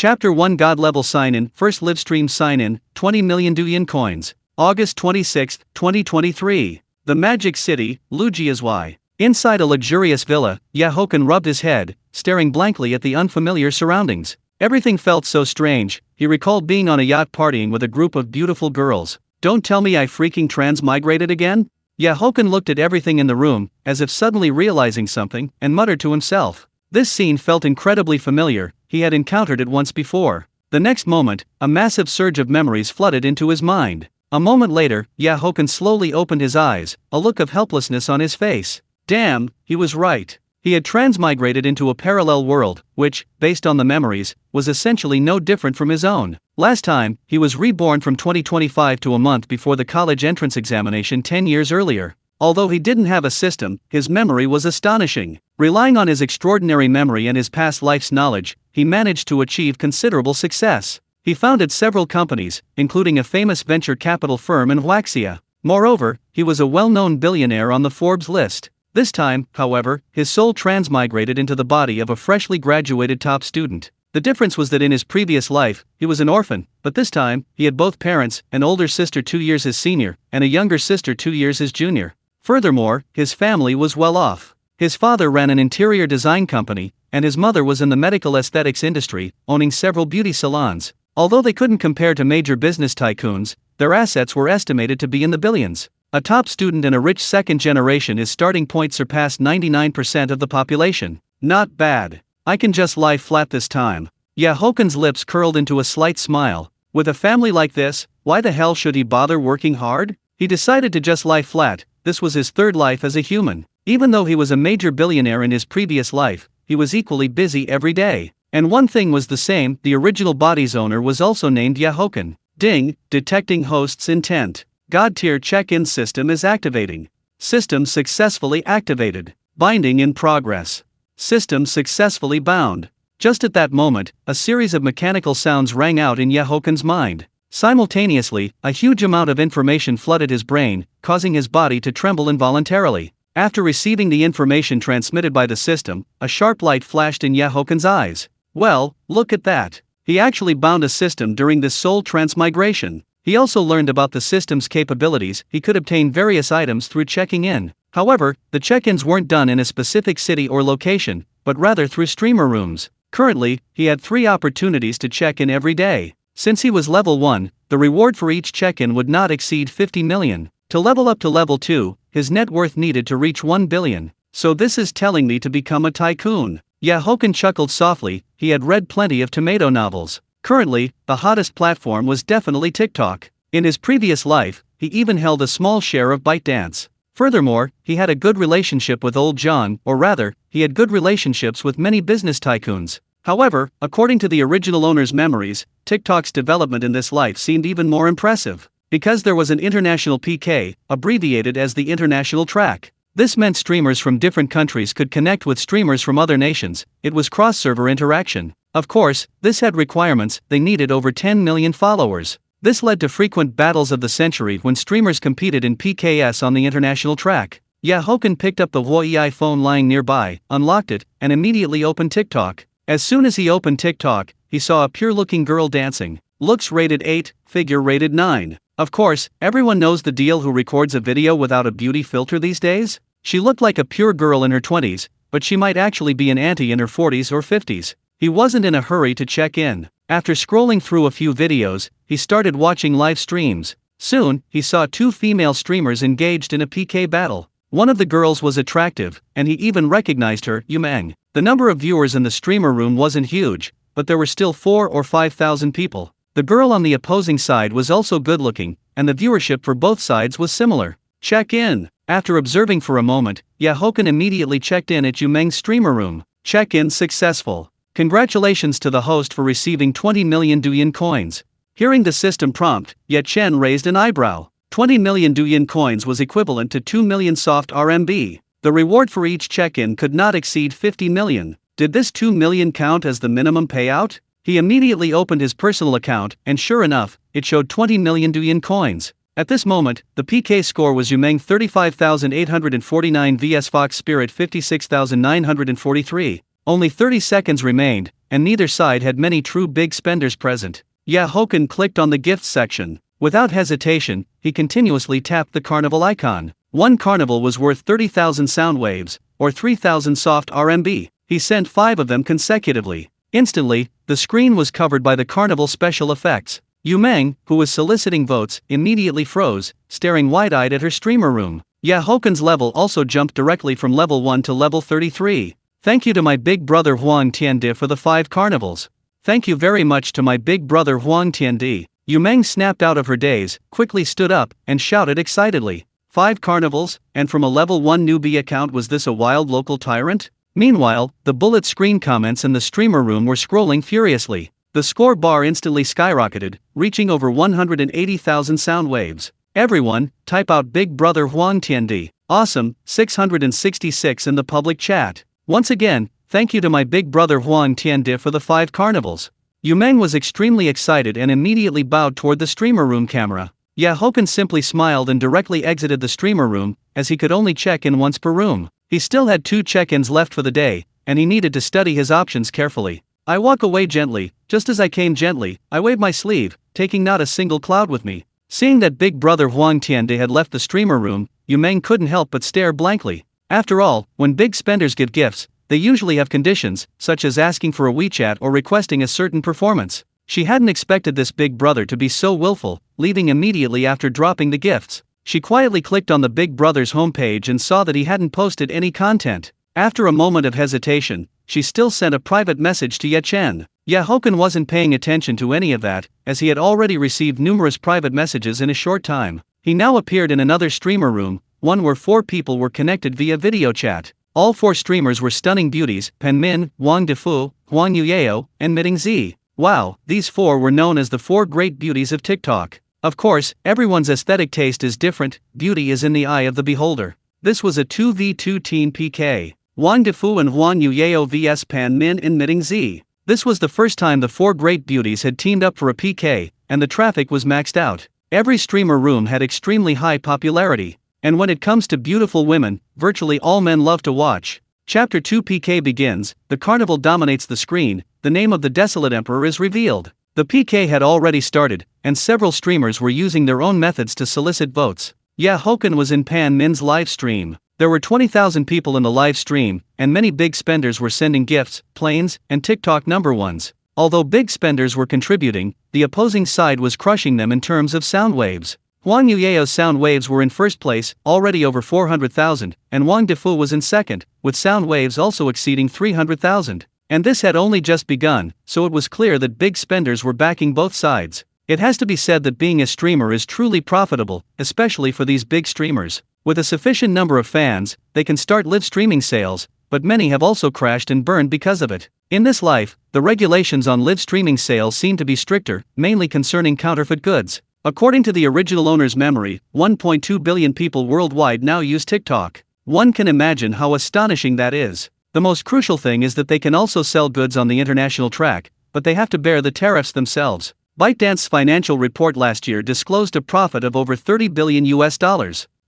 Chapter 1 God Level Sign-In. First Livestream Sign-In, 20 million Douyin coins. August 26, 2023. The Magic City, Lujiazhuai. Inside a luxurious villa, Haochen rubbed his head, staring blankly at the unfamiliar surroundings. Everything felt so strange. He recalled being on a yacht partying with a group of beautiful girls. Don't tell me I freaking transmigrated again? Haochen looked at everything in the room, as if suddenly realizing something, and muttered to himself. This scene felt incredibly familiar. He had encountered it once before. The next moment, a massive surge of memories flooded into his mind. A moment later, Haochen slowly opened his eyes, a look of helplessness on his face. Damn, he was right. He had transmigrated into a parallel world, which, based on the memories, was essentially no different from his own. Last time, he was reborn from 2025 to a month before the college entrance examination 10 years earlier. Although he didn't have a system, his memory was astonishing. Relying on his extraordinary memory and his past life's knowledge, he managed to achieve considerable success. He founded several companies, including a famous venture capital firm in Huaxia. Moreover, he was a well-known billionaire on the Forbes list. This time, however, his soul transmigrated into the body of a freshly graduated top student. The difference was that in his previous life, he was an orphan, but this time, he had both parents, an older sister 2 years his senior, and a younger sister 2 years his junior. Furthermore, his family was well off. His father ran an interior design company, and his mother was in the medical aesthetics industry, owning several beauty salons. Although they couldn't compare to major business tycoons, their assets were estimated to be in the billions. A top student and a rich second generation, his starting point surpassed 99% of the population. Not bad. I can just lie flat this time. Haochen's lips curled into a slight smile. With a family like this, why the hell should he bother working hard? He decided to just lie flat. This was his third life as a human. Even though he was a major billionaire in his previous life, he was equally busy every day. And one thing was the same, the original body's owner was also named Haochen. Ding, detecting host's intent. God tier check-in system is activating. System successfully activated. Binding in progress. System successfully bound. Just at that moment, a series of mechanical sounds rang out in Haochen's mind. Simultaneously, a huge amount of information flooded his brain, causing his body to tremble involuntarily. After receiving the information transmitted by the system, a sharp light flashed in Haochen's eyes. Well, look at that. He actually bound a system during this soul transmigration. He also learned about the system's capabilities. He could obtain various items through checking in. However, the check-ins weren't done in a specific city or location, but rather through streamer rooms. Currently, he had 3 opportunities to check in every day. Since he was level 1, the reward for each check-in would not exceed 50 million. To level up to level 2, his net worth needed to reach 1 billion. So this is telling me to become a tycoon. Haochen chuckled softly. He had read plenty of tomato novels. Currently, the hottest platform was definitely TikTok. In his previous life, he even held a small share of ByteDance. Furthermore, he had a good relationship with old John, or rather, he had good relationships with many business tycoons. However, according to the original owner's memories, TikTok's development in this life seemed even more impressive. Because there was an international PK, abbreviated as the international track. This meant streamers from different countries could connect with streamers from other nations. It was cross-server interaction. Of course, this had requirements. They needed over 10 million followers. This led to frequent battles of the century when streamers competed in PKS on the international track. Haochen picked up the Huawei phone lying nearby, unlocked it, and immediately opened TikTok. As soon as he opened TikTok, he saw a pure-looking girl dancing. Looks rated 8, figure rated 9. Of course, everyone knows the deal who records a video without a beauty filter these days. She looked like a pure girl in her 20s, but she might actually be an auntie in her 40s or 50s. He wasn't in a hurry to check in. After scrolling through a few videos, he started watching live streams. Soon, he saw 2 female streamers engaged in a PK battle. One of the girls was attractive, and he even recognized her, Yumeng. The number of viewers in the streamer room wasn't huge, but there were still 4,000 or 5,000 people. The girl on the opposing side was also good-looking, and the viewership for both sides was similar. Check in. After observing for a moment, Haochen immediately checked in at Yumeng's streamer room. Check-in successful. Congratulations to the host for receiving 20 million Douyin coins. Hearing the system prompt, Chen raised an eyebrow. 20 million Douyin coins was equivalent to 2 million soft RMB. The reward for each check-in could not exceed 50 million. Did this 2 million count as the minimum payout? He immediately opened his personal account, and sure enough, it showed 20 million Douyin coins. At this moment, the PK score was Yumeng 35,849 vs Fox Spirit 56,943. Only 30 seconds remained, and neither side had many true big spenders present. Haochen clicked on the gifts section. Without hesitation, he continuously tapped the carnival icon. One carnival was worth 30,000 sound waves, or 3,000 soft RMB. He sent 5 of them consecutively. Instantly, the screen was covered by the carnival special effects. Yumeng, who was soliciting votes, immediately froze, staring wide-eyed at her streamer room. Haochen's level also jumped directly from level 1 to level 33. Thank you to my big brother Huang Tiandi for the 5 carnivals. Thank you very much to my big brother Huang Tiandi. Yumeng snapped out of her daze, quickly stood up, and shouted excitedly. 5 carnivals, and from a level 1 newbie account. Was this a wild local tyrant? Meanwhile, the bullet screen comments in the streamer room were scrolling furiously. The score bar instantly skyrocketed, reaching over 180,000 sound waves. Everyone, type out Big Brother Huang Tiandi. Awesome, 666 in the public chat. Once again, thank you to my big brother Huang Tiandi for the 5 carnivals. Yumeng was extremely excited and immediately bowed toward the streamer room camera. Haochen simply smiled and directly exited the streamer room, as he could only check in once per room. He still had 2 check-ins left for the day, and he needed to study his options carefully. I walk away gently, just as I came gently, I wave my sleeve, taking not a single cloud with me. Seeing that big brother Huang Tiandi had left the streamer room, Yumeng couldn't help but stare blankly. After all, when big spenders give gifts, they usually have conditions, such as asking for a WeChat or requesting a certain performance. She hadn't expected this big brother to be so willful, leaving immediately after dropping the gifts. She quietly clicked on the big brother's homepage and saw that he hadn't posted any content. After a moment of hesitation, she still sent a private message to Haochen. Haochen wasn't paying attention to any of that, as he had already received numerous private messages in a short time. He now appeared in another streamer room, one where 4 people were connected via video chat. All 4 streamers were stunning beauties: Pan Min, Wang Defu, Huang Yuyeo, and Miding Zi. Wow, these 4 were known as the 4 great beauties of TikTok. Of course, everyone's aesthetic taste is different, beauty is in the eye of the beholder. This was a 2v2 team PK. Wang Defu and Huang Yuyeo vs Pan Min and Miding Zi. This was the first time the 4 great beauties had teamed up for a PK, and the traffic was maxed out. Every streamer room had extremely high popularity. And when it comes to beautiful women, virtually all men love to watch. Chapter 2 PK begins, the carnival dominates the screen, the name of the desolate emperor is revealed. The PK had already started, and several streamers were using their own methods to solicit votes. Haochen was in Pan Min's live stream. There were 20,000 people in the live stream, and many big spenders were sending gifts, planes, and TikTok #1s. Although big spenders were contributing, the opposing side was crushing them in terms of sound waves. Huang Yuyeo's sound waves were in first place, already over 400,000, and Wang Defu was in second, with sound waves also exceeding 300,000. And this had only just begun, so it was clear that big spenders were backing both sides. It has to be said that being a streamer is truly profitable, especially for these big streamers. With a sufficient number of fans, they can start live streaming sales, but many have also crashed and burned because of it. In this life, the regulations on live streaming sales seem to be stricter, mainly concerning counterfeit goods. According to the original owner's memory, 1.2 billion people worldwide now use TikTok. One can imagine how astonishing that is. The most crucial thing is that they can also sell goods on the international track, but they have to bear the tariffs themselves. ByteDance's financial report last year disclosed a profit of over $30 billion.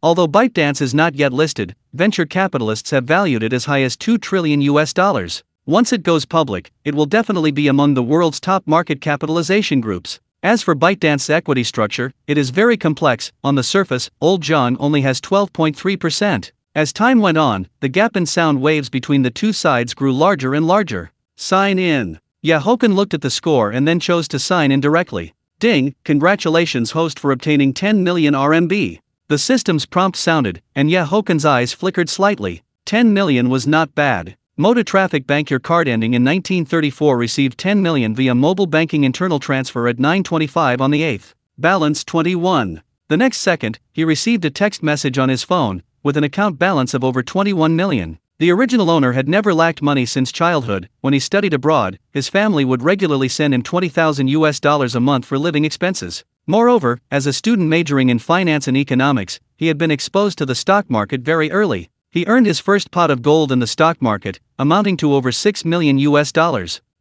Although ByteDance is not yet listed, venture capitalists have valued it as high as $2 trillion. Once it goes public, it will definitely be among the world's top market capitalization groups. As for ByteDance's equity structure, it is very complex. On the surface, Old John only has 12.3%. As time went on, the gap in sound waves between the two sides grew larger and larger. Sign in. Haochen looked at the score and then chose to sign in directly. Ding, congratulations host for obtaining 10 million RMB. The system's prompt sounded, and Haochen's eyes flickered slightly. 10 million was not bad. Moda Traffic Bank, your card ending in 1934 received 10 million via mobile banking internal transfer at 9:25 on the 8th. Balance 21. The next second, he received a text message on his phone, with an account balance of over 21 million. The original owner had never lacked money since childhood. When he studied abroad, his family would regularly send him $20,000 a month for living expenses. Moreover, as a student majoring in finance and economics, he had been exposed to the stock market very early. He earned his first pot of gold in the stock market, amounting to over $6 million.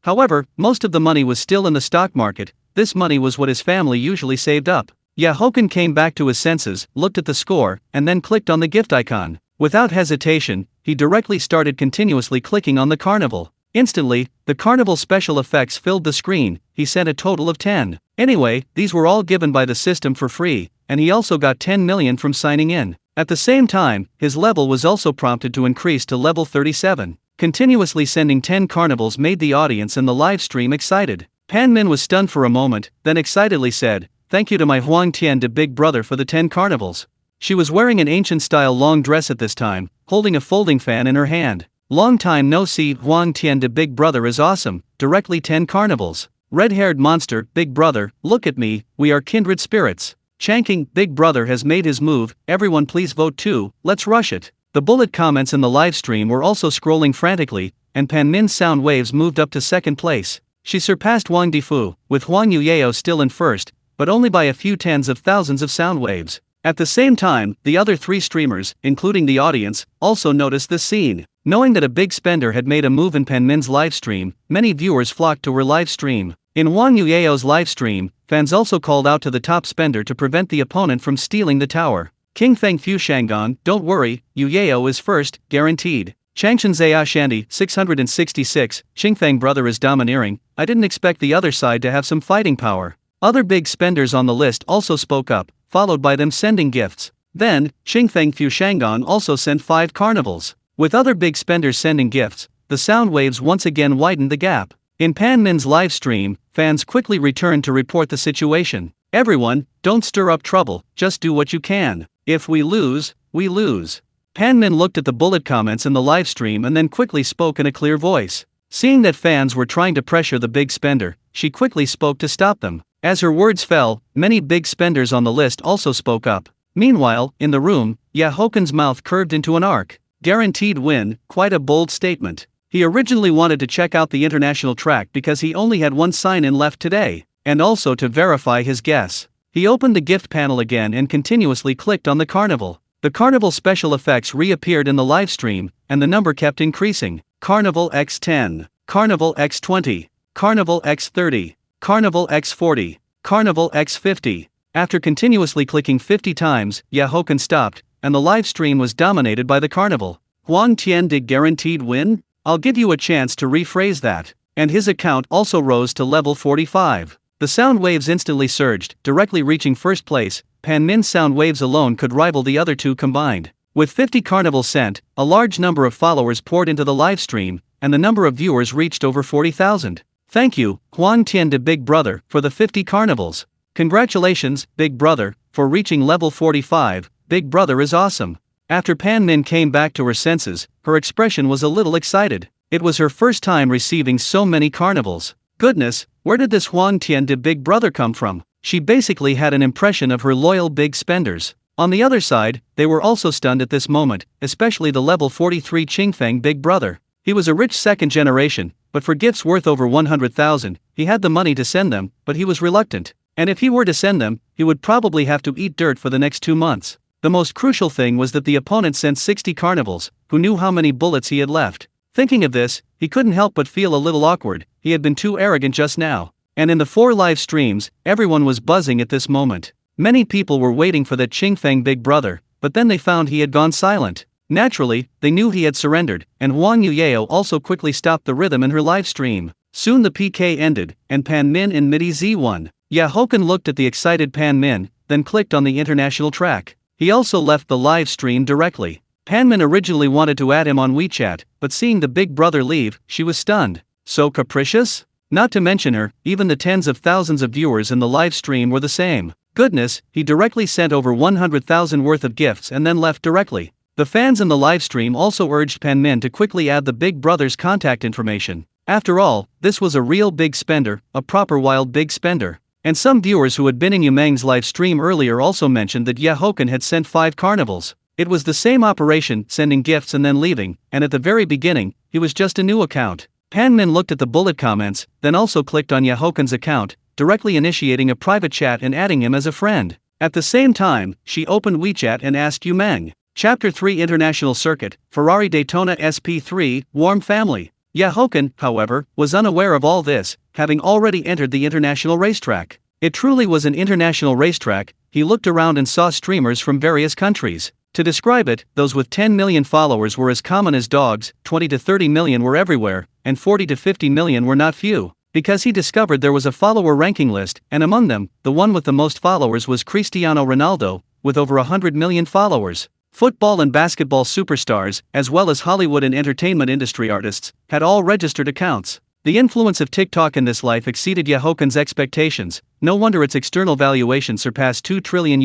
However, most of the money was still in the stock market. This money was what his family usually saved up. Haochen came back to his senses, looked at the score, and then clicked on the gift icon. Without hesitation, he directly started continuously clicking on the carnival. Instantly, the carnival special effects filled the screen. He sent a total of 10. Anyway, these were all given by the system for free, and he also got 10 million from signing in. At the same time, his level was also prompted to increase to level 37. Continuously sending 10 carnivals made the audience and the live stream excited. Pan Min was stunned for a moment, then excitedly said, "Thank you to my Huang Tian de Big Brother for the 10 carnivals." She was wearing an ancient-style long dress at this time, holding a folding fan in her hand. "Long time no see, Huang Tian de Big Brother is awesome, directly 10 carnivals. Red-haired monster, Big Brother, look at me, we are kindred spirits. Changking, Big Brother has made his move, everyone please vote too, let's rush it." The bullet comments in the livestream were also scrolling frantically, and Pan Min's sound waves moved up to second place. She surpassed Wang Difu, with Huang Yuyao still in first, but only by a few tens of thousands of sound waves. At the same time, the other 3 streamers, including the audience, also noticed this scene. Knowing that a big spender had made a move in Pan Min's livestream, many viewers flocked to her livestream. In Wang Yuyao's livestream, fans also called out to the top spender to prevent the opponent from stealing the tower. King Feng Fu Shangon, don't worry, Yuyao is first, guaranteed. Changshan Zaya Shandy, 666, Xingfeng brother is domineering, I didn't expect the other side to have some fighting power. Other big spenders on the list also spoke up, followed by them sending gifts. Then, Xingfeng Fu Shangon also sent 5 carnivals. With other big spenders sending gifts, the sound waves once again widened the gap. In Pan Min's live stream, fans quickly returned to report the situation. "Everyone, don't stir up trouble, just do what you can. If we lose, we lose." Pan Min looked at the bullet comments in the livestream and then quickly spoke in a clear voice. Seeing that fans were trying to pressure the big spender, she quickly spoke to stop them. As her words fell, many big spenders on the list also spoke up. Meanwhile, in the room, Haochen's mouth curved into an arc. Guaranteed win, quite a bold statement. He originally wanted to check out the international track because he only had 1 sign-in left today, and also to verify his guess. He opened the gift panel again and continuously clicked on the carnival. The carnival special effects reappeared in the livestream, and the number kept increasing. Carnival X10, Carnival X20, Carnival X30, Carnival X40, Carnival X50. After continuously clicking 50 times, Haochen stopped, and the livestream was dominated by the carnival. Huang Tian did guaranteed win? I'll give you a chance to rephrase that. And his account also rose to level 45. The sound waves instantly surged, directly reaching first place. Pan Min's sound waves alone could rival the other 2 combined. With 50 carnivals sent, a large number of followers poured into the livestream, and the number of viewers reached over 40,000. Thank you, Huang Tian de Big Brother, for the 50 carnivals. Congratulations, Big Brother, for reaching level 45, Big Brother is awesome. After Pan Min came back to her senses, her expression was a little excited. It was her first time receiving so many carnivals. Goodness, where did this Huang Tian de Big Brother come from? She basically had an impression of her loyal big spenders. On the other side, they were also stunned at this moment, especially the level 43 Qingfeng Big Brother. He was a rich second generation, but for gifts worth over 100,000, he had the money to send them, but he was reluctant. And if he were to send them, he would probably have to eat dirt for the next 2 months. The most crucial thing was that the opponent sent 60 carnivals, who knew how many bullets he had left. Thinking of this, he couldn't help but feel a little awkward. He had been too arrogant just now. And in the 4 live streams, everyone was buzzing at this moment. Many people were waiting for that Qingfeng Big Brother, but then they found he had gone silent. Naturally, they knew he had surrendered, and Huang Yuyao also quickly stopped the rhythm in her live stream. Soon the PK ended, and Pan Min and Midi Z won. Haochen looked at the excited Pan Min, then clicked on the international track. He also left the live stream directly. Pan Min originally wanted to add him on WeChat, but seeing the Big Brother leave, she was stunned. So capricious? Not to mention her, even the tens of thousands of viewers in the live stream were the same. Goodness, he directly sent over 100,000 worth of gifts and then left directly. The fans in the livestream also urged Pan Min to quickly add the Big Brother's contact information. After all, this was a real big spender, a proper wild big spender. And some viewers who had been in Yumeng's live stream earlier also mentioned that Haochen had sent 5 carnivals. It was the same operation, sending gifts and then leaving, and at the very beginning, he was just a new account. Pan Min looked at the bullet comments, then also clicked on Haochen's account, directly initiating a private chat and adding him as a friend. At the same time, she opened WeChat and asked Yumeng. Chapter 3 International Circuit, Ferrari Daytona SP3, Warm Family. Haochen, however, was unaware of all this, having already entered the international racetrack. It truly was an international racetrack. He looked around and saw streamers from various countries. To describe it, those with 10 million followers were as common as dogs, 20 to 30 million were everywhere, and 40 to 50 million were not few. Because he discovered there was a follower ranking list, and among them, the one with the most followers was Cristiano Ronaldo, with over 100 million followers. Football and basketball superstars, as well as Hollywood and entertainment industry artists, had all registered accounts. The influence of TikTok in this life exceeded Haochen's expectations. No wonder its external valuation surpassed $2 trillion.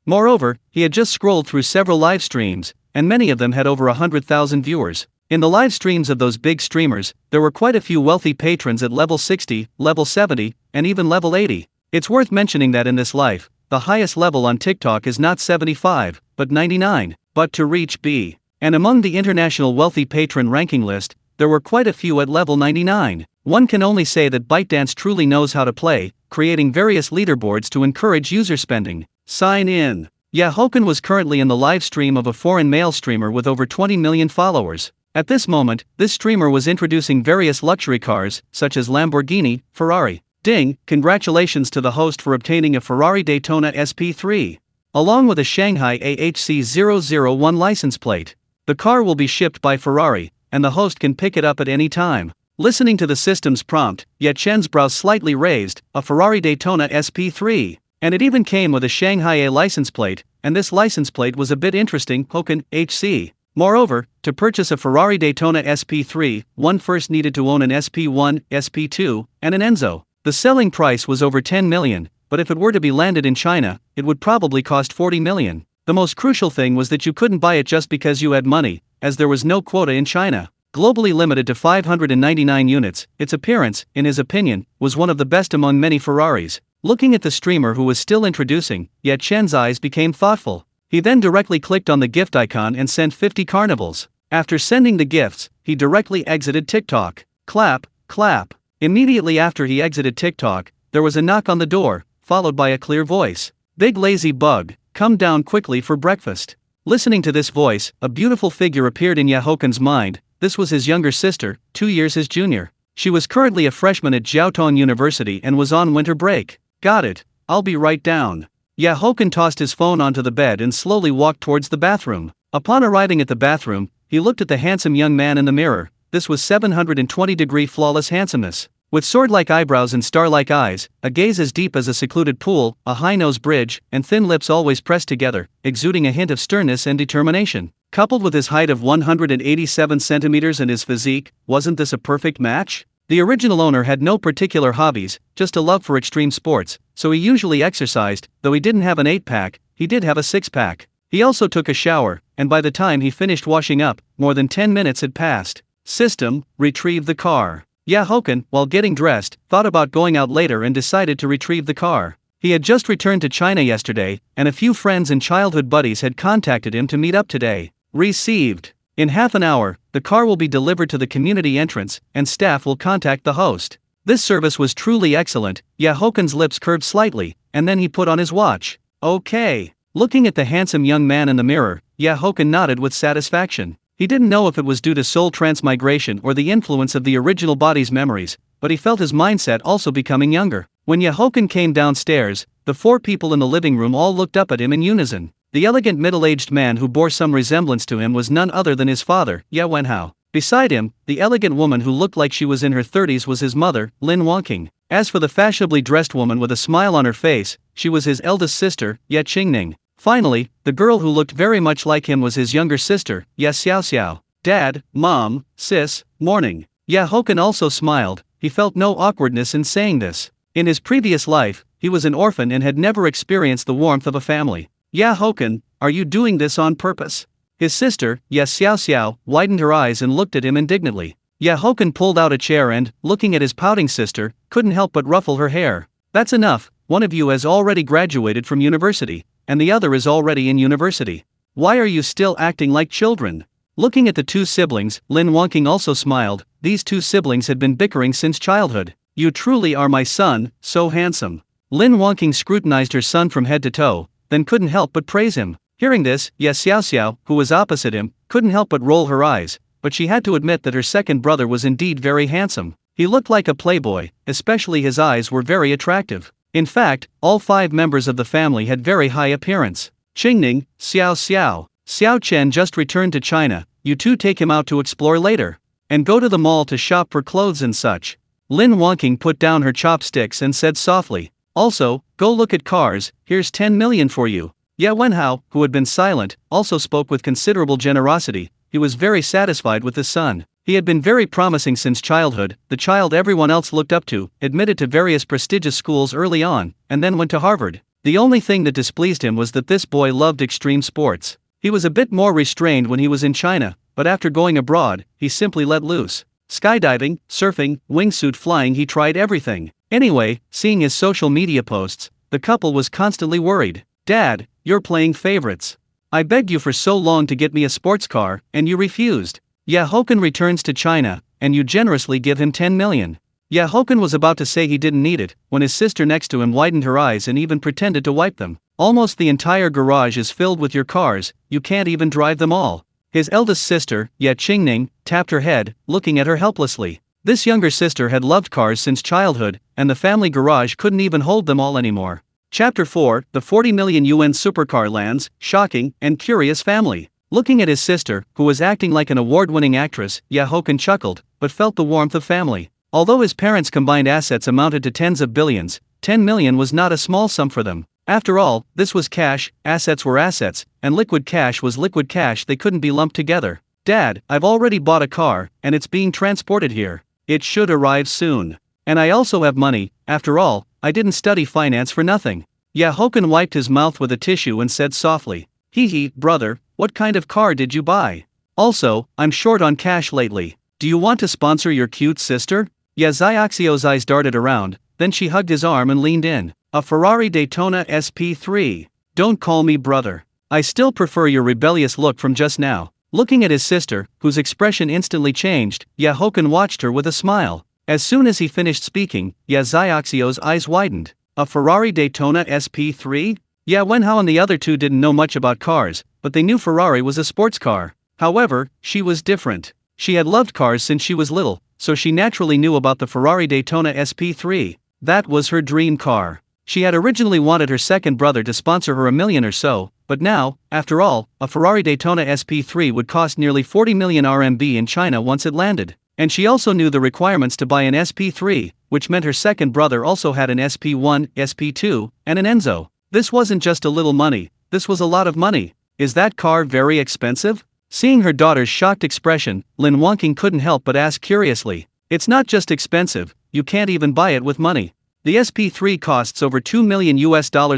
Moreover, he had just scrolled through several live streams, and many of them had over 100,000 viewers. In the live streams of those big streamers, there were quite a few wealthy patrons at level 60, level 70, and even level 80. It's worth mentioning that in this life, the highest level on TikTok is not 75, but 99. But to reach B. And among the international wealthy patron ranking list, there were quite a few at level 99. One can only say that ByteDance truly knows how to play, creating various leaderboards to encourage user spending. Sign in. Haochen was currently in the live stream of a foreign male streamer with over 20 million followers. At this moment, this streamer was introducing various luxury cars, such as Lamborghini, Ferrari. Ding, congratulations to the host for obtaining a Ferrari Daytona SP3, along with a Shanghai AHC001 license plate. The car will be shipped by Ferrari, and the host can pick it up at any time. Listening to the system's prompt, Chen's brows slightly raised, a Ferrari Daytona SP3. And it even came with a Shanghai A license plate, and this license plate was a bit interesting, Haochen, HC. Moreover, to purchase a Ferrari Daytona SP3, one first needed to own an SP1, SP2, and an Enzo. The selling price was over 10 million, but if it were to be landed in China, it would probably cost 40 million. The most crucial thing was that you couldn't buy it just because you had money, as there was no quota in China. Globally limited to 599 units, its appearance, in his opinion, was one of the best among many Ferraris. Looking at the streamer who was still introducing, Chen's eyes became thoughtful. He then directly clicked on the gift icon and sent 50 carnivals. After sending the gifts, he directly exited TikTok. Clap, clap. Immediately after he exited TikTok, there was a knock on the door, followed by a clear voice. Big lazy bug, come down quickly for breakfast. Listening to this voice, a beautiful figure appeared in Haochen's mind. This was his younger sister, 2 years his junior. She was currently a freshman at Jiujiangtang University and was on winter break. Got it, I'll be right down. Haochen tossed his phone onto the bed and slowly walked towards the bathroom. Upon arriving at the bathroom, he looked at the handsome young man in the mirror. This was 720-degree flawless handsomeness. With sword-like eyebrows and star-like eyes, a gaze as deep as a secluded pool, a high nose bridge, and thin lips always pressed together, exuding a hint of sternness and determination. Coupled with his height of 187 centimeters and his physique, wasn't this a perfect match? The original owner had no particular hobbies, just a love for extreme sports, so he usually exercised. Though he didn't have an 8-pack, he did have a 6-pack. He also took a shower, and by the time he finished washing up, more than 10 minutes had passed. System, retrieve the car. Haochen, while getting dressed, thought about going out later and decided to retrieve the car. He had just returned to China yesterday, and a few friends and childhood buddies had contacted him to meet up today. Received. In half an hour, the car will be delivered to the community entrance, and staff will contact the host. This service was truly excellent. Haochen's lips curved slightly, and then he put on his watch. Okay. Looking at the handsome young man in the mirror, Haochen nodded with satisfaction. He didn't know if it was due to soul transmigration or the influence of the original body's memories, but he felt his mindset also becoming younger. When Haochen came downstairs, the 4 people in the living room all looked up at him in unison. The elegant middle-aged man who bore some resemblance to him was none other than his father, Wenhao. Beside him, the elegant woman who looked like she was in her 30s was his mother, Lin Wangqing. As for the fashionably dressed woman with a smile on her face, she was his eldest sister, Qingning. Finally, the girl who looked very much like him was his younger sister, Xiaoxiao. Dad, Mom, Sis, morning. Haochen also smiled. He felt no awkwardness in saying this. In his previous life, he was an orphan and had never experienced the warmth of a family. Haochen, are you doing this on purpose? His sister, Xiaoxiao, widened her eyes and looked at him indignantly. Haochen pulled out a chair and, looking at his pouting sister, couldn't help but ruffle her hair. That's enough, one of you has already graduated from university, and the other is already in university. Why are you still acting like children? Looking at the 2 siblings, Lin Wangqing also smiled. These 2 siblings had been bickering since childhood. You truly are my son, so handsome. Lin Wangqing scrutinized her son from head to toe, then couldn't help but praise him. Hearing this, Xiaoxiao, who was opposite him, couldn't help but roll her eyes, but she had to admit that her second brother was indeed very handsome. He looked like a playboy, especially his eyes were very attractive. In fact, all 5 members of the family had very high appearance. Qingning, Xiao. Xiao Chen just returned to China, you two take him out to explore later. And go to the mall to shop for clothes and such. Lin Wangqing put down her chopsticks and said softly, also, go look at cars, here's 10 million for you. Ye Wenhao, who had been silent, also spoke with considerable generosity. He was very satisfied with his son. He had been very promising since childhood, the child everyone else looked up to, admitted to various prestigious schools early on, and then went to Harvard. The only thing that displeased him was that this boy loved extreme sports. He was a bit more restrained when he was in China, but after going abroad, he simply let loose. Skydiving, surfing, wingsuit flying, he tried everything. Anyway, seeing his social media posts, the couple was constantly worried. Dad, you're playing favorites. I begged you for so long to get me a sports car, and you refused. Haochen returns to China, and you generously give him 10 million. Haochen was about to say he didn't need it, when his sister next to him widened her eyes and even pretended to wipe them. Almost the entire garage is filled with your cars, you can't even drive them all. His eldest sister, Ye Qingning, tapped her head, looking at her helplessly. This younger sister had loved cars since childhood, and the family garage couldn't even hold them all anymore. Chapter 4, the 40 million yuan supercar lands, shocking and curious family. Looking at his sister, who was acting like an award-winning actress, Haochen chuckled, but felt the warmth of family. Although his parents' combined assets amounted to tens of billions, 10 million was not a small sum for them. After all, this was cash, assets were assets, and liquid cash was liquid cash, they couldn't be lumped together. Dad, I've already bought a car, and it's being transported here. It should arrive soon. And I also have money, after all, I didn't study finance for nothing. Haochen wiped his mouth with a tissue and said softly, hee, brother, what kind of car did you buy? Also, I'm short on cash lately. Do you want to sponsor your cute sister? Xiaoxiao's eyes darted around, then she hugged his arm and leaned in. A Ferrari Daytona SP3. Don't call me brother. I still prefer your rebellious look from just now. Looking at his sister, whose expression instantly changed, Haochen watched her with a smile. As soon as he finished speaking, Xiaoxiao's eyes widened. A Ferrari Daytona SP3? Wenhao and the other two didn't know much about cars, but they knew Ferrari was a sports car. However, she was different. She had loved cars since she was little, so she naturally knew about the Ferrari Daytona SP3. That was her dream car. She had originally wanted her second brother to sponsor her $1 million or so, but now, after all, a Ferrari Daytona SP3 would cost nearly 40 million RMB in China once it landed. And she also knew the requirements to buy an SP3, which meant her second brother also had an SP1, SP2, and an Enzo. This wasn't just a little money, this was a lot of money. Is that car very expensive? Seeing her daughter's shocked expression, Lin Wangqing couldn't help but ask curiously. It's not just expensive, you can't even buy it with money. The SP3 costs over $2 million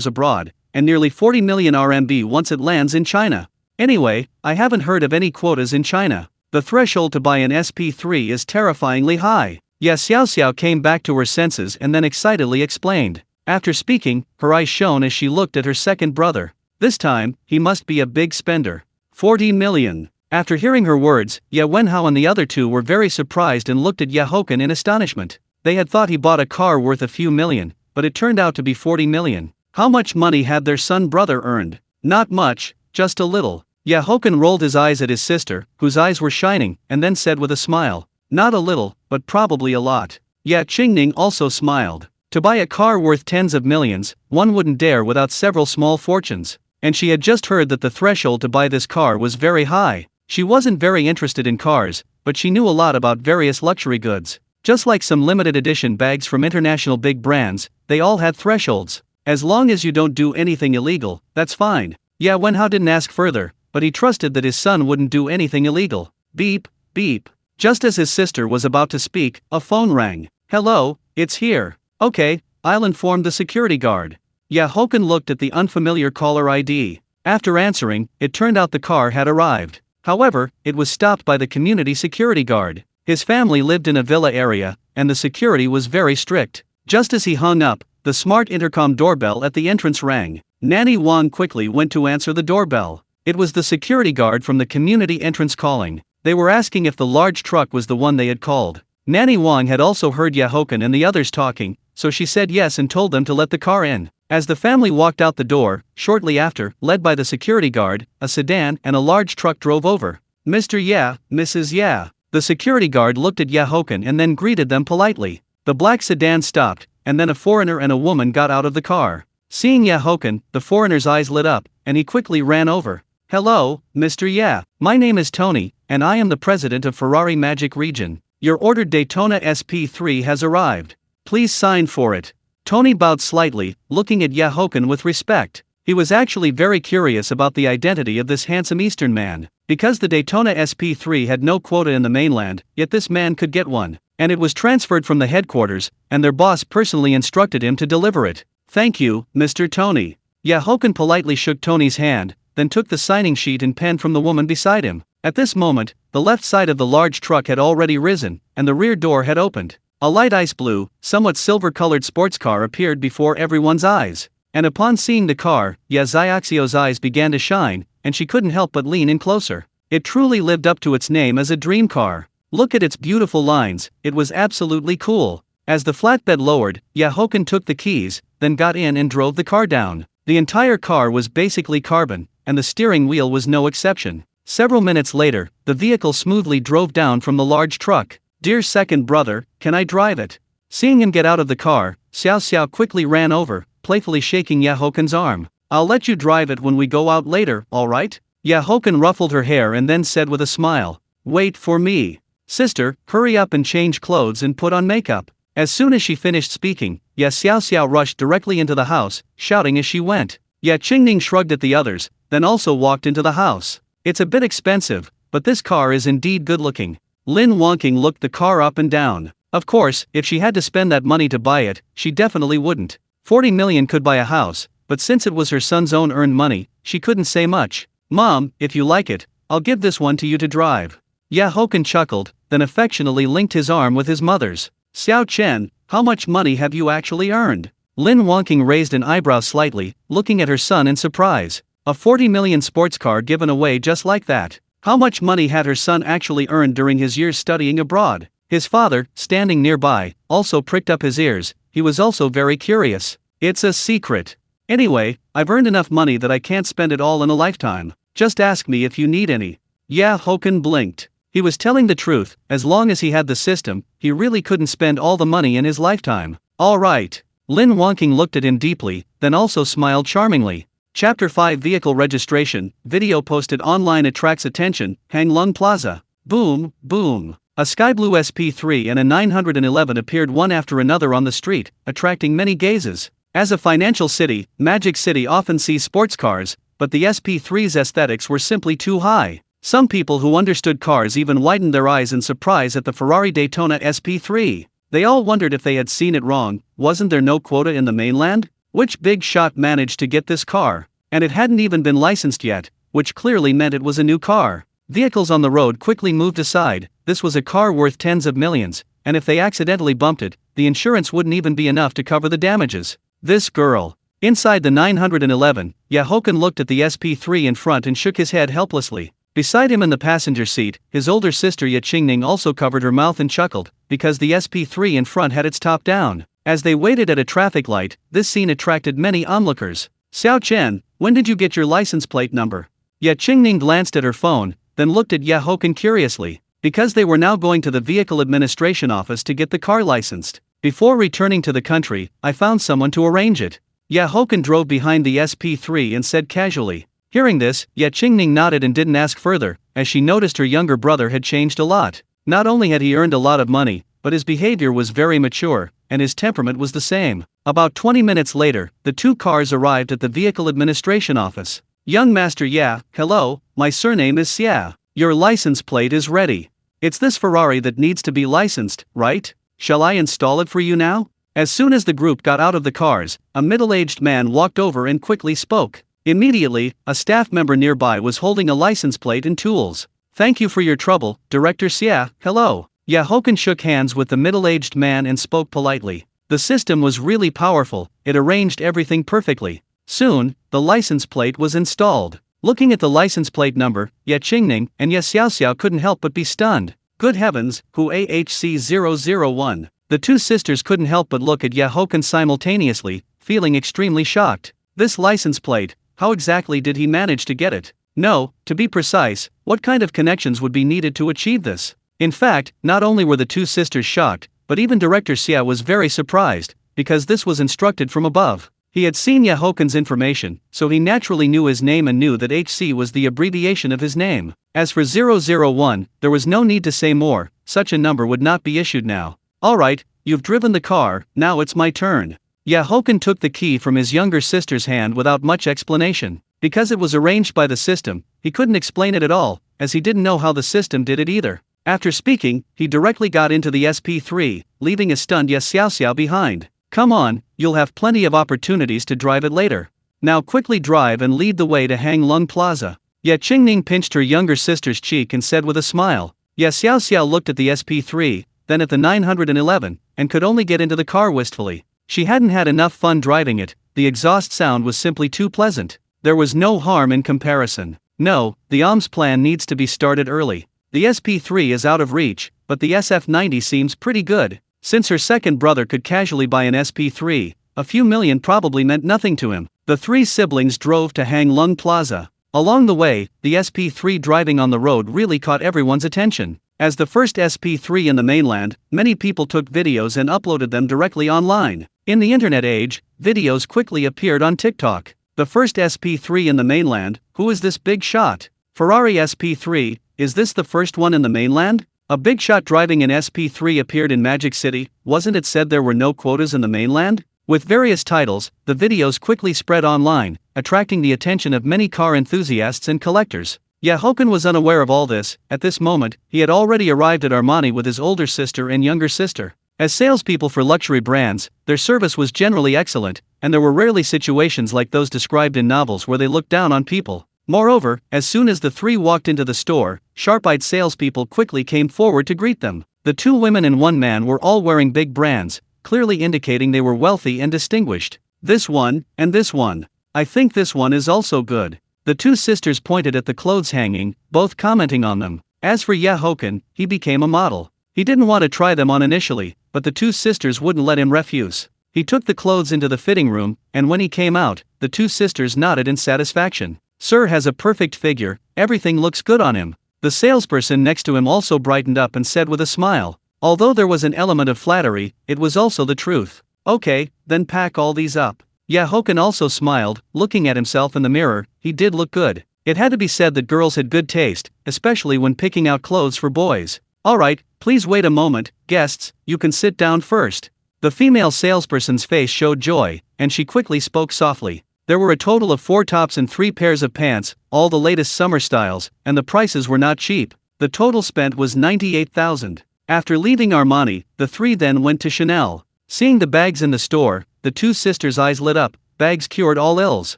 abroad, and nearly 40 million RMB once it lands in China. Anyway, I haven't heard of any quotas in China. The threshold to buy an SP3 is terrifyingly high. Xiao came back to her senses and then excitedly explained. After speaking, her eyes shone as she looked at her second brother. This time, he must be a big spender. 40 million. After hearing her words, Wenhao and the other two were very surprised and looked at Haochen in astonishment. They had thought he bought a car worth a few million, but it turned out to be 40 million. How much money had their son-brother earned? Not much, just a little. Haochen rolled his eyes at his sister, whose eyes were shining, and then said with a smile, not a little, but probably a lot. Qingning also smiled. To buy a car worth tens of millions, one wouldn't dare without several small fortunes. And she had just heard that the threshold to buy this car was very high. She wasn't very interested in cars, but she knew a lot about various luxury goods. Just like some limited edition bags from international big brands, they all had thresholds. As long as you don't do anything illegal, that's fine. Wenhao didn't ask further, but he trusted that his son wouldn't do anything illegal. Beep, beep. Just as his sister was about to speak, a phone rang. Hello, it's here. Okay, I'll inform the security guard. Haochen looked at the unfamiliar caller ID. After answering, it turned out the car had arrived. However, it was stopped by the community security guard. His family lived in a villa area, and the security was very strict. Just as he hung up, the smart intercom doorbell at the entrance rang. Nanny Wang quickly went to answer the doorbell. It was the security guard from the community entrance calling. They were asking if the large truck was the one they had called. Nanny Wang had also heard Haochen and the others talking, so she said yes and told them to let the car in. As the family walked out the door, shortly after, led by the security guard, a sedan and a large truck drove over. Mr. Yeah, Mrs. Yeah. The security guard looked at Haochen and then greeted them politely. The black sedan stopped, and then a foreigner and a woman got out of the car. Seeing Haochen, the foreigner's eyes lit up, and he quickly ran over. "Hello, Mr. Yeah. My name is Tony, and I am the president of Ferrari Magic Region. Your ordered Daytona SP3 has arrived. Please sign for it." Tony bowed slightly, looking at Haochen with respect. He was actually very curious about the identity of this handsome Eastern man, because the Daytona SP3 had no quota in the mainland, yet this man could get one, and it was transferred from the headquarters, and their boss personally instructed him to deliver it. "Thank you, Mr. Tony." Haochen politely shook Tony's hand, then took the signing sheet and pen from the woman beside him. At this moment, the left side of the large truck had already risen, and the rear door had opened. A light ice blue, somewhat silver-colored sports car appeared before everyone's eyes. And upon seeing the car, Xiaoxiao's eyes began to shine, and she couldn't help but lean in closer. It truly lived up to its name as a dream car. Look at its beautiful lines, it was absolutely cool. As the flatbed lowered, Haochen took the keys, then got in and drove the car down. The entire car was basically carbon, and the steering wheel was no exception. Several minutes later, the vehicle smoothly drove down from the large truck. "Dear second brother, can I drive it?" Seeing him get out of the car, Xiao quickly ran over, playfully shaking Haochen's arm. "I'll let you drive it when we go out later, alright?" Haochen ruffled her hair and then said with a smile, "Wait for me. Sister, hurry up and change clothes and put on makeup." As soon as she finished speaking, Xiao rushed directly into the house, shouting as she went. Qingning shrugged at the others, then also walked into the house. "It's a bit expensive, but this car is indeed good-looking." Lin Wangqing looked the car up and down. Of course, if she had to spend that money to buy it, she definitely wouldn't. 40 million could buy a house, but since it was her son's own earned money, she couldn't say much. "Mom, if you like it, I'll give this one to you to drive." Haochen chuckled, then affectionately linked his arm with his mother's. "Xiao Chen, how much money have you actually earned?" Lin Wangqing raised an eyebrow slightly, looking at her son in surprise. A 40 million sports car given away just like that. How much money had her son actually earned during his years studying abroad? His father, standing nearby, also pricked up his ears. He was also very curious. "It's a secret. Anyway, I've earned enough money that I can't spend it all in a lifetime. Just ask me if you need any." Haochen blinked. He was telling the truth. As long as he had the system, he really couldn't spend all the money in his lifetime. "All right." Lin Wangqing looked at him deeply, then also smiled charmingly. Chapter 5 Vehicle Registration, video posted online attracts attention, Hanglung Plaza. Boom, boom. A sky blue SP3 and a 911 appeared one after another on the street, attracting many gazes. As a financial city, Magic City often sees sports cars, but the SP3's aesthetics were simply too high. Some people who understood cars even widened their eyes in surprise at the Ferrari Daytona SP3. They all wondered if they had seen it wrong. Wasn't there no quota in the mainland? Which big shot managed to get this car? And it hadn't even been licensed yet, which clearly meant it was a new car. Vehicles on the road quickly moved aside. This was a car worth tens of millions, and if they accidentally bumped it, the insurance wouldn't even be enough to cover the damages. This girl. Inside the 911, Haochen looked at the SP3 in front and shook his head helplessly. Beside him in the passenger seat, his older sister Qingning also covered her mouth and chuckled, because the SP3 in front had its top down. As they waited at a traffic light, this scene attracted many onlookers. "Xiao Chen, when did you get your license plate number?" Qingning glanced at her phone, then looked at Haochen curiously. Because they were now going to the vehicle administration office to get the car licensed. "Before returning to the country, I found someone to arrange it." Haochen drove behind the SP3 and said casually. Hearing this, Qingning nodded and didn't ask further, as she noticed her younger brother had changed a lot. Not only had he earned a lot of money, but his behavior was very mature, and his temperament was the same. About 20 minutes later, the two cars arrived at the vehicle administration office. "Young Master hello, my surname is Xia. Your license plate is ready. It's this Ferrari that needs to be licensed, right? Shall I install it for you now?" As soon as the group got out of the cars, a middle-aged man walked over and quickly spoke. Immediately, a staff member nearby was holding a license plate and tools. "Thank you for your trouble, Director Xia, hello." Haochen shook hands with the middle-aged man and spoke politely. The system was really powerful, it arranged everything perfectly. Soon, the license plate was installed. Looking at the license plate number, Qingning and Xiao couldn't help but be stunned. Good heavens, who AHC001? The two sisters couldn't help but look at Haochen simultaneously, feeling extremely shocked. This license plate, how exactly did he manage to get it? No, to be precise, what kind of connections would be needed to achieve this? In fact, not only were the two sisters shocked, but even Director Xia was very surprised, because this was instructed from above. He had seen Haochen's information, so he naturally knew his name and knew that HC was the abbreviation of his name. As for 001, there was no need to say more, such a number would not be issued now. Alright, you've driven the car, now it's my turn. Haochen took the key from his younger sister's hand without much explanation. Because it was arranged by the system, he couldn't explain it at all, as he didn't know how the system did it either. After speaking, he directly got into the SP3, leaving a stunned Xiaoxiao behind. Come on, you'll have plenty of opportunities to drive it later. Now quickly drive and lead the way to Hang Lung Plaza. Qingning pinched her younger sister's cheek and said with a smile. Xiaoxiao looked at the SP3, then at the 911, and could only get into the car wistfully. She hadn't had enough fun driving it, the exhaust sound was simply too pleasant. There was no harm in comparison. No, the OMS plan needs to be started early. The SP3 is out of reach, but the SF90 seems pretty good. Since her second brother could casually buy an SP3, a few million probably meant nothing to him. The three siblings drove to Hang Lung Plaza. Along the way, the SP3 driving on the road really caught everyone's attention. As the first SP3 in the mainland, many people took videos and uploaded them directly online. In the internet age, videos quickly appeared on TikTok. The first SP3 in the mainland, who is this big shot? Ferrari SP3, is this the first one in the mainland? A big shot driving an SP3 appeared in Magic City, wasn't it said there were no quotas in the mainland? With various titles, the videos quickly spread online, attracting the attention of many car enthusiasts and collectors. Haochen was unaware of all this. At this moment, he had already arrived at Armani with his older sister and younger sister. As salespeople for luxury brands, their service was generally excellent, and there were rarely situations like those described in novels where they looked down on people. Moreover, as soon as the three walked into the store, sharp-eyed salespeople quickly came forward to greet them. The two women and one man were all wearing big brands, clearly indicating they were wealthy and distinguished. This one, and this one. I think this one is also good. The two sisters pointed at the clothes hanging, both commenting on them. As for Haochen, he became a model. He didn't want to try them on initially, but the two sisters wouldn't let him refuse. He took the clothes into the fitting room, and when he came out, the two sisters nodded in satisfaction. Sir has a perfect figure, everything looks good on him. The salesperson next to him also brightened up and said with a smile. Although there was an element of flattery, it was also the truth. Okay, then pack all these up. Haochen also smiled, looking at himself in the mirror. He did look good. It had to be said that girls had good taste, especially when picking out clothes for boys. Alright, please wait a moment, guests, you can sit down first. The female salesperson's face showed joy, and she quickly spoke softly. There were a total of 4 tops and 3 pairs of pants, all the latest summer styles, and the prices were not cheap. The total spent was 98,000. After leaving Armani, the three then went to Chanel. Seeing the bags in the store, the two sisters' eyes lit up. Bags cured all ills.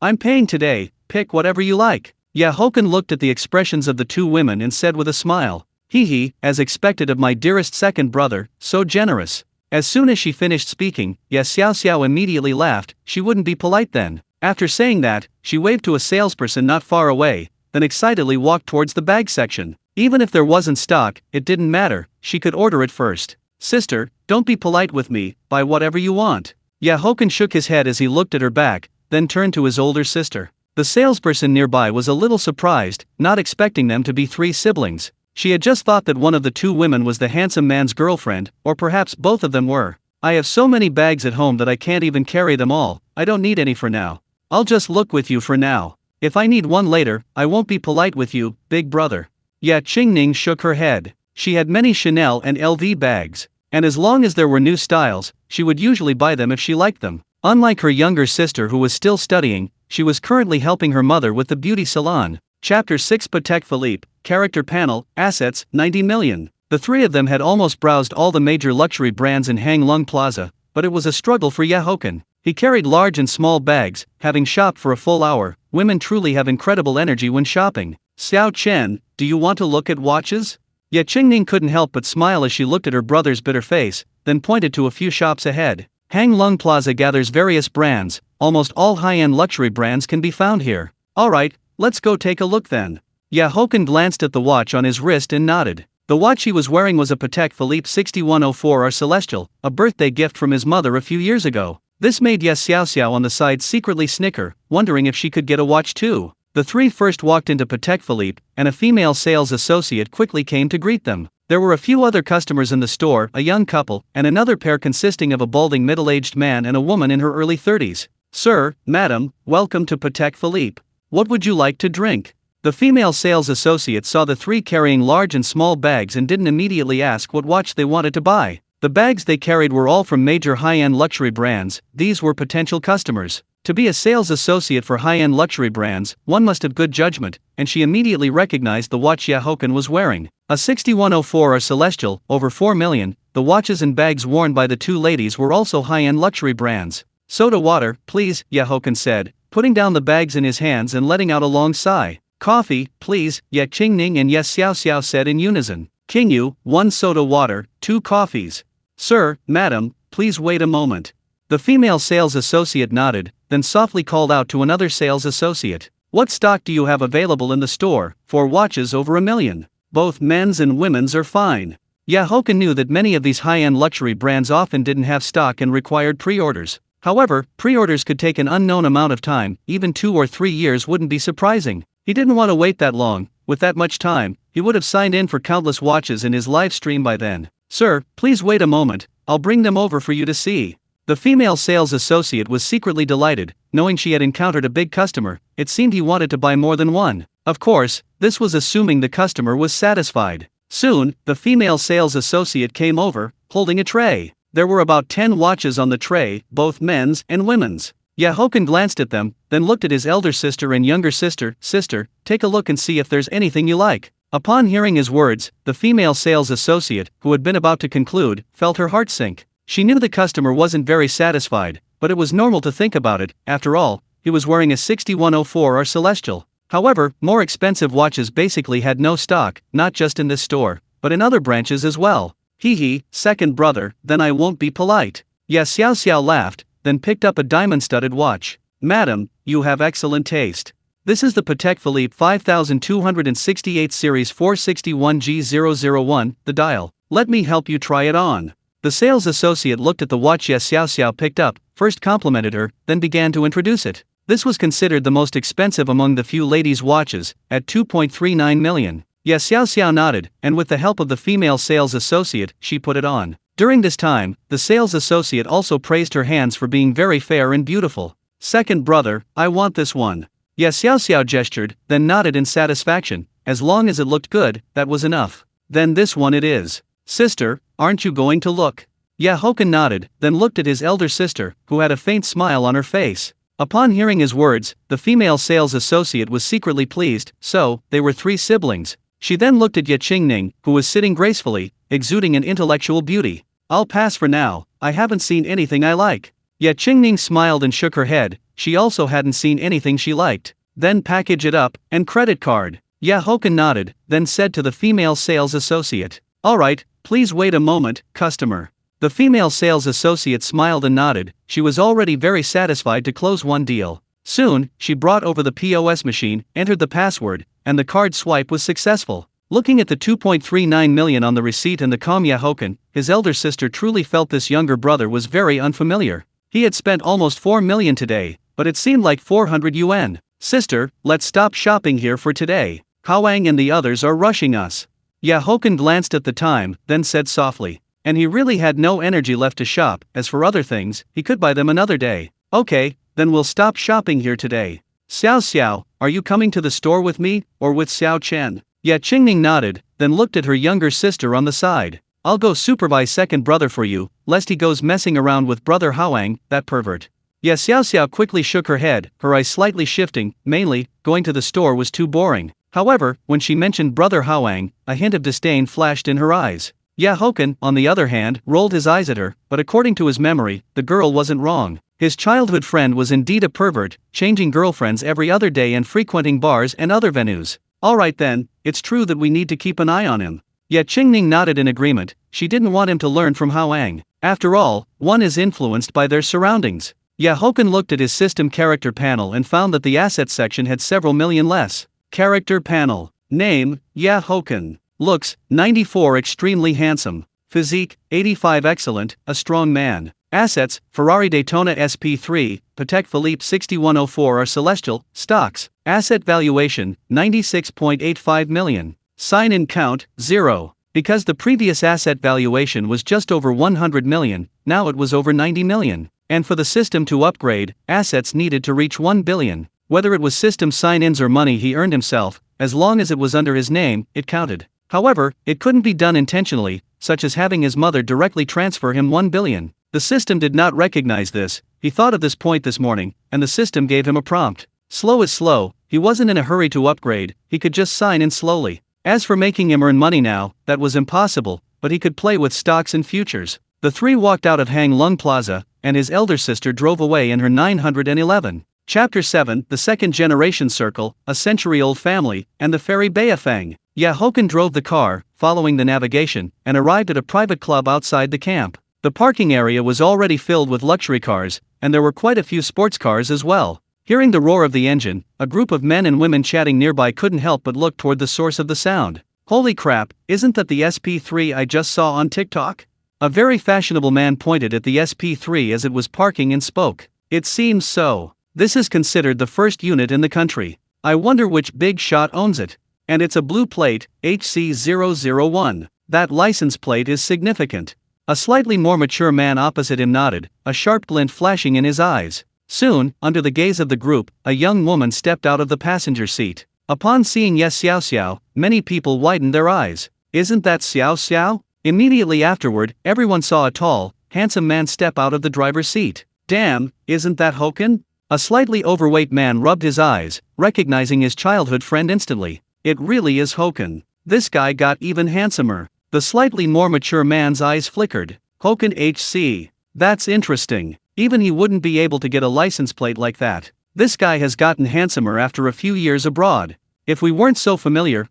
I'm paying today, pick whatever you like. Haochen looked at the expressions of the two women and said with a smile. Hee, as expected of my dearest second brother, so generous. As soon as she finished speaking, Xiaoxiao immediately laughed. She wouldn't be polite then. After saying that, she waved to a salesperson not far away, then excitedly walked towards the bag section. Even if there wasn't stock, it didn't matter, she could order it first. Sister, don't be polite with me, buy whatever you want. Haochen shook his head as he looked at her back, then turned to his older sister. The salesperson nearby was a little surprised, not expecting them to be 3 siblings. She had just thought that one of the two women was the handsome man's girlfriend, or perhaps both of them were. I have so many bags at home that I can't even carry them all, I don't need any for now. I'll just look with you for now. If I need one later, I won't be polite with you, big brother. Qingning shook her head. She had many Chanel and LV bags, and as long as there were new styles, she would usually buy them if she liked them. Unlike her younger sister who was still studying, she was currently helping her mother with the beauty salon. Chapter 6 Patek Philippe, Character Panel, Assets, 90 million. The three of them had almost browsed all the major luxury brands in Hang Lung Plaza, but it was a struggle for Haochen. He carried large and small bags, having shopped for a full hour. Women truly have incredible energy when shopping. Xiao Chen, do you want to look at watches? Qingning couldn't help but smile as she looked at her brother's bitter face, then pointed to a few shops ahead. Hang Lung Plaza gathers various brands, almost all high-end luxury brands can be found here. Alright, let's go take a look then. Haochen glanced at the watch on his wrist and nodded. The watch he was wearing was a Patek Philippe 6104R Celestial, a birthday gift from his mother a few years ago. This made Xiaoxiao on the side secretly snicker, wondering if she could get a watch too. The three first walked into Patek Philippe, and a female sales associate quickly came to greet them. There were a few other customers in the store, a young couple, and another pair consisting of a balding middle-aged man and a woman in her early 30s. Sir, madam, welcome to Patek Philippe. What would you like to drink? The female sales associate saw the three carrying large and small bags and didn't immediately ask what watch they wanted to buy. The bags they carried were all from major high-end luxury brands. These were potential customers. To be a sales associate for high-end luxury brands, one must have good judgment, and she immediately recognized the watch Haochen was wearing. A 6104 or Celestial, over 4 million. The watches and bags worn by the two ladies were also high-end luxury brands. Soda water, please, Haochen said, putting down the bags in his hands and letting out a long sigh. Coffee, please, Ye Qingning and Yes Xiao Xiao said in unison. Qingyu, 1 soda water, 2 coffees. Sir, madam, please wait a moment. The female sales associate nodded, then softly called out to another sales associate. What stock do you have available in the store, for watches over 1 million? Both men's and women's are fine. Haochen knew that many of these high-end luxury brands often didn't have stock and required pre-orders. However, pre-orders could take an unknown amount of time, even 2 or 3 years wouldn't be surprising. He didn't want to wait that long. With that much time, he would have signed in for countless watches in his live stream by then. Sir, please wait a moment, I'll bring them over for you to see. The female sales associate was secretly delighted, knowing she had encountered a big customer. It seemed he wanted to buy more than one. Of course, this was assuming the customer was satisfied. Soon, the female sales associate came over, holding a tray. There were about 10 watches on the tray, both men's and women's. Haochen glanced at them, then looked at his elder sister and younger sister. Sister, take a look and see if there's anything you like. Upon hearing his words, the female sales associate, who had been about to conclude, felt her heart sink. She knew the customer wasn't very satisfied, but it was normal to think about it. After all, he was wearing a 6104 or Celestial. However, more expensive watches basically had no stock, not just in this store, but in other branches as well. Hee, second brother, then I won't be polite. Yes, Xiao Xiao laughed, then picked up a diamond-studded watch. Madam, you have excellent taste. This is the Patek Philippe 5268 Series 461G001, the dial. Let me help you try it on. The sales associate looked at the watch Yes Xiao Xiao picked up, first complimented her, then began to introduce it. This was considered the most expensive among the few ladies' watches, at 2.39 million. Yes Xiao Xiao nodded, and with the help of the female sales associate, she put it on. During this time, the sales associate also praised her hands for being very fair and beautiful. Second brother, I want this one. Yes Xiao Xiao gestured, then nodded in satisfaction. As long as it looked good, that was enough. Then this one it is. Sister, aren't you going to look? Haochen nodded, then looked at his elder sister, who had a faint smile on her face. Upon hearing his words, the female sales associate was secretly pleased. So, they were 3 siblings. She then looked at Ye Qingning, who was sitting gracefully, exuding an intellectual beauty. I'll pass for now, I haven't seen anything I like. Ye Qingning smiled and shook her head. She also hadn't seen anything she liked. Then package it up, and credit card. Haochen nodded, then said to the female sales associate. Alright, please wait a moment, customer. The female sales associate smiled and nodded. She was already very satisfied to close one deal. Soon, she brought over the POS machine, entered the password, and the card swipe was successful. Looking at the 2.39 million on the receipt and the calm Haochen, his elder sister truly felt this younger brother was very unfamiliar. He had spent almost 4 million today, but it seemed like 400 yuan. Sister, let's stop shopping here for today. Haoang and the others are rushing us. Haochen glanced at the time, then said softly. And he really had no energy left to shop. As for other things, he could buy them another day. Okay, then we'll stop shopping here today. Xiao Xiao, are you coming to the store with me, or with Xiao Chen? Ye Qingning nodded, then looked at her younger sister on the side. I'll go supervise second brother for you, lest he goes messing around with brother Haoang, that pervert. Ye Xiao Xiao quickly shook her head, her eyes slightly shifting. Mainly, going to the store was too boring. However, when she mentioned brother Haoang, a hint of disdain flashed in her eyes. Haochen, on the other hand, rolled his eyes at her, but according to his memory, the girl wasn't wrong. His childhood friend was indeed a pervert, changing girlfriends every other day and frequenting bars and other venues. Alright then, it's true that we need to keep an eye on him. Yet Qingning nodded in agreement. She didn't want him to learn from Haoang. After all, one is influenced by their surroundings. Haochen looked at his system character panel and found that the assets section had several million less. Character panel. Name, Haochen. Looks, 94 extremely handsome. Physique, 85 excellent, a strong man. Assets, Ferrari Daytona SP3, Patek Philippe 6104 or Celestial. Stocks, asset valuation, 96.85 million. Sign-in count, 0. Because the previous asset valuation was just over 100 million, now it was over 90 million. And for the system to upgrade, assets needed to reach 1 billion. Whether it was system sign-ins or money he earned himself, as long as it was under his name, it counted. However, it couldn't be done intentionally, such as having his mother directly transfer him 1 billion. The system did not recognize this. He thought of this point this morning, and the system gave him a prompt. Slow is slow. He wasn't in a hurry to upgrade, he could just sign in slowly. As for making him earn money now, that was impossible, but he could play with stocks and futures. The three walked out of Hang Lung Plaza, and his elder sister drove away in her 911. Chapter 7, The Second Generation Circle, A Century-Old Family, and the Ferry Bayafang. Haochen drove the car, following the navigation, and arrived at a private club outside the camp. The parking area was already filled with luxury cars, and there were quite a few sports cars as well. Hearing the roar of the engine, a group of men and women chatting nearby couldn't help but look toward the source of the sound. Holy crap, isn't that the SP3 I just saw on TikTok? A very fashionable man pointed at the SP3 as it was parking and spoke. It seems so. This is considered the first unit in the country. I wonder which big shot owns it. And it's a blue plate, HC001. That license plate is significant. A slightly more mature man opposite him nodded, a sharp glint flashing in his eyes. Soon, under the gaze of the group, a young woman stepped out of the passenger seat. Upon seeing Yes Xiao Xiao, many people widened their eyes. Isn't that Xiao Xiao? Immediately afterward, everyone saw a tall, handsome man step out of the driver's seat. Damn, isn't that Haochen? A slightly overweight man rubbed his eyes, recognizing his childhood friend instantly. It really is Haochen. This guy got even handsomer. The slightly more mature man's eyes flickered. Haochen HC. That's interesting. Even he wouldn't be able to get a license plate like that. This guy has gotten handsomer after a few years abroad. If we weren't so familiar,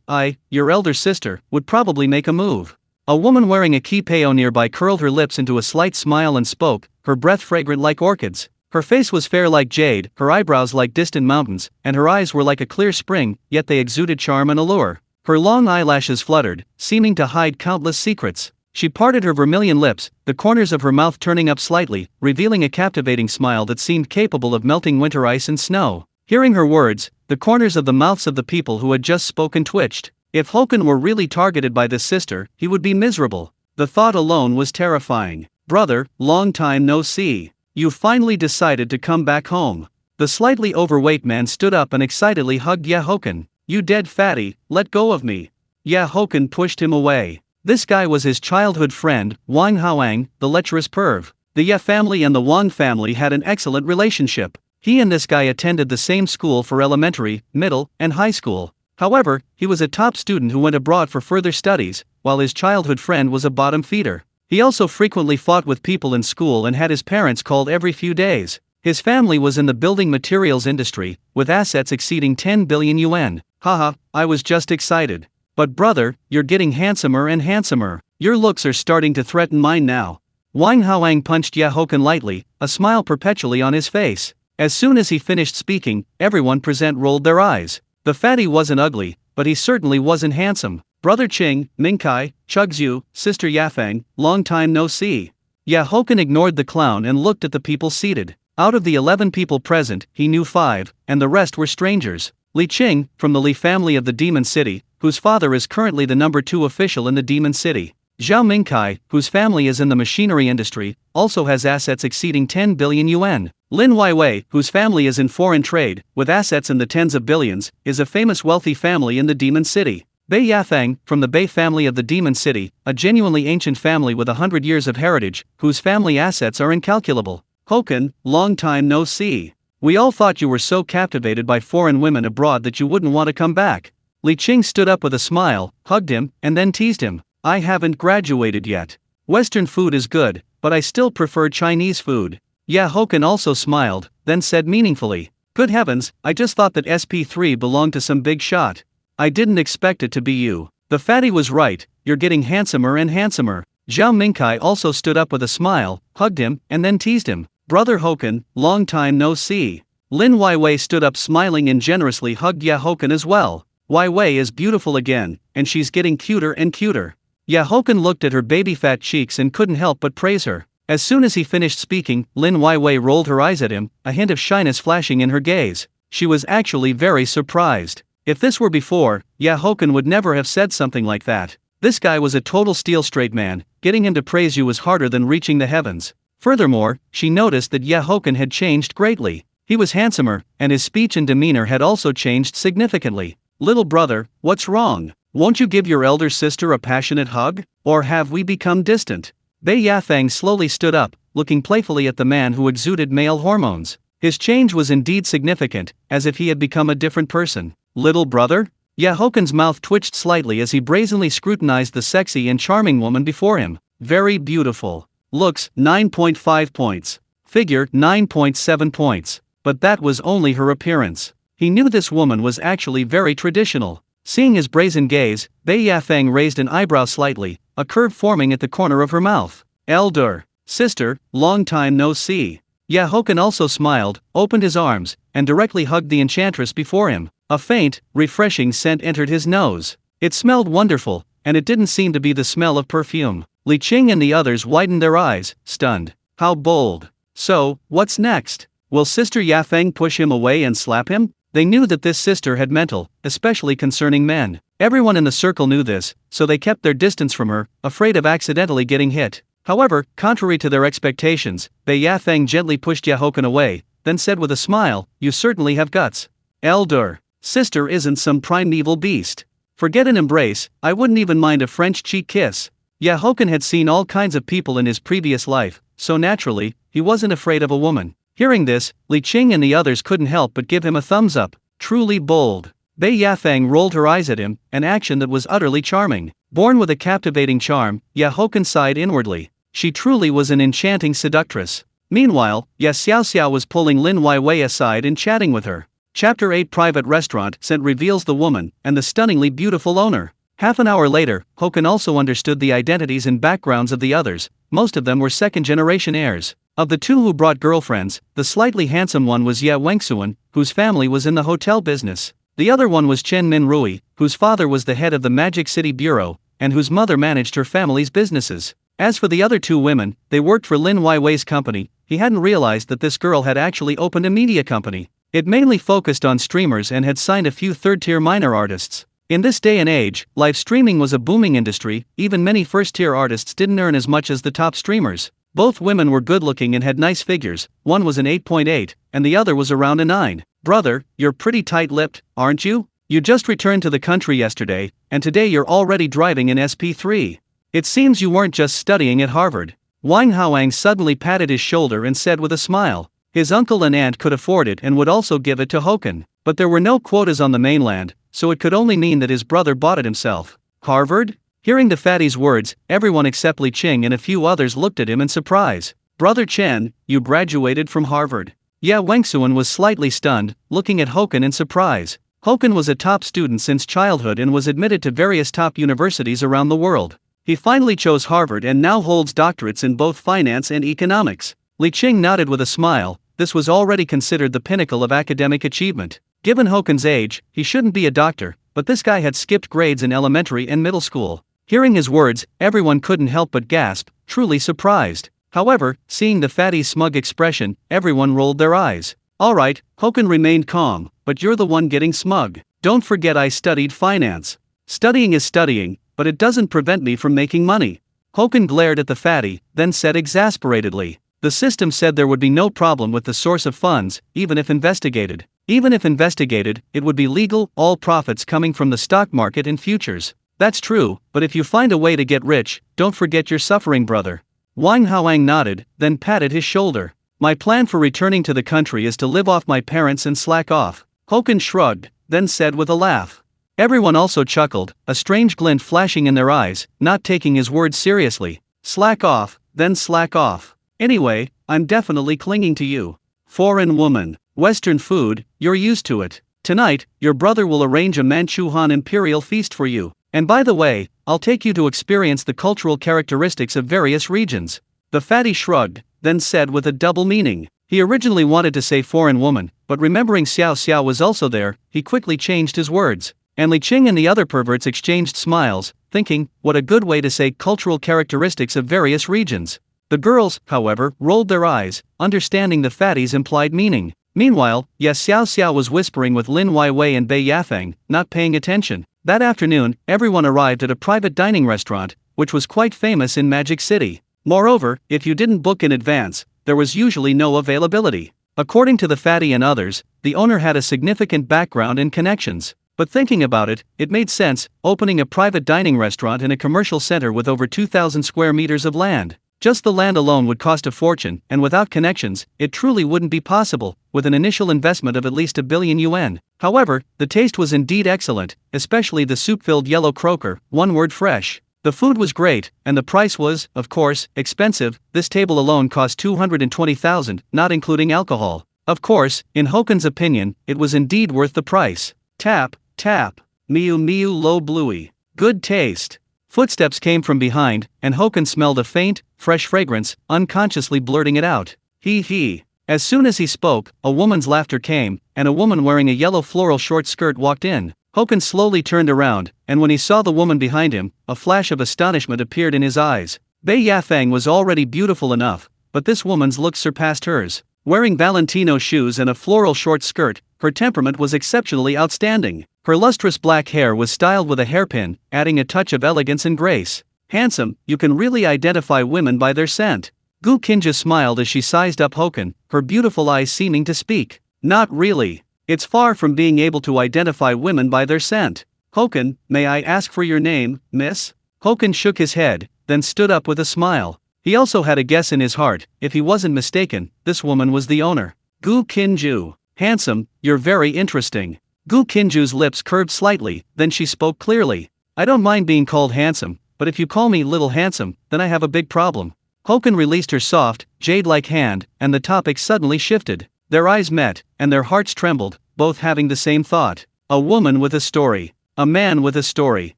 your elder sister, would probably make a move. A woman wearing a kippao nearby curled her lips into a slight smile and spoke, her breath fragrant like orchids. Her face was fair like jade, her eyebrows like distant mountains, and her eyes were like a clear spring, yet they exuded charm and allure. Her long eyelashes fluttered, seeming to hide countless secrets. She parted her vermilion lips, the corners of her mouth turning up slightly, revealing a captivating smile that seemed capable of melting winter ice and snow. Hearing her words, the corners of the mouths of the people who had just spoken twitched. If Haochen were really targeted by this sister, he would be miserable. The thought alone was terrifying. Brother, long time no see. You finally decided to come back home. The slightly overweight man stood up and excitedly hugged Haochen. You dead fatty, let go of me. Haochen pushed him away. This guy was his childhood friend, Wang Haoang, the lecherous perv. The family and the Wang family had an excellent relationship. He and this guy attended the same school for elementary, middle, and high school. However, he was a top student who went abroad for further studies, while his childhood friend was a bottom feeder. He also frequently fought with people in school and had his parents called every few days. His family was in the building materials industry, with assets exceeding 10 billion yuan. Haha, I was just excited. But brother, you're getting handsomer and handsomer. Your looks are starting to threaten mine now. Wang Haoang punched Haochen lightly, a smile perpetually on his face. As soon as he finished speaking, everyone present rolled their eyes. The fatty wasn't ugly, but he certainly wasn't handsome. Brother Qing, Mingkai, Chugzhu, Sister Yafang, long time no see. Haochen ignored the clown and looked at the people seated. Out of the 11 people present, he knew 5, and the rest were strangers. Li Qing, from the Li family of the Demon City, whose father is currently the number 2 official in the Demon City. Zhao Mingkai, whose family is in the machinery industry, also has assets exceeding 10 billion yuan. Lin Weiwei, whose family is in foreign trade, with assets in the tens of billions, is a famous wealthy family in the Demon City. Bei Yafang, from the Bei family of the Demon City, a genuinely ancient family with 100 years of heritage, whose family assets are incalculable. Haochen, long time no see. We all thought you were so captivated by foreign women abroad that you wouldn't want to come back. Li Qing stood up with a smile, hugged him, and then teased him. I haven't graduated yet. Western food is good, but I still prefer Chinese food. Haochen also smiled, then said meaningfully, good heavens, I just thought that SP3 belonged to some big shot. I didn't expect it to be you. The fatty was right, you're getting handsomer and handsomer. Zhao Mingkai also stood up with a smile, hugged him, and then teased him. Brother Haochen, long time no see. Lin Weiwei stood up smiling and generously hugged Haochen as well. Weiwei is beautiful again, and she's getting cuter and cuter. Haochen looked at her baby fat cheeks and couldn't help but praise her. As soon as he finished speaking, Lin Weiwei rolled her eyes at him, a hint of shyness flashing in her gaze. She was actually very surprised. If this were before, Haochen would never have said something like that. This guy was a total steel straight man, getting him to praise you was harder than reaching the heavens. Furthermore, she noticed that Haochen had changed greatly. He was handsomer, and his speech and demeanor had also changed significantly. "Little brother, what's wrong? Won't you give your elder sister a passionate hug? Or have we become distant?" Bei Yafeng slowly stood up, looking playfully at the man who exuded male hormones. His change was indeed significant, as if he had become a different person. "Little brother?" Haochen's mouth twitched slightly as he brazenly scrutinized the sexy and charming woman before him. Very beautiful. Looks, 9.5 points. Figure, 9.7 points. But that was only her appearance. He knew this woman was actually very traditional. Seeing his brazen gaze, Bei Yafeng raised an eyebrow slightly, a curve forming at the corner of her mouth. "Elder sister, long time no see." Haochen also smiled, opened his arms, and directly hugged the enchantress before him. A faint, refreshing scent entered his nose. It smelled wonderful, and it didn't seem to be the smell of perfume. Li Qing and the others widened their eyes, stunned. How bold. So, what's next? Will Sister Yafeng push him away and slap him? They knew that this sister had mental, especially concerning men. Everyone in the circle knew this, so they kept their distance from her, afraid of accidentally getting hit. However, contrary to their expectations, Bei Yafeng gently pushed Haochen away, then said with a smile, "You certainly have guts. Elder sister isn't some primeval beast. Forget an embrace, I wouldn't even mind a French cheek kiss." Haochen had seen all kinds of people in his previous life, so naturally, he wasn't afraid of a woman. Hearing this, Li Qing and the others couldn't help but give him a thumbs up. Truly bold. Bei Yafeng rolled her eyes at him, an action that was utterly charming. Born with a captivating charm, Haochen sighed inwardly. She truly was an enchanting seductress. Meanwhile, Xiaoxiao was pulling Lin Weiwei aside and chatting with her. Chapter 8 Private Restaurant Scent reveals the woman, and the stunningly beautiful owner. Half an hour later, Haochen also understood the identities and backgrounds of the others. Most of them were second-generation heirs. Of the two who brought girlfriends, the slightly handsome one was Ye Wengsuan, whose family was in the hotel business. The other one was Chen Minrui, whose father was the head of the Magic City Bureau, and whose mother managed her family's businesses. As for the other two women, they worked for Lin Weiwei's company. He hadn't realized that this girl had actually opened a media company. It mainly focused on streamers and had signed a few third-tier minor artists. In this day and age, live streaming was a booming industry. Even many first-tier artists didn't earn as much as the top streamers. Both women were good-looking and had nice figures. One was an 8.8, and the other was around a 9. "Brother, you're pretty tight-lipped, aren't you? You just returned to the country yesterday, and today you're already driving an SP3. It seems you weren't just studying at Harvard." Wang Haoang suddenly patted his shoulder and said with a smile. His uncle and aunt could afford it and would also give it to Haochen. But there were no quotas on the mainland, so it could only mean that his brother bought it himself. Harvard? Hearing the fatty's words, everyone except Li Qing and a few others looked at him in surprise. "Brother Chen, you graduated from Harvard?" Ye Wengsuan was slightly stunned, looking at Haochen in surprise. Haochen was a top student since childhood and was admitted to various top universities around the world. He finally chose Harvard and now holds doctorates in both finance and economics. Li Qing nodded with a smile. This was already considered the pinnacle of academic achievement. Given Haochen's age, he shouldn't be a doctor, but this guy had skipped grades in elementary and middle school. Hearing his words, everyone couldn't help but gasp, truly surprised. However, seeing the fatty's smug expression, everyone rolled their eyes. "Alright," Haochen remained calm, "but you're the one getting smug. Don't forget I studied finance. Studying is studying, but it doesn't prevent me from making money." Haochen glared at the fatty, then said exasperatedly, "The system said there would be no problem with the source of funds, even if investigated. Even if investigated, it would be legal, all profits coming from the stock market and futures." "That's true, but if you find a way to get rich, don't forget your suffering brother." Wang Haoang nodded, then patted his shoulder. "My plan for returning to the country is to live off my parents and slack off." Haochen shrugged, then said with a laugh. Everyone also chuckled, a strange glint flashing in their eyes, not taking his words seriously. "Slack off, then slack off. Anyway, I'm definitely clinging to you. Foreign woman, Western food, you're used to it. Tonight, your brother will arrange a Manchuhan imperial feast for you. And by the way, I'll take you to experience the cultural characteristics of various regions." The fatty shrugged, then said with a double meaning. He originally wanted to say foreign woman, but remembering Xiao Xiao was also there, he quickly changed his words. And Li Qing and the other perverts exchanged smiles, thinking, what a good way to say cultural characteristics of various regions. The girls, however, rolled their eyes, understanding the fatty's implied meaning. Meanwhile, Xiao Xiao was whispering with Lin Weiwei and Bei Yafeng, not paying attention. That afternoon, everyone arrived at a private dining restaurant, which was quite famous in Magic City. Moreover, if you didn't book in advance, there was usually no availability. According to the fatty and others, the owner had a significant background and connections. But thinking about it, it made sense, opening a private dining restaurant in a commercial center with over 2,000 square meters of land. Just the land alone would cost a fortune, and without connections, it truly wouldn't be possible, with an initial investment of at least 1 billion yuan. However, the taste was indeed excellent, especially the soup-filled yellow croaker, one word fresh. The food was great, and the price was, of course, expensive. This table alone cost 220,000, not including alcohol. Of course, in Haochen's opinion, it was indeed worth the price. Tap, tap, miu miu lo bluey. Good taste. Footsteps came from behind, and Haochen smelled a faint, fresh fragrance, unconsciously blurting it out. He. As soon as he spoke, a woman's laughter came, and a woman wearing a yellow floral short skirt walked in. Haochen slowly turned around, and when he saw the woman behind him, a flash of astonishment appeared in his eyes. Bei Yafeng was already beautiful enough, but this woman's looks surpassed hers. Wearing Valentino shoes and a floral short skirt, her temperament was exceptionally outstanding. Her lustrous black hair was styled with a hairpin, adding a touch of elegance and grace. Handsome, you can really identify women by their scent. Gu Qinzhi smiled as she sized up Haochen, her beautiful eyes seeming to speak. Not really. It's far from being able to identify women by their scent. Haochen, may I ask for your name, miss? Haochen shook his head, then stood up with a smile. He also had a guess in his heart. If he wasn't mistaken, this woman was the owner. Gu Qinzhi. Handsome, you're very interesting. Gu Qinzhi's lips curved slightly, then she spoke clearly. I don't mind being called handsome, but if you call me Little Handsome, then I have a big problem. Haochen released her soft, jade-like hand, and the topic suddenly shifted. Their eyes met, and their hearts trembled, both having the same thought. A woman with a story. A man with a story.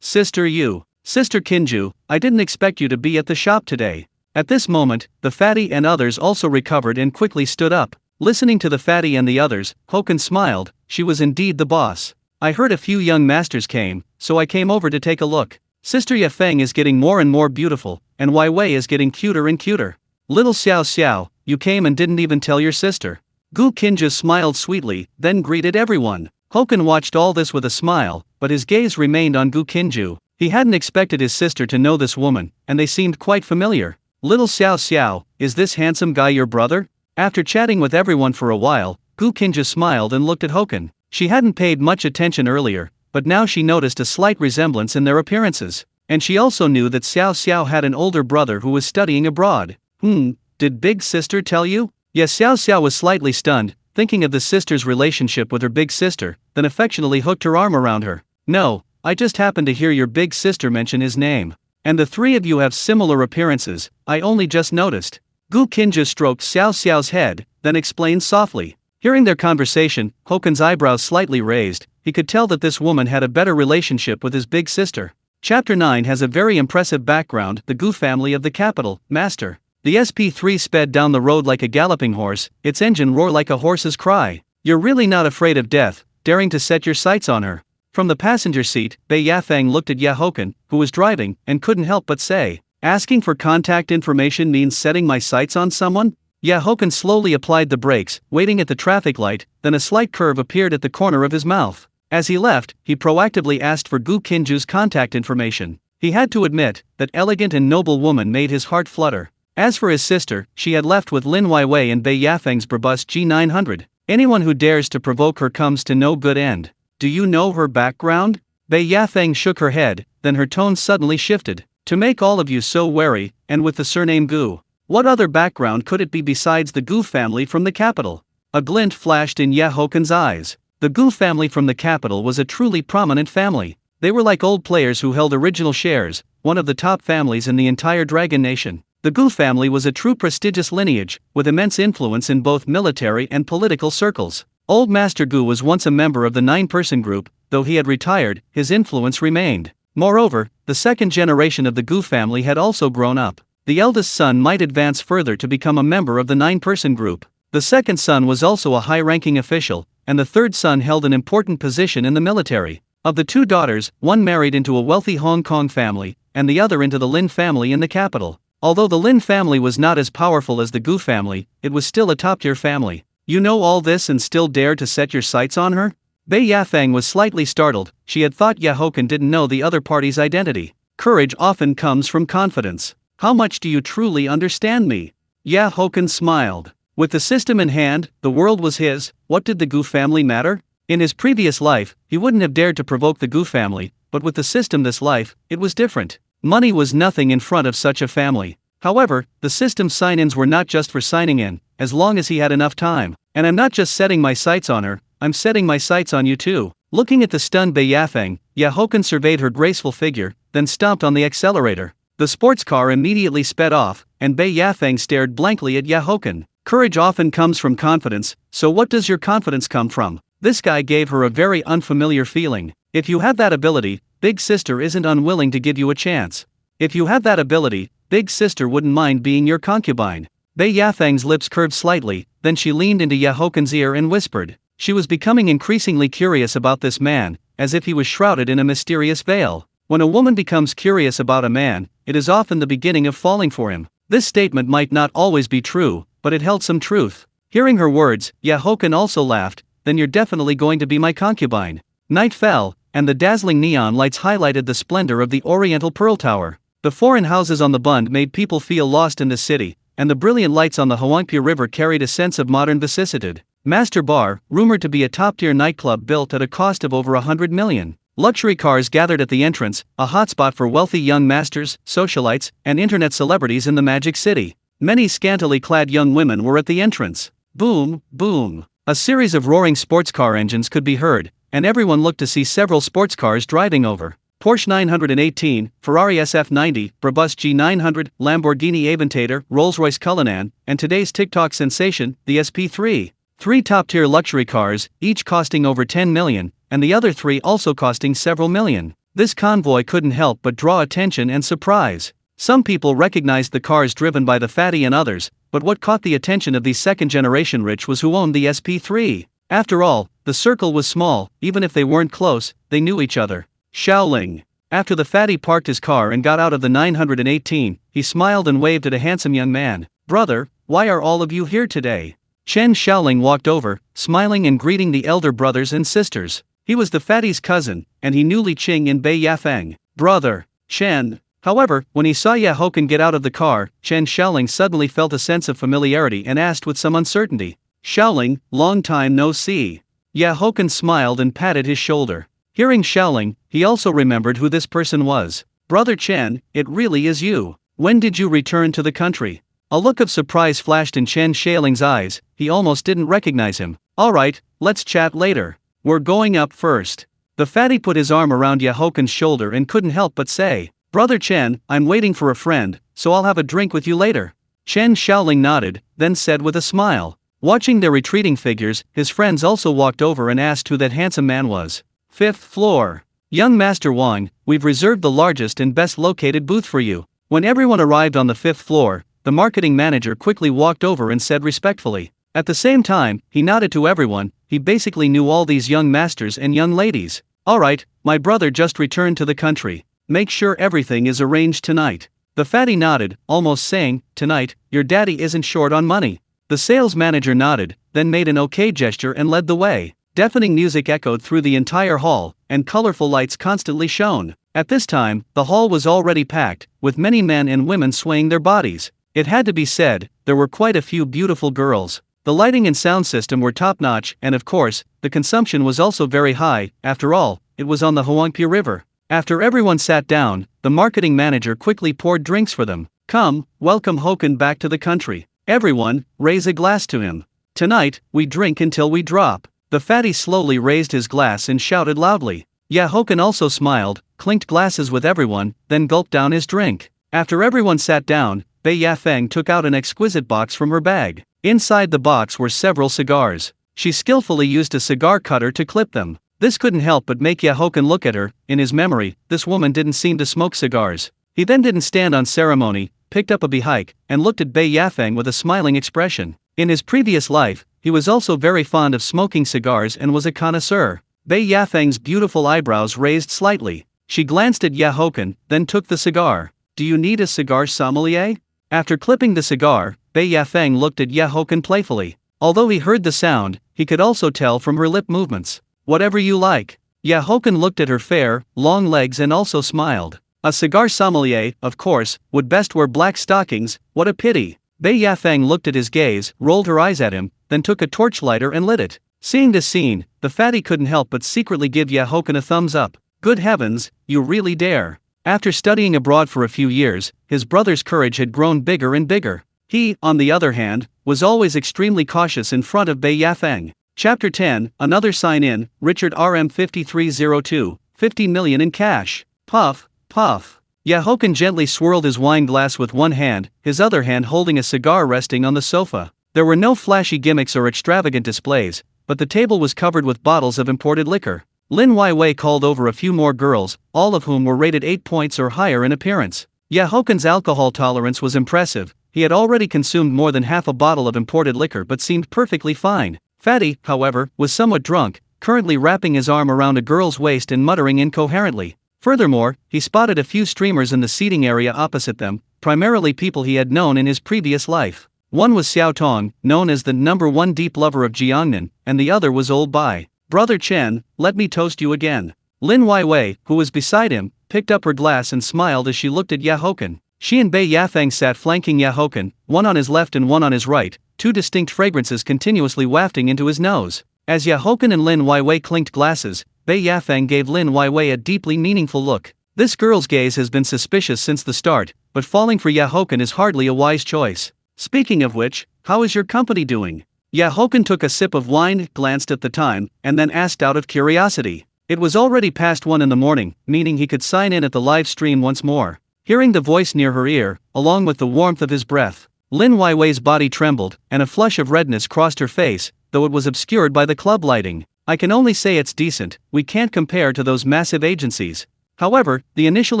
Sister Qinzhi, I didn't expect you to be at the shop today. At this moment, the fatty and others also recovered and quickly stood up. Listening to the fatty and the others, Haochen smiled. She was indeed the boss. I heard a few young masters came, so I came over to take a look. Sister Yafeng is getting more and more beautiful, and Wai Wei is getting cuter and cuter. Little Xiao, you came and didn't even tell your sister. Gu Qinzhi smiled sweetly, then greeted everyone. Haochen watched all this with a smile, but his gaze remained on Gu Qinzhi. He hadn't expected his sister to know this woman, and they seemed quite familiar. Little Xiao, is this handsome guy your brother? After chatting with everyone for a while, Gu Qinzhi smiled and looked at Haochen. She hadn't paid much attention earlier, but now she noticed a slight resemblance in their appearances. And she also knew that Xiao had an older brother who was studying abroad. Did big sister tell you? Yes, Xiao was slightly stunned, thinking of the sister's relationship with her big sister, then affectionately hooked her arm around her. No, I just happened to hear your big sister mention his name. And the three of you have similar appearances, I only just noticed. Gu Qinzhi stroked Xiao's head, then explained softly. Hearing their conversation, Haochen's eyebrows slightly raised. He could tell that this woman had a better relationship with his big sister. Chapter 9 has a very impressive background. The Gu family of the capital, master. The SP3 sped down the road like a galloping horse, its engine roared like a horse's cry. You're really not afraid of death, daring to set your sights on her. From the passenger seat, Bei Yafeng looked at Haochen, who was driving, and couldn't help but say, asking for contact information means setting my sights on someone? Haochen slowly applied the brakes, waiting at the traffic light, then a slight curve appeared at the corner of his mouth. As he left, he proactively asked for Gu Qinzhi's contact information. He had to admit, that elegant and noble woman made his heart flutter. As for his sister, she had left with Lin Weiwei and Bei Yafeng's Brabus G900. Anyone who dares to provoke her comes to no good end. Do you know her background? Bei Yafeng shook her head, then her tone suddenly shifted. To make all of you so wary, and with the surname Gu. What other background could it be besides the Gu family from the capital? A glint flashed in Haochen's eyes. The Gu family from the capital was a truly prominent family. They were like old players who held original shares, one of the top families in the entire Dragon Nation. The Gu family was a true prestigious lineage, with immense influence in both military and political circles. Old Master Gu was once a member of the 9-person group. Though he had retired, his influence remained. Moreover, the second generation of the Gu family had also grown up. The eldest son might advance further to become a member of the 9-person group. The second son was also a high-ranking official, and the third son held an important position in the military. Of the two daughters, one married into a wealthy Hong Kong family, and the other into the Lin family in the capital. Although the Lin family was not as powerful as the Gu family, it was still a top-tier family. You know all this and still dare to set your sights on her? Bei Yafeng was slightly startled. She had thought Haochen didn't know the other party's identity. Courage often comes from confidence. How much do you truly understand me? Haochen smiled. With the system in hand, the world was his. What did the Gu family matter? In his previous life, he wouldn't have dared to provoke the Gu family, but with the system this life, it was different. Money was nothing in front of such a family. However, the system's sign-ins were not just for signing in, as long as he had enough time. And I'm not just setting my sights on her, I'm setting my sights on you too. Looking at the stunned Bei Yafeng, Haochen surveyed her graceful figure, then stomped on the accelerator. The sports car immediately sped off, and Bei Yafeng stared blankly at Haochen. Courage often comes from confidence, so what does your confidence come from? This guy gave her a very unfamiliar feeling. If you have that ability, Big Sister isn't unwilling to give you a chance. If you have that ability, Big Sister wouldn't mind being your concubine. Bei Yafeng's lips curved slightly, then she leaned into Hochen's ear and whispered. She was becoming increasingly curious about this man, as if he was shrouded in a mysterious veil. When a woman becomes curious about a man, it is often the beginning of falling for him. This statement might not always be true, but it held some truth. Hearing her words, Haochen also laughed. Then you're definitely going to be my concubine. Night fell, and the dazzling neon lights highlighted the splendor of the Oriental Pearl Tower. The foreign houses on the Bund made people feel lost in the city, and the brilliant lights on the Huangpu River carried a sense of modern vicissitude. Master Bar, rumored to be a top-tier nightclub built at a cost of over 100 million. Luxury cars gathered at the entrance, a hotspot for wealthy young masters, socialites, and internet celebrities in the Magic City. Many scantily clad young women were at the entrance. Boom, boom. A series of roaring sports car engines could be heard, and everyone looked to see several sports cars driving over. Porsche 918, Ferrari SF90, Brabus G900, Lamborghini Aventador, Rolls-Royce Cullinan, and today's TikTok sensation, the SP3. 3 top-tier luxury cars, each costing over 10 million, and the other 3 also costing several million. This convoy couldn't help but draw attention and surprise. Some people recognized the cars driven by the fatty and others, but what caught the attention of these second-generation rich was who owned the SP3. After all, the circle was small. Even if they weren't close, they knew each other. Xiaoling. After the fatty parked his car and got out of the 918, he smiled and waved at a handsome young man. Brother, why are all of you here today? Chen Xiaoling walked over, smiling and greeting the elder brothers and sisters. He was the fatty's cousin, and he knew Li Qing and Bei Yafeng. Brother, Chen. However, when he saw Haochen get out of the car, Chen Xiaoling suddenly felt a sense of familiarity and asked with some uncertainty. Xiaoling, long time no see. Haochen smiled and patted his shoulder. Hearing Xiaoling, he also remembered who this person was. Brother Chen, it really is you. When did you return to the country? A look of surprise flashed in Chen Xiaoling's eyes. He almost didn't recognize him. Alright, let's chat later. We're going up first. The fatty put his arm around Hochen's shoulder and couldn't help but say, Brother Chen, I'm waiting for a friend, so I'll have a drink with you later. Chen Xiaoling nodded, then said with a smile. Watching their retreating figures, his friends also walked over and asked who that handsome man was. 5th floor. Young Master Wang, we've reserved the largest and best located booth for you. When everyone arrived on the 5th floor, the marketing manager quickly walked over and said respectfully. At the same time, he nodded to everyone. He basically knew all these young masters and young ladies. Alright, my brother just returned to the country. Make sure everything is arranged tonight. The fatty nodded, almost saying, tonight, your daddy isn't short on money. The sales manager nodded, then made an okay gesture and led the way. Deafening music echoed through the entire hall, and colorful lights constantly shone. At this time, the hall was already packed, with many men and women swaying their bodies. It had to be said, there were quite a few beautiful girls. The lighting and sound system were top-notch, and of course, the consumption was also very high. After all, it was on the Huangpu River. After everyone sat down, the marketing manager quickly poured drinks for them. Come, welcome Haochen back to the country. Everyone, raise a glass to him. Tonight, we drink until we drop. The fatty slowly raised his glass and shouted loudly. Haochen also smiled, clinked glasses with everyone, then gulped down his drink. After everyone sat down, Bei Yafeng took out an exquisite box from her bag. Inside the box were several cigars. She skillfully used a cigar cutter to clip them. This couldn't help but make Haochen look at her. In his memory, this woman didn't seem to smoke cigars. He then didn't stand on ceremony, picked up a bihike, and looked at Bei Yafeng with a smiling expression. In his previous life, he was also very fond of smoking cigars and was a connoisseur. Bei Yafeng's beautiful eyebrows raised slightly. She glanced at Haochen, then took the cigar. Do you need a cigar sommelier? After clipping the cigar, Bei Yafeng looked at Haochen playfully. Although he heard the sound, he could also tell from her lip movements. Whatever you like. Haochen looked at her fair, long legs and also smiled. A cigar sommelier, of course, would best wear black stockings. What a pity. Bei Yafeng looked at his gaze, rolled her eyes at him, then took a torchlighter and lit it. Seeing this scene, the fatty couldn't help but secretly give Haochen a thumbs up. Good heavens, you really dare. After studying abroad for a few years, his brother's courage had grown bigger and bigger. He, on the other hand, was always extremely cautious in front of Bei Yafeng. Chapter 10, Another Sign-In, Richard RM5302, 50 million in cash. Puff, puff. Haochen gently swirled his wine glass with one hand, his other hand holding a cigar resting on the sofa. There were no flashy gimmicks or extravagant displays, but the table was covered with bottles of imported liquor. Lin Weiwei called over a few more girls, all of whom were rated 8 points or higher in appearance. Hochen's alcohol tolerance was impressive. He had already consumed more than half a bottle of imported liquor but seemed perfectly fine. Fatty, however, was somewhat drunk, currently wrapping his arm around a girl's waist and muttering incoherently. Furthermore, he spotted a few streamers in the seating area opposite them, primarily people he had known in his previous life. One was Xiao Tong, known as the #1 deep lover of Jiangnan, and the other was old Bai. Brother Chen, let me toast you again. Lin Weiwei, who was beside him, picked up her glass and smiled as she looked at Haochen. She and Bei Yafeng sat flanking Haochen, one on his left and one on his right, two distinct fragrances continuously wafting into his nose. As Haochen and Lin Weiwei clinked glasses, Bei Yafeng gave Lin Weiwei a deeply meaningful look. This girl's gaze has been suspicious since the start, but falling for Haochen is hardly a wise choice. Speaking of which, how is your company doing? Haochen took a sip of wine, glanced at the time, and then asked out of curiosity. It was already past 1 in the morning, meaning he could sign in at the live stream once more. Hearing the voice near her ear, along with the warmth of his breath, Lin Weiwei's body trembled, and a flush of redness crossed her face, though it was obscured by the club lighting. I can only say it's decent, we can't compare to those massive agencies. However, the initial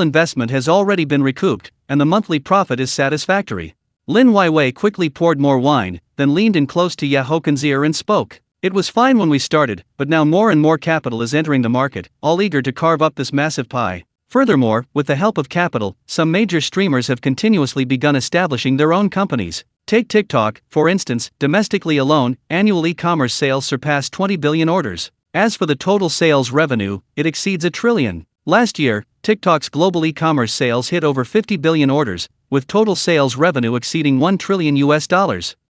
investment has already been recouped, and the monthly profit is satisfactory. Lin Weiwei quickly poured more wine, then leaned in close to Hochen's ear and spoke. It was fine when we started, but now more and more capital is entering the market, all eager to carve up this massive pie. Furthermore, with the help of capital, some major streamers have continuously begun establishing their own companies. Take TikTok, for instance, domestically alone, annual e-commerce sales surpass 20 billion orders. As for the total sales revenue, it exceeds $1 trillion. Last year, TikTok's global e-commerce sales hit over 50 billion orders, with total sales revenue exceeding $1 trillion.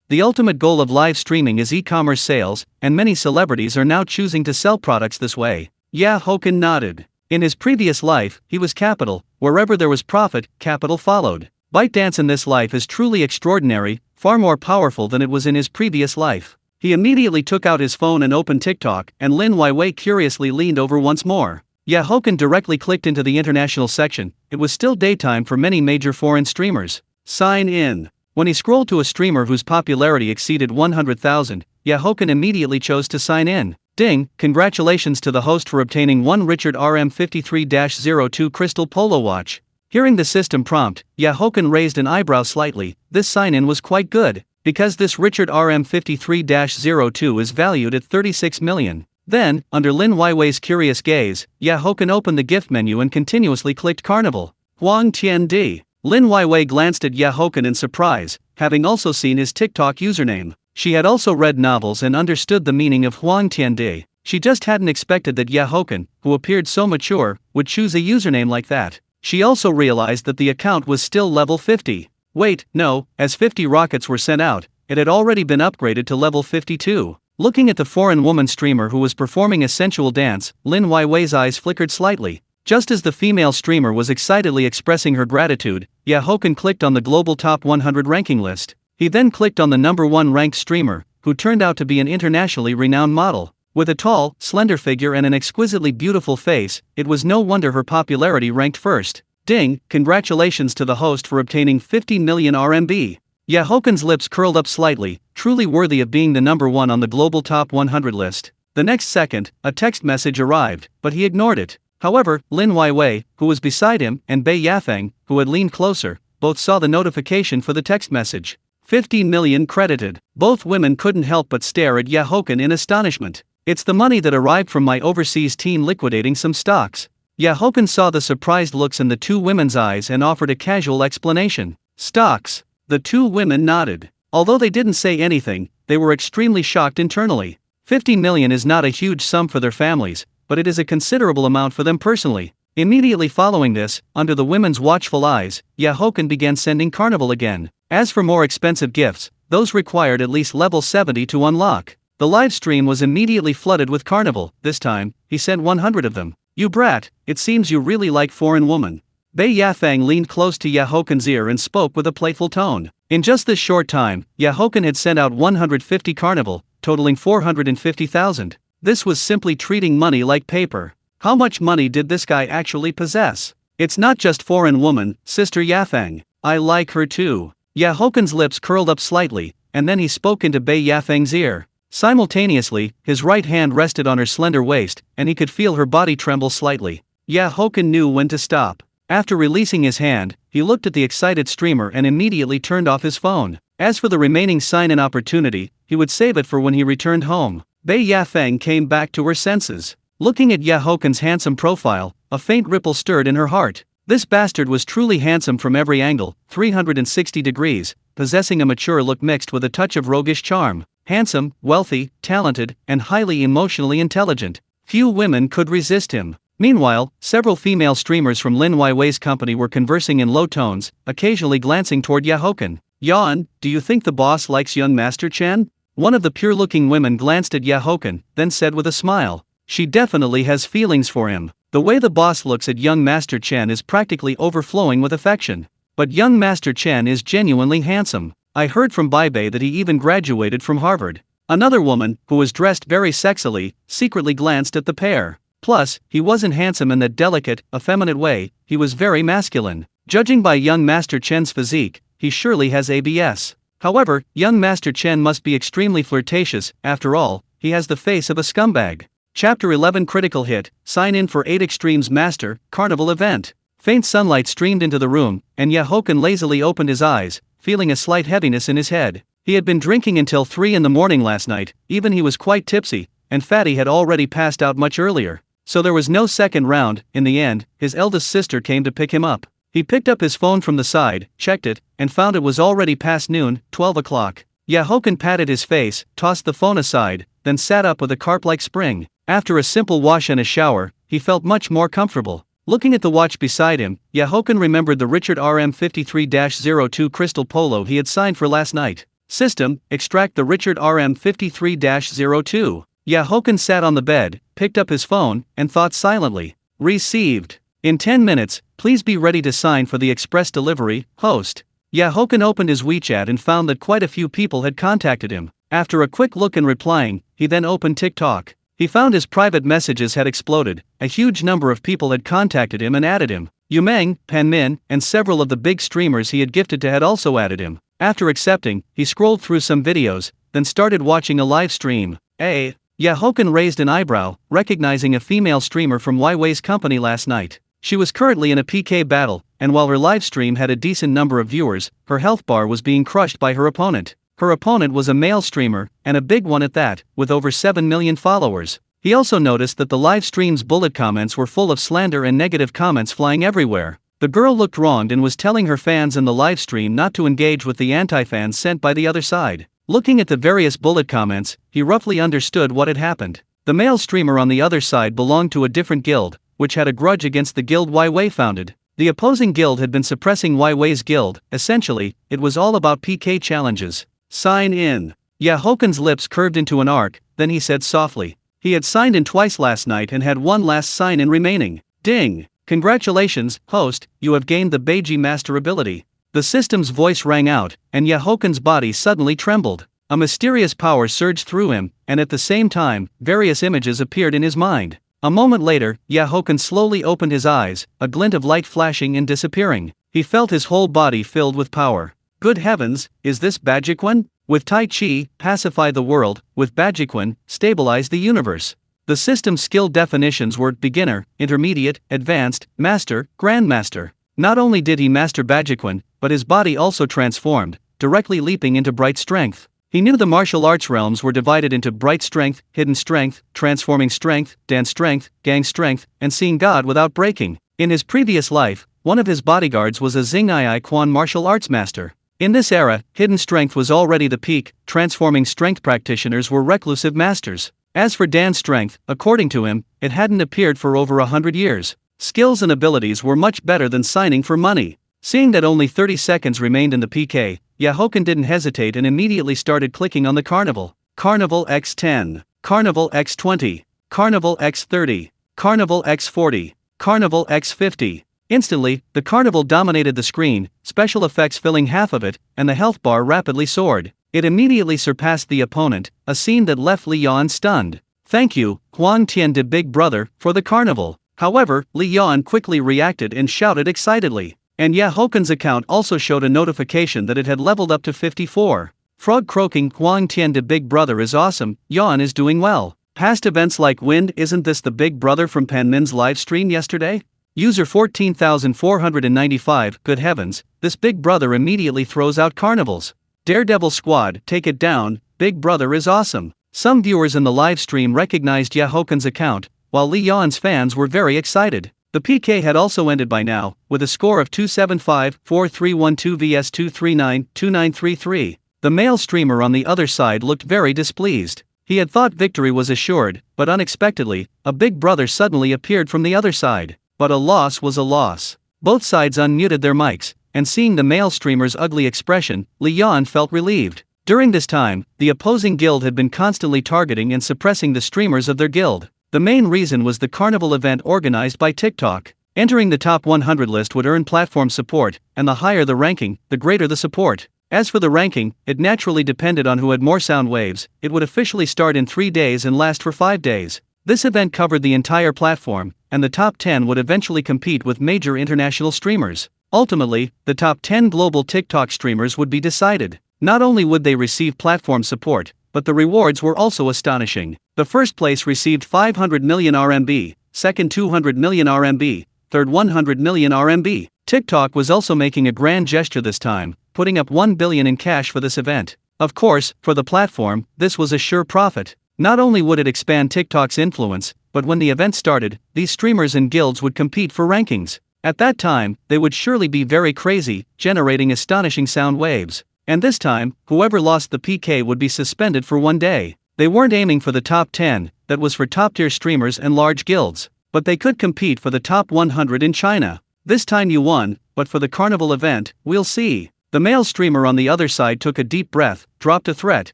The ultimate goal of live streaming is e-commerce sales, and many celebrities are now choosing to sell products this way. Haochen nodded. In his previous life, he was capital. Wherever there was profit, capital followed. ByteDance in this life is truly extraordinary, far more powerful than it was in his previous life. He immediately took out his phone and opened TikTok, and Lin Weiwei curiously leaned over once more. Haochen directly clicked into the international section. It was still daytime for many major foreign streamers. Sign in. When he scrolled to a streamer whose popularity exceeded 100,000, Haochen immediately chose to sign in. Ding, congratulations to the host for obtaining one Richard RM53-02 crystal polo watch. Hearing the system prompt, Haochen raised an eyebrow slightly. This sign-in was quite good, because this Richard RM53-02 is valued at 36 million. Then, under Lin Weiwei's curious gaze, Haochen opened the gift menu and continuously clicked Carnival. Huang Tian Di. Lin Weiwei glanced at Haochen in surprise, having also seen his TikTok username. She had also read novels and understood the meaning of Huang Tian Di. She just hadn't expected that Haochen, who appeared so mature, would choose a username like that. She also realized that the account was still level 50. Wait, no, as 50 rockets were sent out, it had already been upgraded to level 52. Looking at the foreign woman streamer who was performing a sensual dance, Lin Weiwei's eyes flickered slightly. Just as the female streamer was excitedly expressing her gratitude, Haochen clicked on the global top 100 ranking list. He then clicked on the #1 ranked streamer, who turned out to be an internationally renowned model. With a tall, slender figure and an exquisitely beautiful face, it was no wonder her popularity ranked first. Ding, congratulations to the host for obtaining 50 million RMB. Hochen's lips curled up slightly, truly worthy of being the #1 on the global top 100 list. The next second, a text message arrived, but he ignored it. However, Lin Weiwei, who was beside him, and Bei Yafeng, who had leaned closer, both saw the notification for the text message. 50 million credited. Both women couldn't help but stare at Haochen in astonishment. It's the money that arrived from my overseas team liquidating some stocks. Haochen saw the surprised looks in the two women's eyes and offered a casual explanation. Stocks. The two women nodded. Although they didn't say anything, they were extremely shocked internally. 50 million is not a huge sum for their families, but it is a considerable amount for them personally. Immediately following this, under the women's watchful eyes, Haochen began sending carnival again. As for more expensive gifts, those required at least level 70 to unlock. The live stream was immediately flooded with carnival. This time, he sent 100 of them. "You brat, it seems you really like foreign woman." Bei Yafeng leaned close to Haochen's ear and spoke with a playful tone. In just this short time, Haochen had sent out 150 carnival, totaling 450,000. This was simply treating money like paper. How much money did this guy actually possess? "It's not just foreign woman, Sister Yafeng. I like her too." Haochen's lips curled up slightly, and then he spoke into Bei Yafeng's ear. Simultaneously, his right hand rested on her slender waist, and he could feel her body tremble slightly. Haochen knew when to stop. After releasing his hand, he looked at the excited streamer and immediately turned off his phone. As for the remaining sign-in opportunity, he would save it for when he returned home. Bei Yafeng came back to her senses. Looking at Haochen's handsome profile, a faint ripple stirred in her heart. This bastard was truly handsome from every angle, 360 degrees, possessing a mature look mixed with a touch of roguish charm. Handsome, wealthy, talented, and highly emotionally intelligent. Few women could resist him. Meanwhile, several female streamers from Lin Weiwei's company were conversing in low tones, occasionally glancing toward Haochen. "Yan, do you think the boss likes young Master Chen?" One of the pure-looking women glanced at Haochen, then said with a smile. "She definitely has feelings for him. The way the boss looks at young Master Chen is practically overflowing with affection. But young Master Chen is genuinely handsome. I heard from Bai Bei that he even graduated from Harvard." Another woman, who was dressed very sexily, secretly glanced at the pair. Plus, he wasn't handsome in that delicate, effeminate way, he was very masculine. Judging by young Master Chen's physique, he surely has ABS. However, young Master Chen must be extremely flirtatious. After all, he has the face of a scumbag. Chapter 11 Critical Hit, Sign in for 8 Extremes Master, Carnival Event. Faint sunlight streamed into the room, and Haochen lazily opened his eyes, feeling a slight heaviness in his head. He had been drinking until 3 in the morning last night, even he was quite tipsy, and Fatty had already passed out much earlier. So there was no second round. In the end, his eldest sister came to pick him up. He picked up his phone from the side, checked it, and found it was already past noon, 12 o'clock. Haochen patted his face, tossed the phone aside, then sat up with a carp-like spring. After a simple wash and a shower, he felt much more comfortable. Looking at the watch beside him, Haochen remembered the Richard RM53-02 Crystal Polo he had signed for last night. System, extract the Richard RM53-02. Haochen sat on the bed, picked up his phone, and thought silently. Received. In 10 minutes, please be ready to sign for the express delivery, host. Haochen opened his WeChat and found that quite a few people had contacted him. After a quick look and replying, he then opened TikTok. He found his private messages had exploded. A huge number of people had contacted him and added him. Yu Meng, Pan Min, and several of the big streamers he had gifted to had also added him. After accepting, he scrolled through some videos, then started watching a live stream. Haochen raised an eyebrow, recognizing a female streamer from Weiwei's company last night. She was currently in a PK battle, and while her live stream had a decent number of viewers, her health bar was being crushed by her opponent. Her opponent was a male streamer, and a big one at that, with over 7 million followers. He also noticed that the live stream's bullet comments were full of slander and negative comments flying everywhere. The girl looked wronged and was telling her fans in the live stream not to engage with the anti-fans sent by the other side. Looking at the various bullet comments, he roughly understood what had happened. The male streamer on the other side belonged to a different guild, which had a grudge against the guild Weiwei founded. The opposing guild had been suppressing Weiwei's guild. Essentially, it was all about PK challenges. Sign in. Haochen's lips curved into an arc, then he said softly. He had signed in twice last night and had one last sign-in remaining. Ding! Congratulations, host, you have gained the Beiji Master ability. The system's voice rang out, and Haochen's body suddenly trembled. A mysterious power surged through him, and at the same time, various images appeared in his mind. A moment later, Haochen slowly opened his eyes, a glint of light flashing and disappearing. He felt his whole body filled with power. Good heavens, is this Bajiquan? With Tai Chi, pacify the world, with Bajiquan, stabilize the universe. The system's skill definitions were beginner, intermediate, advanced, master, grandmaster. Not only did he master Bajiquan, but his body also transformed, directly leaping into bright strength. He knew the martial arts realms were divided into bright strength, hidden strength, transforming strength, dance strength, gang strength, and seeing God without breaking. In his previous life, one of his bodyguards was a Xing'ai Quan martial arts master. In this era, hidden strength was already the peak, transforming strength practitioners were reclusive masters. As for Dan's strength, according to him, it hadn't appeared for over 100 years. skills and abilities were much better than signing for money. Seeing that only 30 seconds remained in the PK, Haochen didn't hesitate and immediately started clicking on the Carnival. Carnival X10, Carnival X20, Carnival X30, Carnival X40, Carnival X50. Instantly, the Carnival dominated the screen, special effects filling half of it, and the health bar rapidly soared. It immediately surpassed the opponent, a scene that left Li Yan stunned. "Thank you, Huang Tian de Big Brother, for the Carnival." However, Li Yan quickly reacted and shouted excitedly. And Haochen's account also showed a notification that it had leveled up to 54. Frog croaking, "Huang Tian de Big Brother is awesome, Yan is doing well. Past events like Wind, isn't this the Big Brother from Panmin's livestream yesterday?" User 14,495, good heavens, this Big Brother immediately throws out carnivals. Daredevil Squad, take it down, Big Brother is awesome. Some viewers in the livestream recognized Haochen's account, while Li Yan's fans were very excited. The PK had also ended by now, with a score of 275-4312 vs 239-2933. The male streamer on the other side looked very displeased. He had thought victory was assured, but unexpectedly, a Big Brother suddenly appeared from the other side. But a loss was a loss. Both sides unmuted their mics, and seeing the male streamer's ugly expression, Li Yan felt relieved. During this time, the opposing guild had been constantly targeting and suppressing the streamers of their guild. The main reason was the carnival event organized by TikTok. Entering the top 100 list would earn platform support, and the higher the ranking, the greater the support. As for the ranking, it naturally depended on who had more sound waves. It would officially start in 3 days and last for 5 days. This event covered the entire platform, and the top 10 would eventually compete with major international streamers. Ultimately, the top 10 global TikTok streamers would be decided. Not only would they receive platform support, but the rewards were also astonishing. The first place received 500 million RMB, second 200 million RMB, third 100 million RMB. TikTok was also making a grand gesture this time, putting up 1 billion in cash for this event. Of course, for the platform, this was a sure profit. Not only would it expand TikTok's influence, but when the event started, these streamers and guilds would compete for rankings. At that time, they would surely be very crazy, generating astonishing sound waves. And this time, whoever lost the PK would be suspended for 1 day. They weren't aiming for the top 10, that was for top-tier streamers and large guilds. But they could compete for the top 100 in China. This time you won, but for the carnival event, we'll see. The male streamer on the other side took a deep breath, dropped a threat,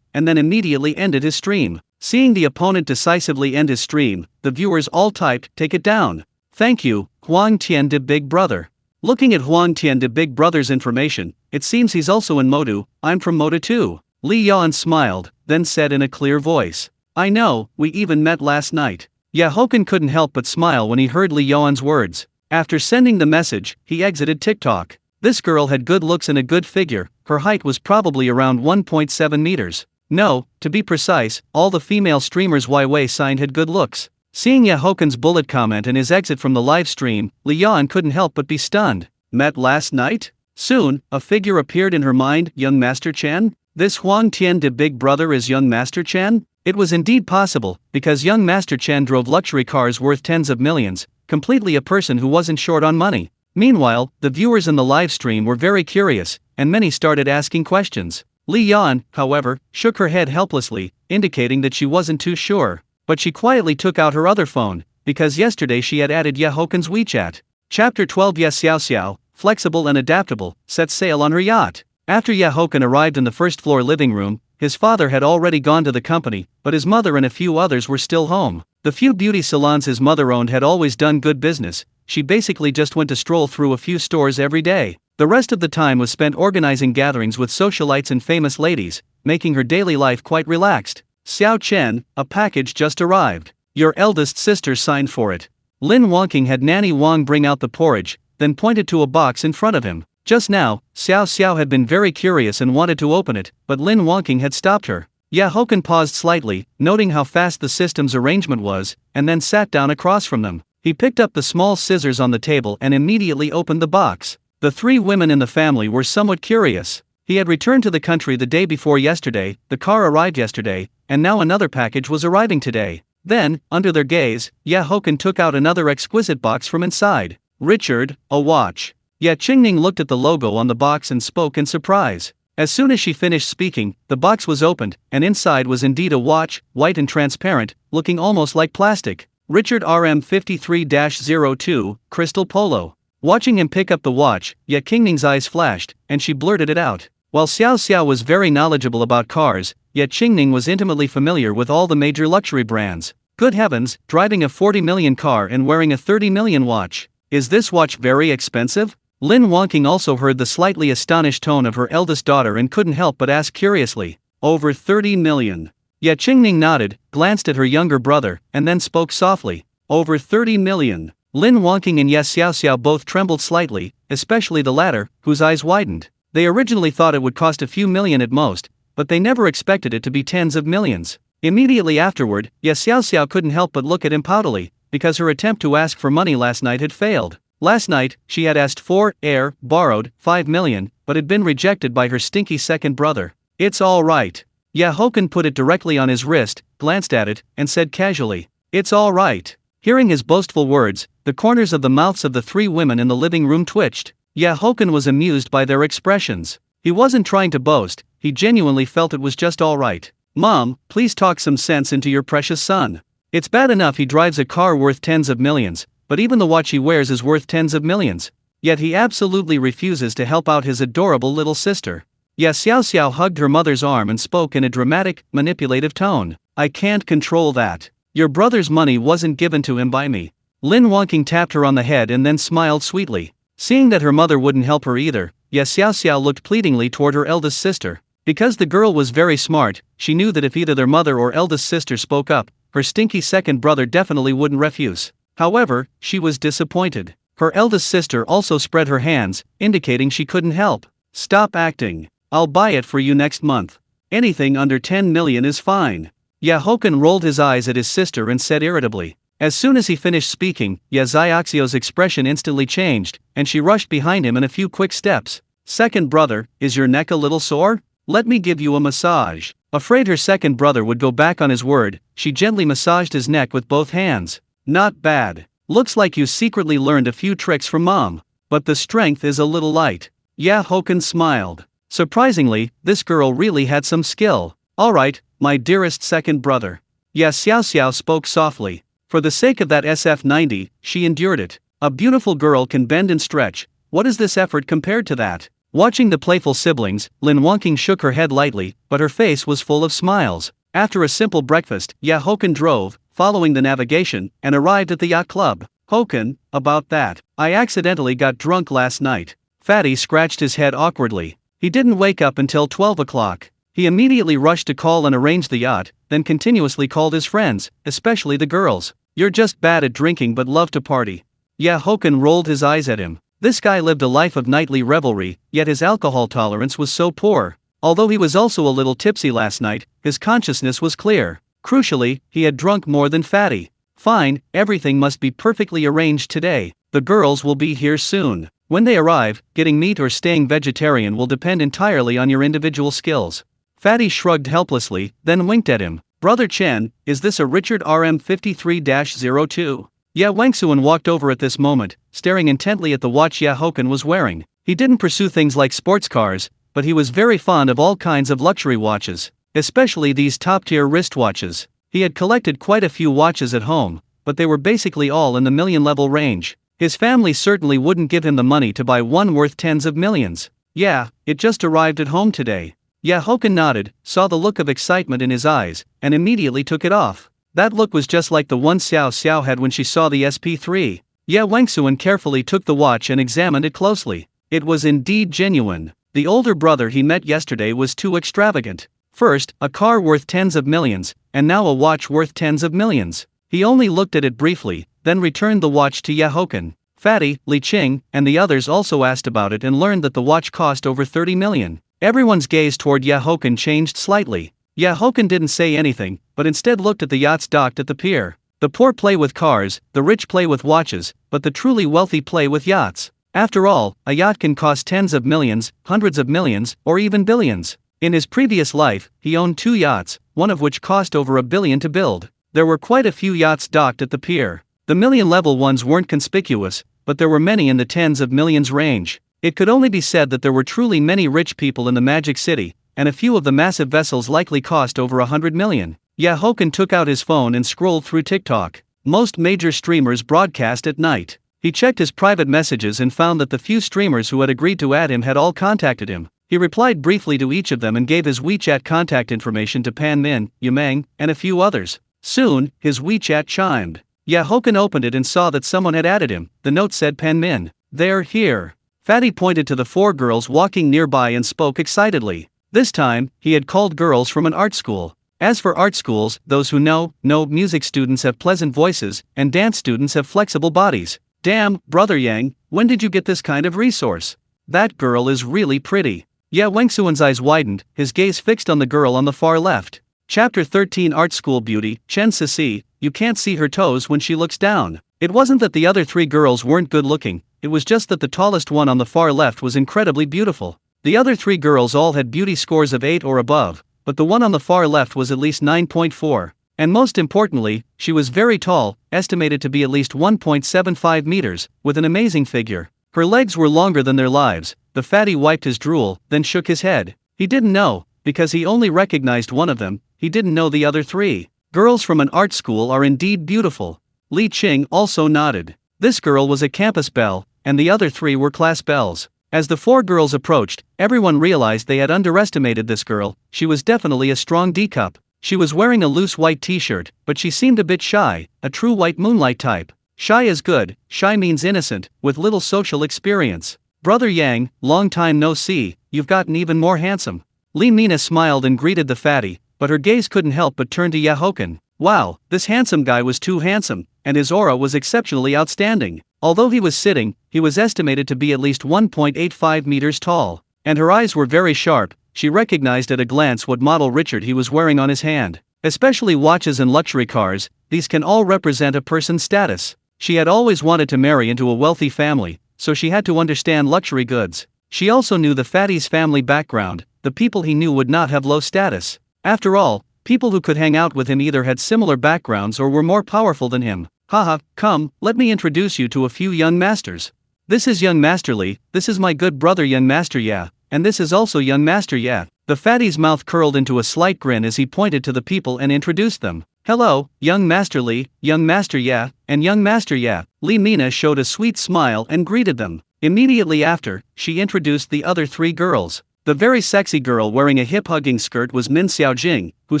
and then immediately ended his stream. Seeing the opponent decisively end his stream, the viewers all typed, "Take it down. Thank you, Huang Tian de Big Brother." Looking at Huang Tian de Big Brother's information, it seems he's also in Modu. "I'm from Modu too." Li Yan smiled, then said in a clear voice, "I know, we even met last night." Haochen couldn't help but smile when he heard Li Yan's words. After sending the message, he exited TikTok. This girl had good looks and a good figure. Her height was probably around 1.7 meters. No, to be precise, all the female streamers Huawei signed had good looks. Seeing Haochen's bullet comment and his exit from the live stream, Li Yan couldn't help but be stunned. Met last night? Soon, a figure appeared in her mind, young Master Chen? This Huang Tian de Big Brother is young Master Chen? It was indeed possible, because young Master Chen drove luxury cars worth tens of millions, completely a person who wasn't short on money. Meanwhile, the viewers in the live stream were very curious, and many started asking questions. Li Yan, however, shook her head helplessly, indicating that she wasn't too sure. But she quietly took out her other phone, because yesterday she had added Haochen's WeChat. Chapter 12. Yes, Xiao Xiao, flexible and adaptable, set sail on her yacht. After Haochen arrived in the first-floor living room, his father had already gone to the company, but his mother and a few others were still home. The few beauty salons his mother owned had always done good business. She basically just went to stroll through a few stores every day. The rest of the time was spent organizing gatherings with socialites and famous ladies, making her daily life quite relaxed. Xiao Chen, a package just arrived. Your eldest sister signed for it. Lin Wangqing had Nanny Wang bring out the porridge, then pointed to a box in front of him. Just now, Xiao Xiao had been very curious and wanted to open it, but Lin Wangqing had stopped her. Haochen paused slightly, noting how fast the system's arrangement was, and then sat down across from them. He picked up the small scissors on the table and immediately opened the box. The 3 women in the family were somewhat curious. He had returned to the country the day before yesterday, the car arrived yesterday, and now another package was arriving today. Then, under their gaze, Haochen took out another exquisite box from inside. Richard, a watch. Qingning looked at the logo on the box and spoke in surprise. As soon as she finished speaking, the box was opened, and inside was indeed a watch, white and transparent, looking almost like plastic. Richard RM53-02, Crystal Polo. Watching him pick up the watch, Ye Qingning's eyes flashed, and she blurted it out. While Xiao Xiao was very knowledgeable about cars, Ye Qingning was intimately familiar with all the major luxury brands. Good heavens, driving a 40 million car and wearing a 30 million watch. Is this watch very expensive? Lin Wangqing also heard the slightly astonished tone of her eldest daughter and couldn't help but ask curiously. Over 30 million. Ye Qingning nodded, glanced at her younger brother, and then spoke softly. Over 30 million. Lin Wangqing and Ye Xiaoxiao both trembled slightly, especially the latter, whose eyes widened. They originally thought it would cost a few million at most, but they never expected it to be tens of millions. Immediately afterward, Ye Xiaoxiao couldn't help but look at him poutily, because her attempt to ask for money last night had failed. Last night, she had asked for, borrowed, 5 million, but had been rejected by her stinky second brother. It's all right. Haochen put it directly on his wrist, glanced at it, and said casually, "It's all right." Hearing his boastful words, the corners of the mouths of the three women in the living room twitched. Haochen was amused by their expressions. He wasn't trying to boast, he genuinely felt it was just all right. "Mom, please talk some sense into your precious son. It's bad enough he drives a car worth tens of millions, but even the watch he wears is worth tens of millions. Yet he absolutely refuses to help out his adorable little sister." Ye Xiaoxiao hugged her mother's arm and spoke in a dramatic, manipulative tone. "I can't control that. Your brother's money wasn't given to him by me." Lin Wangqing tapped her on the head and then smiled sweetly. Seeing that her mother wouldn't help her either, Ye Xiaoxiao looked pleadingly toward her eldest sister. Because the girl was very smart, she knew that if either their mother or eldest sister spoke up, her stinky second brother definitely wouldn't refuse. However, she was disappointed. Her eldest sister also spread her hands, indicating she couldn't help. "Stop acting. I'll buy it for you next month. Anything under 10 million is fine." Haochen rolled his eyes at his sister and said irritably. As soon as he finished speaking, Ye Xiaoxiao's expression instantly changed, and she rushed behind him in a few quick steps. "Second brother, is your neck a little sore? Let me give you a massage." Afraid her second brother would go back on his word, she gently massaged his neck with both hands. "Not bad. Looks like you secretly learned a few tricks from Mom. But the strength is a little light." Haochen smiled. Surprisingly, this girl really had some skill. "Alright, my dearest second brother." Ye Xiaoxiao spoke softly. For the sake of that SF90, she endured it. A beautiful girl can bend and stretch. What is this effort compared to that? Watching the playful siblings, Lin Wangqing shook her head lightly, but her face was full of smiles. After a simple breakfast, Haochen drove, following the navigation, and arrived at the yacht club. "Haochen, about that. I accidentally got drunk last night." Fatty scratched his head awkwardly. He didn't wake up until 12 o'clock. He immediately rushed to call and arrange the yacht, then continuously called his friends, especially the girls. "You're just bad at drinking but love to party." Haochen rolled his eyes at him. This guy lived a life of nightly revelry, yet his alcohol tolerance was so poor. Although he was also a little tipsy last night, his consciousness was clear. Crucially, he had drunk more than Fatty. "Fine, everything must be perfectly arranged today. The girls will be here soon. When they arrive, getting meat or staying vegetarian will depend entirely on your individual skills." Fatty shrugged helplessly, then winked at him. "Brother Chen, is this a Richard RM53-02? Ye Wangsuan walked over at this moment, staring intently at the watch Haochen was wearing. He didn't pursue things like sports cars, but he was very fond of all kinds of luxury watches, especially these top-tier wristwatches. He had collected quite a few watches at home, but they were basically all in the million-level range. His family certainly wouldn't give him the money to buy one worth tens of millions. "Yeah, it just arrived at home today." Haochen nodded, saw the look of excitement in his eyes, and immediately took it off. That look was just like the one Xiao Xiao had when she saw the SP3. Ye Wangsuan carefully took the watch and examined it closely. It was indeed genuine. The older brother he met yesterday was too extravagant. First, a car worth tens of millions, and now a watch worth tens of millions. He only looked at it briefly, then returned the watch to Haochen. Fatty, Li Qing, and the others also asked about it and learned that the watch cost over 30 million. Everyone's gaze toward Haochen changed slightly. Haochen didn't say anything, but instead looked at the yachts docked at the pier. The poor play with cars, the rich play with watches, but the truly wealthy play with yachts. After all, a yacht can cost tens of millions, hundreds of millions, or even billions. In his previous life, he owned 2 yachts, one of which cost over $1 billion to build. There were quite a few yachts docked at the pier. The million-level ones weren't conspicuous, but there were many in the tens of millions range. It could only be said that there were truly many rich people in the Magic City, and a few of the massive vessels likely cost over 100 million. Haochen took out his phone and scrolled through TikTok. Most major streamers broadcast at night. He checked his private messages and found that the few streamers who had agreed to add him had all contacted him. He replied briefly to each of them and gave his WeChat contact information to Pan Min, Yumeng, and a few others. Soon, his WeChat chimed. Haochen opened it and saw that someone had added him. The note said Pan Min. They're here. Fatty pointed to the 4 girls walking nearby and spoke excitedly. This time, he had called girls from an art school. As for art schools, those who know, music students have pleasant voices, and dance students have flexible bodies. Damn, Brother Yang, when did you get this kind of resource? That girl is really pretty. Wangsuan's eyes widened, his gaze fixed on the girl on the far left. Chapter 13 Art School Beauty, Chen Sisi, you can't see her toes when she looks down. It wasn't that the other 3 girls weren't good looking, it was just that the tallest one on the far left was incredibly beautiful. The other 3 girls all had beauty scores of 8 or above, but the one on the far left was at least 9.4. And most importantly, she was very tall, estimated to be at least 1.75 meters, with an amazing figure. Her legs were longer than their lives. The fatty wiped his drool, then shook his head. He didn't know, because he only recognized one of them, he didn't know the other 3. Girls from an art school are indeed beautiful. Li Qing also nodded. This girl was a campus belle, and the other 3 were class belles. As the 4 girls approached, everyone realized they had underestimated this girl. She was definitely a strong D-cup. She was wearing a loose white t-shirt, but she seemed a bit shy, a true white moonlight type. Shy is good, shy means innocent, with little social experience. Brother Yang, long time no see, you've gotten even more handsome. Li Mina smiled and greeted the fatty, but her gaze couldn't help but turn to Haochen. Wow, this handsome guy was too handsome, and his aura was exceptionally outstanding. Although he was sitting, he was estimated to be at least 1.85 meters tall. And her eyes were very sharp, she recognized at a glance what model Richard he was wearing on his hand. Especially watches and luxury cars, these can all represent a person's status. She had always wanted to marry into a wealthy family, so she had to understand luxury goods. She also knew the fatty's family background, the people he knew would not have low status. After all, people who could hang out with him either had similar backgrounds or were more powerful than him. Haha, come, let me introduce you to a few young masters. This is young Master Li, this is my good brother young Master Ya, and this is also young Master Ya. The fatty's mouth curled into a slight grin as he pointed to the people and introduced them. Hello, young Master Li, young Master Ya, and young Master Ya. Li Mina showed a sweet smile and greeted them. Immediately after, she introduced the other 3 girls. The very sexy girl wearing a hip-hugging skirt was Min Xiaojing, who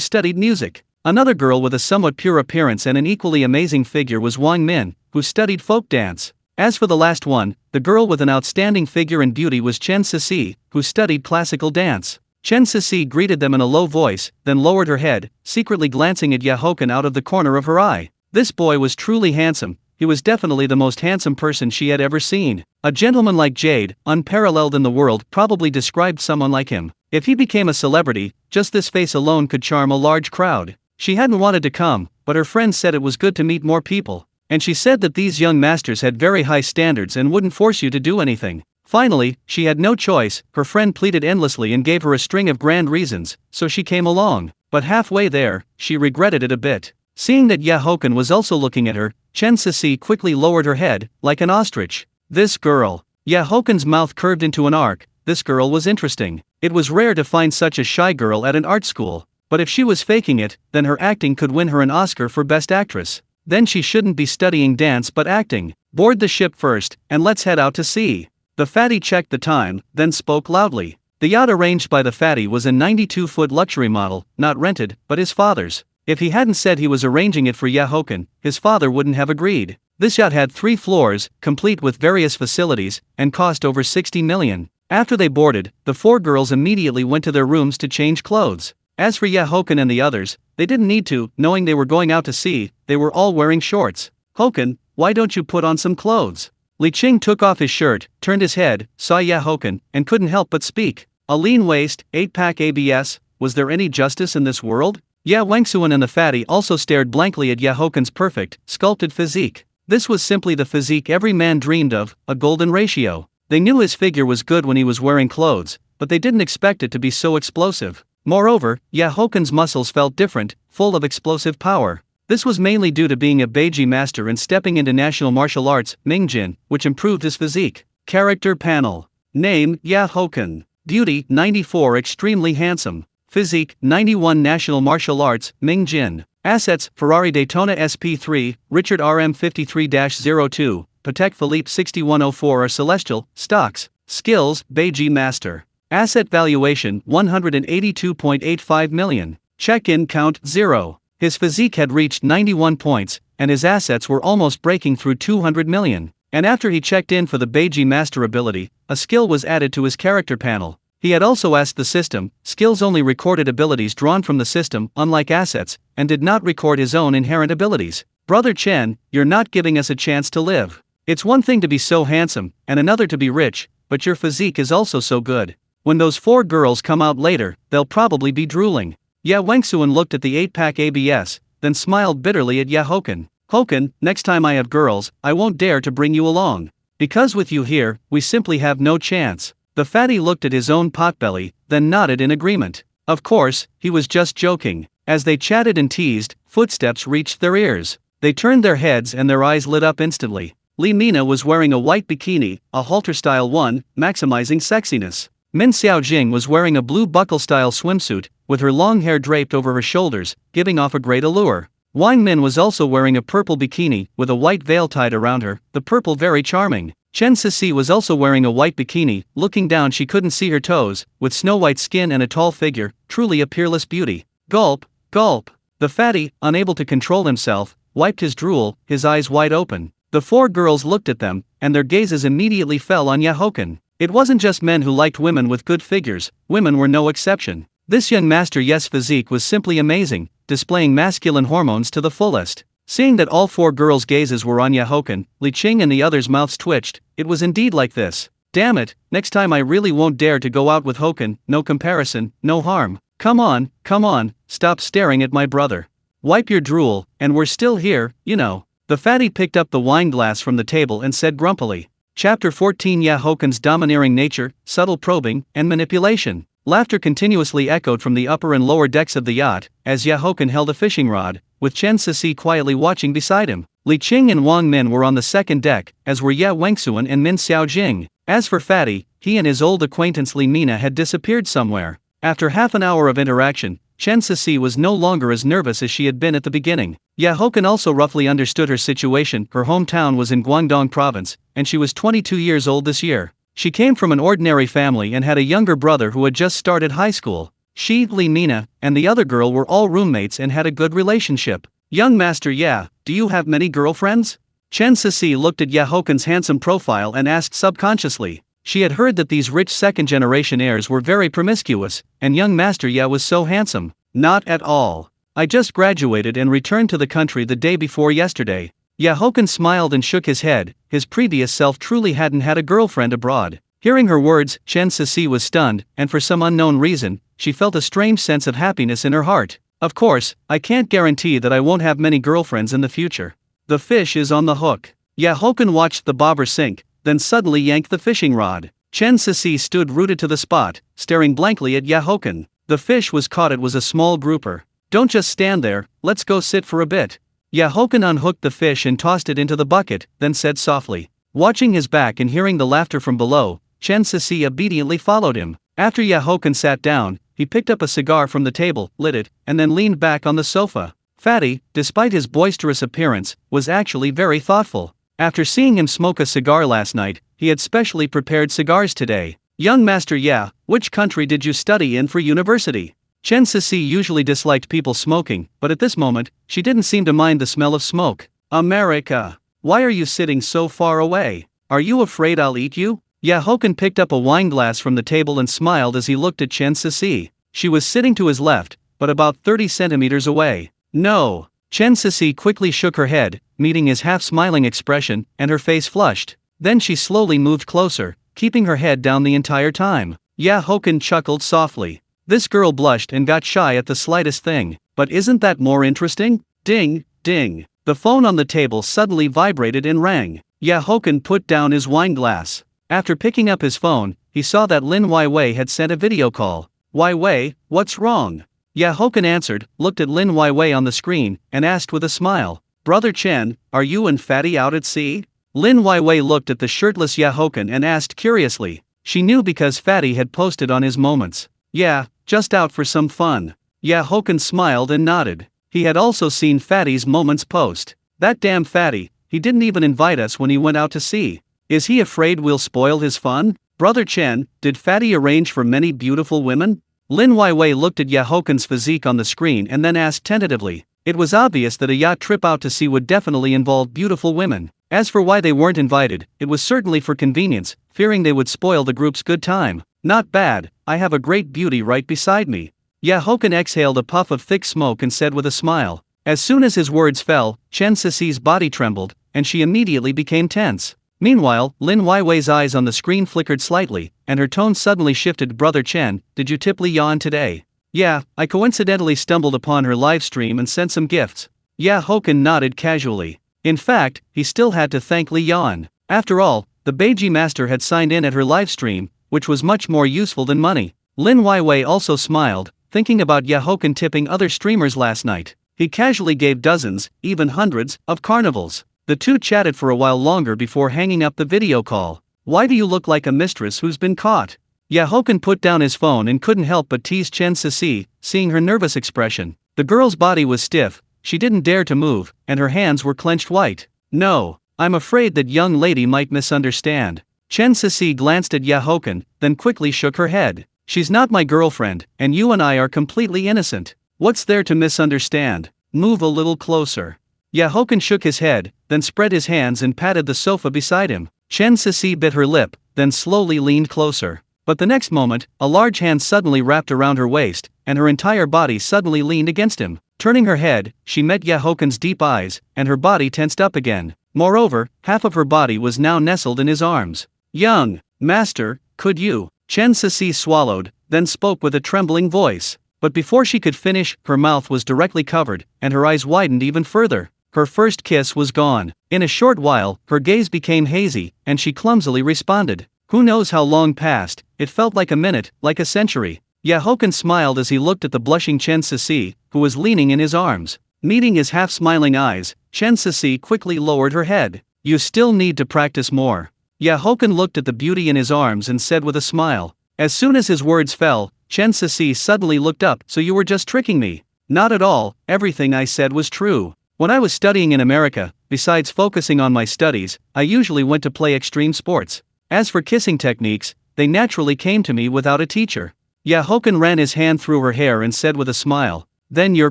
studied music. Another girl with a somewhat pure appearance and an equally amazing figure was Wang Min, who studied folk dance. As for the last one, the girl with an outstanding figure and beauty was Chen Sisi, who studied classical dance. Chen Sisi greeted them in a low voice, then lowered her head, secretly glancing at Haochen out of the corner of her eye. This boy was truly handsome. He was definitely the most handsome person she had ever seen. A gentleman like Jade, unparalleled in the world, probably described someone like him. If he became a celebrity, just this face alone could charm a large crowd. She hadn't wanted to come, but her friends said it was good to meet more people. And she said that these young masters had very high standards and wouldn't force you to do anything. Finally, she had no choice. Her friend pleaded endlessly and gave her a string of grand reasons, so she came along. But halfway there, she regretted it a bit. Seeing that Haochen was also looking at her, Chen Sisi quickly lowered her head, like an ostrich. This girl. Hochen's mouth curved into an arc. This girl was interesting. It was rare to find such a shy girl at an art school. But if she was faking it, then her acting could win her an Oscar for Best Actress. Then she shouldn't be studying dance but acting. Board the ship first, and let's head out to sea. The fatty checked the time, then spoke loudly. The yacht arranged by the fatty was a 92-foot luxury model, not rented, but his father's. If he hadn't said he was arranging it for Haochen, his father wouldn't have agreed. This yacht had 3 floors, complete with various facilities, and cost over 60 million. After they boarded, the 4 girls immediately went to their rooms to change clothes. As for Haochen and the others, they didn't need to, knowing they were going out to sea, they were all wearing shorts. Hochen, why don't you put on some clothes? Li Qing took off his shirt, turned his head, saw Haochen, and couldn't help but speak. A lean waist, 8-pack abs, was there any justice in this world? Wangsuan and the fatty also stared blankly at Hochen's perfect, sculpted physique. This was simply the physique every man dreamed of, a golden ratio. They knew his figure was good when he was wearing clothes, but they didn't expect it to be so explosive. Moreover, Hochen's muscles felt different, full of explosive power. This was mainly due to being a Beiji master and stepping into national martial arts, Mingjin, which improved his physique. Character panel. Name, Haochen. Beauty, 94, extremely handsome. Physique, 91, national martial arts, Mingjin. Assets: Ferrari Daytona SP3, Richard RM53-02, Patek Philippe 6104 or Celestial. Stocks. Skills: Beiji Master. Asset valuation: 182.85 million. Check-in count: 0. His physique had reached 91 points, and his assets were almost breaking through 200 million. And after he checked in for the Beiji Master ability, a skill was added to his character panel. He had also asked the system, skills only recorded abilities drawn from the system, unlike assets, and did not record his own inherent abilities. Brother Chen, you're not giving us a chance to live. It's one thing to be so handsome, and another to be rich, but your physique is also so good. When those 4 girls come out later, they'll probably be drooling. Wangsuan looked at the 8-pack ABS, then smiled bitterly at Haochen. Haochen, next time I have girls, I won't dare to bring you along. Because with you here, we simply have no chance. The fatty looked at his own potbelly, then nodded in agreement. Of course, he was just joking. As they chatted and teased, footsteps reached their ears. They turned their heads and their eyes lit up instantly. Li Mina was wearing a white bikini, a halter-style one, maximizing sexiness. Min Xiaojing was wearing a blue buckle-style swimsuit, with her long hair draped over her shoulders, giving off a great allure. Wang Min was also wearing a purple bikini, with a white veil tied around her, the purple very charming. Chen Sisi was also wearing a white bikini, looking down she couldn't see her toes, with snow-white skin and a tall figure, truly a peerless beauty. Gulp, gulp. The fatty, unable to control himself, wiped his drool, his eyes wide open. The 4 girls looked at them, and their gazes immediately fell on Haochen. It wasn't just men who liked women with good figures, women were no exception. This young Master Yes physique was simply amazing, displaying masculine hormones to the fullest. Seeing that all 4 girls' gazes were on Haochen, Li Qing and the others' mouths twitched. It was indeed like this. Damn it, next time I really won't dare to go out with Haochen, no comparison, no harm. Come on, stop staring at my brother. Wipe your drool, and we're still here, you know. The fatty picked up the wine glass from the table and said grumpily. Chapter 14: Haochen's domineering nature, subtle probing, and manipulation. Laughter continuously echoed from the upper and lower decks of the yacht, as Haochen held a fishing rod, with Chen Sisi quietly watching beside him. Li Qing and Wang Min were on the second deck, as were Wangsuan and Min Xiaojing. As for Fatty, he and his old acquaintance Li Mina had disappeared somewhere. After half an hour of interaction, Chen Sisi was no longer as nervous as she had been at the beginning. Haochen also roughly understood her situation. Her hometown was in Guangdong province, and she was 22 years old this year. She came from an ordinary family and had a younger brother who had just started high school. She, Li Mina, and the other girl were all roommates and had a good relationship. Young master, do you have many girlfriends? Chen Sisi looked at Haochen's handsome profile and asked subconsciously. She had heard that these rich second-generation heirs were very promiscuous, and young Master was so handsome. Not at all. I just graduated and returned to the country the day before yesterday. Haochen smiled and shook his head. His previous self truly hadn't had a girlfriend abroad. Hearing her words, Chen Sisi was stunned, and for some unknown reason, she felt a strange sense of happiness in her heart. Of course, I can't guarantee that I won't have many girlfriends in the future. The fish is on the hook. Haochen watched the bobber sink, then suddenly yanked the fishing rod. Chen Sisi stood rooted to the spot, staring blankly at Haochen. The fish was caught. It was a small grouper. Don't just stand there, let's go sit for a bit. Haochen unhooked the fish and tossed it into the bucket, then said softly. Watching his back and hearing the laughter from below, Chen Sisi obediently followed him. After Haochen sat down, he picked up a cigar from the table, lit it, and then leaned back on the sofa. Fatty, despite his boisterous appearance, was actually very thoughtful. After seeing him smoke a cigar last night, he had specially prepared cigars today. Young master, which country did you study in for university? Chen Sisi usually disliked people smoking, but at this moment, she didn't seem to mind the smell of smoke. America. Why are you sitting so far away? Are you afraid I'll eat you? Haochen picked up a wine glass from the table and smiled as he looked at Chen Sisi. She was sitting to his left, but about 30 centimeters away. No. Chen Sisi quickly shook her head, meeting his half-smiling expression, and her face flushed. Then she slowly moved closer, keeping her head down the entire time. Haochen chuckled softly. This girl blushed and got shy at the slightest thing. But isn't that more interesting? Ding, ding. The phone on the table suddenly vibrated and rang. Haochen put down his wine glass. After picking up his phone, he saw that Lin Weiwei had sent a video call. Weiwei, what's wrong? Haochen answered, looked at Lin Weiwei on the screen, and asked with a smile. Brother Chen, are you and Fatty out at sea? Lin Weiwei looked at the shirtless Haochen and asked curiously. She knew because Fatty had posted on his moments. Yeah, just out for some fun. Haochen smiled and nodded. He had also seen Fatty's moments post. That damn Fatty, he didn't even invite us when he went out to sea. Is he afraid we'll spoil his fun? Brother Chen, did Fatty arrange for many beautiful women? Lin Weiwei looked at Haochen's physique on the screen and then asked tentatively. It was obvious that a yacht trip out to sea would definitely involve beautiful women. As for why they weren't invited, it was certainly for convenience, fearing they would spoil the group's good time. Not bad, I have a great beauty right beside me. Haochen exhaled a puff of thick smoke and said with a smile. As soon as his words fell, Chen Sisi's body trembled, and she immediately became tense. Meanwhile, Lin Weiwei's eyes on the screen flickered slightly, and her tone suddenly shifted to Brother Chen. Did you tip Li Yan today? Yeah, I coincidentally stumbled upon her livestream and sent some gifts. Haochen nodded casually. In fact, he still had to thank Li Yan. After all, the Beiji master had signed in at her livestream, which was much more useful than money. Lin Weiwei also smiled, thinking about Haochen tipping other streamers last night. He casually gave dozens, even hundreds, of carnivals. The two chatted for a while longer before hanging up the video call. Why do you look like a mistress who's been caught? Haochen put down his phone and couldn't help but tease Chen Sisi, seeing her nervous expression. The girl's body was stiff, she didn't dare to move, and her hands were clenched white. No, I'm afraid that young lady might misunderstand. Chen Sisi glanced at Haochen, then quickly shook her head. She's not my girlfriend, and you and I are completely innocent. What's there to misunderstand? Move a little closer. Haochen shook his head, then spread his hands and patted the sofa beside him. Chen Sisi bit her lip, then slowly leaned closer. But the next moment, a large hand suddenly wrapped around her waist, and her entire body suddenly leaned against him. Turning her head, she met Haochen's deep eyes, and her body tensed up again. Moreover, half of her body was now nestled in his arms. Young master, could you? Chen Sisi swallowed, then spoke with a trembling voice. But before she could finish, her mouth was directly covered, and her eyes widened even further. Her first kiss was gone. In a short while, her gaze became hazy, and she clumsily responded. Who knows how long passed, it felt like a minute, like a century. Haochen smiled as he looked at the blushing Chen Sisi, who was leaning in his arms. Meeting his half-smiling eyes, Chen Sisi quickly lowered her head. You still need to practice more. Haochen looked at the beauty in his arms and said with a smile. As soon as his words fell, Chen Sisi suddenly looked up. So you were just tricking me? Not at all, everything I said was true. When I was studying in America, besides focusing on my studies, I usually went to play extreme sports. As for kissing techniques, they naturally came to me without a teacher. Haochen ran his hand through her hair and said with a smile. Then you're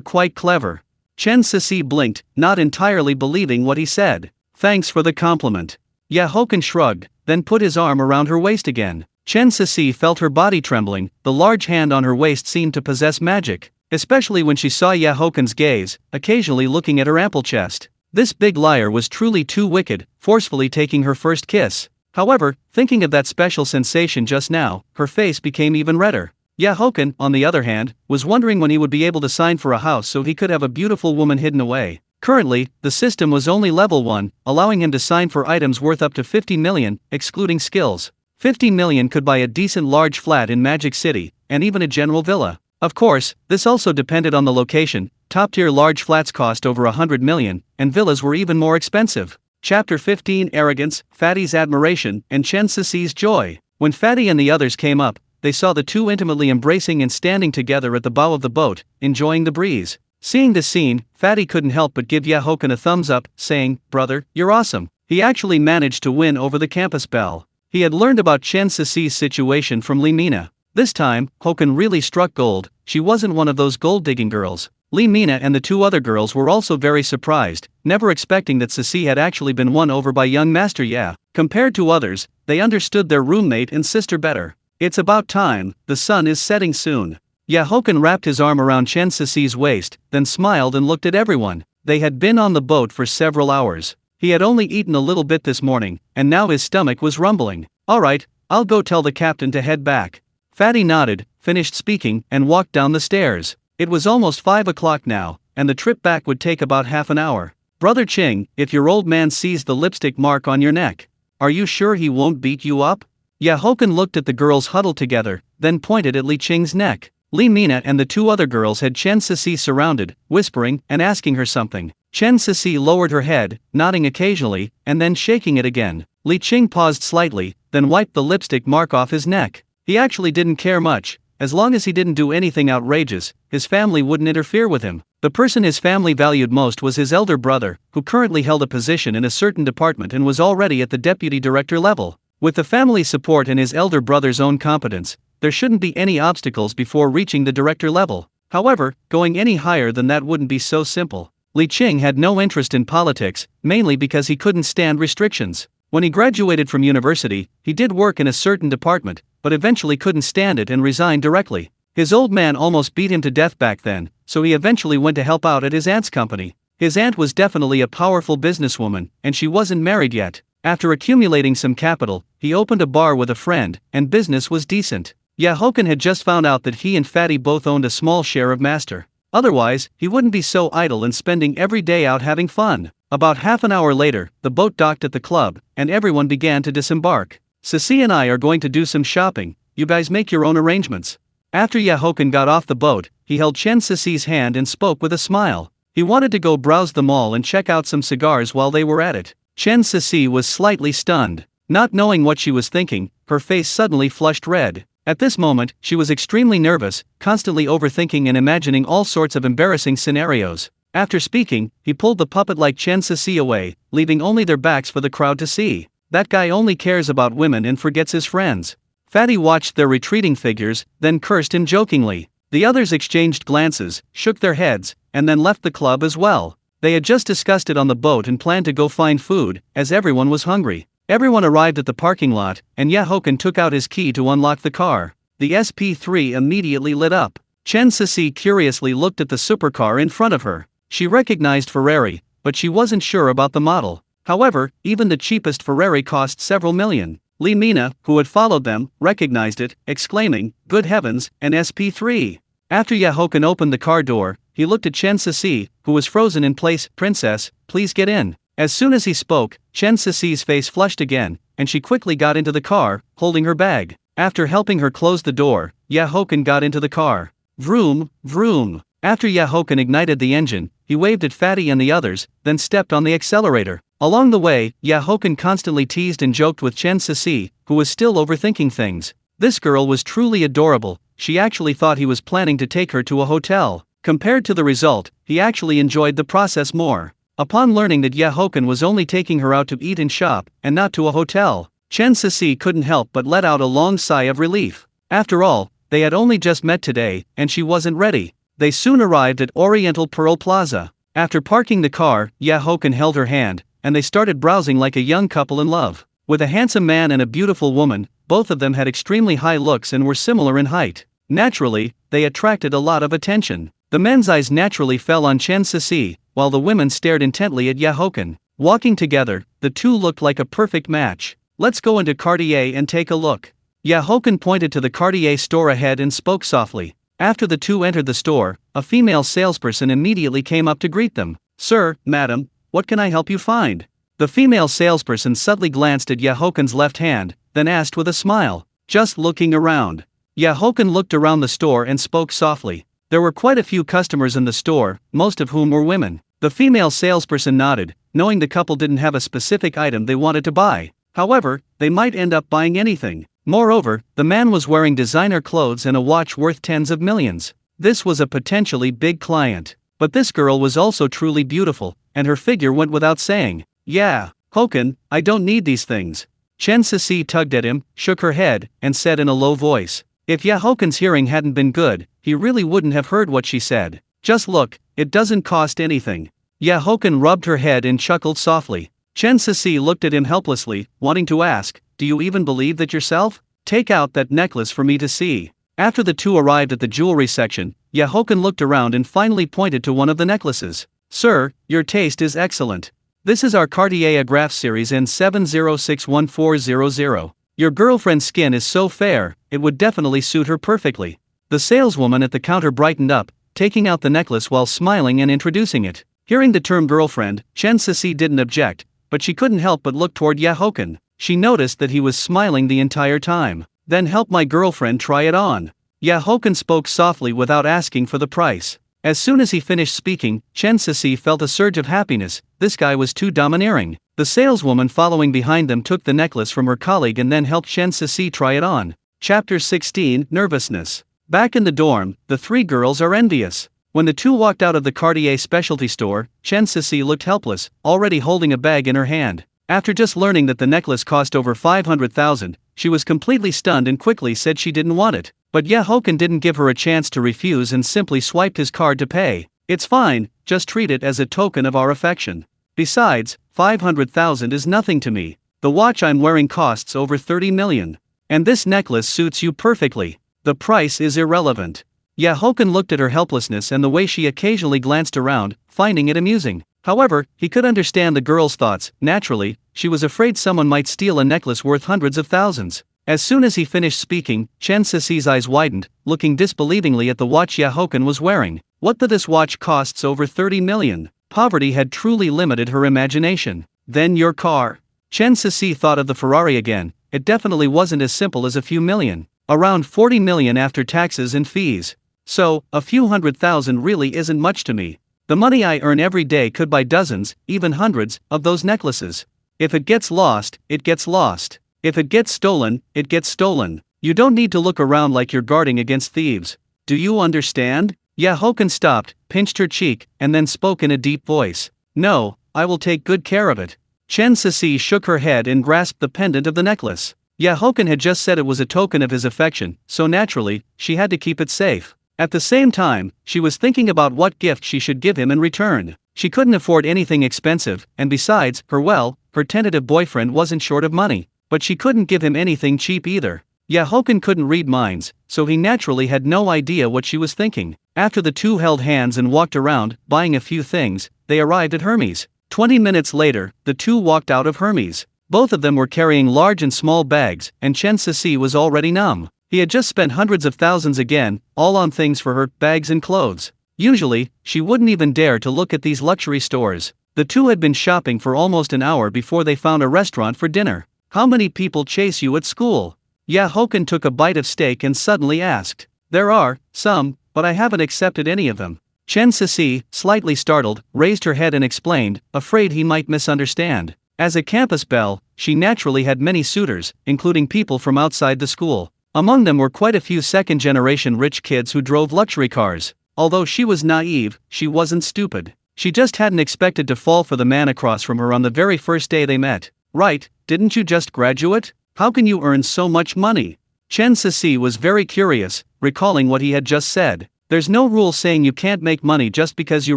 quite clever. Chen Sisi blinked, not entirely believing what he said. Thanks for the compliment. Haochen shrugged, then put his arm around her waist again. Chen Sisi felt her body trembling. The large hand on her waist seemed to possess magic, especially when she saw Haochen's gaze, occasionally looking at her ample chest. This big liar was truly too wicked, forcefully taking her first kiss. However, thinking of that special sensation just now, her face became even redder. Haochen, on the other hand, was wondering when he would be able to sign for a house so he could have a beautiful woman hidden away. Currently, the system was only level 1, allowing him to sign for items worth up to 50 million, excluding skills. 50 million could buy a decent large flat in Magic City, and even a general villa. Of course, this also depended on the location. Top-tier large flats cost over 100 million, and villas were even more expensive. Chapter 15 Arrogance, Fatty's Admiration, and Chen Sisi's Joy. When Fatty and the others came up, they saw the two intimately embracing and standing together at the bow of the boat, enjoying the breeze. Seeing this scene, Fatty couldn't help but give Haochen a thumbs up, saying, Brother, you're awesome. He actually managed to win over the campus belle. He had learned about Chen Sisi's situation from Li Mina. This time, Haochen really struck gold. She wasn't one of those gold-digging girls. Li Mina and the two other girls were also very surprised, never expecting that Sisi had actually been won over by young Master Ya. Compared to others, they understood their roommate and sister better. It's about time, the sun is setting soon. Haochen wrapped his arm around Chen Sisi's waist, then smiled and looked at everyone. They had been on the boat for several hours. He had only eaten a little bit this morning, and now his stomach was rumbling. Alright, I'll go tell the captain to head back. Fatty nodded, finished speaking, and walked down the stairs. It was almost 5 o'clock now, and the trip back would take about half an hour. Brother Ching, if your old man sees the lipstick mark on your neck, are you sure he won't beat you up? Haochen looked at the girls huddled together, then pointed at Li Qing's neck. Li Mina and the two other girls had Chen Sisi surrounded, whispering and asking her something. Chen Sisi lowered her head, nodding occasionally, and then shaking it again. Li Qing paused slightly, then wiped the lipstick mark off his neck. He actually didn't care much, as long as he didn't do anything outrageous, his family wouldn't interfere with him. The person his family valued most was his elder brother, who currently held a position in a certain department and was already at the deputy director level. With the family's support and his elder brother's own competence, there shouldn't be any obstacles before reaching the director level. However, going any higher than that wouldn't be so simple. Li Qing had no interest in politics, mainly because he couldn't stand restrictions. When he graduated from university, he did work in a certain department, but eventually couldn't stand it and resigned directly. His old man almost beat him to death back then, so he eventually went to help out at his aunt's company. His aunt was definitely a powerful businesswoman, and she wasn't married yet. After accumulating some capital, he opened a bar with a friend, and business was decent. Haochen had just found out that he and Fatty both owned a small share of Master. Otherwise, he wouldn't be so idle and spending every day out having fun. About half an hour later, the boat docked at the club, and everyone began to disembark. Sisi and I are going to do some shopping, you guys make your own arrangements. After Haochen got off the boat, he held Chen Sisi's hand and spoke with a smile. He wanted to go browse the mall and check out some cigars while they were at it. Chen Sisi was slightly stunned. Not knowing what she was thinking, her face suddenly flushed red. At this moment, she was extremely nervous, constantly overthinking and imagining all sorts of embarrassing scenarios. After speaking, he pulled the puppet-like Chen Sisi away, leaving only their backs for the crowd to see. That guy only cares about women and forgets his friends. Fatty watched their retreating figures, then cursed him jokingly. The others exchanged glances, shook their heads, and then left the club as well. They had just discussed it on the boat and planned to go find food, as everyone was hungry. Everyone arrived at the parking lot, and Haochen took out his key to unlock the car. The SP3 immediately lit up. Chen Sisi curiously looked at the supercar in front of her. She recognized Ferrari, but she wasn't sure about the model. However, even the cheapest Ferrari cost several million. Li Mina, who had followed them, recognized it, exclaiming, "Good heavens, an SP3. After Haochen opened the car door, he looked at Chen Sisi, who was frozen in place. "Princess, please get in." As soon as he spoke, Chen Sisi's face flushed again, and she quickly got into the car, holding her bag. After helping her close the door, Haochen got into the car. Vroom, vroom. After Haochen ignited the engine, he waved at Fatty and the others, then stepped on the accelerator. Along the way, Haochen constantly teased and joked with Chen Sisi, who was still overthinking things. This girl was truly adorable. She actually thought he was planning to take her to a hotel. Compared to the result, he actually enjoyed the process more. Upon learning that Haochen was only taking her out to eat and shop, and not to a hotel, Chen Sisi couldn't help but let out a long sigh of relief. After all, they had only just met today, and she wasn't ready. They soon arrived at Oriental Pearl Plaza. After parking the car, Haochen held her hand, and they started browsing like a young couple in love. With a handsome man and a beautiful woman, both of them had extremely high looks and were similar in height. Naturally, they attracted a lot of attention. The men's eyes naturally fell on Chen Sisi, while the women stared intently at Haochen. Walking together, the two looked like a perfect match. "Let's go into Cartier and take a look." Haochen pointed to the Cartier store ahead and spoke softly. After the two entered the store, a female salesperson immediately came up to greet them. "Sir, madam, what can I help you find?" The female salesperson subtly glanced at Haochen's left hand, then asked with a smile, "Just looking around." Haochen looked around the store and spoke softly. There were quite a few customers in the store, most of whom were women. The female salesperson nodded, knowing the couple didn't have a specific item they wanted to buy. However, they might end up buying anything. Moreover, the man was wearing designer clothes and a watch worth tens of millions. This was a potentially big client. But this girl was also truly beautiful, and her figure went without saying. Haochen, I don't need these things." Chen Sisi tugged at him, shook her head, and said in a low voice. If Haochen's hearing hadn't been good, he really wouldn't have heard what she said. "Just look, it doesn't cost anything." Haochen rubbed her head and chuckled softly. Chen Sisi looked at him helplessly, wanting to ask, "Do you even believe that yourself? Take out that necklace for me to see." After the two arrived at the jewelry section, Haochen looked around and finally pointed to one of the necklaces. "Sir, your taste is excellent. This is our Cartier Agraffe series N70614000. Your girlfriend's skin is so fair, it would definitely suit her perfectly." The saleswoman at the counter brightened up, taking out the necklace while smiling and introducing it. Hearing the term girlfriend, Chen Sisi didn't object, but she couldn't help but look toward Haochen. She noticed that he was smiling the entire time. "Then help my girlfriend try it on." Haochen spoke softly without asking for the price. As soon as he finished speaking, Chen Sisi felt a surge of happiness. This guy was too domineering. The saleswoman following behind them took the necklace from her colleague and then helped Chen Sisi try it on. Chapter 16, Nervousness. Back in the dorm, the three girls are envious. When the two walked out of the Cartier specialty store, Chen Sisi looked helpless, already holding a bag in her hand. After just learning that the necklace cost over 500,000, she was completely stunned and quickly said she didn't want it. But Haochen didn't give her a chance to refuse and simply swiped his card to pay. It's fine, just treat it as a token of our affection. Besides, 500,000 is nothing to me. The watch I'm wearing costs over 30 million. And this necklace suits you perfectly. The price is irrelevant. Haochen looked at her helplessness and the way she occasionally glanced around, finding it amusing. However, he could understand the girl's thoughts. Naturally, she was afraid someone might steal a necklace worth hundreds of thousands. As soon as he finished speaking, Chen Sisi's eyes widened, looking disbelievingly at the watch Haochen was wearing. What this watch costs over 30 million. Poverty had truly limited her imagination. Then your car. Chen Sisi thought of the Ferrari again. It definitely wasn't as simple as a few million. Around 40 million after taxes and fees. So, a few $100,000 really isn't much to me. The money I earn every day could buy dozens, even hundreds, of those necklaces. If it gets lost, it gets lost. If it gets stolen, it gets stolen. You don't need to look around like you're guarding against thieves. Do you understand? Haochen stopped, pinched her cheek, and then spoke in a deep voice. No, I will take good care of it. Chen Sisi shook her head and grasped the pendant of the necklace. Haochen had just said it was a token of his affection, so naturally, she had to keep it safe. At the same time, she was thinking about what gift she should give him in return. She couldn't afford anything expensive, and besides, her tentative boyfriend wasn't short of money. But she couldn't give him anything cheap either. Haochen couldn't read minds, so he naturally had no idea what she was thinking. After the two held hands and walked around, buying a few things, they arrived at Hermes. 20 minutes later, the two walked out of Hermes. Both of them were carrying large and small bags, and Chen Sisi was already numb. He had just spent hundreds of thousands again, all on things for her, bags and clothes. Usually, she wouldn't even dare to look at these luxury stores. The two had been shopping for almost an hour before they found a restaurant for dinner. How many people chase you at school? Haochen took a bite of steak and suddenly asked. There are, some, but I haven't accepted any of them. Chen Sisi, slightly startled, raised her head and explained, afraid he might misunderstand. As a campus belle, she naturally had many suitors, including people from outside the school. Among them were quite a few second-generation rich kids who drove luxury cars. Although she was naive, she wasn't stupid. She just hadn't expected to fall for the man across from her on the very first day they met. Right, didn't you just graduate? How can you earn so much money? Chen Sisi was very curious, recalling what he had just said. There's no rule saying you can't make money just because you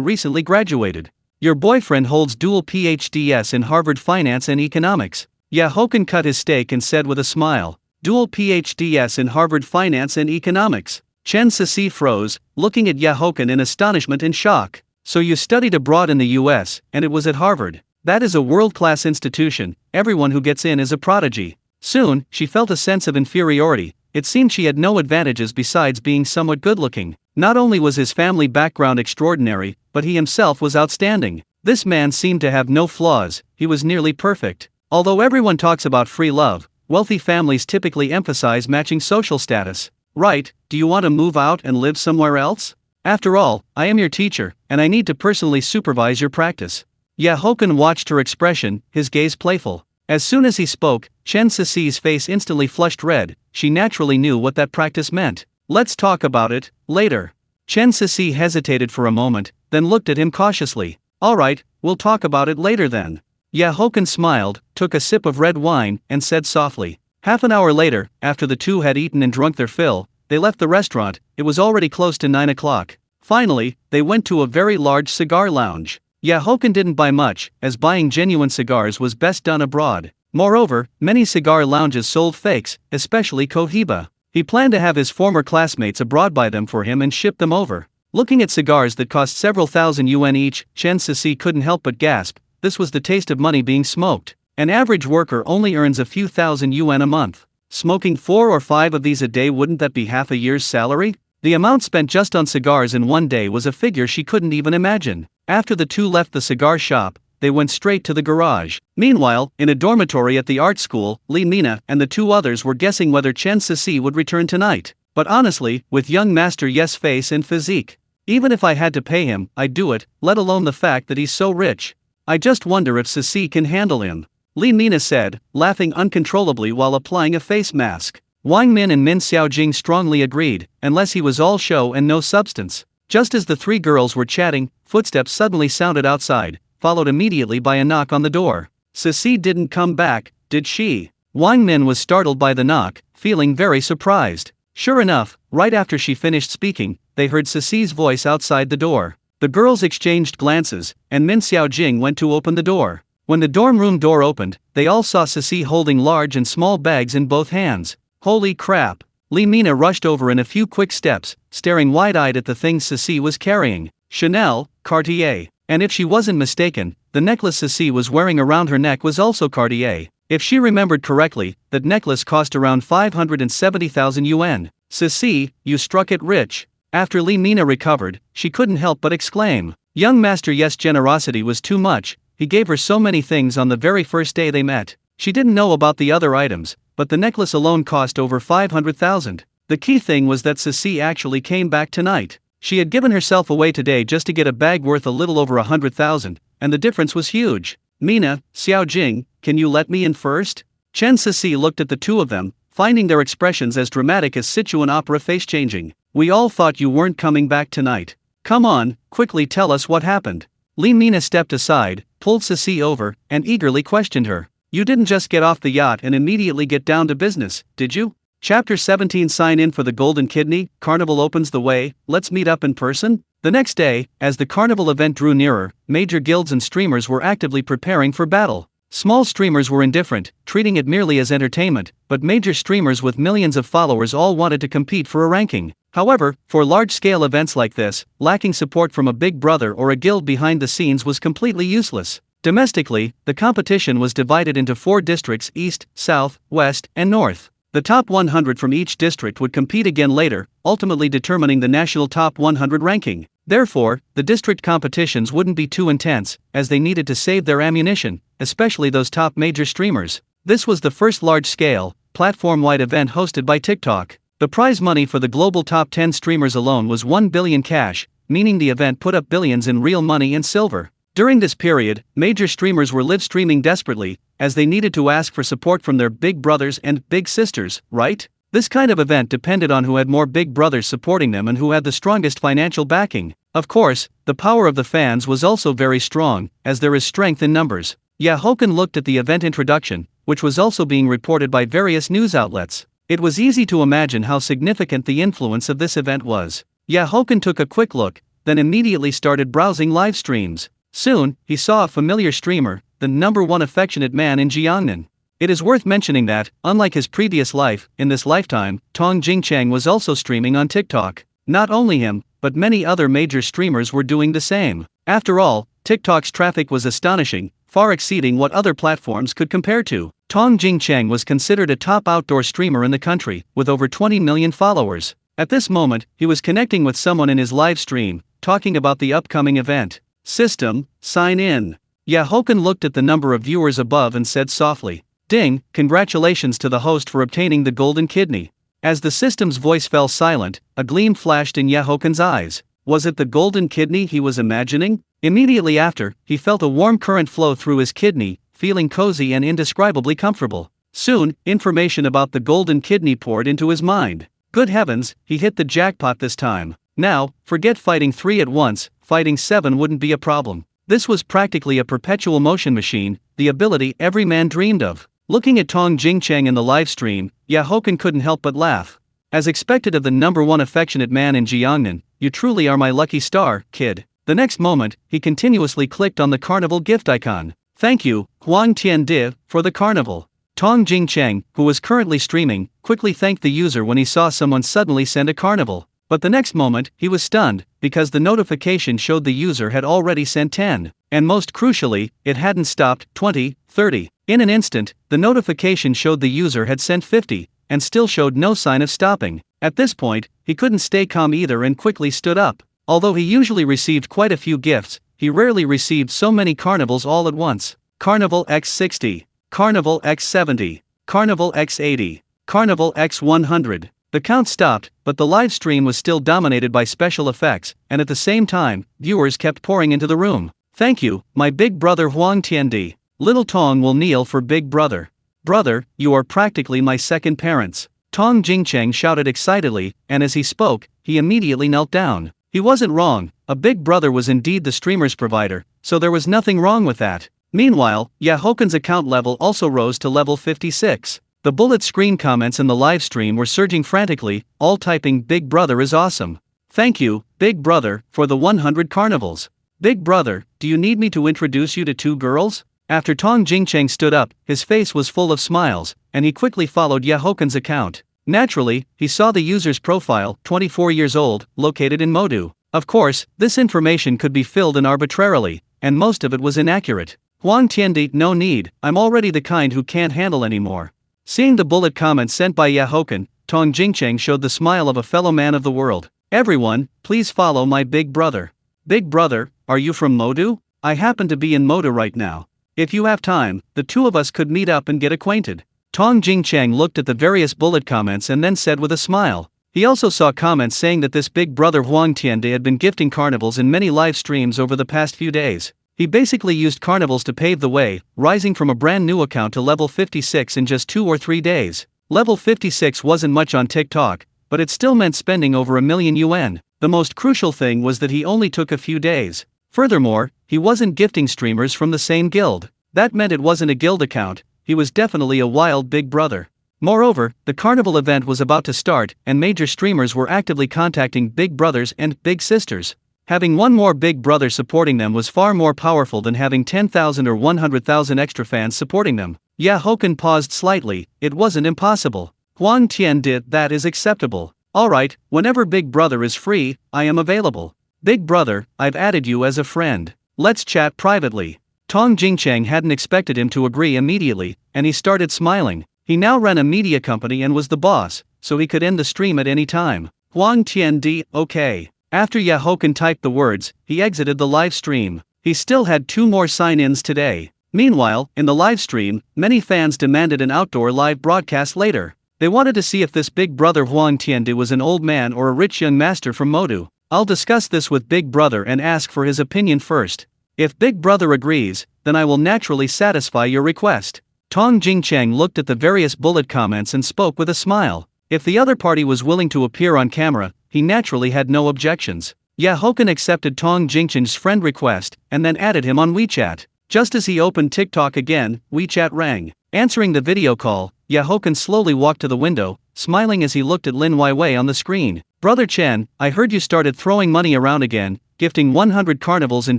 recently graduated. Your boyfriend holds dual PhDs in Harvard Finance and Economics. Haochen cut his steak and said with a smile. Dual PhDs in Harvard Finance and Economics. Chen Sisi froze, looking at Haochen in astonishment and shock. So you studied abroad in the US, and it was at Harvard. That is a world-class institution. Everyone who gets in is a prodigy. Soon, she felt a sense of inferiority. It seemed she had no advantages besides being somewhat good-looking. Not only was his family background extraordinary, but he himself was outstanding. This man seemed to have no flaws. He was nearly perfect. Although everyone talks about free love, wealthy families typically emphasize matching social status. Right, do you want to move out and live somewhere else? After all, I am your teacher, and I need to personally supervise your practice. Haochen watched her expression, his gaze playful. As soon as he spoke, Chen Sisi's face instantly flushed red. She naturally knew what that practice meant. Let's talk about it, later. Chen Sisi hesitated for a moment, then looked at him cautiously. Alright, we'll talk about it later then. Haochen smiled, took a sip of red wine, and said softly. Half an hour later, after the two had eaten and drunk their fill, they left the restaurant. It was already close to 9 o'clock. Finally, they went to a very large cigar lounge. Haochen didn't buy much, as buying genuine cigars was best done abroad. Moreover, many cigar lounges sold fakes, especially Cohiba. He planned to have his former classmates abroad buy them for him and ship them over. Looking at cigars that cost several thousand yuan each, Chen Sisi couldn't help but gasp. This was the taste of money being smoked. An average worker only earns a few thousand yuan a month. Smoking 4 or 5 of these a day, wouldn't that be half a year's salary? The amount spent just on cigars in one day was a figure she couldn't even imagine. After the two left the cigar shop, they went straight to the garage. Meanwhile, in a dormitory at the art school, Li Mina and the two others were guessing whether Chen Sisi would return tonight. But honestly, with young Master Yes' face and physique, even if I had to pay him, I'd do it, let alone the fact that he's so rich. I just wonder if Sisi can handle him. Li Mina said, laughing uncontrollably while applying a face mask. Wang Min and Min Xiaojing strongly agreed, unless he was all show and no substance. Just as the three girls were chatting, footsteps suddenly sounded outside, followed immediately by a knock on the door. Ceci didn't come back, did she? Wang Min was startled by the knock, feeling very surprised. Sure enough, right after she finished speaking, they heard Ceci's voice outside the door. The girls exchanged glances, and Min Xiaojing went to open the door. When the dorm room door opened, they all saw Ceci holding large and small bags in both hands. Holy crap! Li Mina rushed over in a few quick steps, staring wide-eyed at the things Ceci was carrying. Chanel, Cartier. And if she wasn't mistaken, the necklace Ceci was wearing around her neck was also Cartier. If she remembered correctly, that necklace cost around 570,000 yuan. Ceci, you struck it rich. After Li Mina recovered, she couldn't help but exclaim. Young Master Yes' generosity was too much, he gave her so many things on the very first day they met. She didn't know about the other items, but the necklace alone cost over 500,000. The key thing was that Ceci actually came back tonight. She had given herself away today just to get a bag worth a little over 100,000, and the difference was huge. Mina, Xiaojing, can you let me in first? Chen Ceci looked at the two of them, finding their expressions as dramatic as Sichuan opera face-changing. We all thought you weren't coming back tonight. Come on, quickly tell us what happened. Li Mina stepped aside, pulled Ceci over, and eagerly questioned her. You didn't just get off the yacht and immediately get down to business, did you? Chapter 17 Sign in for the Golden Kidney, Carnival opens the way, let's meet up in person? The next day, as the carnival event drew nearer, major guilds and streamers were actively preparing for battle. Small streamers were indifferent, treating it merely as entertainment, but major streamers with millions of followers all wanted to compete for a ranking. However, for large-scale events like this, lacking support from a big brother or a guild behind the scenes was completely useless. Domestically, the competition was divided into 4 districts: East, South, West, and North. The top 100 from each district would compete again later, ultimately determining the national top 100 ranking. Therefore, the district competitions wouldn't be too intense, as they needed to save their ammunition, especially those top major streamers. This was the first large-scale, platform-wide event hosted by TikTok. The prize money for the global top 10 streamers alone was 1 billion cash, meaning the event put up billions in real money and silver. During this period, major streamers were live streaming desperately, as they needed to ask for support from their big brothers and big sisters, right? This kind of event depended on who had more big brothers supporting them and who had the strongest financial backing. Of course, the power of the fans was also very strong, as there is strength in numbers. Haochen looked at the event introduction, which was also being reported by various news outlets. It was easy to imagine how significant the influence of this event was. Haochen took a quick look, then immediately started browsing live streams. Soon, he saw a familiar streamer, the #1 affectionate man in Jiujiangtang. It is worth mentioning that, unlike his previous life, in this lifetime, Tong Jingchang was also streaming on TikTok. Not only him, but many other major streamers were doing the same. After all, TikTok's traffic was astonishing, far exceeding what other platforms could compare to. Tong Jingchang was considered a top outdoor streamer in the country, with over 20 million followers. At this moment, he was connecting with someone in his live stream, talking about the upcoming event. System, sign in. Haochen looked at the number of viewers above and said softly, "Ding, congratulations to the host for obtaining the golden kidney." As the system's voice fell silent, a gleam flashed in Hochen's eyes. Was it the golden kidney he was imagining? Immediately after, he felt a warm current flow through his kidney, feeling cozy and indescribably comfortable. Soon, information about the golden kidney poured into his mind. Good heavens, he hit the jackpot this time. Now, forget fighting 3 at once, fighting 7 wouldn't be a problem. This was practically a perpetual motion machine, the ability every man dreamed of. Looking at Tong Jingchang in the live stream, Haochen couldn't help but laugh. As expected of the #1 affectionate man in Jiujiangtang, you truly are my lucky star, kid. The next moment, he continuously clicked on the carnival gift icon. Thank you, Huang Tiandi, for the carnival. Tong Jingchang, who was currently streaming, quickly thanked the user when he saw someone suddenly send a carnival. But the next moment, he was stunned, because the notification showed the user had already sent 10, and most crucially, it hadn't stopped. 20, 30. In an instant, the notification showed the user had sent 50, and still showed no sign of stopping. At this point, he couldn't stay calm either and quickly stood up. Although he usually received quite a few gifts, he rarely received so many carnivals all at once. Carnival X60, Carnival X70, Carnival X80, Carnival X100. The count stopped, but the live stream was still dominated by special effects, and at the same time, viewers kept pouring into the room. Thank you, my big brother Huang Tiandi. Little Tong will kneel for big brother. Brother, you are practically my second parents. Tong Jingcheng shouted excitedly, and as he spoke, he immediately knelt down. He wasn't wrong, a big brother was indeed the streamer's provider, so there was nothing wrong with that. Meanwhile, Haochen's account level also rose to level 56. The bullet screen comments in the live stream were surging frantically, all typing "Big Brother is awesome. Thank you, Big Brother, for the 100 carnivals. Big Brother, do you need me to introduce you to 2 girls?" After Tong Jingcheng stood up, his face was full of smiles, and he quickly followed Haochen's account. Naturally, he saw the user's profile, 24 years old, located in Modu. Of course, this information could be filled in arbitrarily, and most of it was inaccurate. Huang Tiandi, no need, I'm already the kind who can't handle anymore. Seeing the bullet comments sent by Haochen, Tong Jingcheng showed the smile of a fellow man of the world. Everyone, please follow my big brother. Big brother, are you from Modu? I happen to be in Modu right now. If you have time, the 2 of us could meet up and get acquainted. Tong Jingcheng looked at the various bullet comments and then said with a smile. He also saw comments saying that this big brother Huang Tiandi had been gifting carnivals in many live streams over the past few days. He basically used carnivals to pave the way, rising from a brand new account to level 56 in just 2 or 3 days. Level 56 wasn't much on TikTok, but it still meant spending over $1,000,000. The most crucial thing was that he only took a few days. Furthermore, he wasn't gifting streamers from the same guild. That meant it wasn't a guild account, he was definitely a wild big brother. Moreover, the carnival event was about to start, and major streamers were actively contacting big brothers and big sisters. Having one more big brother supporting them was far more powerful than having 10,000 or 100,000 extra fans supporting them. Haochen paused slightly, it wasn't impossible. Huang Tian did, that is acceptable. Alright, whenever Big Brother is free, I am available. Big Brother, I've added you as a friend. Let's chat privately. Tong Jingcheng hadn't expected him to agree immediately, and he started smiling. He now ran a media company and was the boss, so he could end the stream at any time. Huang Tiandi, okay. After Haochen typed the words, he exited the live stream. He still had 2 more sign-ins today. Meanwhile, in the live stream, many fans demanded an outdoor live broadcast later. They wanted to see if this big brother Huang Tiandi was an old man or a rich young master from Modu. I'll discuss this with Big Brother and ask for his opinion first. If Big Brother agrees, then I will naturally satisfy your request. Tong Jingcheng looked at the various bullet comments and spoke with a smile. If the other party was willing to appear on camera, he naturally had no objections. Haochen accepted Tong Jingcheng's friend request and then added him on WeChat. Just as he opened TikTok again, WeChat rang. Answering the video call, Haochen slowly walked to the window, smiling as he looked at Lin Weiwei on the screen. Brother Chen, I heard you started throwing money around again, gifting 100 carnivals in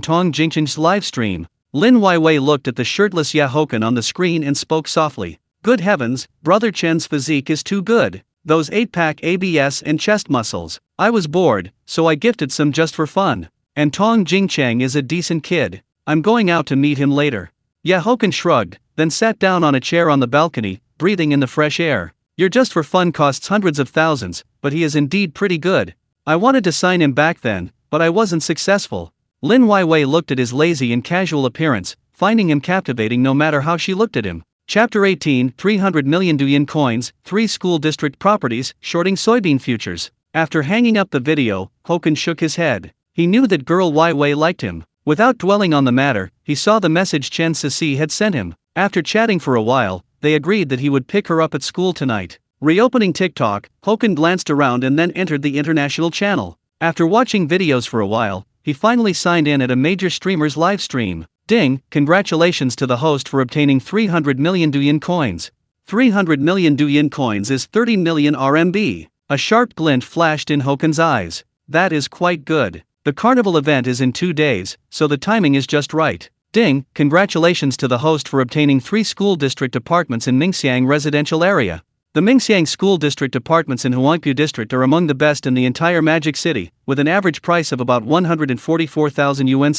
Tong Jingcheng's live stream. Lin Weiwei looked at the shirtless Haochen on the screen and spoke softly. Good heavens, Brother Chen's physique is too good. Those 8-pack ABS and chest muscles. I was bored, so I gifted some just for fun. And Tong Jingcheng is a decent kid. I'm going out to meet him later. Haochen shrugged, then sat down on a chair on the balcony, breathing in the fresh air. Your just for fun costs hundreds of thousands, but he is indeed pretty good. I wanted to sign him back then, but I wasn't successful. Lin Weiwei looked at his lazy and casual appearance, finding him captivating no matter how she looked at him. Chapter 18, 300 million Douyin coins, 3 school district properties, shorting soybean futures. After hanging up the video, Haochen shook his head. He knew that girl Weiwei liked him. Without dwelling on the matter, he saw the message Chen Sisi had sent him. After chatting for a while, they agreed that he would pick her up at school tonight. Reopening TikTok, Haochen glanced around and then entered the international channel. After watching videos for a while, he finally signed in at a major streamer's live stream. Ding, congratulations to the host for obtaining 300 million Douyin coins. 300 million Douyin coins is 30 million RMB. A sharp glint flashed in Haochen's eyes. That is quite good. The carnival event is in 2 days, so the timing is just right. Ding, congratulations to the host for obtaining 3 school district apartments in Mingxiang residential area. The Mingxiang school district apartments in Huangpu district are among the best in the entire Magic City, with an average price of about 144,000 yuan/.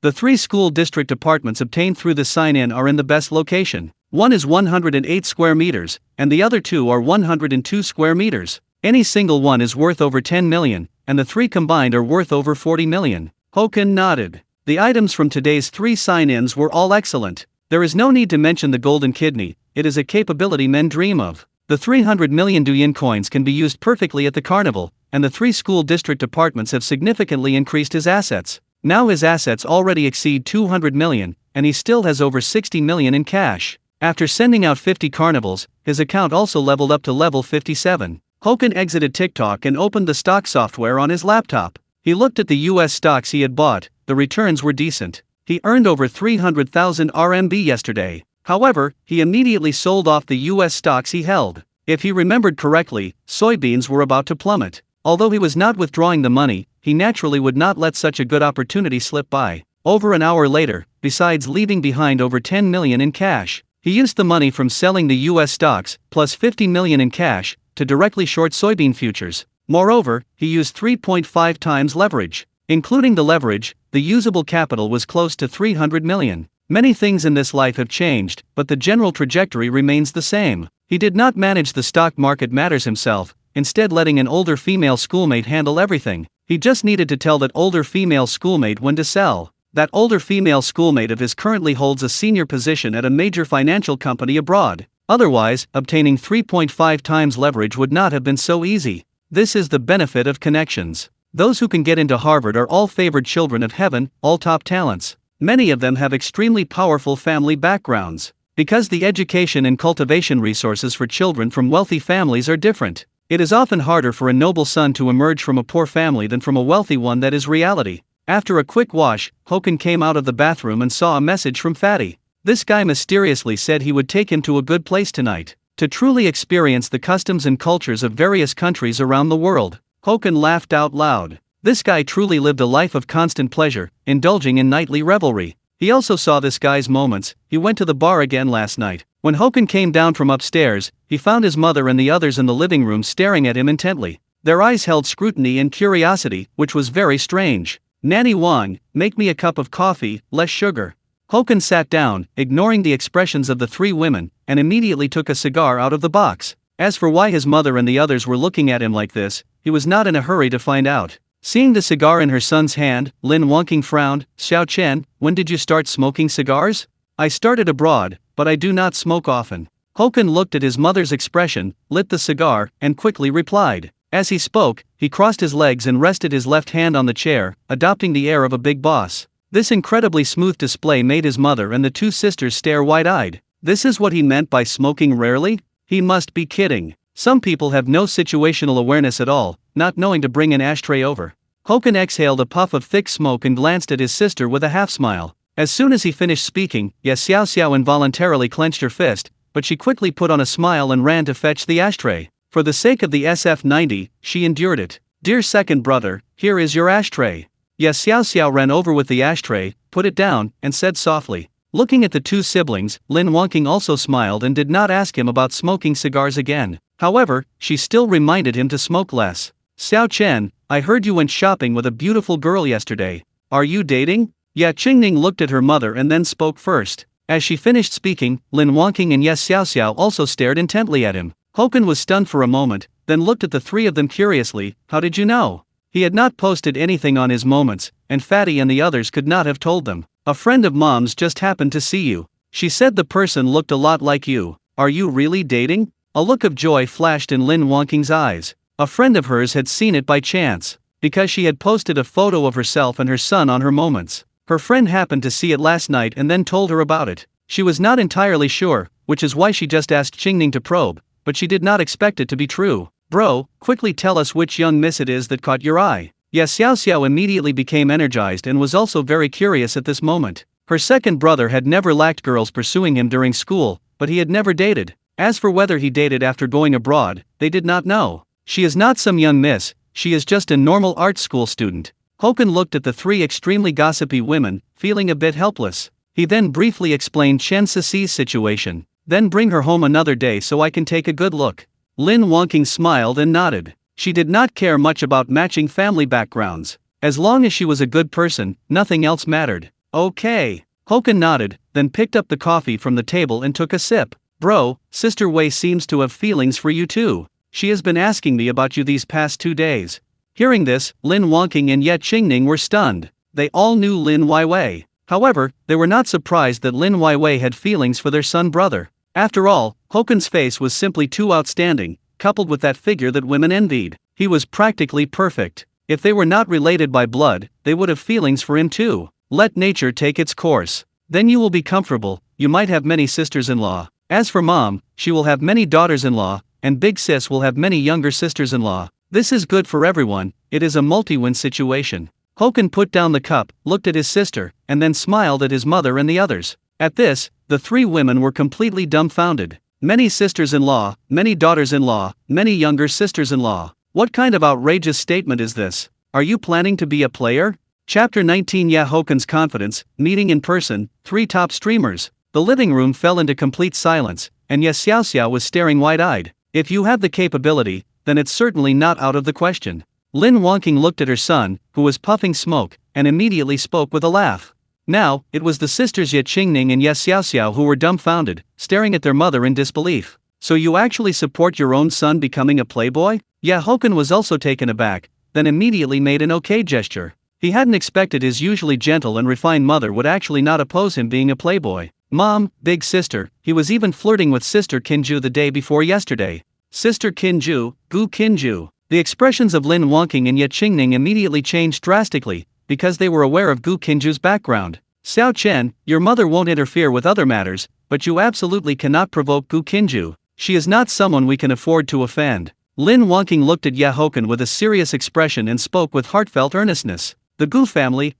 The 3 school district apartments obtained through the sign-in are in the best location. One is 108 square meters, and the other 2 are 102 square meters. Any single one is worth over 10 million, and the 3 combined are worth over 40 million. Haochen nodded. The items from today's 3 sign-ins were all excellent. There is no need to mention the golden kidney, it is a capability men dream of. The 300 million Douyin coins can be used perfectly at the carnival, and the 3 school district apartments have significantly increased his assets. Now his assets already exceed 200 million, and he still has over 60 million in cash. After sending out 50 carnivals, his account also leveled up to level 57. Haochen exited TikTok and opened the stock software on his laptop. He looked at the US stocks he had bought. The returns were decent. He earned over 300,000 RMB yesterday. However, he immediately sold off the US stocks he held. If he remembered correctly, soybeans were about to plummet. Although he was not withdrawing the money, he naturally would not let such a good opportunity slip by. Over an hour later, besides leaving behind over 10 million in cash, he used the money from selling the US stocks, plus 50 million in cash, to directly short soybean futures. Moreover, he used 3.5 times leverage. Including the leverage, the usable capital was close to 300 million. Many things in this life have changed, but the general trajectory remains the same. He did not manage the stock market matters himself, instead letting an older female schoolmate handle everything. He just needed to tell that older female schoolmate when to sell. That older female schoolmate of his currently holds a senior position at a major financial company abroad. Otherwise, obtaining 3.5 times leverage would not have been so easy. This is the benefit of connections. Those who can get into Harvard are all favored children of heaven, all top talents. Many of them have extremely powerful family backgrounds. Because the education and cultivation resources for children from wealthy families are different, it is often harder for a noble son to emerge from a poor family than from a wealthy one. That is reality. After a quick wash, Haochen came out of the bathroom and saw a message from Fatty. This guy mysteriously said he would take him to a good place tonight, to truly experience the customs and cultures of various countries around the world. Haochen laughed out loud. This guy truly lived a life of constant pleasure, indulging in nightly revelry. He also saw this guy's moments. He went to the bar again last night. When Haochen came down from upstairs, he found his mother and the others in the living room staring at him intently. Their eyes held scrutiny and curiosity, which was very strange. "Nanny Wang, make me a cup of coffee, less sugar." Haochen sat down, ignoring the expressions of the three women, and immediately took a cigar out of the box. As for why his mother and the others were looking at him like this, he was not in a hurry to find out. Seeing the cigar in her son's hand, Lin Wangqing frowned. "Haochen, when did you start smoking cigars?" "I started abroad, but I do not smoke often." Haochen looked at his mother's expression, lit the cigar, and quickly replied. As he spoke, he crossed his legs and rested his left hand on the chair, adopting the air of a big boss. This incredibly smooth display made his mother and the two sisters stare wide-eyed. This is what he meant by smoking rarely? He must be kidding. Some people have no situational awareness at all, not knowing to bring an ashtray over. Haochen exhaled a puff of thick smoke and glanced at his sister with a half-smile. As soon as he finished speaking, Xiao involuntarily clenched her fist, but she quickly put on a smile and ran to fetch the ashtray. For the sake of the SF-90, she endured it. "Dear second brother, here is your ashtray." Xiao ran over with the ashtray, put it down, and said softly. Looking at the two siblings, Lin Wangqing also smiled and did not ask him about smoking cigars again. However, she still reminded him to smoke less. "Haochen, I heard you went shopping with a beautiful girl yesterday. Are you dating?" Qingning looked at her mother and then spoke first. As she finished speaking, Lin Wangqing and Xiao also stared intently at him. Haochen was stunned for a moment, then looked at the three of them curiously. "How did you know?" He had not posted anything on his moments, and Fatty and the others could not have told them. "A friend of mom's just happened to see you. She said the person looked a lot like you. Are you really dating?" A look of joy flashed in Lin Wangqing's eyes. A friend of hers had seen it by chance, because she had posted a photo of herself and her son on her moments. Her friend happened to see it last night and then told her about it. She was not entirely sure, which is why she just asked Qingning to probe, but she did not expect it to be true. "Bro, quickly tell us which young miss it is that caught your eye." Xiao immediately became energized and was also very curious at this moment. Her second brother had never lacked girls pursuing him during school, but he had never dated. As for whether he dated after going abroad, they did not know. "She is not some young miss, she is just a normal art school student." Haochen looked at the three extremely gossipy women, feeling a bit helpless. He then briefly explained Chen Sisi's situation. "Then bring her home another day so I can take a good look." Lin Wangqing smiled and nodded. She did not care much about matching family backgrounds. As long as she was a good person, nothing else mattered. "Okay." Haochen nodded, then picked up the coffee from the table and took a sip. "Bro, Sister Wei seems to have feelings for you too. She has been asking me about you these past 2 days." Hearing this, Lin Wangqing and Qingning were stunned. They all knew Lin Weiwei. However, they were not surprised that Lin Weiwei had feelings for their son brother. After all, Haochen's face was simply too outstanding, coupled with that figure that women envied. He was practically perfect. If they were not related by blood, they would have feelings for him too. Let nature take its course. Then you will be comfortable. you might have many sisters-in-law. As for mom, she will have many daughters-in-law, and big sis will have many younger sisters-in-law. This is good for everyone, it is a multi-win situation. Haochen put down the cup, looked at his sister, and then smiled at his mother and the others. At this, the three women were completely dumbfounded. Many sisters-in-law, many daughters-in-law, many younger sisters-in-law. What kind of outrageous statement is this? Are you planning to be a player? Chapter 19 Haochen's confidence, meeting in person, 3 top streamers. The living room fell into complete silence, and Xiaoxiao was staring wide-eyed. If you have the capability, then it's certainly not out of the question. Lin Wangqing looked at her son, who was puffing smoke, and immediately spoke with a laugh. Now, it was the sisters Ye Qingning and Ye Xiaoxiao who were dumbfounded, staring at their mother in disbelief. So you actually support your own son becoming a playboy? Haochen was also taken aback, then immediately made an okay gesture. He hadn't expected his usually gentle and refined mother would actually not oppose him being a playboy. Mom, big sister, he was even flirting with sister Qinju the day before yesterday. Sister Qinju, Gu Qinju. The expressions of Lin Wangqing and Ye Qingning immediately changed drastically, because they were aware of Gu Qinju's background. Xiao Chen, your mother won't interfere with other matters, but you absolutely cannot provoke Gu Qinju. She is not someone we can afford to offend. Lin Wangqing looked at Haochen with a serious expression and spoke with heartfelt earnestness. The Gu family,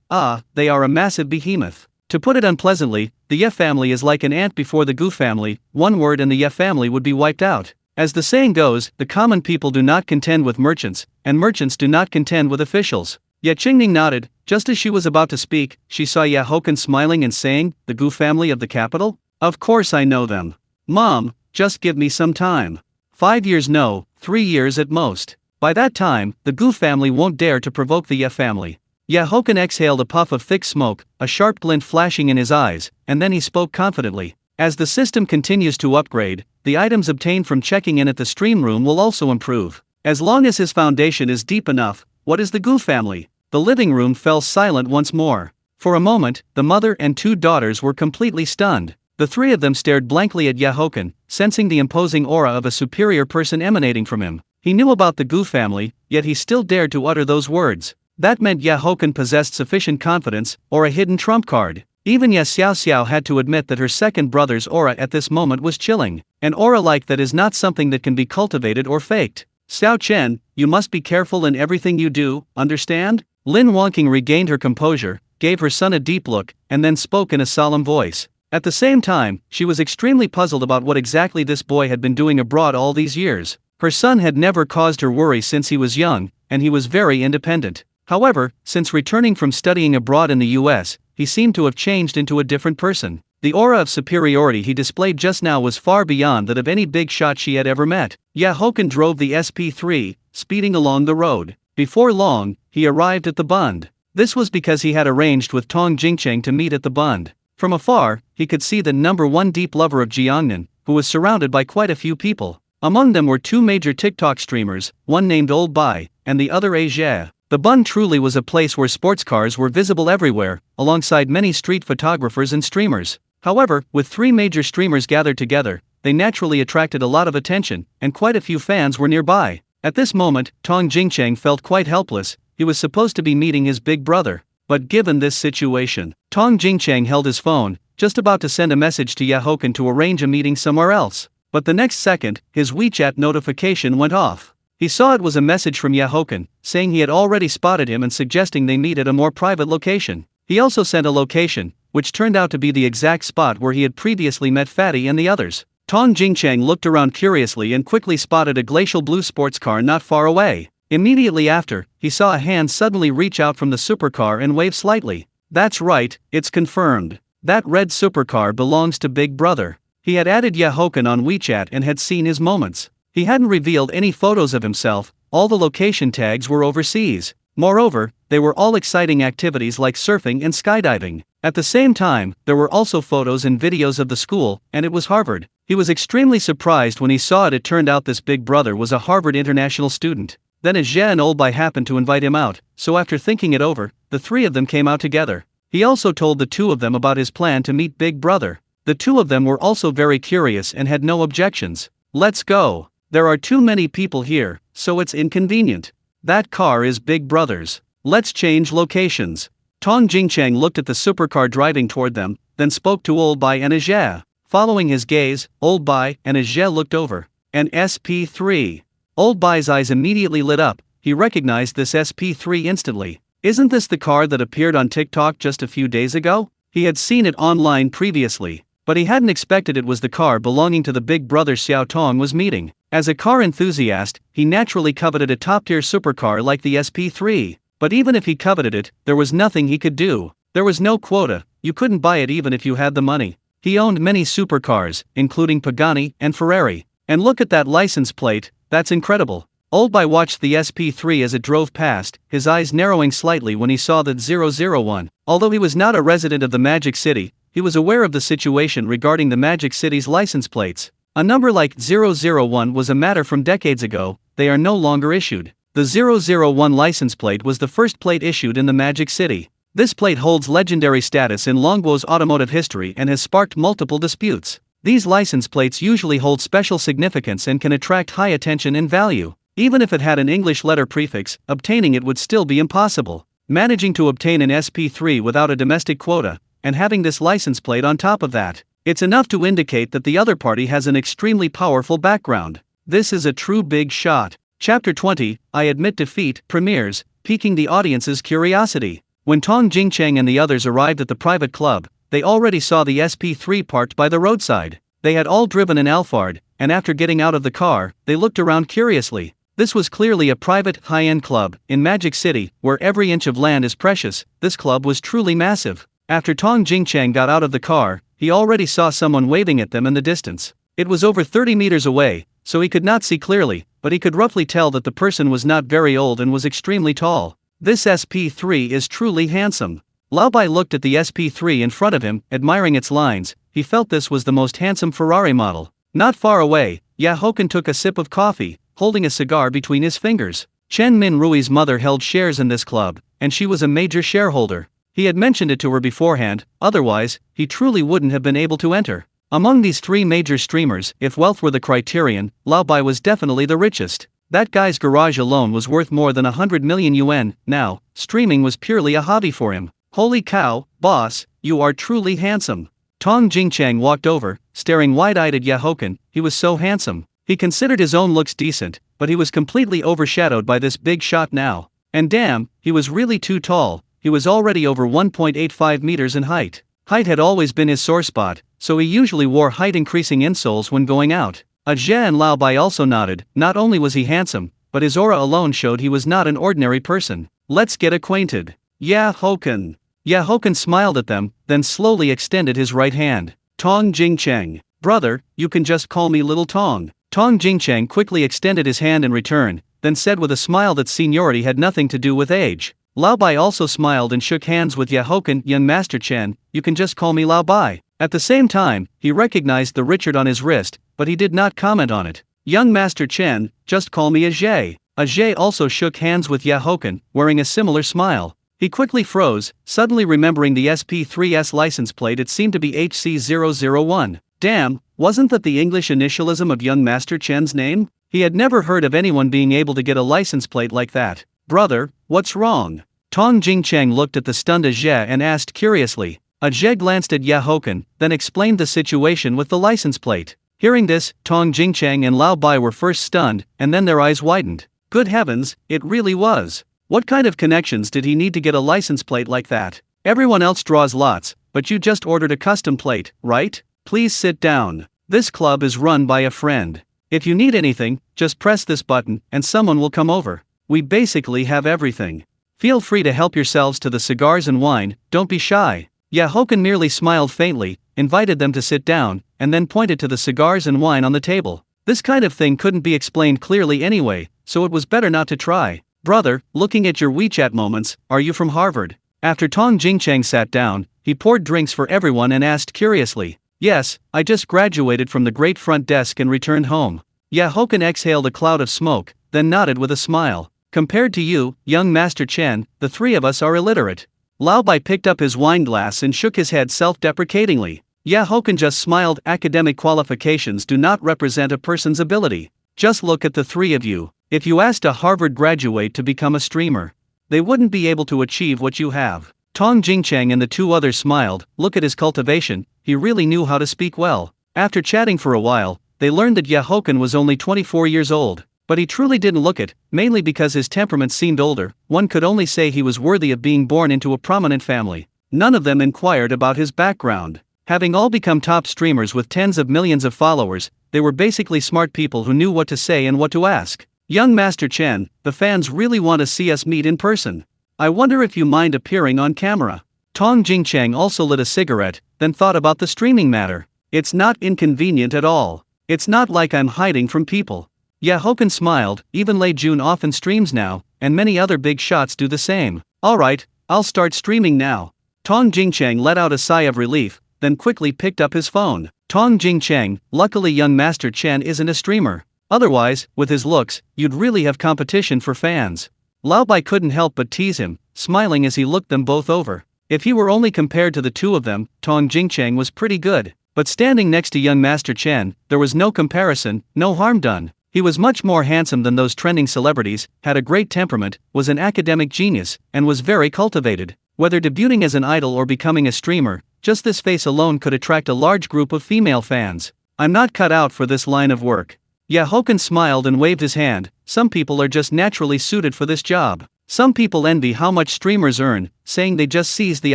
they are a massive behemoth. To put it unpleasantly, the Ye family is like an ant before the Gu family, one word and the Ye family would be wiped out. As the saying goes, the common people do not contend with merchants, and merchants do not contend with officials. Ye Qingning nodded. Just as she was about to speak, she saw Haochen smiling and saying, the Gu family of the capital? Of course I know them. Mom, just give me some time. 5 years no, 3 years at most. By that time, the Gu family won't dare to provoke the Ye family. Haochen exhaled a puff of thick smoke, a sharp glint flashing in his eyes, and then he spoke confidently. As the system continues to upgrade, the items obtained from checking in at the stream room will also improve. As long as his foundation is deep enough, what is the Gu family? The living room fell silent once more. For a moment, the mother and 2 daughters were completely stunned. The 3 of them stared blankly at Haochen, sensing the imposing aura of a superior person emanating from him. He knew about the Gu family, yet he still dared to utter those words. That meant Haochen possessed sufficient confidence, or a hidden trump card. Even Ye Xiaoxiao had to admit that her second brother's aura at this moment was chilling. An aura like that is not something that can be cultivated or faked. Xiao Chen, you must be careful in everything you do, understand? Lin Wangqing regained her composure, gave her son a deep look, and then spoke in a solemn voice. At the same time, she was extremely puzzled about what exactly this boy had been doing abroad all these years. Her son had never caused her worry since he was young, and he was very independent. However, since returning from studying abroad in the US, he seemed to have changed into a different person. The aura of superiority he displayed just now was far beyond that of any big shot she had ever met. Haochen drove the SP3, speeding along the road. Before long, he arrived at the Bund. This was because he had arranged with Tong Jingcheng to meet at the Bund. From afar, he could see the #1 deep lover of Jiangnan, who was surrounded by quite a few people. Among them were 2 major TikTok streamers, one named Old Bai, and the other Asia. The Bund truly was a place where sports cars were visible everywhere, alongside many street photographers and streamers. However, with 3 major streamers gathered together, they naturally attracted a lot of attention, and quite a few fans were nearby. At this moment, Tong Jingcheng felt quite helpless. He was supposed to be meeting his big brother. But given this situation, Tong Jingcheng held his phone, just about to send a message to Haochen to arrange a meeting somewhere else. But the next second, his WeChat notification went off. He saw it was a message from Haochen, saying he had already spotted him and suggesting they meet at a more private location. He also sent a location, which turned out to be the exact spot where he had previously met Fatty and the others. Tong Jingcheng looked around curiously and quickly spotted a glacial blue sports car not far away. Immediately after, he saw a hand suddenly reach out from the supercar and wave slightly. That's right, it's confirmed. That red supercar belongs to Big Brother. He had added Haochen on WeChat and had seen his moments. He hadn't revealed any photos of himself, all the location tags were overseas. Moreover, they were all exciting activities like surfing and skydiving. At the same time, there were also photos and videos of the school, and it was Harvard. He was extremely surprised when he saw it. It turned out this Big Brother was a Harvard international student. Then Jia and Olbai happened to invite him out, so after thinking it over, the 3 of them came out together. He also told the 2 of them about his plan to meet Big Brother. The 2 of them were also very curious and had no objections. Let's go. There are too many people here, so it's inconvenient. That car is Big Brother's. Let's change locations. Tong Jingcheng looked at the supercar driving toward them, then spoke to Old Bai and Ajie. Following his gaze, Old Bai and Ajie looked over. An SP3. Old Bai's eyes immediately lit up. He recognized this SP3 instantly. Isn't this the car that appeared on TikTok just a few days ago? He had seen it online previously, but he hadn't expected it was the car belonging to the big brother Xiao Tong was meeting. As a car enthusiast, he naturally coveted a top-tier supercar like the SP3. But even if he coveted it, there was nothing he could do. There was no quota, you couldn't buy it even if you had the money. He owned many supercars, including Pagani and Ferrari. And look at that license plate, that's incredible. Old Bai watched the SP3 as it drove past, his eyes narrowing slightly when he saw that 001. Although he was not a resident of the Magic City, he was aware of the situation regarding the Magic City's license plates. A number like 001 was a matter from decades ago, they are no longer issued. The 001 license plate was the first plate issued in the Magic City. This plate holds legendary status in Longbo's automotive history and has sparked multiple disputes. These license plates usually hold special significance and can attract high attention and value. Even if it had an English letter prefix, obtaining it would still be impossible. Managing to obtain an SP3 without a domestic quota, and having this license plate on top of that, it's enough to indicate that the other party has an extremely powerful background. This is a true big shot. Chapter 20, I Admit Defeat, premieres, piquing the audience's curiosity. When Tong Jingcheng and the others arrived at the private club, they already saw the SP3 parked by the roadside. They had all driven an Alphard, and after getting out of the car, they looked around curiously. This was clearly a private, high-end club, in Magic City, where every inch of land is precious. This club was truly massive. After Tong Jingcheng got out of the car, he already saw someone waving at them in the distance. It was over 30 meters away, so he could not see clearly, but he could roughly tell that the person was not very old and was extremely tall. This SP3 is truly handsome. Lao Bai looked at the SP3 in front of him, admiring its lines. He felt this was the most handsome Ferrari model. Not far away, Haochen took a sip of coffee, holding a cigar between his fingers. Chen Minrui's mother held shares in this club, and she was a major shareholder. He had mentioned it to her beforehand, otherwise, he truly wouldn't have been able to enter. Among these three major streamers, if wealth were the criterion, Lao Bai was definitely the richest. That guy's garage alone was worth more than 100 million yuan. Now, streaming was purely a hobby for him. Holy cow, boss, you are truly handsome. Tong Jingcheng walked over, staring wide-eyed at Haochen. He was so handsome. He considered his own looks decent, but he was completely overshadowed by this big shot now. And damn, he was really too tall. He was already over 1.85 meters in height. Height had always been his sore spot, so he usually wore height-increasing insoles when going out. Ajie and Lao Bai also nodded. Not only was he handsome, but his aura alone showed he was not an ordinary person. Let's get acquainted. Haochen. Haochen smiled at them, then slowly extended his right hand. Tong Jingcheng. Brother, you can just call me Little Tong. Tong Jingcheng quickly extended his hand in return, then said with a smile that seniority had nothing to do with age. Lao Bai also smiled and shook hands with Haochen. Young Master Chen, you can just call me Lao Bai. At the same time, he recognized the Richard on his wrist, but he did not comment on it. Young Master Chen, just call me Ajie. Ajie also shook hands with Haochen, wearing a similar smile. He quickly froze, suddenly remembering the SP3's license plate. It seemed to be HC001. Damn, wasn't that the English initialism of young Master Chen's name? He had never heard of anyone being able to get a license plate like that. Brother, what's wrong? Tong Jingcheng looked at the stunned Ajie and asked curiously. Ajie glanced at Haochen, then explained the situation with the license plate. Hearing this, Tong Jingcheng and Lao Bai were first stunned, and then their eyes widened. Good heavens, it really was. What kind of connections did he need to get a license plate like that? Everyone else draws lots, but you just ordered a custom plate, right? Please sit down. This club is run by a friend. If you need anything, just press this button, and someone will come over. We basically have everything. Feel free to help yourselves to the cigars and wine, don't be shy. Haochen merely smiled faintly, invited them to sit down, and then pointed to the cigars and wine on the table. This kind of thing couldn't be explained clearly anyway, so it was better not to try. Brother, looking at your WeChat moments, are you from Harvard? After Tong Jingcheng sat down, he poured drinks for everyone and asked curiously. Yes, I just graduated from the great front desk and returned home. Haochen exhaled a cloud of smoke, then nodded with a smile. Compared to you, young Master Chen, the three of us are illiterate. Lao Bai picked up his wine glass and shook his head self-deprecatingly. Haochen just smiled. Academic qualifications do not represent a person's ability. Just look at the three of you. If you asked a Harvard graduate to become a streamer, they wouldn't be able to achieve what you have. Tong Jingchang and the two others smiled. Look at his cultivation, he really knew how to speak well. After chatting for a while, they learned that Haochen was only 24 years old. But he truly didn't look it, mainly because his temperament seemed older. One could only say he was worthy of being born into a prominent family. None of them inquired about his background. Having all become top streamers with tens of millions of followers, they were basically smart people who knew what to say and what to ask. Young Master Chen, the fans really want to see us meet in person. I wonder if you mind appearing on camera. Tong Jingchang also lit a cigarette, then thought about the streaming matter. It's not inconvenient at all. It's not like I'm hiding from people. Haochen smiled. Even Lei Jun often streams now, and many other big shots do the same. Alright, I'll start streaming now. Tong Jingchang let out a sigh of relief, then quickly picked up his phone. Tong Jingchang, luckily young Master Chen isn't a streamer. Otherwise, with his looks, you'd really have competition for fans. Lao Bai couldn't help but tease him, smiling as he looked them both over. If he were only compared to the two of them, Tong Jingchang was pretty good. But standing next to young Master Chen, there was no comparison, no harm done. He was much more handsome than those trending celebrities, had a great temperament, was an academic genius, and was very cultivated. Whether debuting as an idol or becoming a streamer, just this face alone could attract a large group of female fans. I'm not cut out for this line of work. Haochen smiled and waved his hand. Some people are just naturally suited for this job. Some people envy how much streamers earn, saying they just seized the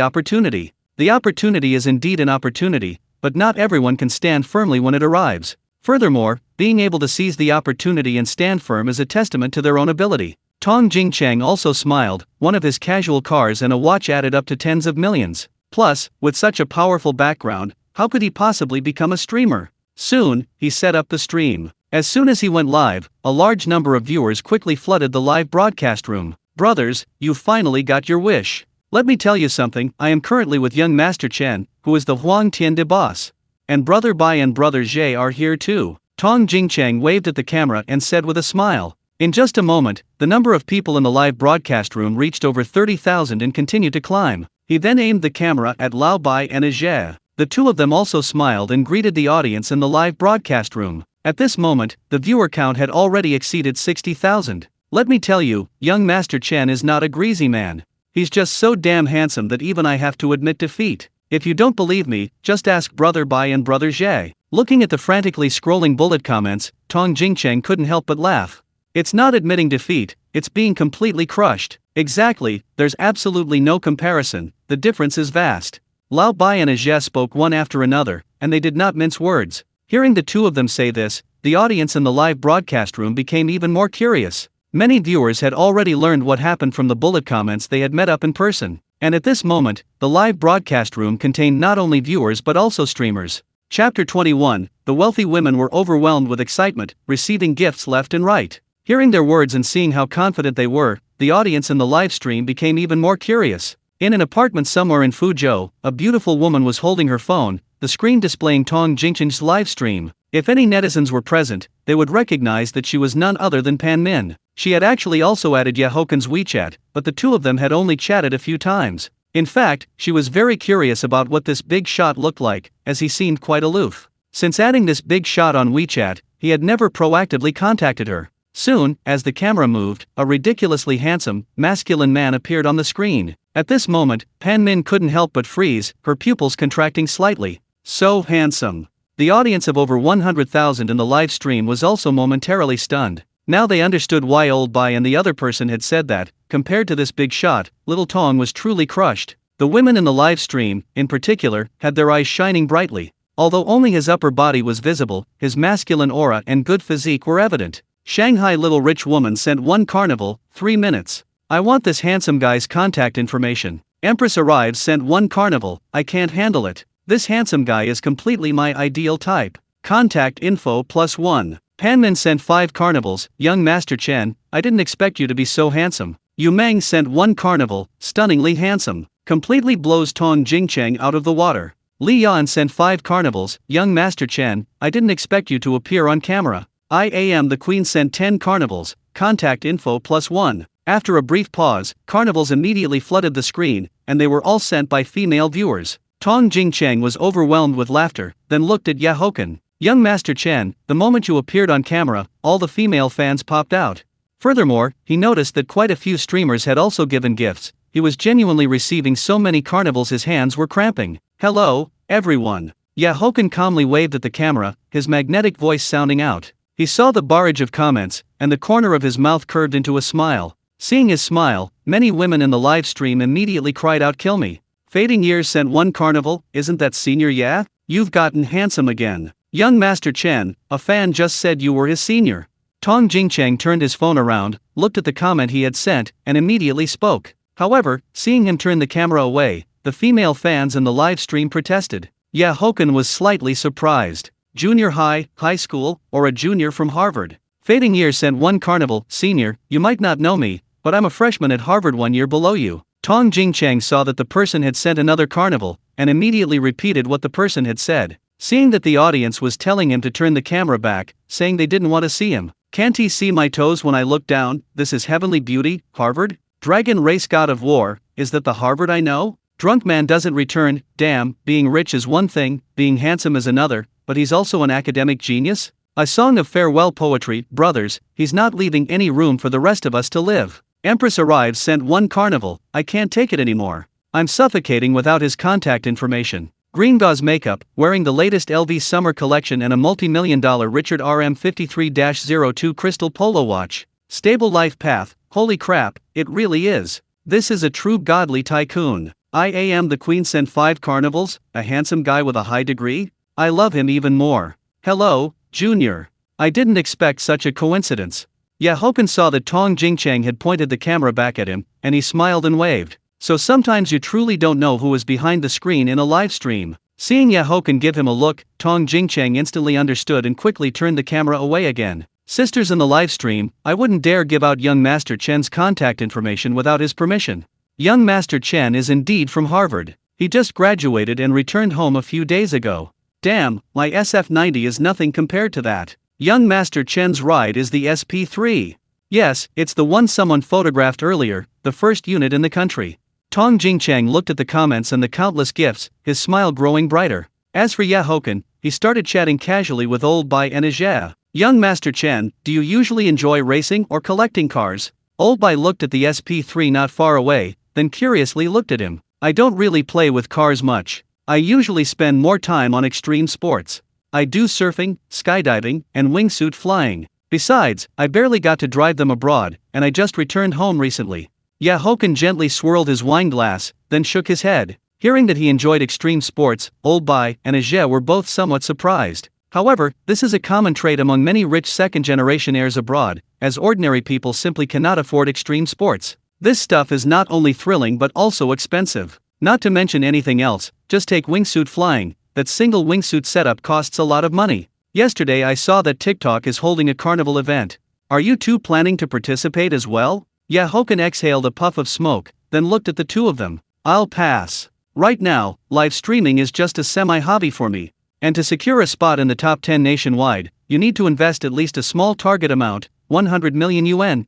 opportunity. The opportunity is indeed an opportunity, but not everyone can stand firmly when it arrives. Furthermore, being able to seize the opportunity and stand firm is a testament to their own ability. Tong Jingchang also smiled. One of his casual cars and a watch added up to tens of millions. Plus, with such a powerful background, how could he possibly become a streamer? Soon, he set up the stream. As soon as he went live, a large number of viewers quickly flooded the live broadcast room. Brothers, you finally got your wish. Let me tell you something, I am currently with young Master Chen, who is the Huang Tian de boss. And Brother Bai and Brother Zhe are here too. Tong Jingchang waved at the camera and said with a smile. In just a moment, the number of people in the live broadcast room reached over 30,000 and continued to climb. He then aimed the camera at Lao Bai and Zhe. The two of them also smiled and greeted the audience in the live broadcast room. At this moment, the viewer count had already exceeded 60,000. Let me tell you, young Master Chen is not a greasy man. He's just so damn handsome that even I have to admit defeat. If you don't believe me, just ask Brother Bai and Brother Zhe. Looking at the frantically scrolling bullet comments, Tong Jingchang couldn't help but laugh. It's not admitting defeat, it's being completely crushed. Exactly, there's absolutely no comparison, the difference is vast. Lao Bai and Zhe spoke one after another, and they did not mince words. Hearing the two of them say this, the audience in the live broadcast room became even more curious. Many viewers had already learned what happened from the bullet comments they had met up in person. And at this moment, the live broadcast room contained not only viewers but also streamers. Chapter 21, the wealthy women were overwhelmed with excitement, receiving gifts left and right. Hearing their words and seeing how confident they were, the audience in the live stream became even more curious. In an apartment somewhere in Fuzhou, a beautiful woman was holding her phone, the screen displaying Tong Jingchang's live stream. If any netizens were present, they would recognize that she was none other than Pan Min. She had actually also added Haochen's WeChat, but the two of them had only chatted a few times. In fact, she was very curious about what this big shot looked like, as he seemed quite aloof. Since adding this big shot on WeChat, he had never proactively contacted her. Soon, as the camera moved, a ridiculously handsome, masculine man appeared on the screen. At this moment, Pan Min couldn't help but freeze, her pupils contracting slightly. So handsome. The audience of over 100,000 in the live stream was also momentarily stunned. Now they understood why Old Bai and the other person had said that, compared to this big shot, little Tong was truly crushed. The women in the live stream, in particular, had their eyes shining brightly. Although only his upper body was visible, his masculine aura and good physique were evident. Shanghai little rich woman sent one carnival, 3 minutes. I want this handsome guy's contact information. Empress arrives sent one carnival, I can't handle it. This handsome guy is completely my ideal type. Contact info +1. Panmin sent 5 carnivals, young Master Chen, I didn't expect you to be so handsome. Yu Meng sent 1 carnival, stunningly handsome. Completely blows Tong Jingchang out of the water. Li Yan sent 5 carnivals, young Master Chen, I didn't expect you to appear on camera. I am the Queen sent 10 carnivals, contact info +1. After a brief pause, carnivals immediately flooded the screen, and they were all sent by female viewers. Tong Jingchang was overwhelmed with laughter, then looked at Haochen. Young Master Chen, the moment you appeared on camera, all the female fans popped out. Furthermore, he noticed that quite a few streamers had also given gifts. he was genuinely receiving so many carnivals his hands were cramping. "Hello, everyone." Haochen calmly waved at the camera, his magnetic voice sounding out. He saw the barrage of comments, and the corner of his mouth curved into a smile. Seeing his smile, many women in the live stream immediately cried out, "Kill me." Fading years sent one carnival, isn't that senior? Yeah? You've gotten handsome again. Young Master Chen, a fan just said you were his senior. Tong Jingchang turned his phone around, looked at the comment he had sent, and immediately spoke. However, seeing him turn the camera away, the female fans in the live stream protested. Haochen was slightly surprised. Junior high, high school, or a junior from Harvard? Fading years sent one carnival, senior, you might not know me, but I'm a freshman at Harvard 1 year below you. Tong Jingchang saw that the person had sent another carnival, and immediately repeated what the person had said. Seeing that the audience was telling him to turn the camera back, saying they didn't want to see him. "Can't he see my toes when I look down? This is heavenly beauty, Harvard? Dragon race god of war, is that the Harvard I know?" Drunk man doesn't return. Damn, being rich is one thing, being handsome is another, but he's also an academic genius? A song of farewell poetry, brothers, he's not leaving any room for the rest of us to live. Empress arrives sent one carnival, I can't take it anymore. I'm suffocating without his contact information. Green gauze makeup, wearing the latest LV summer collection and a multi-million-dollar Richard RM53-02 crystal polo watch. Stable life path, holy crap, it really is. This is a true godly tycoon. I am the queen sent 5 carnivals, a handsome guy with a high degree? I love him even more. Hello, Junior. I didn't expect such a coincidence. Haochen saw that Tong Jingchang had pointed the camera back at him, and he smiled and waved. So sometimes you truly don't know who is behind the screen in a live stream. Seeing Haochen give him a look, Tong Jingchang instantly understood and quickly turned the camera away again. Sisters in the live stream, I wouldn't dare give out young Master Chen's contact information without his permission. Young Master Chen is indeed from Harvard. He just graduated and returned home a few days ago. Damn, my SF90 is nothing compared to that. Young Master Chen's ride is the SP3. Yes, it's the one someone photographed earlier, the first unit in the country. Tong Jingchang looked at the comments and the countless gifts, his smile growing brighter. As for Haochen, he started chatting casually with Old Bai and Ajia. Young Master Chen, do you usually enjoy racing or collecting cars? Old Bai looked at the SP3 not far away, then curiously looked at him. I don't really play with cars much. I usually spend more time on extreme sports. I do surfing, skydiving, and wingsuit flying. Besides, I barely got to drive them abroad, and I just returned home recently. Haochen gently swirled his wine glass, then shook his head. Hearing that he enjoyed extreme sports, Old Bai and Ajia were both somewhat surprised. However, this is a common trait among many rich second-generation heirs abroad, as ordinary people simply cannot afford extreme sports. This stuff is not only thrilling but also expensive. Not to mention anything else, just take wingsuit flying, that single wingsuit setup costs a lot of money. Yesterday I saw that TikTok is holding a carnival event. Are you two planning to participate as well? Haochen exhaled a puff of smoke, then looked at the two of them. I'll pass. Right now, live streaming is just a semi-hobby for me. And to secure a spot in the top 10 nationwide, you need to invest at least a small target amount, 100 million yuan.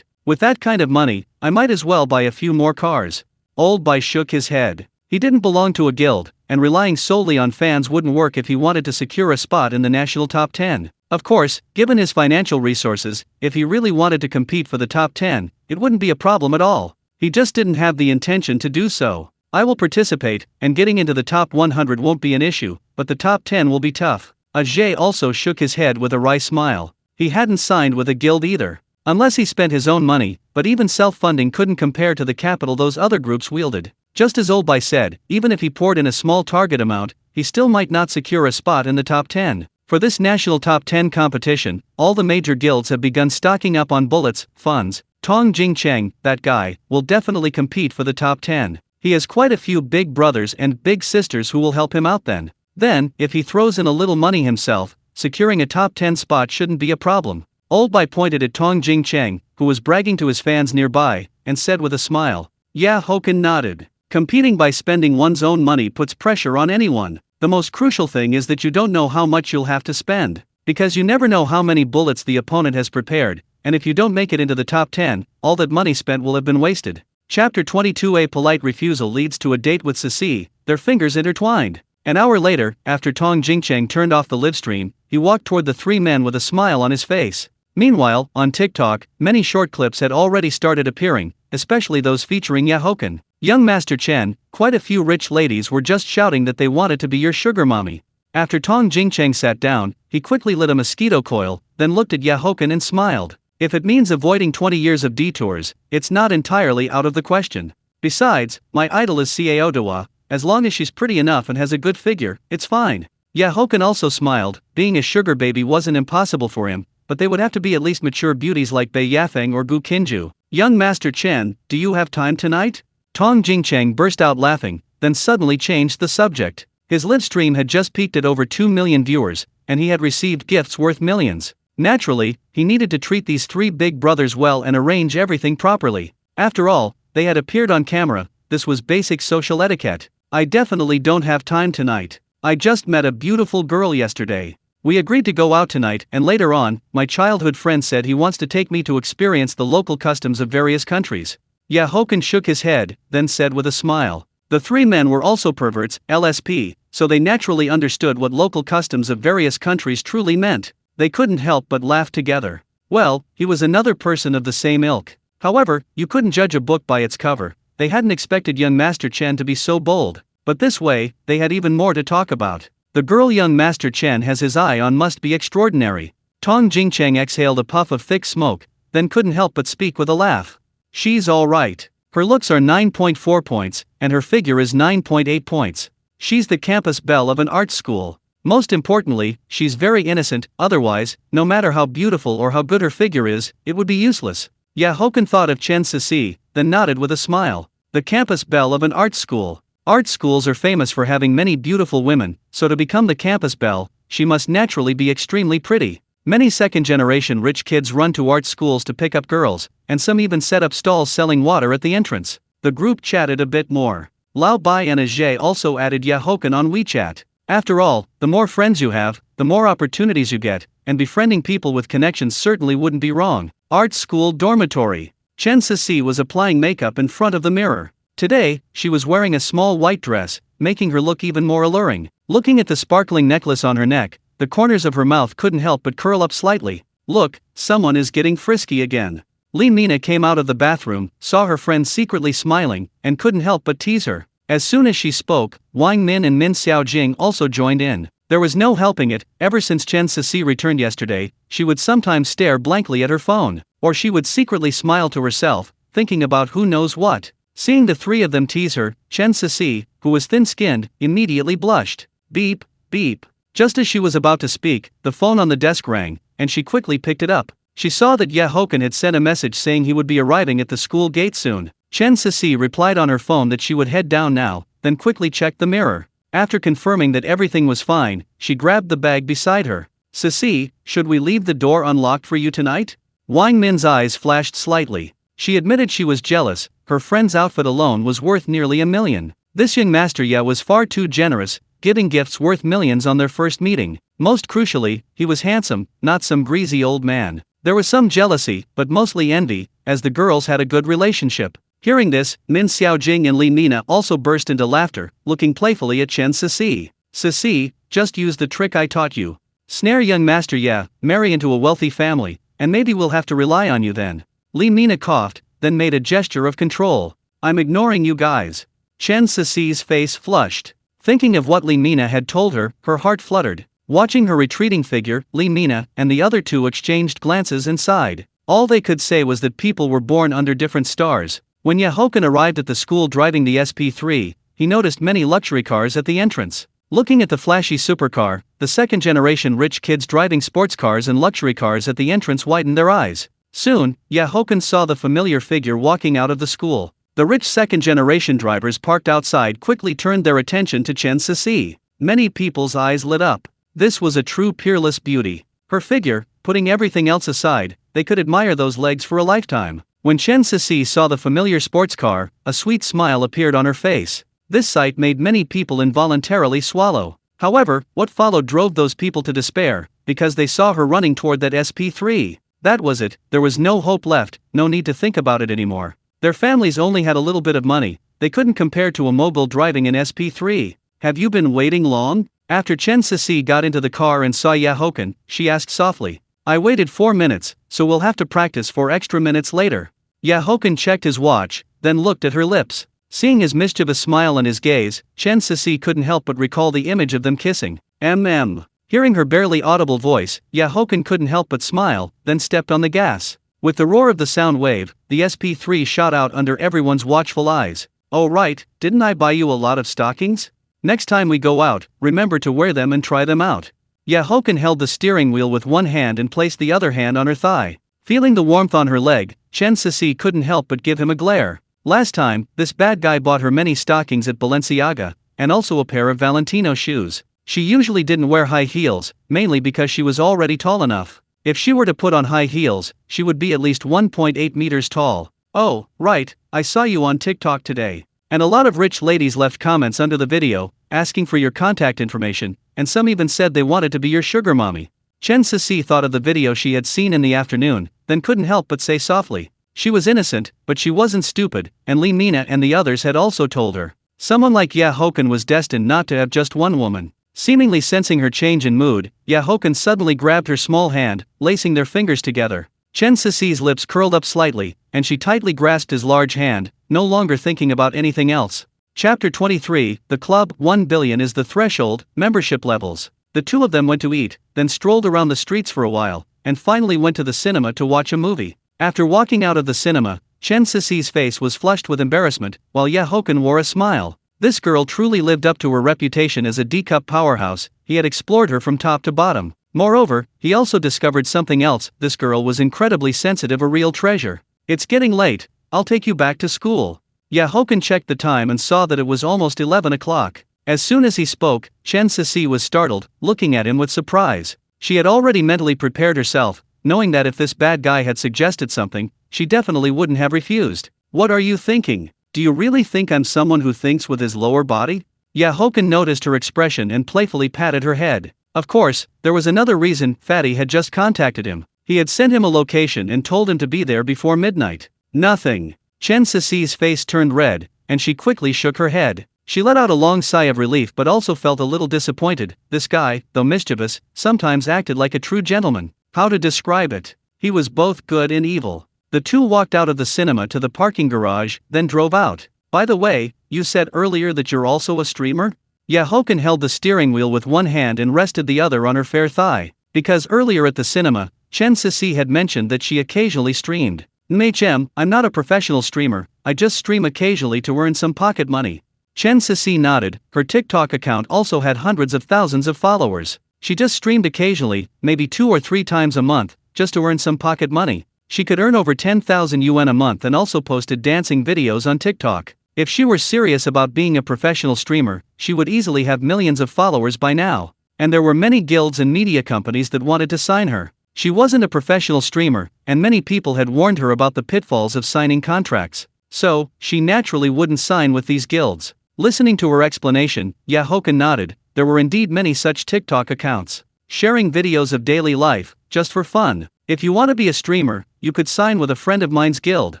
With that kind of money, I might as well buy a few more cars. Old Bai shook his head. He didn't belong to a guild, and relying solely on fans wouldn't work if he wanted to secure a spot in the national top 10. Of course, given his financial resources, if he really wanted to compete for the top 10, it wouldn't be a problem at all. He just didn't have the intention to do so. I will participate, and getting into the top 100 won't be an issue, but the top 10 will be tough. Ajay also shook his head with a wry smile. He hadn't signed with a guild either. Unless he spent his own money, but even self-funding couldn't compare to the capital those other groups wielded. Just as Old Bai said, even if he poured in a small target amount, he still might not secure a spot in the top 10. For this national top 10 competition, all the major guilds have begun stocking up on bullets, funds. Tong Jingchang, that guy, will definitely compete for the top 10. He has quite a few big brothers and big sisters who will help him out then. Then, if he throws in a little money himself, securing a top 10 spot shouldn't be a problem. Old Bai pointed at Tong Jingchang, who was bragging to his fans nearby, and said with a smile. Haochen nodded. Competing by spending one's own money puts pressure on anyone. The most crucial thing is that you don't know how much you'll have to spend. Because you never know how many bullets the opponent has prepared, and if you don't make it into the top 10, all that money spent will have been wasted. Chapter 22. A polite refusal leads to a date with Ceci, their fingers intertwined. An hour later, after Tong Jingchang turned off the livestream, he walked toward the three men with a smile on his face. Meanwhile, on TikTok, many short clips had already started appearing, especially those featuring Haochen. Young Master Chen, quite a few rich ladies were just shouting that they wanted to be your sugar mommy. After Tong Jingcheng sat down, he quickly lit a mosquito coil, then looked at Haochen and smiled. If it means avoiding 20 years of detours, it's not entirely out of the question. Besides, my idol is Cao Dewa, as long as she's pretty enough and has a good figure, it's fine. Haochen also smiled. Being a sugar baby wasn't impossible for him, but they would have to be at least mature beauties like Bei Yafeng or Gu Qinju. Young Master Chen, do you have time tonight? Tong Jingcheng burst out laughing, then suddenly changed the subject. His Livestream had just peaked at over 2 million viewers, and he had received gifts worth millions. Naturally, he needed to treat these three big brothers well and arrange everything properly. After all, they had appeared on camera. This was basic social etiquette. I definitely don't have time tonight. I just met a beautiful girl yesterday. We agreed to go out tonight, and later on, my childhood friend said he wants to take me to experience the local customs of various countries. Haochen shook his head, then said with a smile. The three men were also perverts, LSP, so they naturally understood what local customs of various countries truly meant. They couldn't help but laugh together. Well, he was another person of the same ilk. However, you couldn't judge a book by its cover. They hadn't expected young Master Chen to be so bold. But this way, they had even more to talk about. The girl young Master Chen has his eye on must be extraordinary. Tong Jingcheng exhaled a puff of thick smoke, then couldn't help but speak with a laugh. She's all right. Her looks are 9.4 points, and her figure is 9.8 points. She's the campus belle of an art school. Most importantly, she's very innocent, otherwise, no matter how beautiful or how good her figure is, it would be useless. Haochen thought of Chen Sisi, then nodded with a smile. The campus belle of an art school. Art schools are famous for having many beautiful women, so to become the campus belle, she must naturally be extremely pretty. Many second-generation rich kids run to art schools to pick up girls, and some even set up stalls selling water at the entrance. The group chatted a bit more. Lao Bai and Ajay also added Haochen on WeChat. After all, the more friends you have, the more opportunities you get, and befriending people with connections certainly wouldn't be wrong. Art school dormitory. Chen Sisi was applying makeup in front of the mirror. Today, she was wearing a small white dress, making her look even more alluring. Looking at the sparkling necklace on her neck, the corners of her mouth couldn't help but curl up slightly. Look, someone is getting frisky again. Li Mina came out of the bathroom, saw her friend secretly smiling, and couldn't help but tease her. As soon as she spoke, Wang Min and Min Xiaojing also joined in. There was no helping it. Ever since Chen Sisi returned yesterday, she would sometimes stare blankly at her phone, or she would secretly smile to herself, thinking about who knows what. Seeing the three of them tease her, Chen Sisi, who was thin-skinned, immediately blushed. Beep, beep. Just as she was about to speak, the phone on the desk rang, and she quickly picked it up. She saw that Haochen had sent a message saying he would be arriving at the school gate soon. Chen Sisi replied on her phone that she would head down now, then quickly checked the mirror. After confirming that everything was fine, she grabbed the bag beside her. Sisi, should we leave the door unlocked for you tonight? Wang Min's eyes flashed slightly. She admitted she was jealous. Her friend's outfit alone was worth nearly $1 million. This young Master was far too generous, giving gifts worth millions on their first meeting. Most crucially, he was handsome, not some greasy old man. There was some jealousy, but mostly envy, as the girls had a good relationship. Hearing this, Min Xiaojing and Li Mina also burst into laughter, looking playfully at Chen Sisi. Sisi, just use the trick I taught you. Snare young Master marry into a wealthy family, and maybe we'll have to rely on you then. Li Mina coughed, then made a gesture of control. I'm ignoring you guys. Chen Sisi's face flushed. Thinking of what Li Mina had told her, her heart fluttered. Watching her retreating figure, Li Mina and the other two exchanged glances and sighed. All they could say was that people were born under different stars. When Haochen arrived at the school driving the SP3, he noticed many luxury cars at the entrance. Looking at the flashy supercar, the second-generation rich kids driving sports cars and luxury cars at the entrance widened their eyes. Soon, Haochen saw the familiar figure walking out of the school. The rich second-generation drivers parked outside quickly turned their attention to Chen Sisi. Many people's eyes lit up. This was a true peerless beauty. Her figure, putting everything else aside, they could admire those legs for a lifetime. When Chen Sisi saw the familiar sports car, a sweet smile appeared on her face. This sight made many people involuntarily swallow. However, what followed drove those people to despair, because they saw her running toward that SP3. That was it, there was no hope left, no need to think about it anymore. Their families only had a little bit of money, they couldn't compare to a mogul driving an SP3. Have you been waiting long? After Chen Sisi got into the car and saw Haochen, she asked softly. I waited 4 minutes, so we'll have to practice 4 extra minutes later. Haochen checked his watch, then looked at her lips. Seeing his mischievous smile and his gaze, Chen Sisi couldn't help but recall the image of them kissing. Hearing her barely audible voice, Haochen couldn't help but smile, then stepped on the gas. With the roar of the sound wave, the SP3 shot out under everyone's watchful eyes. "Oh right, didn't I buy you a lot of stockings? Next time we go out, remember to wear them and try them out." Haochen held the steering wheel with one hand and placed the other hand on her thigh. Feeling the warmth on her leg, Chen Sisi couldn't help but give him a glare. Last time, this bad guy bought her many stockings at Balenciaga, and also a pair of Valentino shoes. She usually didn't wear high heels, mainly because she was already tall enough. If she were to put on high heels, she would be at least 1.8 meters tall. "Oh, right, I saw you on TikTok today." And a lot of rich ladies left comments under the video, asking for your contact information, and some even said they wanted to be your sugar mommy. Chen Sisi thought of the video she had seen in the afternoon, then couldn't help but say softly. She was innocent, but she wasn't stupid, and Li Mina and the others had also told her. Someone like Haochen was destined not to have just one woman. Seemingly sensing her change in mood, Haochen suddenly grabbed her small hand, lacing their fingers together. Chen Sisi's lips curled up slightly, and she tightly grasped his large hand, no longer thinking about anything else. Chapter 23, The Club, 1 billion is the threshold, membership levels. The two of them went to eat, then strolled around the streets for a while, and finally went to the cinema to watch a movie. After walking out of the cinema, Chen Sisi's face was flushed with embarrassment, while Haochen wore a smile. This girl truly lived up to her reputation as a D-cup powerhouse. He had explored her from top to bottom. Moreover, he also discovered something else: this girl was incredibly sensitive, a real treasure. "It's getting late, I'll take you back to school." Haochen checked the time and saw that it was almost 11 o'clock. As soon as he spoke, Chen Sisi was startled, looking at him with surprise. She had already mentally prepared herself, knowing that if this bad guy had suggested something, she definitely wouldn't have refused. "What are you thinking? Do you really think I'm someone who thinks with his lower body?" Haochen noticed her expression and playfully patted her head. Of course, there was another reason. Fatty had just contacted him. He had sent him a location and told him to be there before midnight. Nothing. Chen Sisi's face turned red, and she quickly shook her head. She let out a long sigh of relief but also felt a little disappointed. This guy, though mischievous, sometimes acted like a true gentleman. How to describe it? He was both good and evil. The two walked out of the cinema to the parking garage, then drove out. "By the way, you said earlier that you're also a streamer?" Haochen held the steering wheel with one hand and rested the other on her fair thigh. Because earlier at the cinema, Chen Sisi had mentioned that she occasionally streamed. I'm not a professional streamer, I just stream occasionally to earn some pocket money." Chen Sisi nodded. Her TikTok account also had hundreds of thousands of followers. She just streamed occasionally, maybe 2 or 3 times a month, just to earn some pocket money. She could earn over 10,000 yuan a month and also posted dancing videos on TikTok. If she were serious about being a professional streamer, she would easily have millions of followers by now. And there were many guilds and media companies that wanted to sign her. She wasn't a professional streamer, and many people had warned her about the pitfalls of signing contracts. So, she naturally wouldn't sign with these guilds. Listening to her explanation, Haochen nodded. There were indeed many such TikTok accounts, sharing videos of daily life, just for fun. If you want to be a streamer, you could sign with a friend of mine's guild.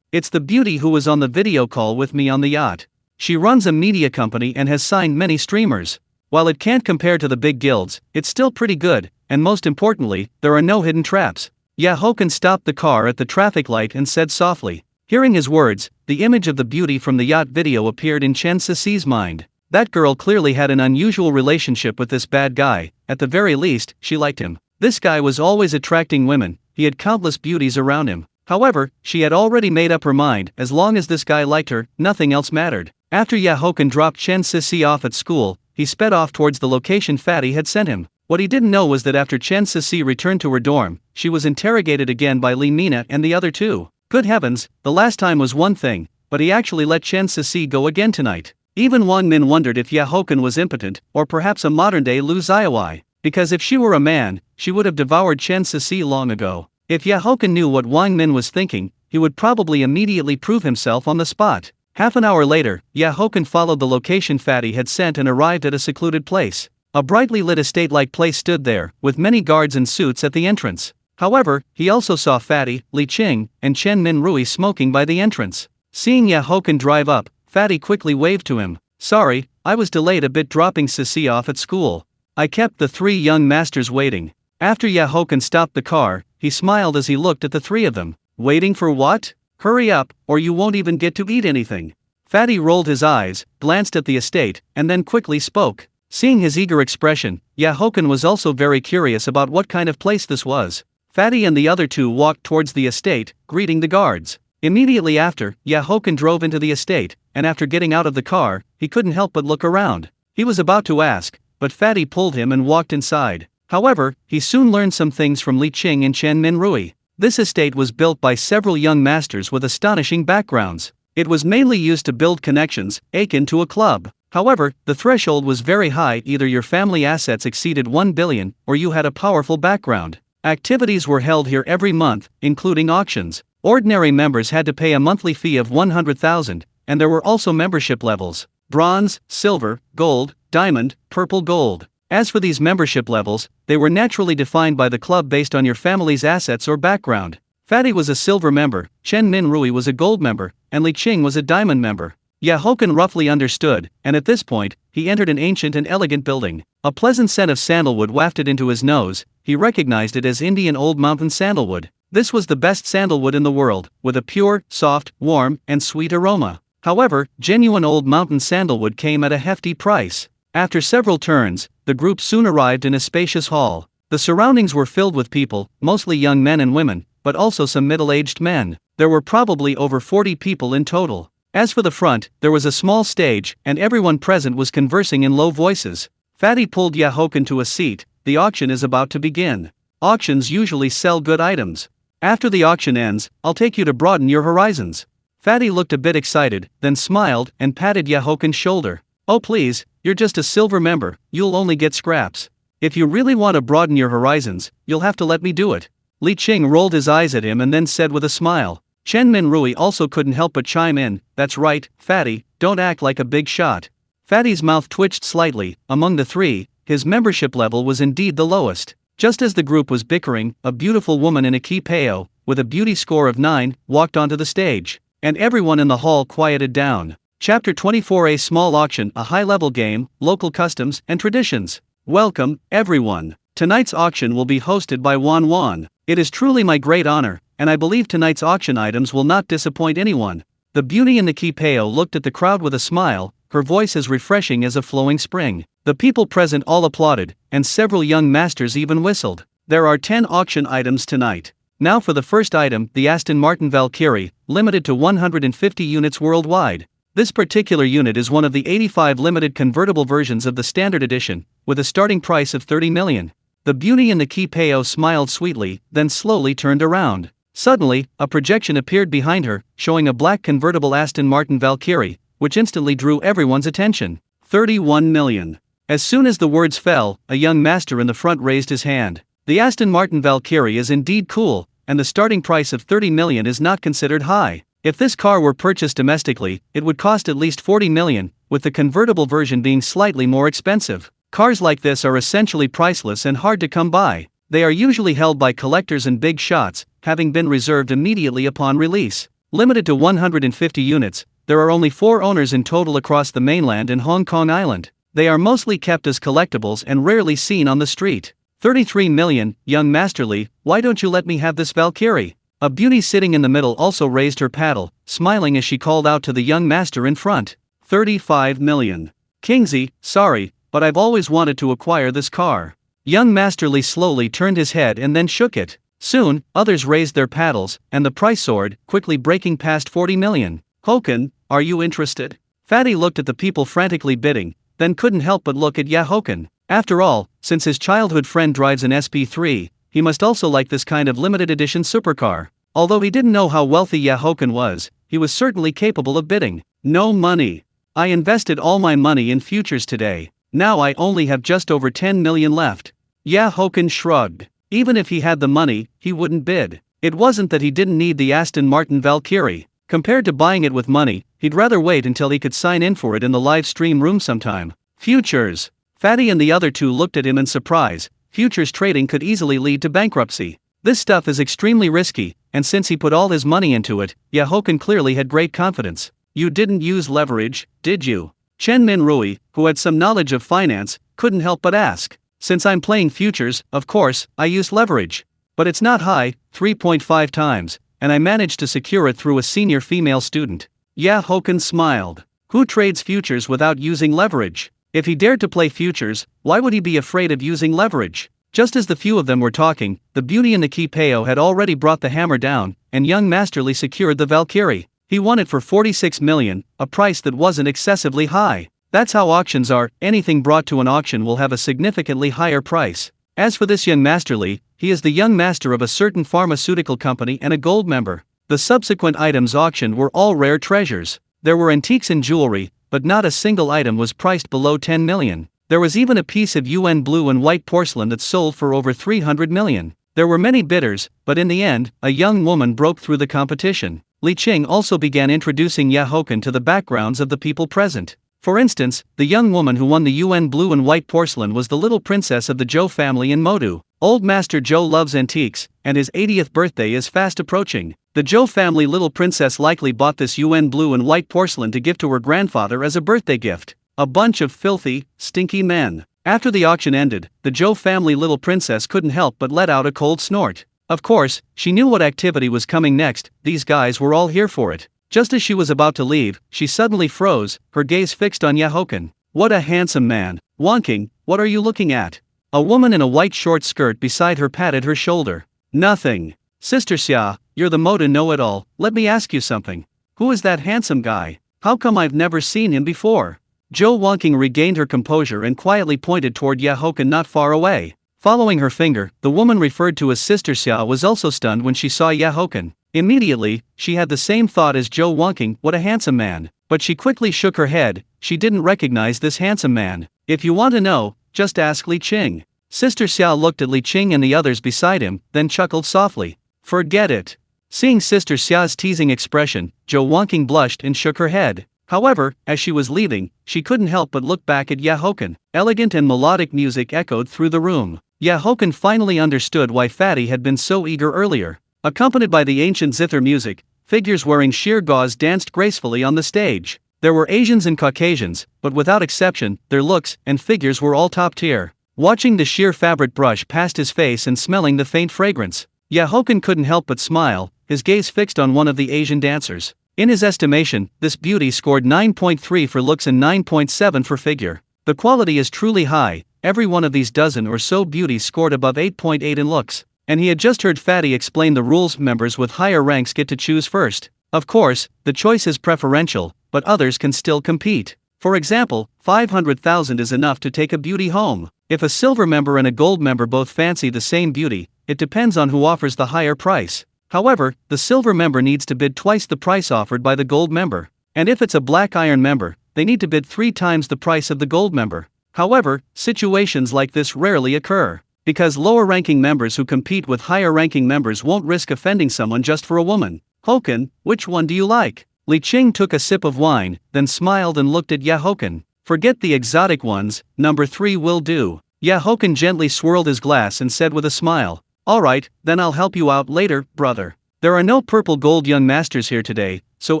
It's the beauty who was on the video call with me on the yacht. She runs a media company and has signed many streamers. While it can't compare to the big guilds, it's still pretty good, and most importantly, there are no hidden traps. Haochen stopped the car at the traffic light and said softly. Hearing his words, the image of the beauty from the yacht video appeared in Chen Sisi's mind. That girl clearly had an unusual relationship with this bad guy. At the very least, she liked him. This guy was always attracting women, he had countless beauties around him. However, she had already made up her mind. As long as this guy liked her, nothing else mattered. After Haochen dropped Chen Sisi off at school, he sped off towards the location Fatty had sent him. What he didn't know was that after Chen Sisi returned to her dorm, she was interrogated again by Li Mina and the other two. Good heavens, the last time was one thing, but he actually let Chen Sisi go again tonight. Even Wang Min wondered if Haochen was impotent, or perhaps a modern-day Lu Xiaowai. Because if she were a man, she would have devoured Chen Sisi long ago. If Haochen knew what Wang Min was thinking, he would probably immediately prove himself on the spot. Half an hour later, Haochen followed the location Fatty had sent and arrived at a secluded place. A brightly lit estate-like place stood there, with many guards in suits at the entrance. However, he also saw Fatty, Li Qing, and Chen Minrui smoking by the entrance. Seeing Haochen drive up, Fatty quickly waved to him. Sorry, I was delayed a bit dropping Sisi off at school. I kept the 3 young masters waiting. After Haochen stopped the car, he smiled as he looked at the 3 of them. Waiting for what? Hurry up, or you won't even get to eat anything. Fatty rolled his eyes, glanced at the estate, and then quickly spoke. Seeing his eager expression, Haochen was also very curious about what kind of place this was. Fatty and the other two walked towards the estate, greeting the guards. Immediately after, Haochen drove into the estate, and after getting out of the car, he couldn't help but look around. He was about to ask, but Fatty pulled him and walked inside. However, he soon learned some things from Li Qing and Chen Minrui. This estate was built by several young masters with astonishing backgrounds. It was mainly used to build connections, akin to a club. However, the threshold was very high, either your family assets exceeded 1 billion, or you had a powerful background. Activities were held here every month, including auctions. Ordinary members had to pay a monthly fee of 100,000, and there were also membership levels: bronze, silver, gold, diamond, purple gold. As for these membership levels, they were naturally defined by the club based on your family's assets or background. Fatty was a silver member, Chen Minrui was a gold member, and Li Qing was a diamond member. Haochen roughly understood, and at this point, he entered an ancient and elegant building. A pleasant scent of sandalwood wafted into his nose. He recognized it as Indian old mountain sandalwood. This was the best sandalwood in the world, with a pure, soft, warm, and sweet aroma. However, genuine old mountain sandalwood came at a hefty price. After several turns, the group soon arrived in a spacious hall. The surroundings were filled with people, mostly young men and women, but also some middle-aged men. There were probably over 40 people in total. As for the front, there was a small stage, and everyone present was conversing in low voices. Fatty pulled Haochen to a seat. The auction is about to begin. Auctions usually sell good items. After the auction ends, I'll take you to broaden your horizons. Fatty looked a bit excited, then smiled and patted Hochen's shoulder. Oh please, you're just a silver member, you'll only get scraps. If you really want to broaden your horizons, you'll have to let me do it. Li Qing rolled his eyes at him and then said with a smile. Chen Minrui also couldn't help but chime in. That's right, Fatty, don't act like a big shot. Fatty's mouth twitched slightly. Among the three, his membership level was indeed the lowest. Just as the group was bickering, a beautiful woman in a kipao, with a beauty score of 9, walked onto the stage. And everyone in the hall quieted down. Chapter 24: A small auction, a high-level game, local customs and traditions. Welcome, everyone. Tonight's auction will be hosted by Wan Wan. It is truly my great honor, and I believe tonight's auction items will not disappoint anyone. The beauty in the kipao looked at the crowd with a smile, her voice as refreshing as a flowing spring. The people present all applauded, and several young masters even whistled. There are 10 auction items tonight. Now for the first item, the Aston Martin Valkyrie, limited to 150 units worldwide. This particular unit is one of the 85 limited convertible versions of the standard edition, with a starting price of 30 million. The beauty in the kipao smiled sweetly, then slowly turned around. Suddenly, a projection appeared behind her, showing a black convertible Aston Martin Valkyrie, which instantly drew everyone's attention. 31 million. As soon as the words fell, a young master in the front raised his hand. The Aston Martin Valkyrie is indeed cool, and the starting price of 30 million is not considered high. If this car were purchased domestically, it would cost at least 40 million, with the convertible version being slightly more expensive. Cars like this are essentially priceless and hard to come by. They are usually held by collectors and big shots, having been reserved immediately upon release. Limited to 150 units, there are only 4 owners in total across the mainland and Hong Kong Island. They are mostly kept as collectibles and rarely seen on the street. 33 million, young Masterly, why don't you let me have this Valkyrie? A beauty sitting in the middle also raised her paddle, smiling as she called out to the young master in front. 35 million. Kingsley, sorry, but I've always wanted to acquire this car. Young Masterly slowly turned his head and then shook it. Soon, others raised their paddles, and the price soared, quickly breaking past 40 million. Haochen, are you interested? Fatty looked at the people frantically bidding, then couldn't help but look at Haochen. After all, since his childhood friend drives an SP3, he must also like this kind of limited edition supercar. Although he didn't know how wealthy Haochen was, he was certainly capable of bidding. No money. I invested all my money in futures today. Now I only have just over 10 million left. Haochen shrugged. Even if he had the money, he wouldn't bid. It wasn't that he didn't need the Aston Martin Valkyrie. Compared to buying it with money, he'd rather wait until he could sign in for it in the live stream room sometime. Futures. Fatty and the other two looked at him in surprise. Futures trading could easily lead to bankruptcy. This stuff is extremely risky, and since he put all his money into it, Haochen clearly had great confidence. You didn't use leverage, did you? Chen Minrui, who had some knowledge of finance, couldn't help but ask. Since I'm playing futures, of course, I use leverage. But it's not high, 3.5 times. and I managed to secure it through a senior female student. Haochen smiled. Who trades futures without using leverage? If he dared to play futures, why would he be afraid of using leverage? Just as the few of them were talking, the beauty in the Kipeo had already brought the hammer down, and young Masterly secured the Valkyrie. He won it for 46 million, a price that wasn't excessively high. That's how auctions are, anything brought to an auction will have a significantly higher price. As for this young Masterly, he is the young master of a certain pharmaceutical company and a gold member. The subsequent items auctioned were all rare treasures. There were antiques and jewelry, but not a single item was priced below 10 million. There was even a piece of UN blue and white porcelain that sold for over 300 million. There were many bidders, but in the end, a young woman broke through the competition. Li Qing also began introducing Haochen to the backgrounds of the people present. For instance, the young woman who won the UN blue and white porcelain was the little princess of the Zhou family in Modu. Old Master Zhou loves antiques, and his 80th birthday is fast approaching. The Zhou family little princess likely bought this UN blue and white porcelain to give to her grandfather as a birthday gift. A bunch of filthy, stinky men. After the auction ended, the Zhou family little princess couldn't help but let out a cold snort. Of course, she knew what activity was coming next, these guys were all here for it. Just as she was about to leave, she suddenly froze, her gaze fixed on Haochen. What a handsome man. Wonking, what are you looking at? A woman in a white short skirt beside her patted her shoulder. Nothing. Sister Xia, you're the Moda know-it-all, let me ask you something. Who is that handsome guy? How come I've never seen him before? Zhou Wonking regained her composure and quietly pointed toward Haochen not far away. Following her finger, the woman referred to as Sister Xia was also stunned when she saw Haochen. Immediately, she had the same thought as Zhou Wonking, what a handsome man. But she quickly shook her head, she didn't recognize this handsome man. If you want to know, just ask Li Qing. Sister Xia looked at Li Qing and the others beside him, then chuckled softly. Forget it. Seeing Sister Xia's teasing expression, Zhou Wonking blushed and shook her head. However, as she was leaving, she couldn't help but look back at Haochen. Elegant and melodic music echoed through the room. Haochen finally understood why Fatty had been so eager earlier. Accompanied by the ancient zither music, figures wearing sheer gauze danced gracefully on the stage. There were Asians and Caucasians, but without exception, their looks and figures were all top tier. Watching the sheer fabric brush past his face and smelling the faint fragrance, Haochen couldn't help but smile, his gaze fixed on one of the Asian dancers. In his estimation, this beauty scored 9.3 for looks and 9.7 for figure. The quality is truly high, every one of these dozen or so beauties scored above 8.8 in looks. And he had just heard Fatty explain the rules: members with higher ranks get to choose first. Of course, the choice is preferential, but others can still compete. For example, 500,000 is enough to take a beauty home. If a silver member and a gold member both fancy the same beauty, it depends on who offers the higher price. However, the silver member needs to bid twice the price offered by the gold member. And if it's a black iron member, they need to bid 3 times the price of the gold member. However, situations like this rarely occur. Because lower-ranking members who compete with higher-ranking members won't risk offending someone just for a woman. Haochen, which one do you like? Li Qing took a sip of wine, then smiled and looked at Haochen. Forget the exotic ones, number 3 will do. Haochen gently swirled his glass and said with a smile, alright, then I'll help you out later, brother. There are no purple gold young masters here today, so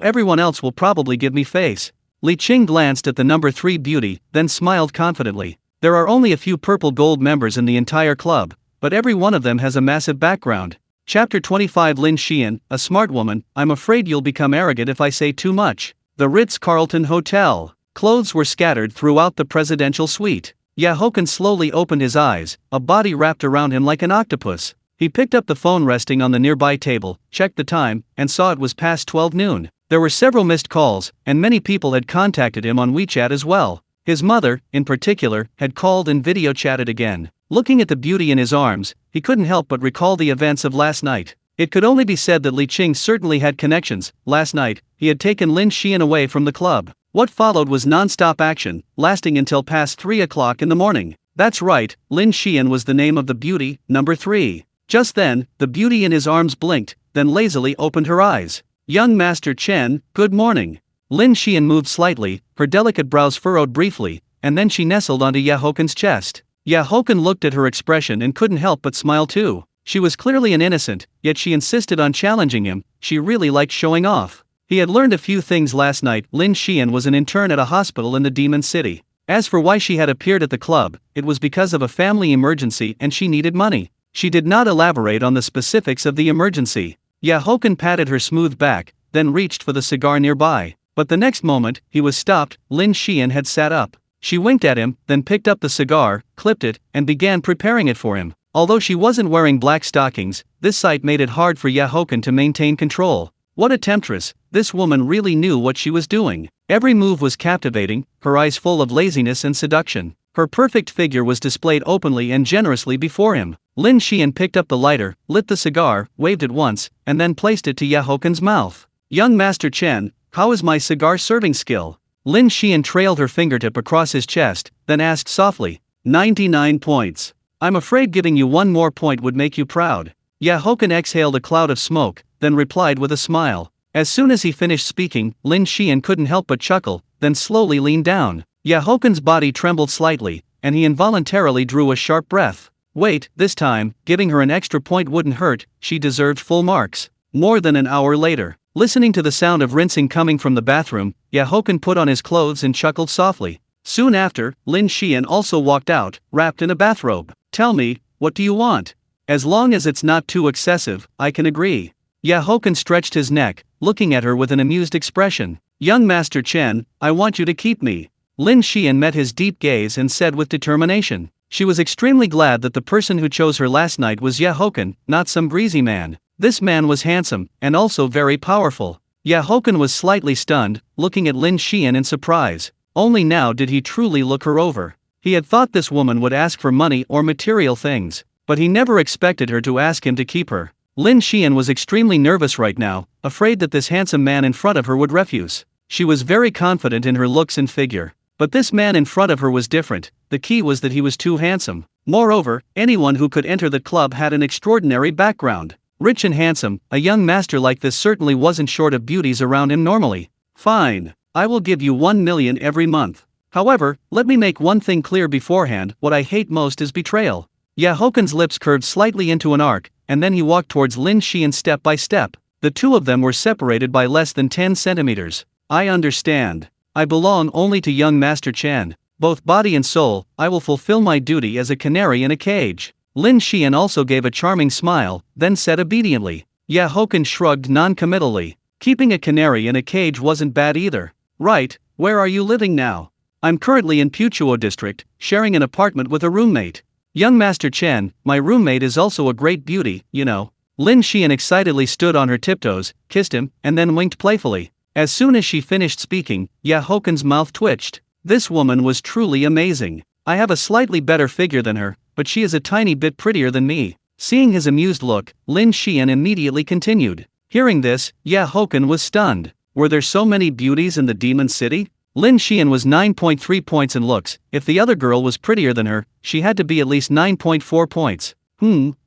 everyone else will probably give me face. Li Qing glanced at the number 3 beauty, then smiled confidently. There are only a few purple gold members in the entire club, but every one of them has a massive background. Chapter 25 Lin Xian, a smart woman, I'm afraid you'll become arrogant if I say too much. The Ritz-Carlton Hotel. Clothes were scattered throughout the presidential suite. Haochen slowly opened his eyes, a body wrapped around him like an octopus. He picked up the phone resting on the nearby table, checked the time, and saw it was past 12 noon. There were several missed calls, and many people had contacted him on WeChat as well. His mother, in particular, had called and video chatted again. Looking at the beauty in his arms, he couldn't help but recall the events of last night. It could only be said that Li Qing certainly had connections. Last night, he had taken Lin Xian away from the club. What followed was non-stop action, lasting until past 3 o'clock in the morning. That's right, Lin Xian was the name of the beauty, number 3. Just then, the beauty in his arms blinked, then lazily opened her eyes. Young Master Chen, good morning. Lin Xian moved slightly, her delicate brows furrowed briefly, and then she nestled onto Hochen's chest. Haochen looked at her expression and couldn't help but smile too. She was clearly an innocent, yet she insisted on challenging him. She really liked showing off. He had learned a few things last night. Lin Xian was an intern at a hospital in the Demon City. As for why she had appeared at the club, it was because of a family emergency and she needed money. She did not elaborate on the specifics of the emergency. Haochen patted her smooth back, then reached for the cigar nearby. But the next moment, he was stopped. Lin Xian had sat up. She winked at him, then picked up the cigar, clipped it, and began preparing it for him. Although she wasn't wearing black stockings, this sight made it hard for Haochen to maintain control. What a temptress, this woman really knew what she was doing. Every move was captivating, her eyes full of laziness and seduction. Her perfect figure was displayed openly and generously before him. Lin Xian picked up the lighter, lit the cigar, waved it once, and then placed it to Haochen's mouth. "Young Master Chen, how is my cigar serving skill?" Lin Xian trailed her fingertip across his chest, then asked softly. 99 points. I'm afraid giving you one more point would make you proud. Haochen exhaled a cloud of smoke, then replied with a smile. As soon as he finished speaking, Lin Xian couldn't help but chuckle, then slowly leaned down. Haochen's body trembled slightly, and he involuntarily drew a sharp breath. Wait, this time, giving her an extra point wouldn't hurt, she deserved full marks. More than an hour later, listening to the sound of rinsing coming from the bathroom, Haochen put on his clothes and chuckled softly. Soon after, Lin Xian also walked out, wrapped in a bathrobe. Tell me, what do you want? As long as it's not too excessive, I can agree. Haochen stretched his neck, looking at her with an amused expression. Young Master Chen, I want you to keep me. Lin Xian met his deep gaze and said with determination. She was extremely glad that the person who chose her last night was Haochen, not some breezy man. This man was handsome, and also very powerful. Haochen was slightly stunned, looking at Lin Xian in surprise. Only now did he truly look her over. He had thought this woman would ask for money or material things, but he never expected her to ask him to keep her. Lin Xian was extremely nervous right now, afraid that this handsome man in front of her would refuse. She was very confident in her looks and figure. But this man in front of her was different. The key was that he was too handsome. Moreover, anyone who could enter the club had an extraordinary background. Rich and handsome, a young master like this certainly wasn't short of beauties around him normally. Fine. I will give you 1 million every month. However, let me make one thing clear beforehand, what I hate most is betrayal. Haochen's lips curved slightly into an arc, and then he walked towards Lin Xian step by step. The two of them were separated by less than 10 centimeters. I understand. I belong only to young Master Chen. Both body and soul, I will fulfill my duty as a canary in a cage. Lin Xian also gave a charming smile, then said obediently. Haochen shrugged non-committally. Keeping a canary in a cage wasn't bad either. Right, where are you living now? I'm currently in Putuo district, sharing an apartment with a roommate. Young Master Chen, my roommate is also a great beauty, you know. Lin Xian excitedly stood on her tiptoes, kissed him, and then winked playfully. As soon as she finished speaking, Haochen's mouth twitched. This woman was truly amazing. I have a slightly better figure than her, but she is a tiny bit prettier than me. Seeing his amused look, Lin Xian immediately continued. Hearing this, Haochen was stunned. Were there so many beauties in the Demon City? Lin Xian was 9.3 points in looks. If the other girl was prettier than her, she had to be at least 9.4 points.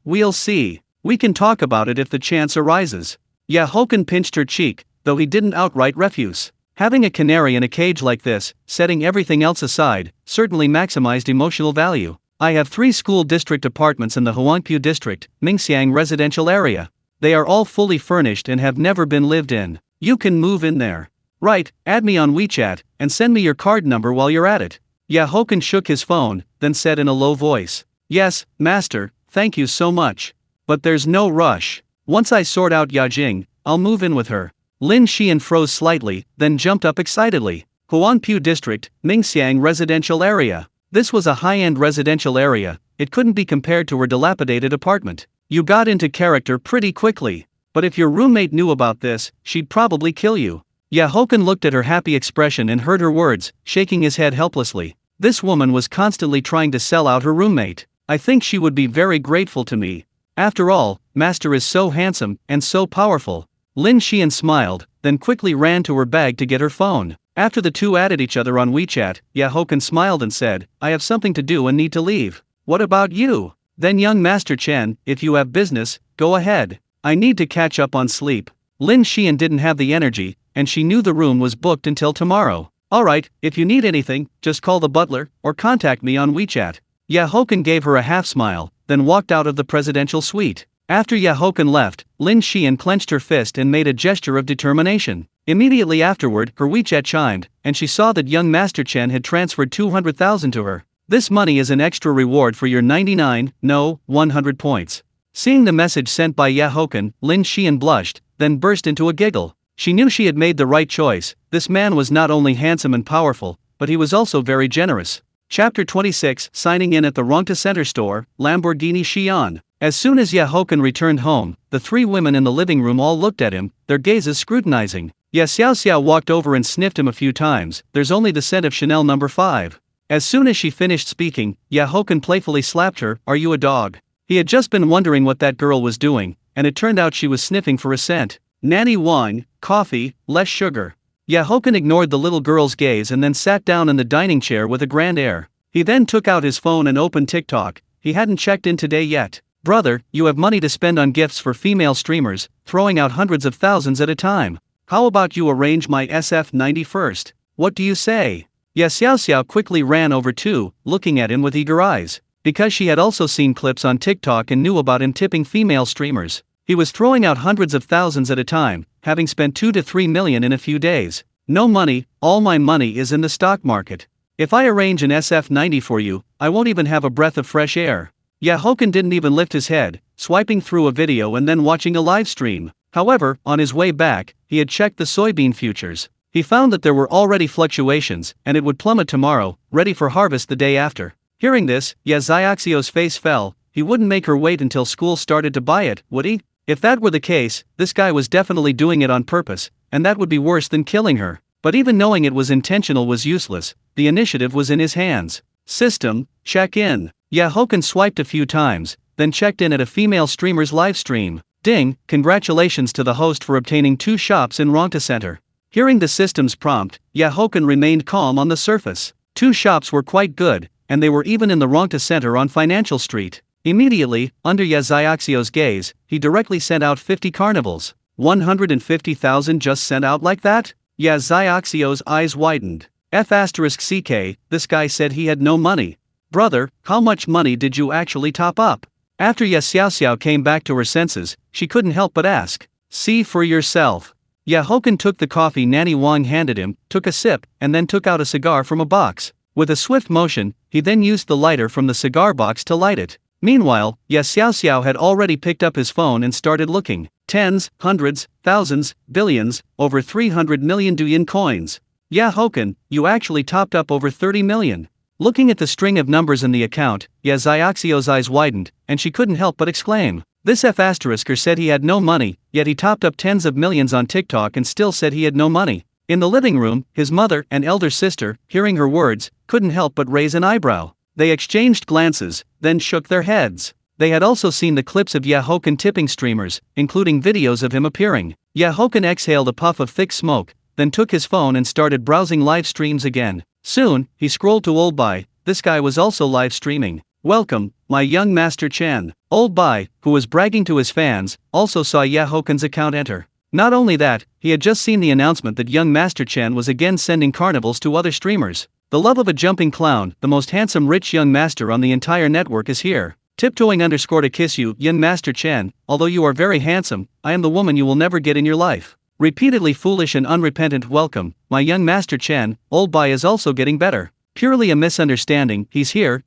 We'll see. We can talk about it if the chance arises. Haochen pinched her cheek, though he didn't outright refuse. Having a canary in a cage like this, setting everything else aside, certainly maximized emotional value. I have 3 school district apartments in the Huangpu district, Mingxiang residential area. They are all fully furnished and have never been lived in. You can move in there. Right, add me on WeChat, and send me your card number while you're at it. Haochen shook his phone, then said in a low voice. Yes, master, thank you so much. But there's no rush. Once I sort out Yajing, I'll move in with her. Lin Xian froze slightly, then jumped up excitedly. Huangpu district, Mingxiang residential area. This was a high-end residential area. It couldn't be compared to her dilapidated apartment. You got into character pretty quickly. But if your roommate knew about this, she'd probably kill you. Haochen looked at her happy expression and heard her words, shaking his head helplessly. This woman was constantly trying to sell out her roommate. I think she would be very grateful to me. After all, Master is so handsome and so powerful. Lin Xian smiled, then quickly ran to her bag to get her phone. After the two added each other on WeChat, Haochen smiled and said, I have something to do and need to leave. What about you? Then young Master Chen, if you have business, go ahead. I need to catch up on sleep. Lin Xian didn't have the energy, and she knew the room was booked until tomorrow. Alright, if you need anything, just call the butler, or contact me on WeChat. Haochen gave her a half smile, then walked out of the presidential suite. After Haochen left, Lin Xian clenched her fist and made a gesture of determination. Immediately afterward, her WeChat chimed, and she saw that young Master Chen had transferred 200,000 to her. This money is an extra reward for your 99, no, 100 points. Seeing the message sent by Haochen, Lin Xian blushed, then burst into a giggle. She knew she had made the right choice. This man was not only handsome and powerful, but he was also very generous. Chapter 26 Signing in at the Rongta Center store, Lamborghini Xi'an. As soon as Haochen returned home, the three women in the living room all looked at him, their gazes scrutinizing. Xiao walked over and sniffed him a few times. There's only the scent of Chanel No. 5. As soon as she finished speaking, Haochen playfully slapped her. Are you a dog? He had just been wondering what that girl was doing, and it turned out she was sniffing for a scent. Nanny Wang, coffee, less sugar. Haochen ignored the little girl's gaze and then sat down in the dining chair with a grand air. He then took out his phone and opened TikTok. He hadn't checked in today yet. Brother, you have money to spend on gifts for female streamers, throwing out hundreds of thousands at a time. How about you arrange my SF90 first? What do you say? Xiao quickly ran over too, looking at him with eager eyes. Because she had also seen clips on TikTok and knew about him tipping female streamers. He was throwing out hundreds of thousands at a time, having spent 2 to 3 million in a few days. No money, all my money is in the stock market. If I arrange an SF90 for you, I won't even have a breath of fresh air. Haochen didn't even lift his head, swiping through a video and then watching a live stream. However, on his way back, he had checked the soybean futures. He found that there were already fluctuations, and it would plummet tomorrow, ready for harvest the day after. Hearing this, Xiaoxiu's face fell. He wouldn't make her wait until school started to buy it, would he? If that were the case, this guy was definitely doing it on purpose, and that would be worse than killing her. But even knowing it was intentional was useless. The initiative was in his hands. System, check in. Haochen swiped a few times, then checked in at a female streamer's live stream. Ding, congratulations to the host for obtaining 2 shops in Rongta Center. Hearing the system's prompt, Haochen remained calm on the surface. 2 shops were quite good, and they were even in the Rongta Center on Financial Street. Immediately, under Xiaoxiu's gaze, he directly sent out 50 carnivals. 150,000 just sent out like that? Xiaoxiu's eyes widened. F***CK, this guy said he had no money. Brother, how much money did you actually top up? After Xiao came back to her senses, she couldn't help but ask. See for yourself. Haochen took the coffee Nanny Wang handed him, took a sip, and then took out a cigar from a box. With a swift motion, he then used the lighter from the cigar box to light it. Meanwhile, Xiao had already picked up his phone and started looking. Tens, hundreds, thousands, billions, over 300 million Douyin coins. Haochen, you actually topped up over 30 million. Looking at the string of numbers in the account, Xiaoxiu's eyes widened, and she couldn't help but exclaim. This F***er said he had no money, yet he topped up tens of millions on TikTok and still said he had no money. In the living room, his mother and elder sister, hearing her words, couldn't help but raise an eyebrow. They exchanged glances, then shook their heads. They had also seen the clips of Haochen tipping streamers, including videos of him appearing. Haochen exhaled a puff of thick smoke, then took his phone and started browsing live streams again. Soon, he scrolled to Old Bai. This guy was also live streaming. Welcome, my young Master Chen. Old Bai, who was bragging to his fans, also saw Haochen's account enter. Not only that, he had just seen the announcement that young Master Chen was again sending carnivals to other streamers. The love of a jumping clown, the most handsome rich young master on the entire network is here. Tiptoeing _ to kiss you, young Master Chen, although you are very handsome, I am the woman you will never get in your life. Repeatedly foolish and unrepentant welcome, my young Master Chen. Old Bai is also getting better. Purely a misunderstanding, he's here,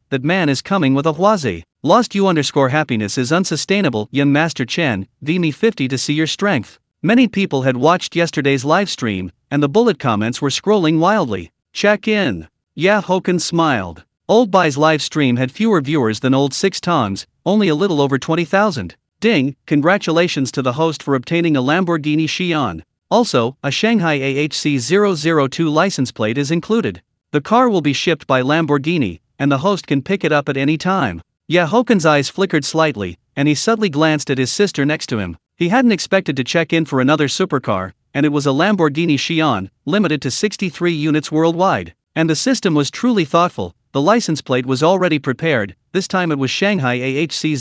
that man is coming with a huazi. Lost you _ happiness is unsustainable, young Master Chen, V me 50 to see your strength. Many people had watched yesterday's live stream, and the bullet comments were scrolling wildly. Check in. Haochen smiled. Old Bai's live stream had fewer viewers than Old 6 times, only a little over 20,000. Ding, congratulations to the host for obtaining a Lamborghini Xi'an. Also, a Shanghai AHC 002 license plate is included. The car will be shipped by Lamborghini, and the host can pick it up at any time. Haochen's eyes flickered slightly, and he suddenly glanced at his sister next to him. He hadn't expected to check in for another supercar, and it was a Lamborghini Xi'an, limited to 63 units worldwide. And the system was truly thoughtful. The license plate was already prepared. This time it was Shanghai AHC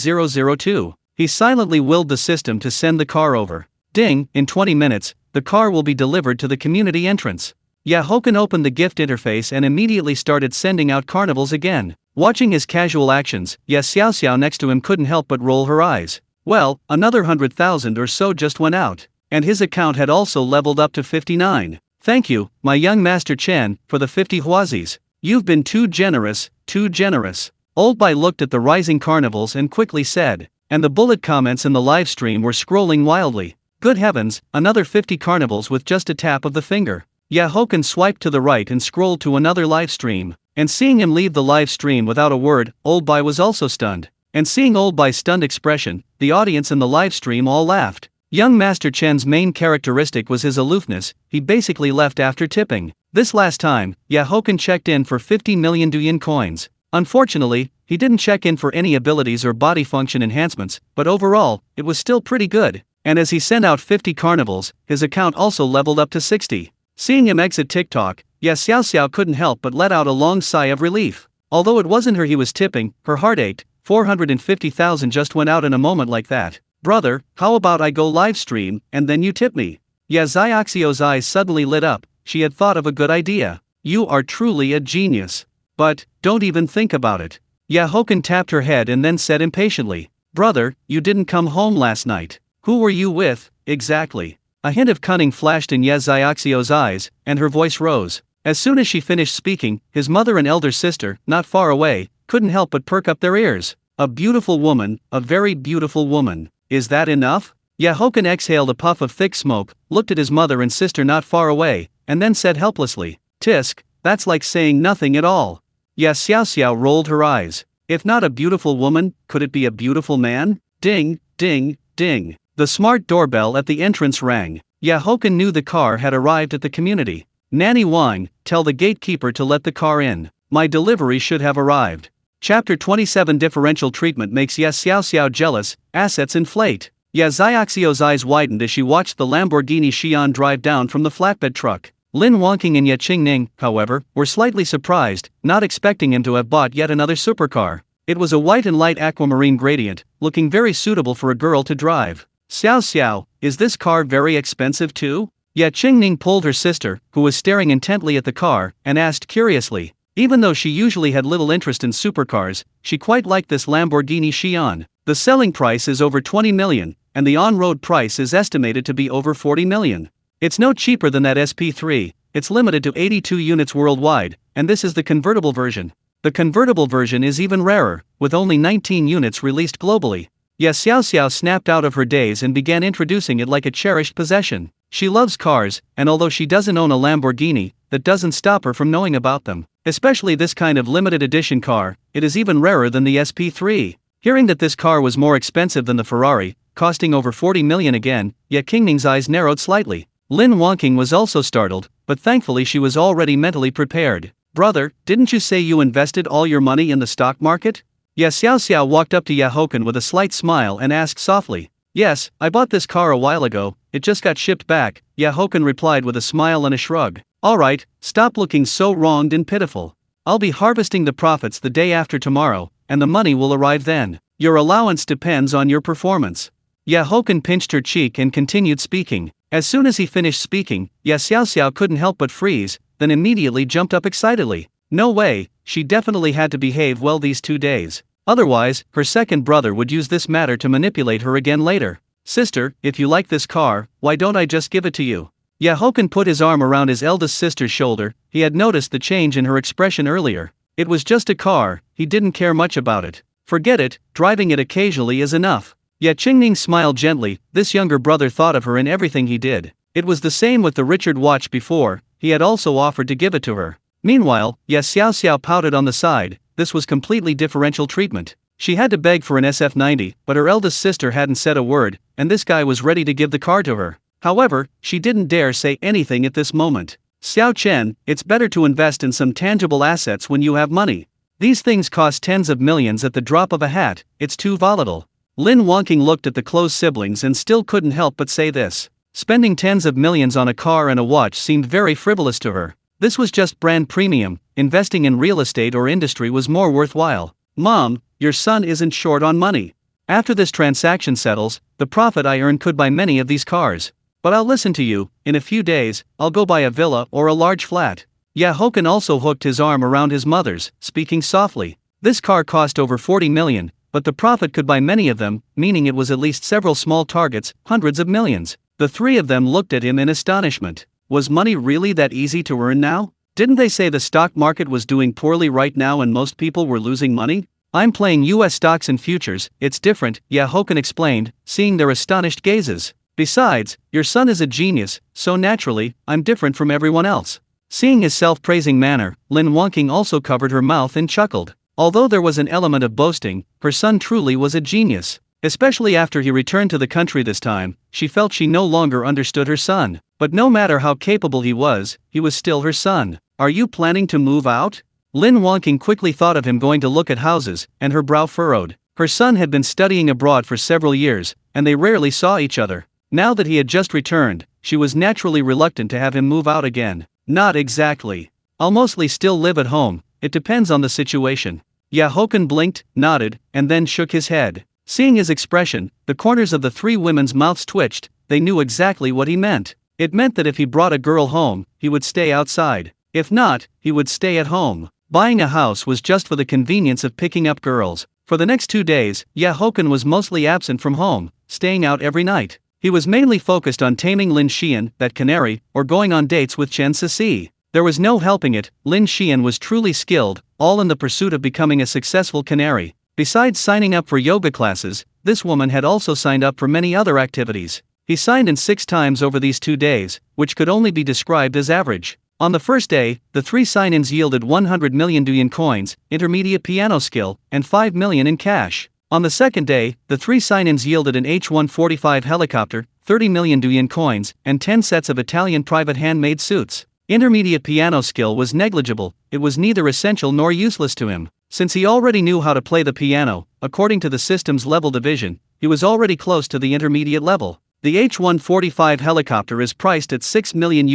002. He silently willed the system to send the car over. Ding, in 20 minutes, the car will be delivered to the community entrance. Haochen opened the gift interface and immediately started sending out carnivals again. Watching his casual actions, Xiao next to him couldn't help but roll her eyes. Well, another 100,000 or so just went out, and his account had also leveled up to 59. Thank you, my young Master Chen, for the 50 huazis. You've been too generous, too generous. Old Bai looked at the rising carnivals and quickly said, and the bullet comments in the live stream were scrolling wildly. Good heavens, another 50 carnivals with just a tap of the finger. Haochen swiped to the right and scrolled to another live stream. And seeing him leave the live stream without a word, Old Bai was also stunned. And seeing Old Bai's stunned expression, the audience in the live stream all laughed. Young Master Chen's main characteristic was his aloofness. He basically left after tipping. This last time, Haochen checked in for 50 million Douyin coins. Unfortunately, he didn't check in for any abilities or body function enhancements, but overall, it was still pretty good. And as he sent out 50 carnivals, his account also leveled up to 60. Seeing him exit TikTok, Xiao couldn't help but let out a long sigh of relief. Although it wasn't her he was tipping, her heart ached. 450,000 just went out in a moment like that. Brother, how about I go live stream, and then you tip me? Xiaoxiao's eyes suddenly lit up. She had thought of a good idea. You are truly a genius. But, don't even think about it. Haochen tapped her head and then said impatiently, Brother, you didn't come home last night. Who were you with, exactly? A hint of cunning flashed in Xiaoxiao's eyes, and her voice rose. As soon as she finished speaking, his mother and elder sister, not far away, couldn't help but perk up their ears. A beautiful woman, a very beautiful woman. Is that enough? Haochen exhaled a puff of thick smoke, looked at his mother and sister not far away, and then said helplessly, Tisk, that's like saying nothing at all. Xiao rolled her eyes. If not a beautiful woman, could it be a beautiful man? Ding, ding, ding. The smart doorbell at the entrance rang. Haochen knew the car had arrived at the community. Nanny Wang, tell the gatekeeper to let the car in. My delivery should have arrived. Chapter 27 Differential treatment makes Xiao jealous, assets inflate. Xiaoxiao's eyes widened as she watched the Lamborghini Xi'an drive down from the flatbed truck. Lin Wangqing and Ye Qingning, however, were slightly surprised, not expecting him to have bought yet another supercar. It was a white and light aquamarine gradient, looking very suitable for a girl to drive. Xiao, is this car very expensive too? Ye Qingning pulled her sister, who was staring intently at the car, and asked curiously. Even though she usually had little interest in supercars, she quite liked this Lamborghini Xi'an. The selling price is over 20 million, and the on-road price is estimated to be over 40 million. It's no cheaper than that SP3, it's limited to 82 units worldwide, and this is the convertible version. The convertible version is even rarer, with only 19 units released globally. Xiao snapped out of her daze and began introducing it like a cherished possession. She loves cars, and although she doesn't own a Lamborghini, that doesn't stop her from knowing about them. Especially this kind of limited edition car, it is even rarer than the SP3. Hearing that this car was more expensive than the Ferrari, costing over 40 million again, Ye Qingning's eyes narrowed slightly. Lin Wangqing was also startled, but thankfully she was already mentally prepared. Brother, didn't you say you invested all your money in the stock market? Xiao walked up to Haochen with a slight smile and asked softly. Yes, I bought this car a while ago, it just got shipped back, Haochen replied with a smile and a shrug. Alright, stop looking so wronged and pitiful. I'll be harvesting the profits the day after tomorrow, and the money will arrive then. Your allowance depends on your performance. Haochen pinched her cheek and continued speaking. As soon as he finished speaking, Xiao couldn't help but freeze, then immediately jumped up excitedly. No way, she definitely had to behave well these 2 days. Otherwise, her second brother would use this matter to manipulate her again later. Sister, if you like this car, why don't I just give it to you? Haochen put his arm around his eldest sister's shoulder. He had noticed the change in her expression earlier. It was just a car, he didn't care much about it. Forget it, driving it occasionally is enough. Ye Qingning smiled gently. This younger brother thought of her in everything he did. It was the same with the Richard watch before, he had also offered to give it to her. Meanwhile, Xiao pouted on the side. This was completely differential treatment. She had to beg for an SF90, but her eldest sister hadn't said a word, and this guy was ready to give the car to her. However, she didn't dare say anything at this moment. Xiao Chen, it's better to invest in some tangible assets when you have money. These things cost tens of millions at the drop of a hat, it's too volatile. Lin Wangqing looked at the close siblings and still couldn't help but say this. Spending tens of millions on a car and a watch seemed very frivolous to her. This was just brand premium, investing in real estate or industry was more worthwhile. Mom, your son isn't short on money. After this transaction settles, the profit I earn could buy many of these cars. But I'll listen to you, in a few days, I'll go buy a villa or a large flat. Haochen also hooked his arm around his mother's, speaking softly. This car cost over 40 million, but the profit could buy many of them, meaning it was at least several small targets, hundreds of millions. The three of them looked at him in astonishment. Was money really that easy to earn now? Didn't they say the stock market was doing poorly right now and most people were losing money? I'm playing US stocks and futures, it's different, Haochen explained, seeing their astonished gazes. Besides, your son is a genius, so naturally, I'm different from everyone else. Seeing his self-praising manner, Lin Wangqing also covered her mouth and chuckled. Although there was an element of boasting, her son truly was a genius. Especially after he returned to the country this time, she felt she no longer understood her son. But no matter how capable he was still her son. Are you planning to move out? Lin Wangqing quickly thought of him going to look at houses, and her brow furrowed. Her son had been studying abroad for several years, and they rarely saw each other. Now that he had just returned, she was naturally reluctant to have him move out again. Not exactly. I'll mostly still live at home, it depends on the situation. Haochen blinked, nodded, and then shook his head. Seeing his expression, the corners of the three women's mouths twitched. They knew exactly what he meant. It meant that if he brought a girl home, he would stay outside. If not, he would stay at home. Buying a house was just for the convenience of picking up girls. For the next 2 days, Haochen was mostly absent from home, staying out every night. He was mainly focused on taming Lin Xian, that canary, or going on dates with Chen Sisi. There was no helping it, Lin Xian was truly skilled, all in the pursuit of becoming a successful canary. Besides signing up for yoga classes, this woman had also signed up for many other activities. He signed in 6 times over these 2 days, which could only be described as average. On the first day, the 3 sign-ins yielded 100 million Douyin coins, intermediate piano skill, and 5 million in cash. On the second day, the 3 sign-ins yielded an H-145 helicopter, 30 million Douyin coins, and 10 sets of Italian private handmade suits. Intermediate piano skill was negligible, it was neither essential nor useless to him. Since he already knew how to play the piano, according to the system's level division, he was already close to the intermediate level. The H-145 helicopter is priced at $6 million.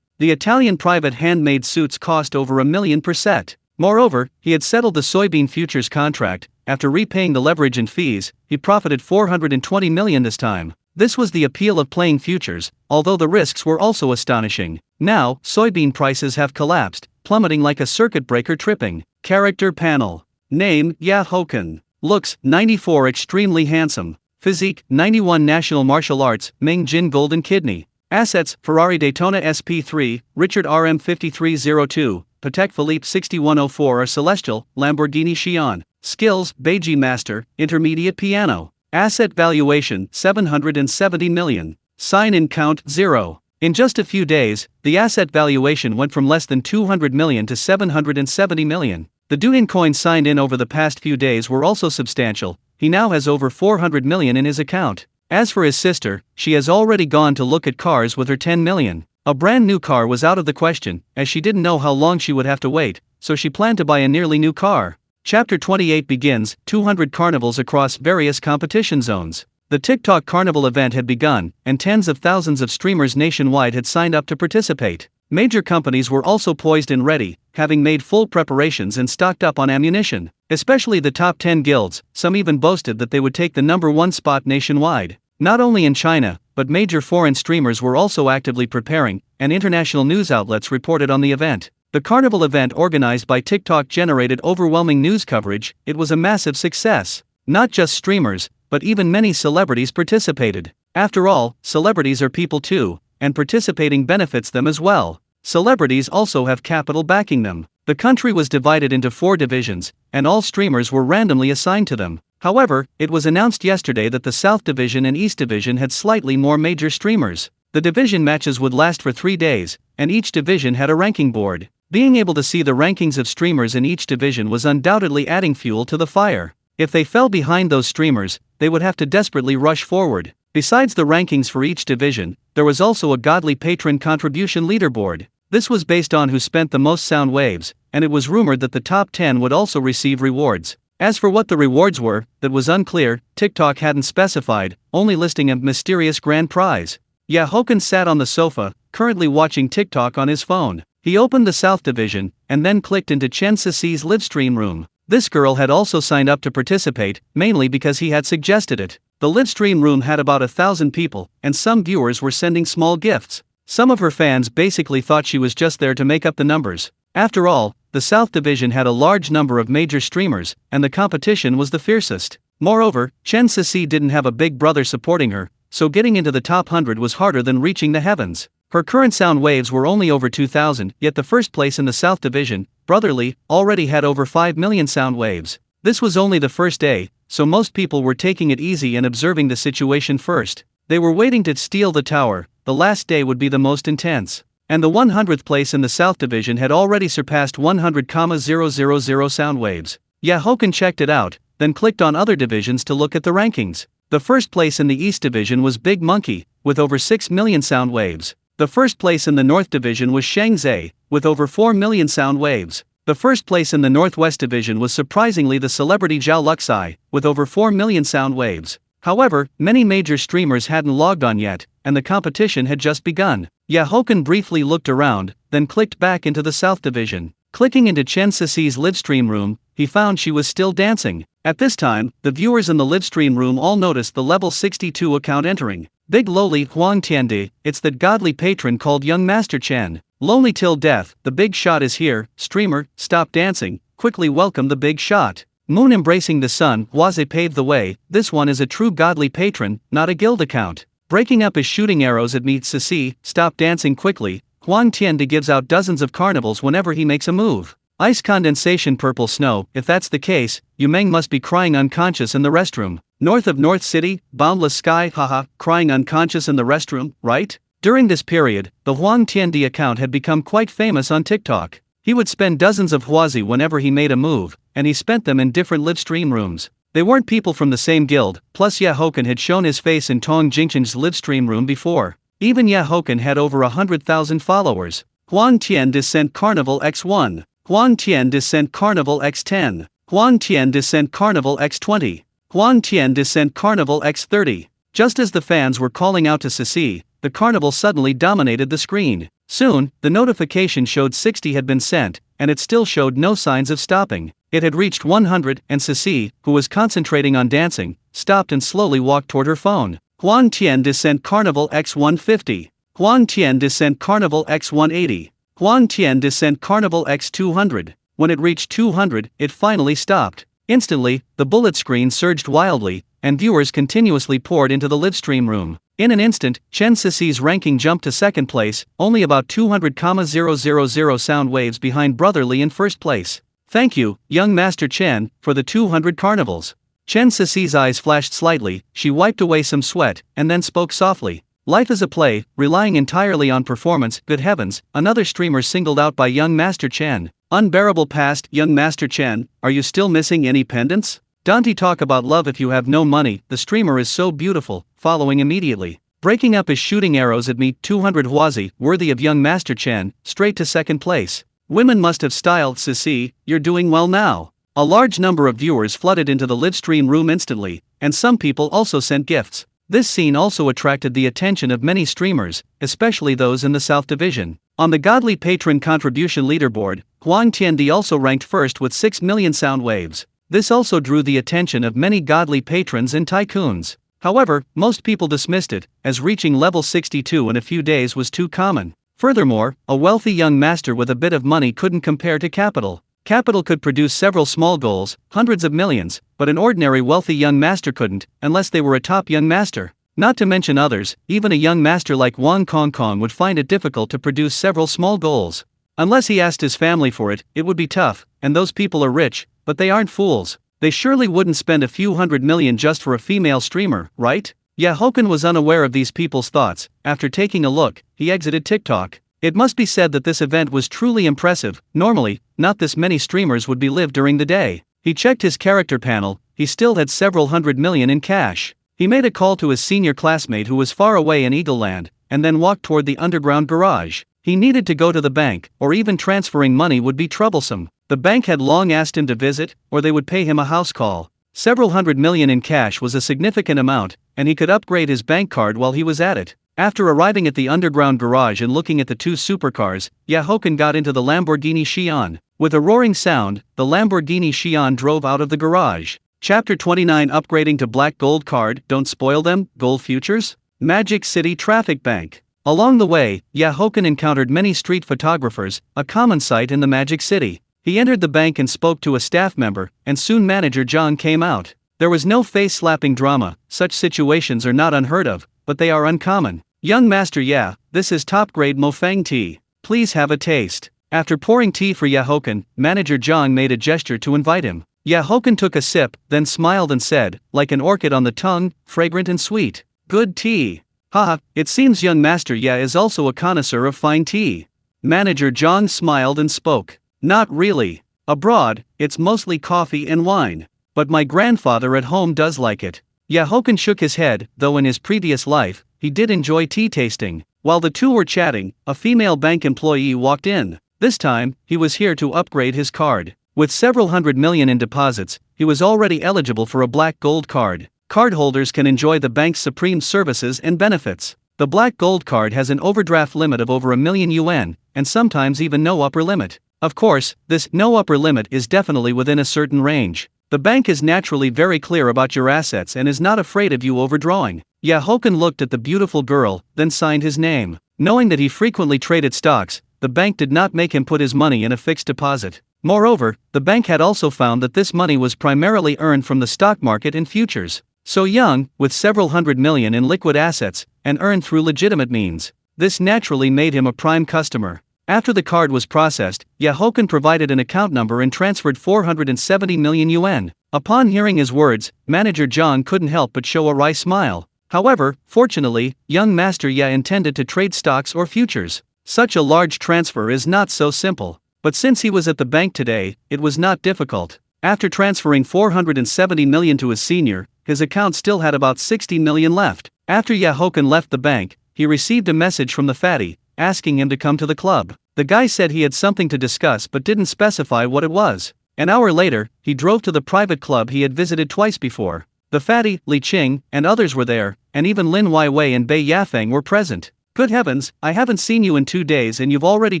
The Italian private handmade suits cost over $1 million per set. Moreover, he had settled the soybean futures contract. After repaying the leverage and fees, he profited 420 million this time. This was the appeal of playing futures, although the risks were also astonishing. Now, soybean prices have collapsed, plummeting like a circuit breaker tripping. Character panel. Name, Haochen. Looks, 94 extremely handsome. Physique, 91 national martial arts, Ming Jin golden kidney. Assets, Ferrari Daytona SP3, Richard RM 5302, Patek Philippe 6104 or Celestial, Lamborghini Xi'an. Skills, Beiji Master, intermediate piano. Asset valuation, 770 million. Sign-in count, 0. In just a few days, the asset valuation went from less than 200 million to 770 million. The Douyin coins signed in over the past few days were also substantial. He now has over 400 million in his account. As for his sister, she has already gone to look at cars with her 10 million. A brand new car was out of the question, as she didn't know how long she would have to wait, so she planned to buy a nearly new car. Chapter 28 begins, 200 carnivals across various competition zones. The TikTok carnival event had begun, and tens of thousands of streamers nationwide had signed up to participate. Major companies were also poised and ready, having made full preparations and stocked up on ammunition. Especially the top 10 guilds, some even boasted that they would take the #1 spot nationwide. Not only in China, but major foreign streamers were also actively preparing, and international news outlets reported on the event. The carnival event organized by TikTok generated overwhelming news coverage. It was a massive success. Not just streamers, but even many celebrities participated. After all, celebrities are people too, and participating benefits them as well. Celebrities also have capital backing them. The country was divided into 4 divisions, and all streamers were randomly assigned to them. However, it was announced yesterday that the South Division and East Division had slightly more major streamers. The division matches would last for 3 days, and each division had a ranking board. Being able to see the rankings of streamers in each division was undoubtedly adding fuel to the fire. If they fell behind those streamers, they would have to desperately rush forward. Besides the rankings for each division, there was also a godly patron contribution leaderboard. This was based on who spent the most sound waves, and it was rumored that the top 10 would also receive rewards. As for what the rewards were, that was unclear. TikTok hadn't specified, only listing a mysterious grand prize. Haochen sat on the sofa, currently watching TikTok on his phone. He opened the South Division, and then clicked into Chen Sisi's Livestream room. This girl had also signed up to participate, mainly because he had suggested it. The Livestream room had about 1,000 people, and some viewers were sending small gifts. Some of her fans basically thought she was just there to make up the numbers. After all, the South Division had a large number of major streamers, and the competition was the fiercest. Moreover, Chen Sisi didn't have a big brother supporting her, so getting into the top 100 was harder than reaching the heavens. Her current sound waves were only over 2,000, yet the first place in the South Division, Brotherly, already had over 5 million sound waves. This was only the first day, so most people were taking it easy and observing the situation first. They were waiting to steal the tower. The last day would be the most intense. And the 100th place in the South Division had already surpassed 100,000 sound waves. Haochen checked it out, then clicked on other divisions to look at the rankings. The first place in the East Division was Big Monkey, with over 6 million sound waves. The first place in the North Division was Shangzai, with over 4 million sound waves. The first place in the Northwest Division was surprisingly the celebrity Zhao Luxai, with over 4 million sound waves. However, many major streamers hadn't logged on yet, and the competition had just begun. Haochen briefly looked around, then clicked back into the South Division. Clicking into Chen Cici's livestream room, he found she was still dancing. At this time, the viewers in the livestream room all noticed the level 62 account entering. Big Loli Huang Tiandi, it's that godly patron called Young Master Chen. Lonely till death, the big shot is here. Streamer, stop dancing, quickly welcome the big shot. Moon embracing the sun, Huaze paved the way. This one is a true godly patron, not a guild account. Breaking up his shooting arrows at me Cici, stop dancing quickly. Huang Tiandi gives out dozens of carnivals whenever he makes a move. Ice condensation purple snow, if that's the case, Yumeng must be crying unconscious in the restroom. North of North City, boundless sky, haha, crying unconscious in the restroom, right? During this period, the Huang Tiandi account had become quite famous on TikTok. He would spend dozens of Huazi whenever he made a move, and he spent them in different live stream rooms. They weren't people from the same guild, plus Haochen had shown his face in Tong Jingchen's live stream room before. Even Haochen had over 100,000 followers. Huang Tian Descent Carnival X1. Huang Tian Descent Carnival X10. Huang Tian Descent Carnival X20. Huang Tian Descent Carnival X30. Just as the fans were calling out to Cici, the carnival suddenly dominated the screen. Soon, the notification showed 60 had been sent, and it still showed no signs of stopping. It had reached 100, and Cici, who was concentrating on dancing, stopped and slowly walked toward her phone. Huang Tian Descent Carnival X150. Huang Tian Descent Carnival X180. Huang Tian Descent Carnival X200. When it reached 200, it finally stopped. Instantly, the bullet screen surged wildly, and viewers continuously poured into the livestream room. In an instant, Chen Cici's ranking jumped to second place, only about 200,000 sound waves behind Brotherly in first place. Thank you, young Master Chen, for the 200 carnivals. Chen Cici's eyes flashed slightly, she wiped away some sweat, and then spoke softly. Life is a play, relying entirely on performance. Good heavens, another streamer singled out by young Master Chen. Unbearable past, young Master Chen, are you still missing any pendants? Don't talk about love if you have no money. The streamer is so beautiful, following immediately. Breaking up his shooting arrows at me 200 Huazi, worthy of young Master Chen, straight to second place. Women must have styled Cici, you're doing well now. A large number of viewers flooded into the livestream room instantly, and some people also sent gifts. This scene also attracted the attention of many streamers, especially those in the South Division. On the Godly Patron Contribution leaderboard, Huang Tiandi also ranked first with 6 million sound waves. This also drew the attention of many godly patrons and tycoons. However, most people dismissed it, as reaching level 62 in a few days was too common. Furthermore, a wealthy young master with a bit of money couldn't compare to capital. Capital could produce several small goals, hundreds of millions, but an ordinary wealthy young master couldn't, unless they were a top young master. Not to mention others, even a young master like Wang Kongkong would find it difficult to produce several small goals. Unless he asked his family for it, it would be tough, and those people are rich, but they aren't fools. They surely wouldn't spend a few $100 million just for a female streamer, right? Haochen was unaware of these people's thoughts. After taking a look, he exited TikTok. It must be said that this event was truly impressive. Normally, not this many streamers would be live during the day. He checked his character panel, he still had several $100 million in cash. He made a call to his senior classmate who was far away in Eagle Land, and then walked toward the underground garage. He needed to go to the bank, or even transferring money would be troublesome. The bank had long asked him to visit, or they would pay him a house call. Several $100 million in cash was a significant amount, and he could upgrade his bank card while he was at it. After arriving at the underground garage and looking at the two supercars, Haochen got into the Lamborghini Xi'an. With a roaring sound, the Lamborghini Xi'an drove out of the garage. Chapter 29 Upgrading to Black Gold Card, Don't Spoil Them, Gold Futures? Magic City Traffic Bank. Along the way, Haochen encountered many street photographers, a common sight in the Magic City. He entered the bank and spoke to a staff member, and soon manager Zhang came out. There was no face-slapping drama. Such situations are not unheard of, but they are uncommon. Young master, yeah, this is top-grade Mofang tea. Please have a taste. After pouring tea for Haochen, manager Zhang made a gesture to invite him. Haochen took a sip, then smiled and said, like an orchid on the tongue, fragrant and sweet. Good tea. Haha, it seems young Master Ye is also a connoisseur of fine tea. Manager Zhang smiled and spoke. Not really. Abroad, it's mostly coffee and wine. But my grandfather at home does like it. Haochen shook his head, though in his previous life, he did enjoy tea tasting. While the two were chatting, a female bank employee walked in. This time, he was here to upgrade his card. With several hundred million in deposits, he was already eligible for a black gold card. Cardholders can enjoy the bank's supreme services and benefits. The black gold card has an overdraft limit of over $1,000,000, and sometimes even no upper limit. Of course, this no upper limit is definitely within a certain range. The bank is naturally very clear about your assets and is not afraid of you overdrawing. Haochen looked at the beautiful girl, then signed his name. Knowing that he frequently traded stocks, the bank did not make him put his money in a fixed deposit. Moreover, the bank had also found that this money was primarily earned from the stock market and futures. So young, with several hundred million in liquid assets, and earned through legitimate means, this naturally made him a prime customer. After the card was processed, Haochen provided an account number and transferred 470 million yuan. Upon hearing his words, Manager Zhang couldn't help but show a wry smile. However, fortunately, young Master Ye intended to trade stocks or futures. Such a large transfer is not so simple. But since he was at the bank today, it was not difficult. After transferring 470 million to his senior, his account still had about 60 million left. After Haochen left the bank, he received a message from the fatty, asking him to come to the club. The guy said he had something to discuss but didn't specify what it was. An hour later, he drove to the private club he had visited twice before. The fatty, Li Qing, and others were there, and even Lin Weiwei and Bei Yafeng were present. Good heavens, I haven't seen you in 2 days and you've already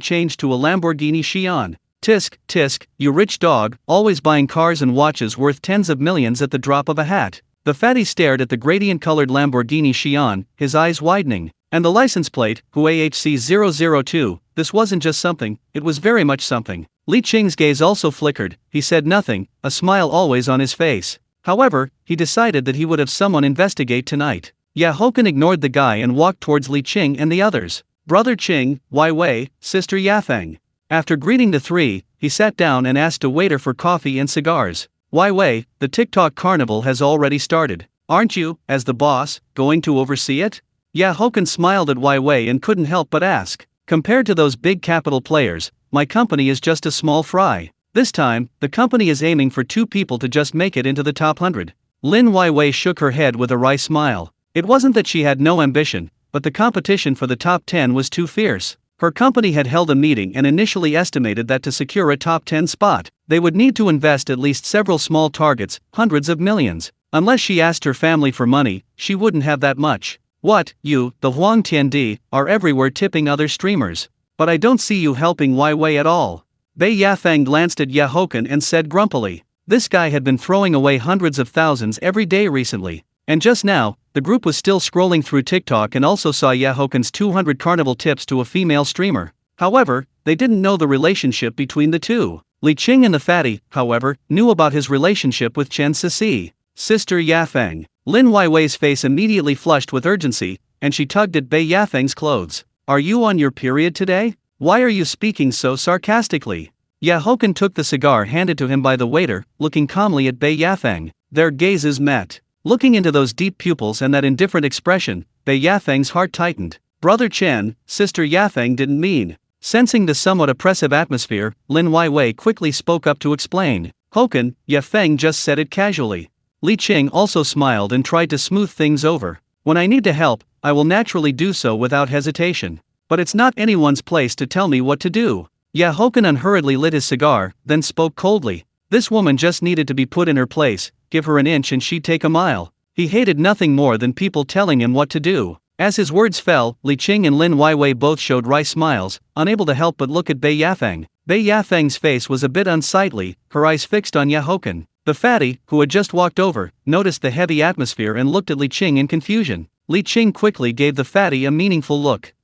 changed to a Lamborghini Xi'an. Tisk, tisk, you rich dog, always buying cars and watches worth tens of millions at the drop of a hat. The fatty stared at the gradient-colored Lamborghini Xi'an, his eyes widening. And the license plate, HUAHC002, this wasn't just something, it was very much something. Li Qing's gaze also flickered, he said nothing, a smile always on his face. However, he decided that he would have someone investigate tonight. Haochen ignored the guy and walked towards Li Qing and the others. Brother Qing, Weiwei, Sister Yafeng. After greeting the three, he sat down and asked a waiter for coffee and cigars. Weiwei, the TikTok carnival has already started. Aren't you, as the boss, going to oversee it? Haochen smiled at Weiwei and couldn't help but ask. Compared to those big capital players, my company is just a small fry. This time, the company is aiming for 2 people to just make it into the top 100. Lin Weiwei shook her head with a wry smile. It wasn't that she had no ambition, but the competition for the top 10 was too fierce. Her company had held a meeting and initially estimated that to secure a top 10 spot, they would need to invest at least several small targets, hundreds of millions. Unless she asked her family for money, she wouldn't have that much. What, you, the Huang Tiandi, are everywhere tipping other streamers. But I don't see you helping Weiwei at all. Bei Yafeng glanced at Haochen and said grumpily. This guy had been throwing away hundreds of thousands every day recently. And just now, the group was still scrolling through TikTok and also saw Haochen's 200 carnival tips to a female streamer. However, they didn't know the relationship between the two. Li Qing and the fatty, however, knew about his relationship with Chen Sisi. Sister Yafeng. Lin Weiwei's face immediately flushed with urgency, and she tugged at Bei Yafeng's clothes. Are you on your period today? Why are you speaking so sarcastically? Haochen took the cigar handed to him by the waiter, looking calmly at Bei Yafeng. Their gazes met. Looking into those deep pupils and that indifferent expression, Bei Yafeng's heart tightened. Brother Chen, Sister Yafeng didn't mean. Sensing the somewhat oppressive atmosphere, Lin Weiwei quickly spoke up to explain. Haochen, Yafeng just said it casually. Li Qing also smiled and tried to smooth things over. When I need to help, I will naturally do so without hesitation. But it's not anyone's place to tell me what to do. Haochen unhurriedly lit his cigar, then spoke coldly. This woman just needed to be put in her place, give her an inch and she'd take a mile. He hated nothing more than people telling him what to do. As his words fell, Li Qing and Lin Weiwei both showed wry smiles, unable to help but look at Bei Yafeng. Bei Yafeng's face was a bit unsightly, her eyes fixed on Haochen. The fatty, who had just walked over, noticed the heavy atmosphere and looked at Li Qing in confusion. Li Qing quickly gave the fatty a meaningful look.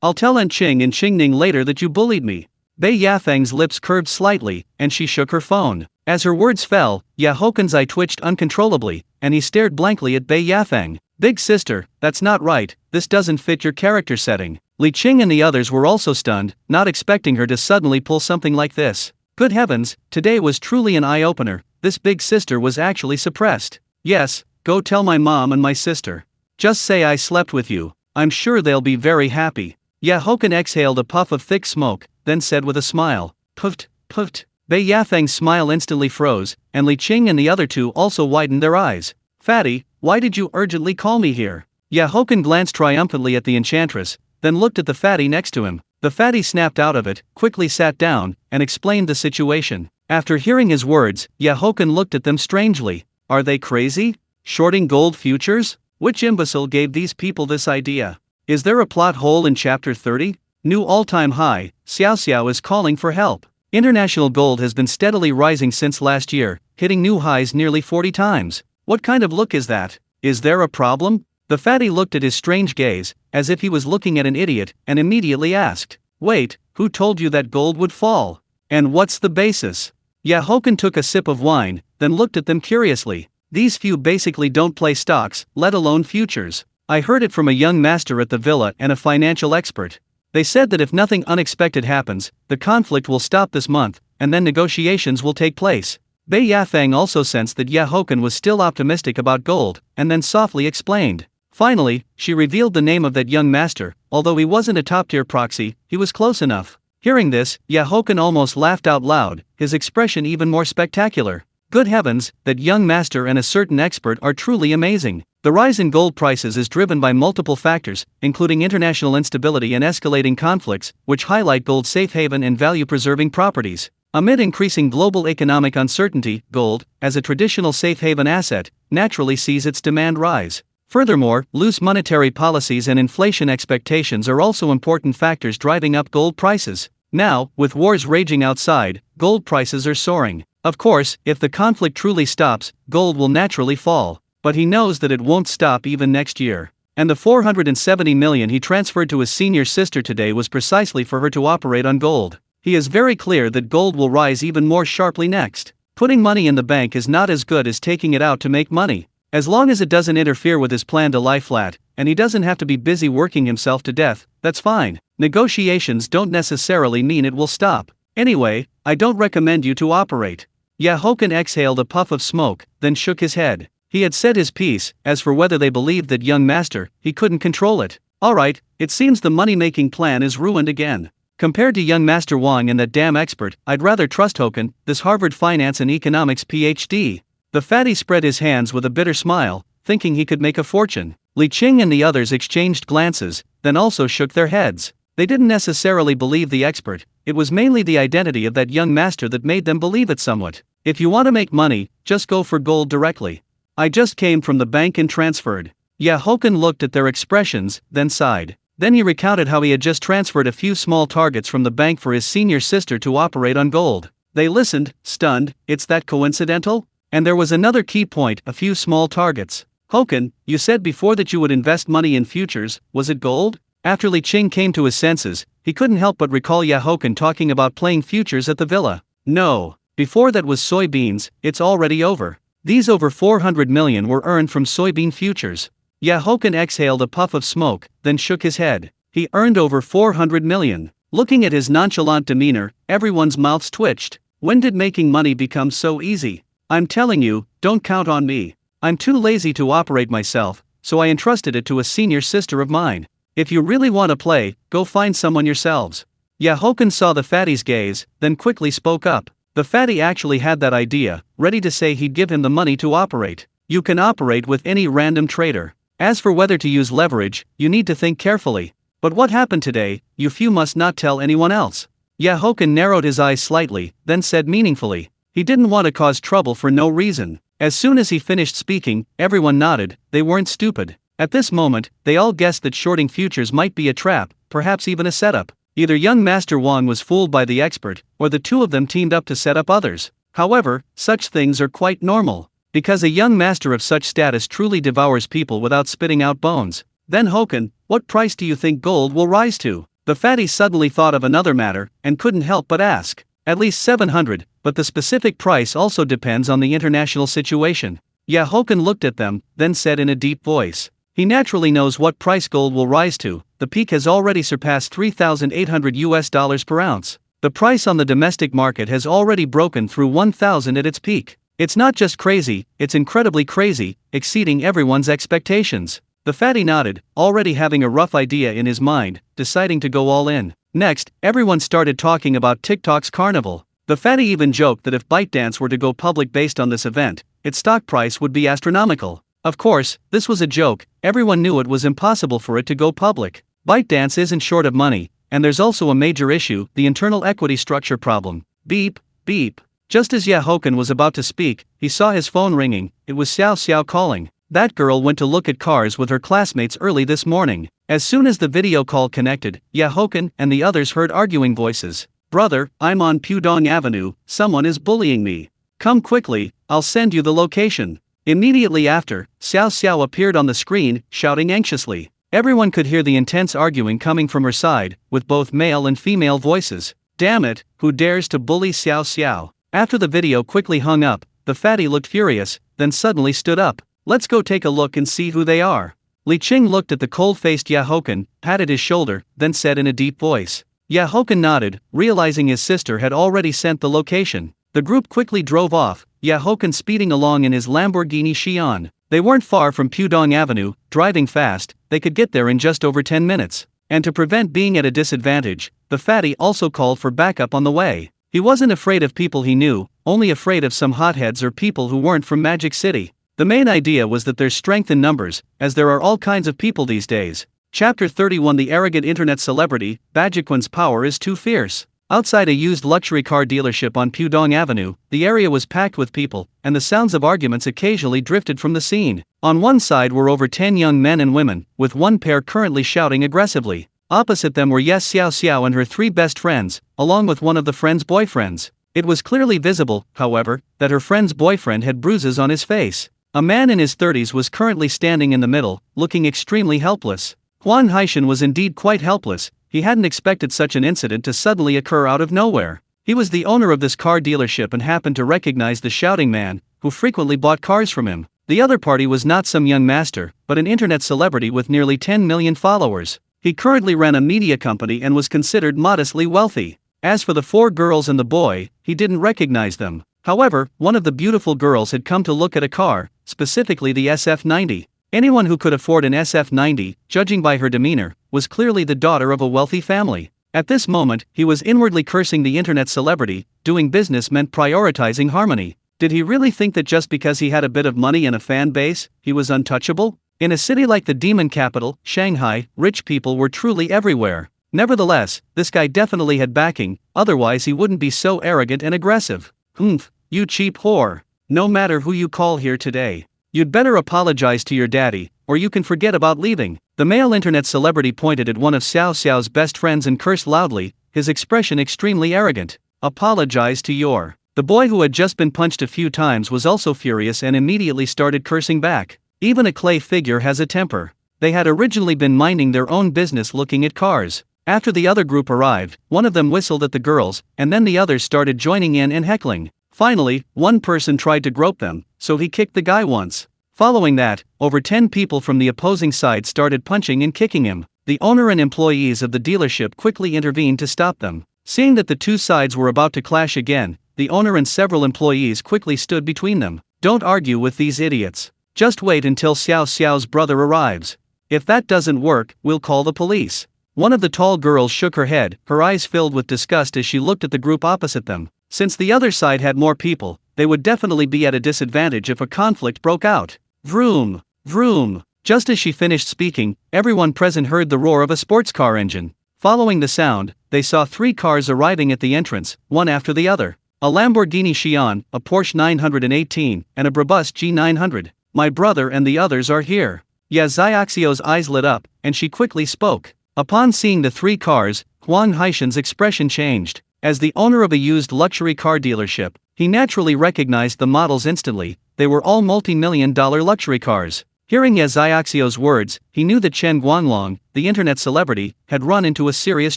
I'll tell An Qing and Qingning later that you bullied me. Bei Yafeng's lips curved slightly, and she shook her phone. As her words fell, Haochen's eye twitched uncontrollably, and he stared blankly at Bei Yafeng. Big sister, that's not right, this doesn't fit your character setting. Li Qing and the others were also stunned, not expecting her to suddenly pull something like this. Good heavens, today was truly an eye-opener. this big sister was actually suppressed. Yes, go tell my mom and my sister. Just say I slept with you, I'm sure they'll be very happy. Haochen exhaled a puff of thick smoke, then said with a smile, "Puffed, puffed." Bei Yafeng's smile instantly froze, and Li Qing and the other two also widened their eyes. "Fatty, why did you urgently call me here?" Haochen glanced triumphantly at the enchantress, then looked at the fatty next to him. The fatty snapped out of it, quickly sat down, and explained the situation. After hearing his words, Haochen looked at them strangely. Are they crazy? Shorting gold futures? Which imbecile gave these people this idea? Is there a plot hole in chapter 30? New all-time high, Xiao Xiao is calling for help. International gold has been steadily rising since last year, hitting new highs nearly 40 times. What kind of look is that? Is there a problem? The fatty looked at his strange gaze, as if he was looking at an idiot, and immediately asked, "Wait, who told you that gold would fall? And what's the basis?" Haochen took a sip of wine, then looked at them curiously. "These few basically don't play stocks, let alone futures. I heard it from a young master at the villa and a financial expert. They said that if nothing unexpected happens, the conflict will stop this month, and then negotiations will take place." Bei Yafeng also sensed that Haochen was still optimistic about gold, and then softly explained. Finally, she revealed the name of that young master. Although he wasn't a top-tier proxy, he was close enough. Hearing this, Haochen almost laughed out loud, his expression even more spectacular. Good heavens, that young master and a certain expert are truly amazing. The rise in gold prices is driven by multiple factors, including international instability and escalating conflicts, which highlight gold's safe haven and value-preserving properties. Amid increasing global economic uncertainty, gold, as a traditional safe haven asset, naturally sees its demand rise. Furthermore, loose monetary policies and inflation expectations are also important factors driving up gold prices. Now, with wars raging outside, gold prices are soaring. Of course, if the conflict truly stops, gold will naturally fall. But he knows that it won't stop even next year. And the 470 million he transferred to his senior sister today was precisely for her to operate on gold. He is very clear that gold will rise even more sharply next. Putting money in the bank is not as good as taking it out to make money. As long as it doesn't interfere with his plan to lie flat, and he doesn't have to be busy working himself to death, that's fine. Negotiations don't necessarily mean it will stop. Anyway, I don't recommend you to operate. Haochen exhaled a puff of smoke, then shook his head. He had said his piece. As for whether they believed that young master, he couldn't control it. Alright, it seems the money-making plan is ruined again. Compared to young Master Wang and that damn expert, I'd rather trust Haochen, this Harvard Finance and Economics PhD. The fatty spread his hands with a bitter smile, thinking he could make a fortune. Li Qing and the others exchanged glances, then also shook their heads. They didn't necessarily believe the expert, it was mainly the identity of that young master that made them believe it somewhat. If you want to make money, just go for gold directly. I just came from the bank and transferred. Haochen looked at their expressions, then sighed. Then he recounted how he had just transferred a few small targets from the bank for his senior sister to operate on gold. They listened, stunned. It's that coincidental? And there was another key point, a few small targets. Haochen, you said before that you would invest money in futures, was it gold? After Li Qing came to his senses, he couldn't help but recall Haochen talking about playing futures at the villa. No, before that was soybeans, it's already over. These over 400 million were earned from soybean futures. Haochen exhaled a puff of smoke, then shook his head. He earned over 400 million. Looking at his nonchalant demeanor, everyone's mouths twitched. When did making money become so easy? I'm telling you, don't count on me. I'm too lazy to operate myself, so I entrusted it to a senior sister of mine. If you really want to play, go find someone yourselves. Haochen saw the fatty's gaze, then quickly spoke up. The fatty actually had that idea, ready to say he'd give him the money to operate. You can operate with any random trader. As for whether to use leverage, you need to think carefully. But what happened today, you few must not tell anyone else. Haochen narrowed his eyes slightly, then said meaningfully. He didn't want to cause trouble for no reason. As soon as he finished speaking, everyone nodded. They weren't stupid. At this moment, they all guessed that shorting futures might be a trap, perhaps even a setup. Either young Master Wang was fooled by the expert, or the two of them teamed up to set up others. However, such things are quite normal. Because a young master of such status truly devours people without spitting out bones. Then Haochen, what price do you think gold will rise to? The fatty suddenly thought of another matter, and couldn't help but ask. At least 700, but the specific price also depends on the international situation. Haochen looked at them, then said in a deep voice. He naturally knows what price gold will rise to. The peak has already surpassed $3,800 per ounce. The price on the domestic market has already broken through 1,000 at its peak. It's not just crazy, it's incredibly crazy, exceeding everyone's expectations. The fatty nodded, already having a rough idea in his mind, deciding to go all in. Next, everyone started talking about TikTok's carnival. The fatty even joked that if ByteDance were to go public based on this event, its stock price would be astronomical. Of course, this was a joke, everyone knew it was impossible for it to go public. ByteDance isn't short of money, and there's also a major issue, the internal equity structure problem. Beep, beep. Just as Haochen was about to speak, he saw his phone ringing. It was Xiao Xiao calling. That girl went to look at cars with her classmates early this morning. As soon as the video call connected, Haochen and the others heard arguing voices. "Brother, I'm on Pudong Avenue, someone is bullying me. Come quickly, I'll send you the location." Immediately after, Xiao Xiao appeared on the screen, shouting anxiously. Everyone could hear the intense arguing coming from her side, with both male and female voices. Damn it, who dares to bully Xiao Xiao? After the video quickly hung up, the fatty looked furious, then suddenly stood up. "Let's go take a look and see who they are." Li Qing looked at the cold-faced Haochen, patted his shoulder, then said in a deep voice. Haochen nodded, realizing his sister had already sent the location. The group quickly drove off, Haochen speeding along in his Lamborghini Xi'an. They weren't far from Pudong Avenue, driving fast, they could get there in just over 10 minutes. And to prevent being at a disadvantage, the fatty also called for backup on the way. He wasn't afraid of people he knew, only afraid of some hotheads or people who weren't from Magic City. The main idea was that there's strength in numbers, as there are all kinds of people these days. Chapter 31. The arrogant internet celebrity, Bajiquan's power is too fierce. Outside a used luxury car dealership on Pudong Avenue, the area was packed with people, and the sounds of arguments occasionally drifted from the scene. On one side were over 10 young men and women, with one pair currently shouting aggressively. Opposite them were Xiao Xiao and her 3 best friends, along with one of the friend's boyfriends. It was clearly visible, however, that her friend's boyfriend had bruises on his face. A man in his 30s was currently standing in the middle, looking extremely helpless. Haochen was indeed quite helpless. He hadn't expected such an incident to suddenly occur out of nowhere. He was the owner of this car dealership and happened to recognize the shouting man, who frequently bought cars from him. The other party was not some young master, but an internet celebrity with nearly 10 million followers. He currently ran a media company and was considered modestly wealthy. As for the 4 girls and the boy, he didn't recognize them. However, one of the beautiful girls had come to look at a car, specifically the SF90. Anyone who could afford an SF90, judging by her demeanor, was clearly the daughter of a wealthy family. At this moment, he was inwardly cursing the internet celebrity. Doing business meant prioritizing harmony. Did he really think that just because he had a bit of money and a fan base, he was untouchable? In a city like the demon capital, Shanghai, rich people were truly everywhere. Nevertheless, this guy definitely had backing, otherwise he wouldn't be so arrogant and aggressive. "Humph, you cheap whore. No matter who you call here today, you'd better apologize to your daddy, or you can forget about leaving." The male internet celebrity pointed at one of Xiao Xiao's best friends and cursed loudly, his expression extremely arrogant. "Apologize to your..." The boy who had just been punched a few times was also furious and immediately started cursing back. Even a clay figure has a temper. They had originally been minding their own business looking at cars. After the other group arrived, one of them whistled at the girls, and then the others started joining in and heckling. Finally, one person tried to grope them, so he kicked the guy once. Following that, over 10 people from the opposing side started punching and kicking him. The owner and employees of the dealership quickly intervened to stop them. Seeing that the 2 sides were about to clash again, the owner and several employees quickly stood between them. "Don't argue with these idiots. Just wait until Xiao Xiao's brother arrives. If that doesn't work, we'll call the police." One of the tall girls shook her head, her eyes filled with disgust as she looked at the group opposite them. Since the other side had more people, they would definitely be at a disadvantage if a conflict broke out. Vroom, vroom. Just as she finished speaking, everyone present heard the roar of a sports car engine. Following the sound, they saw 3 cars arriving at the entrance, one after the other. A Lamborghini Xi'an, a Porsche 918, and a Brabus G900. "My brother and the others are here." Xiaoxiao's eyes lit up, and she quickly spoke. Upon seeing the 3 cars, Haochen's expression changed. As the owner of a used luxury car dealership, he naturally recognized the models instantly. They were all multi-million-dollar luxury cars. Hearing Xiaoxiao's words, he knew that Chen Guanglong, the internet celebrity, had run into a serious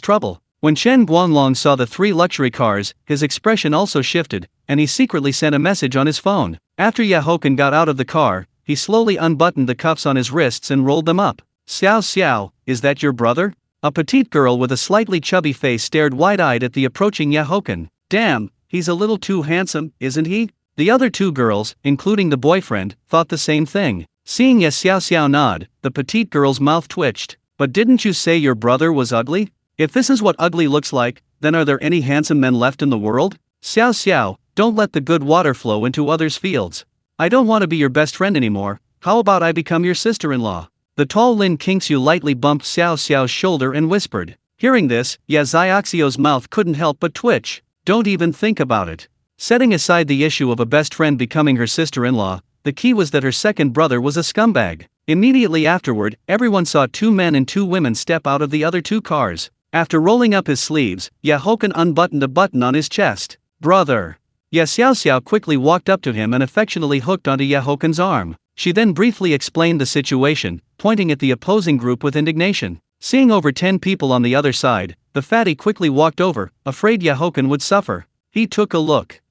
trouble. When Chen Guanglong saw the 3 luxury cars, his expression also shifted, and he secretly sent a message on his phone. After Haochen got out of the car, he slowly unbuttoned the cuffs on his wrists and rolled them up. "Xiao Xiao, is that your brother?" A petite girl with a slightly chubby face stared wide-eyed at the approaching Haochen. "Damn, he's a little too handsome, isn't he?" The other two girls, including the boyfriend, thought the same thing. Seeing Ye Xiao nod, the petite girl's mouth twitched. But didn't you say your brother was ugly? If this is what ugly looks like, then are there any handsome men left in the world? Xiao, don't let the good water flow into others' fields. I don't want to be your best friend anymore. How about I become your sister-in-law? The tall Lin Qingxiu lightly bumped Xiao's shoulder and whispered. Hearing this, Ye Xiao's mouth couldn't help but twitch. Don't even think about it. Setting aside the issue of a best friend becoming her sister-in-law, the key was that her second brother was a scumbag. Immediately afterward, everyone saw two men and two women step out of the other two cars. After rolling up his sleeves, Haochen unbuttoned a button on his chest. Brother. Ye Xiao quickly walked up to him and affectionately hooked onto Hochen's arm. She then briefly explained the situation, pointing at the opposing group with indignation. Seeing over 10 people on the other side, the fatty quickly walked over, afraid Haochen would suffer. He took a look.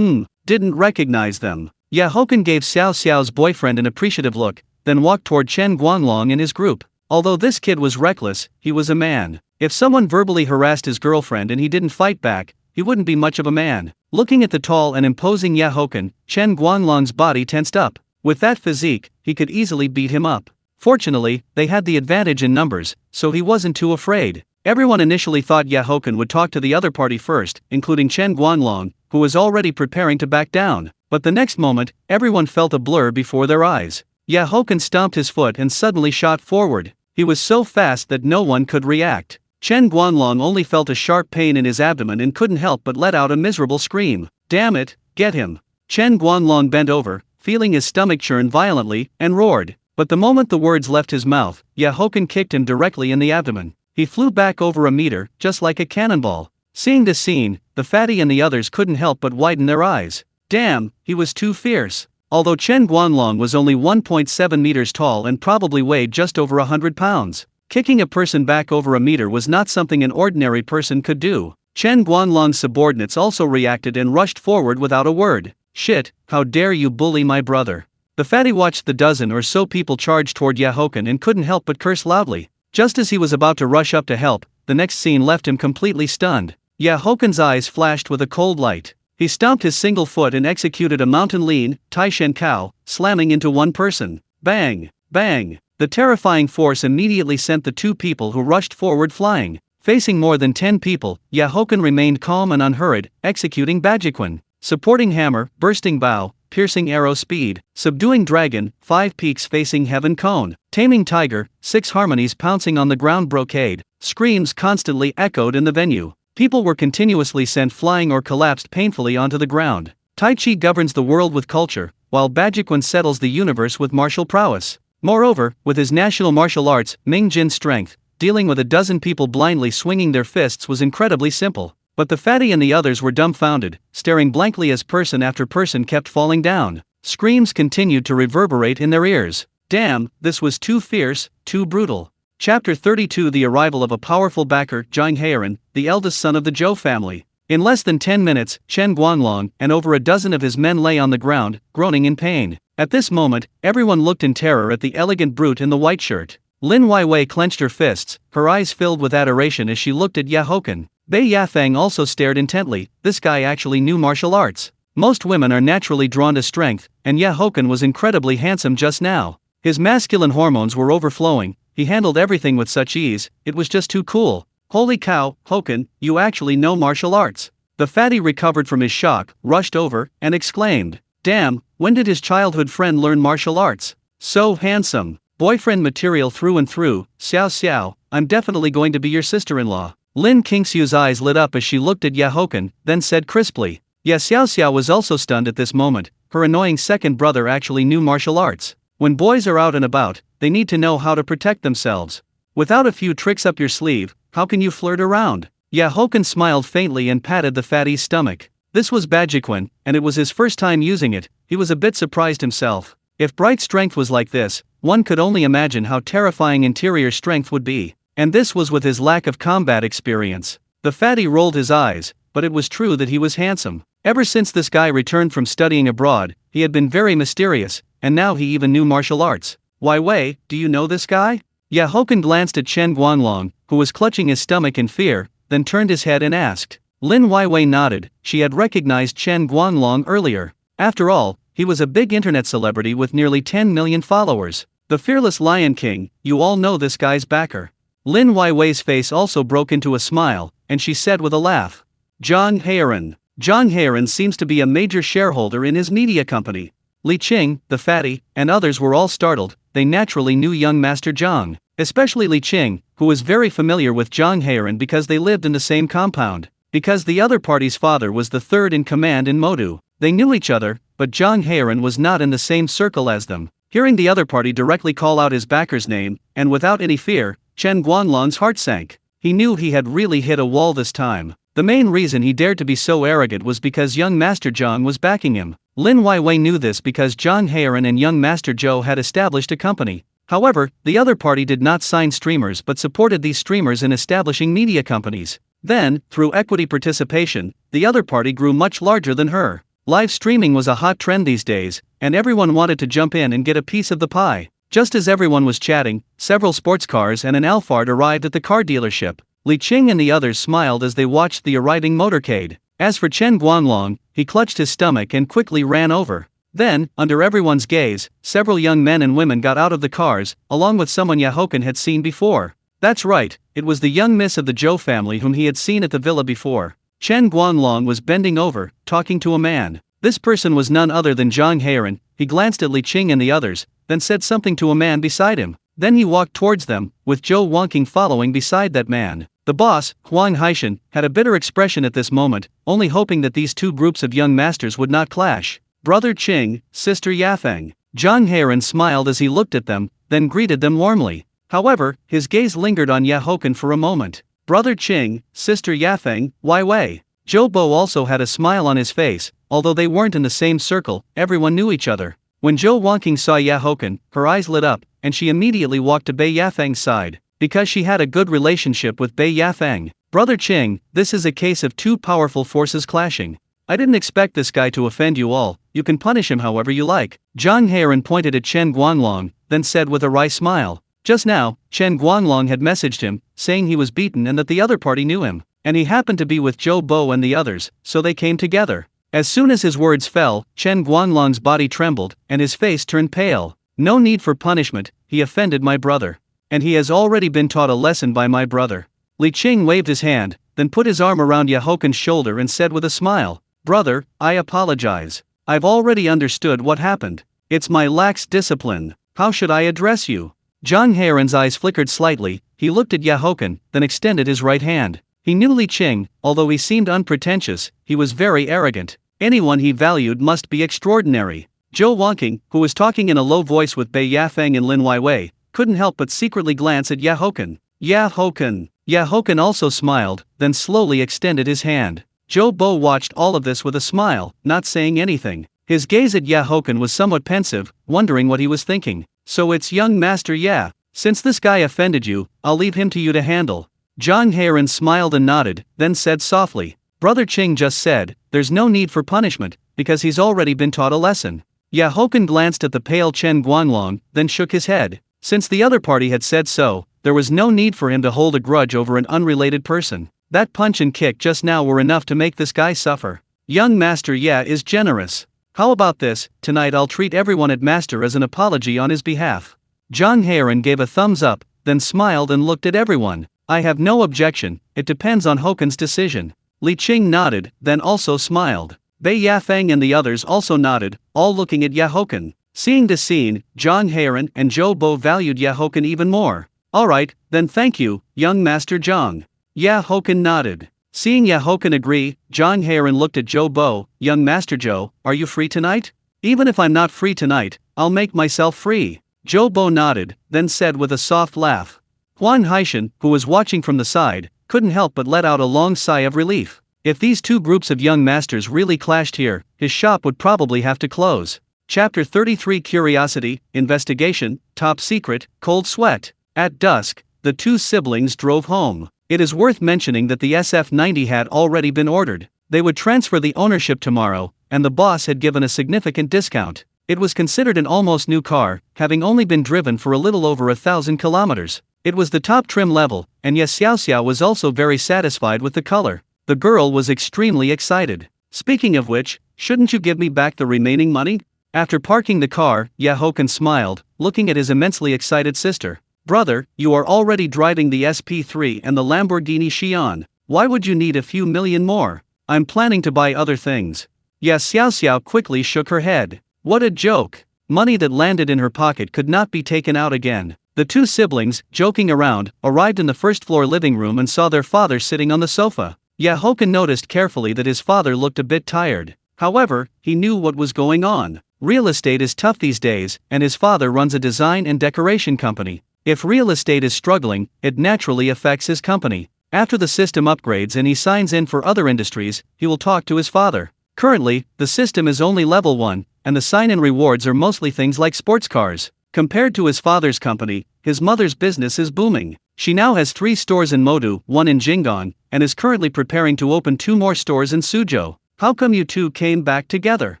Didn't recognize them. Haochen gave Xiao's boyfriend an appreciative look, then walked toward Chen Guanglong and his group. Although this kid was reckless, he was a man. If someone verbally harassed his girlfriend and he didn't fight back, he wouldn't be much of a man. Looking at the tall and imposing Haochen, Chen Guanglong's body tensed up. With that physique, he could easily beat him up. Fortunately, they had the advantage in numbers, so he wasn't too afraid. Everyone initially thought Haochen would talk to the other party first, including Chen Guanglong, who was already preparing to back down. But the next moment, everyone felt a blur before their eyes. Haochen stomped his foot and suddenly shot forward. He was so fast that no one could react. Chen Guanglong only felt a sharp pain in his abdomen and couldn't help but let out a miserable scream. Damn it, get him. Chen Guanglong bent over, feeling his stomach churn violently, and roared. But the moment the words left his mouth, Haochen kicked him directly in the abdomen. He flew back over a meter, just like a cannonball. Seeing this scene, the fatty and the others couldn't help but widen their eyes. Damn, he was too fierce. Although Chen Guanglong was only 1.7 meters tall and probably weighed just over 100 pounds, kicking a person back over a meter was not something an ordinary person could do. Chen Guanglong's subordinates also reacted and rushed forward without a word. Shit, how dare you bully my brother. The fatty watched the dozen or so people charge toward Haochen and couldn't help but curse loudly. Just as he was about to rush up to help, the next scene left him completely stunned. Hochen's eyes flashed with a cold light. He stomped his single foot and executed a mountain lean, Tai Shen Kao, slamming into one person. Bang! Bang! The terrifying force immediately sent the two people who rushed forward flying. Facing more than 10 people, Haochen remained calm and unhurried, executing Bajiquan. Supporting hammer, bursting bow, piercing arrow speed, subduing dragon, 5 peaks facing heaven cone, taming tiger, 6 harmonies pouncing on the ground brocade. Screams constantly echoed in the venue. People were continuously sent flying or collapsed painfully onto the ground. Tai Chi governs the world with culture, while Bajiquan settles the universe with martial prowess. Moreover, with his national martial arts, Ming Jin's strength, dealing with a dozen people blindly swinging their fists was incredibly simple. But the fatty and the others were dumbfounded, staring blankly as person after person kept falling down. Screams continued to reverberate in their ears. Damn, this was too fierce, too brutal. Chapter 32 The arrival of a powerful backer, Jiang Heiren, the eldest son of the Zhou family. In less than 10 minutes, Chen Guanglong and over a dozen of his men lay on the ground, groaning in pain. At this moment, everyone looked in terror at the elegant brute in the white shirt. Lin Weiwei clenched her fists, her eyes filled with adoration as she looked at Haochen. Bei Yafang also stared intently. This guy actually knew martial arts. Most women are naturally drawn to strength, and Haochen was incredibly handsome just now. His masculine hormones were overflowing. He handled everything with such ease, it was just too cool. Holy cow, Haochen, you actually know martial arts. The fatty recovered from his shock, rushed over, and exclaimed. Damn, when did his childhood friend learn martial arts? So handsome. Boyfriend material through and through. Xiao, I'm definitely going to be your sister-in-law. Lin Qingxiu's eyes lit up as she looked at Haochen, then said crisply. Xiao was also stunned at this moment. Her annoying second brother actually knew martial arts. When boys are out and about, they need to know how to protect themselves. Without a few tricks up your sleeve, how can you flirt around? Haochen smiled faintly and patted the fatty's stomach. This was Bajiquan, and it was his first time using it. He was a bit surprised himself. If bright strength was like this, one could only imagine how terrifying interior strength would be. And this was with his lack of combat experience. The fatty rolled his eyes, but it was true that he was handsome. Ever since this guy returned from studying abroad, he had been very mysterious, and now he even knew martial arts. Wei, do you know this guy? Haochen glanced at Chen Guanglong, who was clutching his stomach in fear, then turned his head and asked. Lin Weiwei nodded. She had recognized Chen Guanglong earlier. After all, he was a big internet celebrity with nearly 10 million followers. The fearless Lion King, you all know this guy's backer. Lin Weiwei's face also broke into a smile, and she said with a laugh, Zhang Haochen. Zhang Haochen seems to be a major shareholder in his media company. Li Qing, the fatty, and others were all startled. They naturally knew young Master Zhang, especially Li Qing, who was very familiar with Zhang Haochen because they lived in the same compound. Because the other party's father was the third in command in Modu, they knew each other, but Zhang Haochen was not in the same circle as them. Hearing the other party directly call out his backer's name, and without any fear, Chen Guanlong's heart sank. He knew he had really hit a wall this time. The main reason he dared to be so arrogant was because young Master Zhang was backing him. Lin Weiwei knew this because Zhang Haochen and young Master Zhou had established a company. However, the other party did not sign streamers but supported these streamers in establishing media companies. Then, through equity participation, the other party grew much larger than her. Live streaming was a hot trend these days, and everyone wanted to jump in and get a piece of the pie. Just as everyone was chatting, several sports cars and an Alphard arrived at the car dealership. Li Qing and the others smiled as they watched the arriving motorcade. As for Chen Guanlong, he clutched his stomach and quickly ran over. Then, under everyone's gaze, several young men and women got out of the cars, along with someone Haochen had seen before. That's right, it was the young miss of the Zhou family whom he had seen at the villa before. Chen Guanlong was bending over, talking to a man. This person was none other than Zhang Haochen. He glanced at Li Qing and the others, then said something to a man beside him. Then he walked towards them, with Zhou Wangqing following beside that man. The boss, Huang Haishan, had a bitter expression at this moment, only hoping that these two groups of young masters would not clash. Brother Qing, sister Yafeng. Zhang Haochen smiled as he looked at them, then greeted them warmly. However, his gaze lingered on Haochen for a moment. Brother Qing, sister Yafeng, Weiwei. Zhou Bo also had a smile on his face. Although they weren't in the same circle, everyone knew each other. When Zhou Wangqing saw Haochen, her eyes lit up, and she immediately walked to Bei Yafeng's side. Because she had a good relationship with Bei Yafeng. Brother Qing, this is a case of two powerful forces clashing. I didn't expect this guy to offend you all. You can punish him however you like. Zhang Haochen pointed at Chen Guanlong, then said with a wry smile. Just now, Chen Guanlong had messaged him, saying he was beaten and that the other party knew him. And he happened to be with Zhou Bo and the others, so they came together. As soon as his words fell, Chen Guanlong's body trembled, and his face turned pale. No need for punishment, he offended my brother. And he has already been taught a lesson by my brother. Li Qing waved his hand, then put his arm around Hochen's shoulder and said with a smile, Brother, I apologize. I've already understood what happened. It's my lax discipline. How should I address you? Zhang Haoren's eyes flickered slightly. He looked at Haochen, then extended his right hand. He knew Li Qing, although he seemed unpretentious, he was very arrogant. Anyone he valued must be extraordinary. Zhou Wangqing, who was talking in a low voice with Bei Yafeng and Lin Weiwei, couldn't help but secretly glance at Haochen. Haochen. Haochen also smiled, then slowly extended his hand. Zhou Bo watched all of this with a smile, not saying anything. His gaze at Haochen was somewhat pensive, wondering what he was thinking. So it's young Master Ya. Since this guy offended you, I'll leave him to you to handle. Zhang Haochen smiled and nodded, then said softly, Brother Qing just said, there's no need for punishment, because he's already been taught a lesson. Haochen glanced at the pale Chen Guanlong, then shook his head. Since the other party had said so, there was no need for him to hold a grudge over an unrelated person. That punch and kick just now were enough to make this guy suffer. Young Master Ya is generous. How about this, tonight I'll treat everyone at Master as an apology on his behalf. Zhang Haochen gave a thumbs up, then smiled and looked at everyone. I have no objection, it depends on Hochen's decision. Li Qing nodded, then also smiled. Bei Yafeng and the others also nodded, all looking at Haochen. Seeing this scene, Zhang Haochen and Zhou Bo valued Haochen even more. Alright, then thank you, young Master Zhang. Haochen nodded. Seeing Haochen agree, Zhang Haochen looked at Zhou Bo. Young Master Zhou, are you free tonight? Even if I'm not free tonight, I'll make myself free. Zhou Bo nodded, then said with a soft laugh. Huang Haishan, who was watching from the side, couldn't help but let out a long sigh of relief. If these two groups of young masters really clashed here, his shop would probably have to close. Chapter 33 Curiosity, Investigation, Top Secret, Cold Sweat. At dusk, the two siblings drove home. It is worth mentioning that the SF-90 had already been ordered. They would transfer the ownership tomorrow, and the boss had given a significant discount. It was considered an almost new car, having only been driven for a little over 1,000 kilometers. It was the top trim level, and Yes Xiaoxiao was also very satisfied with the color. The girl was extremely excited. Speaking of which, shouldn't you give me back the remaining money? After parking the car, Haochen smiled, looking at his immensely excited sister. Brother, you are already driving the SP3 and the Lamborghini Xi'an. Why would you need a few million more? I'm planning to buy other things. Xiao quickly shook her head. What a joke. Money that landed in her pocket could not be taken out again. The two siblings, joking around, arrived in the first-floor living room and saw their father sitting on the sofa. Haochen noticed carefully that his father looked a bit tired. However, he knew what was going on. Real estate is tough these days, and his father runs a design and decoration company. If real estate is struggling, it naturally affects his company. After the system upgrades and he signs in for other industries, he will talk to his father. Currently, the system is only level 1, and the sign-in rewards are mostly things like sports cars. Compared to his father's company, his mother's business is booming. She now has 3 stores in Modu, 1 in Jinggang, and is currently preparing to open 2 more stores in Suzhou. How come you two came back together?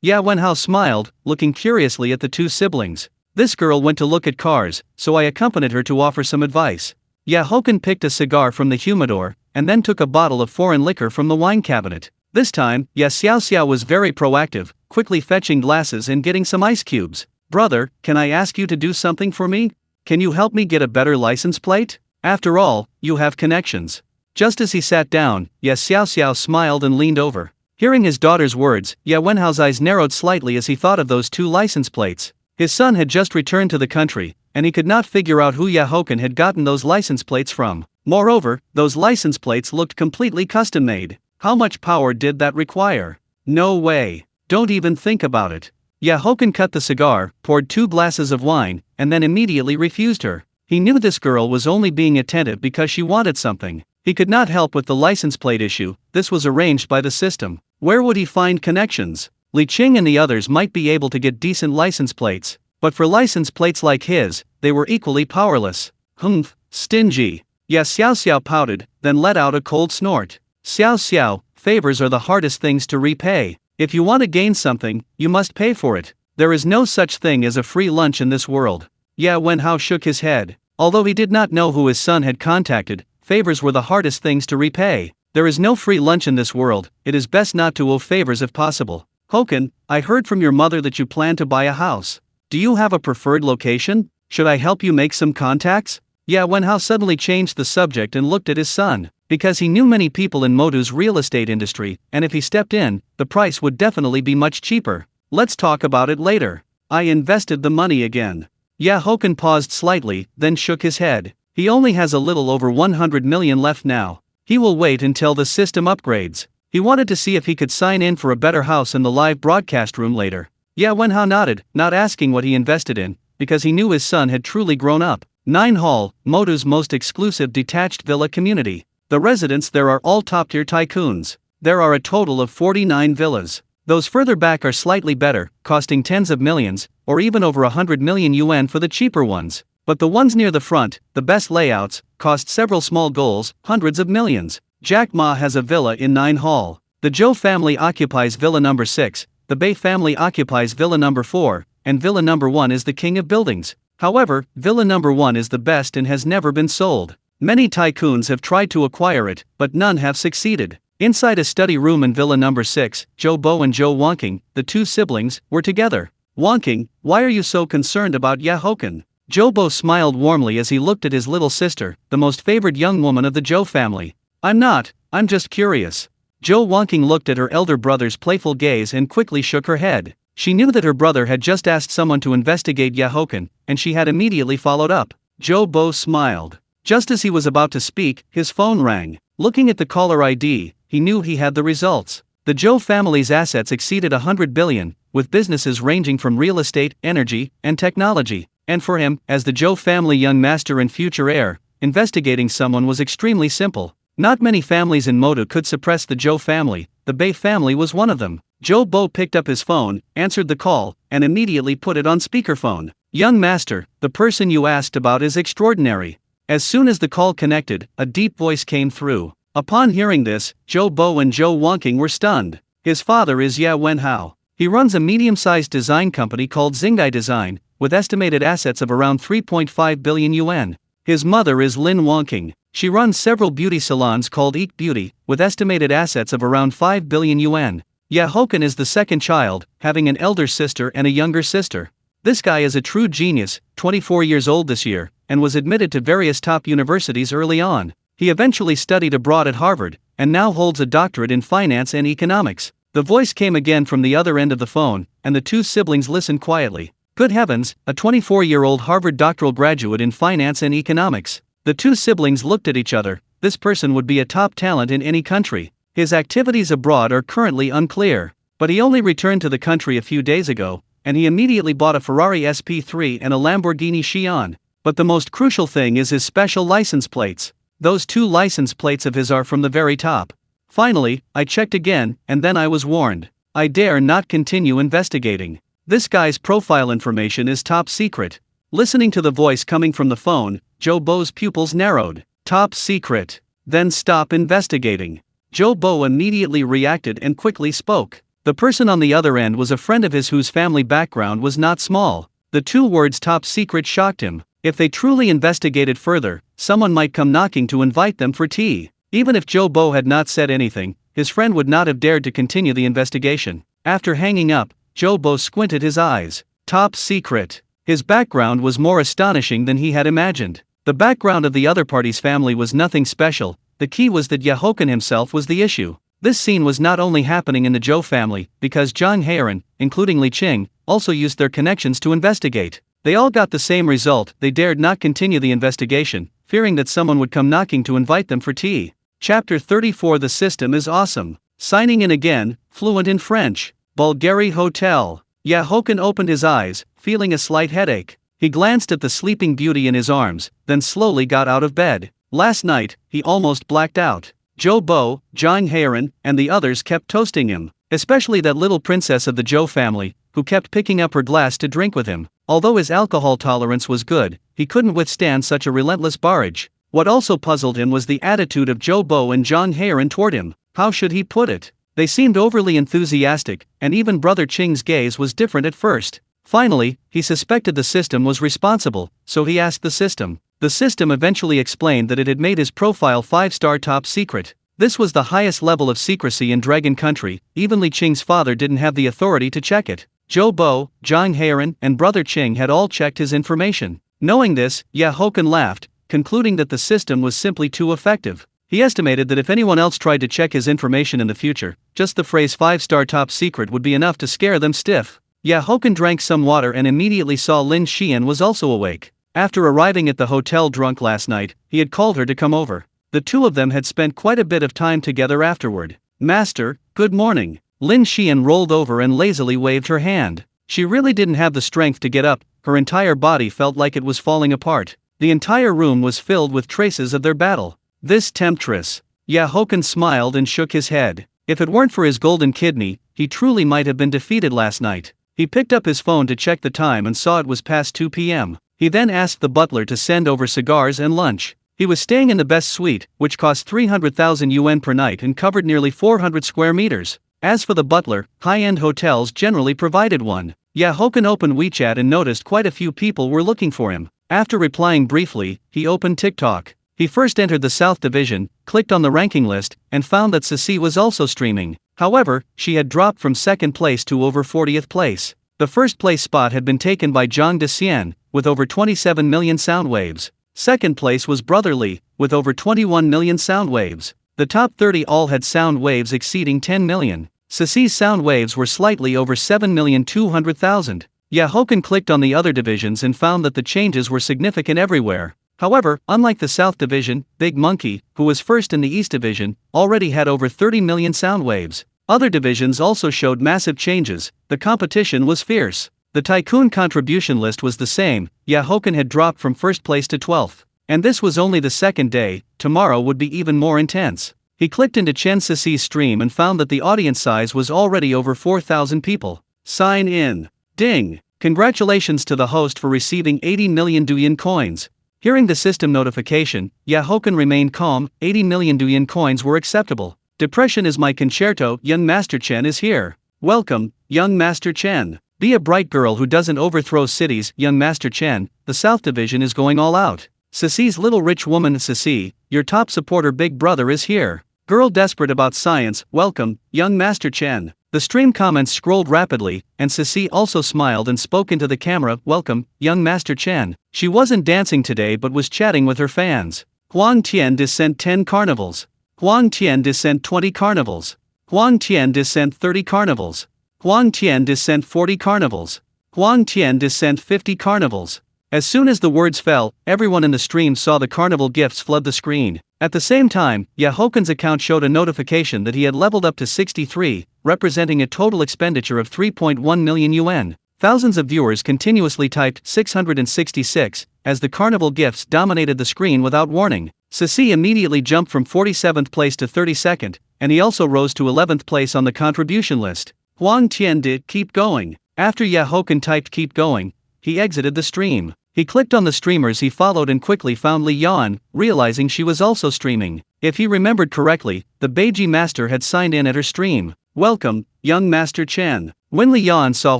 Wenhao smiled, looking curiously at the two siblings. This girl went to look at cars, so I accompanied her to offer some advice. Haochen picked a cigar from the humidor, and then took a bottle of foreign liquor from the wine cabinet. This time, Xiao was very proactive, quickly fetching glasses and getting some ice cubes. Brother, can I ask you to do something for me? Can you help me get a better license plate? After all, you have connections. Just as he sat down, Xiao smiled and leaned over. Hearing his daughter's words, Wenhao's eyes narrowed slightly as he thought of those 2 license plates. His son had just returned to the country, and he could not figure out who Haochen had gotten those license plates from. Moreover, those license plates looked completely custom-made. How much power did that require? No way. Don't even think about it. Haochen cut the cigar, poured 2 glasses of wine, and then immediately refused her. He knew this girl was only being attentive because she wanted something. He could not help with the license plate issue, this was arranged by the system. Where would he find connections? Li Qing and the others might be able to get decent license plates, but for license plates like his, they were equally powerless. Humph, stingy. Xiao pouted, then let out a cold snort. Xiao, favors are the hardest things to repay. If you want to gain something, you must pay for it. There is no such thing as a free lunch in this world. Wenhao shook his head. Although he did not know who his son had contacted, favors were the hardest things to repay. There is no free lunch in this world, it is best not to owe favors if possible. Haochen, I heard from your mother that you plan to buy a house. Do you have a preferred location? Should I help you make some contacts? Wenhao suddenly changed the subject and looked at his son. Because he knew many people in Modu's real estate industry, and if he stepped in, the price would definitely be much cheaper. Let's talk about it later. I invested the money again. Haochen paused slightly, then shook his head. He only has a little over 100 million left now. He will wait until the system upgrades. He wanted to see if he could sign in for a better house in the live broadcast room later. Wenhao nodded, not asking what he invested in, because he knew his son had truly grown up. 9 Hall, Modu's most exclusive detached villa community. The residents there are all top-tier tycoons. There are a total of 49 villas. Those further back are slightly better, costing tens of millions, or even over 100 million yuan for the cheaper ones. But the ones near the front, the best layouts, cost several small goals, hundreds of millions. Jack Ma has a villa in 9 Hall. The Zhou family occupies villa number 6, the Bei family occupies villa number 4, and villa number 1 is the king of buildings. However, villa number 1 is the best and has never been sold. Many tycoons have tried to acquire it, but none have succeeded. Inside a study room in villa number 6, Zhou Bo and Zhou Wanqing, the 2 siblings, were together. Wanqing, why are you so concerned about Haochen? Zhou Bo smiled warmly as he looked at his little sister, the most favored young woman of the Zhou family. I'm just curious. Zhou Wanqing looked at her elder brother's playful gaze and quickly shook her head. She knew that her brother had just asked someone to investigate Haochen, and she had immediately followed up. Zhou Bo smiled. Just as he was about to speak, his phone rang. Looking at the caller ID, he knew he had the results. The Zhou family's assets exceeded 100 billion, with businesses ranging from real estate, energy, and technology. And for him, as the Zhou family young master and future heir, investigating someone was extremely simple. Not many families in Modu could suppress the Zhou family, the Bei family was one of them. Zhou Bo picked up his phone, answered the call, and immediately put it on speakerphone. Young master, the person you asked about is extraordinary. As soon as the call connected, a deep voice came through. Upon hearing this, Zhou Bo and Zhou Wanqing were stunned. His father is Wenhao. He runs a medium-sized design company called Xingai Design, with estimated assets of around 3.5 billion yuan. His mother is Lin Wanqing. She runs several beauty salons called Eek Beauty, with estimated assets of around 5 billion yuan. Haochen is the second child, having an elder sister and a younger sister. This guy is a true genius, 24 years old this year, and was admitted to various top universities early on. He eventually studied abroad at Harvard, and now holds a doctorate in finance and economics. The voice came again from the other end of the phone, and the two siblings listened quietly. Good heavens, a 24-year-old Harvard doctoral graduate in finance and economics. The two siblings looked at each other. This person would be a top talent in any country. His activities abroad are currently unclear, but he only returned to the country a few days ago, and he immediately bought a Ferrari SP3 and a Lamborghini Chiron. But the most crucial thing is his special license plates. Those two license plates of his are from the very top. Finally, I checked again, and then I was warned. I dare not continue investigating. This guy's profile information is top secret. Listening to the voice coming from the phone, Joe Bo's pupils narrowed. Top secret. Then stop investigating. Joe Bo immediately reacted and quickly spoke. The person on the other end was a friend of his whose family background was not small. The two words top secret shocked him. If they truly investigated further, someone might come knocking to invite them for tea. Even if Joe Bo had not said anything, his friend would not have dared to continue the investigation. After hanging up, Joe Bo squinted his eyes. Top secret. His background was more astonishing than he had imagined. The background of the other party's family was nothing special. The key was that Haochen himself was the issue. This scene was not only happening in the Zhou family, because Zhang Heiren, including Li Qing, also used their connections to investigate. They all got the same result. They dared not continue the investigation, fearing that someone would come knocking to invite them for tea. Chapter 34. The system is awesome. Signing in again, fluent in French. Bulgari Hotel. Haochen opened his eyes, feeling a slight headache. He glanced at the sleeping beauty in his arms, then slowly got out of bed. Last night, he almost blacked out. Joe Bo, Zhang Heiren, and the others kept toasting him, especially that little princess of the Zhou family, who kept picking up her glass to drink with him. Although his alcohol tolerance was good, he couldn't withstand such a relentless barrage. What also puzzled him was the attitude of Joe Bo and Zhang Heiren toward him. How should he put it? They seemed overly enthusiastic, and even Brother Qing's gaze was different at first. Finally, he suspected the system was responsible, so he asked the system. The system eventually explained that it had made his profile 5-star top secret. This was the highest level of secrecy in Dragon Country. Even Li Qing's father didn't have the authority to check it. Joe Bo, Zhang Heiren, and Brother Qing had all checked his information. Knowing this, Haochen laughed, concluding that the system was simply too effective. He estimated that if anyone else tried to check his information in the future, just the phrase 5-star top secret would be enough to scare them stiff. Haochen drank some water and immediately saw Lin Xian was also awake. After arriving at the hotel drunk last night, he had called her to come over. The two of them had spent quite a bit of time together afterward. Master, good morning. Lin Xian rolled over and lazily waved her hand. She really didn't have the strength to get up. Her entire body felt like it was falling apart. The entire room was filled with traces of their battle. This temptress. Haochen smiled and shook his head. If it weren't for his golden kidney, he truly might have been defeated last night. He picked up his phone to check the time and saw it was past 2 p.m. He then asked the butler to send over cigars and lunch. He was staying in the best suite, which cost 300,000 yuan per night and covered nearly 400 square meters. As for the butler, high-end hotels generally provided one. Haochen opened WeChat and noticed quite a few people were looking for him. After replying briefly, he opened TikTok. He first entered the South Division, clicked on the ranking list, and found that Ceci was also streaming. However, she had dropped from second place to over 40th place. The first place spot had been taken by Zhang Dexian, with over 27 million sound waves. Second place was Brotherly, with over 21 million sound waves. The top 30 all had sound waves exceeding 10 million. Ceci's sound waves were slightly over 7,200,000. Haochen clicked on the other divisions and found that the changes were significant everywhere. However, unlike the South Division, Big Monkey, who was first in the East Division, already had over 30 million sound waves. Other divisions also showed massive changes. The competition was fierce. The Tycoon contribution list was the same. Haochen had dropped from first place to 12th. And this was only the second day. Tomorrow would be even more intense. He clicked into Chen Ceci's stream and found that the audience size was already over 4,000 people. Sign in. Ding! Congratulations to the host for receiving 80 million Douyin coins. Hearing the system notification, Haochen remained calm. 80 million Douyin coins were acceptable. Depression is my concerto. Young Master Chen is here. Welcome, young Master Chen. Be a bright girl who doesn't overthrow cities. Young Master Chen, the South Division is going all out. Ceci's little rich woman. Ceci, your top supporter Big Brother is here. Girl desperate about science. Welcome, young Master Chen. The stream comments scrolled rapidly, and Sisi also smiled and spoke into the camera. Welcome, young Master Chen. She wasn't dancing today but was chatting with her fans. Huang Tian descent 10 carnivals. Huang Tian descent 20 carnivals. Huang Tian descent 30 carnivals. Huang Tian descent 40 carnivals. Huang Tian descent 50 carnivals. As soon as the words fell, everyone in the stream saw the carnival gifts flood the screen. At the same time, Haochen's account showed a notification that he had leveled up to 63, representing a total expenditure of 3.1 million yuan. Thousands of viewers continuously typed 666, as the carnival gifts dominated the screen without warning. Sisi immediately jumped from 47th place to 32nd, and he also rose to 11th place on the contribution list. Huang Tian did keep going. After Haochen typed keep going, he exited the stream. He clicked on the streamers he followed and quickly found Li Yan, realizing she was also streaming. If he remembered correctly, the Beiji master had signed in at her stream. Welcome, young Master Chen. When Li Yan saw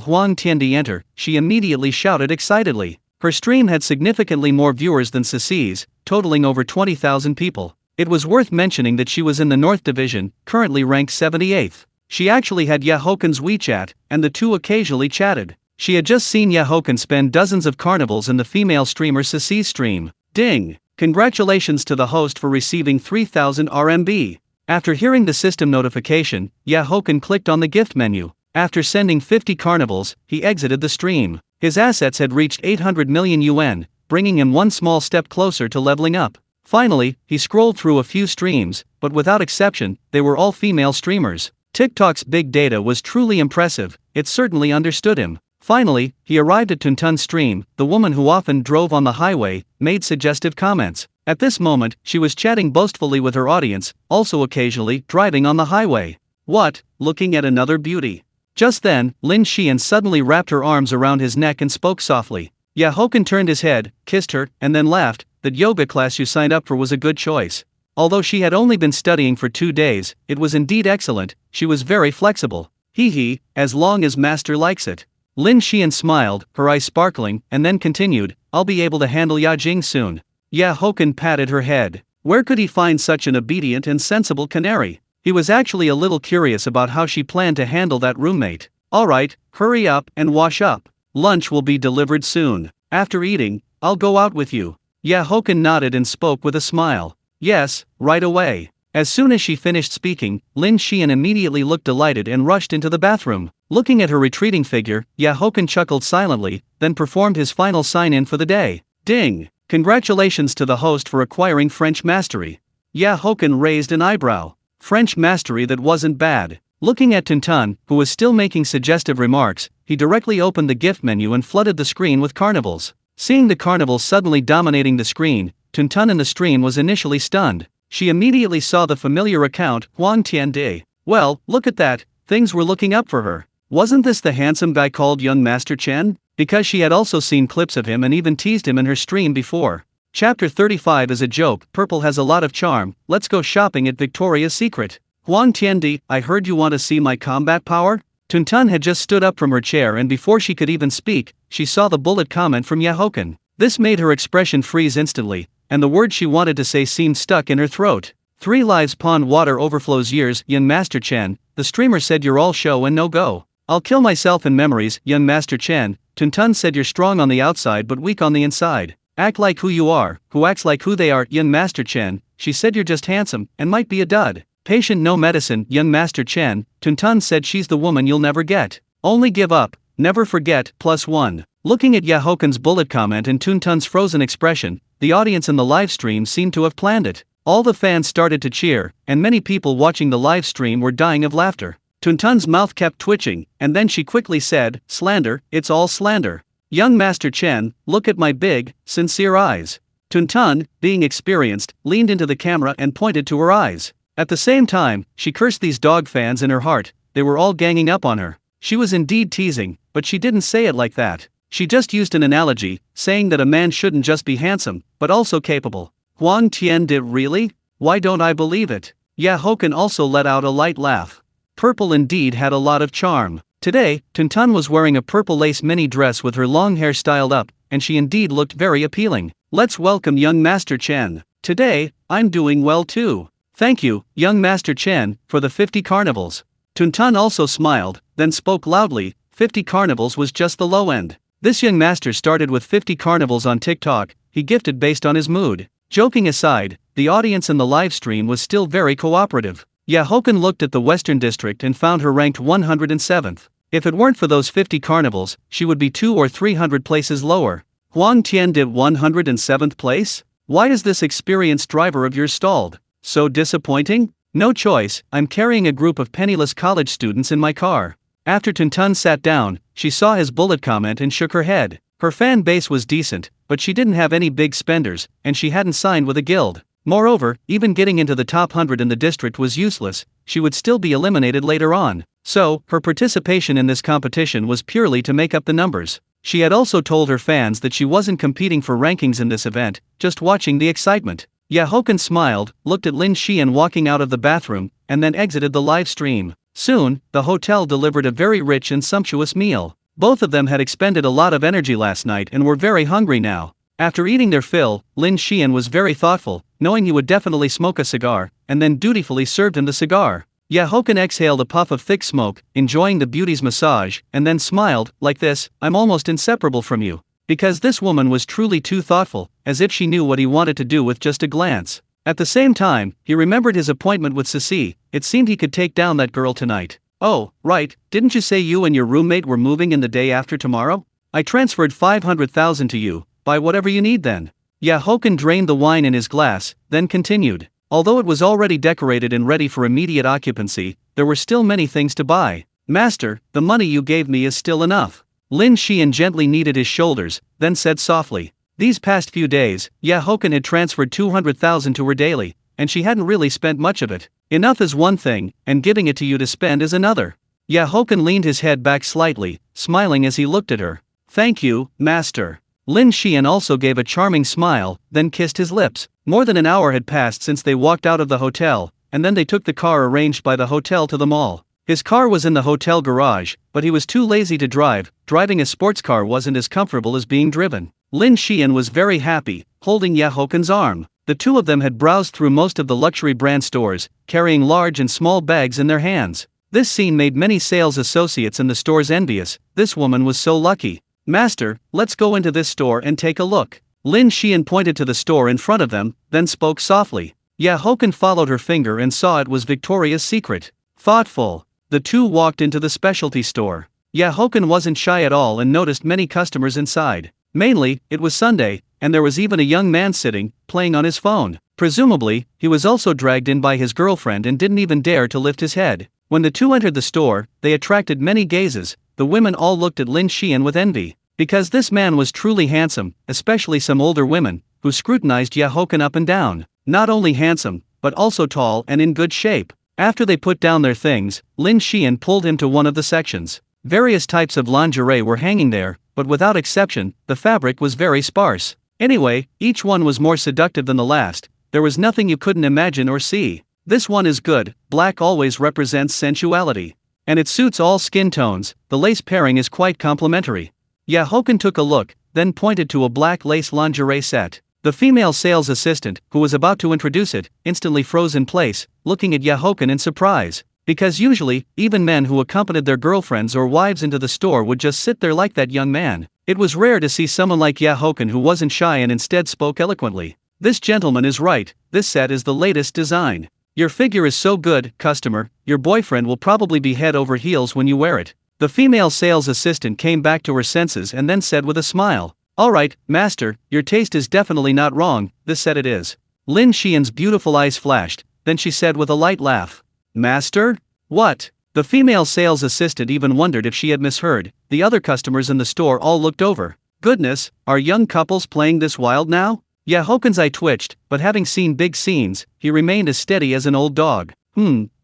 Huang Tiandi enter, she immediately shouted excitedly. Her stream had significantly more viewers than Sisi's, totaling over 20,000 people. It was worth mentioning that she was in the North Division, currently ranked 78th. She actually had Haochen's WeChat, and the two occasionally chatted. She had just seen Haochen spend dozens of carnivals in the female streamer Sisi's stream. Ding! Congratulations to the host for receiving 3,000 RMB. After hearing the system notification, Haochen clicked on the gift menu. After sending 50 carnivals, he exited the stream. His assets had reached 800 million yuan, bringing him one small step closer to leveling up. Finally, he scrolled through a few streams, but without exception, they were all female streamers. TikTok's big data was truly impressive, it certainly understood him. Finally, he arrived at Tuntun's stream. The woman who often drove on the highway made suggestive comments. At this moment, she was chatting boastfully with her audience, also occasionally driving on the highway. What? Looking at another beauty. Just then, Lin Xian suddenly wrapped her arms around his neck and spoke softly. Haochen turned his head, kissed her, and then laughed. That yoga class you signed up for was a good choice. Although she had only been studying for 2 days, it was indeed excellent. She was very flexible. Hee, as long as master likes it. Lin Xian smiled, her eyes sparkling, and then continued, I'll be able to handle Yajing soon. Haochen patted her head. Where could he find such an obedient and sensible canary? He was actually a little curious about how she planned to handle that roommate. Alright, hurry up and wash up. Lunch will be delivered soon. After eating, I'll go out with you. Haochen nodded and spoke with a smile. Yes, right away. As soon as she finished speaking, Lin Xian immediately looked delighted and rushed into the bathroom. Looking at her retreating figure, Haochen chuckled silently, then performed his final sign-in for the day. Ding! Congratulations to the host for acquiring French mastery. Haochen raised an eyebrow. French mastery that wasn't bad. Looking at Tuntun, who was still making suggestive remarks, he directly opened the gift menu and flooded the screen with carnivals. Seeing the carnivals suddenly dominating the screen, Tuntun in the stream was initially stunned. She immediately saw the familiar account, Huang Tiandi. Well, look at that, things were looking up for her. Wasn't this the handsome guy called young Master Chen? Because she had also seen clips of him and even teased him in her stream before. Chapter 35 is a joke. Purple has a lot of charm. Let's go shopping at Victoria's Secret. Huang Tiandi, I heard you want to see my combat power? Tuntun had just stood up from her chair and before she could even speak, she saw the bullet comment from Haochen. This made her expression freeze instantly, and the words she wanted to say seemed stuck in her throat. 3 lives pond water overflows years, young Master Chen. The streamer said you're all show and no go. I'll kill myself in memories, young Master Chen. Tuntun said you're strong on the outside but weak on the inside. Act like who you are, who acts like who they are, young Master Chen. She said you're just handsome, and might be a dud. Patient no medicine, young Master Chen. Tuntun said she's the woman you'll never get. Only give up, never forget, +1. Looking at Haochen's bullet comment and Tuntun's frozen expression, the audience in the live stream seemed to have planned it. All the fans started to cheer, and many people watching the live stream were dying of laughter. Tuntun's mouth kept twitching, and then she quickly said, slander, it's all slander. Young Master Chen, look at my big, sincere eyes. Tuntun, being experienced, leaned into the camera and pointed to her eyes. At the same time, she cursed these dog fans in her heart. They were all ganging up on her. She was indeed teasing, but she didn't say it like that. She just used an analogy, saying that a man shouldn't just be handsome, but also capable. Huang Tian did really? Why don't I believe it? Haochen also let out a light laugh. Purple indeed had a lot of charm. Today, Tuntun was wearing a purple lace mini dress with her long hair styled up, and she indeed looked very appealing. Let's welcome young Master Chen. Today, I'm doing well too. Thank you, young Master Chen, for the 50 carnivals. Tuntun also smiled, then spoke loudly. 50 carnivals was just the low end. This young master started with 50 carnivals on TikTok, he gifted based on his mood. Joking aside, the audience in the live stream was still very cooperative. Haochen looked at the Western District and found her ranked 107th. If it weren't for those 50 carnivals, she would be 200 or 300 places lower. Huang Tian did 107th place? Why is this experienced driver of yours stalled? So disappointing? No choice, I'm carrying a group of penniless college students in my car. After Tuntun sat down, she saw his bullet comment and shook her head. Her fan base was decent, but she didn't have any big spenders, and she hadn't signed with a guild. Moreover, even getting into the top 100 in the district was useless, she would still be eliminated later on. So, her participation in this competition was purely to make up the numbers. She had also told her fans that she wasn't competing for rankings in this event, just watching the excitement. Haochen smiled, looked at Lin Xian walking out of the bathroom, and then exited the live stream. Soon, the hotel delivered a very rich and sumptuous meal. Both of them had expended a lot of energy last night and were very hungry now. After eating their fill, Lin Xian was very thoughtful, knowing he would definitely smoke a cigar, and then dutifully served him the cigar. Haochen exhaled a puff of thick smoke, enjoying the beauty's massage, and then smiled, like this, I'm almost inseparable from you. Because this woman was truly too thoughtful, as if she knew what he wanted to do with just a glance. At the same time, he remembered his appointment with Sisi, it seemed he could take down that girl tonight. Oh, right, didn't you say you and your roommate were moving in the day after tomorrow? I transferred 500,000 to you, buy whatever you need then. Haochen drained the wine in his glass, then continued. Although it was already decorated and ready for immediate occupancy, there were still many things to buy. Master, the money you gave me is still enough. Lin Xian gently kneaded his shoulders, then said softly. These past few days, Haochen had transferred 200,000 to her daily, and she hadn't really spent much of it. Enough is one thing, and giving it to you to spend is another. Haochen leaned his head back slightly, smiling as he looked at her. Thank you, master. Lin Xian also gave a charming smile, then kissed his lips. More than an hour had passed since they walked out of the hotel, and then they took the car arranged by the hotel to the mall. His car was in the hotel garage, but he was too lazy to drive. Driving a sports car wasn't as comfortable as being driven. Lin Xian was very happy, holding Hochen's arm. The two of them had browsed through most of the luxury brand stores, carrying large and small bags in their hands. This scene made many sales associates in the stores envious. This woman was so lucky. Master, let's go into this store and take a look. Lin Xian pointed to the store in front of them, then spoke softly. Haochen followed her finger and saw it was Victoria's Secret. Thoughtful. The two walked into the specialty store. Haochen wasn't shy at all and noticed many customers inside. Mainly, it was Sunday, and there was even a young man sitting, playing on his phone. Presumably, he was also dragged in by his girlfriend and didn't even dare to lift his head. When the two entered the store, they attracted many gazes. The women all looked at Lin Xian with envy. Because this man was truly handsome, especially some older women, who scrutinized Haochen up and down. Not only handsome, but also tall and in good shape. After they put down their things, Lin Xian pulled him to one of the sections. Various types of lingerie were hanging there, but without exception, the fabric was very sparse. Anyway, each one was more seductive than the last. There was nothing you couldn't imagine or see. This one is good, black always represents sensuality. And it suits all skin tones, the lace pairing is quite complimentary. Haochen took a look, then pointed to a black lace lingerie set. The female sales assistant, who was about to introduce it, instantly froze in place, looking at Haochen in surprise. Because usually, even men who accompanied their girlfriends or wives into the store would just sit there like that young man. It was rare to see someone like Haochen who wasn't shy and instead spoke eloquently. This gentleman is right, this set is the latest design. Your figure is so good, customer, your boyfriend will probably be head over heels when you wear it. The female sales assistant came back to her senses and then said with a smile, Alright, master, your taste is definitely not wrong, this set it is. Lin Xian's beautiful eyes flashed, then she said with a light laugh. Master? What? The female sales assistant even wondered if she had misheard. The other customers in the store all looked over. Goodness, are young couples playing this wild now? Hochen's eye twitched, but having seen big scenes, he remained as steady as an old dog.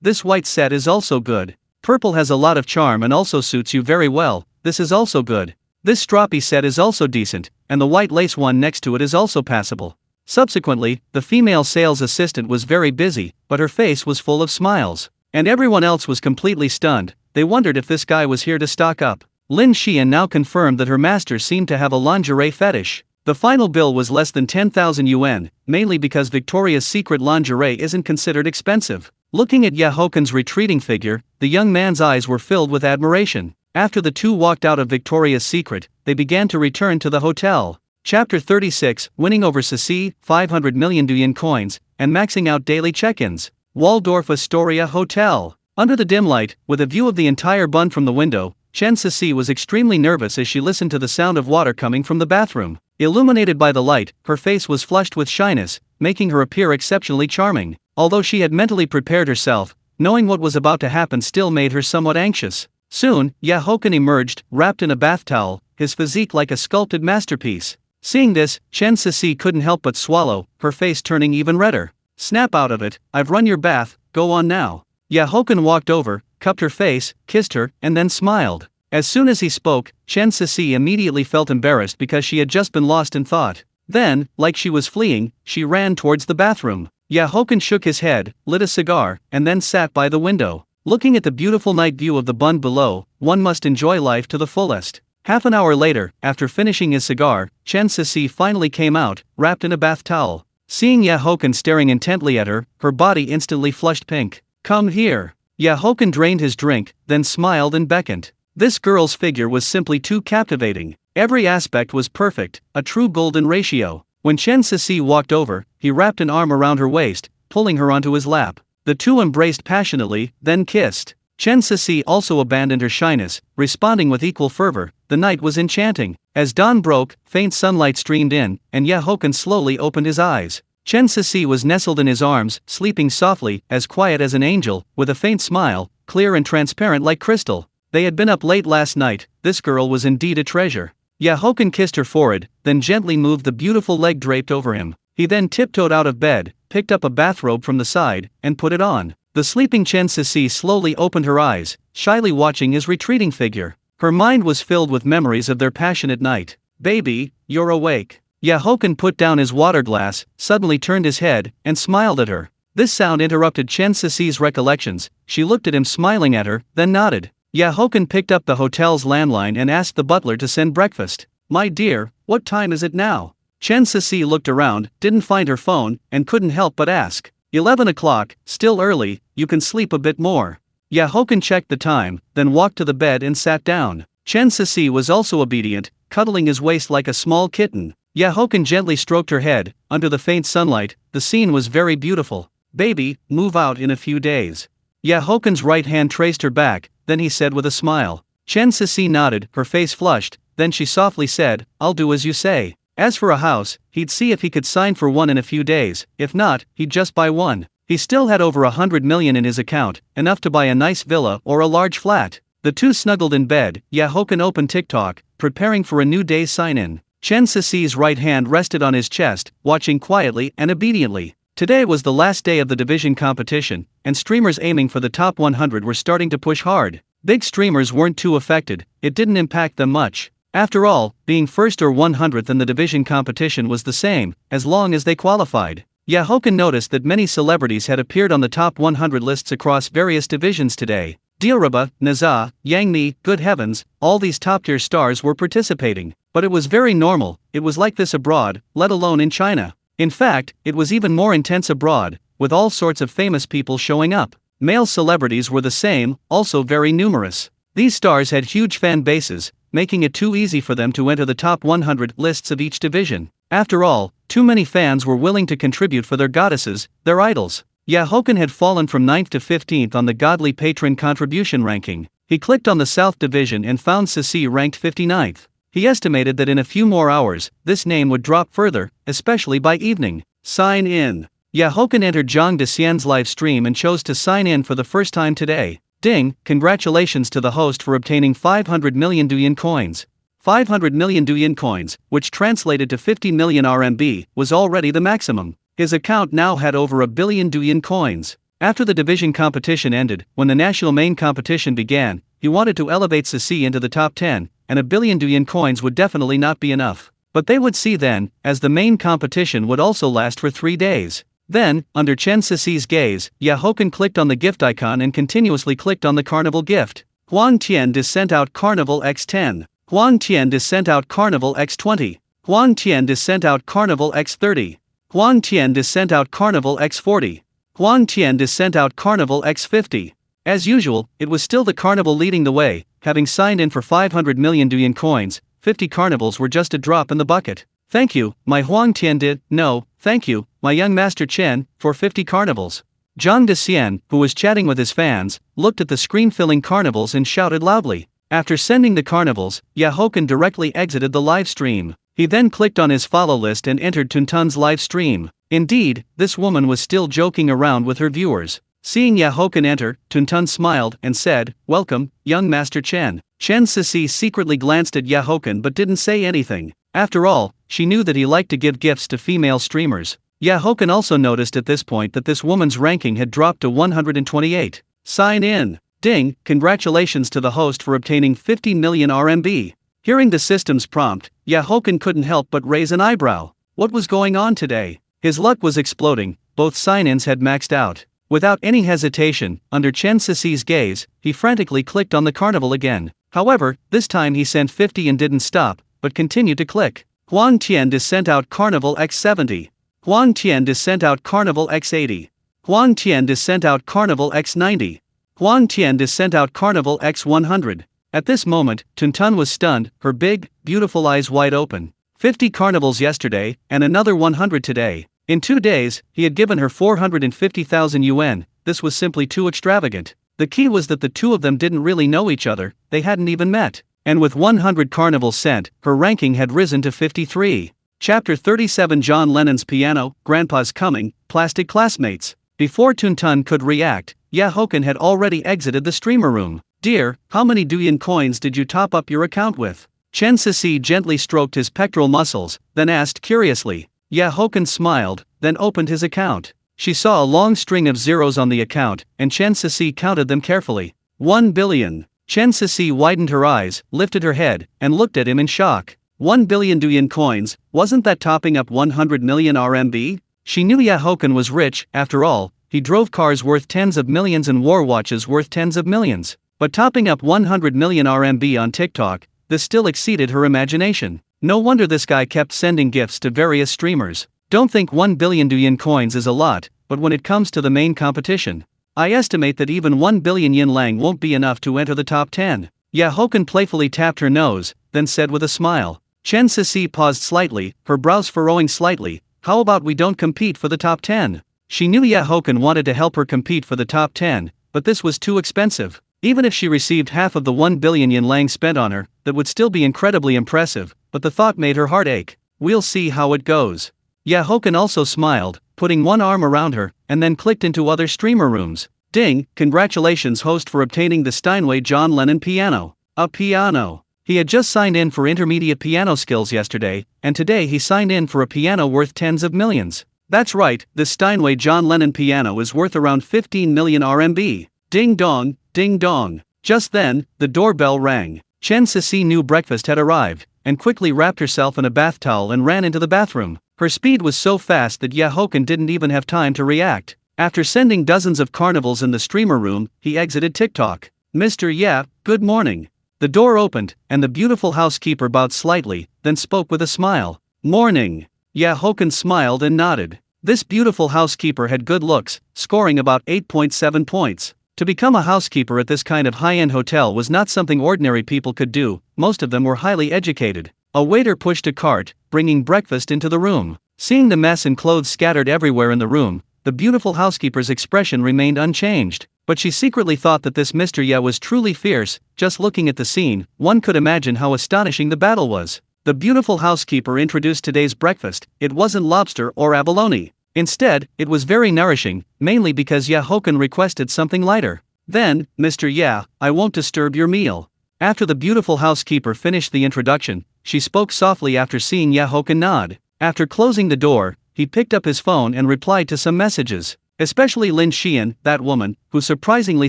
This white set is also good. Purple has a lot of charm and also suits you very well, this is also good. This stroppy set is also decent, and the white lace one next to it is also passable. Subsequently, the female sales assistant was very busy, but her face was full of smiles. And everyone else was completely stunned. They wondered if this guy was here to stock up. Lin Xian now confirmed that her master seemed to have a lingerie fetish. The final bill was less than 10,000 yuan, mainly because Victoria's Secret lingerie isn't considered expensive. Looking at Haochen's retreating figure, the young man's eyes were filled with admiration. After the two walked out of Victoria's Secret, they began to return to the hotel. Chapter 36, Winning over Ceci, 500 million Douyin coins, and maxing out daily check-ins. Waldorf Astoria Hotel. Under the dim light, with a view of the entire bund from the window, Chen Ceci was extremely nervous as she listened to the sound of water coming from the bathroom. Illuminated by the light, her face was flushed with shyness, making her appear exceptionally charming. Although she had mentally prepared herself, knowing what was about to happen still made her somewhat anxious. Soon, Haochen emerged, wrapped in a bath towel, his physique like a sculpted masterpiece. Seeing this, Chen Ceci couldn't help but swallow, her face turning even redder. "Snap out of it, I've run your bath, go on now." Haochen walked over, cupped her face, kissed her, and then smiled. As soon as he spoke, Chen Ceci immediately felt embarrassed because she had just been lost in thought. Then, like she was fleeing, she ran towards the bathroom. Haochen shook his head, lit a cigar, and then sat by the window. Looking at the beautiful night view of the bund below, one must enjoy life to the fullest. Half an hour later, after finishing his cigar, Chen Ceci finally came out, wrapped in a bath towel. Seeing Haochen staring intently at her, her body instantly flushed pink. "Come here." Haochen drained his drink, then smiled and beckoned. This girl's figure was simply too captivating. Every aspect was perfect, a true golden ratio. When Chen Ceci walked over, he wrapped an arm around her waist, pulling her onto his lap. The two embraced passionately, then kissed. Chen Ceci also abandoned her shyness, responding with equal fervor. The night was enchanting. As dawn broke, faint sunlight streamed in, and Haochen slowly opened his eyes. Chen Ceci was nestled in his arms, sleeping softly, as quiet as an angel, with a faint smile, clear and transparent like crystal. They had been up late last night. This girl was indeed a treasure. Haochen kissed her forehead, then gently moved the beautiful leg draped over him. He then tiptoed out of bed, picked up a bathrobe from the side, and put it on. The sleeping Chen Ceci slowly opened her eyes, shyly watching his retreating figure. Her mind was filled with memories of their passionate night. "Baby, you're awake." Haochen put down his water glass, suddenly turned his head, and smiled at her. This sound interrupted Chen Ceci's recollections. She looked at him smiling at her, then nodded. Haochen picked up the hotel's landline and asked the butler to send breakfast. "My dear, what time is it now?" Chen Ceci looked around, didn't find her phone, and couldn't help but ask. 11 o'clock, still early, you can sleep a bit more." Haochen checked the time, then walked to the bed and sat down. Chen Ceci was also obedient, cuddling his waist like a small kitten. Haochen gently stroked her head. Under the faint sunlight, the scene was very beautiful. "Baby, move out in a few days." Haochen's right hand traced her back, then he said with a smile. Chen Ceci nodded, her face flushed, then she softly said, "I'll do as you say." As for a house, he'd see if he could sign for one in a few days. If not, he'd just buy one. He still had over 100 million in his account, enough to buy a nice villa or a large flat. The two snuggled in bed. Haochen opened TikTok, preparing for a new day's sign-in. Chen Ceci's right hand rested on his chest, watching quietly and obediently. Today was the last day of the division competition, and streamers aiming for the top 100 were starting to push hard. Big streamers weren't too affected, it didn't impact them much. After all, being first or 100th in the division competition was the same, as long as they qualified. Haochen noticed that many celebrities had appeared on the top 100 lists across various divisions today. Dilruba, Naza, Yang Mi, good heavens, all these top-tier stars were participating. But it was very normal, it was like this abroad, let alone in China. In fact, it was even more intense abroad, with all sorts of famous people showing up. Male celebrities were the same, also very numerous. These stars had huge fan bases, making it too easy for them to enter the top 100 lists of each division. After all, too many fans were willing to contribute for their goddesses, their idols. Haochen had fallen from 9th to 15th on the Godly Patron contribution ranking. He clicked on the South Division and found Ceci ranked 59th. He estimated that in a few more hours, this name would drop further, especially by evening. Sign in. Haochen entered Zhang Dexian's live stream and chose to sign in for the first time today. Ding, congratulations to the host for obtaining 500 million Douyin coins. 500 million Douyin coins, which translated to 50 million RMB, was already the maximum. His account now had over a billion Douyin coins. After the division competition ended, when the national main competition began, he wanted to elevate Ceci into the top 10, and a billion Douyin coins would definitely not be enough. But they would see then, as the main competition would also last for 3 days. Then, under Chen Ceci's gaze, Haochen clicked on the gift icon and continuously clicked on the carnival gift. Huang Tian is sent out carnival x10. Huang Tian is sent out carnival x20. Huang Tian is sent out carnival x30. Huang Tian is sent out carnival x40. Huang Tian sent out Carnival X50. As usual, it was still the Carnival leading the way, having signed in for 500 million Douyin coins. 50 Carnivals were just a drop in the bucket. Thank you, my Huang Tian did. No, thank you, my young Master Chen, for 50 Carnivals. Zhang Dexian, who was chatting with his fans, looked at the screen-filling Carnivals and shouted loudly. After sending the Carnivals, Haochen directly exited the live stream. He then clicked on his follow list and entered Tuntun's live stream. Indeed, this woman was still joking around with her viewers. Seeing Haochen enter, Tuntun smiled and said, "Welcome, young Master Chen." Chen Sisi secretly glanced at Haochen but didn't say anything. After all, she knew that he liked to give gifts to female streamers. Haochen also noticed at this point that this woman's ranking had dropped to 128. Sign in. Ding, congratulations to the host for obtaining 50 million RMB. Hearing the system's prompt, Haochen couldn't help but raise an eyebrow. What was going on today? His luck was exploding, both sign-ins had maxed out. Without any hesitation, under Chen Sisi's gaze, he frantically clicked on the Carnival again. However, this time he sent 50 and didn't stop, but continued to click. Huang Tian sent out Carnival X70. Huang Tian sent out Carnival X80. Huang Tian sent out Carnival X90. Huang Tian sent out Carnival X100. At this moment, Tuntun was stunned, her big, beautiful eyes wide open. 50 Carnivals yesterday, and another 100 today. In 2 days, he had given her 450,000 yuan. This was simply too extravagant. The key was that the two of them didn't really know each other, they hadn't even met. And with 100 Carnivals sent, her ranking had risen to 53. Chapter 37 John Lennon's Piano, Grandpa's Coming, Plastic Classmates. Before Tuntun could react, Haochen had already exited the streamer room. "Dear, how many Douyin coins did you top up your account with?" Chen Sisi gently stroked his pectoral muscles, then asked curiously. Haochen smiled, then opened his account. She saw a long string of zeros on the account, and Chen Sisi counted them carefully. 1 billion. Chen Sisi widened her eyes, lifted her head, and looked at him in shock. 1 billion Douyin coins, wasn't that topping up 100 million RMB? She knew Haochen was rich, after all, he drove cars worth tens of millions and wore watches worth tens of millions. But topping up 100 million RMB on TikTok, this still exceeded her imagination. No wonder this guy kept sending gifts to various streamers. Don't think 1 billion Douyin coins is a lot, but when it comes to the main competition, I estimate that even 1 billion yin lang won't be enough to enter the top 10. Haochen playfully tapped her nose, then said with a smile. Chen Sisi paused slightly, her brows furrowing slightly. How about we don't compete for the top 10? She knew Haochen wanted to help her compete for the top 10, but this was too expensive. Even if she received half of the 1 billion yin lang spent on her, that would still be incredibly impressive, but the thought made her heart ache. We'll see how it goes. Haochen also smiled, putting one arm around her, and then clicked into other streamer rooms. Ding, congratulations host for obtaining the Steinway John Lennon piano. A piano. He had just signed in for intermediate piano skills yesterday, and today he signed in for a piano worth tens of millions. That's right, the Steinway John Lennon piano is worth around 15 million RMB. Ding dong, ding dong. Just then, the doorbell rang. Chen Sisi knew breakfast had arrived, and quickly wrapped herself in a bath towel and ran into the bathroom. Her speed was so fast that Haochen didn't even have time to react. After sending dozens of Carnivals in the streamer room, he exited TikTok. "Mr. Ya, good morning." The door opened, and the beautiful housekeeper bowed slightly, then spoke with a smile. "Morning." Haochen smiled and nodded. This beautiful housekeeper had good looks, scoring about 8.7 points. To become a housekeeper at this kind of high-end hotel was not something ordinary people could do, most of them were highly educated. A waiter pushed a cart, bringing breakfast into the room. Seeing the mess and clothes scattered everywhere in the room, the beautiful housekeeper's expression remained unchanged. But she secretly thought that this Mr. Ya was truly fierce. Just looking at the scene, one could imagine how astonishing the battle was. The beautiful housekeeper introduced today's breakfast. It wasn't lobster or abalone. Instead, it was very nourishing, mainly because Haochen requested something lighter. Then, "Mr. Ya, I won't disturb your meal." After the beautiful housekeeper finished the introduction, she spoke softly after seeing Haochen nod. After closing the door, he picked up his phone and replied to some messages. Especially Lin Xian, that woman, who surprisingly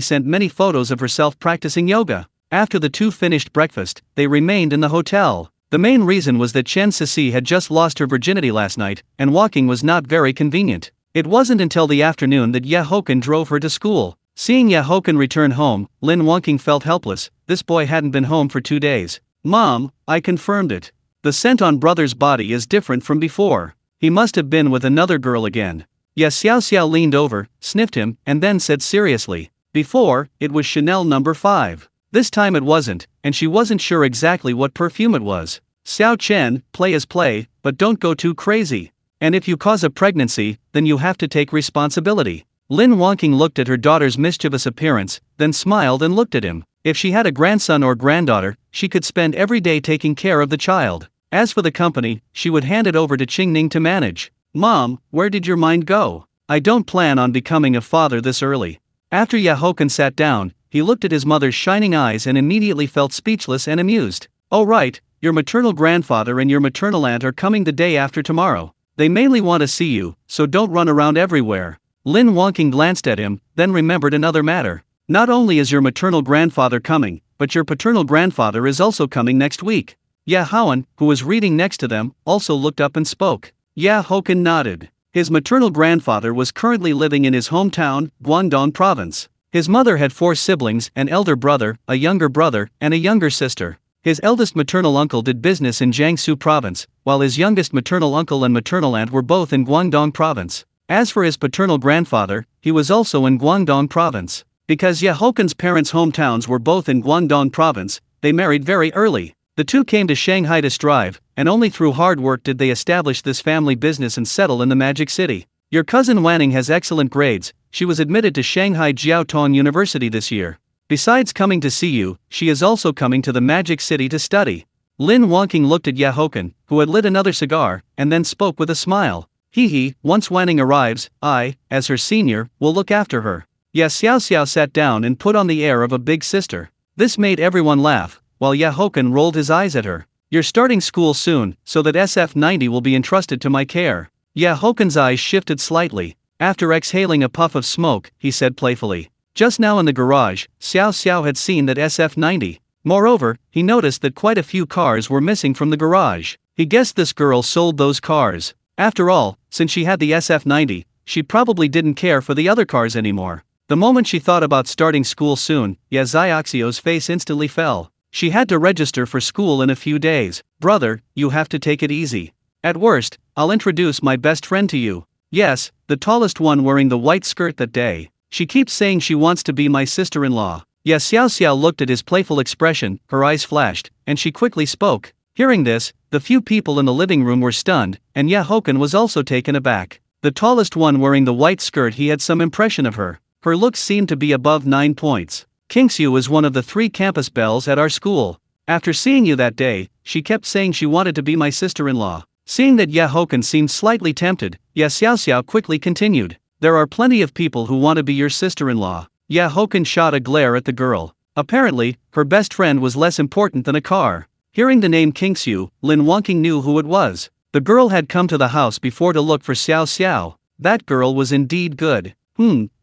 sent many photos of herself practicing yoga. After the two finished breakfast, they remained in the hotel. The main reason was that Chen Sisi had just lost her virginity last night, and walking was not very convenient. It wasn't until the afternoon that Haochen drove her to school. Seeing Haochen return home, Lin Wangking felt helpless. This boy hadn't been home for 2 days. "Mom, I confirmed it. The scent on brother's body is different from before. He must have been with another girl again." Yeah, Xiao Xiao leaned over, sniffed him, and then said seriously, "Before, it was Chanel number 5. This time it wasn't, and she wasn't sure exactly what perfume it was. Xiao Chen, play is play, but don't go too crazy. And if you cause a pregnancy, then you have to take responsibility." Lin Wangqing looked at her daughter's mischievous appearance, then smiled and looked at him. If she had a grandson or granddaughter, she could spend every day taking care of the child. As for the company, she would hand it over to Qingning to manage. "Mom, where did your mind go? I don't plan on becoming a father this early." After Haochen sat down, he looked at his mother's shining eyes and immediately felt speechless and amused. "Oh right, your maternal grandfather and your maternal aunt are coming the day after tomorrow. They mainly want to see you, so don't run around everywhere." Lin Wangqing glanced at him, then remembered another matter. "Not only is your maternal grandfather coming, but your paternal grandfather is also coming next week." Haochen, who was reading next to them, also looked up and spoke. Haochen nodded. His maternal grandfather was currently living in his hometown, Guangdong province. His mother had 4 siblings, an elder brother, a younger brother, and a younger sister. His eldest maternal uncle did business in Jiangsu province, while his youngest maternal uncle and maternal aunt were both in Guangdong province. As for his paternal grandfather, he was also in Guangdong province. Because Haochen's parents' hometowns were both in Guangdong province, they married very early. The two came to Shanghai to strive, and only through hard work did they establish this family business and settle in the Magic City. Your cousin Wanning has excellent grades. She was admitted to Shanghai Jiaotong University this year. Besides coming to see you, she is also coming to the Magic City to study. Lin Wangqing looked at Haochen, who had lit another cigar, and then spoke with a smile. Once Wanning arrives, I, as her senior, will look after her." Xiao Xiao sat down and put on the air of a big sister. This made everyone laugh, while Haochen rolled his eyes at her. "You're starting school soon, so that SF90 will be entrusted to my care." Haochen's eyes shifted slightly. After exhaling a puff of smoke, he said playfully. Just now in the garage, Xiao Xiao had seen that SF90. Moreover, he noticed that quite a few cars were missing from the garage. He guessed this girl sold those cars. After all, since she had the SF90, she probably didn't care for the other cars anymore. The moment she thought about starting school soon, Xiaoxiao's face instantly fell. She had to register for school in a few days. "Brother, you have to take it easy. At worst, I'll introduce my best friend to you. Yes, the tallest one wearing the white skirt that day. She keeps saying she wants to be my sister-in-law." Xiao Xiao looked at his playful expression, her eyes flashed, and she quickly spoke. Hearing this, the few people in the living room were stunned, and Haochen was also taken aback. The tallest one wearing the white skirt, he had some impression of her. Her looks seemed to be above 9 points. "Kingxiu is one of the 3 campus belles at our school. After seeing you that day, she kept saying she wanted to be my sister-in-law." Seeing that Haochen seemed slightly tempted, Xiao Xiao quickly continued. "There are plenty of people who want to be your sister-in-law." Haochen shot a glare at the girl. Apparently, her best friend was less important than a car. Hearing the name Kingxiu, Lin Wangqing knew who it was. The girl had come to the house before to look for Xiao Xiao. That girl was indeed good.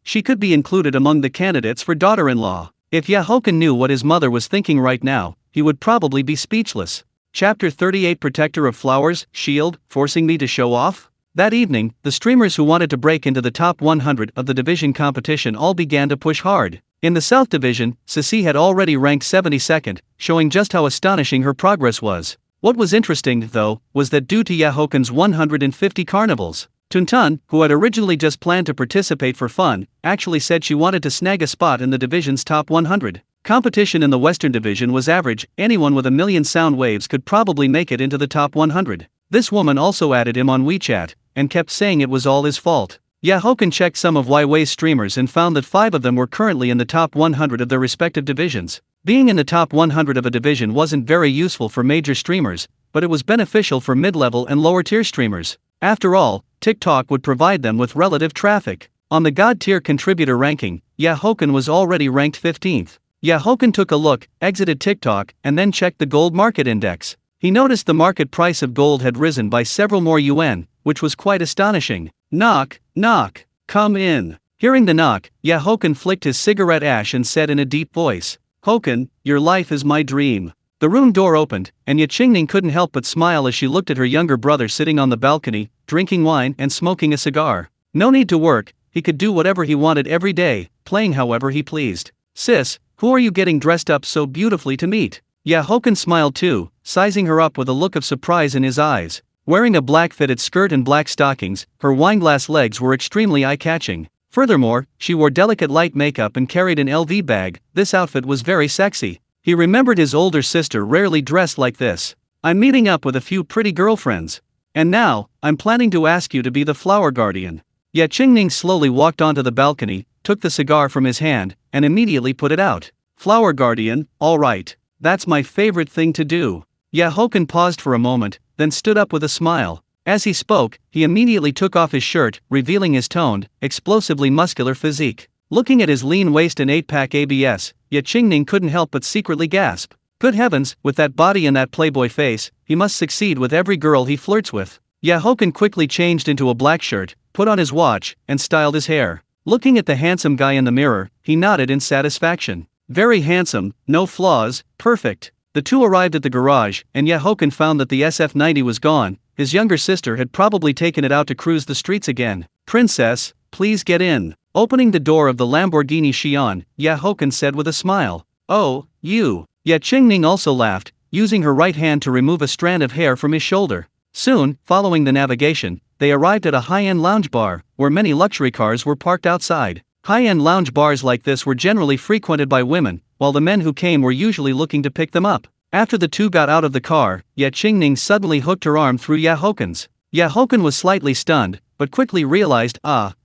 She could be included among the candidates for daughter-in-law. If Haochen knew what his mother was thinking right now, he would probably be speechless. Chapter 38 Protector of Flowers, Shield, Forcing Me to Show Off? That evening, the streamers who wanted to break into the top 100 of the division competition all began to push hard. In the South Division, Sisi had already ranked 72nd, showing just how astonishing her progress was. What was interesting, though, was that due to Haochen's 150 carnivals, Tuntun, who had originally just planned to participate for fun, actually said she wanted to snag a spot in the division's top 100. Competition in the Western Division was average. Anyone with a million sound waves could probably make it into the top 100. This woman also added him on WeChat, and kept saying it was all his fault. Haochen checked some of Weiwei's streamers and found that 5 of them were currently in the top 100 of their respective divisions. Being in the top 100 of a division wasn't very useful for major streamers, but it was beneficial for mid-level and lower-tier streamers. After all, TikTok would provide them with relative traffic. On the God-tier contributor ranking, Haochen was already ranked 15th. Haochen took a look, exited TikTok, and then checked the gold market index. He noticed the market price of gold had risen by several more yuan, which was quite astonishing. "Knock, knock, come in." Hearing the knock, Haochen flicked his cigarette ash and said in a deep voice, "Hochen, your life is my dream." The room door opened, and Qingning couldn't help but smile as she looked at her younger brother sitting on the balcony, drinking wine and smoking a cigar. No need to work, he could do whatever he wanted every day, playing however he pleased. "Sis, who are you getting dressed up so beautifully to meet?" Haochen smiled too, sizing her up with a look of surprise in his eyes. Wearing a black fitted skirt and black stockings, her wineglass legs were extremely eye-catching. Furthermore, she wore delicate light makeup and carried an LV bag. This outfit was very sexy. He remembered his older sister rarely dressed like this. I'm meeting up with a few pretty girlfriends. And now, I'm planning to ask you to be the flower guardian. Ye Qingning slowly walked onto the balcony, took the cigar from his hand, and immediately put it out. Flower guardian, all right. That's my favorite thing to do. Haochen paused for a moment, then stood up with a smile. As he spoke, he immediately took off his shirt, revealing his toned, explosively muscular physique. Looking at his lean waist and 8-pack abs, Ye Qingning couldn't help but secretly gasp. Good heavens, with that body and that playboy face, he must succeed with every girl he flirts with. Haochen quickly changed into a black shirt, put on his watch, and styled his hair. Looking at the handsome guy in the mirror, he nodded in satisfaction. Very handsome, no flaws, perfect. The two arrived at the garage, and Haochen found that the SF-90 was gone. His younger sister had probably taken it out to cruise the streets again. Princess, please get in. Opening the door of the Lamborghini Xi'an, Haochen said with a smile. Oh, you. Ye Qingning also laughed, using her right hand to remove a strand of hair from his shoulder. Soon, following the navigation, they arrived at a high-end lounge bar, where many luxury cars were parked outside. High-end lounge bars like this were generally frequented by women, while the men who came were usually looking to pick them up. After the two got out of the car, Ye Qingning suddenly hooked her arm through Haochen's. Haochen was slightly stunned, but quickly realized,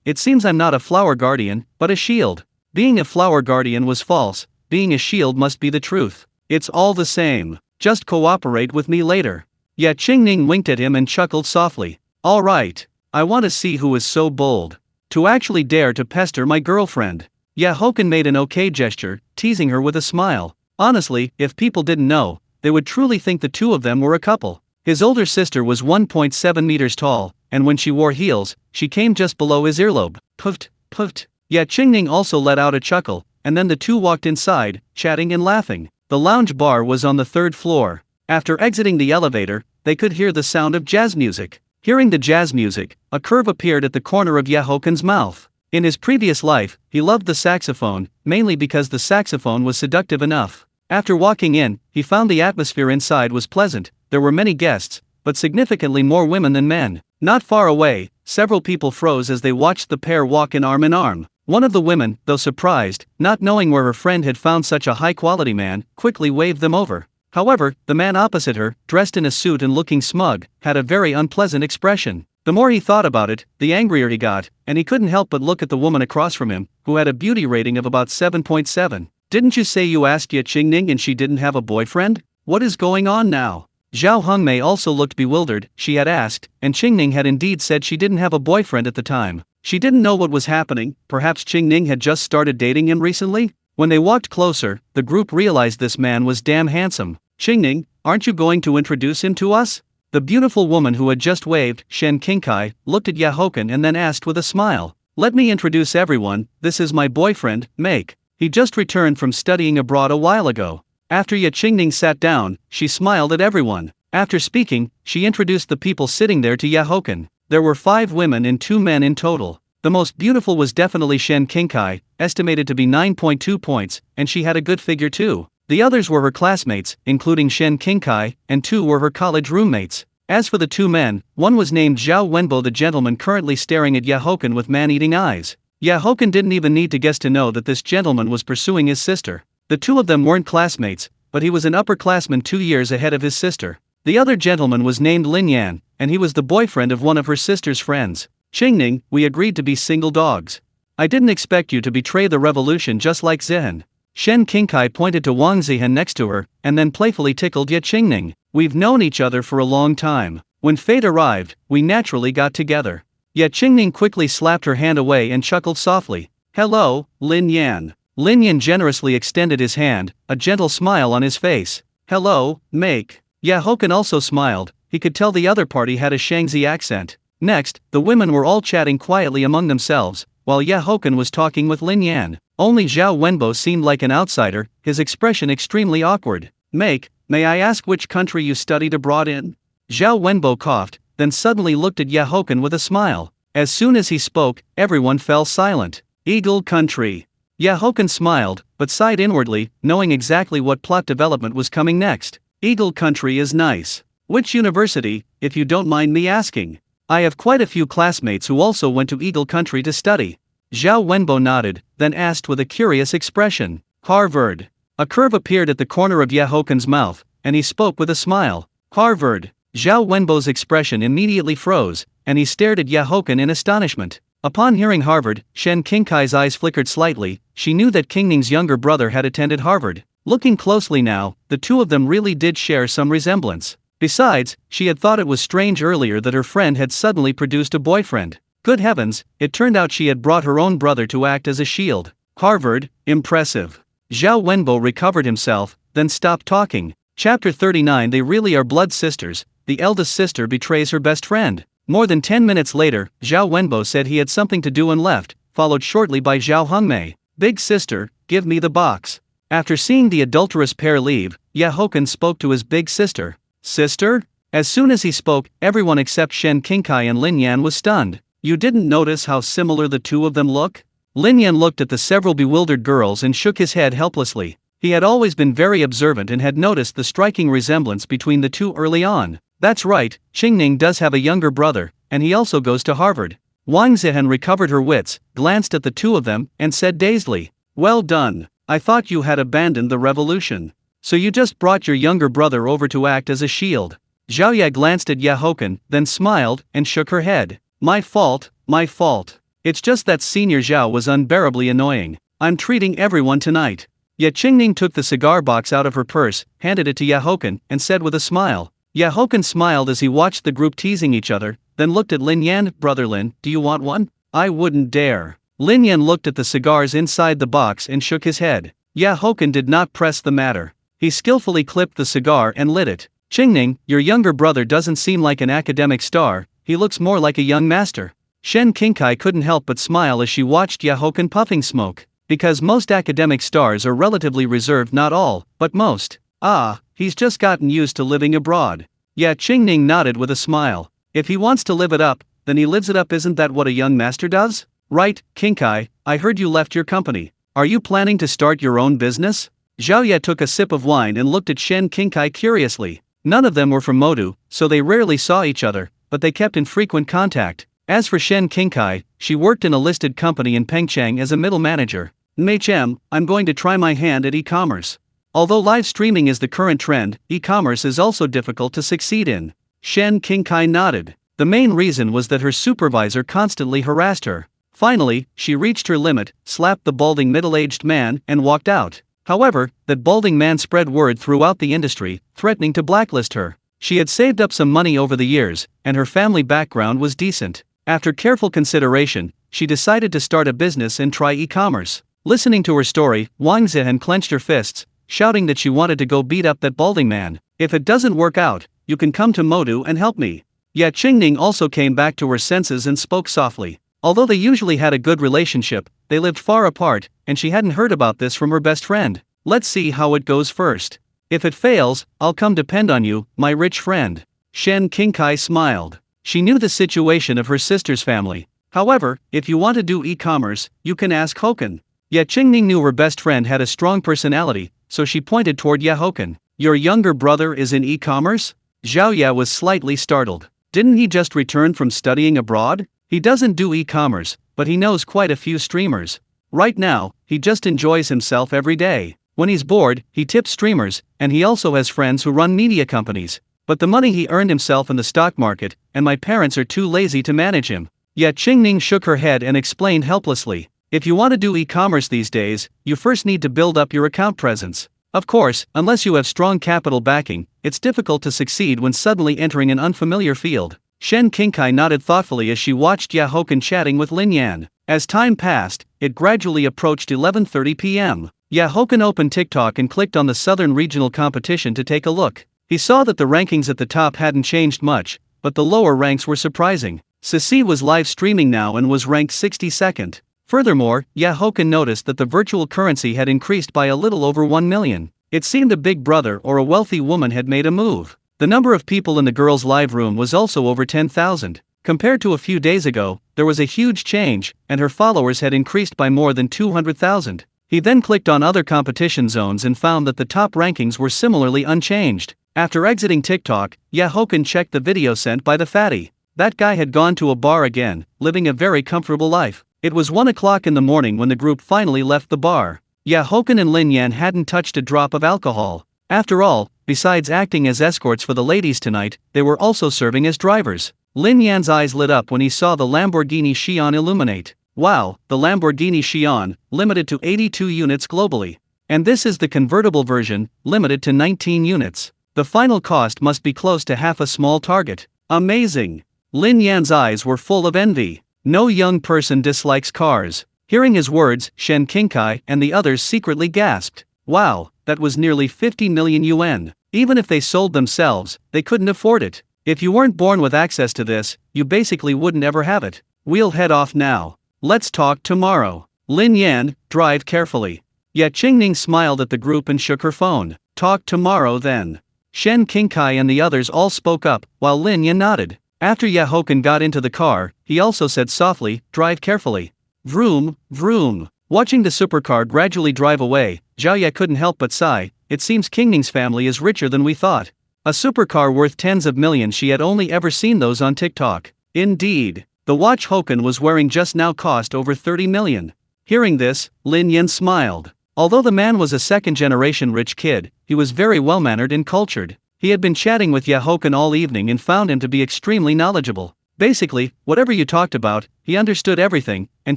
it seems I'm not a flower guardian, but a shield. Being a flower guardian was false, being a shield must be the truth. It's all the same, just cooperate with me later. Ye Qingning winked at him and chuckled softly. All right, I want to see who is so bold to actually dare to pester my girlfriend. Haochen made an okay gesture, teasing her with a smile. Honestly, if people didn't know, they would truly think the two of them were a couple. His older sister was 1.7 meters tall, and when she wore heels, she came just below his earlobe. Puffed, puffed. Ye Qingning also let out a chuckle, and then the two walked inside, chatting and laughing. The lounge bar was on the 3rd floor. After exiting the elevator, they could hear the sound of jazz music. Hearing the jazz music, a curve appeared at the corner of Haochen's mouth. In his previous life, he loved the saxophone, mainly because the saxophone was seductive enough. After walking in, he found the atmosphere inside was pleasant. There were many guests, but significantly more women than men. Not far away, several people froze as they watched the pair walk in arm. One of the women, though surprised, not knowing where her friend had found such a high-quality man, quickly waved them over. However, the man opposite her, dressed in a suit and looking smug, had a very unpleasant expression. The more he thought about it, the angrier he got, and he couldn't help but look at the woman across from him, who had a beauty rating of about 7.7. Didn't you say you asked Ye Qingning and she didn't have a boyfriend? What is going on now? Zhao Hongmei also looked bewildered. She had asked, and Qingning had indeed said she didn't have a boyfriend at the time. She didn't know what was happening. Perhaps Qingning had just started dating him recently? When they walked closer, the group realized this man was damn handsome. Qingning, aren't you going to introduce him to us? The beautiful woman who had just waved, Shen Qingkai, looked at Haochen and then asked with a smile. Let me introduce everyone, this is my boyfriend, Make. He just returned from studying abroad a while ago. After Ye Qingning sat down, she smiled at everyone. After speaking, she introduced the people sitting there to Haochen. There were 5 women and 2 men in total. The most beautiful was definitely Shen Qingkai, estimated to be 9.2 points, and she had a good figure too. The others were her classmates, including Shen Qingkai, and 2 were her college roommates. As for the 2 men, one was named Zhao Wenbo, the gentleman currently staring at Haochen with man-eating eyes. Haochen didn't even need to guess to know that this gentleman was pursuing his sister. The 2 of them weren't classmates, but he was an upperclassman 2 years ahead of his sister. The other gentleman was named Lin Yan, and he was the boyfriend of one of her sister's friends. Qingning, we agreed to be single dogs. I didn't expect you to betray the revolution just like Zihan. Shen Qingkai pointed to Wang Zihan next to her, and then playfully tickled Ye Qingning. We've known each other for a long time. When fate arrived, we naturally got together. Ye Qingning quickly slapped her hand away and chuckled softly. Hello, Lin Yan. Lin Yan generously extended his hand, a gentle smile on his face. Hello, Make. Haochen also smiled. He could tell the other party had a Shaanxi accent. Next, the women were all chatting quietly among themselves, while Haochen was talking with Lin Yan. Only Zhao Wenbo seemed like an outsider, his expression extremely awkward. Make, may I ask which country you studied abroad in? Zhao Wenbo coughed, then suddenly looked at Haochen with a smile. As soon as he spoke, everyone fell silent. Eagle country. Haochen smiled, but sighed inwardly, knowing exactly what plot development was coming next. Eagle country is nice. Which university, if you don't mind me asking? I have quite a few classmates who also went to Eagle Country to study. Zhao Wenbo nodded, then asked with a curious expression. Harvard. A curve appeared at the corner of Haochen's mouth, and he spoke with a smile. Harvard. Zhao Wenbo's expression immediately froze, and he stared at Haochen in astonishment. Upon hearing Harvard, Shen Qingkai's eyes flickered slightly. She knew that Qingning's younger brother had attended Harvard. Looking closely now, the two of them really did share some resemblance. Besides, she had thought it was strange earlier that her friend had suddenly produced a boyfriend. Good heavens, it turned out she had brought her own brother to act as a shield. Harvard, impressive. Zhao Wenbo recovered himself, then stopped talking. Chapter 39. They really are blood sisters. The eldest sister betrays her best friend. More than 10 minutes later, Zhao Wenbo said he had something to do and left, followed shortly by Zhao Hongmei. Big sister, give me the box. After seeing the adulterous pair leave, Haochen spoke to his big sister. Sister? As soon as he spoke, everyone except Shen Qingkai and Lin Yan was stunned. You didn't notice how similar the two of them look? Lin Yan looked at the several bewildered girls and shook his head helplessly. He had always been very observant and had noticed the striking resemblance between the two early on. That's right, Qingning does have a younger brother, and he also goes to Harvard. Wang Zihan recovered her wits, glanced at the two of them, and said dazedly, well done. I thought you had abandoned the revolution. So you just brought your younger brother over to act as a shield. Zhao Ya glanced at Haochen, then smiled, and shook her head. My fault, my fault. It's just that Senior Zhao was unbearably annoying. I'm treating everyone tonight. Yet Qingning took the cigar box out of her purse, handed it to Haochen, and said with a smile. Haochen smiled as he watched the group teasing each other, then looked at Lin Yan. Brother Lin, do you want one? I wouldn't dare. Lin Yan looked at the cigars inside the box and shook his head. Haochen did not press the matter. He skillfully clipped the cigar and lit it. Qingning, your younger brother doesn't seem like an academic star, he looks more like a young master. Shen Qingkai couldn't help but smile as she watched Haochen puffing smoke. Because most academic stars are relatively reserved, not all, but most. Ah, he's just gotten used to living abroad. Yeah, Qingning nodded with a smile. If he wants to live it up, then he lives it up. Isn't that what a young master does? Right, Qingkai, I heard you left your company. Are you planning to start your own business? Zhao Ya took a sip of wine and looked at Shen Qingkai curiously. None of them were from Modu, so they rarely saw each other, but they kept in frequent contact. As for Shen Qingkai, she worked in a listed company in Pengcheng as a middle manager. Mei-chem, I'm going to try my hand at e-commerce. Although live streaming is the current trend, e-commerce is also difficult to succeed in. Shen Qingkai nodded. The main reason was that her supervisor constantly harassed her. Finally, she reached her limit, slapped the balding middle-aged man, and walked out. However, that balding man spread word throughout the industry, threatening to blacklist her. She had saved up some money over the years, and her family background was decent. After careful consideration, she decided to start a business and try e-commerce. Listening to her story, Wang Zihan clenched her fists, shouting that she wanted to go beat up that balding man. If it doesn't work out, you can come to Modu and help me. Yet Qingning also came back to her senses and spoke softly. Although they usually had a good relationship, they lived far apart, and she hadn't heard about this from her best friend. Let's see how it goes first. If it fails, I'll come depend on you, my rich friend. Shen Qingkai smiled. She knew the situation of her sister's family. However, if you want to do e-commerce, you can ask Haochen. Yet Qingning knew her best friend had a strong personality, so she pointed toward Haochen. Your younger brother is in e-commerce? Zhao Ya was slightly startled. Didn't he just return from studying abroad? He doesn't do e-commerce, but he knows quite a few streamers. Right now, he just enjoys himself every day. When he's bored, he tips streamers, and he also has friends who run media companies. But the money he earned himself in the stock market, and my parents are too lazy to manage him. Yet Qingning shook her head and explained helplessly. If you want to do e-commerce these days, you first need to build up your account presence. Of course, unless you have strong capital backing, it's difficult to succeed when suddenly entering an unfamiliar field. Shen Qingkai nodded thoughtfully as she watched Haochen chatting with Lin Yan. As time passed, it gradually approached 11:30 p.m. Haochen opened TikTok and clicked on the Southern Regional Competition to take a look. He saw that the rankings at the top hadn't changed much, but the lower ranks were surprising. Sisi was live streaming now and was ranked 62nd. Furthermore, Haochen noticed that the virtual currency had increased by a little over 1 million. It seemed a big brother or a wealthy woman had made a move. The number of people in the girls' live room was also over 10,000. Compared to a few days ago, there was a huge change, and her followers had increased by more than 200,000. He then clicked on other competition zones and found that the top rankings were similarly unchanged. After exiting TikTok, Haochen checked the video sent by the fatty. That guy had gone to a bar again, living a very comfortable life. It was 1 o'clock in the morning when the group finally left the bar. Haochen and Lin Yan hadn't touched a drop of alcohol. After all, besides acting as escorts for the ladies tonight, they were also serving as drivers. Lin Yan's eyes lit up when he saw the Lamborghini Xi'an illuminate. Wow, the Lamborghini Xi'an, limited to 82 units globally. And this is the convertible version, limited to 19 units. The final cost must be close to half a small Target. Amazing! Lin Yan's eyes were full of envy. No young person dislikes cars. Hearing his words, Shen Qingkai and the others secretly gasped. Wow, that was nearly 50 million yuan. Even if they sold themselves, they couldn't afford it. If you weren't born with access to this, you basically wouldn't ever have it. We'll head off now. Let's talk tomorrow. Lin Yan, drive carefully. Qingning smiled at the group and shook her phone. Talk tomorrow then. Shen Qingkai and the others all spoke up, while Lin Yan nodded. After Haochen got into the car, he also said softly, drive carefully. Vroom, vroom. Watching the supercar gradually drive away, Zhao Ye couldn't help but sigh. It seems Qingning's family is richer than we thought. A supercar worth tens of millions. She had only ever seen those on TikTok. Indeed, the watch Haochen was wearing just now cost over 30 million. Hearing this, Lin Yan smiled. Although the man was a second-generation rich kid, he was very well-mannered and cultured. He had been chatting with Haochen all evening and found him to be extremely knowledgeable. Basically, whatever you talked about, he understood everything, and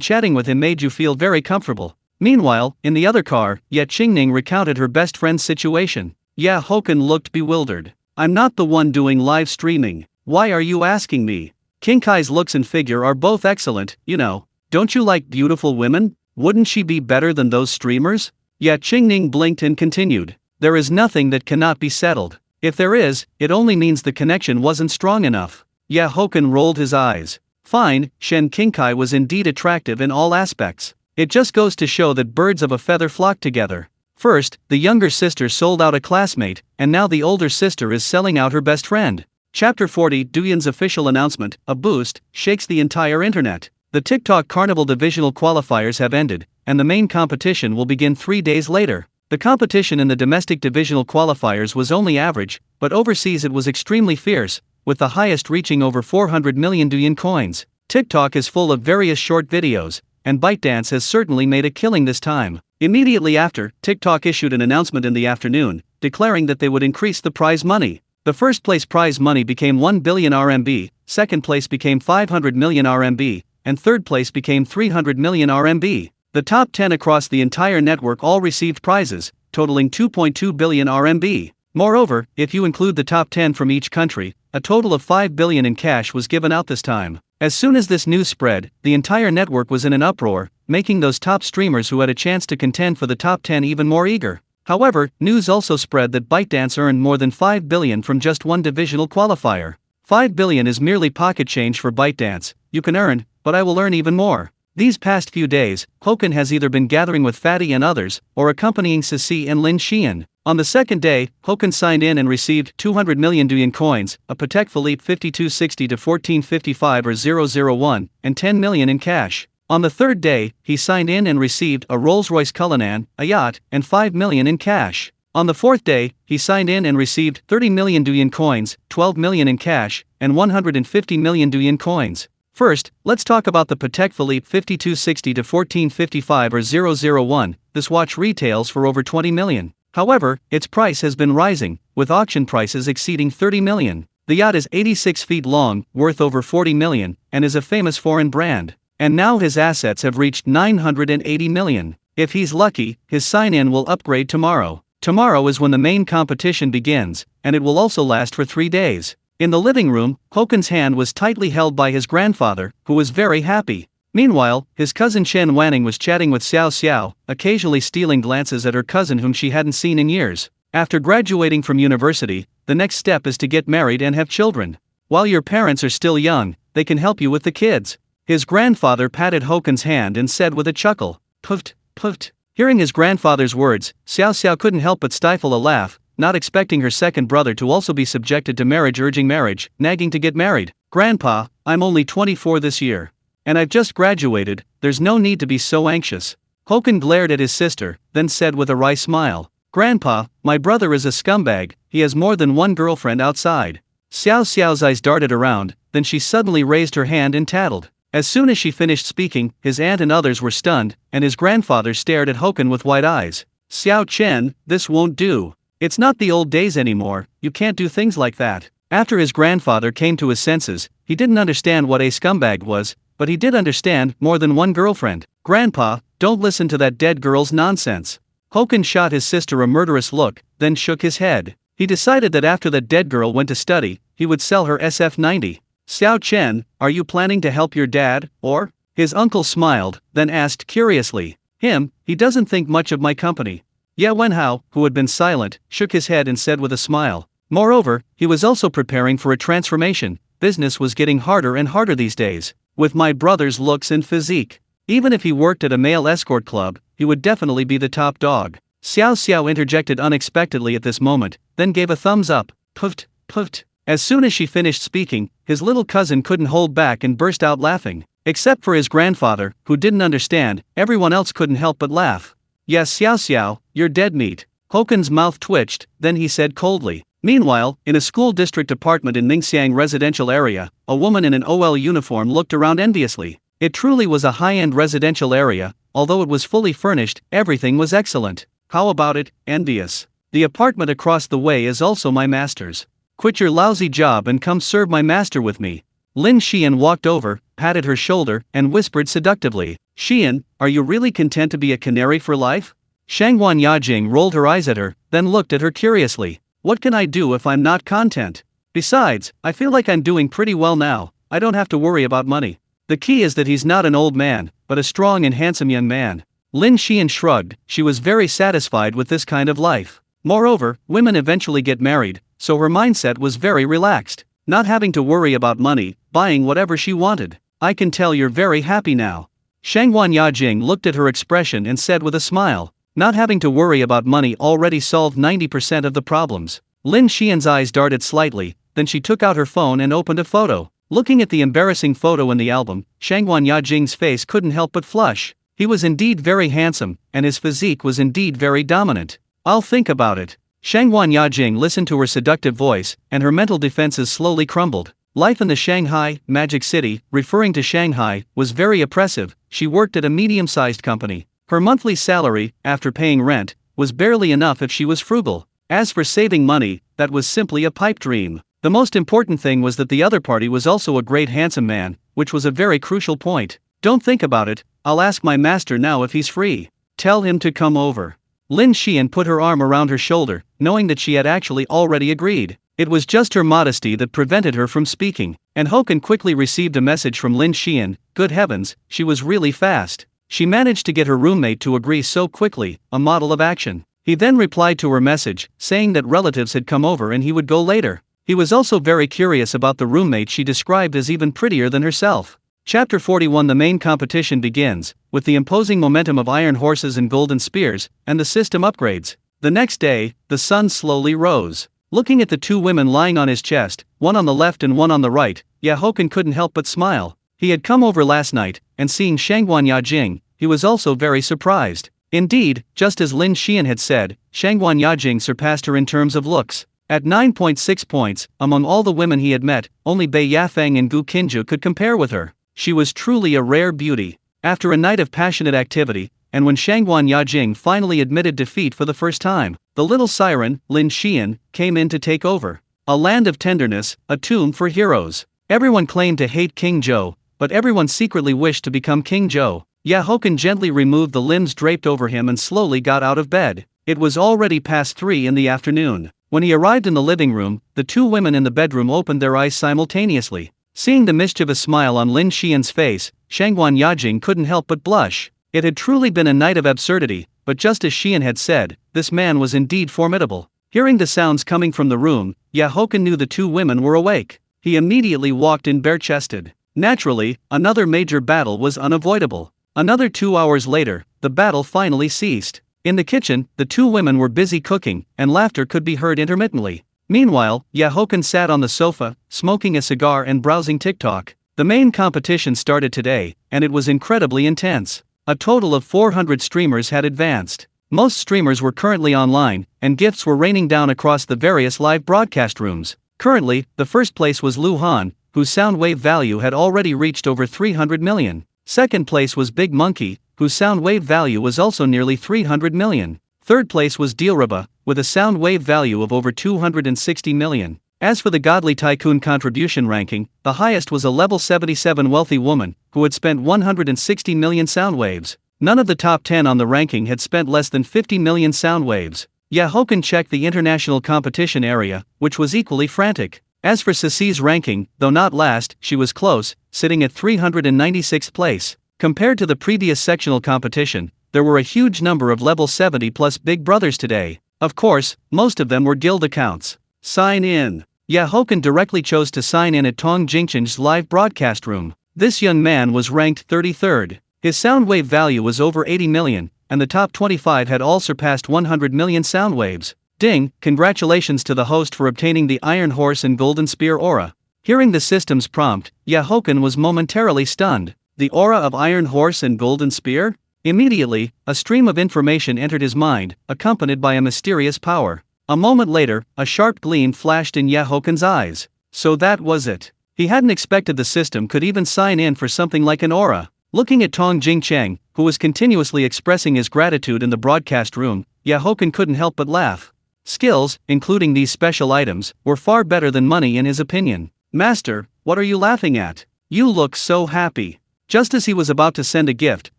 chatting with him made you feel very comfortable. Meanwhile, in the other car, Qingning recounted her best friend's situation. Haochen looked bewildered. I'm not the one doing live streaming. Why are you asking me? Qingkai's looks and figure are both excellent, you know. Don't you like beautiful women? Wouldn't she be better than those streamers? Qingning blinked and continued. There is nothing that cannot be settled. If there is, it only means the connection wasn't strong enough. Haochen rolled his eyes. Fine, Shen Qingkai was indeed attractive in all aspects. It just goes to show that birds of a feather flock together. First, the younger sister sold out a classmate, and now the older sister is selling out her best friend. Chapter 40 Douyin's official announcement, a boost, shakes the entire internet. The TikTok Carnival divisional qualifiers have ended, and the main competition will begin 3 days later. The competition in the domestic divisional qualifiers was only average, but overseas it was extremely fierce, with the highest reaching over 400 million Douyin coins. TikTok is full of various short videos, and ByteDance has certainly made a killing this time. Immediately after, TikTok issued an announcement in the afternoon, declaring that they would increase the prize money. The first place prize money became 1 billion RMB, second place became 500 million RMB, and third place became 300 million RMB. The top 10 across the entire network all received prizes, totaling 2.2 billion RMB. Moreover, if you include the top 10 from each country, a total of 5 billion in cash was given out this time. As soon as this news spread, the entire network was in an uproar, making those top streamers who had a chance to contend for the top 10 even more eager. However, news also spread that ByteDance earned more than 5 billion from just one divisional qualifier. 5 billion is merely pocket change for ByteDance. You can earn, but I will earn even more. These past few days, Haochen has either been gathering with Fatty and others, or accompanying Sisi and Lin Xian. On the second day, Haochen signed in and received 200 million Douyin coins, a Patek Philippe 5260 to 1455 or 001, and 10 million in cash. On the third day, he signed in and received a Rolls-Royce Cullinan, a yacht, and 5 million in cash. On the fourth day, he signed in and received 30 million Douyin coins, 12 million in cash, and 150 million Douyin coins. First, let's talk about the Patek Philippe 5260 to 1455 or 001. This watch retails for over 20 million. However, its price has been rising, with auction prices exceeding 30 million. The yacht is 86 feet long, worth over 40 million, and is a famous foreign brand. And now his assets have reached 980 million. If he's lucky, his sign-in will upgrade tomorrow. Tomorrow is when the main competition begins, and it will also last for 3 days. In the living room, Haochen's hand was tightly held by his grandfather, who was very happy. Meanwhile, his cousin Chen Wanning was chatting with Xiao Xiao, occasionally stealing glances at her cousin whom she hadn't seen in years. After graduating from university, the next step is to get married and have children. While your parents are still young, they can help you with the kids. His grandfather patted Haochen's hand and said with a chuckle, "Puft, puft." Hearing his grandfather's words, Xiao Xiao couldn't help but stifle a laugh, not expecting her second brother to also be subjected to marriage, urging marriage, nagging to get married. "Grandpa, I'm only 24 this year. And I've just graduated, there's no need to be so anxious." Haochen glared at his sister, then said with a wry smile, "Grandpa, my brother is a scumbag, he has more than one girlfriend outside." Xiao Xiao's eyes darted around, then she suddenly raised her hand and tattled. As soon as she finished speaking, his aunt and others were stunned, and his grandfather stared at Haochen with wide eyes. "Xiao Chen, this won't do. It's not the old days anymore, you can't do things like that." After his grandfather came to his senses, he didn't understand what a scumbag was, but he did understand more than one girlfriend. "Grandpa, don't listen to that dead girl's nonsense." Haochen shot his sister a murderous look, then shook his head. He decided that after that dead girl went to study, he would sell her SF-90. "Xiao Chen, are you planning to help your dad, or?" His uncle smiled, then asked curiously. "Him, he doesn't think much of my company." Ye Wenhao, who had been silent, shook his head and said with a smile. Moreover, he was also preparing for a transformation. Business was getting harder and harder these days. With my brother's looks and physique, even if he worked at a male escort club, he would definitely be the top dog. Xiao Xiao interjected unexpectedly at this moment, then gave a thumbs up. Puffed, puffed. As soon as she finished speaking, his little cousin couldn't hold back and burst out laughing. Except for his grandfather, who didn't understand, everyone else couldn't help but laugh. "Yes, Xiao Xiao, you're dead meat." Hochen's mouth twitched, then he said coldly. Meanwhile, in a school district apartment in Ningxiang residential area, a woman in an OL uniform looked around enviously. It truly was a high-end residential area, although it was fully furnished, everything was excellent. "How about it, envious? The apartment across the way is also my master's. Quit your lousy job and come serve my master with me." Lin Xian walked over, patted her shoulder, and whispered seductively, "Xian, are you really content to be a canary for life?" Shangguan Yajing rolled her eyes at her, then looked at her curiously. "What can I do if I'm not content? Besides, I feel like I'm doing pretty well now, I don't have to worry about money. The key is that he's not an old man, but a strong and handsome young man." Lin Xian shrugged, she was very satisfied with this kind of life. Moreover, women eventually get married, so her mindset was very relaxed. Not having to worry about money, buying whatever she wanted. "I can tell you're very happy now." Shangguan Yajing looked at her expression and said with a smile. Not having to worry about money already solved 90% of the problems. Lin Xian's eyes darted slightly, then she took out her phone and opened a photo. Looking at the embarrassing photo in the album, Shangguan Yajing's face couldn't help but flush. He was indeed very handsome, and his physique was indeed very dominant. "I'll think about it." Shangguan Yajing listened to her seductive voice, and her mental defenses slowly crumbled. Life in the Shanghai, Magic City, referring to Shanghai, was very oppressive. She worked at a medium-sized company. Her monthly salary, after paying rent, was barely enough if she was frugal. As for saving money, that was simply a pipe dream. The most important thing was that the other party was also a great handsome man, which was a very crucial point. "Don't think about it, I'll ask my master now if he's free. Tell him to come over." Lin Xian put her arm around her shoulder, knowing that she had actually already agreed. It was just her modesty that prevented her from speaking, and Haochen quickly received a message from Lin Xian. Good heavens, she was really fast. She managed to get her roommate to agree so quickly, a model of action. He then replied to her message, saying that relatives had come over and he would go later. He was also very curious about the roommate she described as even prettier than herself. Chapter 41. The main competition begins, with the imposing momentum of iron horses and golden spears, and the system upgrades. The next day, the sun slowly rose. Looking at the two women lying on his chest, one on the left and one on the right, Haochen couldn't help but smile. He had come over last night, and seeing Shangguan Yajing, he was also very surprised. Indeed, just as Lin Xian had said, Shangguan Yajing surpassed her in terms of looks. At 9.6 points, among all the women he had met, only Bei Yafeng and Gu Qinju could compare with her. She was truly a rare beauty. After a night of passionate activity, and when Shangguan Yajing finally admitted defeat for the first time, the little siren, Lin Xian, came in to take over. A land of tenderness, a tomb for heroes. Everyone claimed to hate King Zhou, but everyone secretly wished to become King Zhou. Haochen gently removed the limbs draped over him and slowly got out of bed. It was already past 3 in the afternoon. When he arrived in the living room, the two women in the bedroom opened their eyes simultaneously. Seeing the mischievous smile on Lin Xian's face, Shangguan Yajing couldn't help but blush. It had truly been a night of absurdity, but just as Xian had said, this man was indeed formidable. Hearing the sounds coming from the room, Haochen knew the two women were awake. He immediately walked in bare-chested. Naturally, another major battle was unavoidable. Another 2 hours later, the battle finally ceased. In the kitchen, the two women were busy cooking, and laughter could be heard intermittently. Meanwhile, Haochen sat on the sofa, smoking a cigar and browsing TikTok. The main competition started today, and it was incredibly intense. A total of 400 streamers had advanced. Most streamers were currently online, and gifts were raining down across the various live broadcast rooms. Currently, the first place was Lu Han, whose sound wave value had already reached over 300 million. Second place was Big Monkey, whose sound wave value was also nearly 300 million. Third place was Dilraba, with a sound wave value of over 260 million. As for the Godly Tycoon contribution ranking, the highest was a level 77 wealthy woman, who had spent 160 million sound waves. None of the top 10 on the ranking had spent less than 50 million sound waves. Haochen checked the international competition area, which was equally frantic. As for Ceci's ranking, though not last, she was close, sitting at 396th place. Compared to the previous sectional competition, there were a huge number of level 70 plus big brothers today. Of course, most of them were guild accounts. Sign in. Haochen directly chose to sign in at Tong Jingchen's live broadcast room. This young man was ranked 33rd. His sound wave value was over 80 million, and the top 25 had all surpassed 100 million sound waves. Ding, congratulations to the host for obtaining the Iron Horse and Golden Spear aura. Hearing the system's prompt, Haochen was momentarily stunned. The aura of Iron Horse and Golden Spear? Immediately, a stream of information entered his mind, accompanied by a mysterious power. A moment later, a sharp gleam flashed in Haochen's eyes. So that was it. He hadn't expected the system could even sign in for something like an aura. Looking at Tong Jingcheng, who was continuously expressing his gratitude in the broadcast room, Haochen couldn't help but laugh. Skills, including these special items, were far better than money in his opinion. Master, what are you laughing at? You look so happy. Just as he was about to send a gift,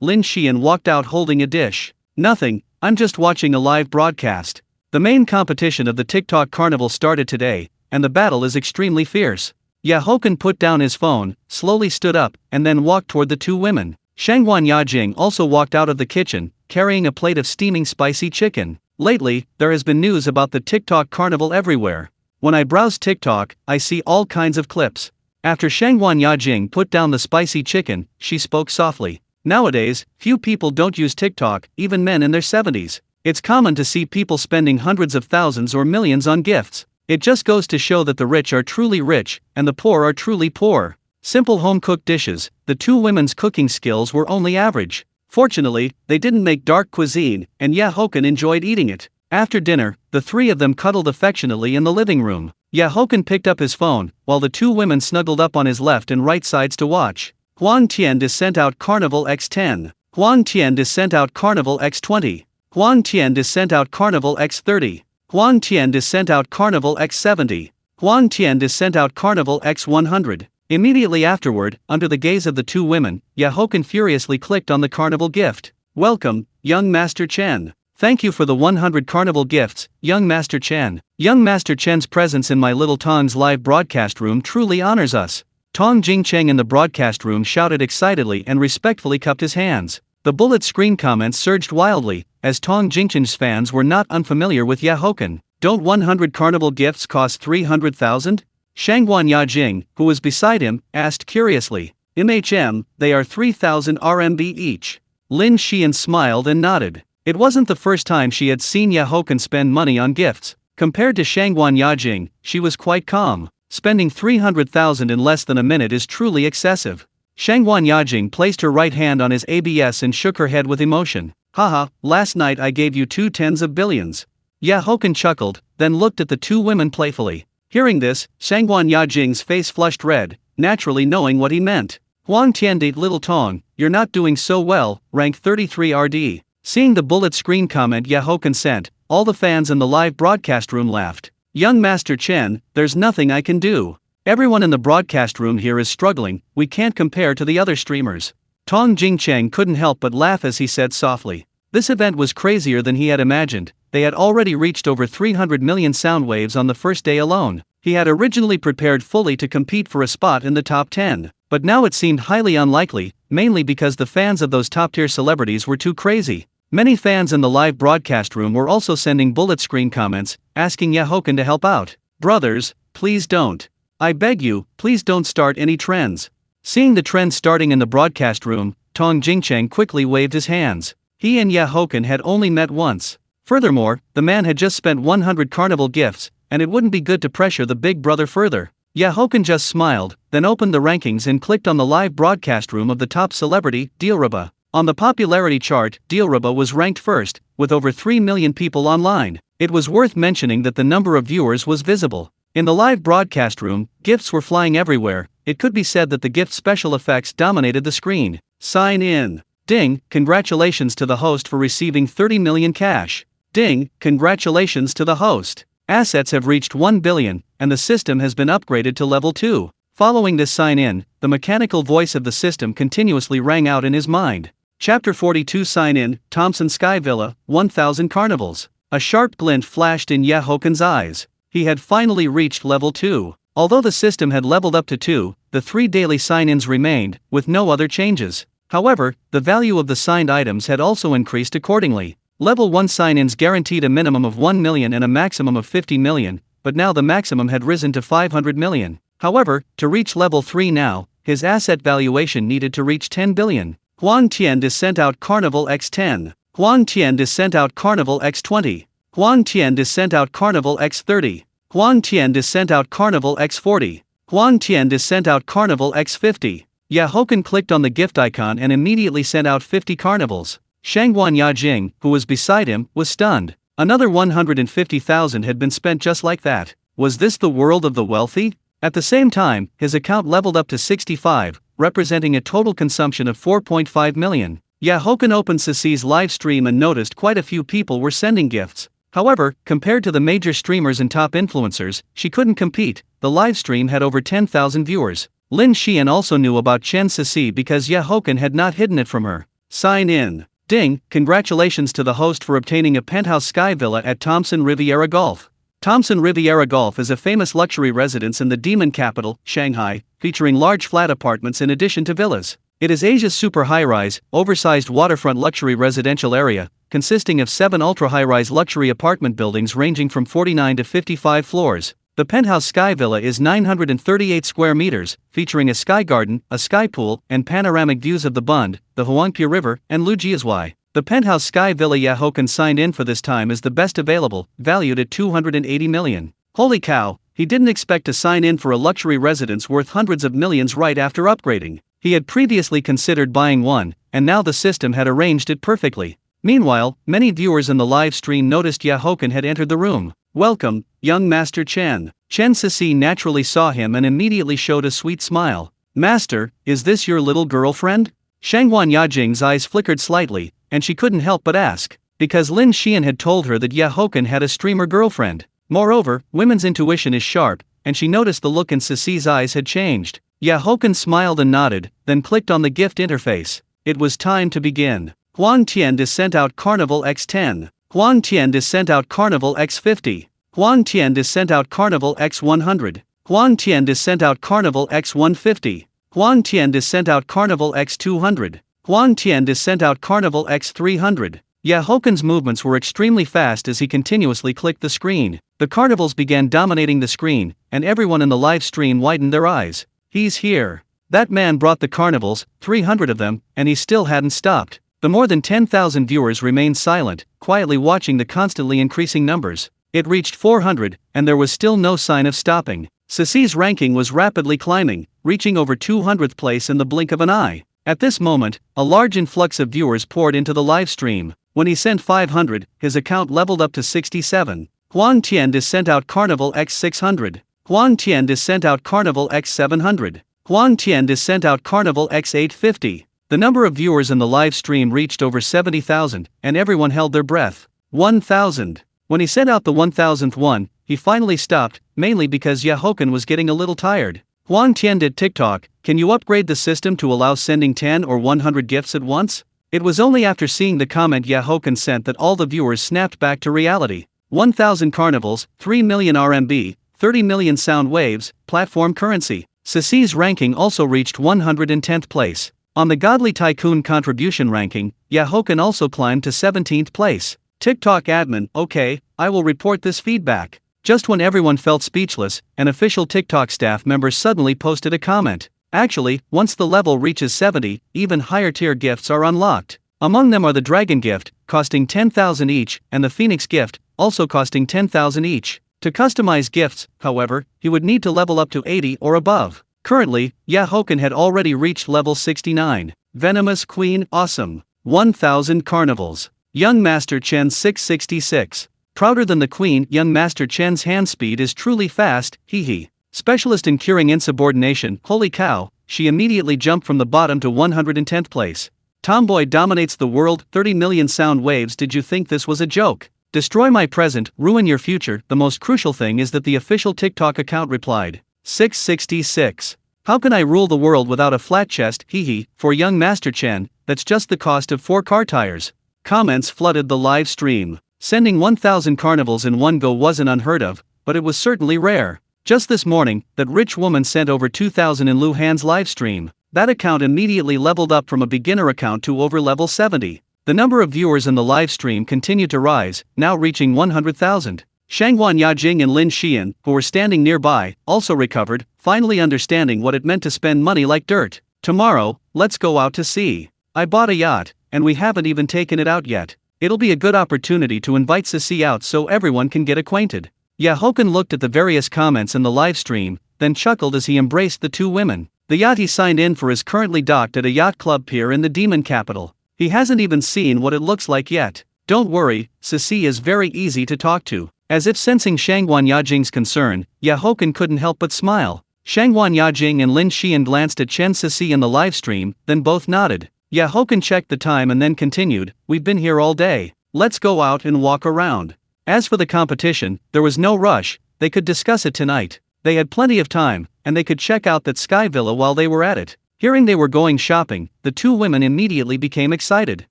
Lin Xian walked out holding a dish. Nothing, I'm just watching a live broadcast. The main competition of the TikTok Carnival started today, and the battle is extremely fierce. Haochen put down his phone, slowly stood up, and then walked toward the two women. Shangguan Yajing also walked out of the kitchen, carrying a plate of steaming spicy chicken. Lately, there has been news about the TikTok Carnival everywhere. When I browse TikTok, I see all kinds of clips. After Shangguan Yajing put down the spicy chicken, she spoke softly. Nowadays, few people don't use TikTok, even men in their 70s. It's common to see people spending hundreds of thousands or millions on gifts. It just goes to show that the rich are truly rich, and the poor are truly poor. Simple home-cooked dishes, the two women's cooking skills were only average. Fortunately, they didn't make dark cuisine, and Haochen enjoyed eating it. After dinner, the three of them cuddled affectionately in the living room. Haochen picked up his phone, while the two women snuggled up on his left and right sides to watch. Huang Tian is sent out Carnival X10. Huang Tian is sent out Carnival X20. Huang Tian is sent out Carnival X30. Huang Tian is sent out Carnival X70. Huang Tian is sent out Carnival X100. Immediately afterward, under the gaze of the two women, Haochen furiously clicked on the carnival gift. Welcome, young Master Chen. Thank you for the 100 carnival gifts, young Master Chen. Young Master Chen's presence in my little Tong's live broadcast room truly honors us. Tong Jingcheng in the broadcast room shouted excitedly and respectfully cupped his hands. The bullet screen comments surged wildly, as Tong Jingchen's fans were not unfamiliar with Haochen. Don't 100 carnival gifts cost 300,000? Shangguan Yajing, who was beside him, asked curiously. They are 3,000 RMB each. Lin Xian smiled and nodded. It wasn't the first time she had seen Haochen spend money on gifts. Compared to Shangguan Yajing, she was quite calm. Spending 300,000 in less than a minute is truly excessive. Shangguan Yajing placed her right hand on his ABS and shook her head with emotion. Haha, last night I gave you 2 tens of billions. Haochen chuckled, then looked at the two women playfully. Hearing this, Shangguan Yajing's face flushed red, naturally knowing what he meant. Huang Tiandate Little Tong, you're not doing so well, rank 33 RD. Seeing the bullet screen comment Haochen sent, all the fans in the live broadcast room laughed. Young Master Chen, there's nothing I can do. Everyone in the broadcast room here is struggling, we can't compare to the other streamers. Tong Jingcheng couldn't help but laugh as he said softly. This event was crazier than he had imagined. They had already reached over 300 million sound waves on the first day alone. He had originally prepared fully to compete for a spot in the top 10, but now it seemed highly unlikely, mainly because the fans of those top-tier celebrities were too crazy. Many fans in the live broadcast room were also sending bullet screen comments, asking Haochen to help out. Brothers, please don't. I beg you, please don't start any trends. Seeing the trend starting in the broadcast room, Tong Jingcheng quickly waved his hands. He and Haochen had only met once. Furthermore, the man had just spent 100 carnival gifts, and it wouldn't be good to pressure the big brother further. Haochen just smiled, then opened the rankings and clicked on the live broadcast room of the top celebrity, Dilraba. On the popularity chart, Dilraba was ranked first, with over 3 million people online. It was worth mentioning that the number of viewers was visible. In the live broadcast room, gifts were flying everywhere. It could be said that the gift special effects dominated the screen. Sign in. Ding, congratulations to the host for receiving 30 million cash. Ding, congratulations to the host. Assets have reached 1 billion, and the system has been upgraded to level 2. Following this sign in, the mechanical voice of the system continuously rang out in his mind. Chapter 42 Sign in, Thompson Sky Villa, 1000 Carnivals. A sharp glint flashed in Haochen's eyes. He had finally reached level 2. Although the system had leveled up to 2, the 3 daily sign-ins remained, with no other changes. However, the value of the signed items had also increased accordingly. Level 1 sign-ins guaranteed a minimum of 1 million and a maximum of 50 million, but now the maximum had risen to 500 million. However, to reach level 3 now, his asset valuation needed to reach 10 billion. Huang Tian is sent out Carnival X10. Huang Tian is sent out Carnival X20. Huang Tian is sent out Carnival X30. Huang Tian is sent out Carnival X40. Huang Tian is sent out Carnival X50. Haochen clicked on the gift icon and immediately sent out 50 carnivals. Shangguan Yajing, who was beside him, was stunned. Another 150,000 had been spent just like that. Was this the world of the wealthy? At the same time, his account leveled up to 65, representing a total consumption of 4.5 million. Haochen opened Ceci's live stream and noticed quite a few people were sending gifts. However, compared to the major streamers and top influencers, she couldn't compete. The live stream had over 10,000 viewers. Lin Xian also knew about Chen Ceci because Haochen had not hidden it from her. Sign in. Ding, congratulations to the host for obtaining a penthouse sky villa at Thompson Riviera Golf. Thompson Riviera Golf is a famous luxury residence in the demon capital, Shanghai, featuring large flat apartments in addition to villas. It is Asia's super high-rise, oversized waterfront luxury residential area, consisting of 7 ultra-high-rise luxury apartment buildings ranging from 49 to 55 floors. The penthouse sky villa is 938 square meters, featuring a sky garden, a sky pool, and panoramic views of the Bund, the Huangpu River, and Lujiazhuai. The penthouse sky villa Haochen signed in for this time is the best available, valued at 280 million. Holy cow, he didn't expect to sign in for a luxury residence worth hundreds of millions right after upgrading. He had previously considered buying one, and now the system had arranged it perfectly. Meanwhile, many viewers in the live stream noticed Haochen had entered the room. Welcome, young Master Chen. Chen Ceci naturally saw him and immediately showed a sweet smile. Master, is this your little girlfriend? Shangguan Yajing's eyes flickered slightly, and she couldn't help but ask, because Lin Xian had told her that Haochen had a streamer girlfriend. Moreover, women's intuition is sharp, and she noticed the look in Ceci's eyes had changed. Haochen smiled and nodded, then clicked on the gift interface. It was time to begin. Huang Tian is sent out Carnival X10. Huang Tian is sent out Carnival X50. Huang Tian is sent out Carnival X100. Huang Tian is sent out Carnival X150. Huang Tian is sent out Carnival X200. Huang Tian is sent out Carnival X300. Haochen's movements were extremely fast as he continuously clicked the screen. The carnivals began dominating the screen, and everyone in the live stream widened their eyes. He's here. That man brought the carnivals, 300 of them, and he still hadn't stopped. The more than 10,000 viewers remained silent, quietly watching the constantly increasing numbers. It reached 400, and there was still no sign of stopping. Ceci's ranking was rapidly climbing, reaching over 200th place in the blink of an eye. At this moment, a large influx of viewers poured into the live stream. When he sent 500, his account leveled up to 67. Huang Tian is sent out Carnival X600. Huang Tian is sent out Carnival X700. Huang Tian is sent out Carnival X850. The number of viewers in the live stream reached over 70,000, and everyone held their breath. 1,000. When he sent out the 1,000th one, he finally stopped, mainly because Haochen was getting a little tired. Huang Tian did TikTok, can you upgrade the system to allow sending 10 or 100 gifts at once? It was only after seeing the comment Haochen sent that all the viewers snapped back to reality. 1,000 carnivals, 3 million RMB, 30 million sound waves, platform currency. Ceci's ranking also reached 110th place. On the Godly Tycoon contribution ranking, Haochen also climbed to 17th place. TikTok admin, okay, I will report this feedback. Just when everyone felt speechless, an official TikTok staff member suddenly posted a comment. Actually, once the level reaches 70, even higher tier gifts are unlocked. Among them are the Dragon Gift, costing 10,000 each, and the Phoenix Gift, also costing 10,000 each. To customize gifts, however, he would need to level up to 80 or above. Currently, Haochen had already reached level 69. Venomous Queen, awesome. 1,000 carnivals. Young Master Chen 666. Prouder than the queen, young Master Chen's hand speed is truly fast, hee. Specialist in curing insubordination, holy cow, she immediately jumped from the bottom to 110th place. Tomboy dominates the world, 30 million sound waves. Did you think this was a joke? Destroy my present, ruin your future. The most crucial thing is that the official TikTok account replied. 666. How can I rule the world without a flat chest, hee. For young Master Chen, that's just the cost of 4 car tires. Comments flooded the live stream. Sending 1,000 carnivals in one go wasn't unheard of, but it was certainly rare. Just this morning, that rich woman sent over 2,000 in Lu Han's live stream. That account immediately leveled up from a beginner account to over level 70. The number of viewers in the live stream continued to rise, now reaching 100,000. Shangguan Yajing and Lin Xian, who were standing nearby, also recovered, finally understanding what it meant to spend money like dirt. Tomorrow, let's go out to sea. I bought a yacht, and we haven't even taken it out yet. It'll be a good opportunity to invite Sisi out so everyone can get acquainted. Haochen looked at the various comments in the live stream, then chuckled as he embraced the 2 women. The yacht he signed in for is currently docked at a yacht club pier in the demon capital. He hasn't even seen what it looks like yet. Don't worry, Sisi is very easy to talk to. As if sensing Shangguan Yajing's concern, Haochen couldn't help but smile. Shangguan Yajing and Lin Xian glanced at Chen Sisi in the live stream, then both nodded. Haochen checked the time and then continued, we've been here all day. Let's go out and walk around. As for the competition, there was no rush, they could discuss it tonight. They had plenty of time, and they could check out that sky villa while they were at it. Hearing they were going shopping, the 2 women immediately became excited.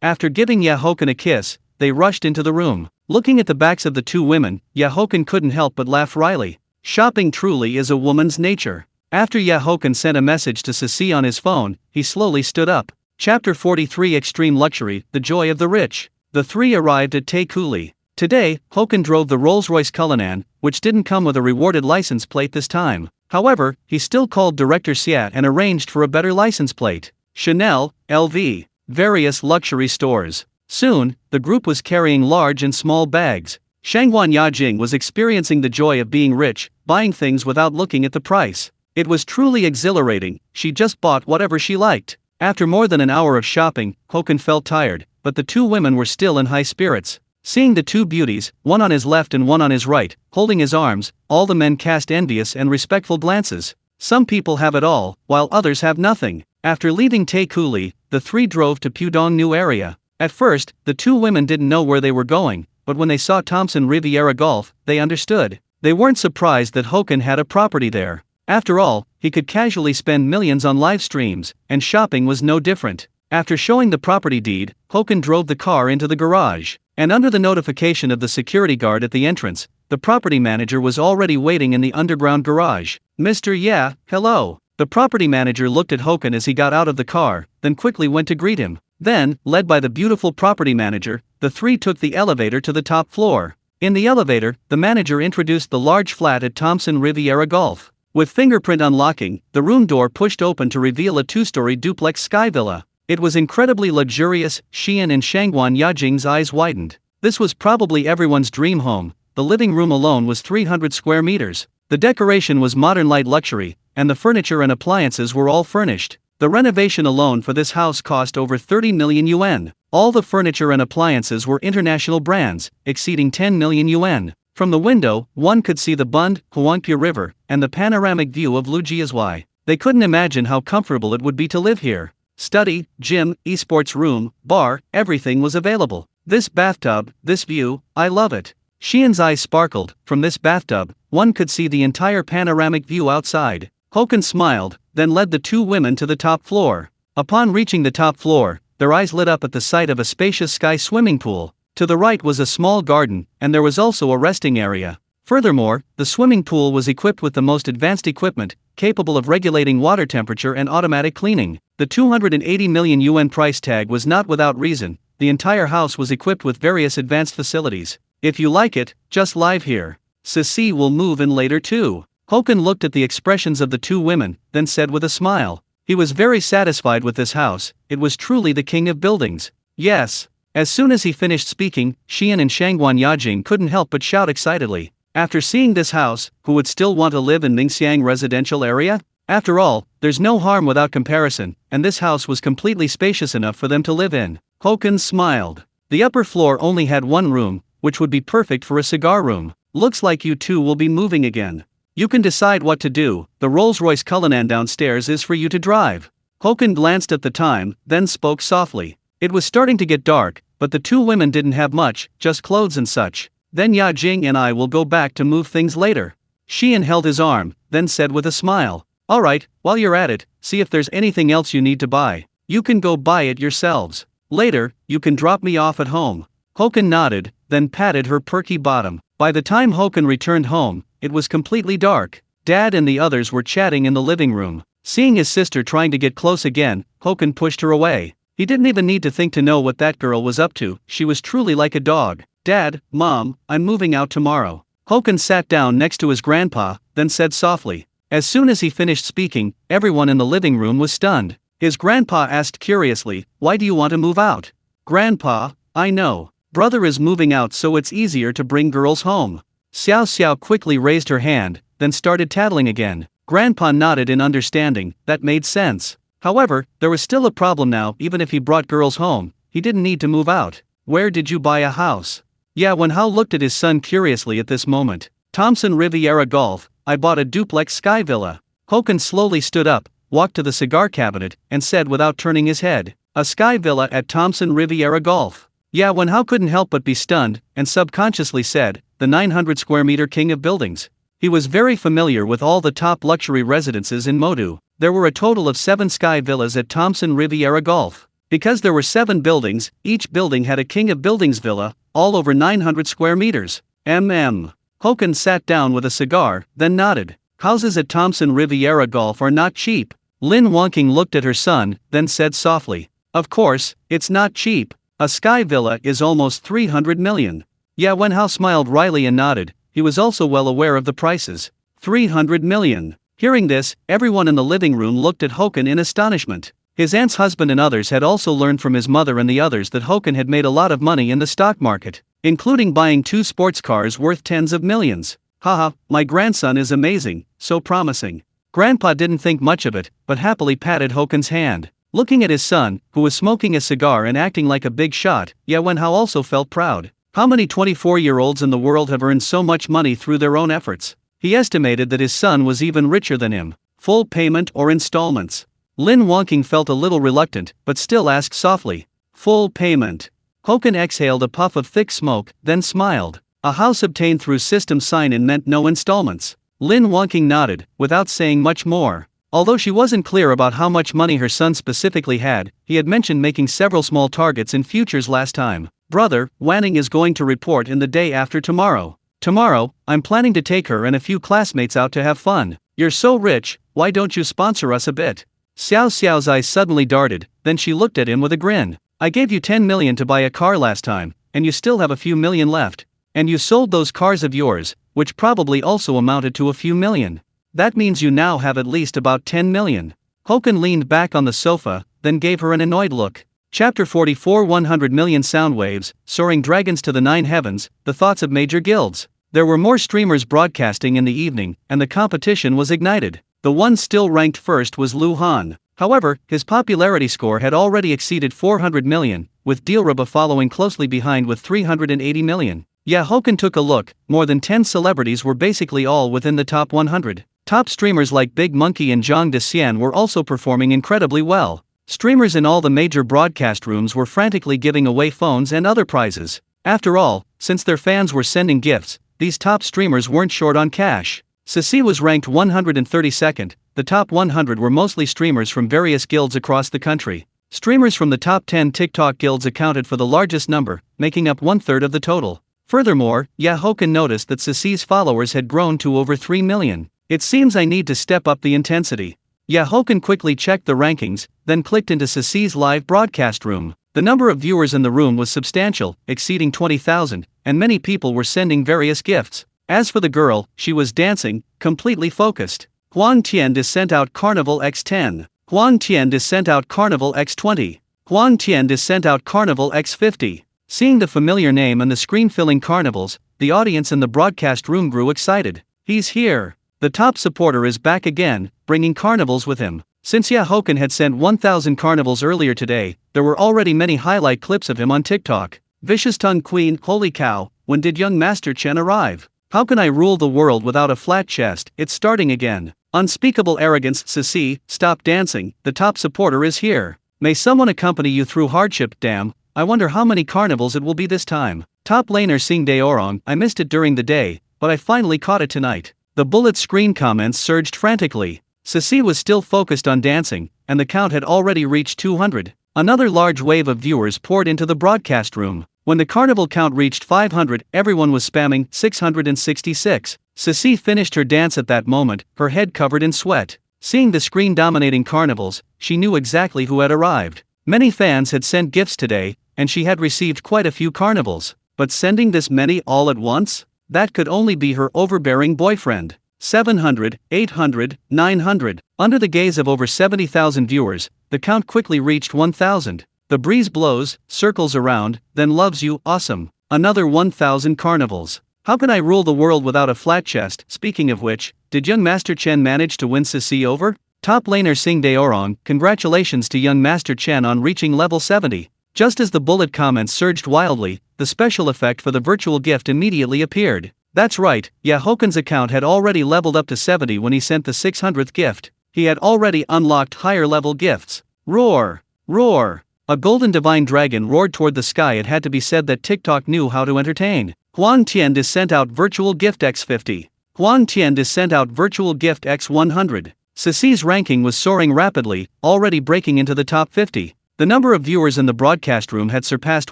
After giving Haochen a kiss, they rushed into the room. Looking at the backs of the 2 women, Haochen couldn't help but laugh wryly. Shopping truly is a woman's nature. After Haochen sent a message to Sisi on his phone, he slowly stood up. Chapter 43 Extreme Luxury, The Joy of the Rich. The 3 arrived at Taikuli. Today, Haochen drove the Rolls-Royce Cullinan, which didn't come with a rewarded license plate this time. However, he still called Director Siat and arranged for a better license plate. Chanel, LV, various luxury stores. Soon, the group was carrying large and small bags. Shangguan Yajing was experiencing the joy of being rich, buying things without looking at the price. It was truly exhilarating, she just bought whatever she liked. After more than an hour of shopping, Haochen felt tired, but the 2 women were still in high spirits. Seeing the 2 beauties, one on his left and one on his right, holding his arms, all the men cast envious and respectful glances. Some people have it all, while others have nothing. After leaving Taikuli, the 3 drove to Pudong New Area. At first, the 2 women didn't know where they were going, but when they saw Thompson Riviera Golf, they understood. They weren't surprised that Haochen had a property there. After all, he could casually spend millions on live streams, and shopping was no different. After showing the property deed, Haochen drove the car into the garage, and under the notification of the security guard at the entrance, the property manager was already waiting in the underground garage. Mr. Yeah, hello. The property manager looked at Haochen as he got out of the car, then quickly went to greet him. Then, led by the beautiful property manager, the 3 took the elevator to the top floor. In the elevator, the manager introduced the large flat at Thompson Riviera Golf. With fingerprint unlocking, the room door pushed open to reveal a 2-story duplex sky villa. It was incredibly luxurious. Xian and Shangguan Yajing's eyes widened. This was probably everyone's dream home. The living room alone was 300 square meters. The decoration was modern light luxury, and the furniture and appliances were all furnished. The renovation alone for this house cost over 30 million yuan. All the furniture and appliances were international brands, exceeding 10 million yuan. From the window, one could see the Bund, Huangpu River, and the panoramic view of Lujiazhuai. They couldn't imagine how comfortable it would be to live here. Study, gym, esports room, bar, everything was available. This bathtub, this view, I love it. Xian's eyes sparkled. From this bathtub, one could see the entire panoramic view outside. Haochen smiled, then led the 2 women to the top floor. Upon reaching the top floor, their eyes lit up at the sight of a spacious sky swimming pool. To the right was a small garden, and there was also a resting area. Furthermore, the swimming pool was equipped with the most advanced equipment, capable of regulating water temperature and automatic cleaning. The 280 million yuan price tag was not without reason. The entire house was equipped with various advanced facilities. If you like it, just live here. Sisi will move in later too. Haochen looked at the expressions of the 2 women, then said with a smile. He was very satisfied with this house. It was truly the king of buildings. Yes. As soon as he finished speaking, Xian and Shangguan Yajing couldn't help but shout excitedly. After seeing this house, who would still want to live in Ningxiang residential area? After all, there's no harm without comparison, and this house was completely spacious enough for them to live in. Haochen smiled. The upper floor only had one room, which would be perfect for a cigar room. Looks like you two will be moving again. You can decide what to do, the Rolls-Royce Cullinan downstairs is for you to drive. Haochen glanced at the time, then spoke softly. It was starting to get dark, but the two women didn't have much, just clothes and such. Then Yajing and I will go back to move things later. Xian held his arm, then said with a smile. Alright, while you're at it, see if there's anything else you need to buy. You can go buy it yourselves. Later, you can drop me off at home. Haochen nodded, then patted her perky bottom. By the time Haochen returned home, it was completely dark. Dad and the others were chatting in the living room. Seeing his sister trying to get close again, Haochen pushed her away. He didn't even need to think to know what that girl was up to, she was truly like a dog. Dad, Mom, I'm moving out tomorrow. Haochen sat down next to his grandpa, then said softly. As soon as he finished speaking, everyone in the living room was stunned. His grandpa asked curiously, why do you want to move out? Grandpa, I know. Brother is moving out so it's easier to bring girls home. Xiao Xiao quickly raised her hand, then started tattling again. Grandpa nodded in understanding, that made sense. However, there was still a problem now. Even if he brought girls home, he didn't need to move out. Where did you buy a house? Yeah, when Hao looked at his son curiously at this moment. Thomson Riviera Golf, I bought a duplex sky villa. Haochen slowly stood up, walked to the cigar cabinet, and said without turning his head, a sky villa at Thomson Riviera Golf. Yeah, when Hao couldn't help but be stunned, and subconsciously said, the 900 square meter king of buildings. He was very familiar with all the top luxury residences in Modu. There were a total of 7 sky villas at Thomson Riviera Golf. Because there were 7 buildings, each building had a king of buildings villa, all over 900 square meters. Haochen sat down with a cigar, then nodded. Houses at Thomson Riviera Golf are not cheap. Lin Wonking looked at her son, then said softly. Of course, it's not cheap. A sky villa is almost 300 million. Yeah, when Hao smiled wryly and nodded, he was also well aware of the prices. 300 million. Hearing this, everyone in the living room looked at Haochen in astonishment. His aunt's husband and others had also learned from his mother and the others that Haochen had made a lot of money in the stock market, including buying 2 sports cars worth tens of millions. Haha, my grandson is amazing, so promising. Grandpa didn't think much of it, but happily patted Haochen's hand. Looking at his son, who was smoking a cigar and acting like a big shot, Wen Hao also felt proud. How many 24-year-olds in the world have earned so much money through their own efforts? He estimated that his son was even richer than him. Full payment or installments? Lin Wonking felt a little reluctant, but still asked softly. Full payment. Haochen exhaled a puff of thick smoke, then smiled. A house obtained through system sign-in meant no installments. Lin Wonking nodded, without saying much more. Although she wasn't clear about how much money her son specifically had, he had mentioned making several small targets in futures last time. Brother, Wanning is going to report in the day after tomorrow. Tomorrow, I'm planning to take her and a few classmates out to have fun. You're so rich, why don't you sponsor us a bit? Xiao Xiao's eyes suddenly darted, then she looked at him with a grin. I gave you 10 million to buy a car last time, and you still have a few million left. And you sold those cars of yours, which probably also amounted to a few million. That means you now have at least about 10 million. Haochen leaned back on the sofa, then gave her an annoyed look. Chapter 44 100 million sound waves, soaring dragons to the 9 heavens, the thoughts of major guilds. There were more streamers broadcasting in the evening, and the competition was ignited. The one still ranked first was Lu Han. However, his popularity score had already exceeded 400 million, with Dilraba following closely behind with 380 million. Haochen took a look, more than 10 celebrities were basically all within the top 100. Top streamers like Big Monkey and Zhang Dexian were also performing incredibly well. Streamers in all the major broadcast rooms were frantically giving away phones and other prizes. After all, since their fans were sending gifts, these top streamers weren't short on cash. Ceci was ranked 132nd, the top 100 were mostly streamers from various guilds across the country. Streamers from the top 10 TikTok guilds accounted for the largest number, making up 1/3 of the total. Furthermore, Haochen noticed that Ceci's followers had grown to over 3 million. It seems I need to step up the intensity. Haochen quickly checked the rankings, then clicked into Ceci's live broadcast room. The number of viewers in the room was substantial, exceeding 20,000, and many people were sending various gifts. As for the girl, she was dancing, completely focused. Huang Tian is sent out Carnival X10. Huang Tian is sent out Carnival X20. Huang Tian is sent out Carnival X50. Seeing the familiar name and the screen-filling carnivals, the audience in the broadcast room grew excited. He's here. The top supporter is back again, bringing carnivals with him. Since Haochen had sent 1,000 carnivals earlier today, there were already many highlight clips of him on TikTok. Vicious Tongue Queen, holy cow, when did young Master Chen arrive? How can I rule the world without a flat chest? It's starting again. Unspeakable arrogance, Sisi, stop dancing, the top supporter is here. May someone accompany you through hardship, damn, I wonder how many carnivals it will be this time. Top laner Sing Daorong, I missed it during the day, but I finally caught it tonight. The bullet screen comments surged frantically. Sisi was still focused on dancing, and the count had already reached 200. Another large wave of viewers poured into the broadcast room. When the carnival count reached 500, everyone was spamming 666. Sisi finished her dance at that moment, her head covered in sweat. Seeing the screen dominating carnivals, she knew exactly who had arrived. Many fans had sent gifts today, and she had received quite a few carnivals. But sending this many all at once? That could only be her overbearing boyfriend. 700, 800, 900. Under the gaze of over 70,000 viewers, the count quickly reached 1,000. The breeze blows, circles around, then loves you, awesome. Another 1,000 carnivals. How can I rule the world without a flat chest? Speaking of which, did young Master Chen manage to win Sisi over? Top laner Sing Daorong, congratulations to young Master Chen on reaching level 70. Just as the bullet comments surged wildly, the special effect for the virtual gift immediately appeared. That's right, Haochen's account had already leveled up to 70 when he sent the 600th gift. He had already unlocked higher level gifts. Roar! Roar! A golden divine dragon roared toward the sky. It had to be said that TikTok knew how to entertain. Huang Tian sent out virtual gift x50. Huang Tian sent out virtual gift x100. Sisi's ranking was soaring rapidly, already breaking into the top 50. The number of viewers in the broadcast room had surpassed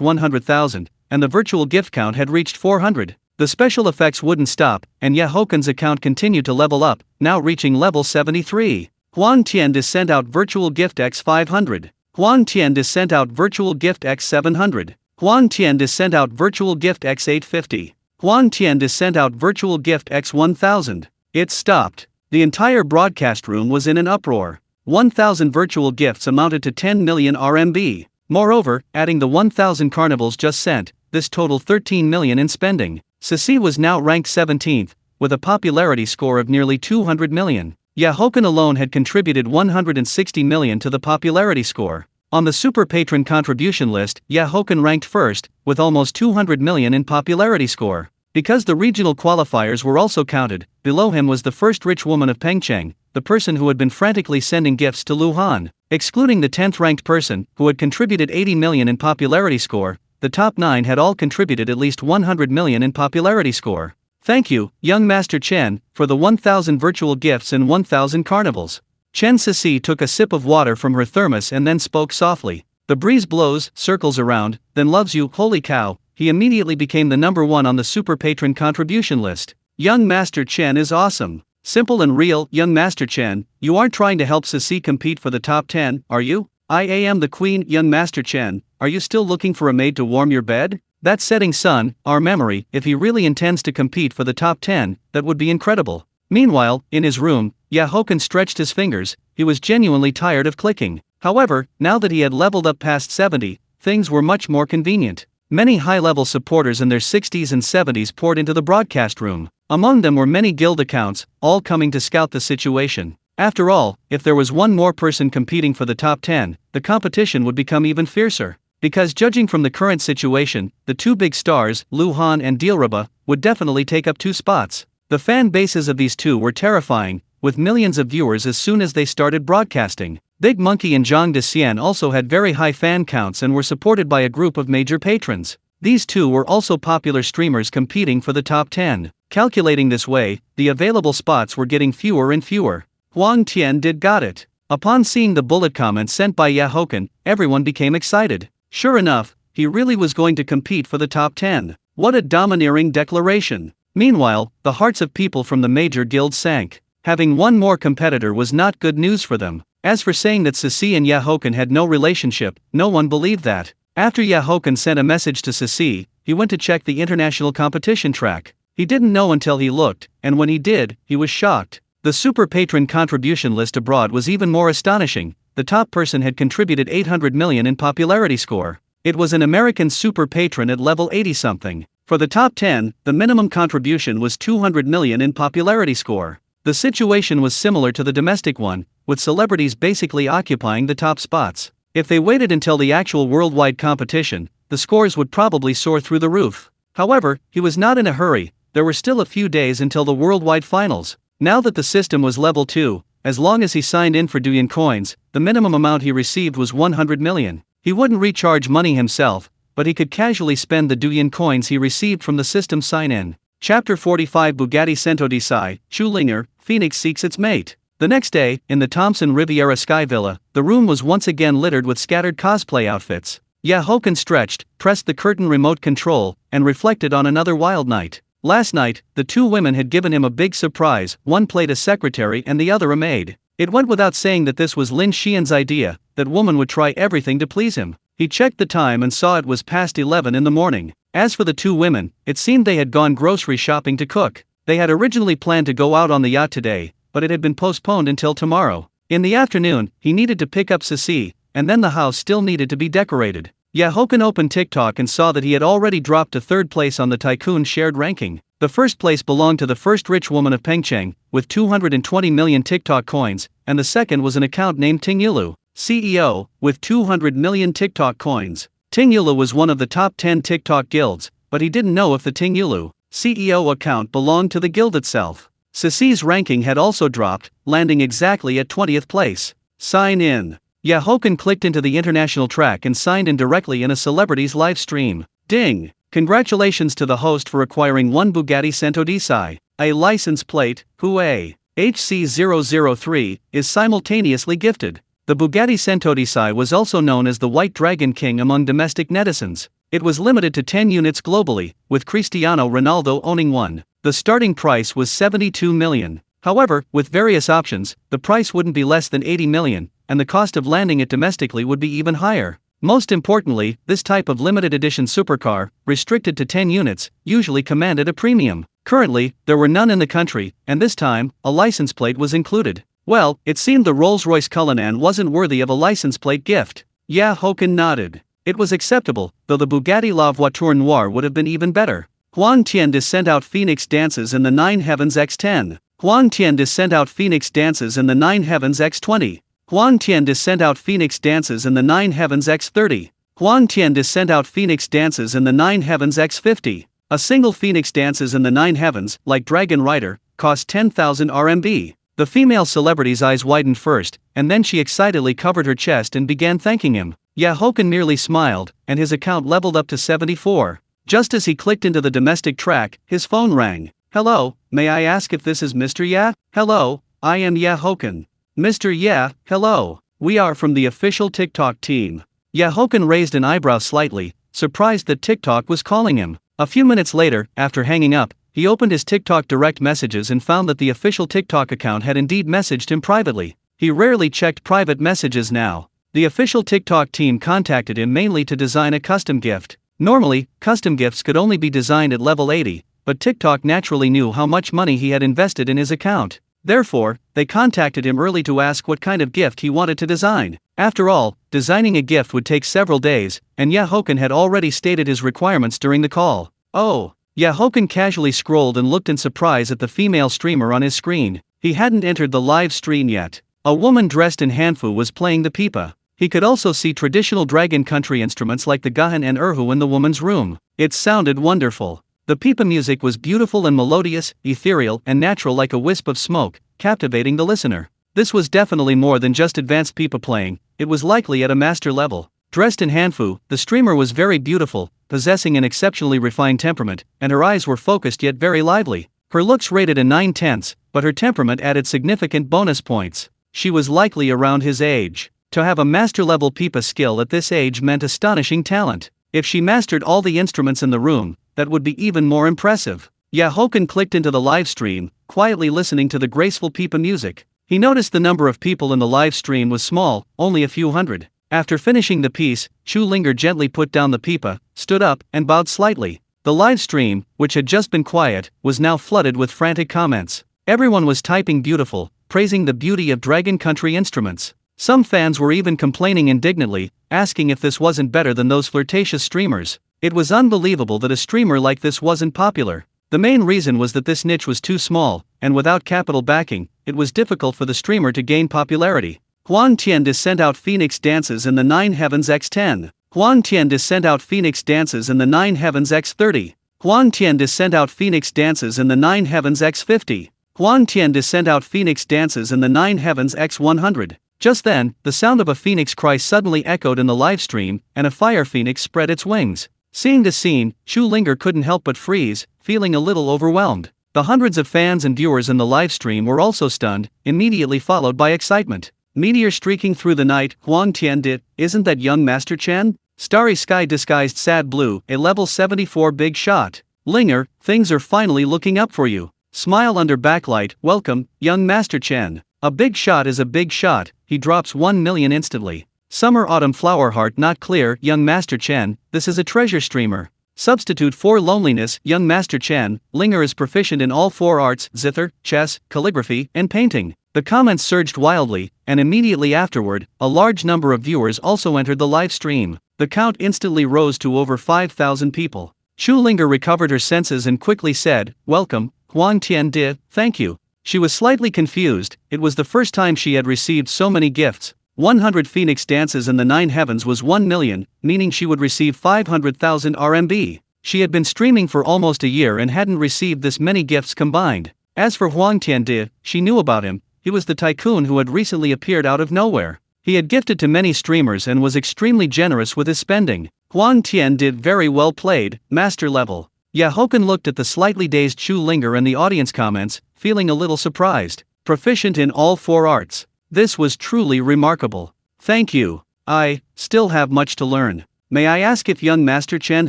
100,000, and the virtual gift count had reached 400. The special effects wouldn't stop, and Haochen's account continued to level up, now reaching level 73. Huang Tian sent out virtual gift x500. Huang Tian sent out virtual gift x700. Huang Tian sent out virtual gift x850. Huang Tian sent out virtual gift x1000. It stopped. The entire broadcast room was in an uproar. 1,000 virtual gifts amounted to 10 million RMB. Moreover, adding the 1,000 carnivals just sent, this totaled 13 million in spending. Sisi was now ranked 17th, with a popularity score of nearly 200 million. Haochen alone had contributed 160 million to the popularity score. On the super patron contribution list, Haochen ranked first, with almost 200 million in popularity score. Because the regional qualifiers were also counted, below him was the first rich woman of Pengcheng, the person who had been frantically sending gifts to Luhan. Excluding the 10th ranked person, who had contributed 80 million in popularity score, the top 9 had all contributed at least 100 million in popularity score. Thank you, young Master Chen, for the 1,000 virtual gifts and 1,000 carnivals. Chen Sisi took a sip of water from her thermos and then spoke softly. The breeze blows, circles around, then loves you, holy cow. He immediately became the number 1 on the super patron contribution list. Young Master Chen is awesome. Simple and real, young Master Chen, you aren't trying to help Sisi compete for the top 10, are you? I am the queen, young Master Chen, are you still looking for a maid to warm your bed? That setting sun, our memory, if he really intends to compete for the top 10, that would be incredible. Meanwhile, in his room, Haochen stretched his fingers, he was genuinely tired of clicking. However, now that he had leveled up past 70, things were much more convenient. Many high-level supporters in their 60s and 70s poured into the broadcast room. Among them were many guild accounts, all coming to scout the situation. After all, if there was one more person competing for the top 10, the competition would become even fiercer. Because judging from the current situation, the two big stars, Luhan and Dilraba, would definitely take up 2 spots. The fan bases of these two were terrifying, with millions of viewers as soon as they started broadcasting. Big Monkey and Zhang Dexian also had very high fan counts and were supported by a group of major patrons. These two were also popular streamers competing for the top 10. Calculating this way, the available spots were getting fewer and fewer. Huang Tian got it. Upon seeing the bullet comments sent by Haochen, everyone became excited. Sure enough, he really was going to compete for the top 10. What a domineering declaration. Meanwhile, the hearts of people from the major guilds sank. Having one more competitor was not good news for them. As for saying that Sisi and Haochen had no relationship, no one believed that. After Haochen sent a message to Sisi, he went to check the international competition track. He didn't know until he looked, and when he did, he was shocked. The super patron contribution list abroad was even more astonishing. The top person had contributed 800 million in popularity score. It was an American super patron at level 80-something. For the top 10, the minimum contribution was 200 million in popularity score. The situation was similar to the domestic one, with celebrities basically occupying the top spots. If they waited until the actual worldwide competition, the scores would probably soar through the roof. However, he was not in a hurry. There were still a few days until the worldwide finals. Now that the system was level 2, as long as he signed in for Douyin coins, the minimum amount he received was 100 million. He wouldn't recharge money himself, but he could casually spend the Douyin coins he received from the system sign-in. Chapter 45 Bugatti Cento di Sai, Chulinger, Phoenix seeks its mate. The next day, in the Thompson Riviera Sky Villa, the room was once again littered with scattered cosplay outfits. Haochen stretched, pressed the curtain remote control, and reflected on another wild night. Last night, the two women had given him a big surprise. One played a secretary and the other a maid. It went without saying that this was Lin Xian's idea, that woman would try everything to please him. He checked the time and saw it was past 11 in the morning. As for the two women, it seemed they had gone grocery shopping to cook. They had originally planned to go out on the yacht today, but it had been postponed until tomorrow. In the afternoon, he needed to pick up Sisi, and then the house still needed to be decorated. Haochen opened TikTok and saw that he had already dropped to third place on the Tycoon shared ranking. The first place belonged to the first rich woman of Pengcheng, with 220 million TikTok coins, and the second was an account named Tingyulu, CEO, with 200 million TikTok coins. Tingyulu was one of the top 10 TikTok guilds, but he didn't know if the Tingyulu CEO account belonged to the guild itself. Sisi's ranking had also dropped, landing exactly at 20th place. Sign in. Haochen clicked into the international track and signed in directly in a celebrity's live stream. Ding! Congratulations to the host for acquiring one Bugatti Cento di Sai. A license plate, Hue HC003, is simultaneously gifted. The Bugatti Cento di Sai was also known as the White Dragon King among domestic netizens. It was limited to 10 units globally, with Cristiano Ronaldo owning one. The starting price was 72 million. However, with various options, the price wouldn't be less than 80 million, and the cost of landing it domestically would be even higher. Most importantly, this type of limited edition supercar, restricted to 10 units, usually commanded a premium. Currently, there were none in the country, and this time, a license plate was included. Well, it seemed the Rolls-Royce Cullinan wasn't worthy of a license plate gift. Haochen nodded. It was acceptable, though the Bugatti La Voiture Noire would have been even better. Huang Tian sent out Phoenix dances in the 9 Heavens X10. Huang Tian sent out Phoenix dances in the 9 Heavens X20. Huang Tian sent out Phoenix dances in the 9 Heavens X30. Huang Tian sent out Phoenix dances in the 9 Heavens X50. A single Phoenix dances in the 9 Heavens, like Dragon Rider, cost 10,000 RMB. The female celebrity's eyes widened first, and then she excitedly covered her chest and began thanking him. Haochen merely smiled, and his account leveled up to 74. Just as he clicked into the domestic track, his phone rang. Hello, may I ask if this is Mr. Ya? Hello, I am Haochen. Mr. Ya, hello. We are from the official TikTok team. Haochen raised an eyebrow slightly, surprised that TikTok was calling him. A few minutes later, after hanging up, he opened his TikTok direct messages and found that the official TikTok account had indeed messaged him privately. He rarely checked private messages now. The official TikTok team contacted him mainly to design a custom gift. Normally, custom gifts could only be designed at level 80, but TikTok naturally knew how much money he had invested in his account. Therefore, they contacted him early to ask what kind of gift he wanted to design. After all, designing a gift would take several days, and Haochen had already stated his requirements during the call. Oh! Haochen casually scrolled and looked in surprise at the female streamer on his screen. He hadn't entered the live stream yet. A woman dressed in hanfu was playing the pipa. He could also see traditional dragon country instruments like the gahan and erhu in the woman's room. It sounded wonderful. The pipa music was beautiful and melodious, ethereal and natural like a wisp of smoke, captivating the listener. This was definitely more than just advanced pipa playing, it was likely at a master level. Dressed in hanfu, the streamer was very beautiful, possessing an exceptionally refined temperament, and her eyes were focused yet very lively. Her looks rated a 9/10, but her temperament added significant bonus points. She was likely around his age. To have a master-level pipa skill at this age meant astonishing talent. If she mastered all the instruments in the room, that would be even more impressive. Haochen clicked into the live stream, quietly listening to the graceful pipa music. He noticed the number of people in the live stream was small, only a few hundred. After finishing the piece, Chulinger gently put down the pipa, stood up, and bowed slightly. The live stream, which had just been quiet, was now flooded with frantic comments. Everyone was typing beautiful, praising the beauty of Dragon Country instruments. Some fans were even complaining indignantly, asking if this wasn't better than those flirtatious streamers. It was unbelievable that a streamer like this wasn't popular. The main reason was that this niche was too small, and without capital backing, it was difficult for the streamer to gain popularity. Huang Tian sent out Phoenix dances in the 9 heavens x10. Huang Tian sent out Phoenix dances in the 9 heavens x30. Huang Tian sent out Phoenix dances in the 9 heavens x50. Huang Tian sent out Phoenix dances in the 9 heavens x100. Just then, the sound of a phoenix cry suddenly echoed in the live stream, and a fire phoenix spread its wings. Seeing this scene, Chu Linger couldn't help but freeze, feeling a little overwhelmed. The hundreds of fans and viewers in the live stream were also stunned, immediately followed by excitement. Meteor streaking through the night, Huang Tian did, isn't that young Master Chen? Starry sky disguised sad blue, a level 74 big shot. Linger, things are finally looking up for you. Smile under backlight, welcome, young Master Chen. A big shot is a big shot, he drops 1 million instantly. Summer autumn flower heart not clear, young Master Chen, this is a treasure streamer. Substitute for loneliness, young Master Chen, Linger is proficient in all 4 arts, zither, chess, calligraphy, and painting. The comments surged wildly, and immediately afterward, a large number of viewers also entered the live stream. The count instantly rose to over 5,000 people. Chu Linger recovered her senses and quickly said, welcome, Huang Tian di, thank you. She was slightly confused, it was the first time she had received so many gifts. 100 Phoenix dances in the 9 heavens was 1 million, meaning she would receive 500,000 RMB. She had been streaming for almost a year and hadn't received this many gifts combined. As for Huang Tian di, she knew about him. He was the tycoon who had recently appeared out of nowhere. He had gifted to many streamers and was extremely generous with his spending. Huang Tian did very well played, master level. Haochen looked at the slightly dazed Chu Linger and the audience comments, feeling a little surprised. Proficient in all 4 arts. This was truly remarkable. Thank you. I still have much to learn. May I ask if young Master Chen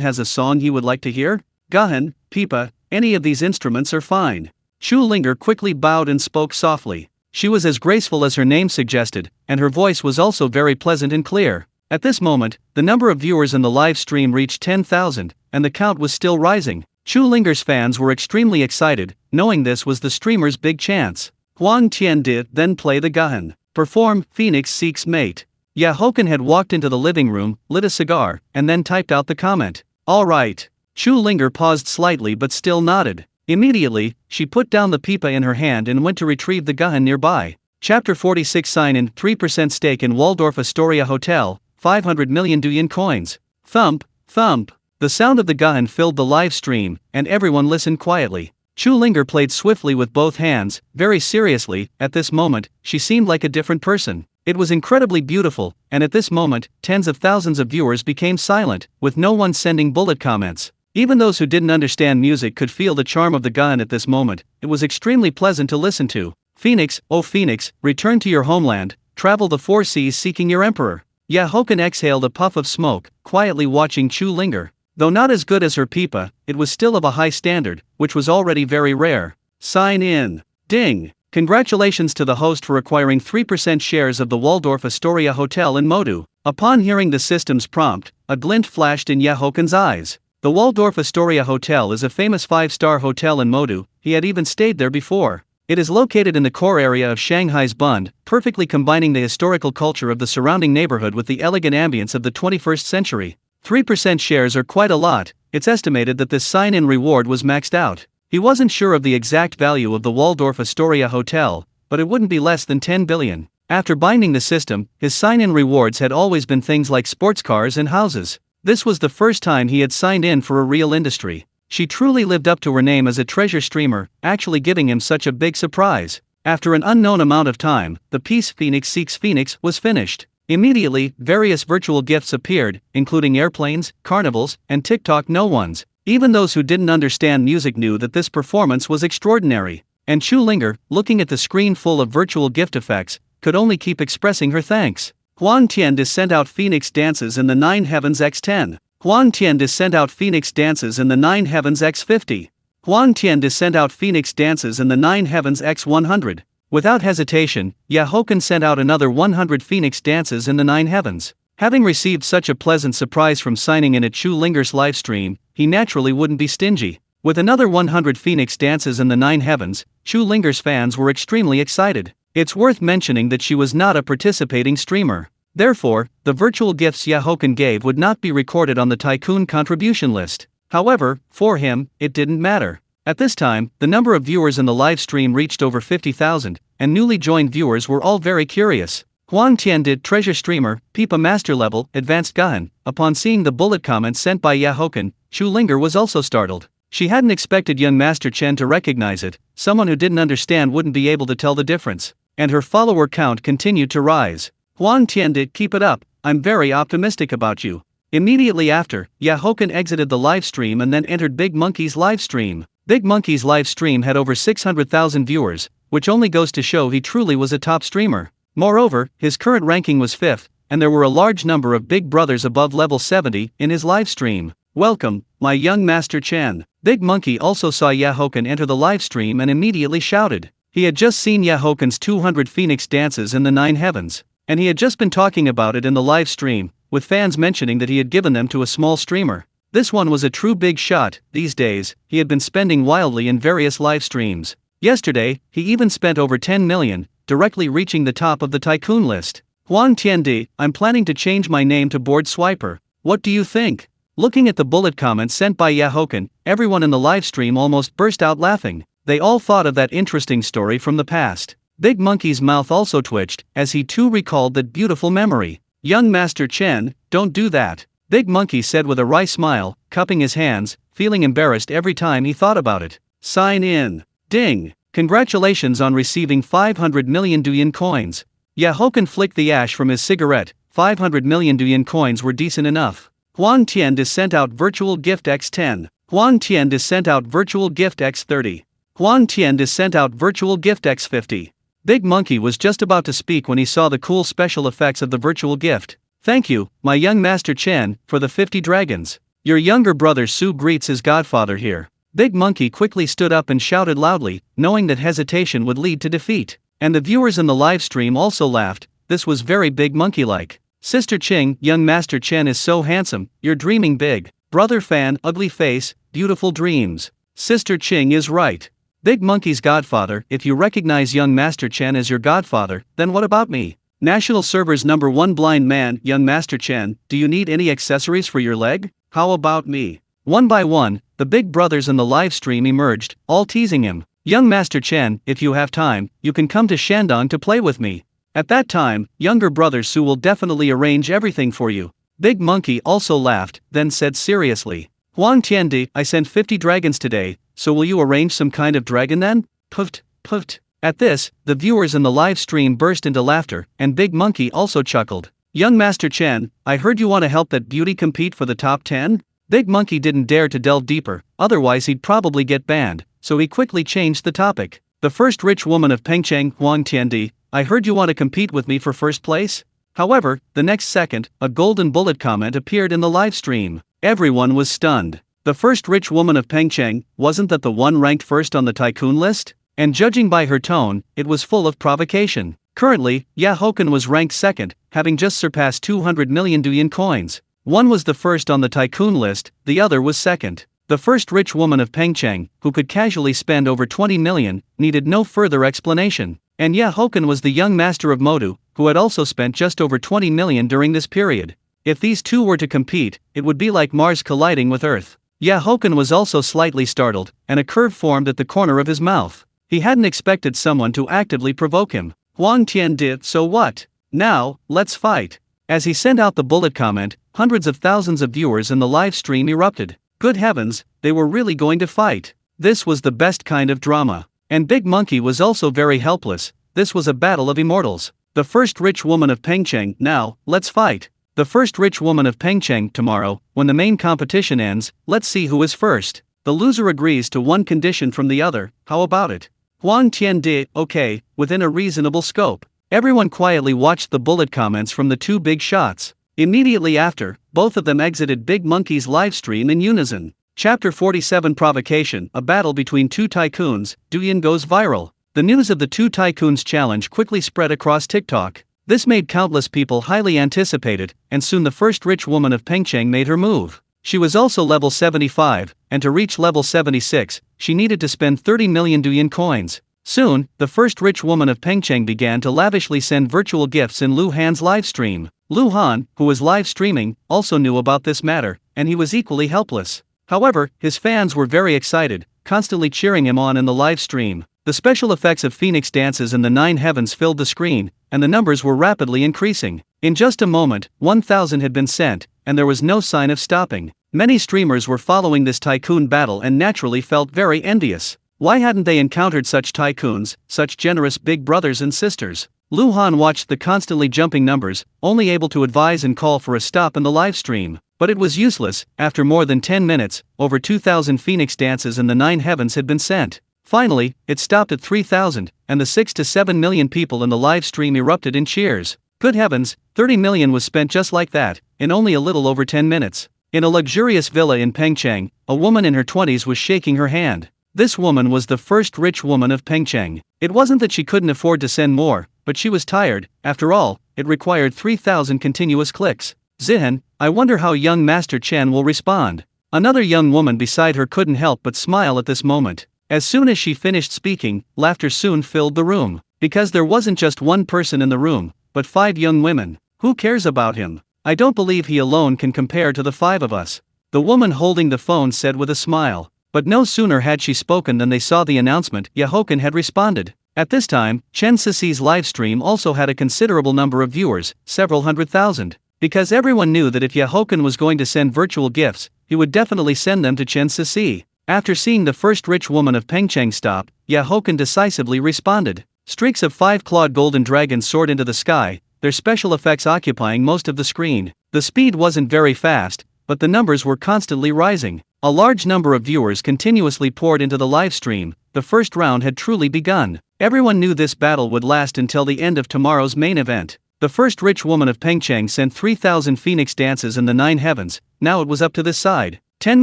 has a song he would like to hear? Gahan, pipa, any of these instruments are fine. Chu Linger quickly bowed and spoke softly. She was as graceful as her name suggested, and her voice was also very pleasant and clear. At this moment, the number of viewers in the live stream reached 10,000, and the count was still rising. Chu Linger's fans were extremely excited, knowing this was the streamer's big chance. Huang Tian did then play the Gahan. Perform, Phoenix Seeks Mate. Haochen had walked into the living room, lit a cigar, and then typed out the comment. Alright. Chu Linger paused slightly but still nodded. Immediately, she put down the pipa in her hand and went to retrieve the Gahan nearby. Chapter 46 Sign-in, 3% stake in Waldorf Astoria Hotel, 500 million Douyin coins. Thump, thump. The sound of the Gahan filled the live stream, and everyone listened quietly. Chu Linger played swiftly with both hands, very seriously. At this moment, she seemed like a different person. It was incredibly beautiful, and at this moment, tens of thousands of viewers became silent, with no one sending bullet comments. Even those who didn't understand music could feel the charm of the Gahan at this moment. It was extremely pleasant to listen to. Phoenix, oh Phoenix, return to your homeland, travel the 4 seas seeking your emperor. Haochen exhaled a puff of smoke, quietly watching Chu Linger. Though not as good as her pipa, it was still of a high standard, which was already very rare. Sign in. Ding. Congratulations to the host for acquiring 3% shares of the Waldorf Astoria Hotel in Modu. Upon hearing the system's prompt, a glint flashed in Hochen's eyes. The Waldorf Astoria Hotel is a famous 5-star hotel in Modu. He had even stayed there before. It is located in the core area of Shanghai's Bund, perfectly combining the historical culture of the surrounding neighborhood with the elegant ambience of the 21st century. 3% shares are quite a lot. It's estimated that this sign-in reward was maxed out. He wasn't sure of the exact value of the Waldorf Astoria Hotel, but it wouldn't be less than 10 billion. After binding the system, his sign-in rewards had always been things like sports cars and houses. This was the first time he had signed in for a real industry. She truly lived up to her name as a treasure streamer, actually giving him such a big surprise. After an unknown amount of time, the piece Phoenix Seeks Phoenix was finished. Immediately, various virtual gifts appeared, including airplanes, carnivals, and TikTok no-ones. Even those who didn't understand music knew that this performance was extraordinary. And Chu Linger, looking at the screen full of virtual gift effects, could only keep expressing her thanks. Huang Tian sent out Phoenix dances in the 9 heavens x10. Huang Tian sent out Phoenix dances in the 9 heavens x50. Huang Tian sent out Phoenix dances in the 9 heavens x100. Without hesitation, Haochen sent out another 100 Phoenix dances in the 9 heavens. Having received such a pleasant surprise from signing in at Chu Linger's livestream, he naturally wouldn't be stingy. With another 100 Phoenix dances in the 9 heavens, Chu Linger's fans were extremely excited. It's worth mentioning that she was not a participating streamer. Therefore, the virtual gifts Haochen gave would not be recorded on the Tycoon contribution list. However, for him, it didn't matter. At this time, the number of viewers in the live stream reached over 50,000, and newly joined viewers were all very curious. Huang Tian did treasure streamer, Pipa master level, advanced Gahan. Upon seeing the bullet comments sent by Haochen, Chu Linger was also startled. She hadn't expected young Master Chen to recognize it. Someone who didn't understand wouldn't be able to tell the difference. And her follower count continued to rise. Huang Tian did, keep it up, I'm very optimistic about you. Immediately after, Haochen exited the live stream and then entered Big Monkey's live stream. Big Monkey's live stream had over 600,000 viewers, which only goes to show he truly was a top streamer. Moreover, his current ranking was 5th, and there were a large number of big brothers above level 70 in his live stream. Welcome, my young Master Chen. Big Monkey also saw Haochen enter the live stream and immediately shouted. He had just seen Hochen's 200 Phoenix dances in the 9 heavens, and he had just been talking about it in the live stream, with fans mentioning that he had given them to a small streamer. This one was a true big shot. These days, he had been spending wildly in various live streams. Yesterday, he even spent over 10 million, directly reaching the top of the tycoon list. Huang Tiandi, I'm planning to change my name to Board Swiper. What do you think? Looking at the bullet comments sent by Haochen, everyone in the live stream almost burst out laughing. They all thought of that interesting story from the past. Big Monkey's mouth also twitched, as he too recalled that beautiful memory. Young Master Chen, don't do that. Big Monkey said with a wry smile, cupping his hands, feeling embarrassed every time he thought about it. Sign in. Ding. Congratulations on receiving 500 million Douyin coins. Haochen flicked the ash from his cigarette. 500 million Douyin coins were decent enough. Huang Tian is sent out virtual gift x10. Huang Tian is sent out virtual gift x30. Huang Tian is sent out virtual gift x50. Big Monkey was just about to speak when he saw the cool special effects of the virtual gift. Thank you, my young Master Chen, for the 50 dragons. Your younger brother Su greets his godfather here. Big Monkey quickly stood up and shouted loudly, knowing that hesitation would lead to defeat. And the viewers in the live stream also laughed. This was very Big Monkey-like. Sister Ching, young Master Chen is so handsome, you're dreaming big. Brother Fan, ugly face, beautiful dreams. Sister Ching is right. Big Monkey's godfather, if you recognize young Master Chen as your godfather, then what about me? National server's #1 blind man, young Master Chen, do you need any accessories for your leg? How about me? One by one, the big brothers in the live stream emerged, all teasing him. Young Master Chen, if you have time, you can come to Shandong to play with me. At that time, younger brother Su will definitely arrange everything for you. Big Monkey also laughed, then said seriously. Huang Tiandi, I sent 50 dragons today, so will you arrange some kind of dragon then? Puffed, puffed. At this, the viewers in the live stream burst into laughter, and Big Monkey also chuckled. Young Master Chen, I heard you want to help that beauty compete for the top 10? Big Monkey didn't dare to delve deeper, otherwise he'd probably get banned, so he quickly changed the topic. The first rich woman of Pengcheng, Huang Tiandi, I heard you want to compete with me for first place? However, the next second, a golden bullet comment appeared in the live stream. Everyone was stunned. The first rich woman of Pengcheng, wasn't that the one ranked first on the tycoon list? And judging by her tone, it was full of provocation. Currently, Haochen was ranked second, having just surpassed 200 million Douyin coins. One was the first on the tycoon list, the other was second. The first rich woman of Pengcheng, who could casually spend over 20 million, needed no further explanation. And Haochen was the young master of Modu, who had also spent just over 20 million during this period. If these two were to compete, it would be like Mars colliding with Earth. Haochen was also slightly startled, and a curve formed at the corner of his mouth. He hadn't expected someone to actively provoke him. Huang Tian did, so what? Now, let's fight. As he sent out the bullet comment, hundreds of thousands of viewers in the live stream erupted. Good heavens, they were really going to fight. This was the best kind of drama. And Big Monkey was also very helpless. This was a battle of immortals. The first rich woman of Pengcheng, now, let's fight. The first rich woman of Pengcheng, tomorrow, when the main competition ends, let's see who is first. The loser agrees to one condition from the other, how about it? Huang Tian did, okay, within a reasonable scope. Everyone quietly watched the bullet comments from the two big shots. Immediately after, both of them exited Big Monkey's livestream in unison. Chapter 47 Provocation, a battle between two tycoons, Douyin goes viral. The news of the two tycoons challenge quickly spread across TikTok. This made countless people highly anticipate it, and soon the first rich woman of Pengcheng made her move. She was also level 75, and to reach level 76, she needed to spend 30 million Douyin coins. Soon, the first rich woman of Pengcheng began to lavishly send virtual gifts in Lu Han's livestream. Lu Han, who was live streaming, also knew about this matter, and he was equally helpless. However, his fans were very excited, constantly cheering him on in the live stream. The special effects of Phoenix dances in the 9 heavens filled the screen, and the numbers were rapidly increasing. In just a moment, 1,000 had been sent, and there was no sign of stopping. Many streamers were following this tycoon battle and naturally felt very envious. Why hadn't they encountered such tycoons, such generous big brothers and sisters? Lu Han watched the constantly jumping numbers, only able to advise and call for a stop in the live stream. But it was useless. After more than 10 minutes, over 2,000 Phoenix dances in the 9 heavens had been sent. Finally, it stopped at 3,000, and the 6 to 7 million people in the live stream erupted in cheers. Good heavens, 30 million was spent just like that, in only a little over 10 minutes. In a luxurious villa in Pengcheng, a woman in her 20s was shaking her hand. This woman was the first rich woman of Pengcheng. It wasn't that she couldn't afford to send more, but she was tired. After all, it required 3,000 continuous clicks. Zihan, I wonder how young Master Chen will respond. Another young woman beside her couldn't help but smile at this moment. As soon as she finished speaking, laughter soon filled the room. Because there wasn't just one person in the room, but 5 young women. Who cares about him? I don't believe he alone can compare to the 5 of us. The woman holding the phone said with a smile. But no sooner had she spoken than they saw the announcement. Haochen had responded. At this time, Chen Sisi's livestream also had a considerable number of viewers, several 100,000. Because everyone knew that if Haochen was going to send virtual gifts, he would definitely send them to Chen Sisi. After seeing the first rich woman of Pengcheng stop, Haochen decisively responded. Streaks of 5-clawed golden dragons soared into the sky, their special effects occupying most of the screen. The speed wasn't very fast, but the numbers were constantly rising. A large number of viewers continuously poured into the live stream. The first round had truly begun. Everyone knew this battle would last until the end of tomorrow's main event. The first rich woman of Pengcheng sent 3,000 Phoenix dances in the 9 heavens. Now it was up to this side. 10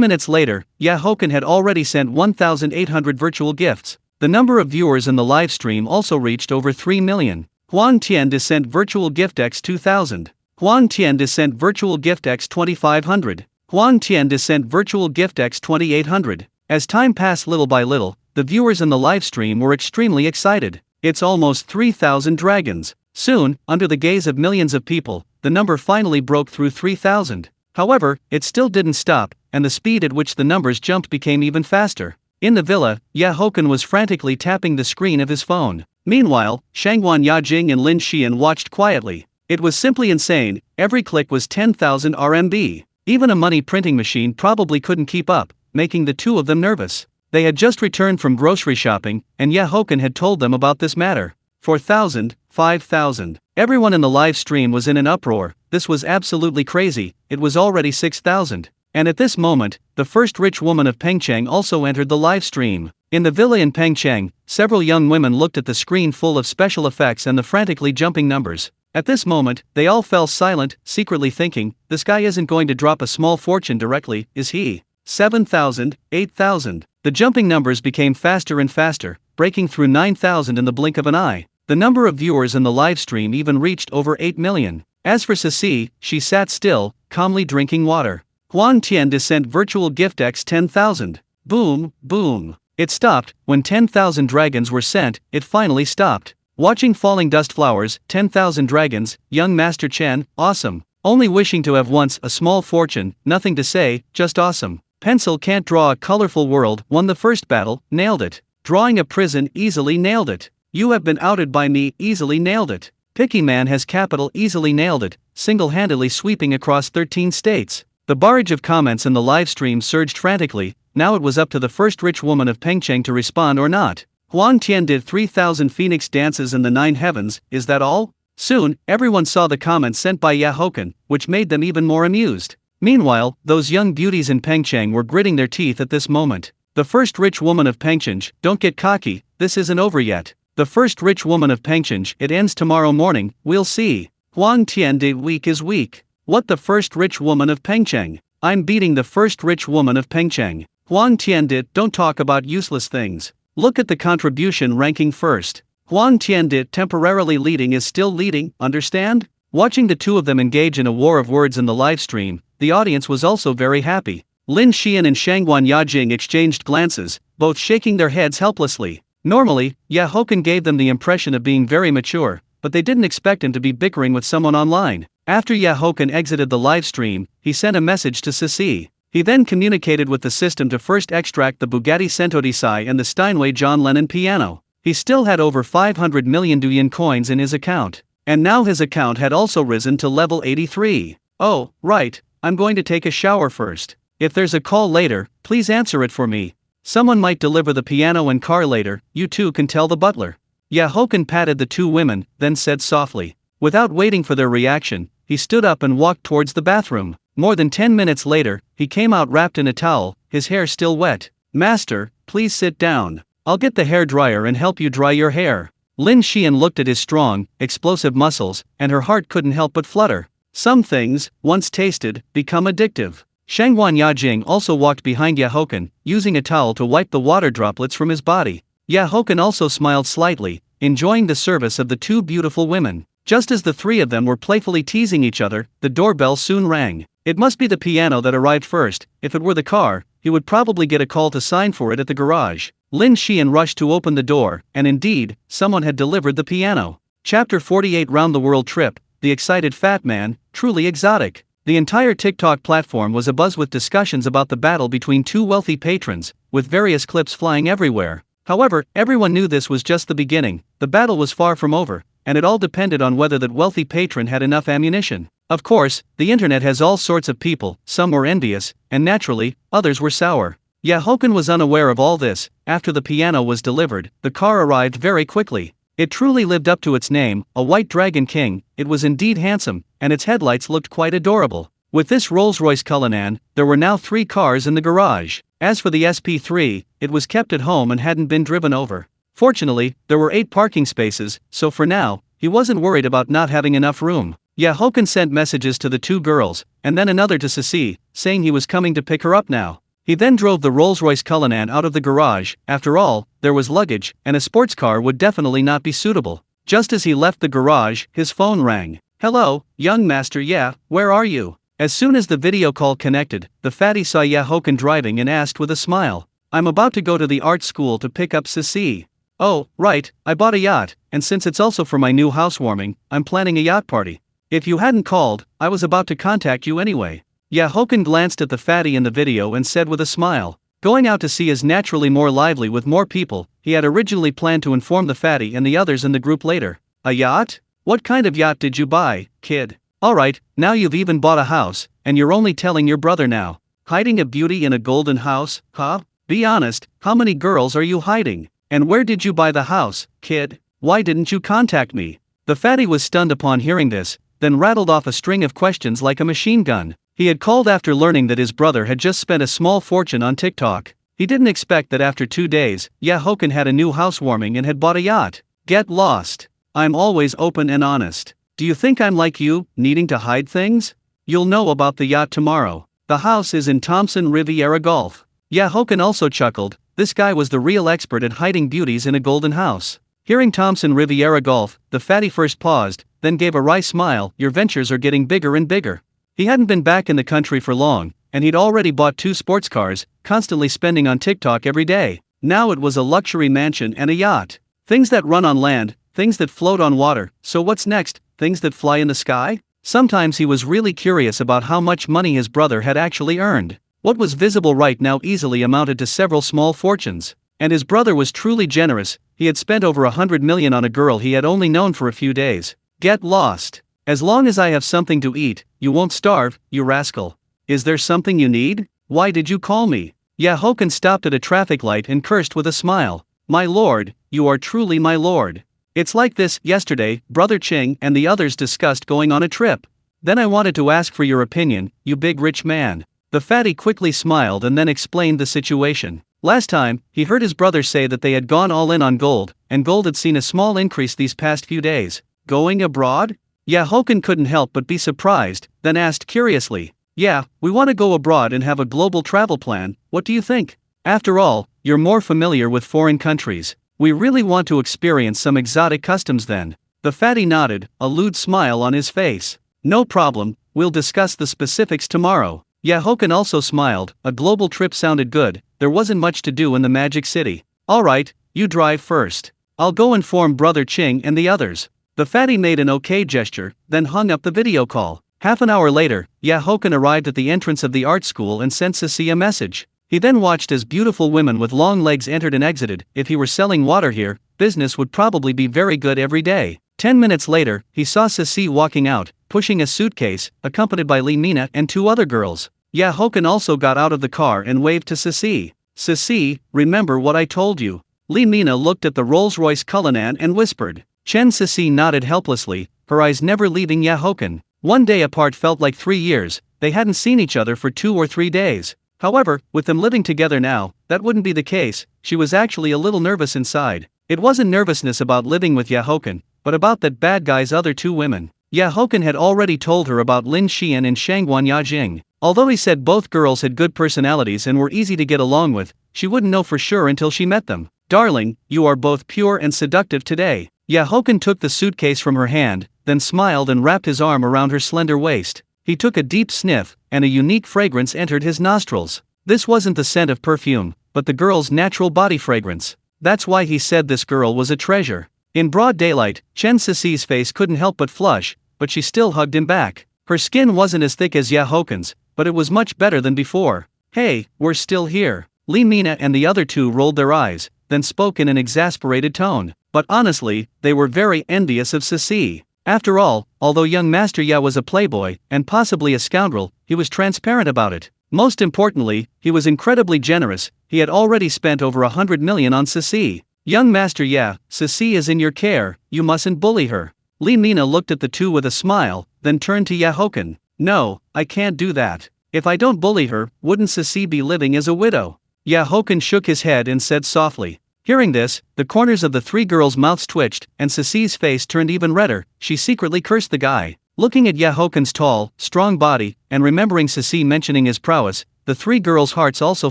minutes later, Haochen had already sent 1,800 virtual gifts. The number of viewers in the live stream also reached over 3 million. Huang Tian sent virtual gift X 2,000. Huang Tian sent virtual gift X 2,500. Huang Tian sent virtual gift X 2,800. As time passed little by little, the viewers in the live stream were extremely excited. It's almost 3,000 dragons. Soon, under the gaze of millions of people, the number finally broke through 3,000. However, it still didn't stop, and the speed at which the numbers jumped became even faster. In the villa, Haochen was frantically tapping the screen of his phone. Meanwhile, Shangguan Yajing and Lin Xian watched quietly. It was simply insane. Every click was 10,000 RMB. Even a money printing machine probably couldn't keep up, making the two of them nervous. They had just returned from grocery shopping, and Haochen had told them about this matter. 4,000, 5,000. Everyone in the live stream was in an uproar. This was absolutely crazy. It was already 6,000. And at this moment, the first rich woman of Pengcheng also entered the live stream. In the villa in Pengcheng, several young women looked at the screen full of special effects and the frantically jumping numbers. At this moment, they all fell silent, secretly thinking, this guy isn't going to drop a small fortune directly, is he? 7,000, 8,000. The jumping numbers became faster and faster, breaking through 9,000 in the blink of an eye. The number of viewers in the live stream even reached over 8 million. As for Sisi, she sat still, calmly drinking water. Huang Tian sent virtual gift X 10,000. Boom, boom. It stopped. When 10,000 dragons were sent, it finally stopped. Watching falling dust flowers, 10,000 dragons, young Master Chen, awesome. Only wishing to have once a small fortune, nothing to say, just awesome. Pencil can't draw a colorful world, won the first battle, nailed it. Drawing a prison, easily nailed it. You have been outed by me, easily nailed it. Picky Man has capital, easily nailed it, single-handedly sweeping across 13 states. The barrage of comments in the live stream surged frantically. Now it was up to the first rich woman of Pengcheng to respond or not. Huang Tian did 3,000 Phoenix dances in the 9 heavens, is that all? Soon, everyone saw the comments sent by Haochen, which made them even more amused. Meanwhile, those young beauties in Pengcheng were gritting their teeth at this moment. The first rich woman of Pengcheng, don't get cocky, this isn't over yet. The first rich woman of Pengcheng, it ends tomorrow morning, we'll see. Huang Tian de weak is weak. What the first rich woman of Pengcheng? I'm beating the first rich woman of Pengcheng. Huang Tian did, don't talk about useless things. Look at the contribution ranking first. Huang Tian did temporarily leading is still leading, understand? Watching the two of them engage in a war of words in the live stream, the audience was also very happy. Lin Xian and Shangguan Yajing exchanged glances, both shaking their heads helplessly. Normally, Haochen gave them the impression of being very mature, but they didn't expect him to be bickering with someone online. After Haochen exited the live stream, he sent a message to Sisi. He then communicated with the system to first extract the Bugatti Centodisai and the Steinway John Lennon piano. He still had over 500 million Douyin coins in his account. And now his account had also risen to level 83. Oh, right, I'm going to take a shower first. If there's a call later, please answer it for me. Someone might deliver the piano and car later, you too can tell the butler. Haochen patted the two women, then said softly. Without waiting for their reaction, he stood up and walked towards the bathroom. More than 10 minutes later, he came out wrapped in a towel, his hair still wet. Master, please sit down. I'll get the hair dryer and help you dry your hair. Lin Xian looked at his strong, explosive muscles, and her heart couldn't help but flutter. Some things, once tasted, become addictive. Shanghuan Yajing also walked behind Haochen, using a towel to wipe the water droplets from his body. Haochen also smiled slightly, enjoying the service of the two beautiful women. Just as the three of them were playfully teasing each other, the doorbell soon rang. It must be the piano that arrived first. If it were the car, he would probably get a call to sign for it at the garage. Lin Xian rushed to open the door, and indeed, someone had delivered the piano. Chapter 48 Round the World Trip, The Excited Fat Man, Truly Exotic. The entire TikTok platform was abuzz with discussions about the battle between two wealthy patrons, with various clips flying everywhere. However, everyone knew this was just the beginning. The battle was far from over, and it all depended on whether that wealthy patron had enough ammunition. Of course, the internet has all sorts of people, some were envious, and naturally, others were sour. Haochen was unaware of all this. After the piano was delivered, the car arrived very quickly. It truly lived up to its name, a white Dragon King. It was indeed handsome, and its headlights looked quite adorable. With this Rolls-Royce Cullinan, there were now 3 cars in the garage. As for the SP3, it was kept at home and hadn't been driven over. Fortunately, there were 8 parking spaces, so for now, he wasn't worried about not having enough room. Haochen sent messages to the 2 girls, and then another to Ceci, saying he was coming to pick her up now. He then drove the Rolls-Royce Cullinan out of the garage. After all, there was luggage, and a sports car would definitely not be suitable. Just as he left the garage, his phone rang. Hello, young master. Where are you? As soon as the video call connected, the fatty saw Haochen driving and asked with a smile. I'm about to go to the art school to pick up Ceci. Oh, right, I bought a yacht, and since it's also for my new housewarming, I'm planning a yacht party. If you hadn't called, I was about to contact you anyway. Haochen glanced at the fatty in the video and said with a smile. Going out to sea is naturally more lively with more people. He had originally planned to inform the fatty and the others in the group later. A yacht? What kind of yacht did you buy, kid? Alright, now you've even bought a house, and you're only telling your brother now. Hiding a beauty in a golden house, huh? Be honest, how many girls are you hiding? And where did you buy the house, kid? Why didn't you contact me? The fatty was stunned upon hearing this, then rattled off a string of questions like a machine gun. He had called after learning that his brother had just spent a small fortune on TikTok. He didn't expect that after 2 days, Haochen had a new housewarming and had bought a yacht. Get lost. I'm always open and honest. Do you think I'm like you, needing to hide things? You'll know about the yacht tomorrow. The house is in Thompson Riviera Golf. Haochen also chuckled. This guy was the real expert at hiding beauties in a golden house. Hearing Thompson Riviera Golf, the fatty first paused, then gave a wry smile. Your ventures are getting bigger and bigger. He hadn't been back in the country for long, and he'd already bought 2 sports cars, constantly spending on TikTok every day. Now it was a luxury mansion and a yacht. Things that run on land, things that float on water. So what's next? Things that fly in the sky? Sometimes he was really curious about how much money his brother had actually earned. What was visible right now easily amounted to several small fortunes. And his brother was truly generous. He had spent over 100 million on a girl he had only known for a few days. Get lost. As long as I have something to eat, you won't starve, you rascal. Is there something you need? Why did you call me? Haochen stopped at a traffic light and cursed with a smile. My lord, you are truly my lord. It's like this. Yesterday, Brother Ching and the others discussed going on a trip. Then I wanted to ask for your opinion, you big rich man. The fatty quickly smiled and then explained the situation. Last time, he heard his brother say that they had gone all in on gold, and gold had seen a small increase these past few days. Going abroad? Haochen couldn't help but be surprised, then asked curiously. Yeah, we want to go abroad and have a global travel plan. What do you think? After all, you're more familiar with foreign countries. We really want to experience some exotic customs then. The fatty nodded, a lewd smile on his face. No problem, we'll discuss the specifics tomorrow. Haochen also smiled. A global trip sounded good. There wasn't much to do in the Magic City. Alright, you drive first. I'll go inform Brother Ching and the others. The fatty made an okay gesture, then hung up the video call. Half an hour later, Haochen arrived at the entrance of the art school and sent Ceci a message. He then watched as beautiful women with long legs entered and exited. If he were selling water here, business would probably be very good every day. 10 minutes later, he saw Ceci walking out, pushing a suitcase, accompanied by Li Mina and 2 other girls. Haochen also got out of the car and waved to Ceci. Ceci, remember what I told you? Li Mina looked at the Rolls-Royce Cullinan and whispered. Chen Ceci nodded helplessly, her eyes never leaving Haochen. One day apart felt like 3 years, they hadn't seen each other for 2 or 3 days. However, with them living together now, that wouldn't be the case. She was actually a little nervous inside. It wasn't nervousness about living with Haochen, but about that bad guy's other 2 women. Haochen had already told her about Lin Xian and Shangguan Yajing. Although he said both girls had good personalities and were easy to get along with, she wouldn't know for sure until she met them. Darling, you are both pure and seductive today. Haochen took the suitcase from her hand, then smiled and wrapped his arm around her slender waist. He took a deep sniff, and a unique fragrance entered his nostrils. This wasn't the scent of perfume, but the girl's natural body fragrance. That's why he said this girl was a treasure. In broad daylight, Chen Ceci's face couldn't help but flush, but she still hugged him back. Her skin wasn't as thick as Hochen's, but it was much better than before. Hey, we're still here. Li Mina and the other 2 rolled their eyes, then spoke in an exasperated tone. But honestly, they were very envious of Ceci. After all, although young Master Ya was a playboy, and possibly a scoundrel, he was transparent about it. Most importantly, he was incredibly generous. He had already spent over 100 million on Ceci. Young Master Ya, Ceci is in your care, you mustn't bully her. Li Mina looked at the 2 with a smile, then turned to Haochen. No, I can't do that. If I don't bully her, wouldn't Ceci be living as a widow? Haochen shook his head and said softly. Hearing this, the corners of the 3 girls' mouths twitched, and Ceci's face turned even redder. She secretly cursed the guy. Looking at Hochen's tall, strong body, and remembering Ceci mentioning his prowess, the 3 girls' hearts also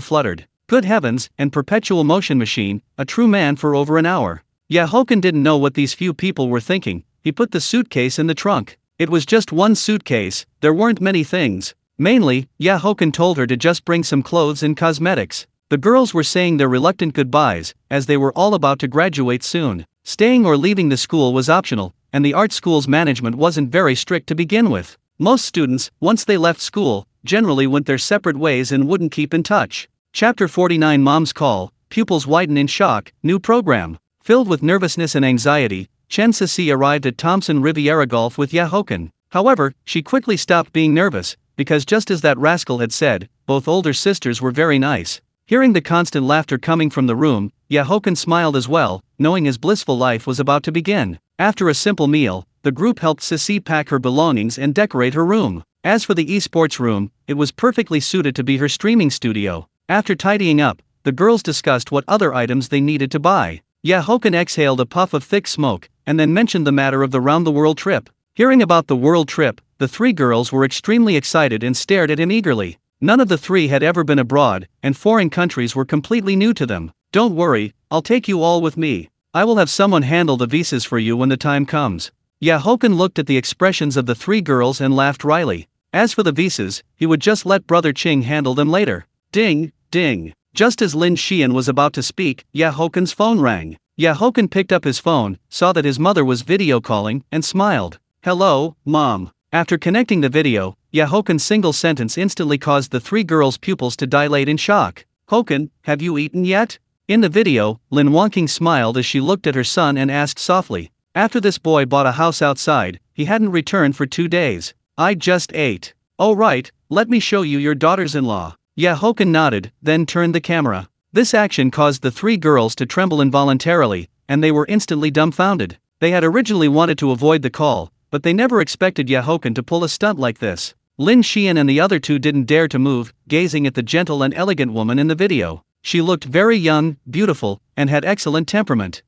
fluttered. Good heavens, and perpetual motion machine, a true man for over an hour. Haochen didn't know what these few people were thinking. He put the suitcase in the trunk. It was just one suitcase, there weren't many things. Mainly, Haochen told her to just bring some clothes and cosmetics. The girls were saying their reluctant goodbyes, as they were all about to graduate soon. Staying or leaving the school was optional, and the art school's management wasn't very strict to begin with. Most students, once they left school, generally went their separate ways and wouldn't keep in touch. Chapter 49 Mom's Call, Pupils Widen in Shock, New Program. Filled with nervousness and anxiety, Chen Ceci arrived at Thompson Riviera Golf with Haochen. However, she quickly stopped being nervous, because just as that rascal had said, both older sisters were very nice. Hearing the constant laughter coming from the room, Haochen smiled as well, knowing his blissful life was about to begin. After a simple meal, the group helped Ceci pack her belongings and decorate her room. As for the esports room, it was perfectly suited to be her streaming studio. After tidying up, the girls discussed what other items they needed to buy. Haochen exhaled a puff of thick smoke, and then mentioned the matter of the round-the-world trip. Hearing about the world trip, the 3 girls were extremely excited and stared at him eagerly. None of the 3 had ever been abroad, and foreign countries were completely new to them. Don't worry, I'll take you all with me. I will have someone handle the visas for you when the time comes. Haochen looked at the expressions of the 3 girls and laughed wryly. As for the visas, he would just let Brother Qing handle them later. Ding, ding. Just as Lin Xian was about to speak, Hochen's phone rang. Haochen picked up his phone, saw that his mother was video calling, and smiled. Hello, Mom. After connecting the video, Hochen's single sentence instantly caused the 3 girls' pupils to dilate in shock. Hochen, have you eaten yet? In the video, Lin Wangqing smiled as she looked at her son and asked softly. After this boy bought a house outside, he hadn't returned for 2 days. I just ate. Oh right, let me show you your daughters-in-law. Haochen nodded, then turned the camera. This action caused the 3 girls to tremble involuntarily, and they were instantly dumbfounded. They had originally wanted to avoid the call, but they never expected Haochen to pull a stunt like this. Lin Xian and the other 2 didn't dare to move, gazing at the gentle and elegant woman in the video. She looked very young, beautiful, and had excellent temperament.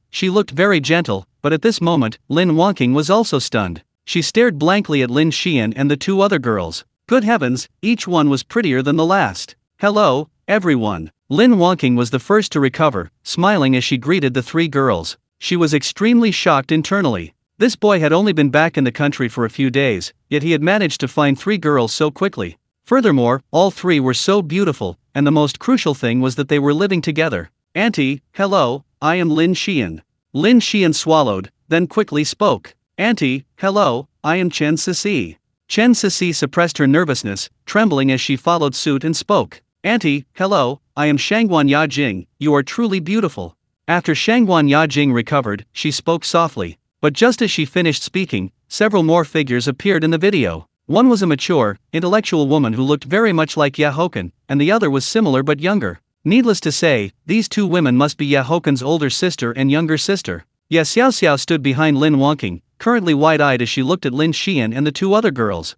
She looked very gentle, but at this moment, Lin Wangqing was also stunned. She stared blankly at Lin Xian and the 2 other girls. Good heavens, each one was prettier than the last. Hello, everyone. Lin Wangqing was the first to recover, smiling as she greeted the 3 girls. She was extremely shocked internally. This boy had only been back in the country for a few days, yet he had managed to find 3 girls so quickly. Furthermore, all 3 were so beautiful, and the most crucial thing was that they were living together. Auntie, hello, I am Lin Xian. Lin Xian swallowed, then quickly spoke. Auntie, hello, I am Chen Ceci. Chen Ceci suppressed her nervousness, trembling as she followed suit and spoke. Auntie, hello, I am Shangguan Yajing, you are truly beautiful. After Shangguan Yajing recovered, she spoke softly. But just as she finished speaking, several more figures appeared in the video. One was a mature, intellectual woman who looked very much like Haochen, and the other was similar but younger. Needless to say, these two women must be Hochen's older sister and younger sister. Xiaoxiao stood behind Lin Wangqing, currently wide-eyed as she looked at Lin Xian and the two other girls.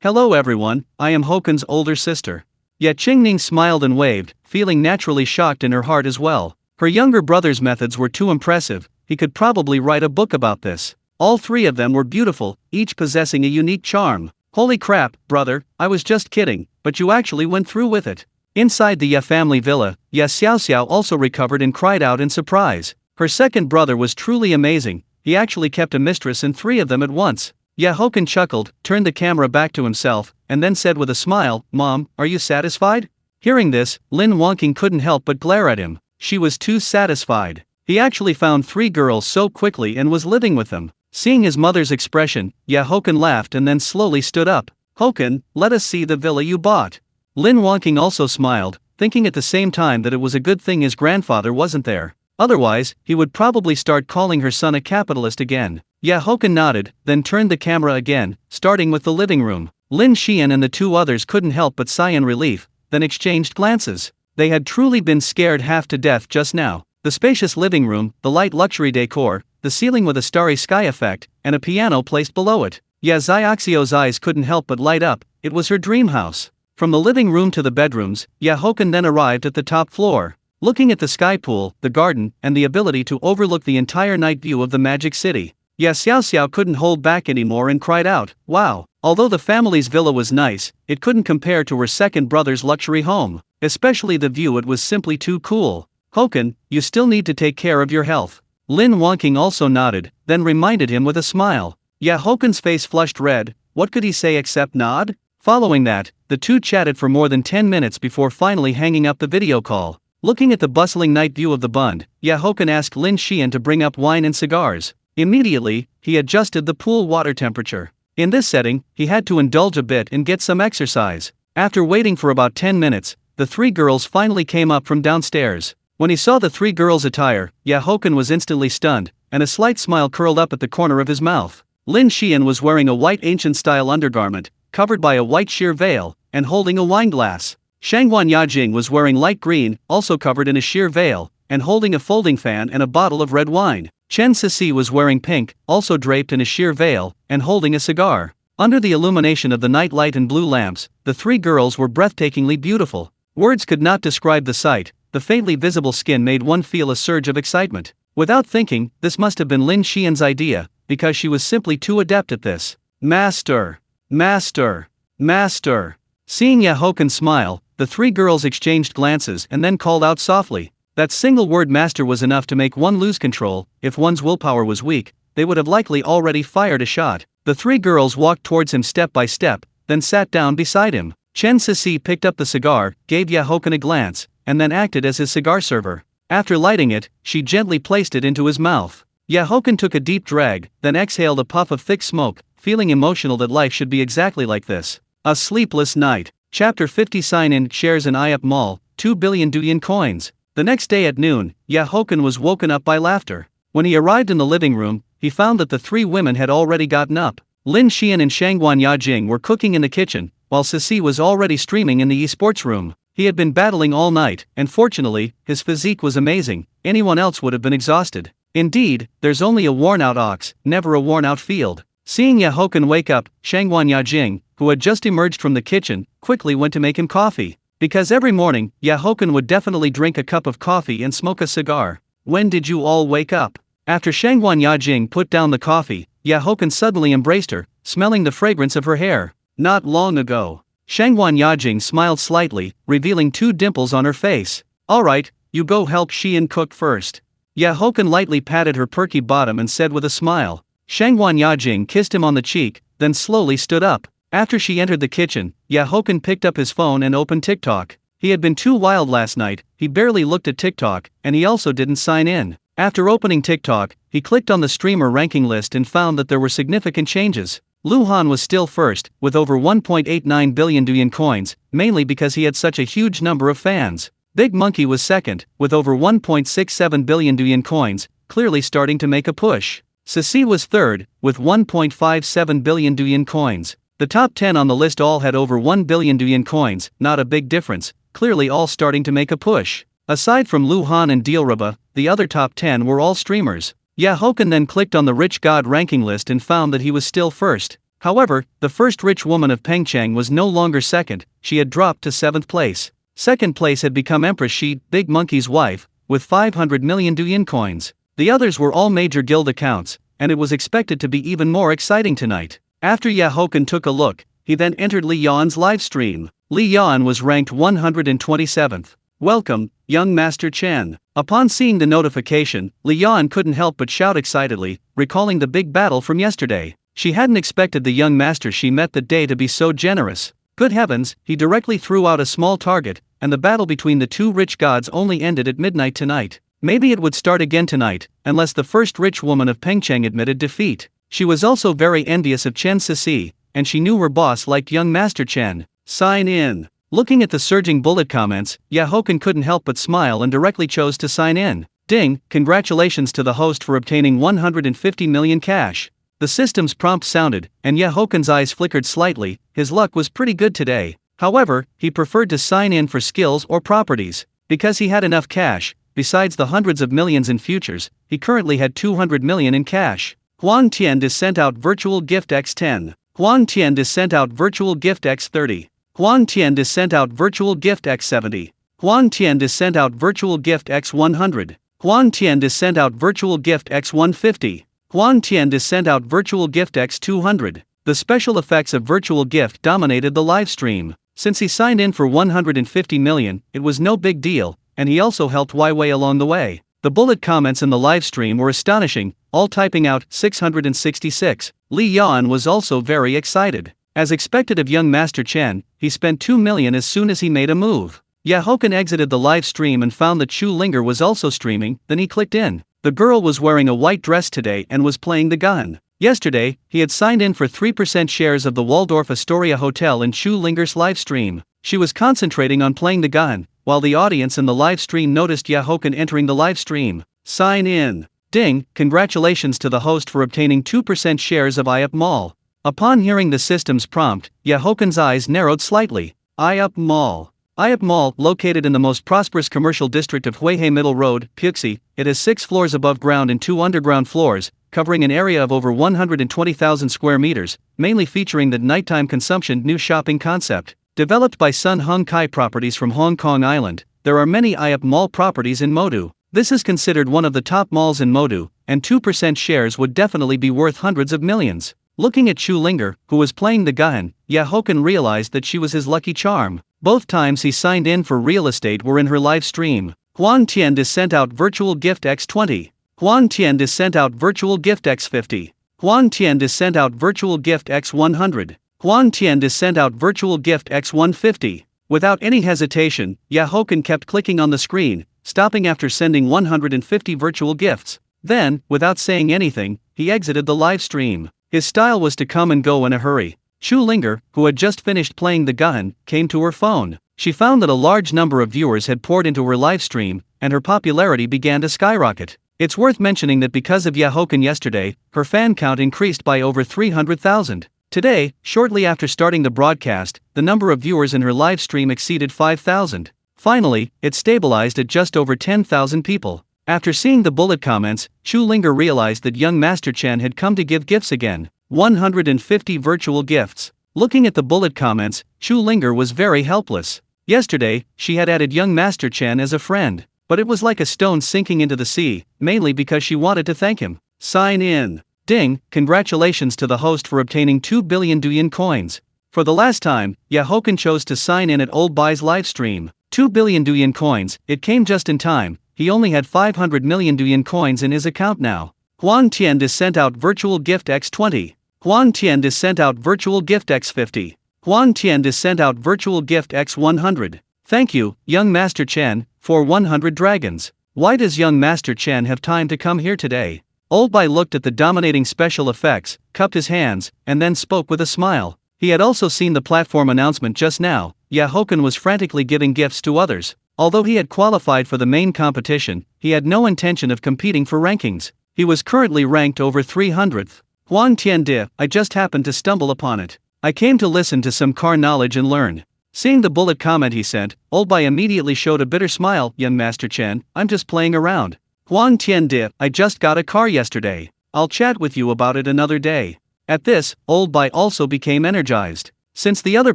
Hello everyone, I am Hochen's older sister. Yet Qingning smiled and waved, feeling naturally shocked in her heart as well. Her younger brother's methods were too impressive, he could probably write a book about this. All three of them were beautiful, each possessing a unique charm. Holy crap, brother, I was just kidding, but you actually went through with it. Inside the family villa, Xiaoxiao also recovered and cried out in surprise. Her second brother was truly amazing, he actually kept a mistress and three of them at once. Haochen chuckled, turned the camera back to himself, and then said with a smile, Mom, are you satisfied? Hearing this, Lin Wangqing couldn't help but glare at him. She was too satisfied. He actually found three girls so quickly and was living with them. Seeing his mother's expression, Haochen laughed and then slowly stood up. Haochen, let us see the villa you bought. Lin Wangqing also smiled, thinking at the same time that it was a good thing his grandfather wasn't there. Otherwise, he would probably start calling her son a capitalist again. Haochen nodded, then turned the camera again, starting with the living room. Lin Xian and the two others couldn't help but sigh in relief, then exchanged glances. They had truly been scared half to death just now. The spacious living room, the light luxury decor, the ceiling with a starry sky effect, and a piano placed below it. Xiaoxiao's eyes couldn't help but light up, it was her dream house. From the living room to the bedrooms, Haochen then arrived at the top floor. Looking at the sky pool, the garden, and the ability to overlook the entire night view of the magic city, Xiaoxiao couldn't hold back anymore and cried out, wow! Although the family's villa was nice, it couldn't compare to her second brother's luxury home. Especially the view, it was simply too cool. Haochen, you still need to take care of your health. Lin Wangqing also nodded, then reminded him with a smile. Hochen's face flushed red, what could he say except nod? Following that, the two chatted for more than 10 minutes before finally hanging up the video call. Looking at the bustling night view of the bund, Haochen asked Lin Xian to bring up wine and cigars. Immediately, he adjusted the pool water temperature. In this setting, he had to indulge a bit and get some exercise. After waiting for about 10 minutes, the three girls finally came up from downstairs. When he saw the three girls' attire, Haochen was instantly stunned, and a slight smile curled up at the corner of his mouth. Lin Xian was wearing a white ancient-style undergarment, covered by a white sheer veil, and holding a wineglass. Shangguan Yajing was wearing light green, also covered in a sheer veil, and holding a folding fan and a bottle of red wine. Chen Sisi was wearing pink, also draped in a sheer veil, and holding a cigar. Under the illumination of the night light and blue lamps, the three girls were breathtakingly beautiful. Words could not describe the sight. The faintly visible skin made one feel a surge of excitement. Without thinking, this must have been Lin Xian's idea, because she was simply too adept at this. Master! Master! Master! Seeing Haochen smile, the three girls exchanged glances and then called out softly. That single word master was enough to make one lose control. If one's willpower was weak, they would have likely already fired a shot. The three girls walked towards him step by step, then sat down beside him. Chen Sisi picked up the cigar, gave Haochen a glance, and then acted as his cigar server. After lighting it, she gently placed it into his mouth. Haochen took a deep drag, then exhaled a puff of thick smoke, feeling emotional that life should be exactly like this. A sleepless night. Chapter 50. Sign-in shares in IAP Mall, 2 billion Douyin coins. The next day at noon, Haochen was woken up by laughter. When he arrived in the living room, he found that the three women had already gotten up. Lin Xian and Shangguan Yajing were cooking in the kitchen, while Sisi was already streaming in the esports room. He had been battling all night, and fortunately, his physique was amazing. Anyone else would have been exhausted. Indeed, there's only a worn-out ox, never a worn-out field. Seeing Haochen wake up, Shangguan Yajing, who had just emerged from the kitchen, quickly went to make him coffee. Because every morning, Haochen would definitely drink a cup of coffee and smoke a cigar. When did you all wake up? After Shangguan Yajing put down the coffee, Haochen suddenly embraced her, smelling the fragrance of her hair. Not long ago. Shangguan Yajing smiled slightly, revealing 2 dimples on her face. Alright, you go help Xian cook first. Haochen lightly patted her perky bottom and said with a smile. Shangguan Yajing kissed him on the cheek, then slowly stood up. After she entered the kitchen, Haochen picked up his phone and opened TikTok. He had been too wild last night, he barely looked at TikTok, and he also didn't sign in. After opening TikTok, he clicked on the streamer ranking list and found that there were significant changes. Luhan was still first, with over 1.89 billion Douyin coins, mainly because he had such a huge number of fans. Big Monkey was second, with over 1.67 billion Douyin coins, clearly starting to make a push. Ceci was third, with 1.57 billion Douyin coins. The top 10 on the list all had over 1 billion Douyin coins, not a big difference, clearly all starting to make a push. Aside from Lu Han and Dilraba, the other top 10 were all streamers. Haochen then clicked on the rich god ranking list and found that he was still first. However, the first rich woman of Pengcheng was no longer second, she had dropped to 7th place. Second place had become Empress Shi, Big Monkey's wife, with 500 million Douyin coins. The others were all major guild accounts, and it was expected to be even more exciting tonight. After Haochen took a look, he then entered Li Yan's livestream. Li Yan was ranked 127th. Welcome, young Master Chen. Upon seeing the notification, Li Yan couldn't help but shout excitedly, recalling the big battle from yesterday. She hadn't expected the young master she met that day to be so generous. Good heavens, he directly threw out a small target, and the battle between the two rich gods only ended at midnight tonight. Maybe it would start again tonight, unless the first rich woman of Pengcheng admitted defeat. She was also very envious of Chen Ceci, and she knew her boss liked young Master Chen. Sign in. Looking at the surging bullet comments, Haochen couldn't help but smile and directly chose to sign in. Ding, congratulations to the host for obtaining 150 million cash. The system's prompt sounded, and Hochen's eyes flickered slightly. His luck was pretty good today. However, he preferred to sign in for skills or properties. Because he had enough cash, besides the hundreds of millions in futures, he currently had 200 million in cash. Huan Tian is sent out virtual gift x10. Huan Tian is sent out virtual gift x30. Huan Tian is sent out virtual gift x70. Huan Tian is sent out virtual gift x100. Huan Tian is sent out virtual gift x150. Huan Tian is sent out virtual gift x200. The special effects of virtual gift dominated the live stream. Since he signed in for 150 million, it was no big deal, and he also helped Weiwei along the way. The bullet comments in the live stream were astonishing, all typing out 666. Li Yan was also very excited. As expected of young Master Chen, he spent 2 million as soon as he made a move. Haochen exited the live stream and found that Chu Linger was also streaming, then he clicked in. The girl was wearing a white dress today and was playing the gun. Yesterday, he had signed in for 3% shares of the Waldorf Astoria Hotel in Chu Linger's live stream. She was concentrating on playing the gun, while the audience in the live stream noticed Haochen entering the live stream. Sign in. Ding, congratulations to the host for obtaining 2% shares of IUP Mall. Upon hearing the system's prompt, Hochen's eyes narrowed slightly. IUP Mall. IUP Mall, located in the most prosperous commercial district of Huihei Middle Road, Puxi, it has 6 floors above ground and 2 underground floors, covering an area of over 120,000 square meters, mainly featuring the nighttime consumption new shopping concept. Developed by Sun Hung Kai Properties from Hong Kong Island, there are many IUP Mall properties in Modu. This is considered one of the top malls in Modu, and 2% shares would definitely be worth hundreds of millions. Looking at Chu Linger, who was playing the gun, Haochen realized that she was his lucky charm. Both times he signed in for real estate were in her live stream. Huan Tian is sent out virtual gift x20. Huan Tian is sent out virtual gift x50. Huan Tian is sent out virtual gift x100. Huan Tian is sent out virtual gift x150. Without any hesitation, Haochen kept clicking on the screen, stopping after sending 150 virtual gifts. Then, without saying anything, he exited the live stream. His style was to come and go in a hurry. Chu Linger, who had just finished playing the gun, came to her phone. She found that a large number of viewers had poured into her live stream, and her popularity began to skyrocket. It's worth mentioning that because of Haochen yesterday, her fan count increased by over 300,000. Today, shortly after starting the broadcast, the number of viewers in her live stream exceeded 5,000. Finally, it stabilized at just over 10,000 people. After seeing the bullet comments, Chu Linger realized that young Master Chen had come to give gifts again. 150 virtual gifts. Looking at the bullet comments, Chu Linger was very helpless. Yesterday, she had added young Master Chen as a friend, but it was like a stone sinking into the sea, mainly because she wanted to thank him. Sign in. Ding, congratulations to the host for obtaining 2 billion Douyin coins. For the last time, Haochen chose to sign in at Old Bai's livestream. 2 billion Douyin coins, it came just in time. He only had 500 million Douyin coins in his account now. Huan Tian is sent out virtual gift x20. Huan Tian is sent out virtual gift x50. Huan Tian is sent out virtual gift x100. Thank you, young Master Chen, for 100 dragons. Why does young Master Chen have time to come here today? Old Bai looked at the dominating special effects, cupped his hands, and then spoke with a smile. He had also seen the platform announcement just now. Haochen was frantically giving gifts to others. Although he had qualified for the main competition, he had no intention of competing for rankings. He was currently ranked over 300th. Huang Tiandi, I just happened to stumble upon it. I came to listen to some car knowledge and learn. Seeing the bullet comment he sent, Old Bai immediately showed a bitter smile. Young Master Chen, I'm just playing around. Huang Tiandi, I just got a car yesterday. I'll chat with you about it another day. At this, Old Bai also became energized. Since the other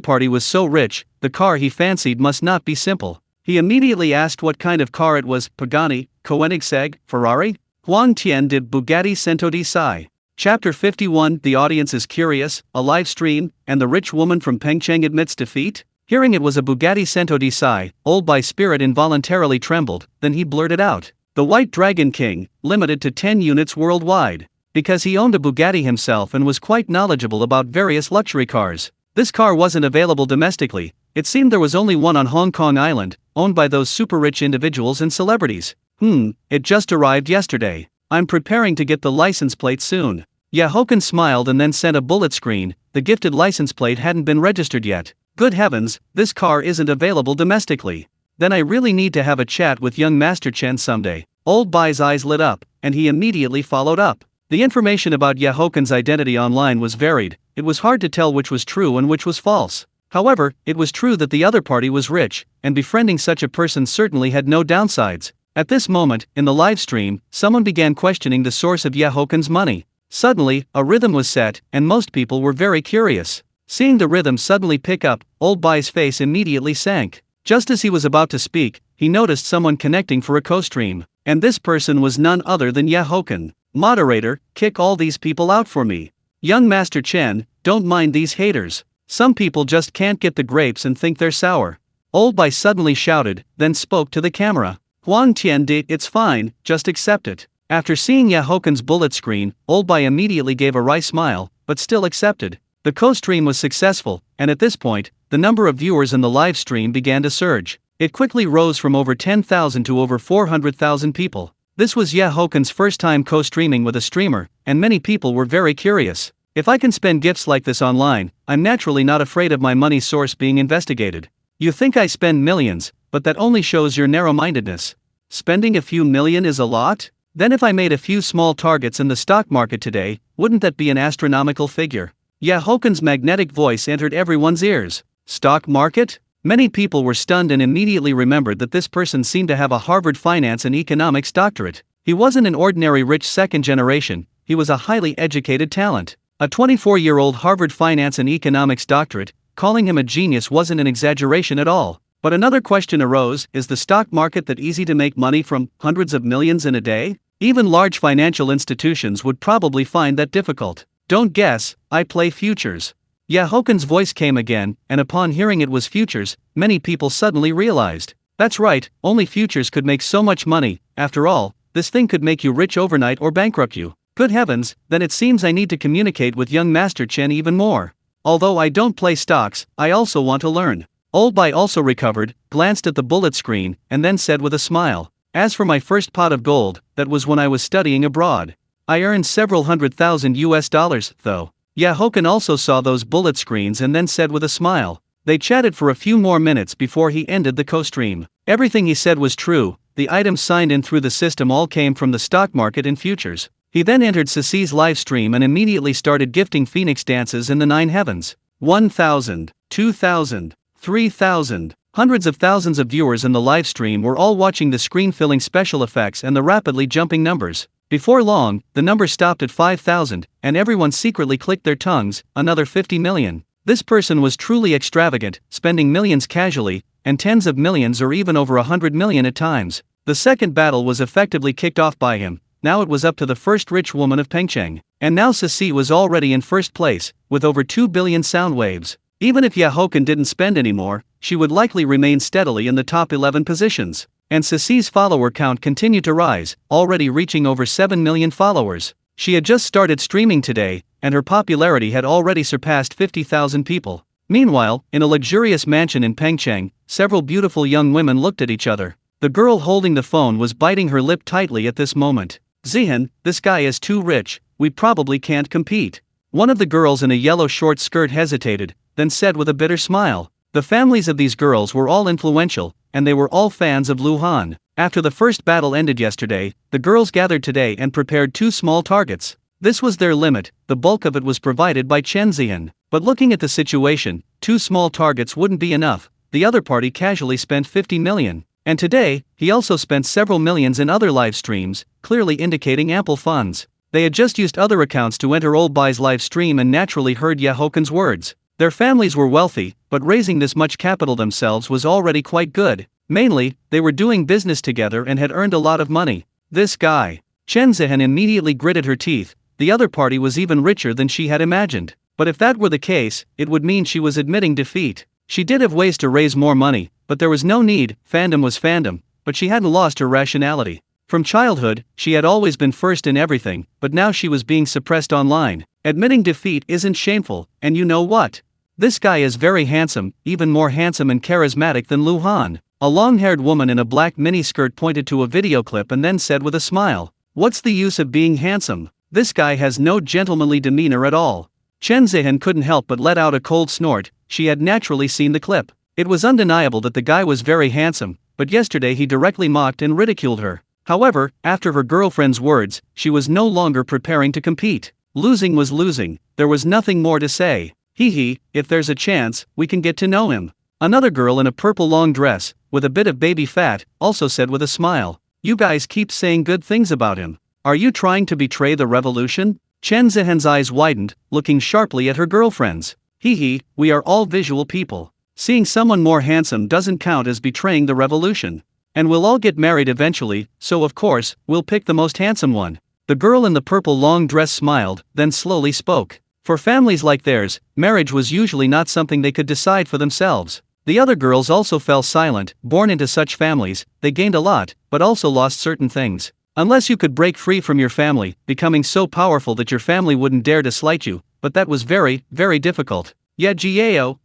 party was so rich, the car he fancied must not be simple. He immediately asked what kind of car it was. Pagani, Koenigsegg, Ferrari? Huang Tian did Bugatti Cento di Sai. Chapter 51. The audience is curious, a live stream, and the rich woman from Pengcheng admits defeat? Hearing it was a Bugatti Cento di Sai, Old Bai's spirit involuntarily trembled, then he blurted out, "The White Dragon King, limited to 10 units worldwide." Because he owned a Bugatti himself and was quite knowledgeable about various luxury cars. This car wasn't available domestically. It seemed there was only one on Hong Kong Island, owned by those super rich individuals and celebrities. It just arrived yesterday. I'm preparing to get the license plate soon. Haochen smiled and then sent a bullet screen. The gifted license plate hadn't been registered yet. Good heavens, this car isn't available domestically. Then I really need to have a chat with young Master Chen someday. Old Bai's eyes lit up, and he immediately followed up. The information about Haochen's identity online was varied. It was hard to tell which was true and which was false. However, it was true that the other party was rich, and befriending such a person certainly had no downsides. At this moment, in the live stream, someone began questioning the source of Haochen's money. Suddenly, a rhythm was set, and most people were very curious. Seeing the rhythm suddenly pick up, Old Bai's face immediately sank. Just as he was about to speak, he noticed someone connecting for a co-stream, and this person was none other than Haochen. Moderator, kick all these people out for me. Young Master Chen, don't mind these haters. Some people just can't get the grapes and think they're sour. Old Bai suddenly shouted, then spoke to the camera. Huang Tiandi, it's fine, just accept it. After seeing Haochen's bullet screen, Old Bai immediately gave a wry smile, but still accepted. The co-stream was successful, and at this point, the number of viewers in the live stream began to surge. It quickly rose from over 10,000 to over 400,000 people. This was Haochen's first time co-streaming with a streamer, and many people were very curious. If I can spend gifts like this online, I'm naturally not afraid of my money source being investigated. You think I spend millions, but that only shows your narrow-mindedness. Spending a few million is a lot? Then if I made a few small targets in the stock market today, wouldn't that be an astronomical figure? Haochen's magnetic voice entered everyone's ears. Stock market? Many people were stunned and immediately remembered that this person seemed to have a Harvard Finance and Economics doctorate. He wasn't an ordinary rich second generation, he was a highly educated talent. A 24-year-old Harvard Finance and Economics doctorate, calling him a genius wasn't an exaggeration at all. But another question arose, is the stock market that easy to make money from hundreds of millions in a day? Even large financial institutions would probably find that difficult. Don't guess, I play futures. Haochen's voice came again, and upon hearing it was futures, many people suddenly realized. That's right, only futures could make so much money. After all, this thing could make you rich overnight or bankrupt you. Good heavens, then it seems I need to communicate with young Master Chen even more. Although I don't play stocks, I also want to learn. Old Bai also recovered, glanced at the bullet screen, and then said with a smile, as for my first pot of gold, that was when I was studying abroad. I earned several $100,000, though. Haochen also saw those bullet screens and then said with a smile. They chatted for a few more minutes before he ended the co-stream. Everything he said was true, the items signed in through the system all came from the stock market and futures. He then entered Ceci's live stream and immediately started gifting phoenix dances in the 9 heavens. 1,000, 2,000, 3,000. Hundreds of thousands of viewers in the live stream were all watching the screen-filling special effects and the rapidly jumping numbers. Before long, the number stopped at 5,000, and everyone secretly clicked their tongues, another 50 million. This person was truly extravagant, spending millions casually, and tens of millions or even over 100 million at times. The second battle was effectively kicked off by him. Now it was up to the first rich woman of Pengcheng. And now Ceci was already in first place, with over 2 billion sound waves. Even if Haochen didn't spend any more, she would likely remain steadily in the top 11 positions. And Ceci's follower count continued to rise, already reaching over 7 million followers. She had just started streaming today, and her popularity had already surpassed 50,000 people. Meanwhile, in a luxurious mansion in Pengcheng, several beautiful young women looked at each other. The girl holding the phone was biting her lip tightly at this moment. Zihan, this guy is too rich, we probably can't compete. One of the girls in a yellow short skirt hesitated, then said with a bitter smile, The families of these girls were all influential, and they were all fans of Lu Han. After the first battle ended yesterday, the girls gathered today and prepared 2 small targets. This was their limit, the bulk of it was provided by Chen Zihan. But looking at the situation, 2 small targets wouldn't be enough. The other party casually spent 50 million. And today, he also spent several millions in other live streams, clearly indicating ample funds. They had just used other accounts to enter Old Bai's live stream and naturally heard Haochen's words. Their families were wealthy, but raising this much capital themselves was already quite good. Mainly, they were doing business together and had earned a lot of money. This guy. Chen Zihan immediately gritted her teeth. The other party was even richer than she had imagined. But if that were the case, it would mean she was admitting defeat. She did have ways to raise more money, but there was no need. Fandom was fandom, but she hadn't lost her rationality. From childhood, she had always been first in everything, but now she was being suppressed online. Admitting defeat isn't shameful, and you know what? This guy is very handsome, even more handsome and charismatic than Lu Han. A long-haired woman in a black miniskirt pointed to a video clip and then said with a smile, "What's the use of being handsome? This guy has no gentlemanly demeanor at all." Chen Zihan couldn't help but let out a cold snort. She had naturally seen the clip. It was undeniable that the guy was very handsome, but yesterday he directly mocked and ridiculed her. However, after her girlfriend's words, she was no longer preparing to compete. Losing was losing, there was nothing more to say. Hee, if there's a chance, we can get to know him. Another girl in a purple long dress, with a bit of baby fat, also said with a smile, "You guys keep saying good things about him. Are you trying to betray the revolution?" Chen Zihan's eyes widened, looking sharply at her girlfriends. Hee, we are all visual people. Seeing someone more handsome doesn't count as betraying the revolution. And we'll all get married eventually, so of course, we'll pick the most handsome one. The girl in the purple long dress smiled, then slowly spoke. For families like theirs, marriage was usually not something they could decide for themselves. The other girls also fell silent. Born into such families, they gained a lot, but also lost certain things. Unless you could break free from your family, becoming so powerful that your family wouldn't dare to slight you, but that was very, very difficult. Yeah, Jiao,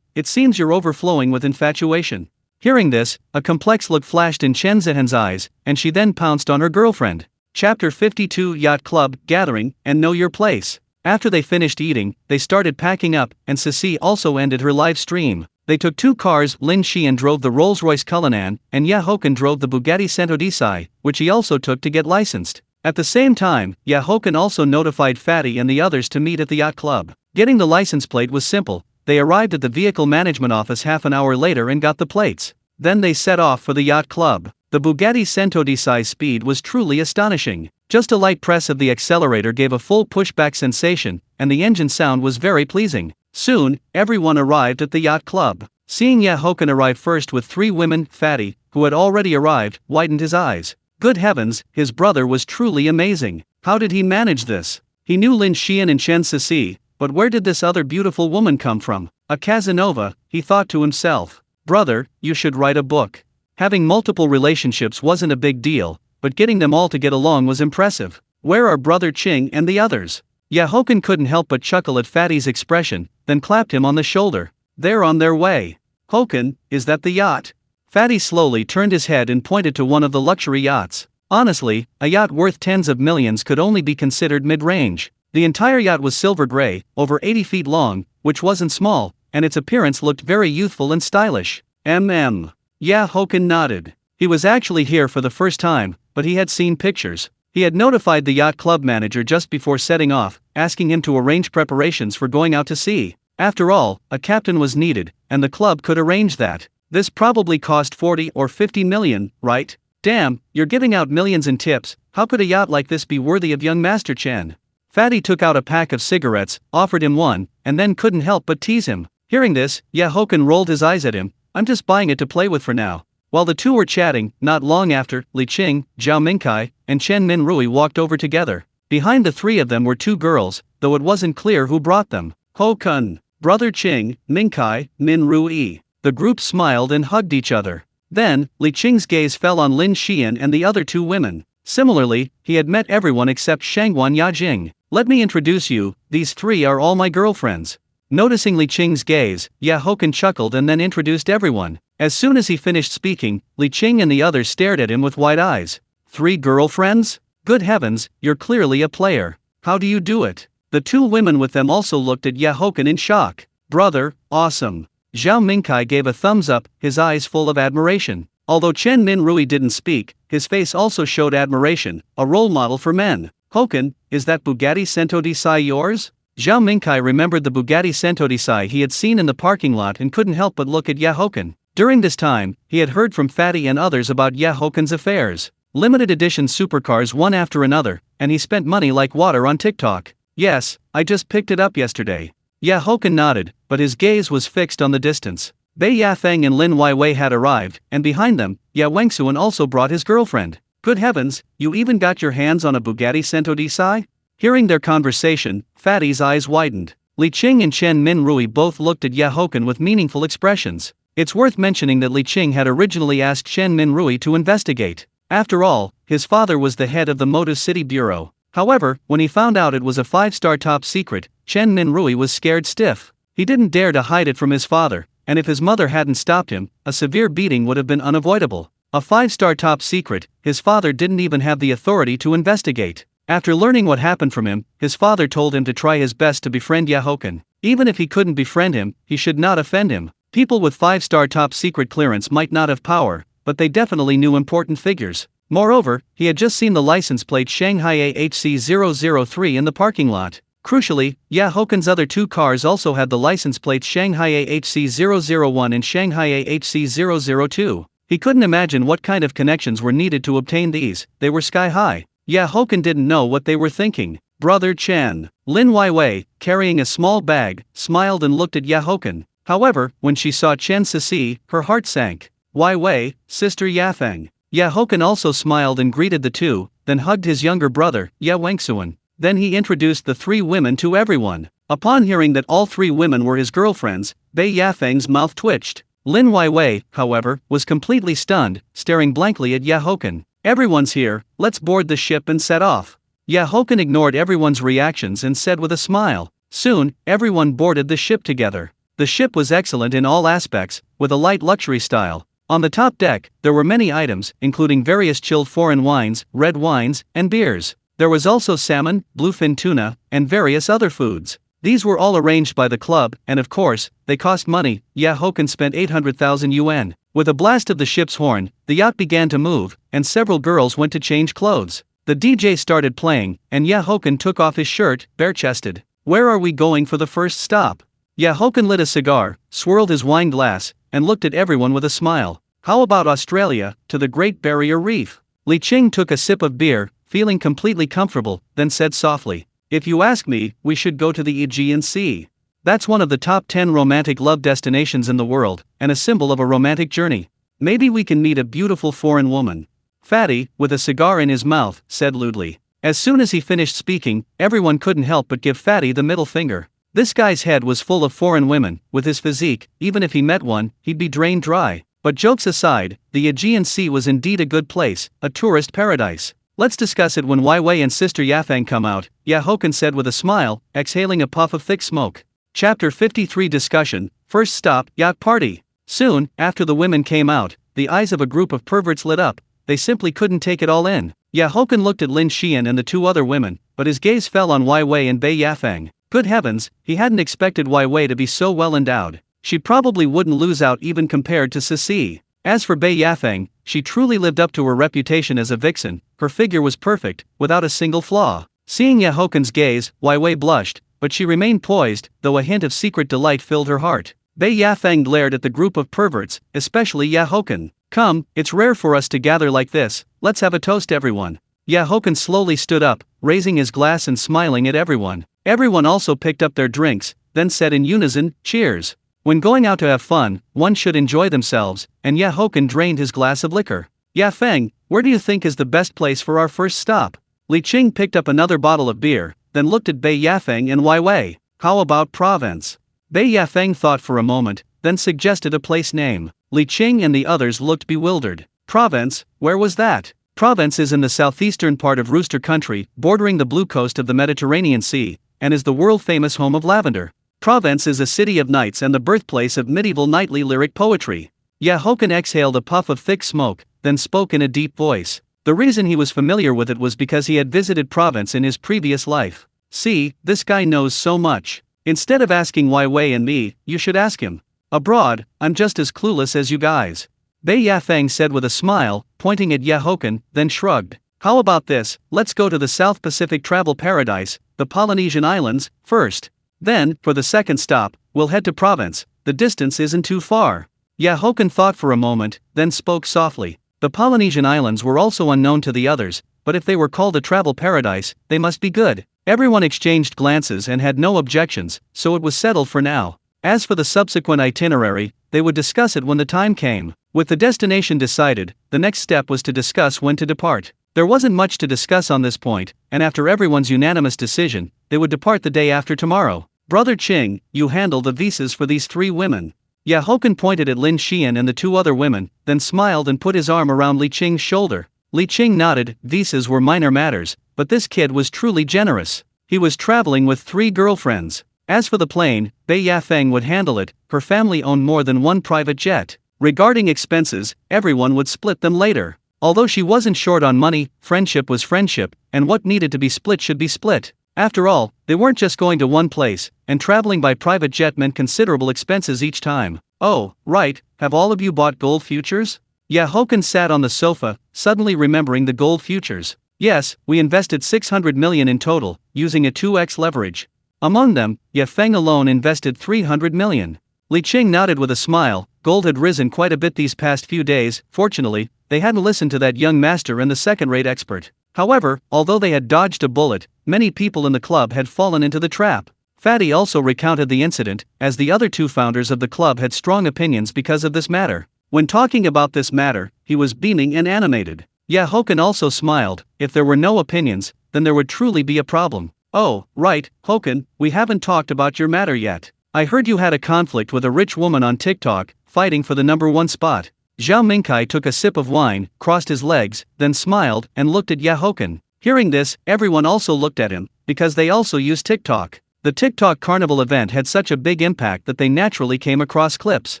it seems you're overflowing with infatuation. Hearing this, a complex look flashed in Chen Zihan's eyes, and she then pounced on her girlfriend. Chapter 52 Yacht Club, Gathering, and Know Your Place. After they finished eating, they started packing up, and Sisi also ended her live stream. They took 2 cars. Lin Xian drove the Rolls-Royce Cullinan, and Haochen drove the Bugatti Centodeci, which he also took to get licensed. At the same time, Haochen also notified Fatty and the others to meet at the yacht club. Getting the license plate was simple. They arrived at the vehicle management office half an hour later and got the plates. Then they set off for the yacht club. The Bugatti Centodeci's speed was truly astonishing. Just a light press of the accelerator gave a full pushback sensation, and the engine sound was very pleasing. Soon, everyone arrived at the yacht club. Seeing Haochen arrive first with 3 women, Fatty, who had already arrived, widened his eyes. Good heavens, his brother was truly amazing. How did he manage this? He knew Lin Xian and Chen Sisi, but where did this other beautiful woman come from? A Casanova, he thought to himself. Brother, you should write a book. Having multiple relationships wasn't a big deal, but getting them all to get along was impressive. Where are Brother Qing and the others? Haochen couldn't help but chuckle at Fatty's expression, then clapped him on the shoulder. They're on their way. Haochen, is that the yacht? Fatty slowly turned his head and pointed to one of the luxury yachts. Honestly, a yacht worth tens of millions could only be considered mid-range. The entire yacht was silver gray, over 80 feet long, which wasn't small, and its appearance looked very youthful and stylish. Haochen nodded. He was actually here for the first time, but he had seen pictures. He had notified the yacht club manager just before setting off, asking him to arrange preparations for going out to sea. After all, a captain was needed, and the club could arrange that. This probably cost 40 or 50 million, right? Damn, you're giving out millions in tips. How could a yacht like this be worthy of young Master Chen? Fatty took out a pack of cigarettes, offered him one, and then couldn't help but tease him. Hearing this, Haochen rolled his eyes at him. I'm just buying it to play with for now. While the two were chatting, not long after, Li Qing, Zhao Mingkai, and Chen Minrui walked over together. Behind the 3 of them were 2 girls, though it wasn't clear who brought them. Haochen, Brother Qing, Mingkai, Minrui. The group smiled and hugged each other. Then, Li Qing's gaze fell on Lin Xian and the other 2 women. Similarly, he had met everyone except Shangguan Yajing. Let me introduce you, these 3 are all my girlfriends. Noticing Li Qing's gaze, Haochen chuckled and then introduced everyone. As soon as he finished speaking, Li Qing and the others stared at him with wide eyes. 3 girlfriends? Good heavens, you're clearly a player. How do you do it? The 2 women with them also looked at Haochen in shock. Brother, awesome. Zhao Mingkai gave a thumbs up, his eyes full of admiration. Although Chen Minrui didn't speak, his face also showed admiration, a role model for men. Haochen, is that Bugatti Cento Desai yours? Zhao Mingkai remembered the Bugatti Cento Desai he had seen in the parking lot and couldn't help but look at Haochen. During this time, he had heard from Fatty and others about Haochen's affairs. Limited edition supercars one after another, and he spent money like water on TikTok. Yes, I just picked it up yesterday. Haochen nodded, but his gaze was fixed on the distance. Bei Yafeng and Lin Weiwei had arrived, and behind them, Wangsuan also brought his girlfriend. Good heavens, you even got your hands on a Bugatti Cento Desai? Hearing their conversation, Fatty's eyes widened. Li Qing and Chen Minrui both looked at Haochen with meaningful expressions. It's worth mentioning that Li Qing had originally asked Chen Minrui to investigate. After all, his father was the head of the Motu City Bureau. However, when he found out it was a 5-star top secret, Chen Minrui was scared stiff. He didn't dare to hide it from his father, and if his mother hadn't stopped him, a severe beating would have been unavoidable. A 5-star top secret, his father didn't even have the authority to investigate. After learning what happened from him, his father told him to try his best to befriend Haochen. Even if he couldn't befriend him, he should not offend him. People with 5-star top secret clearance might not have power, but they definitely knew important figures. Moreover, he had just seen the license plate Shanghai AHC003 in the parking lot. Crucially, Haochen's other 2 cars also had the license plates Shanghai AHC001 and Shanghai AHC002. He couldn't imagine what kind of connections were needed to obtain these, they were sky high. Haochen didn't know what they were thinking. Brother Chen. Lin Weiwei, carrying a small bag, smiled and looked at Haochen. However, when she saw Chen Sisi, her heart sank. Weiwei, Sister Yafeng. Haochen also smiled and greeted the two, then hugged his younger brother, Wangsuan. Then he introduced the 3 women to everyone. Upon hearing that all 3 women were his girlfriends, Bei Yafeng's mouth twitched. Lin Weiwei, however, was completely stunned, staring blankly at Haochen. Everyone's here, let's board the ship and set off. Haochen ignored everyone's reactions and said with a smile. Soon, everyone boarded the ship together. The ship was excellent in all aspects, with a light luxury style. On the top deck, there were many items, including various chilled foreign wines, red wines, and beers. There was also salmon, bluefin tuna, and various other foods. These were all arranged by the club, and of course, they cost money. Haochen spent 800,000 yuan. With a blast of the ship's horn, the yacht began to move, and several girls went to change clothes. The DJ started playing, and Haochen took off his shirt, bare-chested. Where are we going for the first stop? Haochen lit a cigar, swirled his wine glass, and looked at everyone with a smile. How about Australia, to the Great Barrier Reef? Li Qing took a sip of beer, feeling completely comfortable, then said softly, if you ask me, we should go to the Aegean Sea. That's one of the top 10 romantic love destinations in the world, and a symbol of a romantic journey. Maybe we can meet a beautiful foreign woman. Fatty, with a cigar in his mouth, said lewdly. As soon as he finished speaking, everyone couldn't help but give Fatty the middle finger. This guy's head was full of foreign women. With his physique, even if he met one, he'd be drained dry. But jokes aside, the Aegean Sea was indeed a good place, a tourist paradise. Let's discuss it when Weiwei and Sister Yafeng come out, Haochen said with a smile, exhaling a puff of thick smoke. Chapter 53 Discussion, First Stop, Yacht Party. Soon, after the women came out, the eyes of a group of perverts lit up. They simply couldn't take it all in. Haochen looked at Lin Xian and the 2 other women, but his gaze fell on Weiwei and Bei Yafeng. Good heavens, he hadn't expected Weiwei to be so well endowed. She probably wouldn't lose out even compared to Sisi. As for Bei Yafeng, she truly lived up to her reputation as a vixen. Her figure was perfect, without a single flaw. Seeing Haochen's gaze, Weiwei blushed, but she remained poised, though a hint of secret delight filled her heart. Bei Yafeng glared at the group of perverts, especially Haochen. Come, it's rare for us to gather like this, let's have a toast everyone. Haochen slowly stood up, raising his glass and smiling at everyone. Everyone also picked up their drinks, then said in unison, cheers. When going out to have fun, one should enjoy themselves, and Haochen drained his glass of liquor. Yafeng, where do you think is the best place for our first stop? Li Qing picked up another bottle of beer, then looked at Bei Yafeng and Weiwei. How about Provence? Bei Yafeng thought for a moment, then suggested a place name. Li Qing and the others looked bewildered. Provence, where was that? Provence is in the southeastern part of Rooster Country, bordering the blue coast of the Mediterranean Sea, and is the world-famous home of lavender. Provence is a city of knights and the birthplace of medieval knightly lyric poetry. Haochen exhaled a puff of thick smoke, then spoke in a deep voice. The reason he was familiar with it was because he had visited Provence in his previous life. See, this guy knows so much. Instead of asking Weiwei and me, you should ask him. Abroad, I'm just as clueless as you guys. Bei Yafeng said with a smile, pointing at Haochen, then shrugged. How about this, let's go to the South Pacific travel paradise, the Polynesian Islands, first. Then, for the second stop, we'll head to Province, the distance isn't too far. Haochen thought for a moment, then spoke softly. The Polynesian Islands were also unknown to the others, but if they were called a travel paradise, they must be good. Everyone exchanged glances and had no objections, so it was settled for now. As for the subsequent itinerary, they would discuss it when the time came. With the destination decided, the next step was to discuss when to depart. There wasn't much to discuss on this point, and after everyone's unanimous decision, they would depart the day after tomorrow. Brother Qing, you handle the visas for these 3 women. Haochen pointed at Lin Xian and the 2 other women, then smiled and put his arm around Li Qing's shoulder. Li Qing nodded. Visas were minor matters, but this kid was truly generous. He was traveling with 3 girlfriends. As for the plane, Bei Yafeng would handle it. Her family owned more than one private jet. Regarding expenses, everyone would split them later. Although she wasn't short on money, friendship was friendship, and what needed to be split should be split. After all, they weren't just going to one place, and traveling by private jet meant considerable expenses each time. Oh, right, have all of you bought gold futures? Haochen sat on the sofa, suddenly remembering the gold futures. Yes, we invested 600 million in total, using a 2x leverage. Among them, Yafeng alone invested 300 million. Li Qing nodded with a smile. Gold had risen quite a bit these past few days. Fortunately, they hadn't listened to that young master and the second-rate expert. However, although they had dodged a bullet, many people in the club had fallen into the trap. Fatty also recounted the incident, as the other 2 founders of the club had strong opinions because of this matter. When talking about this matter, he was beaming and animated. Haochen also smiled. If there were no opinions, then there would truly be a problem. Oh, right, Haochen, we haven't talked about your matter yet. I heard you had a conflict with a rich woman on TikTok, fighting for the #1 spot. Zhao Mingkai took a sip of wine, crossed his legs, then smiled and looked at Haochen. Hearing this, everyone also looked at him, because they also use TikTok. The TikTok carnival event had such a big impact that they naturally came across clips.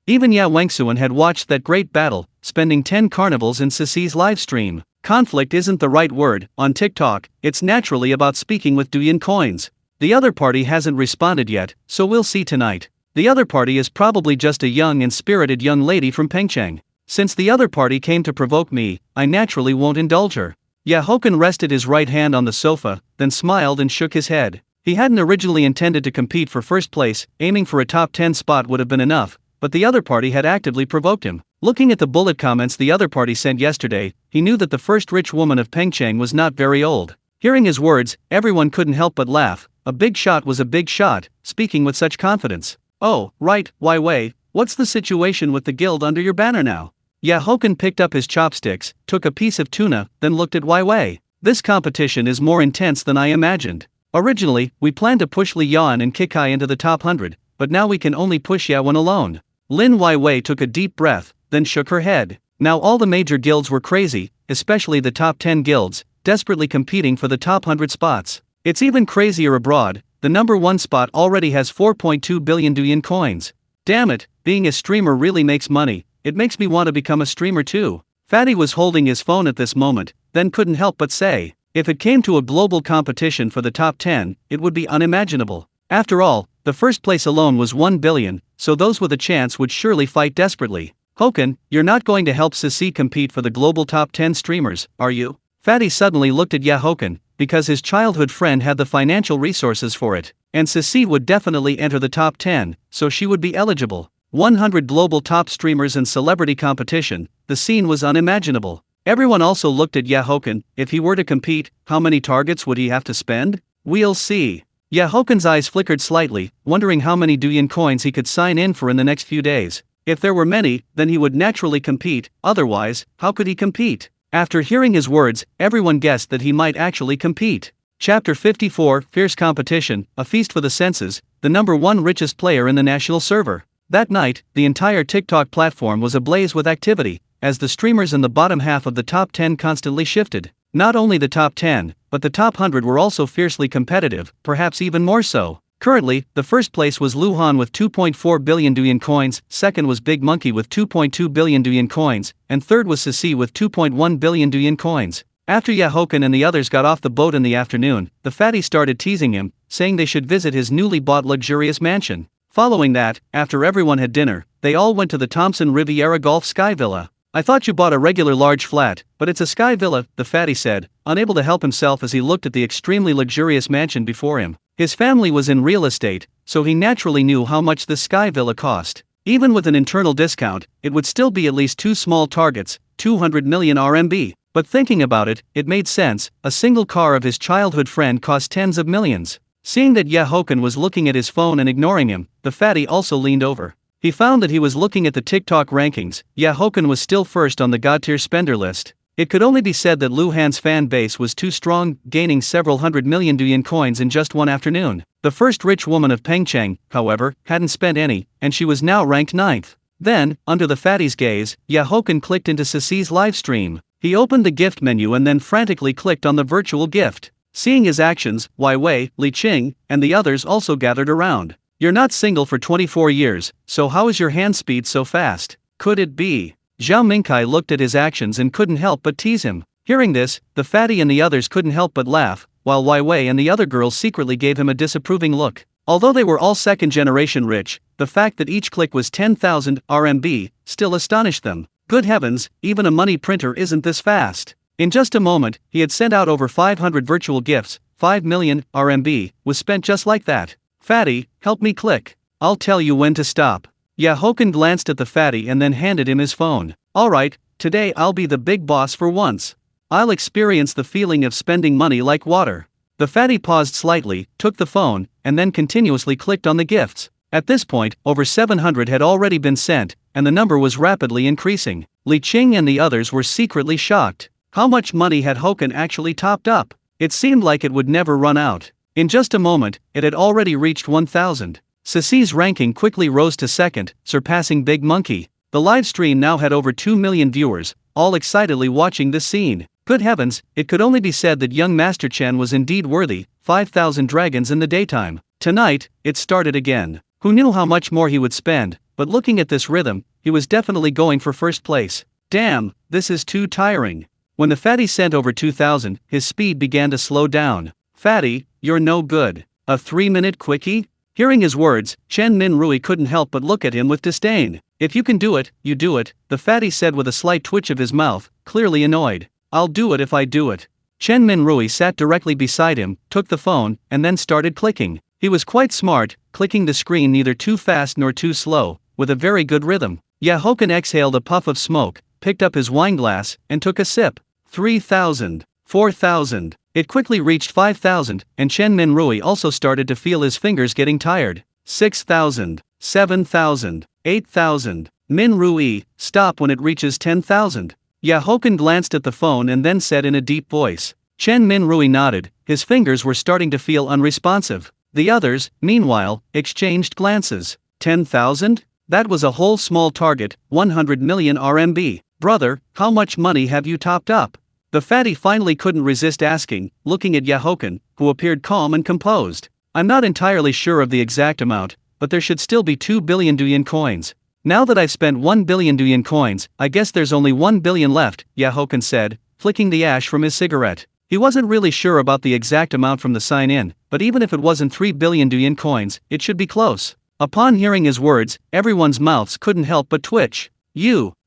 Even Ya Wengsuan had watched that great battle, spending 10 carnivals in Sisi's livestream. Conflict isn't the right word. On TikTok, it's naturally about speaking with Douyin coins. The other party hasn't responded yet, so we'll see tonight. The other party is probably just a young and spirited young lady from Pengcheng. Since the other party came to provoke me, I naturally won't indulge her. Haochen rested his right hand on the sofa, then smiled and shook his head. He hadn't originally intended to compete for first place. Aiming for a top 10 spot would have been enough, but the other party had actively provoked him. Looking at the bullet comments the other party sent yesterday, he knew that the first rich woman of Pengcheng was not very old. Hearing his words, everyone couldn't help but laugh. A big shot was a big shot, speaking with such confidence. Oh, right, Wai Wei, what's the situation with the guild under your banner now? Haochen picked up his chopsticks, took a piece of tuna, then looked at Wai Wei. This competition is more intense than I imagined. Originally, we planned to push Li Yan and Kikai into the top 100, but now we can only push Yawen alone. Lin Wai Wei took a deep breath, then shook her head. Now all the major guilds were crazy, especially the top 10 guilds, desperately competing for the top 100 spots. It's even crazier abroad. The #1 spot already has 4.2 billion Douyin coins. Damn it, being a streamer really makes money. It makes me want to become a streamer too. Fatty was holding his phone at this moment, then couldn't help but say, if it came to a global competition for the top 10, it would be unimaginable. After all, the first place alone was 1 billion, so those with a chance would surely fight desperately. Haochen, you're not going to help Sisi compete for the global top 10 streamers, are you? Fatty suddenly looked at Haochen, because his childhood friend had the financial resources for it, and Sisi would definitely enter the top 10, so she would be eligible. 100 global top streamers and celebrity competition, the scene was unimaginable. Everyone also looked at Haochen. If he were to compete, how many targets would he have to spend? We'll see. Haochen's eyes flickered slightly, wondering how many Douyin coins he could sign in for in the next few days. If there were many, then he would naturally compete, otherwise, how could he compete? After hearing his words, everyone guessed that he might actually compete. Chapter 54, Fierce Competition, a feast for the senses, the #1 richest player in the national server. That night, the entire TikTok platform was ablaze with activity, as the streamers in the bottom half of the top 10 constantly shifted. Not only the top 10, but the top 100 were also fiercely competitive, perhaps even more so. Currently, the first place was Luhan with 2.4 billion Douyin coins, second was Big Monkey with 2.2 billion Douyin coins, and third was Sisi with 2.1 billion Douyin coins. After Haochen and the others got off the boat in the afternoon, the fatty started teasing him, saying they should visit his newly bought luxurious mansion. Following that, after everyone had dinner, they all went to the Thompson Riviera Golf Sky Villa. I thought you bought a regular large flat, but it's a sky villa, the fatty said, unable to help himself as he looked at the extremely luxurious mansion before him. His family was in real estate, so he naturally knew how much this sky villa cost. Even with an internal discount, it would still be at least two small targets, 200 million RMB. But thinking about it, it made sense. A single car of his childhood friend cost tens of millions. Seeing that Haochen was looking at his phone and ignoring him, the fatty also leaned over. He found that he was looking at the TikTok rankings. Haochen was still first on the God-tier spender list. It could only be said that Lu Han's fan base was too strong, gaining several hundred million Douyin coins in just one afternoon. The first rich woman of Pengcheng, however, hadn't spent any, and she was now ranked 9th. Then, under the fatty's gaze, Haochen clicked into Cici's livestream. He opened the gift menu and then frantically clicked on the virtual gift. Seeing his actions, Wei Wei, Li Qing, and the others also gathered around. You're not single for 24 years, so how is your hand speed so fast? Could it be? Zhao Mingkai looked at his actions and couldn't help but tease him. Hearing this, the fatty and the others couldn't help but laugh, while Wei Wei and the other girls secretly gave him a disapproving look. Although they were all second-generation rich, the fact that each click was 10,000 RMB still astonished them. Good heavens, even a money printer isn't this fast. In just a moment, he had sent out over 500 virtual gifts. 5 million RMB was spent just like that. Fatty, help me click. I'll tell you when to stop. Haochen glanced at the fatty and then handed him his phone. Alright, today I'll be the big boss for once. I'll experience the feeling of spending money like water. The fatty paused slightly, took the phone, and then continuously clicked on the gifts. At this point, over 700 had already been sent, and the number was rapidly increasing. Li Qing and the others were secretly shocked. How much money had Haochen actually topped up? It seemed like it would never run out. In just a moment, it had already reached 1,000. Cici's ranking quickly rose to second, surpassing Big Monkey. The live stream now had over 2 million viewers, all excitedly watching this scene. Good heavens, it could only be said that young Master Chen was indeed worthy. 5,000 dragons in the daytime. Tonight, it started again. Who knew how much more he would spend, but looking at this rhythm, he was definitely going for first place. Damn, this is too tiring. When the fatty sent over 2,000, his speed began to slow down. Fatty, you're no good. A 3-minute quickie? Hearing his words, Chen Minrui couldn't help but look at him with disdain. If you can do it, you do it, the fatty said with a slight twitch of his mouth, clearly annoyed. I'll do it if I do it. Chen Minrui sat directly beside him, took the phone, and then started clicking. He was quite smart, clicking the screen neither too fast nor too slow, with a very good rhythm. Haochen exhaled a puff of smoke, picked up his wine glass, and took a sip. 3,000. 4,000. It quickly reached 5,000, and Chen Minrui also started to feel his fingers getting tired. 6,000. 7,000. 8,000. Minrui, stop when it reaches 10,000. Haochen glanced at the phone and then said in a deep voice. Chen Minrui nodded, his fingers were starting to feel unresponsive. The others, meanwhile, exchanged glances. 10,000? That was a whole small target, 100 million RMB. Brother, how much money have you topped up? The fatty finally couldn't resist asking, looking at Haochen, who appeared calm and composed. I'm not entirely sure of the exact amount, but there should still be 2 billion Douyin coins. Now that I've spent 1 billion Douyin coins, I guess there's only 1 billion left, Haochen said, flicking the ash from his cigarette. He wasn't really sure about the exact amount from the sign-in, but even if it wasn't 3 billion Douyin coins, it should be close. Upon hearing his words, everyone's mouths couldn't help but twitch.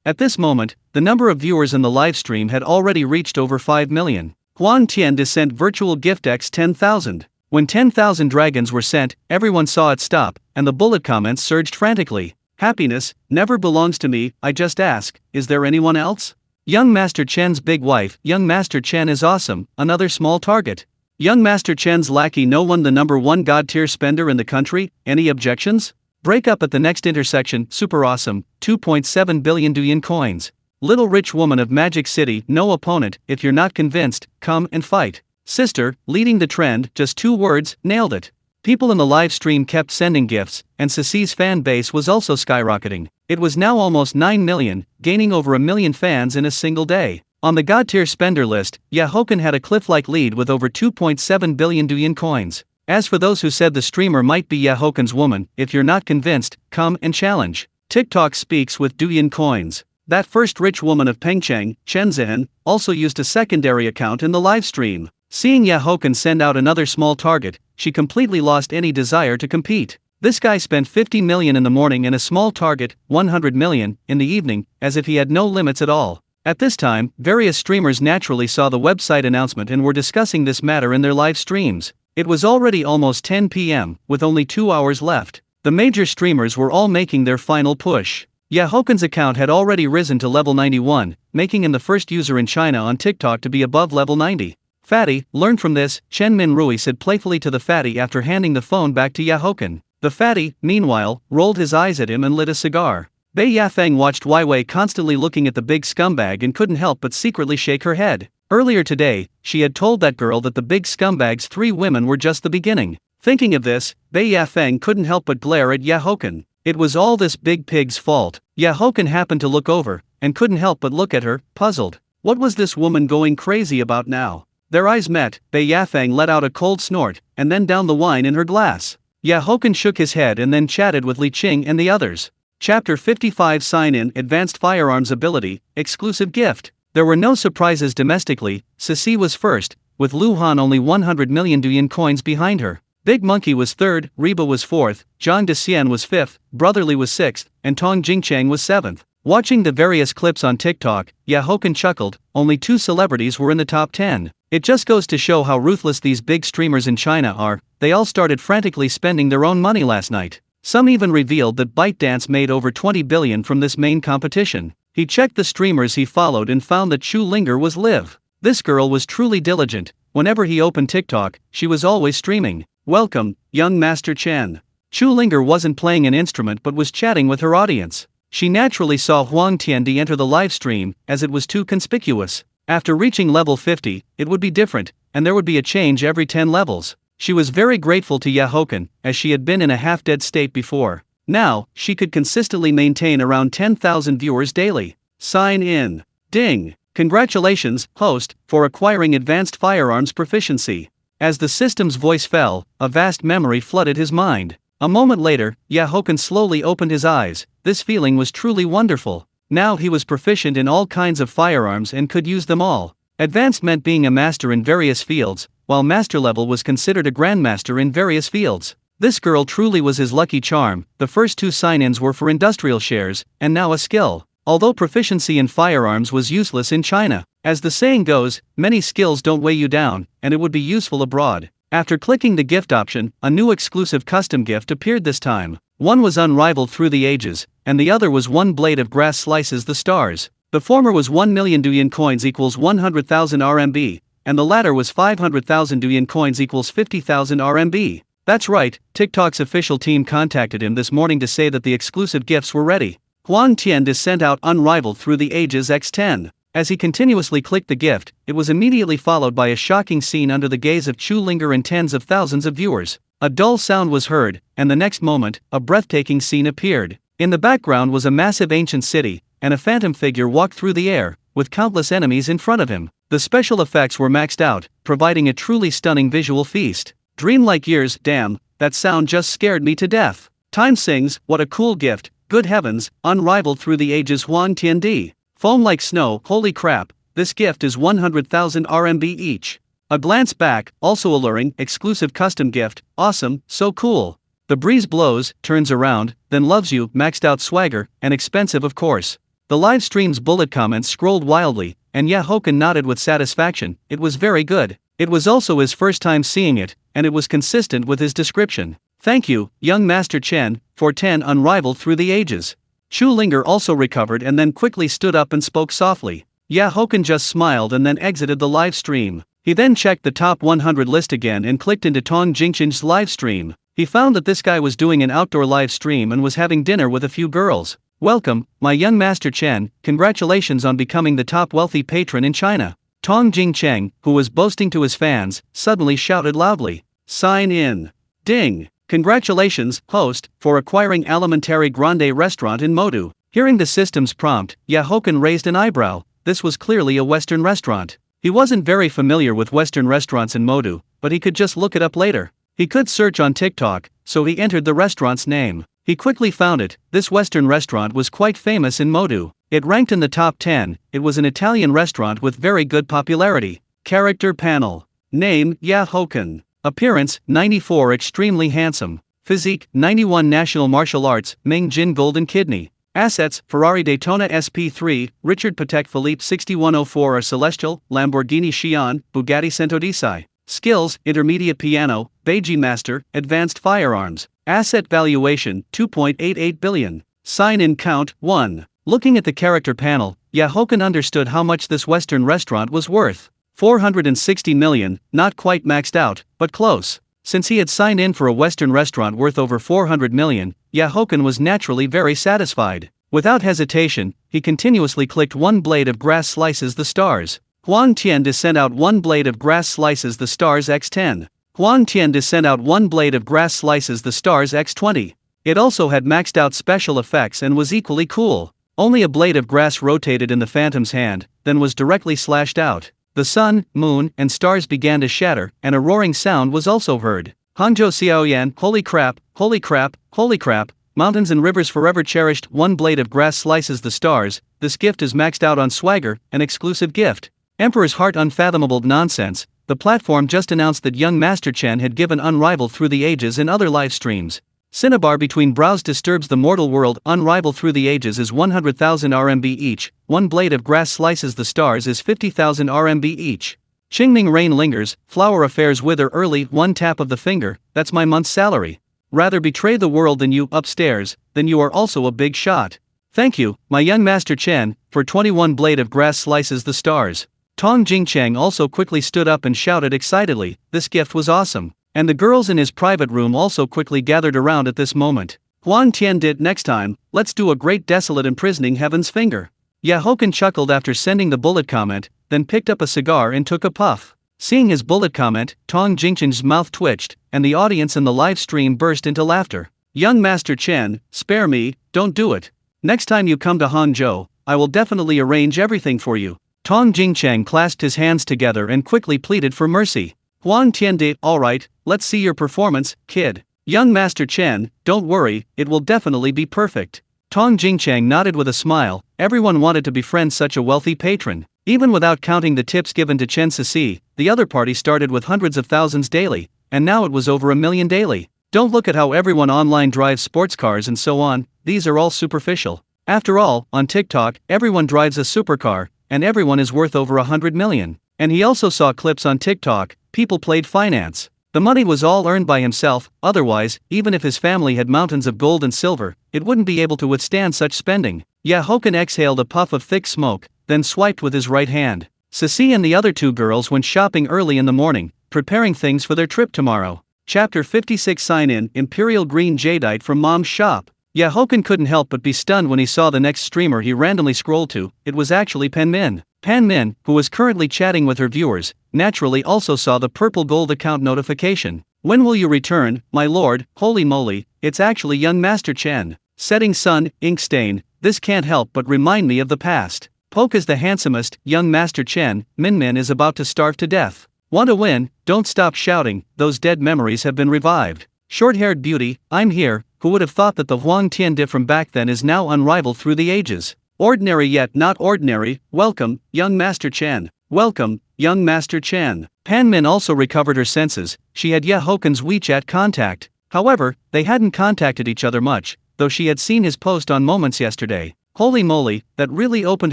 At this moment, the number of viewers in the livestream had already reached over 5 million. Huang Tian sent virtual gift X 10,000. When 10,000 dragons were sent, everyone saw it stop, and the bullet comments surged frantically. Happiness never belongs to me, I just ask, is there anyone else? Young Master Chen's big wife, Young Master Chen is awesome, another small target. Young Master Chen's lackey no one the number 1 god-tier spender in the country, any objections? Break up at the next intersection, super awesome, 2.7 billion Douyin coins. Little rich woman of Magic City, no opponent, if you're not convinced, come and fight. Sister, leading the trend, just 2 words, nailed it. People in the live stream kept sending gifts, and Cici's fan base was also skyrocketing. It was now almost 9 million, gaining over 1 million fans in a single day. On the god-tier spender list, Haochen had a cliff-like lead with over 2.7 billion Douyin coins. As for those who said the streamer might be Haochen's woman, if you're not convinced, come and challenge. TikTok speaks with Douyin coins. That first rich woman of Pengcheng, Chen Zihan, also used a secondary account in the livestream. Seeing Haochen send out another small target, she completely lost any desire to compete. This guy spent 50 million in the morning and a small target, 100 million, in the evening, as if he had no limits at all. At this time, various streamers naturally saw the website announcement and were discussing this matter in their live streams. It was already almost 10 p.m., with only 2 hours left. The major streamers were all making their final push. Haochen's account had already risen to level 91, making him the first user in China on TikTok to be above level 90. Fatty, learn from this, Chen Minrui said playfully to the fatty after handing the phone back to Haochen. The fatty, meanwhile, rolled his eyes at him and lit a cigar. Bei Yafeng watched Weiwei constantly looking at the big scumbag and couldn't help but secretly shake her head. Earlier today, she had told that girl that the big scumbag's 3 women were just the beginning. Thinking of this, Bei Yafeng couldn't help but glare at Haochen. It was all this big pig's fault. Haochen happened to look over, and couldn't help but look at her, puzzled. What was this woman going crazy about now? Their eyes met, Bei Yafeng let out a cold snort, and then downed the wine in her glass. Haochen shook his head and then chatted with Li Qing and the others. Chapter 55 Sign-in Advanced Firearms Ability, Exclusive Gift. There were no surprises domestically. Sisi was first, with Lu Han only 100 million Douyin coins behind her. Big Monkey was third, Reba was fourth, Zhang Dexian was fifth, Brotherly was sixth, and Tong Jingchang was seventh. Watching the various clips on TikTok, Haochen chuckled. Only 2 celebrities were in the top 10. It just goes to show how ruthless these big streamers in China are. They all started frantically spending their own money last night. Some even revealed that ByteDance made over 20 billion from this main competition. He checked the streamers he followed and found that Chu Linger was Liv. This girl was truly diligent. Whenever he opened TikTok, she was always streaming. Welcome, young Master Chen. Chu Linger wasn't playing an instrument but was chatting with her audience. She naturally saw Huang Tiandi enter the live stream, as it was too conspicuous. After reaching level 50, it would be different, and there would be a change every 10 levels. She was very grateful to Haochen, as she had been in a half-dead state before. Now, she could consistently maintain around 10,000 viewers daily. Sign in. Ding. Congratulations, host, for acquiring advanced firearms proficiency. As the system's voice fell, a vast memory flooded his mind. A moment later, Haochen slowly opened his eyes. This feeling was truly wonderful. Now he was proficient in all kinds of firearms and could use them all. Advanced meant being a master in various fields, while master level was considered a grandmaster in various fields. This girl truly was his lucky charm. The first 2 sign-ins were for industrial shares, and now a skill. Although proficiency in firearms was useless in China. As the saying goes, many skills don't weigh you down, and it would be useful abroad. After clicking the gift option, a new exclusive custom gift appeared this time. One was unrivaled through the ages, and the other was 1 blade of grass slices the stars. The former was 1 million Douyin coins equals 100,000 RMB, and the latter was 500,000 Douyin coins equals 50,000 RMB. That's right, TikTok's official team contacted him this morning to say that the exclusive gifts were ready. Huang Tiandi sent out unrivaled through the ages x10. As he continuously clicked the gift, it was immediately followed by a shocking scene under the gaze of Chu Linger and tens of thousands of viewers. A dull sound was heard, and the next moment, a breathtaking scene appeared. In the background was a massive ancient city, and a phantom figure walked through the air, with countless enemies in front of him. The special effects were maxed out, providing a truly stunning visual feast. Dreamlike years, damn, that sound just scared me to death. Time sings, what a cool gift, good heavens, unrivaled through the ages Huang Tiandi. Foam like snow, holy crap, this gift is 100,000 RMB each. A glance back, also alluring, exclusive custom gift, awesome, so cool. The breeze blows, turns around, then loves you, maxed out swagger, and expensive of course. The live stream's bullet comments scrolled wildly, and Haochen nodded with satisfaction. It was very good. It was also his first time seeing it, and it was consistent with his description. Thank you, young Master Chen, for 10 unrivaled through the ages. Chu Linger also recovered and then quickly stood up and spoke softly. Haochen just smiled and then exited the live stream. He then checked the top 100 list again and clicked into Tong Jingchang's live stream. He found that this guy was doing an outdoor live stream and was having dinner with a few girls. Welcome, my young Master Chen, congratulations on becoming the top wealthy patron in China. Tong Jingchang, who was boasting to his fans, suddenly shouted loudly. Sign in. Ding. Congratulations, host, for acquiring Alimentary Grande restaurant in Modu. Hearing the system's prompt, Haochen raised an eyebrow. This was clearly a Western restaurant. He wasn't very familiar with Western restaurants in Modu, but he could just look it up later. He could search on TikTok, so he entered the restaurant's name. He quickly found it. This Western restaurant was quite famous in Modu. It ranked in the top 10. It was an Italian restaurant with very good popularity. Character panel. Name, Haochen. Appearance, 94, extremely handsome. Physique, 91 National Martial Arts, Ming Jin Golden Kidney. Assets, Ferrari Daytona SP3, Richard Patek Philippe 6104 or Celestial, Lamborghini Xi'an, Bugatti Centodisai. Skills, Intermediate Piano, Beiji Master, Advanced Firearms. Asset valuation, 2.88 billion. Sign-in count, 1. Looking at the character panel, Haochen understood how much this Western restaurant was worth. 460 million, not quite maxed out, but close. Since he had signed in for a Western restaurant worth over 400 million, Haochen was naturally very satisfied. Without hesitation, he continuously clicked one blade of grass slices the stars. Huang Tian to send out one blade of grass slices the stars x10. Huang Tian to send out one blade of grass slices the stars x20. It also had maxed out special effects and was equally cool. Only a blade of grass rotated in the Phantom's hand, then was directly slashed out. The sun, moon, and stars began to shatter, and a roaring sound was also heard. Hangzhou Xiaoyan, holy crap, holy crap, holy crap. Mountains and rivers forever cherished. One blade of grass slices the stars. This gift is maxed out on swagger, an exclusive gift. Emperor's Heart unfathomable nonsense. The platform just announced that young Master Chen had given Unrivaled Through the Ages in other live streams. Cinnabar between brows disturbs the mortal world. Unrivaled Through the Ages is 100,000 RMB each. One blade of grass slices the stars is 50,000 RMB each. Qingming rain lingers, flower affairs wither early. One tap of the finger, that's my month's salary. Rather betray the world than you upstairs, then you are also a big shot. Thank you, my young Master Chen, for 21 blade of grass slices the stars. Tong Jingchang also quickly stood up and shouted excitedly, this gift was awesome. And the girls in his private room also quickly gathered around at this moment. Huang Tian did next time, let's do a great desolate imprisoning heaven's finger. Haochen chuckled after sending the bullet comment, then picked up a cigar and took a puff. Seeing his bullet comment, Tong Jingchang's mouth twitched, and the audience in the live stream burst into laughter. Young Master Chen, spare me, don't do it. Next time you come to Hangzhou, I will definitely arrange everything for you. Tong Jingchang clasped his hands together and quickly pleaded for mercy. Huang Tian did, alright, let's see your performance, kid. Young Master Chen, don't worry, it will definitely be perfect. Tong Jingchang nodded with a smile. Everyone wanted to befriend such a wealthy patron. Even without counting the tips given to Chen Sisi, the other party started with hundreds of thousands daily, and now it was over 1 million daily. Don't look at how everyone online drives sports cars and so on, these are all superficial. After all, on TikTok, everyone drives a supercar, and everyone is worth over 100 million. And he also saw clips on TikTok, people played finance. The money was all earned by himself, otherwise, even if his family had mountains of gold and silver, it wouldn't be able to withstand such spending. Haochen exhaled a puff of thick smoke, then swiped with his right hand. Sisi and the other two girls went shopping early in the morning, preparing things for their trip tomorrow. Chapter 56 Sign-in, Imperial Green Jadeite from Mom's Shop. Haochen couldn't help but be stunned when he saw the next streamer he randomly scrolled to. It was actually Pan Min. Pan Min, who was currently chatting with her viewers, naturally also saw the purple gold account notification. When will you return, my lord? Holy moly, it's actually young Master Chen. Setting sun, ink stain, this can't help but remind me of the past. Poke is the handsomest, young Master Chen, Min Min is about to starve to death. Want to win? Don't stop shouting, those dead memories have been revived. Short-haired beauty, I'm here. Who would have thought that the Huang Tiandi from back then is now unrivaled through the ages? Ordinary yet not ordinary. Welcome, young Master Chen. Welcome, young Master Chen. Pan Min also recovered her senses. She had Haochen's WeChat contact. However, they hadn't contacted each other much, though she had seen his post on Moments yesterday. Holy moly, that really opened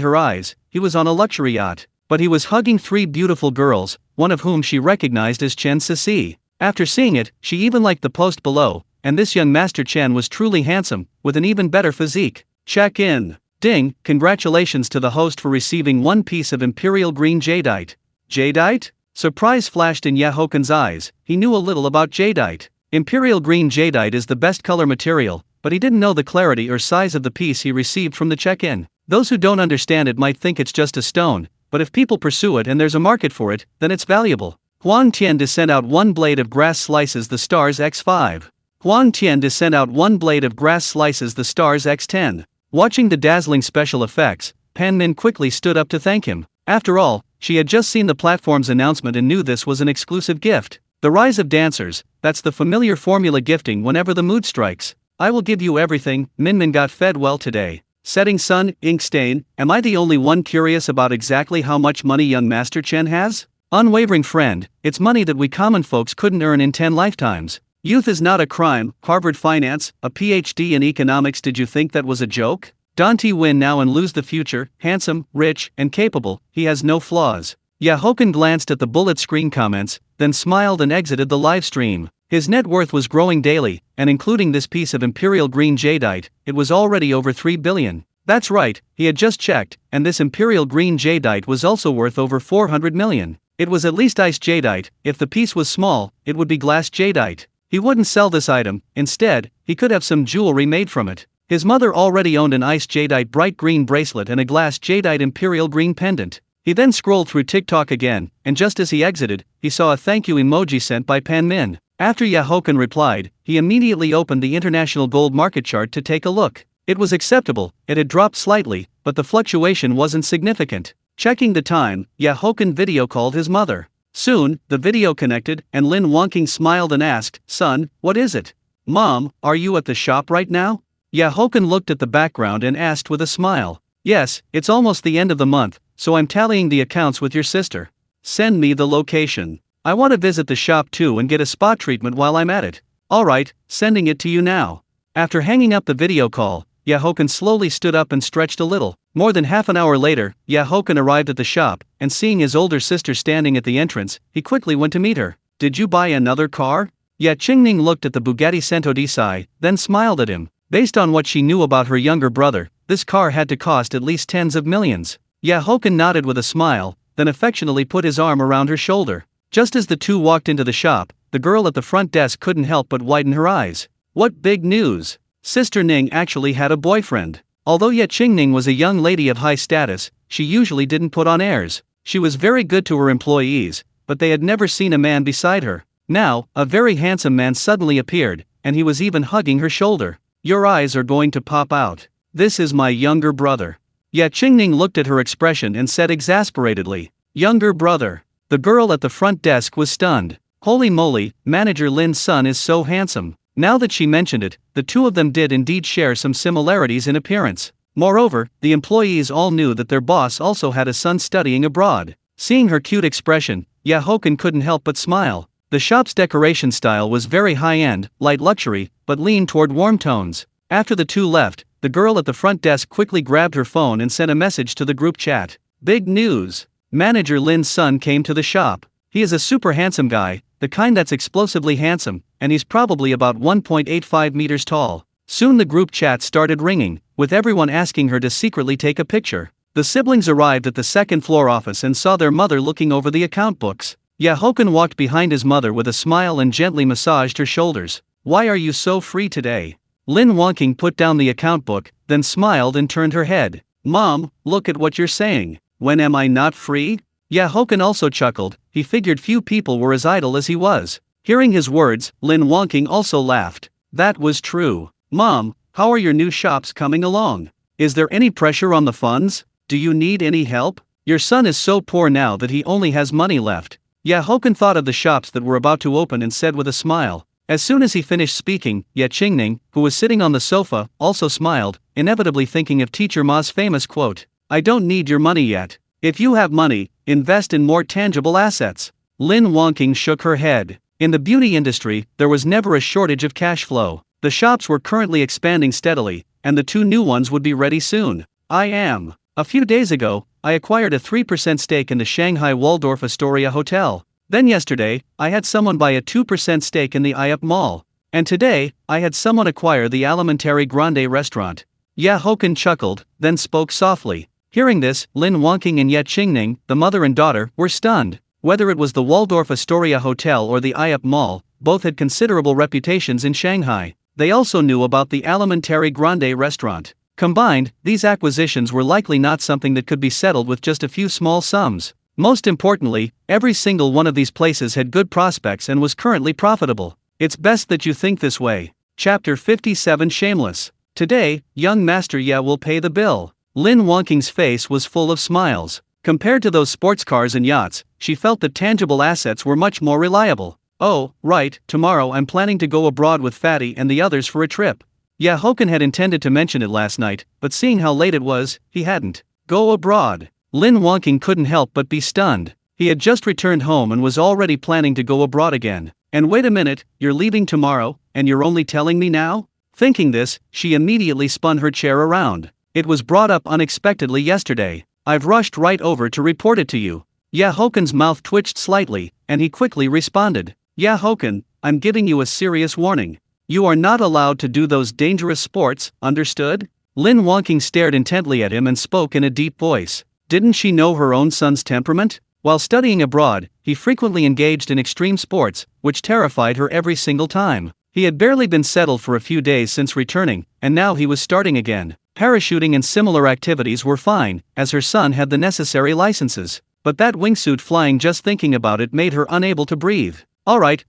her eyes. He was on a luxury yacht, but he was hugging 3 beautiful girls, one of whom she recognized as Chen Sisi. After seeing it, she even liked the post below, and this young Master Chen was truly handsome, with an even better physique. Check in. Ding, congratulations to the host for receiving 1 piece of Imperial Green Jadeite. Jadeite? Surprise flashed in Haochen's eyes. He knew a little about Jadeite. Imperial Green Jadeite is the best color material, but he didn't know the clarity or size of the piece he received from the check-in. Those who don't understand it might think it's just a stone, but if people pursue it and there's a market for it, then it's valuable. Huang Tian to send out 1 blade of grass slices the stars x5. Huang Tian to send out 1 blade of grass slices the stars x10. Watching the dazzling special effects, Pan Min quickly stood up to thank him. After all, she had just seen the platform's announcement and knew this was an exclusive gift. The rise of dancers, that's the familiar formula gifting whenever the mood strikes. I will give you everything. Min Min got fed well today. Setting sun, ink stain, am I the only one curious about exactly how much money young Master Chen has? Unwavering friend, it's money that we common folks couldn't earn in 10 lifetimes. Youth is not a crime, Harvard Finance, a PhD in economics. Did you think that was a joke? Don't win now and lose the future, handsome, rich, and capable, he has no flaws. Haochen glanced at the bullet screen comments, then smiled and exited the live stream. His net worth was growing daily, and including this piece of imperial green jadeite, it was already over 3 billion. That's right, he had just checked, and this imperial green jadeite was also worth over 400 million. It was at least ice jadeite. If the piece was small, it would be glass jadeite. He wouldn't sell this item. Instead, he could have some jewelry made from it. His mother already owned an ice jadeite bright green bracelet and a glass jadeite imperial green pendant. He then scrolled through TikTok again, and just as he exited, he saw a thank you emoji sent by Pan Min. After Haochen replied, he immediately opened the international gold market chart to take a look. It was acceptable. It had dropped slightly, but the fluctuation wasn't significant. Checking the time, Haochen video called his mother. Soon, the video connected, and Lin Wangking smiled and asked, "Son, what is it?" "Mom, are you at the shop right now?" Haochen looked at the background and asked with a smile. "Yes, it's almost the end of the month, so I'm tallying the accounts with your sister." "Send me the location. I want to visit the shop too and get a spa treatment while I'm at it." "Alright, sending it to you now." After hanging up the video call, Haochen slowly stood up and stretched a little. More than half an hour later, Haochen arrived at the shop, and seeing his older sister standing at the entrance, he quickly went to meet her. "Did you buy another car?" Qingning looked at the Bugatti Cento Desai, then smiled at him. Based on what she knew about her younger brother, this car had to cost at least tens of millions. Haochen nodded with a smile, then affectionately put his arm around her shoulder. Just as the two walked into the shop, the girl at the front desk couldn't help but widen her eyes. What big news! Sister Ning actually had a boyfriend. Although Qingning was a young lady of high status, she usually didn't put on airs. She was very good to her employees, but they had never seen a man beside her. Now, a very handsome man suddenly appeared, and he was even hugging her shoulder. "Your eyes are going to pop out. This is my younger brother." Qingning looked at her expression and said exasperatedly, "Younger brother." The girl at the front desk was stunned. Holy moly, Manager Lin's son is so handsome. Now that she mentioned it, the two of them did indeed share some similarities in appearance. Moreover, the employees all knew that their boss also had a son studying abroad. Seeing her cute expression, Haochen couldn't help but smile. The shop's decoration style was very high-end, light luxury, but leaned toward warm tones. After the two left, the girl at the front desk quickly grabbed her phone and sent a message to the group chat. Big news! Manager Lin's son came to the shop. He is a super handsome guy, the kind that's explosively handsome, and he's probably about 1.85 meters tall. Soon the group chat started ringing, with everyone asking her to secretly take a picture. The siblings arrived at the second-floor office and saw their mother looking over the account books. Haochen walked behind his mother with a smile and gently massaged her shoulders. "Why are you so free today?" Lin Wangking put down the account book, then smiled and turned her head. "Mom, look at what you're saying. When am I not free?" Haochen also chuckled. He figured few people were as idle as he was. Hearing his words, Lin Wangking also laughed. That was true. "Mom, how are your new shops coming along? Is there any pressure on the funds? Do you need any help? Your son is so poor now that he only has money left." Haochen thought of the shops that were about to open and said with a smile. As soon as he finished speaking, Qingning, who was sitting on the sofa, also smiled, inevitably thinking of Teacher Ma's famous quote, "I don't need your money yet. If you have money, invest in more tangible assets." Lin Wangking shook her head. In the beauty industry, there was never a shortage of cash flow. The shops were currently expanding steadily, and the two new ones would be ready soon. A few days ago, I acquired a 3% stake in the Shanghai Waldorf Astoria Hotel. Then yesterday, I had someone buy a 2% stake in the IUP Mall. And today, I had someone acquire the Alimentary Grande restaurant. Haochen chuckled, then spoke softly. Hearing this, Lin Wangking and Qingning, the mother and daughter, were stunned. Whether it was the Waldorf Astoria Hotel or the IUP Mall, both had considerable reputations in Shanghai. They also knew about the Alimentary Grande restaurant. Combined, these acquisitions were likely not something that could be settled with just a few small sums. Most importantly, every single one of these places had good prospects and was currently profitable. It's best that you think this way. Chapter 57 Shameless. Today, young Master Ye will pay the bill. Lin Wangking's face was full of smiles. Compared to those sports cars and yachts, she felt that tangible assets were much more reliable. "Oh, right, tomorrow I'm planning to go abroad with Fatty and the others for a trip." Haochen had intended to mention it last night, but seeing how late it was, he hadn't. Go abroad. Lin Wangking couldn't help but be stunned. He had just returned home and was already planning to go abroad again. And wait a minute, you're leaving tomorrow, and you're only telling me now? Thinking this, she immediately spun her chair around. It was brought up unexpectedly yesterday. I've rushed right over to report it to you. Haochen's mouth twitched slightly, and he quickly responded. Haochen, I'm giving you a serious warning. You are not allowed to do those dangerous sports, understood? Lin Wangqing stared intently at him and spoke in a deep voice. Didn't she know her own son's temperament? While studying abroad, he frequently engaged in extreme sports, which terrified her every single time. He had barely been settled for a few days since returning, and now he was starting again. Parachuting and similar activities were fine, as her son had the necessary licenses. But that wingsuit flying, just thinking about it made her unable to breathe. Alright,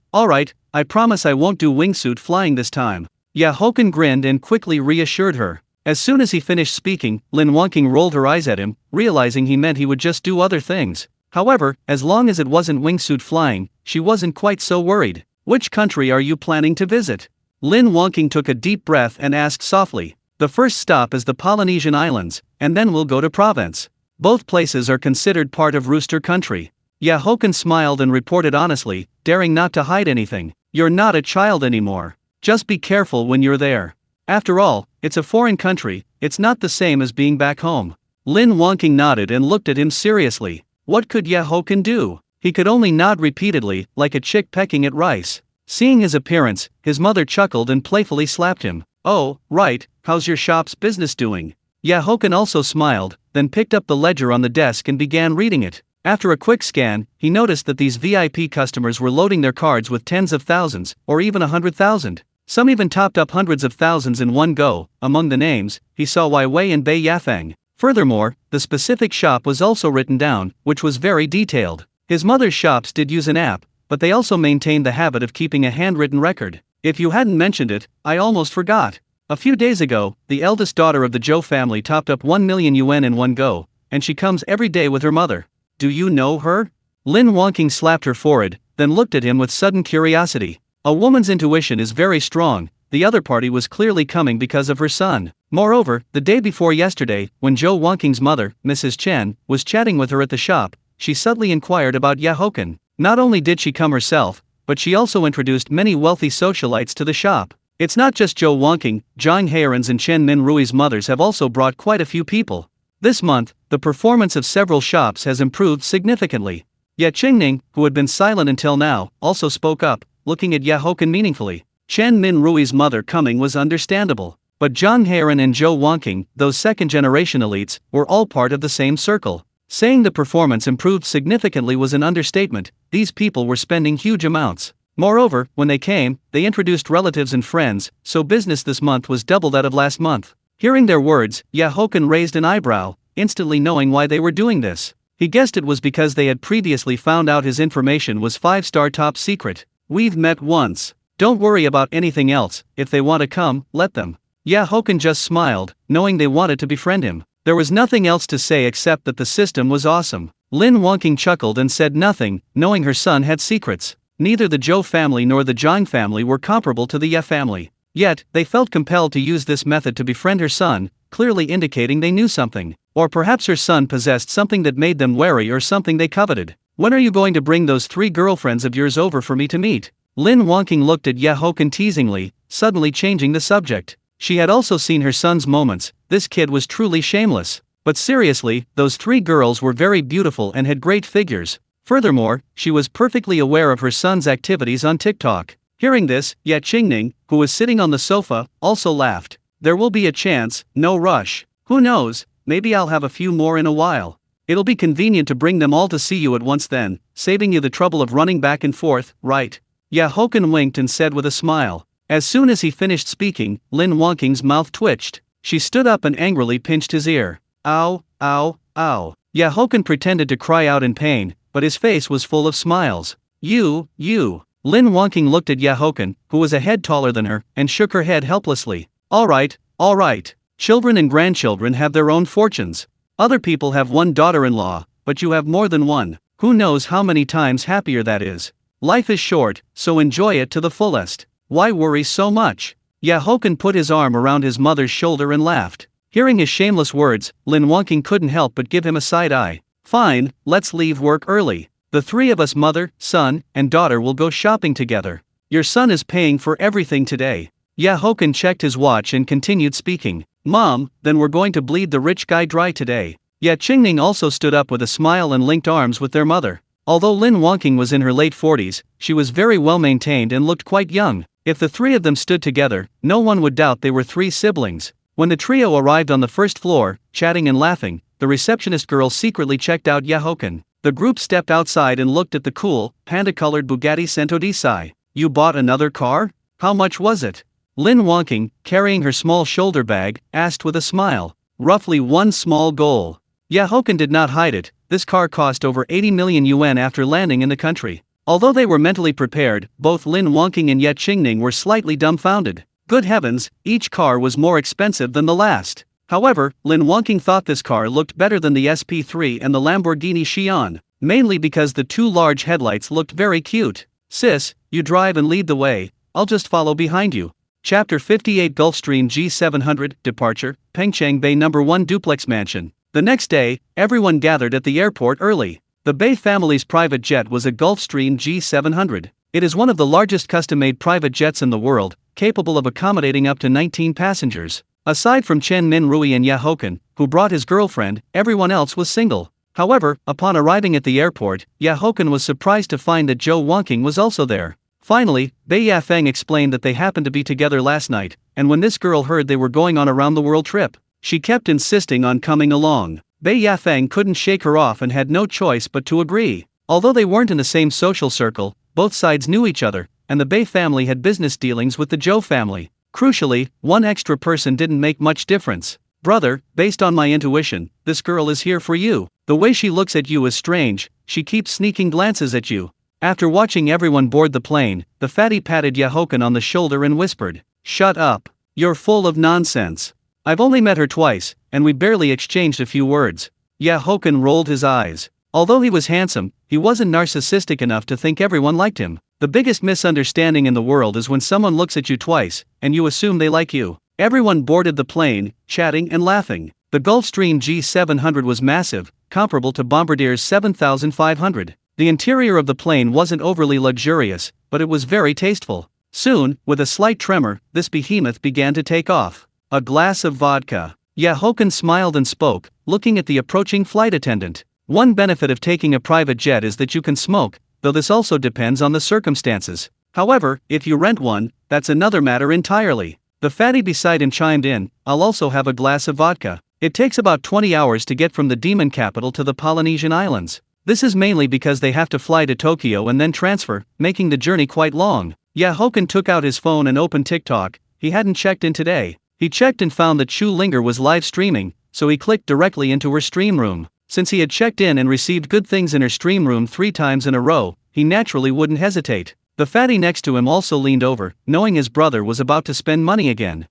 I promise I won't do wingsuit flying this time. Haochen grinned and quickly reassured her. As soon as he finished speaking, Lin Wangqing rolled her eyes at him, realizing he meant he would just do other things. However, as long as it wasn't wingsuit flying, she wasn't quite so worried. Which country are you planning to visit? Lin Wangqing took a deep breath and asked softly. The first stop is the Polynesian Islands, and then we'll go to Provence. Both places are considered part of Rooster Country. Haochen smiled and reported honestly, daring not to hide anything. You're not a child anymore. Just be careful when you're there. After all, it's a foreign country, it's not the same as being back home. Lin Wangqing nodded and looked at him seriously. What could Haochen do? He could only nod repeatedly, like a chick pecking at rice. Seeing his appearance, his mother chuckled and playfully slapped him. Oh, right, how's your shop's business doing? Haochen also smiled, then picked up the ledger on the desk and began reading it. After a quick scan, he noticed that these VIP customers were loading their cards with tens of thousands, or even 100,000. Some even topped up hundreds of thousands in one go. Among the names, he saw Wai Wei and Bei Yafeng. Furthermore, the specific shop was also written down, which was very detailed. His mother's shops did use an app, but they also maintained the habit of keeping a handwritten record. If you hadn't mentioned it, I almost forgot. A few days ago, the eldest daughter of the Zhou family topped up 1 million yuan in one go, and she comes every day with her mother. Do you know her? Lin Wangqing slapped her forehead, then looked at him with sudden curiosity. A woman's intuition is very strong. The other party was clearly coming because of her son. Moreover, the day before yesterday, when Zhou Wangqing's mother, Mrs. Chen, was chatting with her at the shop, she suddenly inquired about Haochen. Not only did she come herself, but she also introduced many wealthy socialites to the shop. It's not just Zhou Wangqing, Zhang Hairan's and Chen Minrui's mothers have also brought quite a few people. This month, the performance of several shops has improved significantly. Yet Qingning, who had been silent until now, also spoke up, looking at Haochen meaningfully. Chen Minrui's mother coming was understandable, but Zhang Hairan and Zhou Wangqing, those second-generation elites, were all part of the same circle. Saying the performance improved significantly was an understatement. These people were spending huge amounts. Moreover, when they came, they introduced relatives and friends, so business this month was double that of last month. Hearing their words, Haochen raised an eyebrow, instantly knowing why they were doing this. He guessed it was because they had previously found out his information was 5-star top secret. We've met once. Don't worry about anything else. If they want to come, let them. Haochen just smiled, knowing they wanted to befriend him. There was nothing else to say except that the system was awesome. Lin Wangqing chuckled and said nothing, knowing her son had secrets. Neither the Zhou family nor the Zhang family were comparable to the Ye family. Yet, they felt compelled to use this method to befriend her son, clearly indicating they knew something. Or perhaps her son possessed something that made them wary or something they coveted. When are you going to bring those 3 girlfriends of yours over for me to meet? Lin Wangqing looked at Haochen teasingly, suddenly changing the subject. She had also seen her son's moments. This kid was truly shameless. But seriously, those 3 girls were very beautiful and had great figures. Furthermore, she was perfectly aware of her son's activities on TikTok. Hearing this, Qingning, who was sitting on the sofa, also laughed. There will be a chance, no rush. Who knows, maybe I'll have a few more in a while. It'll be convenient to bring them all to see you at once then, saving you the trouble of running back and forth, right? Haochen winked and said with a smile. As soon as he finished speaking, Lin Wangqing's mouth twitched. She stood up and angrily pinched his ear. Ow, ow, ow. Haochen pretended to cry out in pain, but his face was full of smiles. You. Lin Wangqing looked at Haochen, who was a head taller than her, and shook her head helplessly. All right. Children and grandchildren have their own fortunes. Other people have 1 daughter-in-law, but you have more than one. Who knows how many times happier that is. Life is short, so enjoy it to the fullest. Why worry so much? Haochen put his arm around his mother's shoulder and laughed. Hearing his shameless words, Lin Wangqing couldn't help but give him a side eye. Fine, let's leave work early. The three of us, mother, son, and daughter, will go shopping together. Your son is paying for everything today. Haochen checked his watch and continued speaking. Mom, then we're going to bleed the rich guy dry today. Qingning also stood up with a smile and linked arms with their mother. Although Lin Wangqing was in her late 40s, she was very well maintained and looked quite young. If the three of them stood together, no one would doubt they were three siblings. When the trio arrived on the first floor, chatting and laughing, the receptionist girl secretly checked out Haochen. The group stepped outside and looked at the cool, panda-colored Bugatti Cento Desai. You bought another car? How much was it? Lin Wangqing, carrying her small shoulder bag, asked with a smile. Roughly one small goal. Haochen did not hide it. This car cost over 80 million yuan after landing in the country. Although they were mentally prepared, both Lin Wangqing and Qingning were slightly dumbfounded. Good heavens, each car was more expensive than the last. However, Lin Wangqing thought this car looked better than the SP3 and the Lamborghini Xi'an, mainly because the two large headlights looked very cute. Sis, you drive and lead the way, I'll just follow behind you. Chapter 58 Gulfstream G700 Departure, Pengcheng Bay No. 1 Duplex Mansion. The next day, everyone gathered at the airport early. The Bay family's private jet was a Gulfstream G700. It is one of the largest custom-made private jets in the world, capable of accommodating up to 19 passengers. Aside from Chen Minrui and Haochen, who brought his girlfriend, everyone else was single. However, upon arriving at the airport, Haochen was surprised to find that Zhou Wangqing was also there. Finally, Bai Yafeng explained that they happened to be together last night, and when this girl heard they were going on a round-the-world trip, she kept insisting on coming along. Bai Yafeng couldn't shake her off and had no choice but to agree. Although they weren't in the same social circle, both sides knew each other, and the Bai family had business dealings with the Zhou family. Crucially, one extra person didn't make much difference. Brother, based on my intuition, this girl is here for you. The way she looks at you is strange, she keeps sneaking glances at you. After watching everyone board the plane, the fatty patted Haochen on the shoulder and whispered, "Shut up. You're full of nonsense. I've only met her twice, and we barely exchanged a few words." Haochen rolled his eyes. Although he was handsome, he wasn't narcissistic enough to think everyone liked him. The biggest misunderstanding in the world is when someone looks at you twice, and you assume they like you. Everyone boarded the plane, chatting and laughing. The Gulfstream G700 was massive, comparable to Bombardier's 7500. The interior of the plane wasn't overly luxurious, but it was very tasteful. Soon, with a slight tremor, this behemoth began to take off. A glass of vodka. Haochen smiled and spoke, looking at the approaching flight attendant. One benefit of taking a private jet is that you can smoke, though this also depends on the circumstances. However, if you rent one, that's another matter entirely. The fatty beside him chimed in, "I'll also have a glass of vodka." It takes about 20 hours to get from the demon capital to the Polynesian islands. This is mainly because they have to fly to Tokyo and then transfer, making the journey quite long. Haochen took out his phone and opened TikTok. He hadn't checked in today. He checked and found that Chu Linger was live streaming, so he clicked directly into her stream room. Since he had checked in and received good things in her stream room 3 times in a row, he naturally wouldn't hesitate. The fatty next to him also leaned over, knowing his brother was about to spend money again.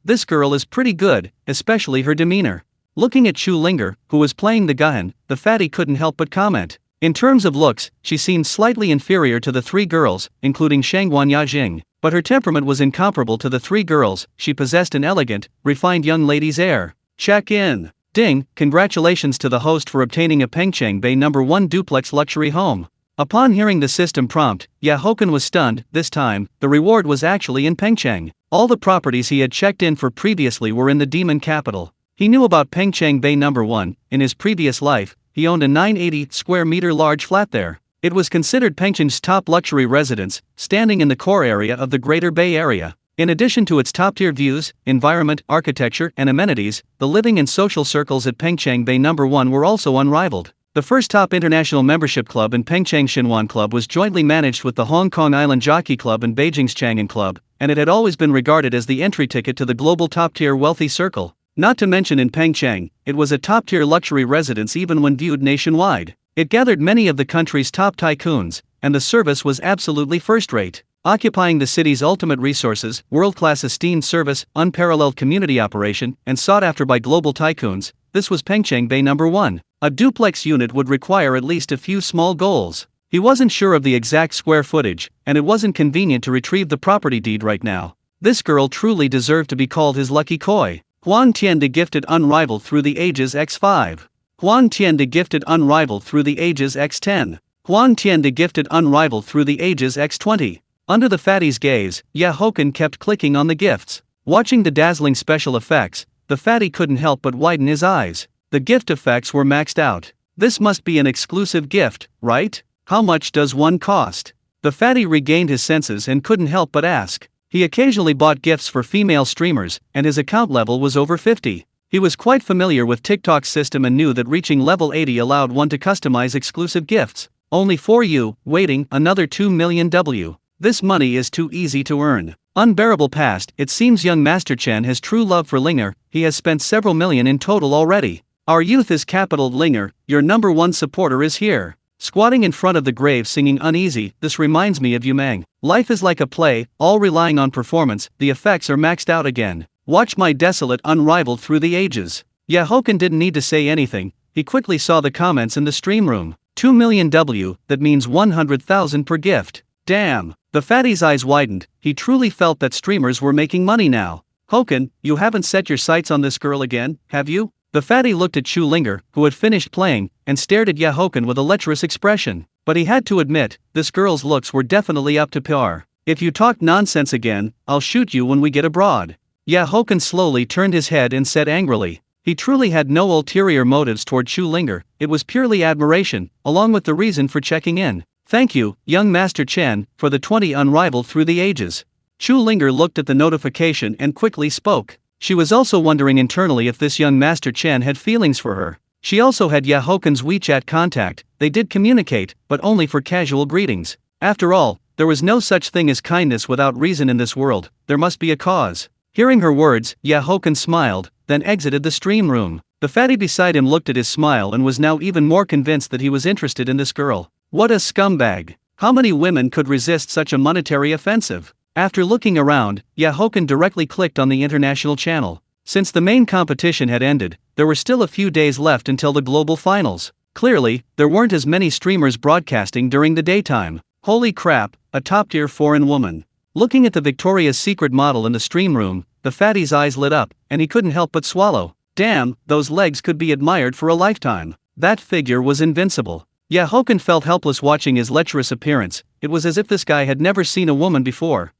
This girl is pretty good, especially her demeanor. Looking at Chu Linger, who was playing the Gahan, the fatty couldn't help but comment. In terms of looks, she seemed slightly inferior to the 3 girls, including Shangguan Yajing, but her temperament was incomparable to the 3 girls. She possessed an elegant, refined young lady's air. Check in. Ding, congratulations to the host for obtaining a Pengcheng Bay No. 1 duplex luxury home. Upon hearing the system prompt, Haochen was stunned. This time, the reward was actually in Pengcheng. All the properties he had checked in for previously were in the demon capital. He knew about Pengcheng Bay No. 1, in his previous life, he owned a 980 square meter large flat there. It was considered Pengcheng's top luxury residence, standing in the core area of the Greater Bay Area. In addition to its top-tier views, environment, architecture, and amenities, the living and social circles at Pengcheng Bay No. 1 were also unrivaled. The first top international membership club in Pengcheng Xinhuan Club was jointly managed with the Hong Kong Island Jockey Club and Beijing's Chang'an Club, and it had always been regarded as the entry ticket to the global top-tier wealthy circle. Not to mention in Pengcheng, it was a top-tier luxury residence even when viewed nationwide. It gathered many of the country's top tycoons, and the service was absolutely first-rate. Occupying the city's ultimate resources, world-class esteemed service, unparalleled community operation, and sought after by global tycoons, this was Pengcheng Bay No. 1. A duplex unit would require at least a few small goals. He wasn't sure of the exact square footage, and it wasn't convenient to retrieve the property deed right now. This girl truly deserved to be called his lucky koi. Huang Tiande gifted unrivaled through the ages x5. Huang Tiande gifted unrivaled through the ages x10. Huang Tian the gifted unrivaled through the ages x20. Under the fatty's gaze, Haochen kept clicking on the gifts. Watching the dazzling special effects, the fatty couldn't help but widen his eyes. The gift effects were maxed out. This must be an exclusive gift, right? How much does one cost? The fatty regained his senses and couldn't help but ask. He occasionally bought gifts for female streamers, and his account level was over 50. He was quite familiar with TikTok's system and knew that reaching level 80 allowed one to customize exclusive gifts. Only for you, waiting, another 2 million W. This money is too easy to earn. Unbearable past, it seems young Master Chen has true love for Linger. He has spent several million in total already. Our youth is capital Linger, your number one supporter is here. Squatting in front of the grave singing uneasy, this reminds me of you Mang. Life is like a play, all relying on performance, the effects are maxed out again. Watch my desolate unrivaled through the ages. Haochen didn't need to say anything, he quickly saw the comments in the stream room. 2 million W, that means 100,000 per gift. Damn. The fatty's eyes widened, he truly felt that streamers were making money now. Haochen, you haven't set your sights on this girl again, have you? The fatty looked at Chu Linger, who had finished playing, and stared at Haochen with a lecherous expression. But he had to admit, this girl's looks were definitely up to par. If you talk nonsense again, I'll shoot you when we get abroad. Haochen slowly turned his head and said angrily. He truly had no ulterior motives toward Chu Linger, it was purely admiration, along with the reason for checking in. Thank you, young Master Chen, for the 20 unrivaled through the ages. Chu Linger looked at the notification and quickly spoke. She was also wondering internally if this young Master Chen had feelings for her. She also had Haochen's WeChat contact, they did communicate, but only for casual greetings. After all, there was no such thing as kindness without reason in this world, there must be a cause. Hearing her words, Haochen smiled, then exited the stream room. The fatty beside him looked at his smile and was now even more convinced that he was interested in this girl. What a scumbag! How many women could resist such a monetary offensive? After looking around, Haochen directly clicked on the international channel. Since the main competition had ended, there were still a few days left until the global finals. Clearly, there weren't as many streamers broadcasting during the daytime. Holy crap, a top-tier foreign woman. Looking at the Victoria's Secret model in the stream room, the fatty's eyes lit up, and he couldn't help but swallow. Damn, those legs could be admired for a lifetime. That figure was invincible. Haochen felt helpless watching his lecherous appearance, it was as if this guy had never seen a woman before.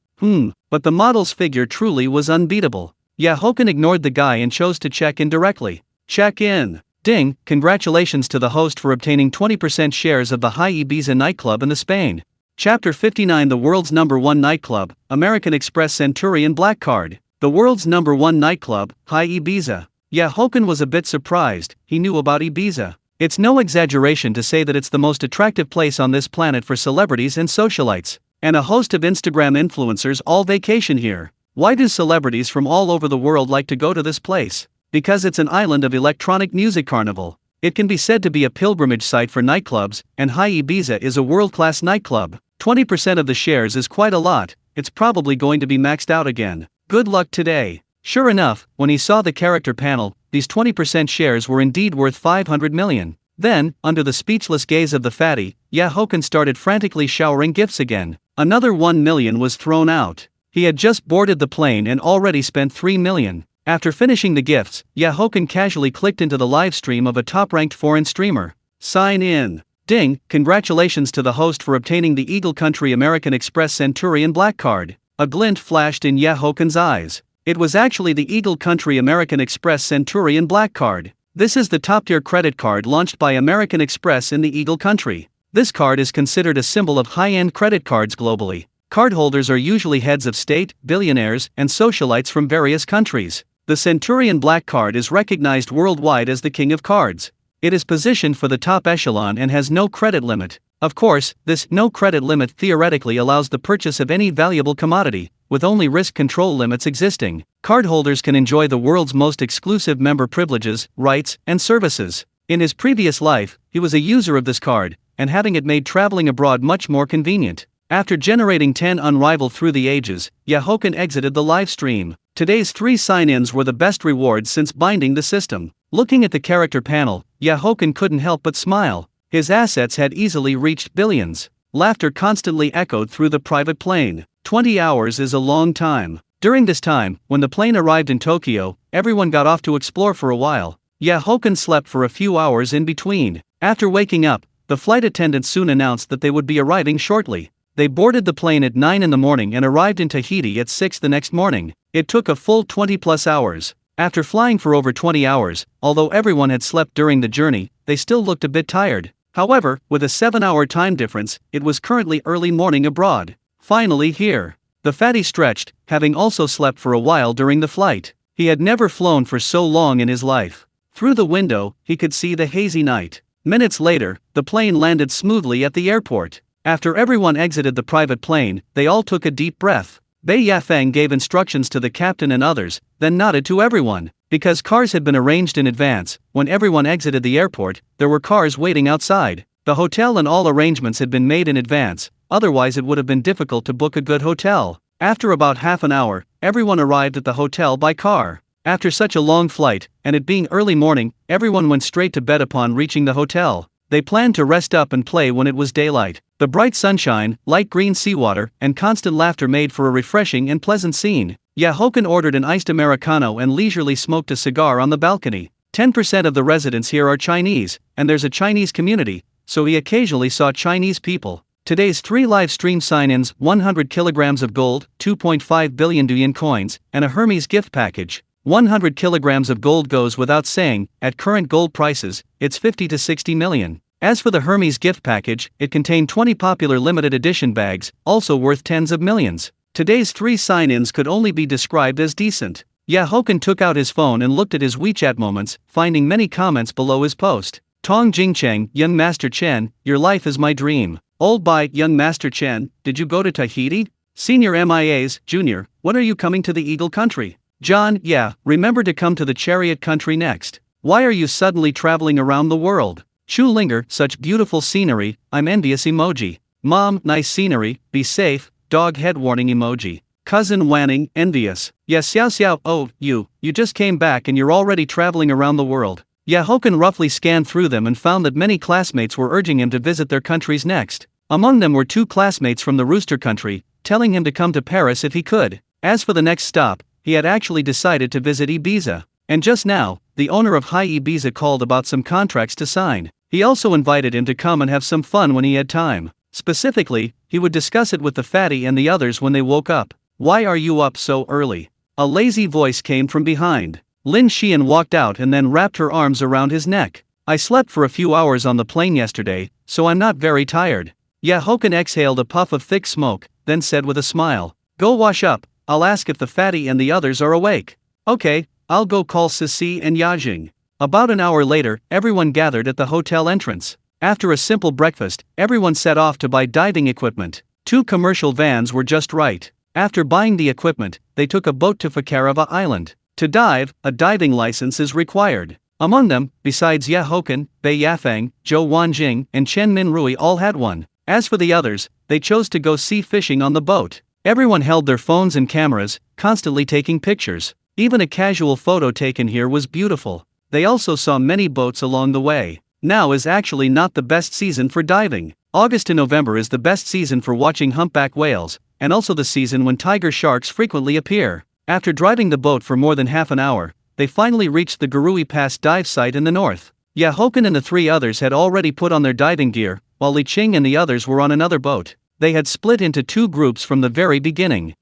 But the model's figure truly was unbeatable. Haochen ignored the guy and chose to check in directly. Check in. Ding, congratulations to the host for obtaining 20% shares of the High Ibiza nightclub in the Spain. Chapter 59 The world's number one nightclub, American Express Centurion Black Card. The world's number one nightclub, High Ibiza. Haochen was a bit surprised, he knew about Ibiza. It's no exaggeration to say that it's the most attractive place on this planet for celebrities and socialites. And a host of Instagram influencers all vacation here. Why do celebrities from all over the world like to go to this place? Because it's an island of electronic music carnival. It can be said to be a pilgrimage site for nightclubs, and High Ibiza is a world-class nightclub. 20% of the shares is quite a lot, it's probably going to be maxed out again. Good luck today. Sure enough, when he saw the character panel, these 20% shares were indeed worth 500 million. Then, under the speechless gaze of the fatty, Haochen started frantically showering gifts again. Another 1 million was thrown out. He had just boarded the plane and already spent 3 million. After finishing the gifts, Haochen casually clicked into the live stream of a top-ranked foreign streamer. Sign in. Ding, congratulations to the host for obtaining the Eagle Country American Express Centurion Black Card. A glint flashed in Haochen's eyes. It was actually the Eagle Country American Express Centurion Black Card. This is the top-tier credit card launched by American Express in the Eagle Country. This card is considered a symbol of high-end credit cards globally. Cardholders are usually heads of state, billionaires, and socialites from various countries. The Centurion Black Card is recognized worldwide as the king of cards. It is positioned for the top echelon and has no credit limit. Of course, this no credit limit theoretically allows the purchase of any valuable commodity, with only risk control limits existing. Cardholders can enjoy the world's most exclusive member privileges, rights, and services. In his previous life, he was a user of this card, and having it made traveling abroad much more convenient. After generating 10 unrivaled through the ages, Haochen exited the live stream. Today's 3 sign-ins were the best rewards since binding the system. Looking at the character panel, Haochen couldn't help but smile. His assets had easily reached billions. Laughter constantly echoed through the private plane. 20 hours is a long time. During this time, when the plane arrived in Tokyo, everyone got off to explore for a while. Haochen slept for a few hours in between. After waking up, The flight attendants soon announced that they would be arriving shortly. They boarded the plane at 9 in the morning and arrived in Tahiti at 6 the next morning. It took a full 20+ hours. After flying for over 20 hours, although everyone had slept during the journey, they still looked a bit tired. However, with a 7-hour time difference, it was currently early morning abroad. Finally here. The fatty stretched, having also slept for a while during the flight. He had never flown for so long in his life. Through the window, he could see the hazy night. Minutes later, the plane landed smoothly at the airport. After everyone exited the private plane, they all took a deep breath. Bei Yafeng gave instructions to the captain and others, then nodded to everyone. Because cars had been arranged in advance, when everyone exited the airport, there were cars waiting outside. The hotel and all arrangements had been made in advance, otherwise it would have been difficult to book a good hotel. After about half an hour, everyone arrived at the hotel by car. After such a long flight, and it being early morning, everyone went straight to bed upon reaching the hotel. They planned to rest up and play when it was daylight. The bright sunshine, light green seawater, and constant laughter made for a refreshing and pleasant scene. Haochen ordered an iced Americano and leisurely smoked a cigar on the balcony. 10% of the residents here are Chinese, and there's a Chinese community, so he occasionally saw Chinese people. Today's 3 live stream sign-ins: 100 kilograms of gold, 2.5 billion Douyin coins, and a Hermes gift package. 100 kilograms of gold goes without saying, at current gold prices, it's 50 to 60 million. As for the Hermes gift package, it contained 20 popular limited edition bags, also worth tens of millions. Today's 3 sign-ins could only be described as decent. Haochen took out his phone and looked at his WeChat moments, finding many comments below his post. Tong Jingcheng, Young Master Chen, your life is my dream. Old by Young Master Chen, did you go to Tahiti? Senior MIAs, Junior, when are you coming to the Eagle Country? John, yeah, remember to come to the Chariot Country next. Why are you suddenly traveling around the world? Chu Linger, such beautiful scenery, I'm envious emoji. Mom, nice scenery, be safe, dog head warning emoji. Cousin Wanning, envious. Yes, Xiao Xiao, oh, you just came back and you're already traveling around the world. Haochen roughly scanned through them and found that many classmates were urging him to visit their countries next. Among them were 2 classmates from the Rooster Country, telling him to come to Paris if he could. As for the next stop, he had actually decided to visit Ibiza. And just now, the owner of High Ibiza called about some contracts to sign. He also invited him to come and have some fun when he had time. Specifically, he would discuss it with the fatty and the others when they woke up. Why are you up so early? A lazy voice came from behind. Lin Xian walked out and then wrapped her arms around his neck. I slept for a few hours on the plane yesterday, so I'm not very tired. Haochen exhaled a puff of thick smoke, then said with a smile, go wash up, I'll ask if the fatty and the others are awake. Okay, I'll go call Sisi and Yajing. About an hour later, everyone gathered at the hotel entrance. After a simple breakfast, everyone set off to buy diving equipment. 2 commercial vans were just right. After buying the equipment, they took a boat to Fakarava Island. To dive, a diving license is required. Among them, besides Haochen, Bei Yafeng, Zhou Wanjing, and Chen Minrui all had one. As for the others, they chose to go sea fishing on the boat. Everyone held their phones and cameras, constantly taking pictures. Even a casual photo taken here was beautiful. They also saw many boats along the way. Now is actually not the best season for diving. August to November is the best season for watching humpback whales, and also the season when tiger sharks frequently appear. After driving the boat for more than half an hour, they finally reached the Gurui Pass dive site in the north. Haochen and the 3 others had already put on their diving gear, while Li Qing and the others were on another boat. They had split into 2 groups from the very beginning.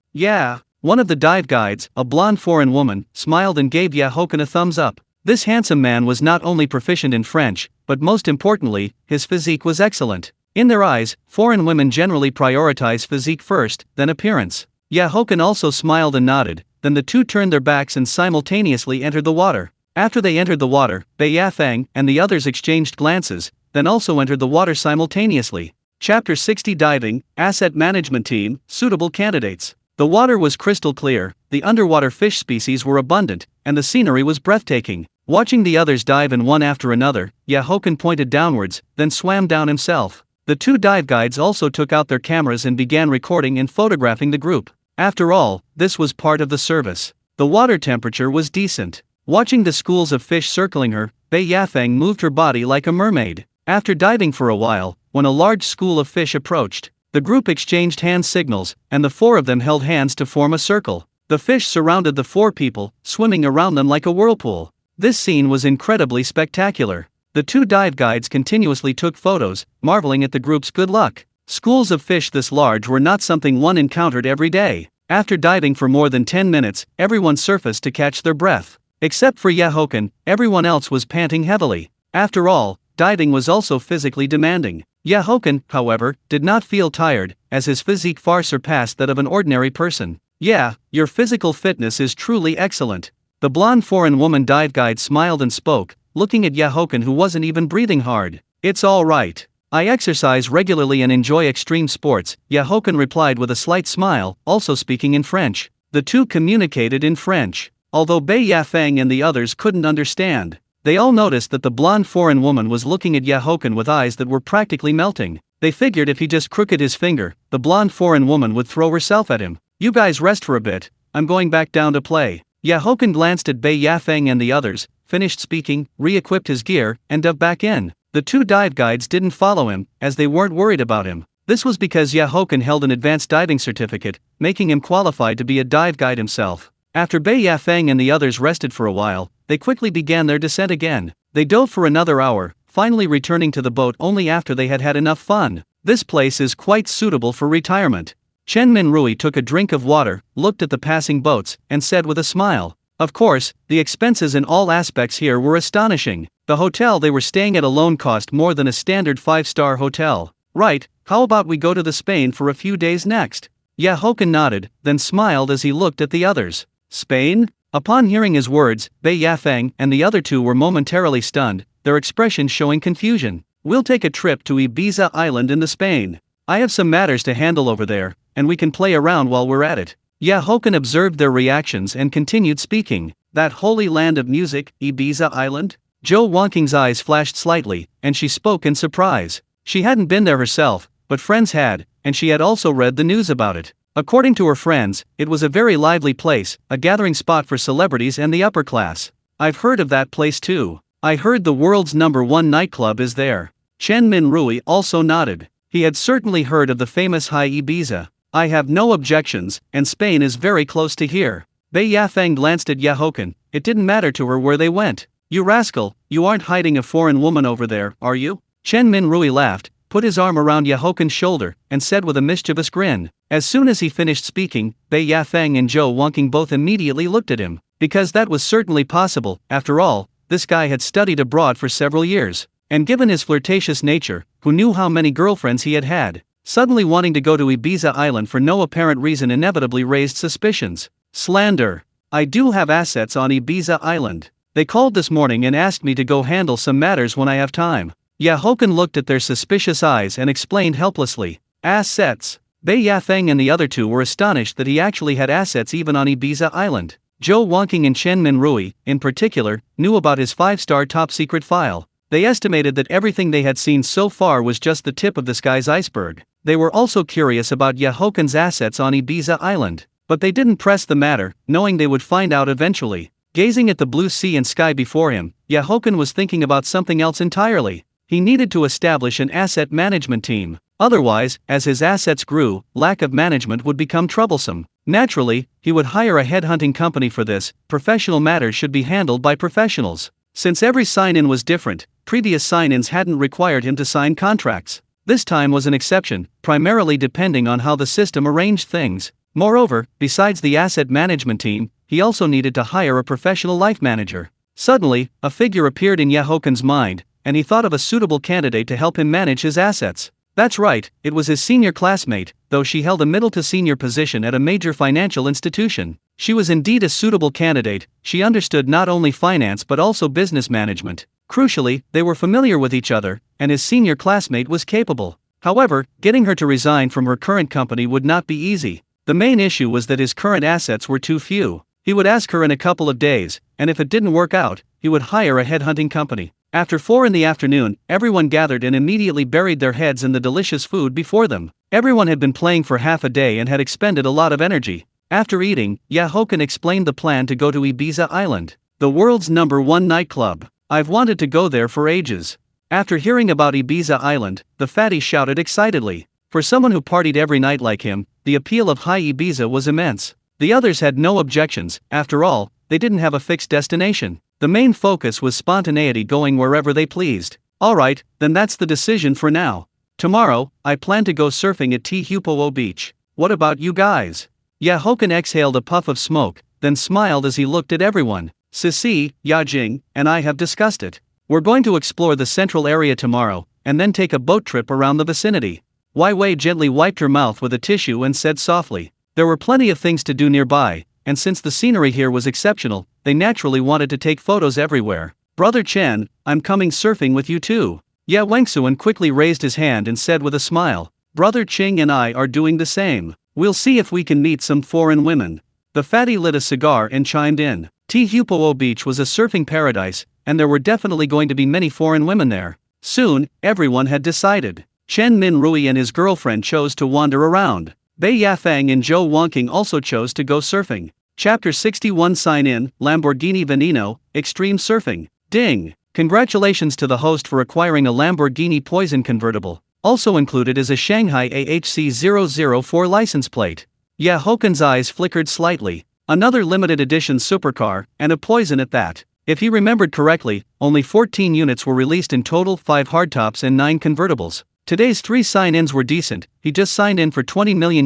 One of the dive guides, a blonde foreign woman, smiled and gave Haochen a thumbs up. This handsome man was not only proficient in French, but most importantly, his physique was excellent. In their eyes, foreign women generally prioritize physique first, then appearance. Haochen also smiled and nodded, then the 2 turned their backs and simultaneously entered the water. After they entered the water, Bei Yafeng and the others exchanged glances, then also entered the water simultaneously. Chapter 60 Diving, Asset Management Team, Suitable Candidates. The water was crystal clear, the underwater fish species were abundant, and the scenery was breathtaking. Watching the others dive in one after another, Haochen pointed downwards, then swam down himself. The 2 dive guides also took out their cameras and began recording and photographing the group. After all, this was part of the service. The water temperature was decent. Watching the schools of fish circling her, Bei Yafeng moved her body like a mermaid. After diving for a while, when a large school of fish approached, the group exchanged hand signals, and the 4 of them held hands to form a circle. The fish surrounded the 4 people, swimming around them like a whirlpool. This scene was incredibly spectacular. The two dive guides continuously took photos, marveling at the group's good luck. Schools of fish this large were not something one encountered every day. After diving for more than 10 minutes, everyone surfaced to catch their breath. Except for Haochen, everyone else was panting heavily. After all, diving was also physically demanding. Haochen, however, did not feel tired, as his physique far surpassed that of an ordinary person. "Yeah, your physical fitness is truly excellent." The blonde foreign woman dive guide smiled and spoke, looking at Haochen, who wasn't even breathing hard. "It's all right. I exercise regularly and enjoy extreme sports," Haochen replied with a slight smile, also speaking in French. The two communicated in French. Although Bei Yafeng and the others couldn't understand, they all noticed that the blonde foreign woman was looking at Haochen with eyes that were practically melting. They figured if he just crooked his finger, the blonde foreign woman would throw herself at him. "You guys rest for a bit, I'm going back down to play." Haochen glanced at Bei Yafeng and the others, finished speaking, re-equipped his gear, and dove back in. The two dive guides didn't follow him, as they weren't worried about him. This was because Haochen held an advanced diving certificate, making him qualified to be a dive guide himself. After Bei Yafeng and the others rested for a while, they quickly began their descent again. They dove for another hour, finally returning to the boat only after they had had enough fun. "This place is quite suitable for retirement." Chen Minrui took a drink of water, looked at the passing boats, and said with a smile, "Of course, the expenses in all aspects here were astonishing. The hotel they were staying at alone cost more than a standard 5-star hotel." "Right, how about we go to the Spain for a few days next?" Haochen nodded, then smiled as he looked at the others. "Spain?" Upon hearing his words, Bei Yafeng and the other two were momentarily stunned, their expressions showing confusion. "We'll take a trip to Ibiza Island in the Spain. I have some matters to handle over there, and we can play around while we're at it." Haochen observed their reactions and continued speaking. "That holy land of music, Ibiza Island?" Zhou Wangqing's eyes flashed slightly, and she spoke in surprise. She hadn't been there herself, but friends had, and she had also read the news about it. According to her friends, it was a very lively place, a gathering spot for celebrities and the upper class. "I've heard of that place too. I heard the world's #1 nightclub is there." Chen Minrui also nodded. He had certainly heard of the famous High Ibiza. "I have no objections, and Spain is very close to here." Bei Yafeng glanced at Haochen. It didn't matter to her where they went. "You rascal, you aren't hiding a foreign woman over there, are you?" Chen Minrui laughed, put his arm around Hochen's shoulder, and said with a mischievous grin. As soon as he finished speaking, Bei Yafeng and Zhou Wangqing both immediately looked at him, because that was certainly possible. After all, this guy had studied abroad for several years, and given his flirtatious nature, who knew how many girlfriends he had had, suddenly wanting to go to Ibiza Island for no apparent reason inevitably raised suspicions. "Slander. I do have assets on Ibiza Island. They called this morning and asked me to go handle some matters when I have time." Haochen looked at their suspicious eyes and explained helplessly. "Assets?" Bei Yafeng and the other two were astonished that he actually had assets even on Ibiza Island. Zhou Wangqing and Chen Minrui, in particular, knew about his 5-star top-secret file. They estimated that everything they had seen so far was just the tip of this guy's iceberg. They were also curious about Hochen's assets on Ibiza Island, but they didn't press the matter, knowing they would find out eventually. Gazing at the blue sea and sky before him, Haochen was thinking about something else entirely. He needed to establish an asset management team. Otherwise, as his assets grew, lack of management would become troublesome. Naturally, he would hire a headhunting company for this. Professional matters should be handled by professionals. Since every sign-in was different, previous sign-ins hadn't required him to sign contracts. This time was an exception, primarily depending on how the system arranged things. Moreover, besides the asset management team, he also needed to hire a professional life manager. Suddenly, a figure appeared in Hochen's mind, and he thought of a suitable candidate to help him manage his assets. That's right, it was his senior classmate, though she held a middle to senior position at a major financial institution. She was indeed a suitable candidate. She understood not only finance but also business management. Crucially, they were familiar with each other, and his senior classmate was capable. However, getting her to resign from her current company would not be easy. The main issue was that his current assets were too few. He would ask her in a couple of days, and if it didn't work out, he would hire a headhunting company. After 4 p.m, everyone gathered and immediately buried their heads in the delicious food before them. Everyone had been playing for half a day and had expended a lot of energy. After eating, Haochen explained the plan to go to Ibiza Island, the world's #1 nightclub. "I've wanted to go there for ages." After hearing about Ibiza Island, the fatty shouted excitedly. For someone who partied every night like him, the appeal of High Ibiza was immense. The others had no objections. After all, they didn't have a fixed destination. The main focus was spontaneity, going wherever they pleased. Alright, then that's the decision for now. Tomorrow, I plan to go surfing at Tihupuo Beach. What about you guys? Haochen exhaled a puff of smoke, then smiled as he looked at everyone. Sisi, Yajing, and I have discussed it. We're going to explore the central area tomorrow, and then take a boat trip around the vicinity. Wei Wei gently wiped her mouth with a tissue and said softly. There were plenty of things to do nearby, and since the scenery here was exceptional, they naturally wanted to take photos everywhere. Brother Chen, I'm coming surfing with you too. Wangsuan quickly raised his hand and said with a smile. Brother Ching and I are doing the same. We'll see if we can meet some foreign women. The fatty lit a cigar and chimed in. Tihupuo Beach was a surfing paradise, and there were definitely going to be many foreign women there. Soon, everyone had decided. Chen Minrui and his girlfriend chose to wander around. Bei Yafang and Zhou Wangqing also chose to go surfing. Chapter 61 Sign in, Lamborghini Veneno, Extreme Surfing. Ding! Congratulations to the host for acquiring a Lamborghini Poison convertible. Also included is a Shanghai AHC 004 license plate. Haochen's eyes flickered slightly. Another limited edition supercar, and a Poison at that. If he remembered correctly, only 14 units were released in total, 5 hardtops and 9 convertibles. Today's 3 sign-ins were decent. He just signed in for $20 million,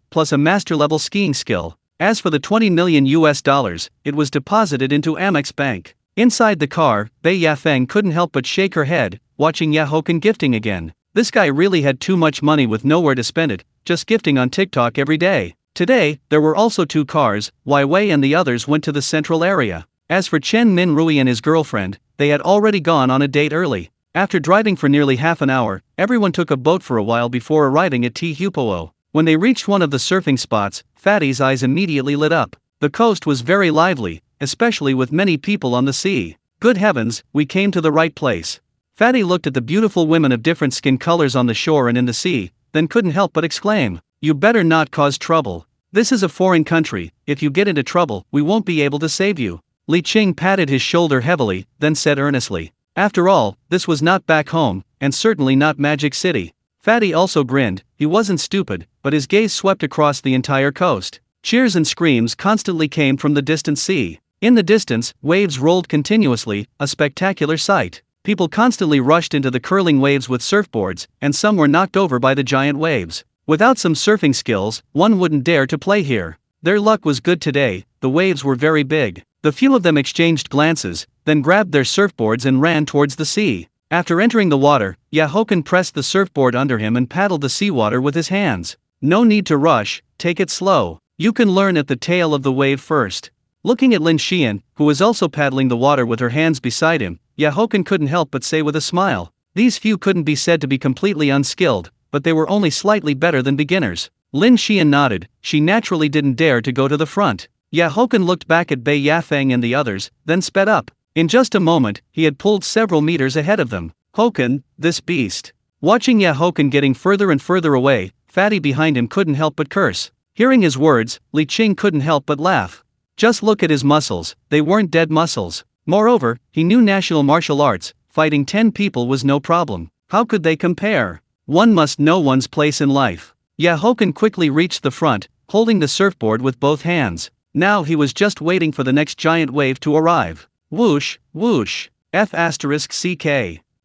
plus a master-level skiing skill. As for the $20 million, it was deposited into Amex Bank. Inside the car, Bei Yafang couldn't help but shake her head, watching Haochen gifting again. This guy really had too much money with nowhere to spend it, just gifting on TikTok every day. Today, there were also 2 cars. Wei Wei and the others went to the central area. As for Chen Minrui and his girlfriend, they had already gone on a date early. After driving for nearly half an hour, everyone took a boat for a while before arriving at Tihupuo. When they reached one of the surfing spots, Fatty's eyes immediately lit up. The coast was very lively, especially with many people on the sea. Good heavens, we came to the right place. Fatty looked at the beautiful women of different skin colors on the shore and in the sea, then couldn't help but exclaim, "You better not cause trouble. This is a foreign country. If you get into trouble, we won't be able to save you." Li Qing patted his shoulder heavily, then said earnestly, "After all, this was not back home, and certainly not Magic City." Fatty also grinned. He wasn't stupid, but his gaze swept across the entire coast. Cheers and screams constantly came from the distant sea. In the distance, waves rolled continuously, a spectacular sight. People constantly rushed into the curling waves with surfboards, and some were knocked over by the giant waves. Without some surfing skills, one wouldn't dare to play here. Their luck was good today. The waves were very big. The few of them exchanged glances, then grabbed their surfboards and ran towards the sea. After entering the water, Haochen pressed the surfboard under him and paddled the seawater with his hands. "No need to rush, take it slow. You can learn at the tail of the wave first." Looking at Lin Xian, who was also paddling the water with her hands beside him, Haochen couldn't help but say with a smile. These few couldn't be said to be completely unskilled, but they were only slightly better than beginners. Lin Xian nodded. She naturally didn't dare to go to the front. Haochen looked back at Bei Yafang and the others, then sped up. In just a moment, he had pulled several meters ahead of them. Haochen, this beast. Watching Haochen getting further and further away, Fatty behind him couldn't help but curse. Hearing his words, Li Qing couldn't help but laugh. Just look at his muscles, they weren't dead muscles. Moreover, he knew national martial arts. Fighting 10 people was no problem. How could they compare? One must know one's place in life. Haochen quickly reached the front, holding the surfboard with both hands. Now he was just waiting for the next giant wave to arrive. Whoosh, whoosh. F***CK.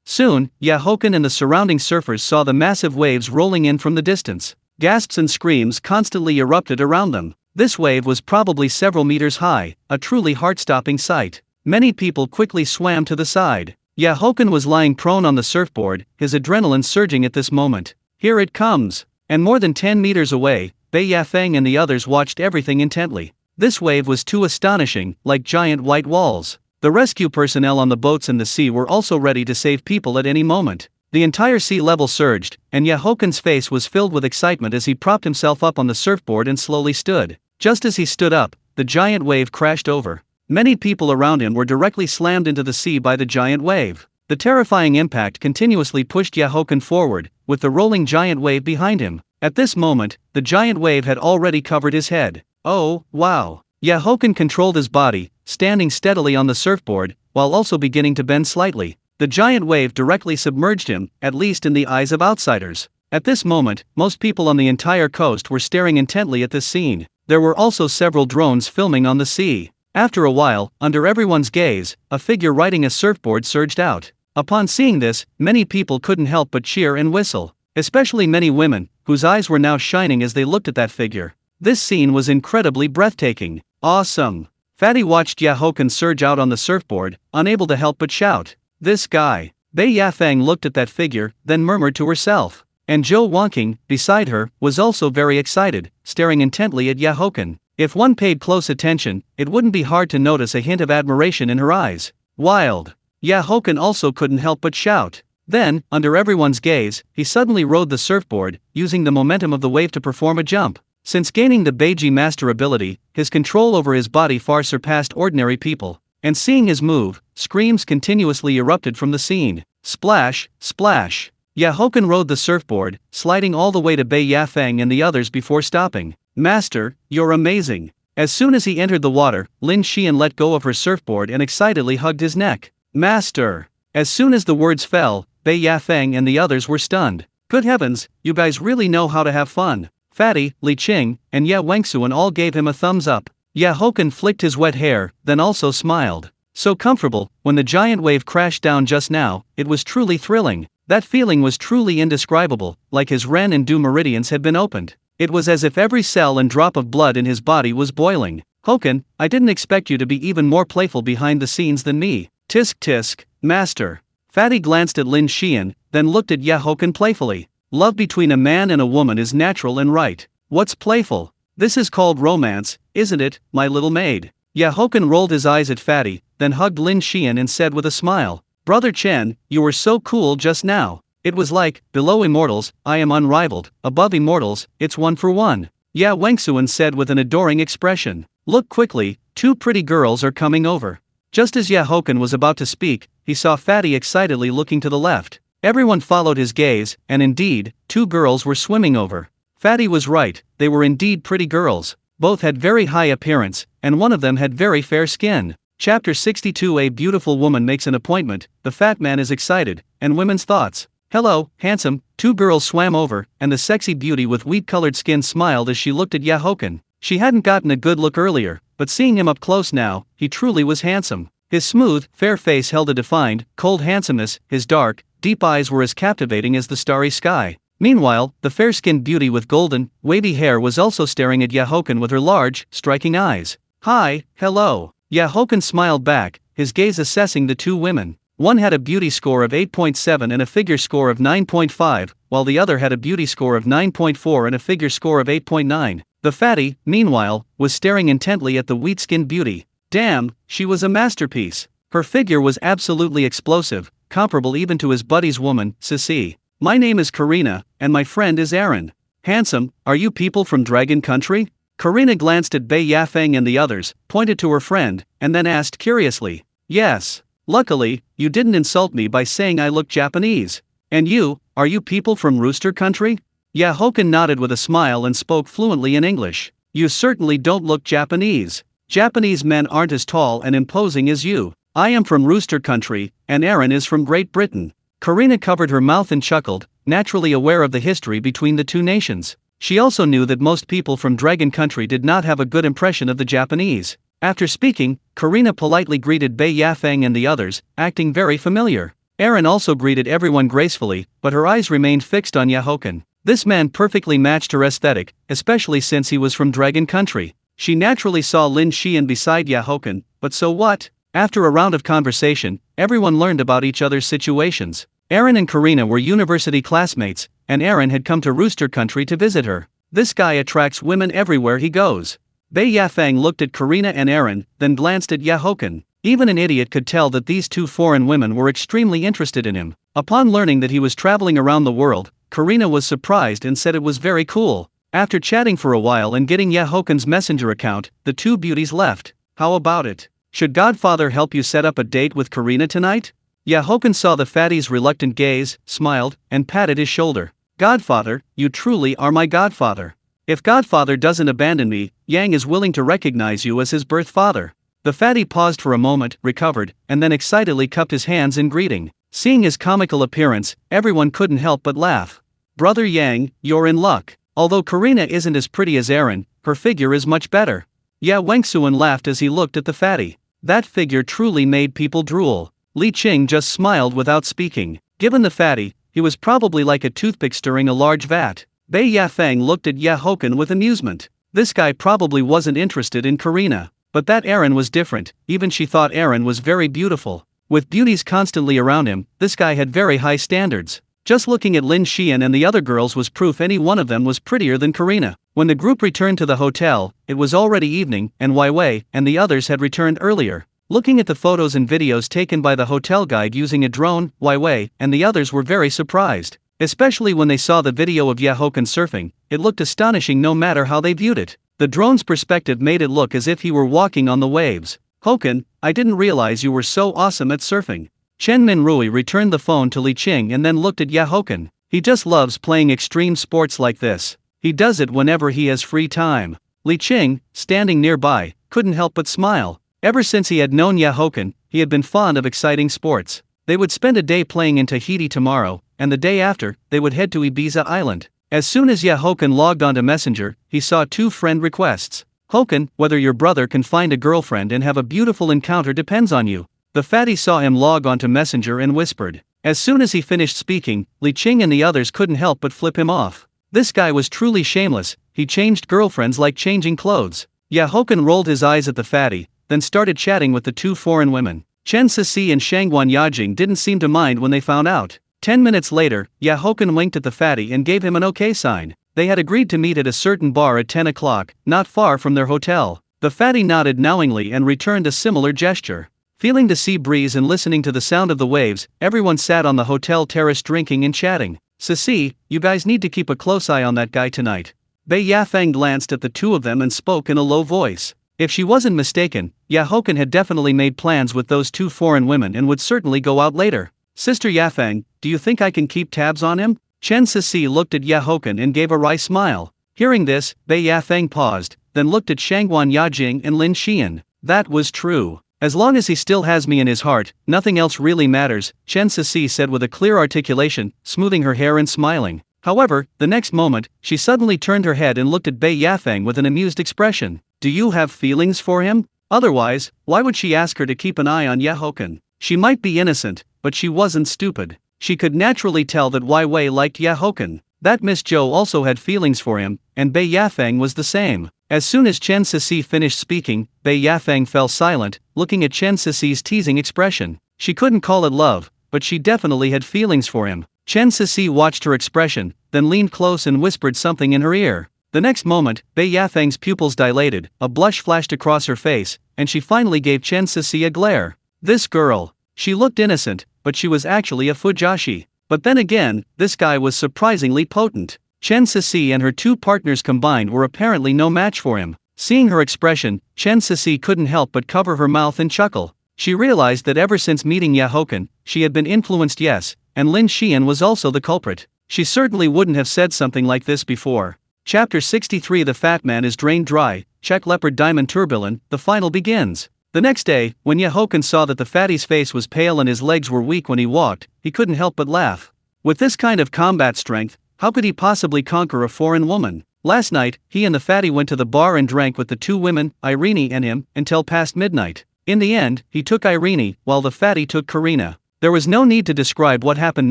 Soon, Haochen and the surrounding surfers saw the massive waves rolling in from the distance. Gasps and screams constantly erupted around them. This wave was probably several meters high, a truly heart-stopping sight. Many people quickly swam to the side. Haochen was lying prone on the surfboard, his adrenaline surging at this moment. Here it comes! And more than 10 meters away, Bei Yafang and the others watched everything intently. This wave was too astonishing, like giant white walls. The rescue personnel on the boats in the sea were also ready to save people at any moment. The entire sea level surged, and Haochen's face was filled with excitement as he propped himself up on the surfboard and slowly stood. Just as he stood up, the giant wave crashed over. Many people around him were directly slammed into the sea by the giant wave. The terrifying impact continuously pushed Haochen forward, with the rolling giant wave behind him. At this moment, the giant wave had already covered his head. Oh, wow! Haochen controlled his body, standing steadily on the surfboard, while also beginning to bend slightly. The giant wave directly submerged him, at least in the eyes of outsiders. At this moment, most people on the entire coast were staring intently at this scene. There were also several drones filming on the sea. After a while, under everyone's gaze, a figure riding a surfboard surged out. Upon seeing this, many people couldn't help but cheer and whistle, especially many women, whose eyes were now shining as they looked at that figure. This scene was incredibly breathtaking. Awesome! Fatty watched Haochen surge out on the surfboard, unable to help but shout, "This guy!" Bei Yafeng looked at that figure, then murmured to herself. And Zhou Wanqing, beside her, was also very excited, staring intently at Haochen. If one paid close attention, it wouldn't be hard to notice a hint of admiration in her eyes. Wild! Haochen also couldn't help but shout. Then, under everyone's gaze, he suddenly rode the surfboard, using the momentum of the wave to perform a jump. Since gaining the Beiji master ability, his control over his body far surpassed ordinary people. And seeing his move, screams continuously erupted from the scene. Splash, splash! Haochen rode the surfboard, sliding all the way to Bei Yafeng and the others before stopping. "Master, you're amazing!" As soon as he entered the water, Lin Xian let go of her surfboard and excitedly hugged his neck. "Master!" As soon as the words fell, Bei Yafeng and the others were stunned. "Good heavens, you guys really know how to have fun." Fatty, Li Qing, and Ye Wengsuan all gave him a thumbs up. Haochen flicked his wet hair, then also smiled. So comfortable, when the giant wave crashed down just now, it was truly thrilling. That feeling was truly indescribable, like his Ren and Du meridians had been opened. It was as if every cell and drop of blood in his body was boiling. "Hoken, I didn't expect you to be even more playful behind the scenes than me." "Tisk tisk, master." Fatty glanced at Lin Xian, then looked at Haochen playfully. "Love between a man and a woman is natural and right. What's playful? This is called romance, isn't it, my little maid?" Haochen rolled his eyes at Fatty, then hugged Lin Xian and said with a smile, "Brother Chen, you were so cool just now. It was like, below immortals, I am unrivaled, above immortals, it's 1-for-1. Ye Wengsuan said with an adoring expression. "Look quickly, 2 pretty girls are coming over." Just as Haochen was about to speak, he saw Fatty excitedly looking to the left. Everyone followed his gaze, and indeed, 2 girls were swimming over. Fatty was right, they were indeed pretty girls. Both had very high appearance, and one of them had very fair skin. Chapter 62. A beautiful woman makes an appointment, the fat man is excited, and women's thoughts. "Hello, handsome." 2 girls swam over, and the sexy beauty with wheat-colored skin smiled as she looked at Haochen. She hadn't gotten a good look earlier, but seeing him up close now, he truly was handsome. His smooth, fair face held a defined, cold handsomeness, his dark, deep eyes were as captivating as the starry sky. Meanwhile, the fair-skinned beauty with golden, wavy hair was also staring at Haochen with her large, striking eyes. "Hi, hello." Haochen smiled back, his gaze assessing the 2 women. One had a beauty score of 8.7 and a figure score of 9.5, while the other had a beauty score of 9.4 and a figure score of 8.9. The fatty, meanwhile, was staring intently at the wheat-skinned beauty. Damn, she was a masterpiece. Her figure was absolutely explosive, comparable even to his buddy's woman, Sissy. "My name is Karina, and my friend is Aaron." "Handsome, are you people from Dragon Country?" Karina glanced at Bei Yafeng and the others, pointed to her friend, and then asked curiously. "Yes. Luckily, you didn't insult me by saying I look Japanese." "And you, are you people from Rooster Country?" Haochen nodded with a smile and spoke fluently in English. "You certainly don't look Japanese. Japanese men aren't as tall and imposing as you. I am from Rooster Country, and Aaron is from Great Britain." Karina covered her mouth and chuckled, naturally aware of the history between the 2 nations. She also knew that most people from Dragon Country did not have a good impression of the Japanese. After speaking, Karina politely greeted Bei Yafeng and the others, acting very familiar. Aaron also greeted everyone gracefully, but her eyes remained fixed on Haochen. This man perfectly matched her aesthetic, especially since he was from Dragon Country. She naturally saw Lin Xian beside Haochen, but so what? After a round of conversation, everyone learned about each other's situations. Aaron and Karina were university classmates, and Aaron had come to Rooster Country to visit her. This guy attracts women everywhere he goes. Bei Yafeng looked at Karina and Aaron, then glanced at Haochen. Even an idiot could tell that these 2 foreign women were extremely interested in him. Upon learning that he was traveling around the world, Karina was surprised and said it was very cool. After chatting for a while and getting Haochen's messenger account, the 2 beauties left. "How about it? Should Godfather help you set up a date with Karina tonight?" Haochen saw the fatty's reluctant gaze, smiled, and patted his shoulder. "Godfather, you truly are my godfather. If Godfather doesn't abandon me, Yang is willing to recognize you as his birth father." The fatty paused for a moment, recovered, and then excitedly cupped his hands in greeting. Seeing his comical appearance, everyone couldn't help but laugh. "Brother Yang, you're in luck. Although Karina isn't as pretty as Aaron, her figure is much better." Yeah, Wangsuan laughed as he looked at the fatty. That figure truly made people drool. Li Qing just smiled without speaking. Given the fatty, he was probably like a toothpick stirring a large vat. Bei Yafeng looked at Haochen with amusement. This guy probably wasn't interested in Karina. But that Aaron was different, even she thought Aaron was very beautiful. With beauties constantly around him, this guy had very high standards. Just looking at Lin Xian and the other girls was proof any one of them was prettier than Karina. When the group returned to the hotel, it was already evening, and Wei Wei and the others had returned earlier. Looking at the photos and videos taken by the hotel guide using a drone, Wei Wei and the others were very surprised. Especially when they saw the video of Haochen surfing, it looked astonishing no matter how they viewed it. The drone's perspective made it look as if he were walking on the waves. Hochen, I didn't realize you were so awesome at surfing. Chen Minrui returned the phone to Li Qing and then looked at Haochen. He just loves playing extreme sports like this. He does it whenever he has free time. Li Qing, standing nearby, couldn't help but smile. Ever since he had known Haochen, he had been fond of exciting sports. They would spend a day playing in Tahiti tomorrow, and the day after, they would head to Ibiza Island. As soon as Haochen logged onto Messenger, he saw 2 friend requests. Hochen, whether your brother can find a girlfriend and have a beautiful encounter depends on you. The fatty saw him log onto Messenger and whispered. As soon as he finished speaking, Li Qing and the others couldn't help but flip him off. This guy was truly shameless, he changed girlfriends like changing clothes. Haochen rolled his eyes at the fatty, then started chatting with the 2 foreign women. Chen Sisi and Shangguan Yajing didn't seem to mind when they found out. 10 minutes later, Haochen winked at the fatty and gave him an okay sign. They had agreed to meet at a certain bar at 10 o'clock, not far from their hotel. The fatty nodded knowingly and returned a similar gesture. Feeling the sea breeze and listening to the sound of the waves, everyone sat on the hotel terrace drinking and chatting. Sisi, you guys need to keep a close eye on that guy tonight. Bei Yafeng glanced at the 2 of them and spoke in a low voice. If she wasn't mistaken, Haochen had definitely made plans with those 2 foreign women and would certainly go out later. Sister Yafeng, do you think I can keep tabs on him? Chen Sisi looked at Haochen and gave a wry smile. Hearing this, Bei Yafeng paused, then looked at Shangguan Yajing and Lin Xian. That was true. As long as he still has me in his heart, nothing else really matters, Chen Sisi said with a clear articulation, smoothing her hair and smiling. However, the next moment, she suddenly turned her head and looked at Bei Yafeng with an amused expression. Do you have feelings for him? Otherwise, why would she ask her to keep an eye on Haochen? She might be innocent, but she wasn't stupid. She could naturally tell that Wei Wei liked Haochen. That Miss Zhou also had feelings for him, and Bei Yafeng was the same. As soon as Chen Sisi finished speaking, Bei Yafeng fell silent, looking at Chen Sisi's teasing expression. She couldn't call it love, but she definitely had feelings for him. Chen Sisi watched her expression, then leaned close and whispered something in her ear. The next moment, Bei Yafeng's pupils dilated, a blush flashed across her face, and she finally gave Chen Sisi a glare. This girl. She looked innocent, but she was actually a fujashi. But then again, this guy was surprisingly potent. Chen Sisi and her 2 partners combined were apparently no match for him. Seeing her expression, Chen Sisi couldn't help but cover her mouth and chuckle. She realized that ever since meeting Haochen, she had been influenced, yes, and Lin Xian was also the culprit. She certainly wouldn't have said something like this before. Chapter 63 The Fat Man is Drained Dry, Czech Leopard Diamond Turbilin, the final begins. The next day, when Haochen saw that the fatty's face was pale and his legs were weak when he walked, he couldn't help but laugh. With this kind of combat strength, how could he possibly conquer a foreign woman? Last night, he and the fatty went to the bar and drank with the 2 women, Irene and him, until past midnight. In the end, he took Irene, while the fatty took Karina. There was no need to describe what happened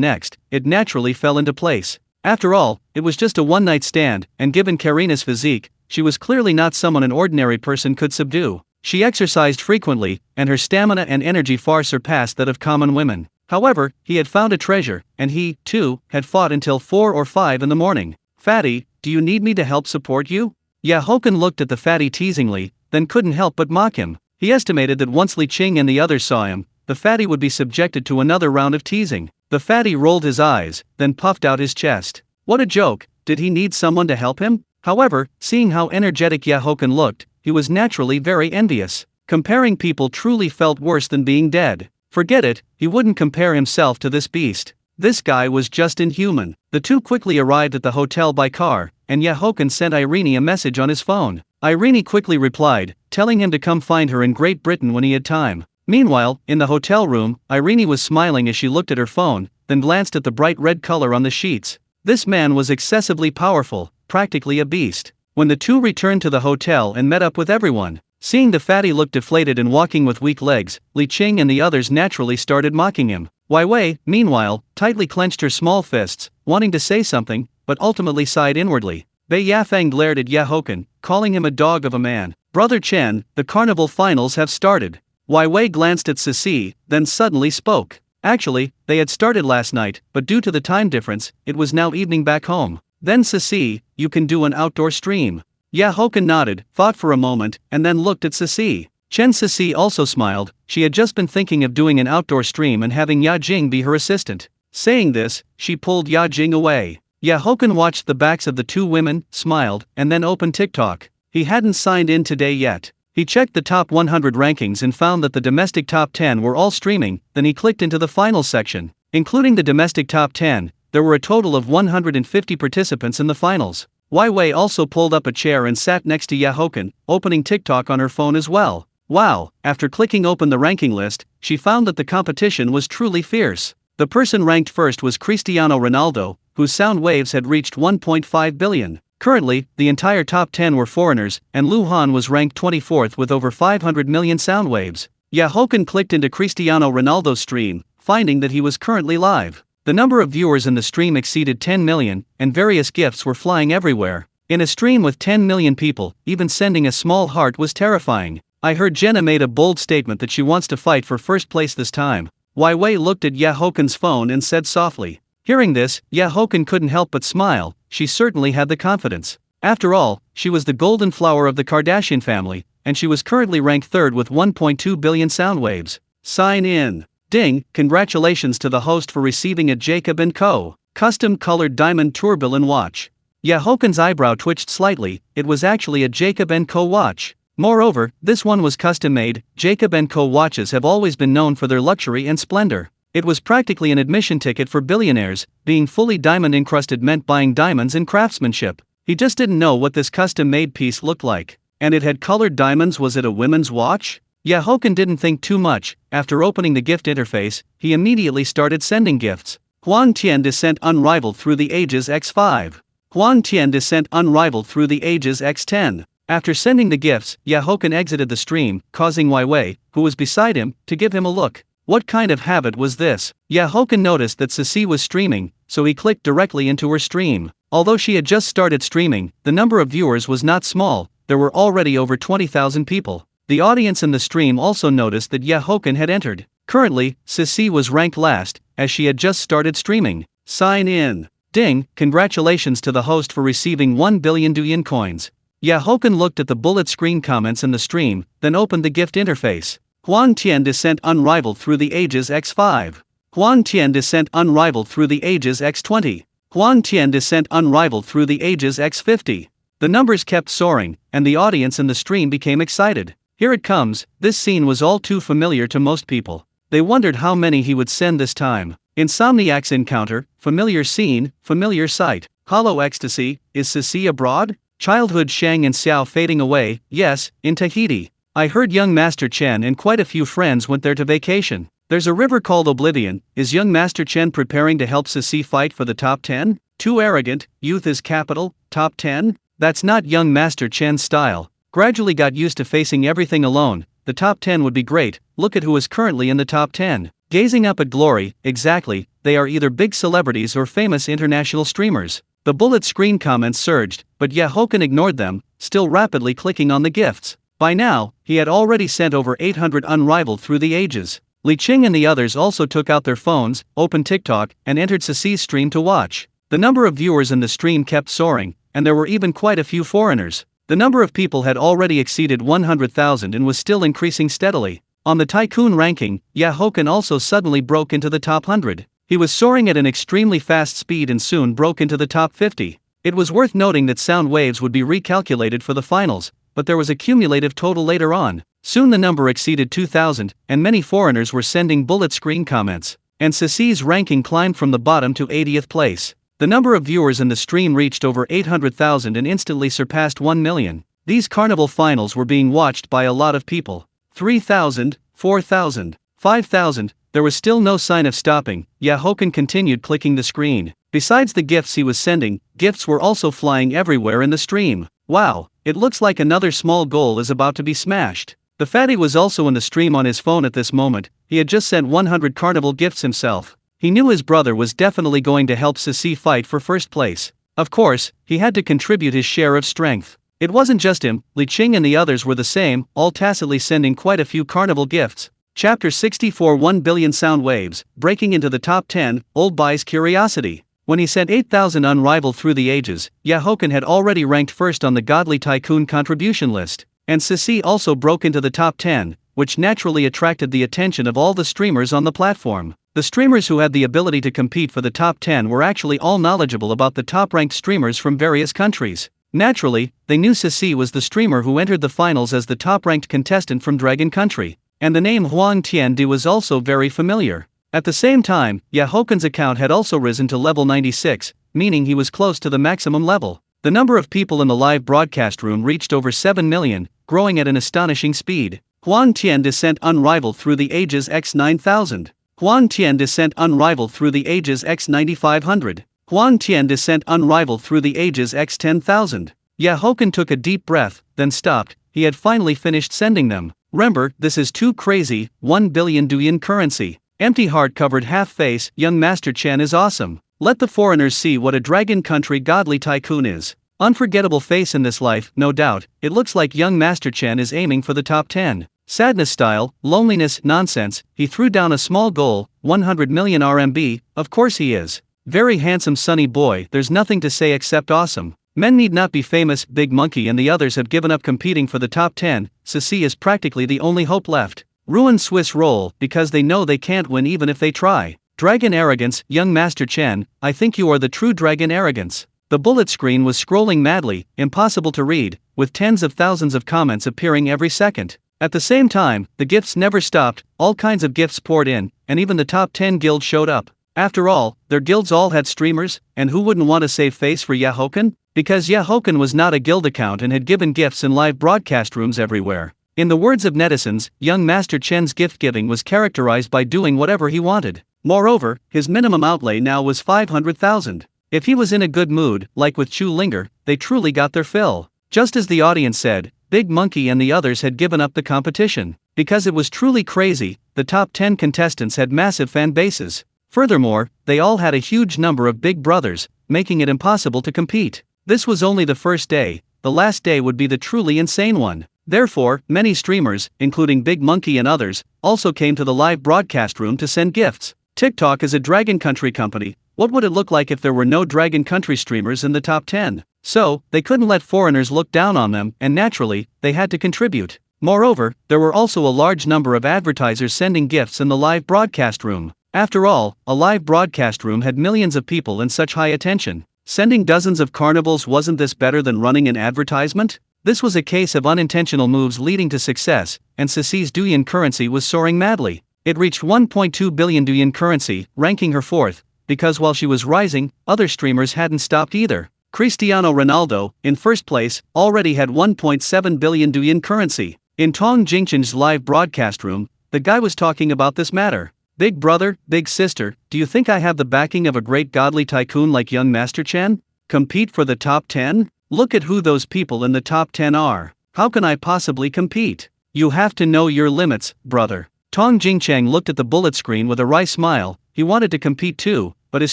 next, it naturally fell into place. After all, it was just a one-night stand, and given Karina's physique, she was clearly not someone an ordinary person could subdue. She exercised frequently, and her stamina and energy far surpassed that of common women. However, he had found a treasure, and he, too, had fought until 4 or 5 in the morning. Fatty, do you need me to help support you? Haochen looked at the fatty teasingly, then couldn't help but mock him. He estimated that once Li Qing and the others saw him, the fatty would be subjected to another round of teasing. The fatty rolled his eyes, then puffed out his chest. What a joke, did he need someone to help him? However, seeing how energetic Haochen looked, he was naturally very envious. Comparing people truly felt worse than being dead. Forget it, he wouldn't compare himself to this beast. This guy was just inhuman. The 2 quickly arrived at the hotel by car, and Haochen sent Irene a message on his phone. Irene quickly replied, telling him to come find her in Great Britain when he had time. Meanwhile, in the hotel room, Irene was smiling as she looked at her phone, then glanced at the bright red color on the sheets. This man was excessively powerful, practically a beast. when the two returned to the hotel and met up with everyone. Seeing the fatty look deflated and walking with weak legs, Li Qing and the others naturally started mocking him. Wai Wei, meanwhile, tightly clenched her small fists, wanting to say something, but ultimately sighed inwardly. Bei Yafang glared at Haochen, calling him a dog of a man. Brother Chen, the carnival finals have started. Wai Wei glanced at Sisi, then suddenly spoke. Actually, they had started last night, but due to the time difference, it was now evening back home. Then Sisi, you can do an outdoor stream. Haochen nodded, thought for a moment, and then looked at Sisi. Chen Sisi also smiled. She had just been thinking of doing an outdoor stream and having Ya Jing be her assistant. Saying this, she pulled Ya Jing away. Haochen watched the backs of the two women, smiled, and then opened TikTok. He hadn't signed in today yet. He checked the top 100 rankings and found that the domestic top 10 were all streaming. Then he clicked into the finals section. Including the domestic top 10, there were a total of 150 participants in the finals. Wai Wei also pulled up a chair and sat next to Haochen, opening TikTok on her phone as well. Wow, after clicking open the ranking list, she found that the competition was truly fierce. The person ranked first was Cristiano Ronaldo, whose sound waves had reached 1.5 billion. Currently, the entire top 10 were foreigners, and Lu Han was ranked 24th with over 500 million sound waves. Haochen clicked into Cristiano Ronaldo's stream, finding that he was currently live. The number of viewers in the stream exceeded 10 million, and various gifts were flying everywhere. In a stream with 10 million people, even sending a small heart was terrifying. I heard Jenna made a bold statement that she wants to fight for first place this time. Wai Wei looked at Hochen's phone and said softly. Hearing this, Haochen couldn't help but smile. She certainly had the confidence. After all, she was the golden flower of the Kardashian family, and she was currently ranked third with 1.2 billion sound waves. Sign in. Ding, congratulations to the host for receiving a Jacob & Co. custom-colored diamond tourbillon watch. Hochen's eyebrow twitched slightly. It was actually a Jacob & Co. watch. Moreover, this one was custom-made. Jacob & Co. watches have always been known for their luxury and splendor. It was practically an admission ticket for billionaires. Being fully diamond-encrusted meant buying diamonds and craftsmanship. He just didn't know what this custom-made piece looked like. And it had colored diamonds. Was it a women's watch? Haochen didn't think too much. After opening the gift interface, he immediately started sending gifts. Huang Tian descent unrivaled through the ages x5. Huang Tian descent unrivaled through the ages x10. After sending the gifts, Haochen exited the stream, causing Wai Wei, who was beside him, to give him a look. What kind of habit was this? Haochen noticed that Sisi was streaming, so he clicked directly into her stream. Although she had just started streaming, the number of viewers was not small. There were already over 20,000 people. The audience in the stream also noticed that Haochen had entered. Currently, Sisi was ranked last, as she had just started streaming. Sign in. Ding, congratulations to the host for receiving 1 billion Douyin coins. Haochen looked at the bullet screen comments in the stream, then opened the gift interface. Huang Tian descent unrivaled through the ages x5. Huang Tian descent unrivaled through the ages x20. Huang Tian descent unrivaled through the ages x50. The numbers kept soaring, and the audience in the stream became excited. Here it comes. This scene was all too familiar to most people. They wondered how many he would send this time. Insomniac's encounter, familiar scene, familiar sight. Hollow ecstasy, is Sisi abroad? Childhood Shang and Xiao fading away, yes, in Tahiti. I heard young Master Chen and quite a few friends went there to vacation. There's a river called Oblivion. Is young Master Chen preparing to help Sisi fight for the top 10? Too arrogant, youth is capital, top 10? That's not young Master Chen's style. Gradually got used to facing everything alone. The top 10 would be great. Look at who is currently in the top 10. Gazing up at glory, exactly, they are either big celebrities or famous international streamers. The bullet screen comments surged, but Haochen ignored them, still rapidly clicking on the gifts. By now, he had already sent over 800 unrivaled through the ages. Li Qing and the others also took out their phones, opened TikTok, and entered Sisi's stream to watch. The number of viewers in the stream kept soaring, and there were even quite a few foreigners. The number of people had already exceeded 100,000 and was still increasing steadily. On the Tycoon ranking, Haochen also suddenly broke into the top 100. He was soaring at an extremely fast speed and soon broke into the top 50. It was worth noting that sound waves would be recalculated for the finals, but there was a cumulative total later on. Soon the number exceeded 2,000, and many foreigners were sending bullet screen comments. And Sisi's ranking climbed from the bottom to 80th place. The number of viewers in the stream reached over 800,000 and instantly surpassed 1 million. These carnival finals were being watched by a lot of people. 3,000, 4,000, 5,000, there was still no sign of stopping. Haochen continued clicking the screen. Besides the gifts he was sending, gifts were also flying everywhere in the stream. Wow, it looks like another small goal is about to be smashed. The fatty was also in the stream on his phone at this moment. He had just sent 100 carnival gifts himself. He knew his brother was definitely going to help Sisi fight for first place. Of course, he had to contribute his share of strength. It wasn't just him, Li Qing and the others were the same, all tacitly sending quite a few carnival gifts. Chapter 64 1 billion sound waves, breaking into the top 10, Old Bai's curiosity. When he sent 8,000 unrivaled through the ages, Haochen had already ranked first on the Godly Tycoon contribution list. And Sisi also broke into the top 10, which naturally attracted the attention of all the streamers on the platform. The streamers who had the ability to compete for the top 10 were actually all knowledgeable about the top-ranked streamers from various countries. Naturally, they knew Sisi was the streamer who entered the finals as the top-ranked contestant from Dragon Country, and the name Huang Tiandi was also very familiar. At the same time, Haochen's account had also risen to level 96, meaning he was close to the maximum level. The number of people in the live broadcast room reached over 7 million, growing at an astonishing speed. Huang Tian descent unrivaled through the ages x 9000. Huang Tian descent unrivaled through the ages x 9500. Huang Tian descent unrivaled through the ages x 10,000. Haochen took a deep breath, then stopped. He had finally finished sending them. Remember, this is too crazy. 1 billion Douyin currency. Empty heart covered half face. Young Master Chen is awesome. Let the foreigners see what a Dragon Country Godly Tycoon is. Unforgettable face in this life, no doubt. It looks like young Master Chen is aiming for the top 10. Sadness style, loneliness, nonsense. He threw down a small goal, 100 million RMB, of course he is. Very handsome sunny boy, there's nothing to say except awesome. Men need not be famous. Big Monkey and the others have given up competing for the top 10, Sisi is practically the only hope left. Ruin Swiss roll, because they know they can't win even if they try. Dragon Arrogance, young Master Chen, I think you are the true Dragon Arrogance. The bullet screen was scrolling madly, impossible to read, with tens of thousands of comments appearing every second. At the same time, the gifts never stopped, all kinds of gifts poured in, and even the top 10 guilds showed up. After all, their guilds all had streamers, and who wouldn't want to save face for Haochen? Because Haochen was not a guild account and had given gifts in live broadcast rooms everywhere. In the words of netizens, young Master Chen's gift giving was characterized by doing whatever he wanted. Moreover, his minimum outlay now was 500,000. If he was in a good mood, like with Chu Linger, they truly got their fill. Just as the audience said, Big Monkey and the others had given up the competition. Because it was truly crazy, the top 10 contestants had massive fan bases. Furthermore, they all had a huge number of big brothers, making it impossible to compete. This was only the first day, the last day would be the truly insane one. Therefore, many streamers, including Big Monkey and others, also came to the live broadcast room to send gifts. TikTok is a Dragon Country company. What would it look like if there were no Dragon Country streamers in the top 10? So, they couldn't let foreigners look down on them, and naturally, they had to contribute. Moreover, there were also a large number of advertisers sending gifts in the live broadcast room. After all, a live broadcast room had millions of people and such high attention. Sending dozens of carnivals, wasn't this better than running an advertisement? This was a case of unintentional moves leading to success, and Sisi's Douyin currency was soaring madly. It reached 1.2 billion Douyin currency, ranking her fourth, because while she was rising, other streamers hadn't stopped either. Cristiano Ronaldo, in first place, already had 1.7 billion Douyin currency. In Tong Jingchen's live broadcast room, the guy was talking about this matter. Big brother, big sister, do you think I have the backing of a great godly tycoon like young Master Chen? Compete for the top 10? Look at who those people in the top 10 are. How can I possibly compete? You have to know your limits, brother. Tong Jingcheng looked at the bullet screen with a wry smile. He wanted to compete too, but his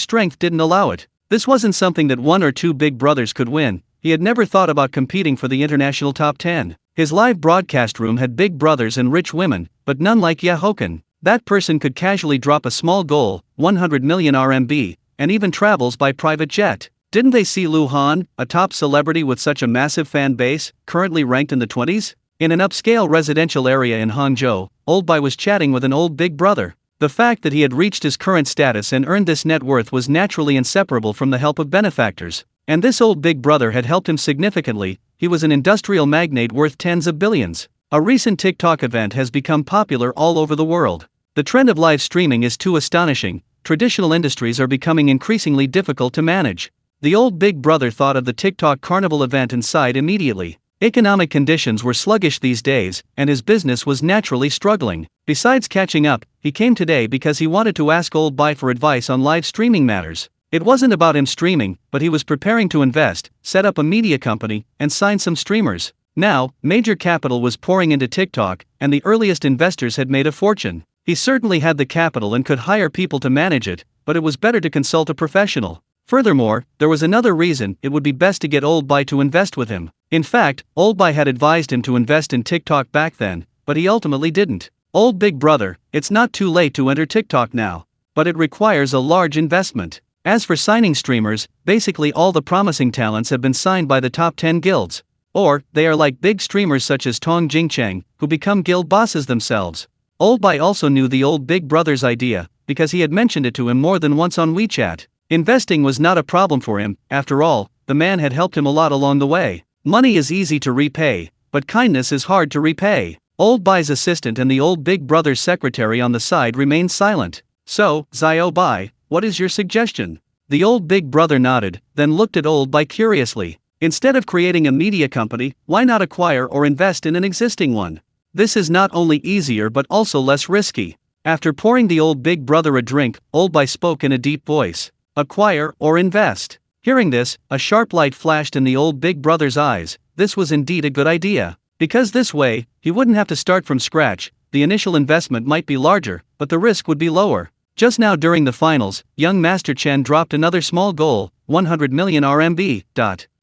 strength didn't allow it. This wasn't something that one or two big brothers could win. He had never thought about competing for the international top 10. His live broadcast room had big brothers and rich women, but none like Haochen. That person could casually drop a small goal, 100 million RMB, and even travels by private jet. Didn't they see Lu Han, a top celebrity with such a massive fan base, currently ranked in the 20s? In an upscale residential area in Hangzhou, Old Bai was chatting with an old big brother. The fact that he had reached his current status and earned this net worth was naturally inseparable from the help of benefactors. And this old big brother had helped him significantly. He was an industrial magnate worth tens of billions. A recent TikTok event has become popular all over the world. The trend of live streaming is too astonishing. Traditional industries are becoming increasingly difficult to manage. The old big brother thought of the TikTok carnival event and sighed immediately. Economic conditions were sluggish these days, and his business was naturally struggling. Besides catching up, he came today because he wanted to ask Old Bai for advice on live streaming matters. It wasn't about him streaming, but he was preparing to invest, set up a media company, and sign some streamers. Now, major capital was pouring into TikTok, and the earliest investors had made a fortune. He certainly had the capital and could hire people to manage it, but it was better to consult a professional. Furthermore, there was another reason: it would be best to get Old Bai to invest with him. In fact, Old Bai had advised him to invest in TikTok back then, but he ultimately didn't. Old big brother, it's not too late to enter TikTok now. But it requires a large investment. As for signing streamers, basically all the promising talents have been signed by the top 10 guilds. Or, they are like big streamers such as Tong Jingcheng, who become guild bosses themselves. Old Bai also knew the old big brother's idea, because he had mentioned it to him more than once on WeChat. Investing was not a problem for him. After all, the man had helped him a lot along the way. Money is easy to repay, but kindness is hard to repay. Old Bai's assistant and the old big brother's secretary on the side remained silent. So, Xiao Bai, what is your suggestion? The old big brother nodded, then looked at Old Bai curiously. Instead of creating a media company, why not acquire or invest in an existing one? This is not only easier but also less risky. After pouring the old big brother a drink, Old Bai spoke in a deep voice. Acquire or invest. Hearing this, a sharp light flashed in the old big brother's eyes. This was indeed a good idea. Because this way, he wouldn't have to start from scratch. The initial investment might be larger, but the risk would be lower. Just now during the finals, young Master Chen dropped another small goal, 100 million RMB.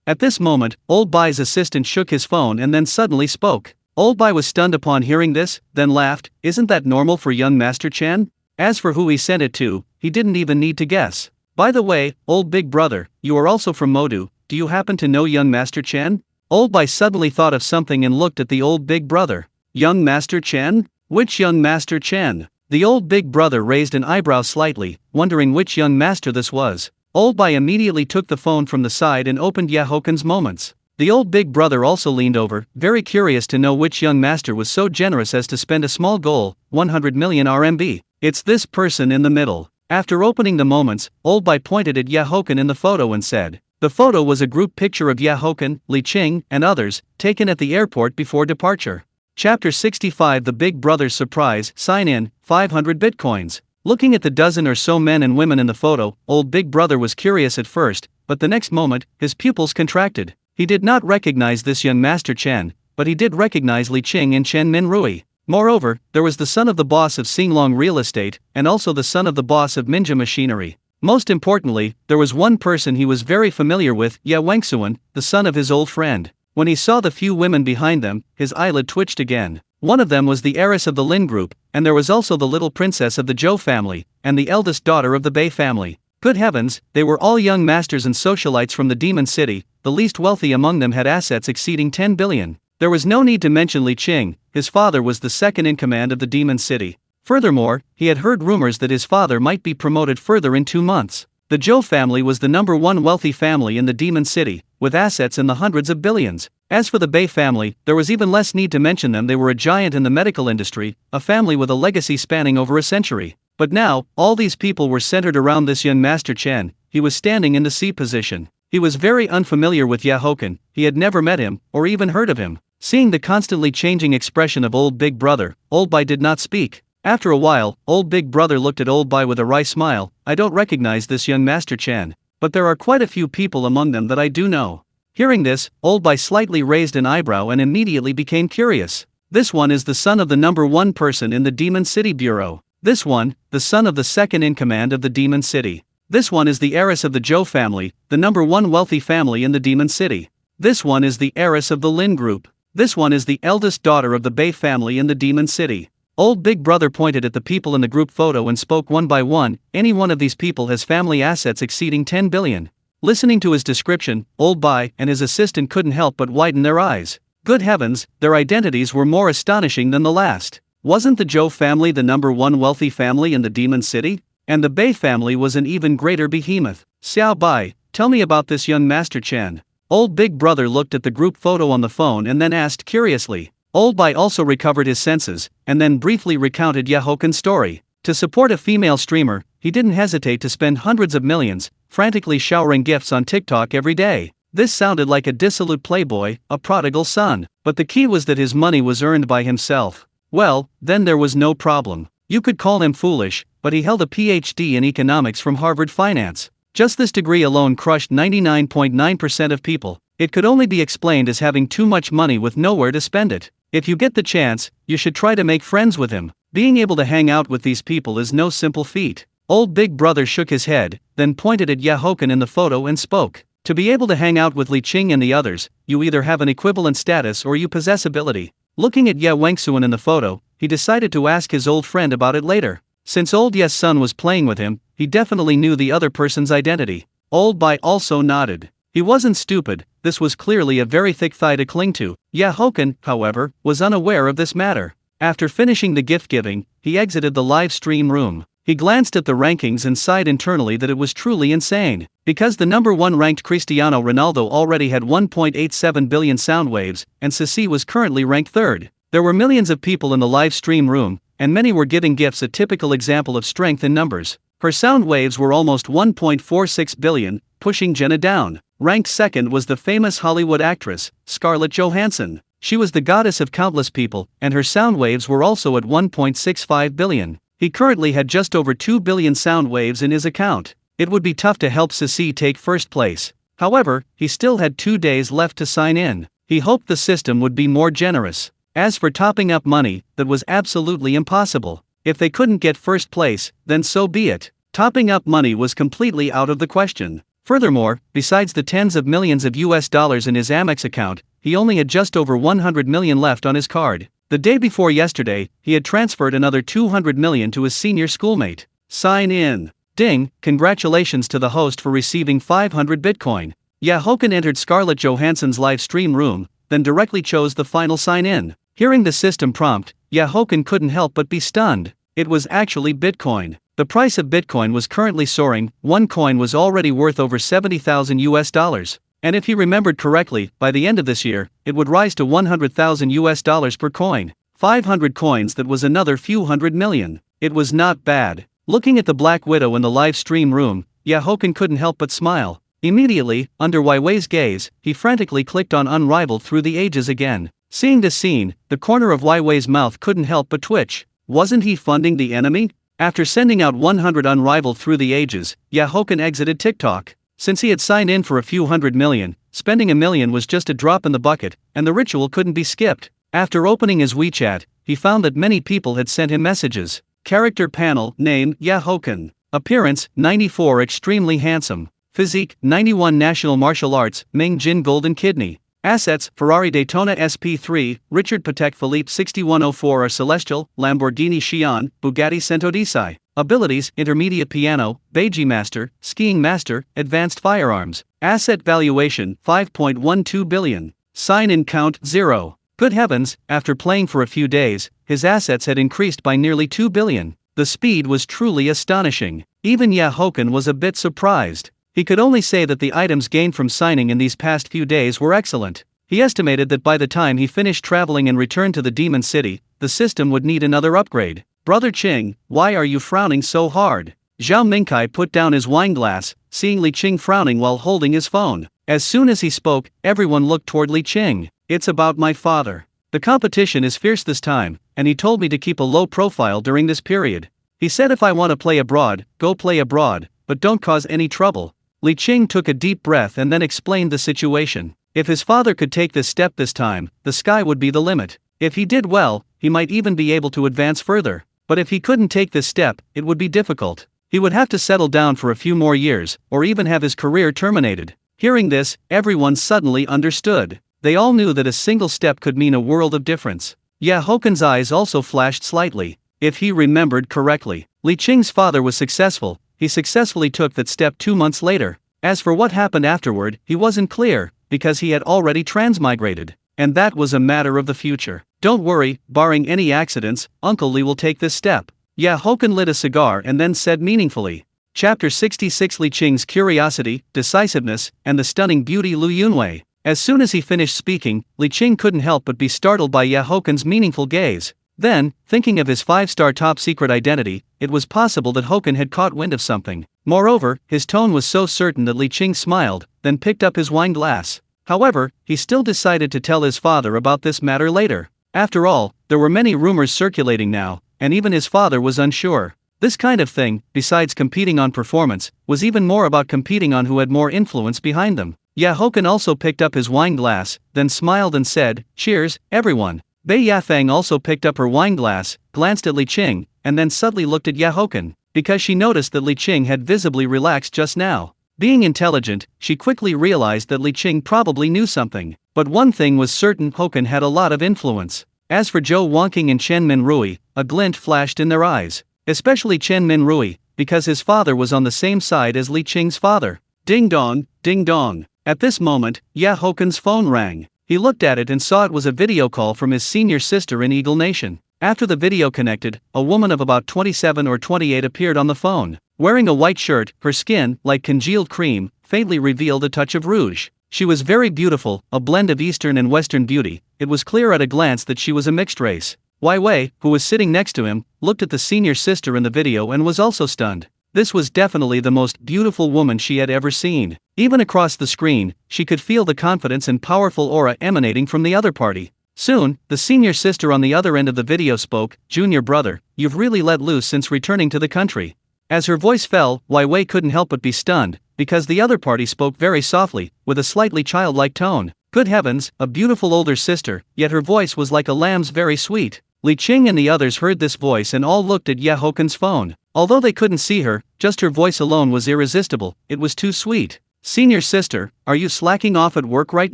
At this moment, Old Bai's assistant shook his phone and then suddenly spoke. Old Bai was stunned upon hearing this, then laughed. Isn't that normal for young Master Chen? As for who he sent it to, he didn't even need to guess. By the way, old big brother, you are also from Modu. Do you happen to know young Master Chen? Old Bai suddenly thought of something and looked at the old big brother. Young Master Chen? Which young Master Chen? The old big brother raised an eyebrow slightly, wondering which young master this was. Old Bai immediately took the phone from the side and opened Haochen's moments. The old big brother also leaned over, very curious to know which young master was so generous as to spend a small goal, 100 million RMB. It's this person in the middle. After opening the moments, Old Bai pointed at Haochen in the photo and said. The photo was a group picture of Haochen, Li Qing, and others, taken at the airport before departure. Chapter 65: The Big Brother's Surprise. Sign in, 500 bitcoins. Looking at the dozen or so men and women in the photo, old big brother was curious at first, but the next moment, his pupils contracted. He did not recognize this young Master Chen, but he did recognize Li Qing and Chen Minrui. Moreover, there was the son of the boss of Xinglong Real Estate, and also the son of the boss of Minja Machinery. Most importantly, there was one person he was very familiar with, Ye Wengsuan, the son of his old friend. When he saw the few women behind them, his eyelid twitched again. One of them was the heiress of the Lin group, and there was also the little princess of the Zhou family, and the eldest daughter of the Bei family. Good heavens, they were all young masters and socialites from the Demon City. The least wealthy among them had assets exceeding 10 billion. There was no need to mention Li Qing. His father was the second in command of the Demon City. Furthermore, he had heard rumors that his father might be promoted further in 2 months. The Zhou family was the #1 wealthy family in the Demon City, with assets in the hundreds of billions. As for the Bei family, there was even less need to mention them. They were a giant in the medical industry, a family with a legacy spanning over a century. But now, all these people were centered around this young Master Chen. He was standing in the C position. He was very unfamiliar with Haochen. He had never met him, or even heard of him. Seeing the constantly changing expression of old big brother, Old Bai did not speak. After a while, old big brother looked at Old Bai with a wry smile. I don't recognize this young Master Chen, but there are quite a few people among them that I do know. Hearing this, Old Bai slightly raised an eyebrow and immediately became curious. This one is the son of the #1 person in the Demon City Bureau. This one, the son of the second in command of the Demon City. This one is the heiress of the Zhou family, the #1 wealthy family in the Demon City. This one is the heiress of the Lin group. This one is the eldest daughter of the Bei family in the Demon City. Old big brother pointed at the people in the group photo and spoke one by one. Any one of these people has family assets exceeding 10 billion. Listening to his description, Old Bai and his assistant couldn't help but widen their eyes. Good heavens, their identities were more astonishing than the last. Wasn't the Zhou family the #1 wealthy family in the Demon City? And the Bei family was an even greater behemoth. Xiao Bai, tell me about this young Master Chen. Old big brother looked at the group photo on the phone and then asked curiously. Old Bai also recovered his senses, and then briefly recounted Haochen's story. To support a female streamer, he didn't hesitate to spend hundreds of millions, frantically showering gifts on TikTok every day. This sounded like a dissolute playboy, a prodigal son, but the key was that his money was earned by himself. Well, then there was no problem. You could call him foolish, but he held a PhD in economics from Harvard Finance. Just this degree alone crushed 99.9% of people. It could only be explained as having too much money with nowhere to spend it. If you get the chance, you should try to make friends with him. Being able to hang out with these people is no simple feat. Old Big Brother shook his head, then pointed at Haochen in the photo and spoke. To be able to hang out with Li Qing and the others, you either have an equivalent status or you possess ability. Looking at Ye Wengsuan in the photo, he decided to ask his old friend about it later. Since old Ye's son was playing with him, he definitely knew the other person's identity. Old Bai also nodded. He wasn't stupid, this was clearly a very thick thigh to cling to. Haochen, however, was unaware of this matter. After finishing the gift giving, he exited the live stream room. He glanced at the rankings and sighed internally that it was truly insane. Because the number 1 ranked Cristiano Ronaldo already had 1.87 billion sound waves, and Sisi was currently ranked 3rd. There were millions of people in the live stream room, and many were giving gifts, a typical example of strength in numbers. Her sound waves were almost 1.46 billion, pushing Jenna down. Ranked 2nd was the famous Hollywood actress, Scarlett Johansson. She was the goddess of countless people, and her sound waves were also at 1.65 billion. He currently had just over 2 billion sound waves in his account. It would be tough to help Sisi take first place. However, he still had 2 days left to sign in. He hoped the system would be more generous. As for topping up money, that was absolutely impossible. If they couldn't get first place, then so be it. Topping up money was completely out of the question. Furthermore, besides the tens of millions of US dollars in his Amex account, he only had just over 100 million left on his card. The day before yesterday, he had transferred another 200 million to his senior schoolmate. Sign in. Ding, congratulations to the host for receiving 500 Bitcoin. Haochen entered Scarlett Johansson's live stream room, then directly chose the final sign in. Hearing the system prompt, Haochen couldn't help but be stunned. It was actually Bitcoin. The price of Bitcoin was currently soaring. One coin was already worth over 70,000 US dollars. And if he remembered correctly, by the end of this year, it would rise to 100,000 US dollars per coin. 500 coins, that was another few hundred million. It was not bad. Looking at the Black Widow in the live stream room, Haochen couldn't help but smile. Immediately, under Wei Wei's gaze, he frantically clicked on Unrivaled Through the Ages again. Seeing this scene, the corner of Wei Wei's mouth couldn't help but twitch. Wasn't he funding the enemy? After sending out 100 Unrivaled Through the Ages, Haochen exited TikTok. Since he had signed in for a few hundred million, spending $1 million was just a drop in the bucket, and the ritual couldn't be skipped. After opening his WeChat, he found that many people had sent him messages. Character panel, name, Haochen. Appearance, 94, extremely handsome. Physique, 91, national martial arts, Ming Jin golden kidney. Assets, Ferrari Daytona SP3, Richard Patek Philippe 6104 R Celestial, Lamborghini Xi'an, Bugatti Centodisai. Abilities, intermediate piano, Beiji master, skiing master, advanced firearms. Asset valuation, 5.12 billion. Sign-in count, 0. Good heavens, after playing for a few days, his assets had increased by nearly 2 billion. The speed was truly astonishing. Even Haochen was a bit surprised. He could only say that the items gained from signing in these past few days were excellent. He estimated that by the time he finished traveling and returned to the Demon City, the system would need another upgrade. Brother Qing, why are you frowning so hard? Zhao Mingkai put down his wine glass, seeing Li Qing frowning while holding his phone. As soon as he spoke, everyone looked toward Li Qing. It's about my father. The competition is fierce this time, and he told me to keep a low profile during this period. He said if I want to play abroad, go play abroad, but don't cause any trouble. Li Qing took a deep breath and then explained the situation. If his father could take this step this time, the sky would be the limit. If he did well, he might even be able to advance further. But if he couldn't take this step, it would be difficult. He would have to settle down for a few more years, or even have his career terminated. Hearing this, everyone suddenly understood. They all knew that a single step could mean a world of difference. Haochen's eyes also flashed slightly. If he remembered correctly, Li Qing's father was successful. He successfully took that step 2 months later. As for what happened afterward, he wasn't clear, because he had already transmigrated. And that was a matter of the future. Don't worry, barring any accidents, Uncle Li will take this step. Haochen lit a cigar and then said meaningfully. Chapter 66, Li Qing's curiosity, decisiveness, and the stunning beauty Lu Yunwei. As soon as he finished speaking, Li Qing couldn't help but be startled by Haochen's meaningful gaze. Then, thinking of his 5-star top-secret identity, it was possible that Haochen had caught wind of something. Moreover, his tone was so certain that Li Qing smiled, then picked up his wine glass. However, he still decided to tell his father about this matter later. After all, there were many rumors circulating now, and even his father was unsure. This kind of thing, besides competing on performance, was even more about competing on who had more influence behind them. Haochen also picked up his wine glass, then smiled and said, "Cheers, everyone." Bei Yafeng also picked up her wine glass, glanced at Li Qing, and then subtly looked at Haochen, because she noticed that Li Qing had visibly relaxed just now. Being intelligent, she quickly realized that Li Qing probably knew something. But one thing was certain: Haochen had a lot of influence. As for Zhou Wanqing and Chen Minrui, a glint flashed in their eyes. Especially Chen Minrui, because his father was on the same side as Li Qing's father. Ding dong, ding dong. At this moment, Haochen's phone rang. He looked at it and saw it was a video call from his senior sister in Eagle Nation. After the video connected, a woman of about 27 or 28 appeared on the phone. Wearing a white shirt, her skin, like congealed cream, faintly revealed a touch of rouge. She was very beautiful, a blend of Eastern and Western beauty. It was clear at a glance that she was a mixed race. Wai Wei, who was sitting next to him, looked at the senior sister in the video and was also stunned. This was definitely the most beautiful woman she had ever seen. Even across the screen, she could feel the confidence and powerful aura emanating from the other party. Soon, the senior sister on the other end of the video spoke, "Junior brother, you've really let loose since returning to the country." As her voice fell, Wai Wei couldn't help but be stunned, because the other party spoke very softly, with a slightly childlike tone. Good heavens, a beautiful older sister, yet her voice was like a lamb's, very sweet. Li Qing and the others heard this voice and all looked at Haochen's phone. Although they couldn't see her, just her voice alone was irresistible, it was too sweet. "Senior sister, are you slacking off at work right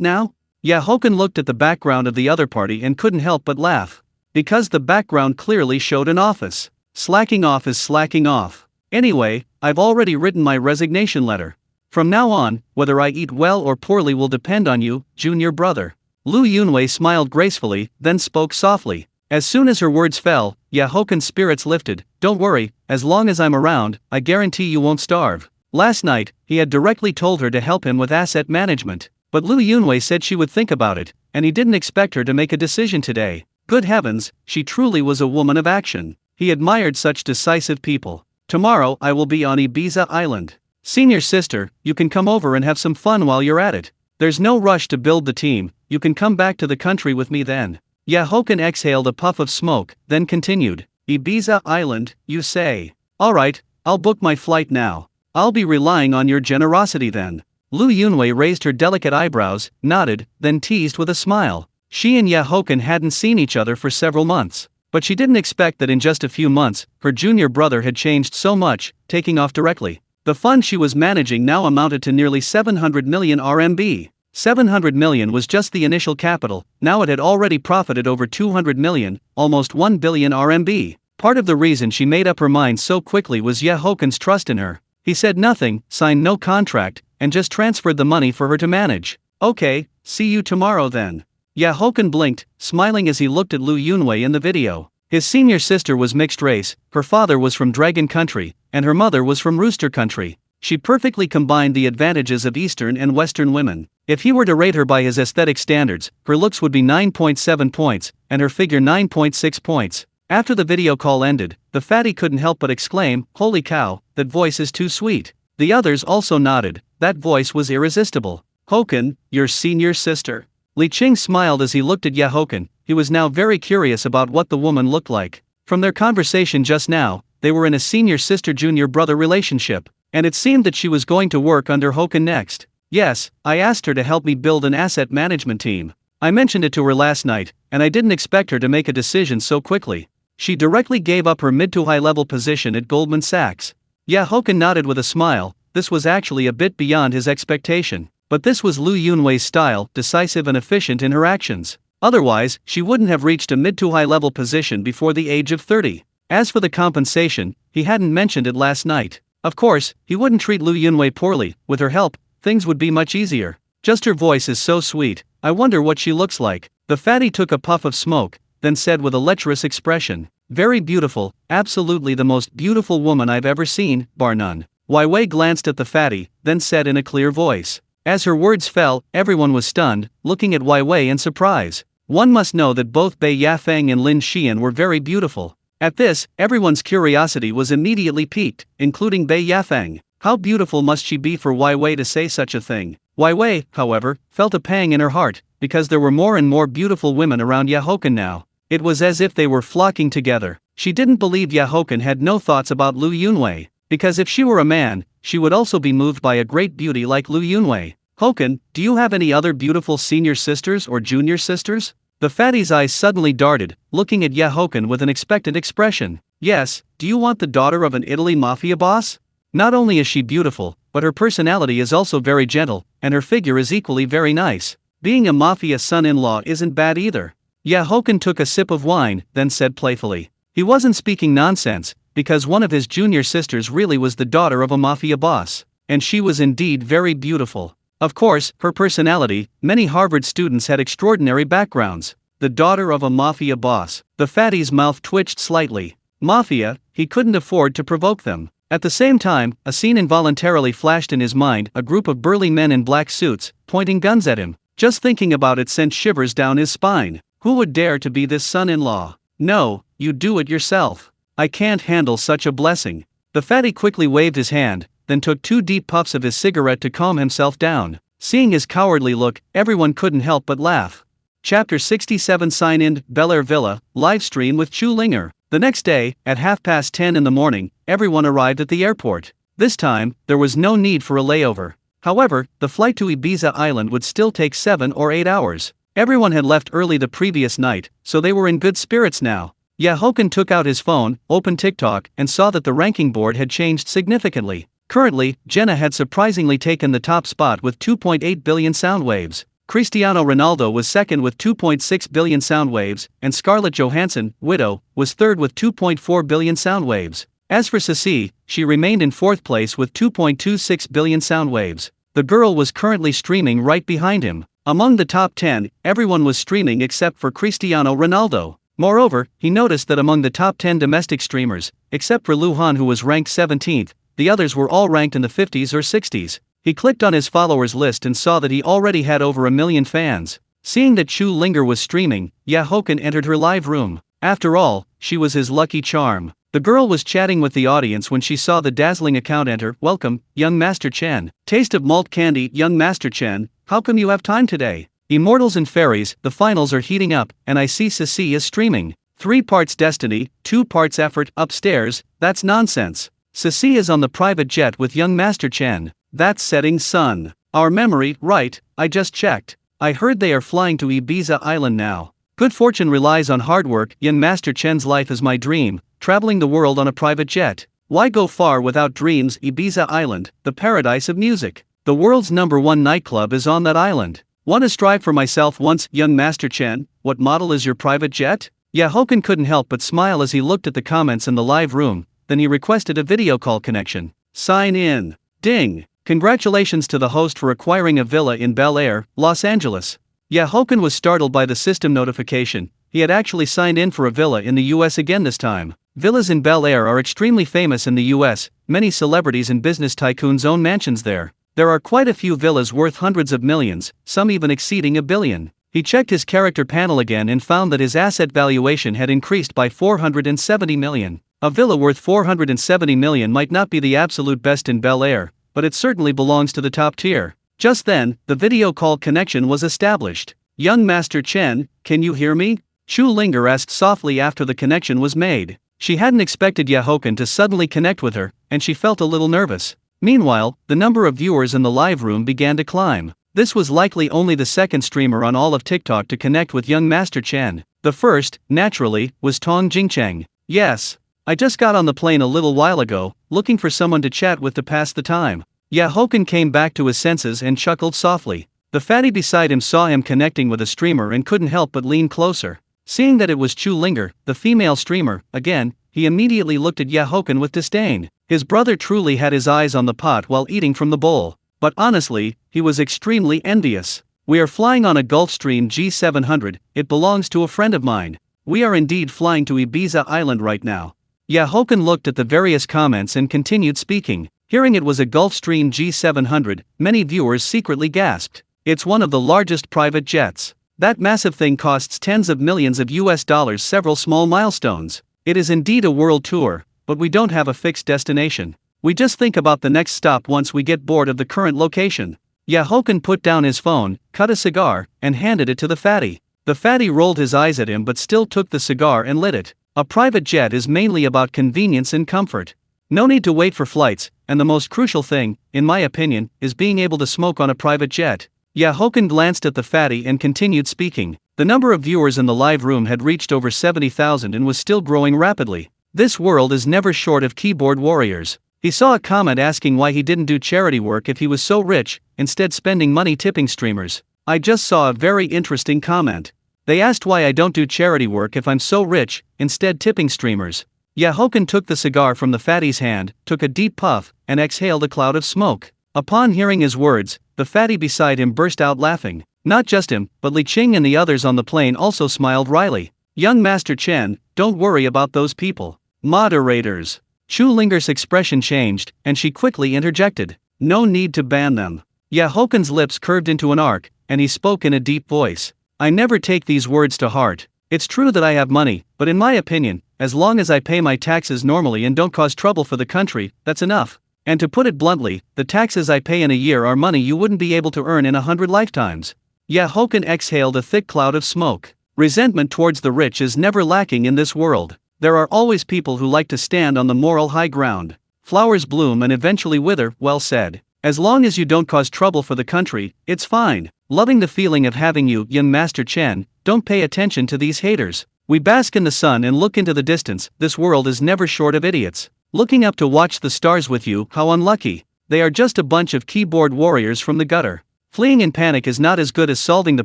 now?" Haochen looked at the background of the other party and couldn't help but laugh. Because the background clearly showed an office. Slacking off is slacking off. Anyway, I've already written my resignation letter. From now on, whether I eat well or poorly will depend on you, junior brother. Lu Yunwei smiled gracefully, then spoke softly. As soon as her words fell, Haochen's spirits lifted. "Don't worry, as long as I'm around, I guarantee you won't starve." Last night, he had directly told her to help him with asset management. But Lu Yunwei said she would think about it, and he didn't expect her to make a decision today. Good heavens, she truly was a woman of action. He admired such decisive people. "Tomorrow I will be on Ibiza Island. Senior sister, you can come over and have some fun while you're at it. There's no rush to build the team, you can come back to the country with me then." Haochen exhaled a puff of smoke, then continued. "Ibiza Island, you say? Alright, I'll book my flight now. I'll be relying on your generosity then." Lu Yunwei raised her delicate eyebrows, nodded, then teased with a smile. She and Haochen hadn't seen each other for several months. But she didn't expect that in just a few months, her junior brother had changed so much, taking off directly. The fund she was managing now amounted to nearly 700 million RMB. 700 million was just the initial capital, now it had already profited over 200 million, almost 1 billion RMB. Part of the reason she made up her mind so quickly was Haochen's trust in her. He said nothing, signed no contract, and just transferred the money for her to manage. "Okay, see you tomorrow then." Haochen blinked, smiling as he looked at Lu Yunwei in the video. His senior sister was mixed race, her father was from Dragon Country, and her mother was from Rooster Country. She perfectly combined the advantages of Eastern and Western women. If he were to rate her by his aesthetic standards, her looks would be 9.7 points, and her figure 9.6 points. After the video call ended, the fatty couldn't help but exclaim, "Holy cow, that voice is too sweet." The others also nodded, that voice was irresistible. "Haochen, your senior sister." Li Qing smiled as he looked at Haochen. He was now very curious about what the woman looked like. From their conversation just now, they were in a senior sister-junior brother relationship, and it seemed that she was going to work under Haochen next. "Yes, I asked her to help me build an asset management team. I mentioned it to her last night, and I didn't expect her to make a decision so quickly. She directly gave up her mid to high level position at Goldman Sachs." Haochen nodded with a smile. This was actually a bit beyond his expectation. But this was Lu Yunwei's style, decisive and efficient in her actions. Otherwise, she wouldn't have reached a mid to high level position before the age of 30. As for the compensation, he hadn't mentioned it last night. Of course, he wouldn't treat Lu Yunwei poorly. With her help, things would be much easier. Just her voice is so sweet, I wonder what she looks like. The fatty took a puff of smoke, then said with a lecherous expression, "Very beautiful, absolutely the most beautiful woman I've ever seen, bar none." Wai Wei glanced at the fatty, then said in a clear voice. As her words fell, everyone was stunned, looking at Wai Wei in surprise. One must know that both Bei Yafeng and Lin Xian were very beautiful. At this, everyone's curiosity was immediately piqued, including Bei Yafeng. How beautiful must she be for Wai Wei to say such a thing? Wai Wei, however, felt a pang in her heart, because there were more and more beautiful women around Haochen now. It was as if they were flocking together. She didn't believe Haochen had no thoughts about Lu Yunwei, because if she were a man, she would also be moved by a great beauty like Lu Yunwei. Haochen, do you have any other beautiful senior sisters or junior sisters? The fatty's eyes suddenly darted, looking at Haochen with an expectant expression. Yes, do you want the daughter of an Italy mafia boss? Not only is she beautiful, but her personality is also very gentle, and her figure is equally very nice. Being a mafia son-in-law isn't bad either. Haochen took a sip of wine, then said playfully. He wasn't speaking nonsense, because one of his junior sisters really was the daughter of a mafia boss, and she was indeed very beautiful. Of course, her personality, many Harvard students had extraordinary backgrounds. The daughter of a mafia boss. The fatty's mouth twitched slightly. Mafia, he couldn't afford to provoke them. At the same time, a scene involuntarily flashed in his mind, a group of burly men in black suits, pointing guns at him. Just thinking about it sent shivers down his spine. Who would dare to be this son-in-law? No, you do it yourself. I can't handle such a blessing. The fatty quickly waved his hand, then took 2 deep puffs of his cigarette to calm himself down. Seeing his cowardly look, everyone couldn't help but laugh. Chapter 67 Sign-in, Bel-Air Villa, Livestream with Chu Linger. The next day, at 10:30 in the morning, everyone arrived at the airport. This time, there was no need for a layover. However, the flight to Ibiza Island would still take 7 or 8 hours. Everyone had left early the previous night, so they were in good spirits now. Haochen took out his phone, opened TikTok, and saw that the ranking board had changed significantly. Currently, Jenna had surprisingly taken the top spot with 2.8 billion sound waves. Cristiano Ronaldo was second with 2.6 billion sound waves, and Scarlett Johansson, widow, was third with 2.4 billion sound waves. As for Sissi, she remained in fourth place with 2.26 billion sound waves. The girl was currently streaming right behind him. Among the top 10, everyone was streaming except for Cristiano Ronaldo. Moreover, he noticed that among the top 10 domestic streamers, except for Luhan who was ranked 17th, the others were all ranked in the 50s or 60s. He clicked on his followers list and saw that he already had over 1 million fans. Seeing that Chu Linger was streaming, Haochen entered her live room. After all, she was his lucky charm. The girl was chatting with the audience when she saw the dazzling account enter. Welcome, young Master Chen. Taste of malt candy. Young Master Chen, how come you have time today? Immortals and Fairies, the finals are heating up, and I see Sissi is streaming. 3 parts destiny, 2 parts effort. Upstairs, that's nonsense. Sissi is on the private jet with young Master Chen. That's setting sun. Our memory, right, I just checked. I heard they are flying to Ibiza Island now. Good fortune relies on hard work. Young Master Chen's life is my dream, traveling the world on a private jet. Why go far without dreams? Ibiza Island, the paradise of music. The world's #1 nightclub is on that island. Wanna strive for myself once. Young Master Chen, what model is your private jet? Haochen couldn't help but smile as he looked at the comments in the live room, then he requested a video call connection. Sign in. Ding. Congratulations to the host for acquiring a villa in Bel-Air, Los Angeles. Haochen was startled by the system notification. He had actually signed in for a villa in the US again this time. Villas in Bel-Air are extremely famous in the US, many celebrities and business tycoons own mansions there. There are quite a few villas worth hundreds of millions, some even exceeding $1 billion. He checked his character panel again and found that his asset valuation had increased by $470 million. A villa worth $470 million might not be the absolute best in Bel-Air, but it certainly belongs to the top tier. Just then, the video call connection was established. Young Master Chen, can you hear me? Chu Linger asked softly after the connection was made. She hadn't expected Haochen to suddenly connect with her, and she felt a little nervous. Meanwhile, the number of viewers in the live room began to climb. This was likely only the second streamer on all of TikTok to connect with young Master Chen. The first, naturally, was Tong Jingcheng. Yes. I just got on the plane a little while ago, looking for someone to chat with to pass the time. Haochen came back to his senses and chuckled softly. The fatty beside him saw him connecting with a streamer and couldn't help but lean closer. Seeing that it was Chu Linger, the female streamer, again, he immediately looked at Haochen with disdain. His brother truly had his eyes on the pot while eating from the bowl. But honestly, he was extremely envious. We are flying on a Gulfstream G700, it belongs to a friend of mine. We are indeed flying to Ibiza Island right now. Haochen looked at the various comments and continued speaking. Hearing it was a Gulfstream G700, many viewers secretly gasped. It's one of the largest private jets. That massive thing costs tens of millions of US dollars, several small milestones. It is indeed a world tour, but we don't have a fixed destination. We just think about the next stop once we get bored of the current location. Haochen put down his phone, cut a cigar, and handed it to the fatty. The fatty rolled his eyes at him but still took the cigar and lit it. A private jet is mainly about convenience and comfort. No need to wait for flights, and the most crucial thing, in my opinion, is being able to smoke on a private jet. Haochen glanced at the fatty and continued speaking. The number of viewers in the live room had reached over 70,000 and was still growing rapidly. This world is never short of keyboard warriors. He saw a comment asking why he didn't do charity work if he was so rich, instead spending money tipping streamers. I just saw a very interesting comment. They asked why I don't do charity work if I'm so rich, instead tipping streamers. Haochen took the cigar from the fatty's hand, took a deep puff, and exhaled a cloud of smoke. Upon hearing his words, the fatty beside him burst out laughing. Not just him, but Li Qing and the others on the plane also smiled wryly. Young Master Chen, don't worry about those people. Moderators. Chu Linger's expression changed, and she quickly interjected. No need to ban them. Haochen's lips curved into an arc, and he spoke in a deep voice. I never take these words to heart. It's true that I have money, but in my opinion, as long as I pay my taxes normally and don't cause trouble for the country, that's enough. And to put it bluntly, the taxes I pay in a year are money you wouldn't be able to earn in 100 lifetimes. Haochen exhaled a thick cloud of smoke. Resentment towards the rich is never lacking in this world. There are always people who like to stand on the moral high ground. Flowers bloom and eventually wither, well said. As long as you don't cause trouble for the country, it's fine. Loving the feeling of having you, young Master Chen, don't pay attention to these haters. We bask in the sun and look into the distance, this world is never short of idiots. Looking up to watch the stars with you, how unlucky. They are just a bunch of keyboard warriors from the gutter. Fleeing in panic is not as good as solving the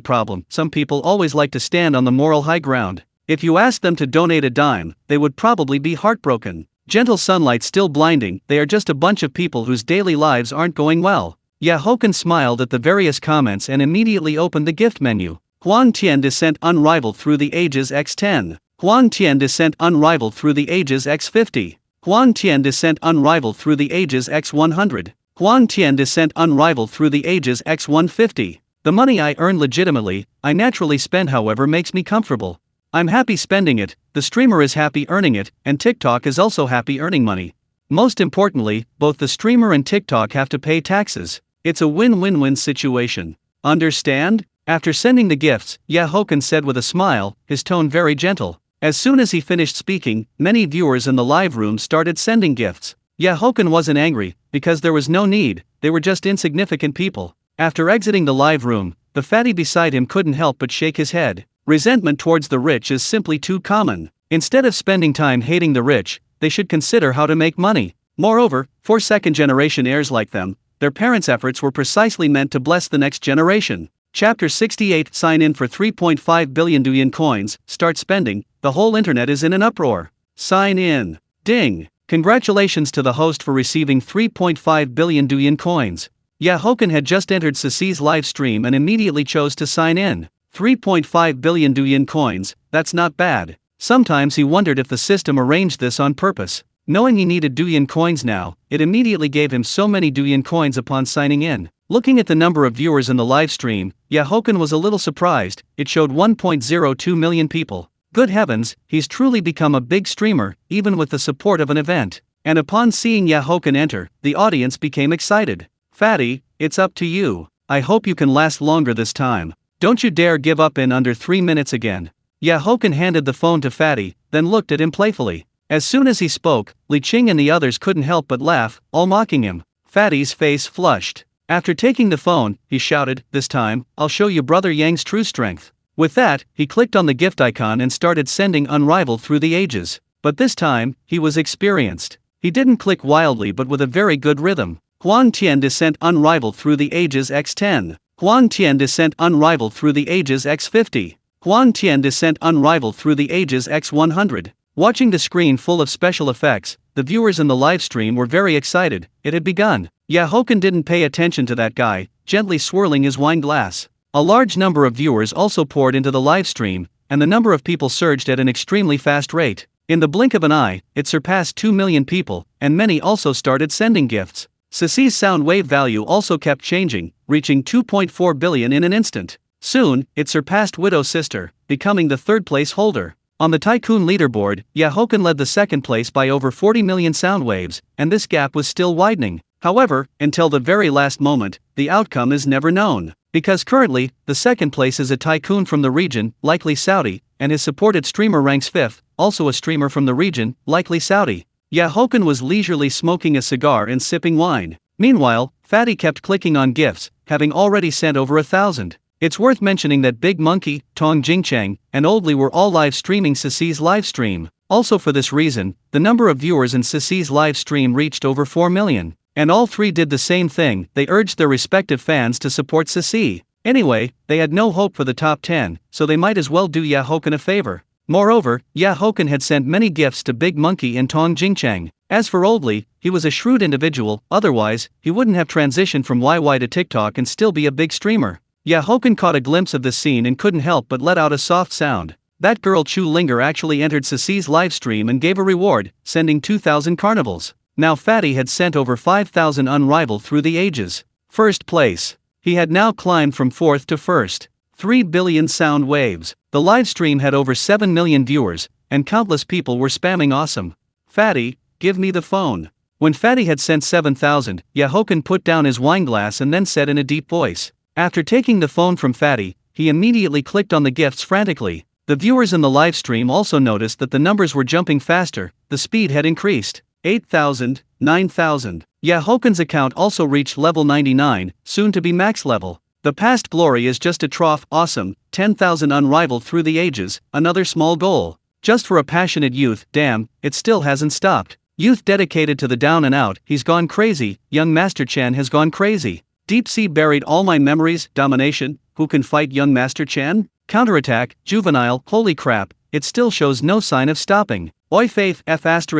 problem. Some people always like to stand on the moral high ground. If you ask them to donate a dime, they would probably be heartbroken. Gentle sunlight still blinding, they are just a bunch of people whose daily lives aren't going well. Haochen smiled at the various comments and immediately opened the gift menu. Huang Tian descent unrivaled through the ages x10. Huang Tian descent unrivaled through the ages x50. Huang Tian descent unrivaled through the ages x100. Huang Tian descent unrivaled through the ages x150. The money I earn legitimately, I naturally spend however makes me comfortable. I'm happy spending it, the streamer is happy earning it, and TikTok is also happy earning money. Most importantly, both the streamer and TikTok have to pay taxes. It's a win-win-win situation. Understand? After sending the gifts, Haochen said with a smile, his tone very gentle. As soon as he finished speaking, many viewers in the live room started sending gifts. Haochen wasn't angry, because there was no need, they were just insignificant people. After exiting the live room, the fatty beside him couldn't help but shake his head. Resentment towards the rich is simply too common. Instead of spending time hating the rich, they should consider how to make money. Moreover, for second-generation heirs like them, their parents' efforts were precisely meant to bless the next generation. Chapter 68. Sign in for 3.5 billion Douyin coins, start spending, the whole internet is in an uproar. Sign in. Ding. Congratulations to the host for receiving 3.5 billion Douyin coins. Haochen had just entered Ceci's live stream and immediately chose to sign in. 3.5 billion Douyin coins, that's not bad. Sometimes he wondered if the system arranged this on purpose. Knowing he needed Douyin coins now, it immediately gave him so many Douyin coins upon signing in. Looking at the number of viewers in the live stream, Haochen was a little surprised. It showed 1.02 million people. Good heavens, he's truly become a big streamer, even with the support of an event. And upon seeing Haochen enter, the audience became excited. Fatty, it's up to you. I hope you can last longer this time. Don't you dare give up in under 3 minutes again. Haochen handed the phone to Fatty, then looked at him playfully. As soon as he spoke, Li Qing and the others couldn't help but laugh, all mocking him. Fatty's face flushed. After taking the phone, he shouted, "This time, I'll show you Brother Yang's true strength." With that, he clicked on the gift icon and started sending unrivaled through the ages. But this time, he was experienced. He didn't click wildly but with a very good rhythm. Huang Tian descent unrivaled through the ages x10. Huang Tian descent unrivaled through the ages x50. Huang Tian descent unrivaled through the ages x100. Watching the screen full of special effects, the viewers in the live stream were very excited. It had begun. Haochen didn't pay attention to that guy, gently swirling his wine glass. A large number of viewers also poured into the live stream, and the number of people surged at an extremely fast rate. In the blink of an eye, it surpassed 2 million people, and many also started sending gifts. Ceci's sound wave value also kept changing, reaching 2.4 billion in an instant. Soon, it surpassed Widow's sister, becoming the third place holder. On the Tycoon leaderboard, Haochen led the second place by over 40 million sound waves, and this gap was still widening. However, until the very last moment, the outcome is never known. Because currently, the second place is a tycoon from the region, likely Saudi, and his supported streamer ranks 5th, also a streamer from the region, likely Saudi. Haochen was leisurely smoking a cigar and sipping wine. Meanwhile, Fatty kept clicking on gifts, having already sent over 1,000. It's worth mentioning that Big Monkey, Tong Jingchang, and Oldly were all live streaming Sisi's livestream. Also for this reason, the number of viewers in Sisi's livestream reached over 4 million. And all three did the same thing, they urged their respective fans to support Sisi. Anyway, they had no hope for the top 10, so they might as well do Haochen a favor. Moreover, Haochen had sent many gifts to Big Monkey and Tong Jingchang. As for Oldly, he was a shrewd individual, otherwise, he wouldn't have transitioned from YY to TikTok and still be a big streamer. Haochen caught a glimpse of this scene and couldn't help but let out a soft sound. That girl Chu Linger actually entered Sisi's livestream and gave a reward, sending 2,000 carnivals. Now Fatty had sent over 5,000 unrivaled through the ages. First place. He had now climbed from 4th to 1st. 3 billion sound waves. The livestream had over 7 million viewers, and countless people were spamming awesome. Fatty, give me the phone. When Fatty had sent 7,000, Haochen put down his wineglass and then said in a deep voice. After taking the phone from Fatty, he immediately clicked on the gifts frantically. The viewers in the livestream also noticed that the numbers were jumping faster, the speed had increased. 8,000, 9,000. Haochen's account also reached level 99, soon to be max level. The past glory is just a trough, awesome, 10,000 unrivaled through the ages, another small goal. Just for a passionate youth, damn, it still hasn't stopped. Youth dedicated to the down and out, he's gone crazy, young Master Chen has gone crazy. Deep sea buried all my memories, domination, who can fight young Master Chen? Counterattack, juvenile, holy crap, it still shows no sign of stopping. Oi faith F*******,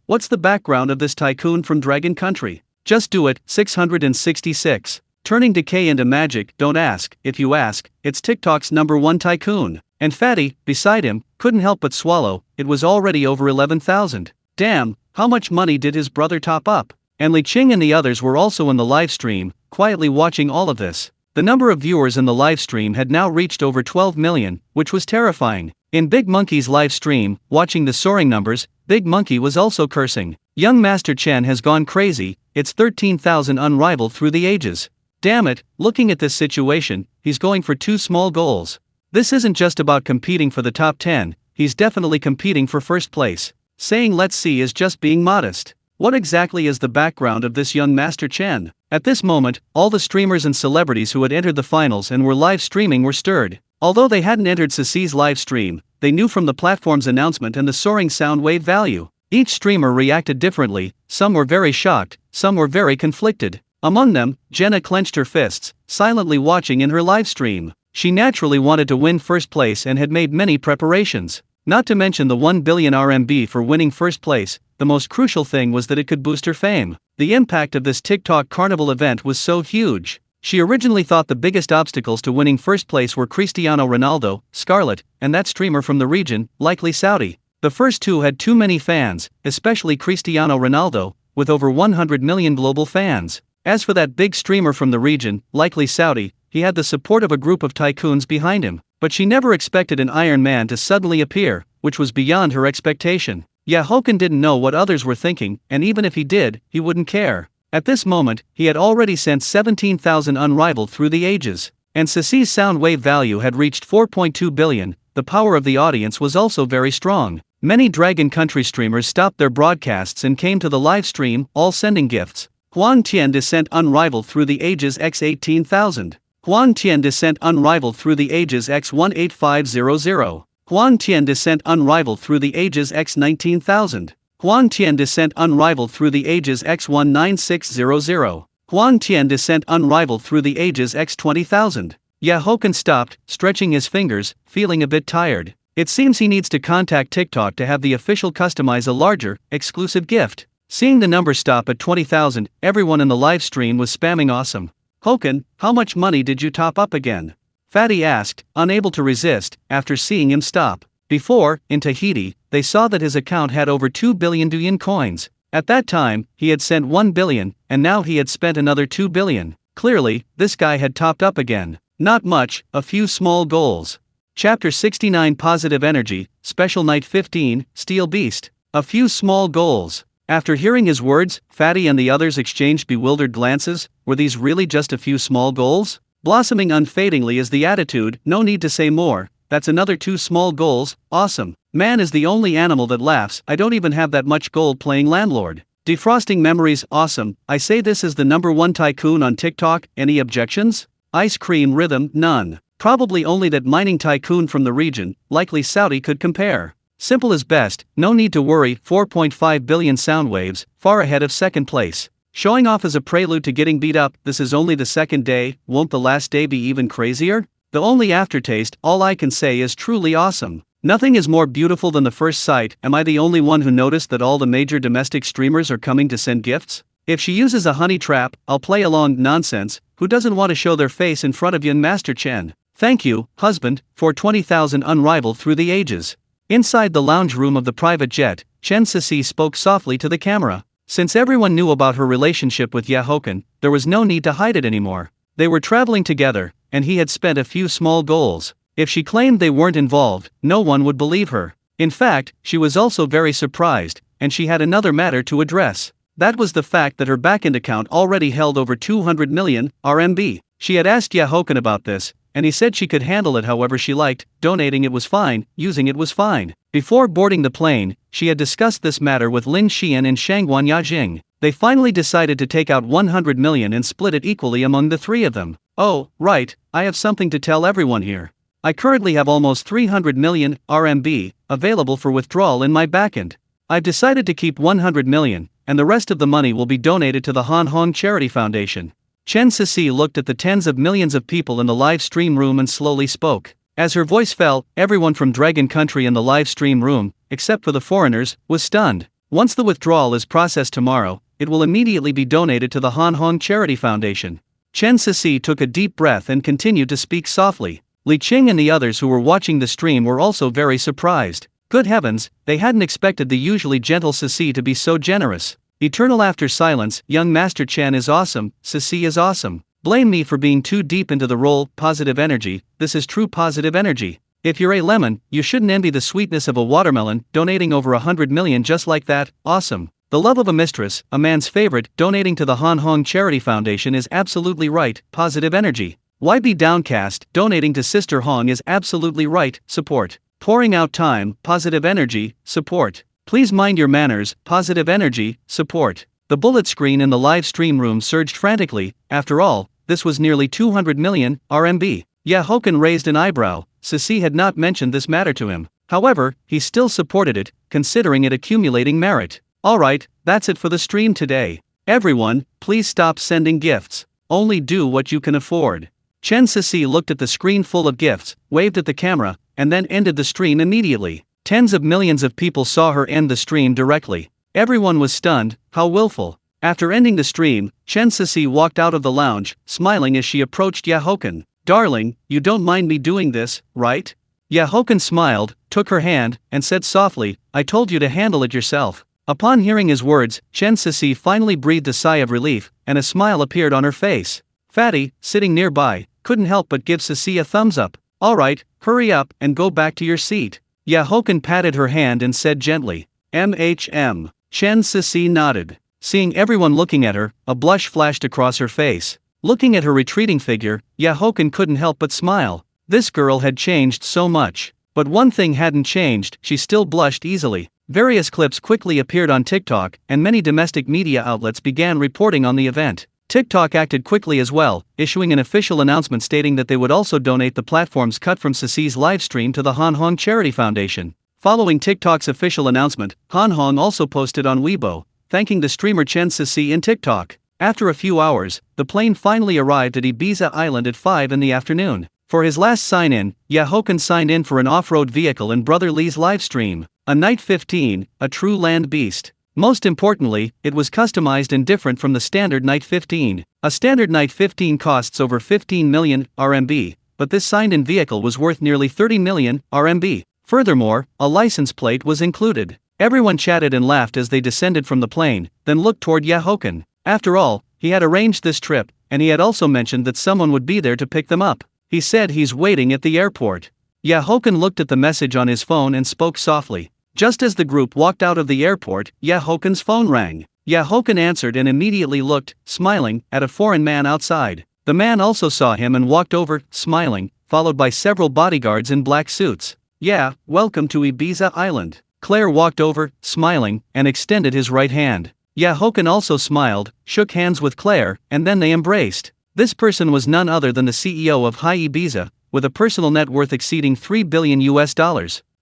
what's the background of this tycoon from Dragon Country? Just do it, 666. Turning decay into magic, don't ask, if you ask, it's TikTok's #1 tycoon. And Fatty, beside him, couldn't help but swallow, it was already over 11,000. Damn, how much money did his brother top up? And Li Qing and the others were also in the livestream, quietly watching all of this. The number of viewers in the livestream had now reached over 12 million, which was terrifying. In Big Monkey's livestream, watching the soaring numbers, Big Monkey was also cursing. Young Master Chen has gone crazy, it's 13,000 unrivaled through the ages. Damn it, looking at this situation, he's going for 2 small goals. This isn't just about competing for the top 10, he's definitely competing for first place. Saying let's see is just being modest. What exactly is the background of this young Master Chen? At this moment, all the streamers and celebrities who had entered the finals and were live streaming were stirred. Although they hadn't entered Sisi's live stream, they knew from the platform's announcement and the soaring sound wave value. Each streamer reacted differently, some were very shocked, some were very conflicted. Among them, Jenna clenched her fists, silently watching in her live stream. She naturally wanted to win first place and had made many preparations. Not to mention the 1 billion RMB for winning first place, the most crucial thing was that it could boost her fame. The impact of this TikTok carnival event was so huge. She originally thought the biggest obstacles to winning first place were Cristiano Ronaldo, Scarlett, and that streamer from the region, likely Saudi. The first two had too many fans, especially Cristiano Ronaldo, with over 100 million global fans. As for that big streamer from the region, likely Saudi, he had the support of a group of tycoons behind him. But she never expected an Iron Man to suddenly appear, which was beyond her expectation. Haochen didn't know what others were thinking, and even if he did, he wouldn't care. At this moment, he had already sent 17,000 unrivaled through the ages. And Sisi's sound wave value had reached 4.2 billion, the power of the audience was also very strong. Many Dragon Country streamers stopped their broadcasts and came to the live stream, all sending gifts. Huang Tian descent unrivaled through the ages x 18,000. Huang Tian descent unrivaled through the ages x 18500. Huang Tian descent unrivaled through the ages x 19,000. Huang Tian descent unrivaled through the ages x 19600. Huang Tian descent unrivaled through the ages x 20,000. Haochen stopped, stretching his fingers, feeling a bit tired. It seems he needs to contact TikTok to have the official customize a larger, exclusive gift. Seeing the number stop at 20,000, everyone in the live stream was spamming awesome. Haochen, how much money did you top up again? Fatty asked, unable to resist, after seeing him stop. Before, in Tahiti, they saw that his account had over 2 billion Douyin coins. At that time, he had sent 1 billion, and now he had spent another 2 billion. Clearly, this guy had topped up again. Not much, a few small goals. Chapter 69 Positive Energy, Special Night 15, Steel Beast. A few small goals. After hearing his words, Fatty and the others exchanged bewildered glances. Were these really just a few small goals? Blossoming unfadingly is the attitude, no need to say more. That's another 2 small goals, awesome. Man is the only animal that laughs. I don't even have that much gold playing landlord. Defrosting memories, awesome. I say this is the #1 tycoon on TikTok, any objections? Ice cream rhythm, none. Probably only that mining tycoon from the region, likely Saudi could compare. Simple as best, no need to worry, 4.5 billion sound waves, far ahead of second place. Showing off as a prelude to getting beat up, this is only the second day, won't the last day be even crazier? The only aftertaste, all I can say is truly awesome. Nothing is more beautiful than the first sight. Am I the only one who noticed that all the major domestic streamers are coming to send gifts? If she uses a honey trap, I'll play along. Nonsense. Who doesn't want to show their face in front of Yin Master Chen? Thank you, husband, for 20,000 unrivaled through the ages. Inside the lounge room of the private jet, Chen Sisi spoke softly to the camera. Since everyone knew about her relationship with Haochen, there was no need to hide it anymore. They were traveling together, and he had spent a few small goals. If she claimed they weren't involved, no one would believe her. In fact, she was also very surprised, and she had another matter to address. That was the fact that her backend account already held over 200 million RMB. She had asked Haochen about this, and he said she could handle it however she liked. Donating it was fine, using it was fine. Before boarding the plane, she had discussed this matter with Lin Xian and Shangguan Yajing. They finally decided to take out 100 million and split it equally among the 3 of them. Oh, right, I have something to tell everyone here. I currently have almost 300 million RMB available for withdrawal in my backend. I've decided to keep 100 million, and the rest of the money will be donated to the Han Hong Charity Foundation. Chen Sisi looked at the tens of millions of people in the live stream room and slowly spoke. As her voice fell, everyone from Dragon Country in the live stream room, except for the foreigners, was stunned. Once the withdrawal is processed tomorrow, it will immediately be donated to the Han Hong Charity Foundation. Chen Sisi took a deep breath and continued to speak softly. Li Qing and the others who were watching the stream were also very surprised. Good heavens, they hadn't expected the usually gentle Sisi to be so generous. Eternal after silence, young Master Chen is awesome, Sisi is awesome. Blame me for being too deep into the role, positive energy, this is true positive energy. If you're a lemon, you shouldn't envy the sweetness of a watermelon, donating over 100 million just like that, awesome. The love of a mistress, a man's favorite, donating to the Han Hong Charity Foundation is absolutely right, positive energy. Why be downcast? Donating to Sister Hong is absolutely right, support. Pouring out time, positive energy, support. Please mind your manners, positive energy, support. The bullet screen in the live stream room surged frantically. After all, this was nearly 200 million RMB. Haochen raised an eyebrow. Sisi had not mentioned this matter to him. However, he still supported it, considering it accumulating merit. Alright, that's it for the stream today. Everyone, please stop sending gifts. Only do what you can afford. Chen Sisi looked at the screen full of gifts, waved at the camera, and then ended the stream immediately. Tens of millions of people saw her end the stream directly. Everyone was stunned. How willful. After ending the stream, Chen Sisi walked out of the lounge, smiling as she approached Haochen. Darling, you don't mind me doing this, right? Haochen smiled, took her hand, and said softly, I told you to handle it yourself. Upon hearing his words, Chen Sisi finally breathed a sigh of relief, and a smile appeared on her face. Fatty, sitting nearby, couldn't help but give Sisi a thumbs up. Alright, hurry up and go back to your seat. Haochen patted her hand and said gently, MHM. Chen Sisi nodded. Seeing everyone looking at her, a blush flashed across her face. Looking at her retreating figure, Haochen couldn't help but smile. This girl had changed so much. But one thing hadn't changed, she still blushed easily. Various clips quickly appeared on TikTok, and many domestic media outlets began reporting on the event. TikTok acted quickly as well, issuing an official announcement stating that they would also donate the platform's cut from Sisi's livestream to the Han Hong Charity Foundation. Following TikTok's official announcement, Han Hong also posted on Weibo, thanking the streamer Chen Sisi in TikTok. After a few hours, the plane finally arrived at Ibiza Island at 5 in the afternoon. For his last sign-in, Haochen signed in for an off-road vehicle in Brother Lee's livestream, a Night 15, a true land beast. Most importantly, it was customized and different from the standard Night 15. A standard Night 15 costs over 15 million RMB, but this signed-in vehicle was worth nearly 30 million RMB. Furthermore, a license plate was included. Everyone chatted and laughed as they descended from the plane, then looked toward Haochen. After all, he had arranged this trip, and he had also mentioned that someone would be there to pick them up. He said he's waiting at the airport. Haochen looked at the message on his phone and spoke softly. Just as the group walked out of the airport, Haochen's phone rang. Haochen answered and immediately looked, smiling, at a foreign man outside. The man also saw him and walked over, smiling, followed by several bodyguards in black suits. "Yeah, welcome to Ibiza Island." Claire walked over, smiling, and extended his right hand. Haochen also smiled, shook hands with Claire, and then they embraced. This person was none other than the CEO of High Ibiza, with a personal net worth exceeding $3 billion.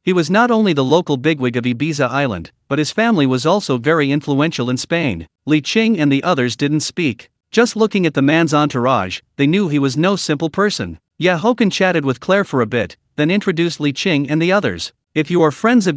He was not only the local bigwig of Ibiza Island, but his family was also very influential in Spain. Li Qing and the others didn't speak. Just looking at the man's entourage, they knew he was no simple person. Haochen chatted with Claire for a bit, then introduced Li Qing and the others. "If you are friends of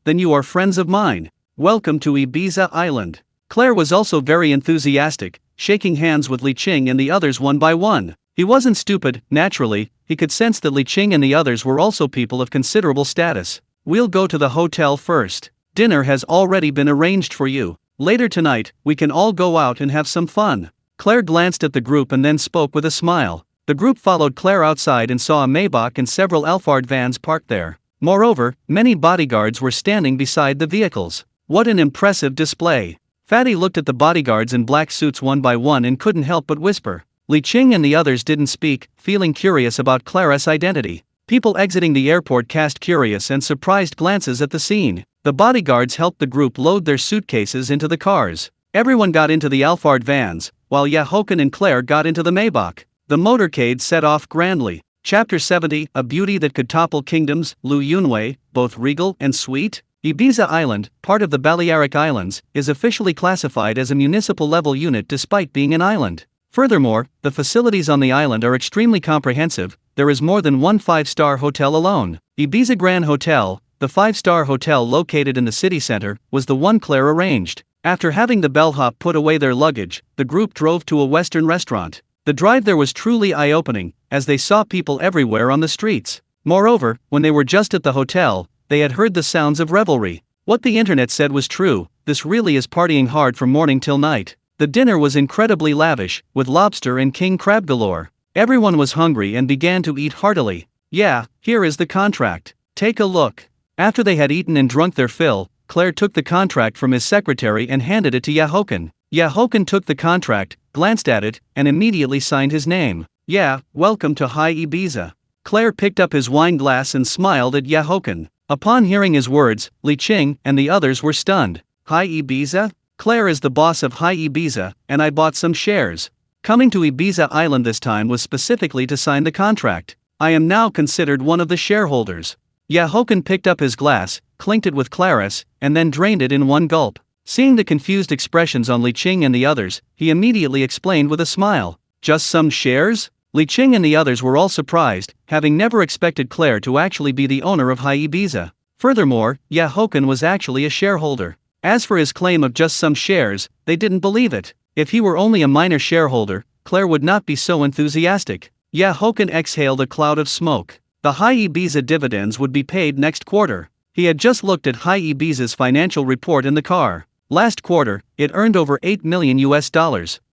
then you are friends of mine. Welcome to Ibiza Island." Claire was also very enthusiastic, shaking hands with Li Qing and the others one by one. He wasn't stupid, naturally, he could sense that Li Qing and the others were also people of considerable status. "We'll go to the hotel first. Dinner has already been arranged for you. Later tonight, we can all go out and have some fun." Claire glanced at the group and then spoke with a smile. The group followed Claire outside and saw a Maybach and several Alphard vans parked there. Moreover, many bodyguards were standing beside the vehicles. What an impressive display! Fatty looked at the bodyguards in black suits one by one and couldn't help but whisper. Li Qing and the others didn't speak, feeling curious about Claire's identity. People exiting the airport cast curious and surprised glances at the scene. The bodyguards helped the group load their suitcases into the cars. Everyone got into the Alphard vans, while Haochen and Claire got into the Maybach. The motorcade set off grandly. Chapter 70, A Beauty That Could Topple Kingdoms, Lu Yunwei, both regal and sweet? Ibiza Island, part of the Balearic Islands, is officially classified as a municipal-level unit despite being an island. Furthermore, the facilities on the island are extremely comprehensive. There is more than one 5-star hotel alone. Ibiza Grand Hotel, the 5-star hotel located in the city center, was the one Claire arranged. After having the bellhop put away their luggage, the group drove to a Western restaurant. The drive there was truly eye-opening, as they saw people everywhere on the streets. Moreover, when they were just at the hotel, they had heard the sounds of revelry. What the internet said was true, this really is partying hard from morning till night. The dinner was incredibly lavish, with lobster and king crab galore. Everyone was hungry and began to eat heartily. "Yeah, here is the contract. Take a look." After they had eaten and drunk their fill, Claire took the contract from his secretary and handed it to Haochen. Haochen took the contract, glanced at it, and immediately signed his name. "Yeah, welcome to High Ibiza." Claire picked up his wine glass and smiled at Haochen. Upon hearing his words, Li Qing and the others were stunned. "High Ibiza? Claire is the boss of High Ibiza, and I bought some shares. Coming to Ibiza Island this time was specifically to sign the contract. I am now considered one of the shareholders." Haochen picked up his glass, clinked it with Claris, and then drained it in one gulp. Seeing the confused expressions on Li Qing and the others, he immediately explained with a smile. "Just some shares?" Li Qing and the others were all surprised, having never expected Claire to actually be the owner of High Ibiza. Furthermore, Haochen was actually a shareholder. As for his claim of just some shares, they didn't believe it. If he were only a minor shareholder, Claire would not be so enthusiastic. Haochen exhaled a cloud of smoke. The High Ibiza dividends would be paid next quarter. He had just looked at High Ibiza's financial report in the car. Last quarter, it earned over $8 million.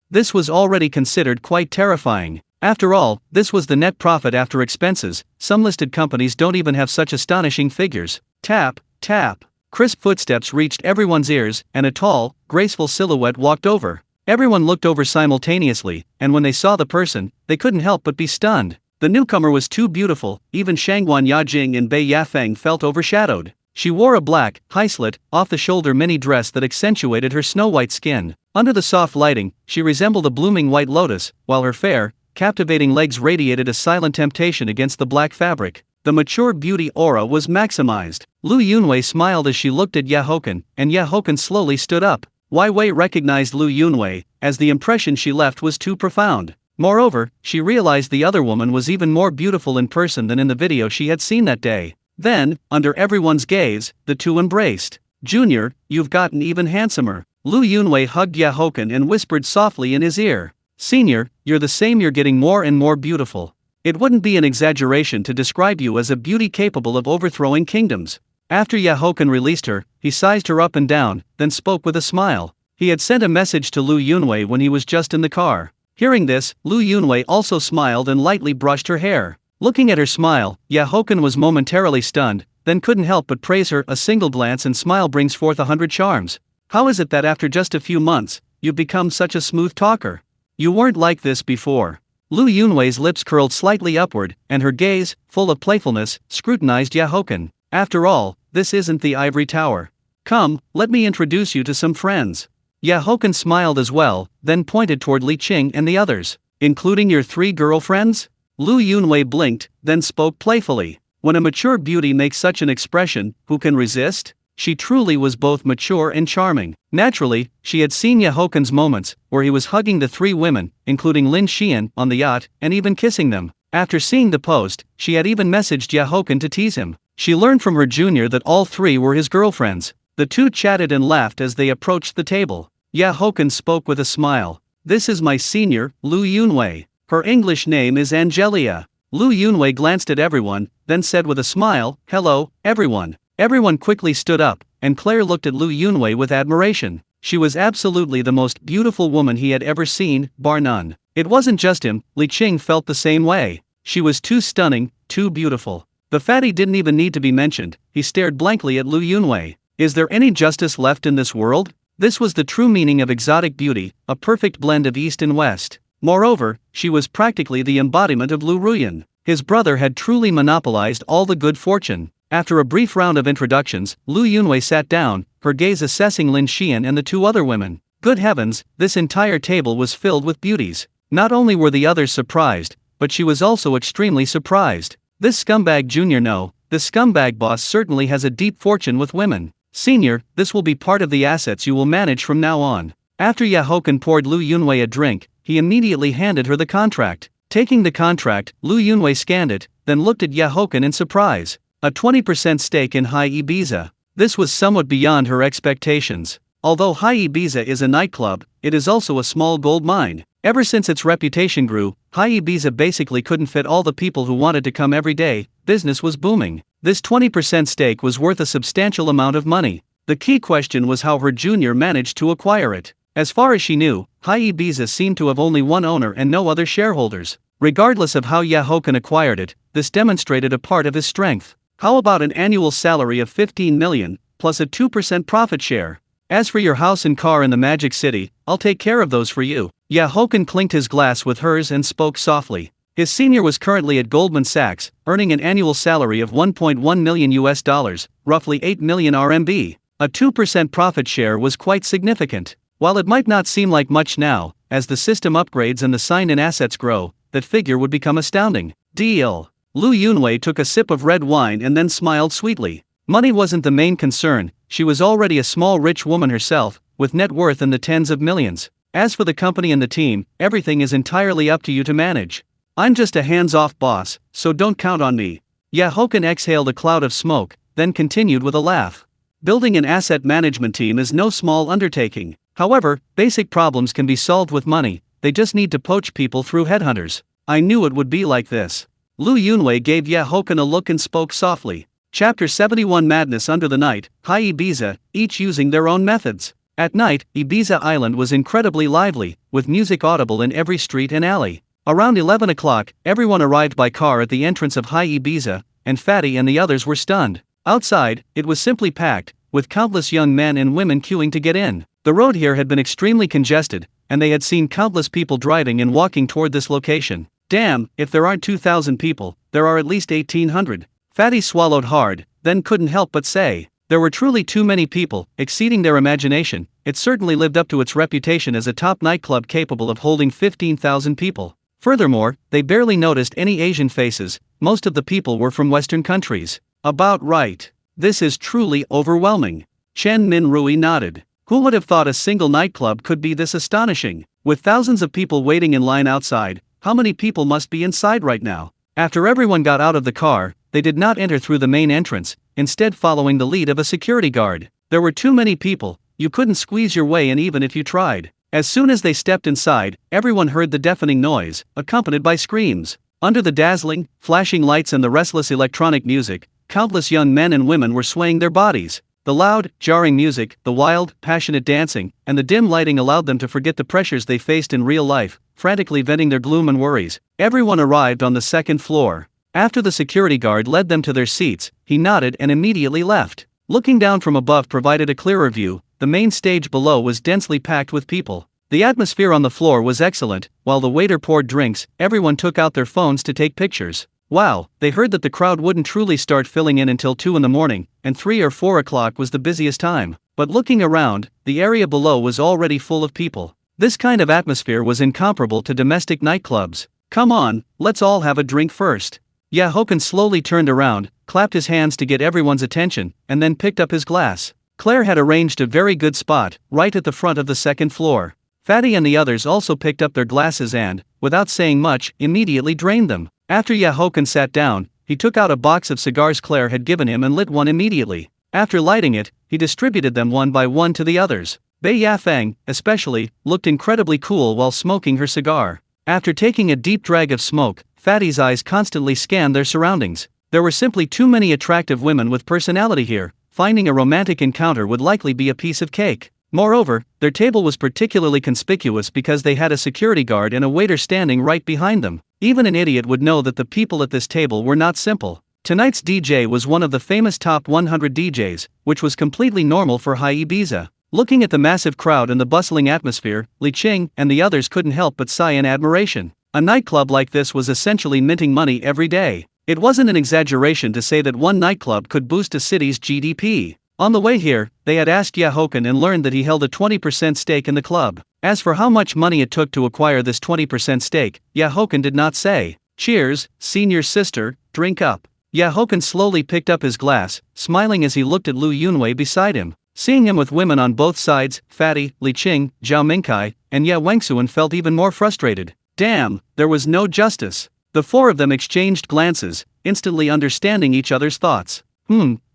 This was already considered quite terrifying. After all, this was the net profit after expenses. Some listed companies don't even have such astonishing figures. Tap, tap. Crisp footsteps reached everyone's ears, and a tall, graceful silhouette walked over. Everyone looked over simultaneously, and when they saw the person, they couldn't help but be stunned. The newcomer was too beautiful, even Shangguan Yajing and Bei Yafeng felt overshadowed. She wore a black, high-slit, off-the-shoulder mini dress that accentuated her snow-white skin. Under the soft lighting, she resembled a blooming white lotus, while her fair, captivating legs radiated a silent temptation against the black fabric. The mature beauty aura was maximized. Lu Yunwei smiled as she looked at Haochen, and Haochen slowly stood up. Wei recognized Lu Yunwei, as the impression she left was too profound. Moreover, she realized the other woman was even more beautiful in person than in the video she had seen that day. Then, under everyone's gaze, the two embraced. "Junior, you've gotten even handsomer." Lu Yunwei hugged Haochen and whispered softly in his ear. "Senior, you're the same, you're getting more and more beautiful. It wouldn't be an exaggeration to describe you as a beauty capable of overthrowing kingdoms." After Haochen released her, he sized her up and down, then spoke with a smile. He had sent a message to Lu Yunwei when he was just in the car. Hearing this, Lu Yunwei also smiled and lightly brushed her hair. Looking at her smile, Haochen was momentarily stunned, then couldn't help but praise her. A single glance and smile brings forth 100 charms. How is it that after just a few months, you've become such a smooth talker? You weren't like this before. Lu Yunwei's lips curled slightly upward, and her gaze, full of playfulness, scrutinized Haochen. After all, this isn't the ivory tower. Come, let me introduce you to some friends. Haochen smiled as well, then pointed toward Li Qing and the others. Including your 3 girlfriends? Lu Yunwei blinked, then spoke playfully. When a mature beauty makes such an expression, who can resist? She truly was both mature and charming. Naturally, she had seen Hochen's moments, where he was hugging the 3 women, including Lin Xian, on the yacht, and even kissing them. After seeing the post, she had even messaged Haochen to tease him. She learned from her junior that all 3 were his girlfriends. The 2 chatted and laughed as they approached the table. Haochen spoke with a smile. This is my senior, Lu Yunwei. Her English name is Angelia. Lu Yunwei glanced at everyone, then said with a smile, hello, everyone. Everyone quickly stood up, and Claire looked at Lu Yunwei with admiration. She was absolutely the most beautiful woman he had ever seen, bar none. It wasn't just him, Li Qing felt the same way. She was too stunning, too beautiful. The fatty didn't even need to be mentioned. He stared blankly at Lu Yunwei. Is there any justice left in this world? This was the true meaning of exotic beauty, a perfect blend of East and West. Moreover, she was practically the embodiment of Lu Ruyan. His brother had truly monopolized all the good fortune. After a brief round of introductions, Lu Yunwei sat down, her gaze assessing Lin Xian and the 2 other women. Good heavens, this entire table was filled with beauties. Not only were the others surprised, but she was also extremely surprised. This scumbag junior this scumbag boss certainly has a deep fortune with women. Senior, this will be part of the assets you will manage from now on. After Haochen poured Lu Yunwei a drink, he immediately handed her the contract. Taking the contract, Lu Yunwei scanned it, then looked at Haochen in surprise. A 20% stake in High Ibiza. This was somewhat beyond her expectations. Although High Ibiza is a nightclub, it is also a small gold mine. Ever since its reputation grew, High Ibiza basically couldn't fit all the people who wanted to come every day. Business was booming. This 20% stake was worth a substantial amount of money. The key question was how her junior managed to acquire it. As far as she knew, High Ibiza seemed to have only one owner and no other shareholders. Regardless of how Haochen acquired it, this demonstrated a part of his strength. How about an annual salary of 15 million, plus a 2% profit share? As for your house and car in the Magic City, I'll take care of those for you. Haochen clinked his glass with hers and spoke softly. His senior was currently at Goldman Sachs, earning an annual salary of $1.1 million, roughly 8 million RMB. A 2% profit share was quite significant. While it might not seem like much now, as the system upgrades and the sign-in assets grow, that figure would become astounding. Deal. Lu Yunwei took a sip of red wine and then smiled sweetly. Money wasn't the main concern. She was already a small rich woman herself, with net worth in the tens of millions. As for the company and the team, everything is entirely up to you to manage. I'm just a hands-off boss, so don't count on me. Haochen exhaled a cloud of smoke, then continued with a laugh. Building an asset management team is no small undertaking. However, basic problems can be solved with money. They just need to poach people through headhunters. I knew it would be like this. Lu Yunwei gave Haochen a look and spoke softly. Chapter 71 Madness Under the Night, High Ibiza, each using their own methods. At night, Ibiza Island was incredibly lively, with music audible in every street and alley. Around 11 o'clock, everyone arrived by car at the entrance of High Ibiza, and Fatty and the others were stunned. Outside, it was simply packed, with countless young men and women queuing to get in. The road here had been extremely congested, and they had seen countless people driving and walking toward this location. Damn, if there aren't 2,000 people, there are at least 1,800. Fatty swallowed hard, then couldn't help but say, there were truly too many people, exceeding their imagination. It certainly lived up to its reputation as a top nightclub capable of holding 15,000 people. Furthermore, they barely noticed any Asian faces. Most of the people were from Western countries. About right. This is truly overwhelming. Chen Minrui nodded. Who would have thought a single nightclub could be this astonishing? With thousands of people waiting in line outside, how many people must be inside right now? After everyone got out of the car, they did not enter through the main entrance, instead following the lead of a security guard. There were too many people, you couldn't squeeze your way in even if you tried. As soon as they stepped inside, everyone heard the deafening noise, accompanied by screams. Under the dazzling, flashing lights and the restless electronic music, countless young men and women were swaying their bodies. The loud, jarring music, the wild, passionate dancing, and the dim lighting allowed them to forget the pressures they faced in real life, frantically venting their gloom and worries. Everyone arrived on the second floor. After the security guard led them to their seats, he nodded and immediately left. Looking down from above provided a clearer view. The main stage below was densely packed with people. The atmosphere on the floor was excellent. While the waiter poured drinks, everyone took out their phones to take pictures. Wow, they heard that the crowd wouldn't truly start filling in until 2 in the morning, and 3 or 4 o'clock was the busiest time. But looking around, the area below was already full of people. This kind of atmosphere was incomparable to domestic nightclubs. Come on, let's all have a drink first. Haochen slowly turned around, clapped his hands to get everyone's attention, and then picked up his glass. Claire had arranged a very good spot, right at the front of the second floor. Fatty and the others also picked up their glasses and, without saying much, immediately drained them. After Haochen sat down, he took out a box of cigars Claire had given him and lit one immediately. After lighting it, he distributed them one by one to the others. Bei Yafeng, especially, looked incredibly cool while smoking her cigar. After taking a deep drag of smoke, Fatty's eyes constantly scanned their surroundings. There were simply too many attractive women with personality here. Finding a romantic encounter would likely be a piece of cake. Moreover, their table was particularly conspicuous because they had a security guard and a waiter standing right behind them. Even an idiot would know that the people at this table were not simple. Tonight's DJ was one of the famous top 100 DJs, which was completely normal for High Ibiza. Looking at the massive crowd and the bustling atmosphere, Li Qing and the others couldn't help but sigh in admiration. A nightclub like this was essentially minting money every day. It wasn't an exaggeration to say that one nightclub could boost a city's GDP. On the way here, they had asked Haochen and learned that he held a 20% stake in the club. As for how much money it took to acquire this 20% stake, Haochen did not say. Cheers, senior sister, drink up. Haochen slowly picked up his glass, smiling as he looked at Lu Yunwei beside him. Seeing him with women on both sides, Fatty, Li Qing, Zhao Mingkai, and Ye Wengsuan felt even more frustrated. Damn, there was no justice. The four of them exchanged glances, instantly understanding each other's thoughts.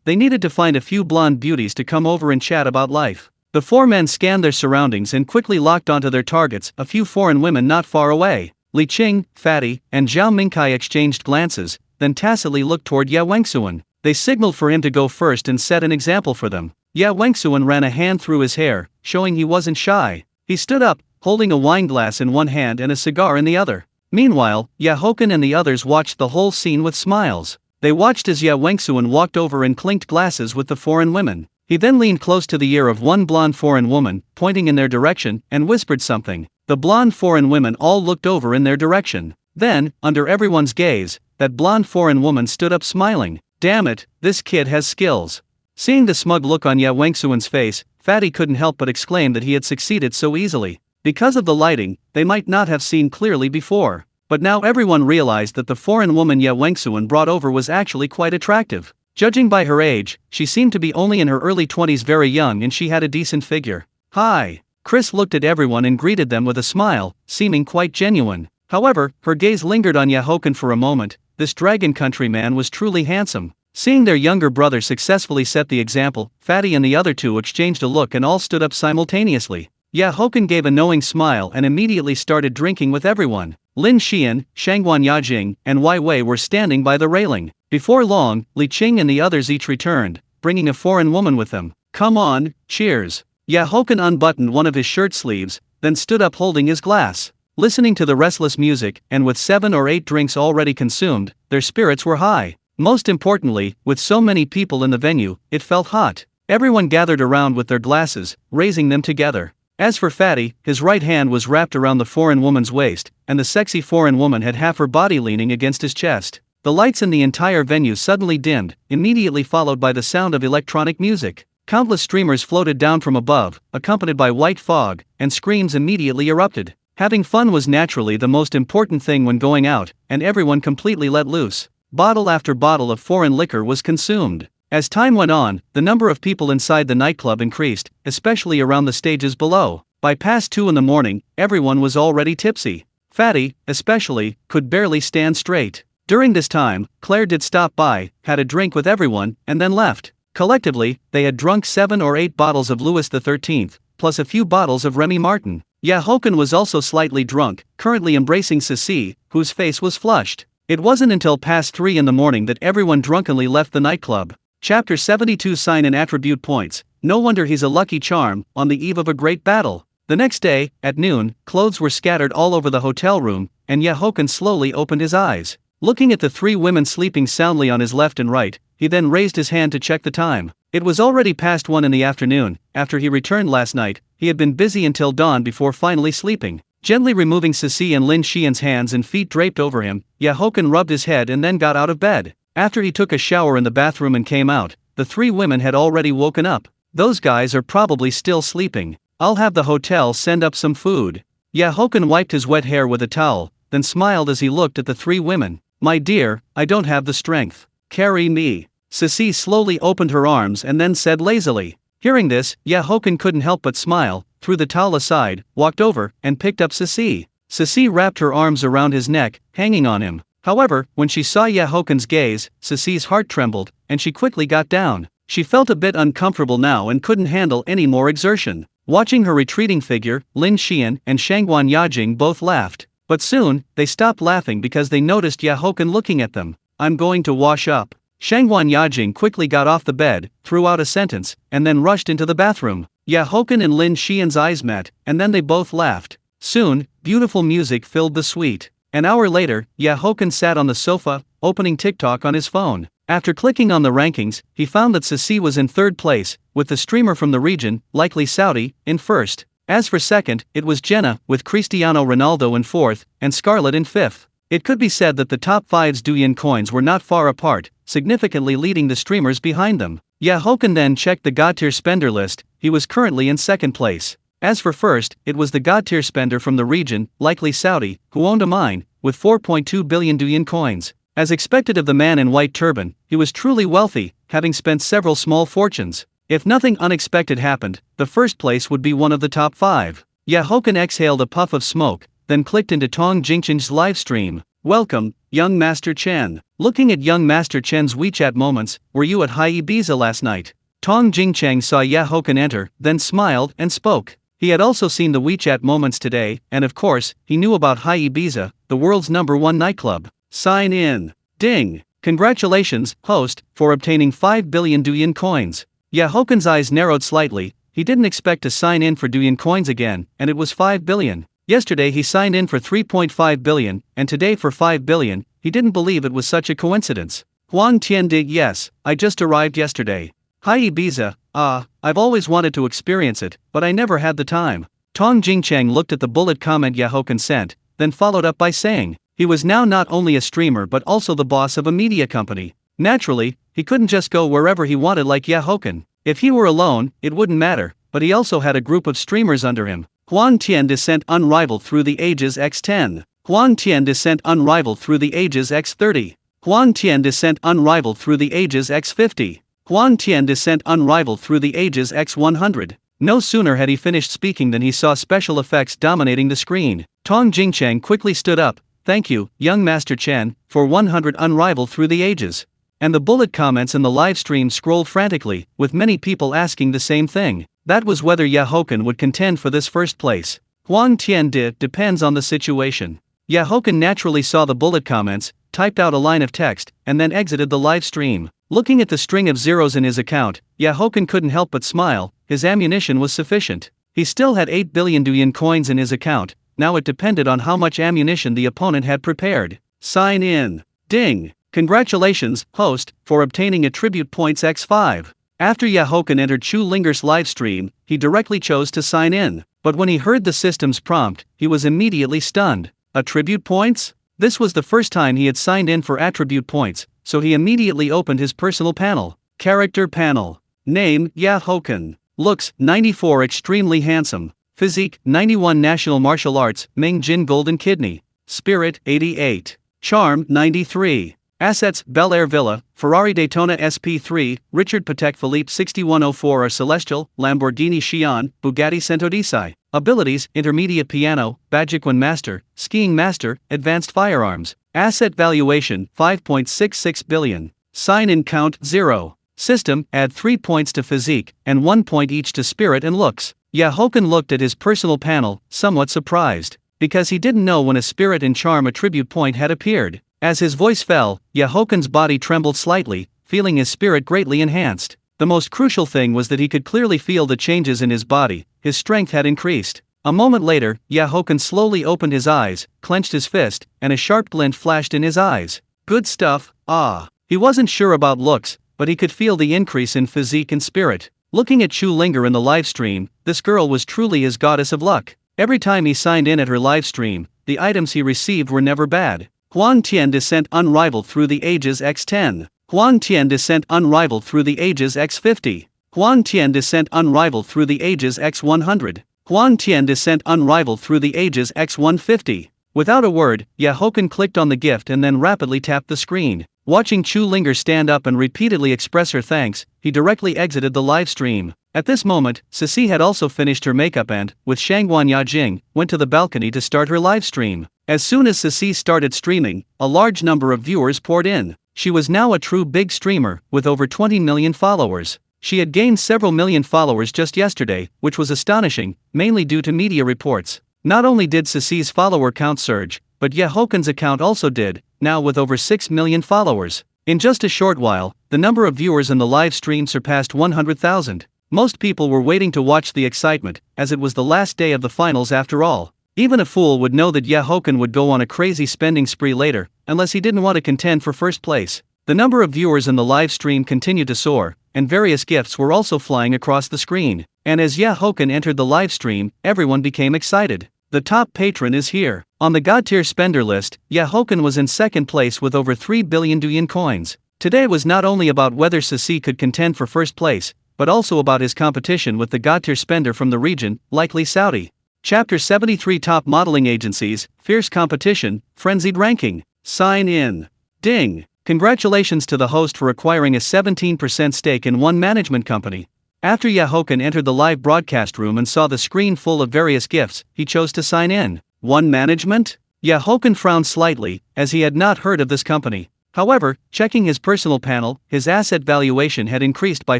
They needed to find a few blonde beauties to come over and chat about life. The four men scanned their surroundings and quickly locked onto their targets, a few foreign women not far away. Li Qing, Fatty, and Zhao Mingkai exchanged glances, then tacitly looked toward Ye Wengsuan. They signaled for him to go first and set an example for them. Ye Wengsuan ran a hand through his hair, showing he wasn't shy. He stood up, holding a wine glass in one hand and a cigar in the other. Meanwhile, Haochen and the others watched the whole scene with smiles. They watched as Ye Wengsuan walked over and clinked glasses with the foreign women. He then leaned close to the ear of one blonde foreign woman, pointing in their direction, and whispered something. The blonde foreign women all looked over in their direction. Then, under everyone's gaze, that blonde foreign woman stood up smiling. Damn it, this kid has skills. Seeing the smug look on Ye Wengsuan's face, Fatty couldn't help but exclaim that he had succeeded so easily. Because of the lighting, they might not have seen clearly before. But now everyone realized that the foreign woman Ye Wengsuan brought over was actually quite attractive. Judging by her age, she seemed to be only in her early 20s, very young, and she had a decent figure. Hi. Chris looked at everyone and greeted them with a smile, seeming quite genuine. However, her gaze lingered on Haochen for a moment. This dragon country man was truly handsome. Seeing their younger brother successfully set the example, Fatty and the other two exchanged a look and all stood up simultaneously. Haochen gave a knowing smile and immediately started drinking with everyone. Lin Xian, Shangguan Yajing, and Wei Wei were standing by the railing. Before long, Li Qing and the others each returned, bringing a foreign woman with them. Come on, cheers. Haochen unbuttoned one of his shirt sleeves, then stood up holding his glass. Listening to the restless music, and with 7 or 8 drinks already consumed, their spirits were high. Most importantly, with so many people in the venue, it felt hot. Everyone gathered around with their glasses, raising them together. As for Fatty, his right hand was wrapped around the foreign woman's waist, and the sexy foreign woman had half her body leaning against his chest. The lights in the entire venue suddenly dimmed, immediately followed by the sound of electronic music. Countless streamers floated down from above, accompanied by white fog, and screams immediately erupted. Having fun was naturally the most important thing when going out, and everyone completely let loose. Bottle after bottle of foreign liquor was consumed. As time went on, the number of people inside the nightclub increased, especially around the stages below. By past 2 in the morning, everyone was already tipsy. Fatty, especially, could barely stand straight. During this time, Claire did stop by, had a drink with everyone, and then left. Collectively, they had drunk 7 or 8 bottles of Louis XIII, plus a few bottles of Remy Martin. Haochen was also slightly drunk, currently embracing Ceci, whose face was flushed. It wasn't until past 3 in the morning that everyone drunkenly left the nightclub. Chapter 72 Sign and Attribute Points. No wonder he's a lucky charm, on the eve of a great battle. The next day, at noon, clothes were scattered all over the hotel room, and Haochen slowly opened his eyes. Looking at the three women sleeping soundly on his left and right, he then raised his hand to check the time. It was already past 1 in the afternoon. After he returned last night, he had been busy until dawn before finally sleeping. Gently removing Ceci and Lin Xian's hands and feet draped over him, Haochen rubbed his head and then got out of bed. After he took a shower in the bathroom and came out, the three women had already woken up. Those guys are probably still sleeping. I'll have the hotel send up some food. Haochen wiped his wet hair with a towel, then smiled as he looked at the three women. My dear, I don't have the strength. Carry me. Ceci slowly opened her arms and then said lazily. Hearing this, Haochen couldn't help but smile, threw the towel aside, walked over, and picked up Ceci. Ceci wrapped her arms around his neck, hanging on him. However, when she saw Haochen's gaze, Ceci's heart trembled, and she quickly got down. She felt a bit uncomfortable now and couldn't handle any more exertion. Watching her retreating figure, Lin Xian and Shangguan Yajing both laughed. But soon, they stopped laughing because they noticed Haochen looking at them. I'm going to wash up. Shangguan Yajing quickly got off the bed, threw out a sentence, and then rushed into the bathroom. Haochen and Lin Xian's eyes met, and then they both laughed. Soon, beautiful music filled the suite. An hour later, Haochen sat on the sofa, opening TikTok on his phone. After clicking on the rankings, he found that Ceci was in third place, with the streamer from the region, likely Saudi, in first. As for second, it was Jenna, with Cristiano Ronaldo in fourth, and Scarlett in fifth. It could be said that the top 5's Douyin coins were not far apart, significantly leading the streamers behind them. Haochen then checked the God-tier spender list. He was currently in second place. As for first, it was the God-tier spender from the region, likely Saudi, who owned a mine, with 4.2 billion Douyin coins. As expected of the man in white turban, he was truly wealthy, having spent several small fortunes. If nothing unexpected happened, the first place would be one of the top 5. Haochen exhaled a puff of smoke, then clicked into Tong Jingchen's live stream. Welcome, young Master Chen. Looking at young Master Chen's WeChat moments, were you at Hai Ibiza last night? Tong Jingcheng saw Haochen enter, then smiled and spoke. He had also seen the WeChat moments today, and of course, he knew about Hai Ibiza, the world's #1 nightclub. Sign in. Ding. Congratulations, host, for obtaining 5 billion Douyin coins. Haochen's eyes narrowed slightly. He didn't expect to sign in for Douyin coins again, and it was 5 billion. Yesterday he signed in for 3.5 billion, and today for 5 billion. He didn't believe it was such a coincidence. Huang Tian did. Yes, I just arrived yesterday. Hai Ibiza, I've always wanted to experience it, but I never had the time. Tong Jingcheng looked at the bullet comment Haochen sent, then followed up by saying, he was now not only a streamer but also the boss of a media company. Naturally, he couldn't just go wherever he wanted like Haochen. If he were alone, it wouldn't matter, but he also had a group of streamers under him. Huang Tian descent unrivaled through the ages x10. Huang Tian descent unrivaled through the ages x30. Huang Tian descent unrivaled through the ages x50. Huang Tian descent unrivaled through the ages x100. No sooner had he finished speaking than he saw special effects dominating the screen. Tong Jingcheng quickly stood up. Thank you, young Master Chen, for 100 unrivaled through the ages. And the bullet comments in the live stream scrolled frantically, with many people asking the same thing. That was whether Haochen would contend for this first place. Huang Tian depends on the situation. Haochen naturally saw the bullet comments, typed out a line of text, and then exited the live stream. Looking at the string of zeros in his account, Haochen couldn't help but smile. His ammunition was sufficient. He still had 8 billion Douyin coins in his account. Now it depended on how much ammunition the opponent had prepared. Sign in. Ding. Congratulations, host, for obtaining attribute points x5. After Haochen entered Chu Linger's live stream, he directly chose to sign in. But when he heard the system's prompt, he was immediately stunned. Attribute points? This was the first time he had signed in for attribute points, so he immediately opened his personal panel. Character panel. Name, Haochen. Looks, 94, extremely handsome. Physique, 91, national martial arts, Ming Jin golden kidney. Spirit, 88. Charm, 93. Assets, Bel Air Villa, Ferrari Daytona SP3, Richard Patek Philippe 6104 or Celestial, Lamborghini Xi'an, Bugatti Centodisai. Abilities, Intermediate Piano, Bajiquan Master, Skiing Master, Advanced Firearms. Asset valuation, 5.66 billion. Sign-in count, 0. System, add 3 points to physique, and 1 point each to spirit and looks. Haochen looked at his personal panel, somewhat surprised, because he didn't know when a spirit and charm attribute point had appeared. As his voice fell, Haochen's body trembled slightly, feeling his spirit greatly enhanced. The most crucial thing was that he could clearly feel the changes in his body. His strength had increased. A moment later, Haochen slowly opened his eyes, clenched his fist, and a sharp glint flashed in his eyes. Good stuff, ah. He wasn't sure about looks, but he could feel the increase in physique and spirit. Looking at Chu Linger in the live stream, this girl was truly his goddess of luck. Every time he signed in at her live stream, the items he received were never bad. Huang Tian descent unrivaled through the ages x10. Huang Tian descent unrivaled through the ages x50. Huang Tian descent unrivaled through the ages x100. Huang Tian descent unrivaled through the ages x150. Without a word, Haochen clicked on the gift and then rapidly tapped the screen. Watching Chu Linger stand up and repeatedly express her thanks, he directly exited the live stream. At this moment, Ceci had also finished her makeup and, with Shangguan Yajing, went to the balcony to start her live stream. As soon as Ceci started streaming, a large number of viewers poured in. She was now a true big streamer, with over 20 million followers. She had gained several million followers just yesterday, which was astonishing, mainly due to media reports. Not only did Ceci's follower count surge, but Haochen's account also did, now with over 6 million followers. In just a short while, the number of viewers in the live stream surpassed 100,000. Most people were waiting to watch the excitement, as it was the last day of the finals after all. Even a fool would know that Haochen would go on a crazy spending spree later, unless he didn't want to contend for first place. The number of viewers in the live stream continued to soar, and various gifts were also flying across the screen. And as Haochen entered the live stream, everyone became excited. The top patron is here. On the God tier spender list, Haochen was in second place with over 3 billion Douyin coins. Today was not only about whether Ceci could contend for first place, but also about his competition with the God tier spender from the region, likely Saudi. Chapter 73 Top Modeling Agencies, Fierce Competition, Frenzied Ranking. Sign in. Ding! Congratulations to the host for acquiring a 17% stake in one management company. After Haochen entered the live broadcast room and saw the screen full of various gifts, he chose to sign in. One management? Haochen frowned slightly, as he had not heard of this company. However, checking his personal panel, his asset valuation had increased by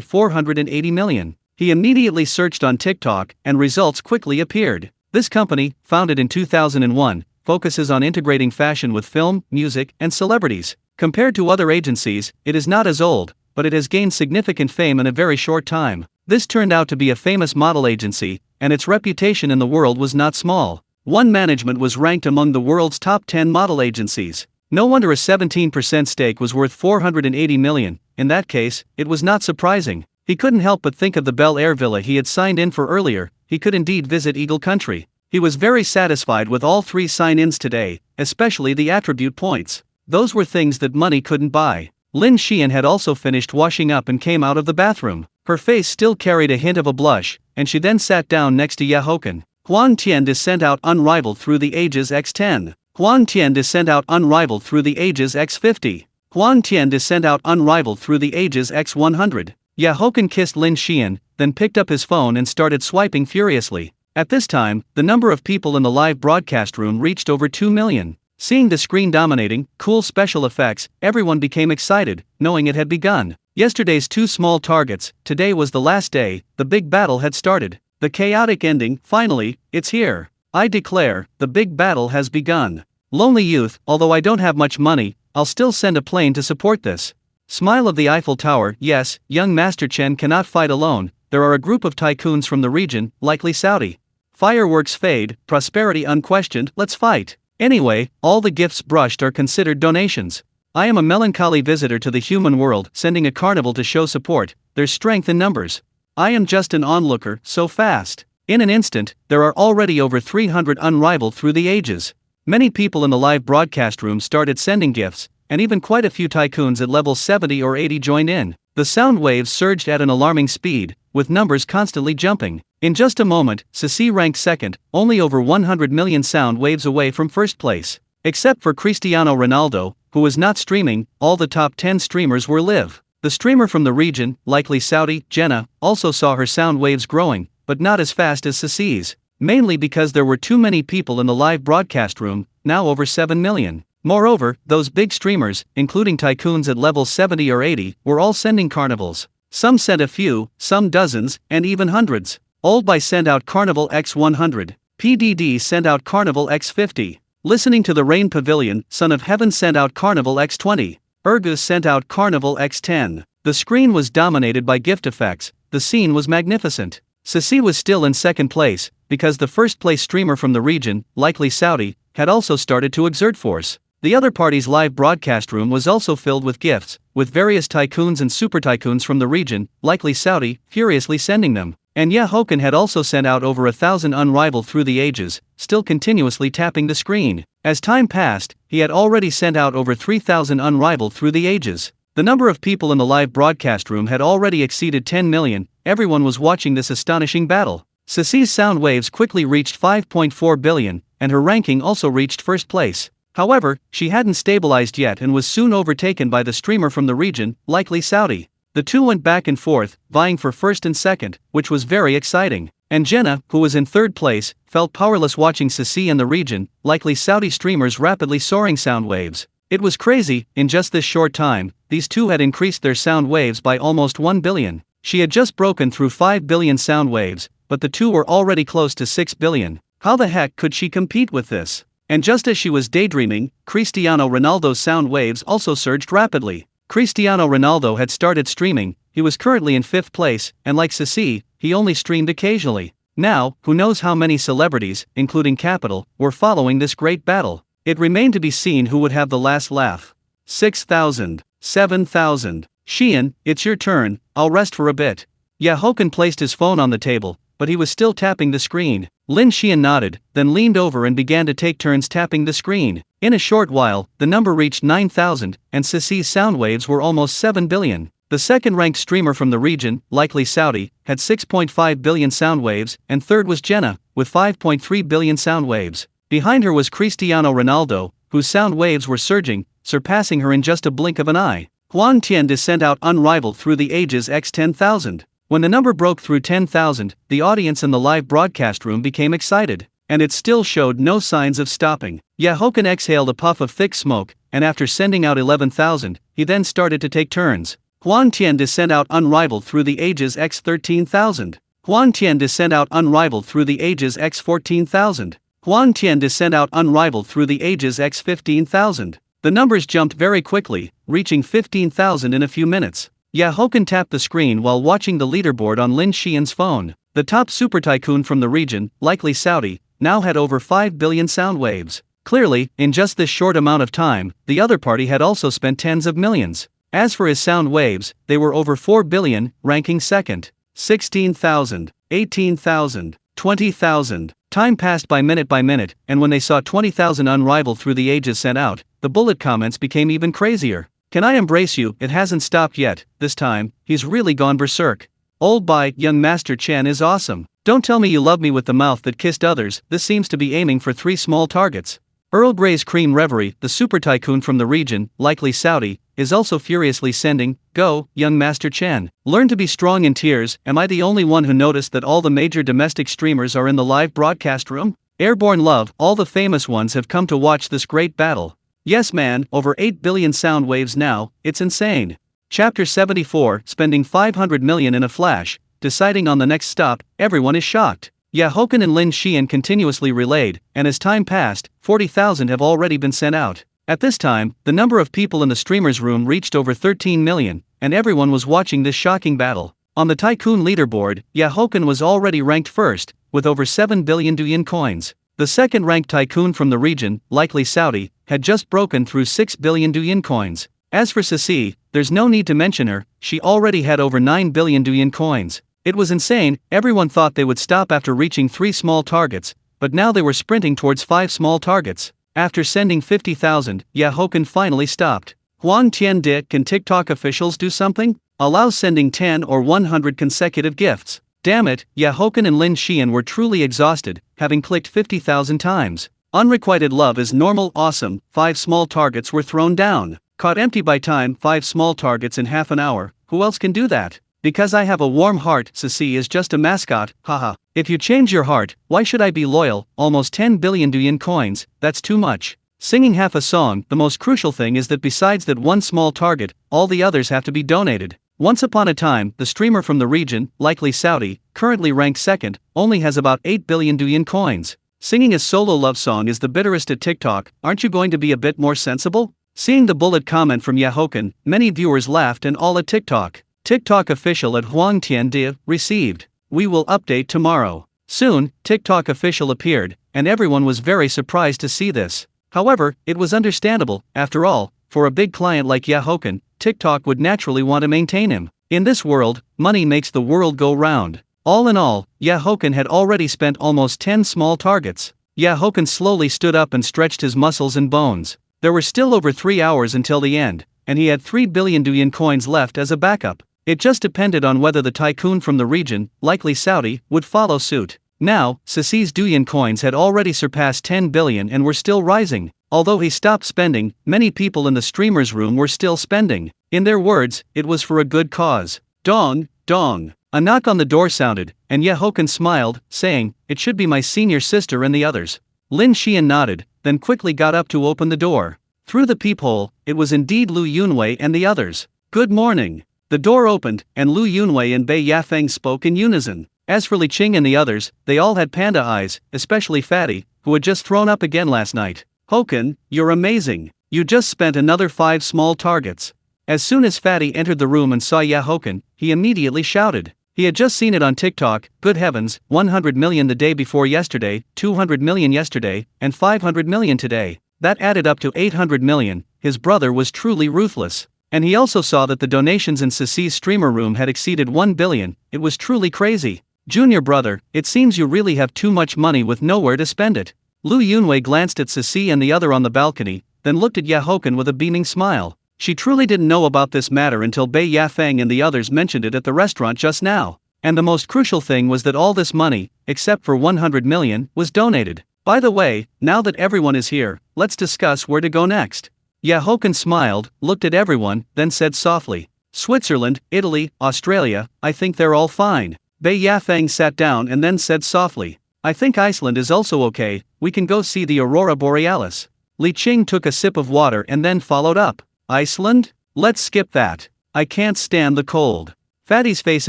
480 million. He immediately searched on TikTok, and results quickly appeared. This company, founded in 2001, focuses on integrating fashion with film, music, and celebrities. Compared to other agencies, it is not as old, but it has gained significant fame in a very short time. This turned out to be a famous model agency, and its reputation in the world was not small. One Management was ranked among the world's top 10 model agencies. No wonder a 17% stake was worth 480 million. In that case, it was not surprising. He couldn't help but think of the Bel Air villa he had signed in for earlier. He could indeed visit Eagle Country. He was very satisfied with all three sign-ins today, especially the attribute points. Those were things that money couldn't buy. Lin Xian had also finished washing up and came out of the bathroom. Her face still carried a hint of a blush, and she then sat down next to Haochen. Huang Tian descent out unrivaled through the ages x10. Huang Tian descent out unrivaled through the ages x50. Huang Tian descent out unrivaled through the ages x100. Haochen kissed Lin Xian, then picked up his phone and started swiping furiously. At this time, the number of people in the live broadcast room reached over 2 million. Seeing the screen dominating, cool special effects, everyone became excited, knowing it had begun. Yesterday's two small targets, today was the last day, the big battle had started. The chaotic ending, finally, it's here. I declare, the big battle has begun. Lonely youth, although I don't have much money, I'll still send a plane to support this. Smile of the Eiffel Tower, yes, young Master Chen cannot fight alone, there are a group of tycoons from the region, likely Saudi. Fireworks fade, prosperity unquestioned, let's fight. Anyway, all the gifts brushed are considered donations. I am a melancholy visitor to the human world, sending a carnival to show support, there's strength in numbers. I am just an onlooker, so fast. In an instant, there are already over 300 unrivaled through the ages. Many people in the live broadcast room started sending gifts, and even quite a few tycoons at level 70 or 80 joined in. The sound waves surged at an alarming speed, with numbers constantly jumping. In just a moment, Ceci ranked second, only over 100 million sound waves away from first place. Except for Cristiano Ronaldo, who was not streaming, all the top 10 streamers were live. The streamer from the region, likely Saudi, Jenna, also saw her sound waves growing, but not as fast as Ceci's, mainly because there were too many people in the live broadcast room, now over 7 million. Moreover, those big streamers, including tycoons at level 70 or 80, were all sending carnivals. Some sent a few, some dozens, and even hundreds. Old By sent out Carnival X100. PDD sent out Carnival X50. Listening to the Rain Pavilion, Son of Heaven sent out Carnival X20. Urgus sent out Carnival X10. The screen was dominated by gift effects, the scene was magnificent. Ceci was still in second place, because the first place streamer from the region, likely Saudi, had also started to exert force. The other party's live broadcast room was also filled with gifts, with various tycoons and super tycoons from the region, likely Saudi, furiously sending them. And Haochen had also sent out over 1,000 unrivaled through the ages, still continuously tapping the screen. As time passed, he had already sent out over 3,000 unrivaled through the ages. The number of people in the live broadcast room had already exceeded 10 million, everyone was watching this astonishing battle. Ceci's sound waves quickly reached 5.4 billion, and her ranking also reached first place. However, she hadn't stabilized yet and was soon overtaken by the streamer from the region, likely Saudi. The two went back and forth, vying for first and second, which was very exciting. And Jenna, who was in third place, felt powerless watching Cici and the region, likely Saudi streamers rapidly soaring sound waves. It was crazy, in just this short time, these two had increased their sound waves by almost 1 billion. She had just broken through 5 billion sound waves, but the two were already close to 6 billion. How the heck could she compete with this? And just as she was daydreaming, Cristiano Ronaldo's sound waves also surged rapidly. Cristiano Ronaldo had started streaming, he was currently in 5th place, and like Cici, he only streamed occasionally. Now, who knows how many celebrities, including Capital, were following this great battle. It remained to be seen who would have the last laugh. 6,000. 7,000. Xian, it's your turn, I'll rest for a bit. Haochen placed his phone on the table, but he was still tapping the screen. Lin Xian nodded, then leaned over and began to take turns tapping the screen. In a short while, the number reached 9,000, and Cici's sound waves were almost 7 billion. The second-ranked streamer from the region, likely Saudi, had 6.5 billion sound waves, and third was Jenna, with 5.3 billion sound waves. Behind her was Cristiano Ronaldo, whose sound waves were surging, surpassing her in just a blink of an eye. Huang Tian sent out unrivaled through the ages x 10,000. When the number broke through 10,000, the audience in the live broadcast room became excited, and it still showed no signs of stopping. Haochen exhaled a puff of thick smoke, and after sending out 11,000, he then started to take turns. Huang Tian sent out unrivaled through the ages x 13,000. Huang Tian sent out unrivaled through the ages x 14,000. Huang Tian sent out unrivaled through the ages x 15,000. The numbers jumped very quickly, reaching 15,000 in a few minutes. Haochen tapped the screen while watching the leaderboard on Lin Xian's phone. The top super tycoon from the region, likely Saudi, now had over 5 billion sound waves. Clearly, in just this short amount of time, the other party had also spent tens of millions. As for his sound waves, they were over 4 billion, ranking second. 16,000, 18,000, 20,000. Time passed by minute, and when they saw 20,000 unrivaled through the ages sent out, the bullet comments became even crazier. Can I embrace you? It hasn't stopped yet, this time, he's really gone berserk. Old bye, young Master Chen is awesome. Don't tell me you love me with the mouth that kissed others, this seems to be aiming for 3 small targets. Earl Grey's Cream Reverie, the super tycoon from the region, likely Saudi, is also furiously sending, go, young Master Chen. Learn to be strong in tears. Am I the only one who noticed that all the major domestic streamers are in the live broadcast room? Airborne Love, all the famous ones have come to watch this great battle. Yes man, over 8 billion sound waves now, it's insane. Chapter 74, spending 500 million in a flash, deciding on the next stop, everyone is shocked. Haochen and Lin Xian continuously relayed, and as time passed, 40,000 have already been sent out. At this time, the number of people in the streamer's room reached over 13 million, and everyone was watching this shocking battle. On the tycoon leaderboard, Haochen was already ranked first, with over 7 billion Douyin coins. The second-ranked tycoon from the region, likely Saudi, had just broken through 6 billion Douyin coins. As for Cici, there's no need to mention her, she already had over 9 billion Douyin coins. It was insane, everyone thought they would stop after reaching 3 small targets, but now they were sprinting towards 5 small targets. After sending 50,000, Haochen finally stopped. Huang Tian, can TikTok officials do something? Allow sending 10 or 100 consecutive gifts. Damn it, Haochen and Lin Xian were truly exhausted, having clicked 50,000 times. Unrequited love is normal, awesome, 5 small targets were thrown down. Caught empty by time, 5 small targets in half an hour, who else can do that? Because I have a warm heart, Cici is just a mascot, haha. If you change your heart, why should I be loyal? Almost 10 billion Douyin coins, that's too much. Singing half a song, the most crucial thing is that besides that one small target, all the others have to be donated. Once upon a time, the streamer from the region, likely Saudi, currently ranked second, only has about 8 billion Douyin coins. Singing a solo love song is the bitterest at TikTok, aren't you going to be a bit more sensible? Seeing the bullet comment from Haochen, many viewers laughed and all at TikTok. TikTok official at Huang Tian received. We will update tomorrow. Soon, TikTok official appeared, and everyone was very surprised to see this. However, it was understandable, after all, for a big client like Haochen, TikTok would naturally want to maintain him. In this world, money makes the world go round. All in all, Haochen had already spent almost 10 small targets. Haochen slowly stood up and stretched his muscles and bones. There were still over 3 hours until the end, and he had 3 billion Douyin coins left as a backup. It just depended on whether the tycoon from the region, likely Saudi, would follow suit. Now, Ceci's Douyin coins had already surpassed 10 billion and were still rising. Although he stopped spending, many people in the streamer's room were still spending. In their words, it was for a good cause. Dong, dong. A knock on the door sounded, and Haochen smiled, saying, "It should be my senior sister and the others." Lin Xian nodded, then quickly got up to open the door. Through the peephole, it was indeed Lu Yunwei and the others. "Good morning." The door opened, and Lu Yunwei and Bei Yafeng spoke in unison. As for Li Qing and the others, they all had panda eyes, especially Fatty, who had just thrown up again last night. "Haochen, you're amazing. You just spent another 5 small targets." As soon as Fatty entered the room and saw Haochen, he immediately shouted. He had just seen it on TikTok. Good heavens, 100 million the day before yesterday, 200 million yesterday, and 500 million today. That added up to 800 million. His brother was truly ruthless. And he also saw that the donations in Ceci's streamer room had exceeded 1 billion. It was truly crazy. "Junior brother, it seems you really have too much money with nowhere to spend it." Lu Yunwei glanced at Ceci and the other on the balcony, then looked at Haochen with a beaming smile. She truly didn't know about this matter until Bei Yafeng and the others mentioned it at the restaurant just now. And the most crucial thing was that all this money, except for 100 million, was donated. By the way, now that everyone is here, let's discuss where to go next. Haochen smiled, looked at everyone, then said softly, "Switzerland, Italy, Australia, I think they're all fine." Bei Yafeng sat down and then said softly, "I think Iceland is also okay, we can go see the Aurora Borealis." Li Qing took a sip of water and then followed up. "Iceland? Let's skip that. I can't stand the cold." Fatty's face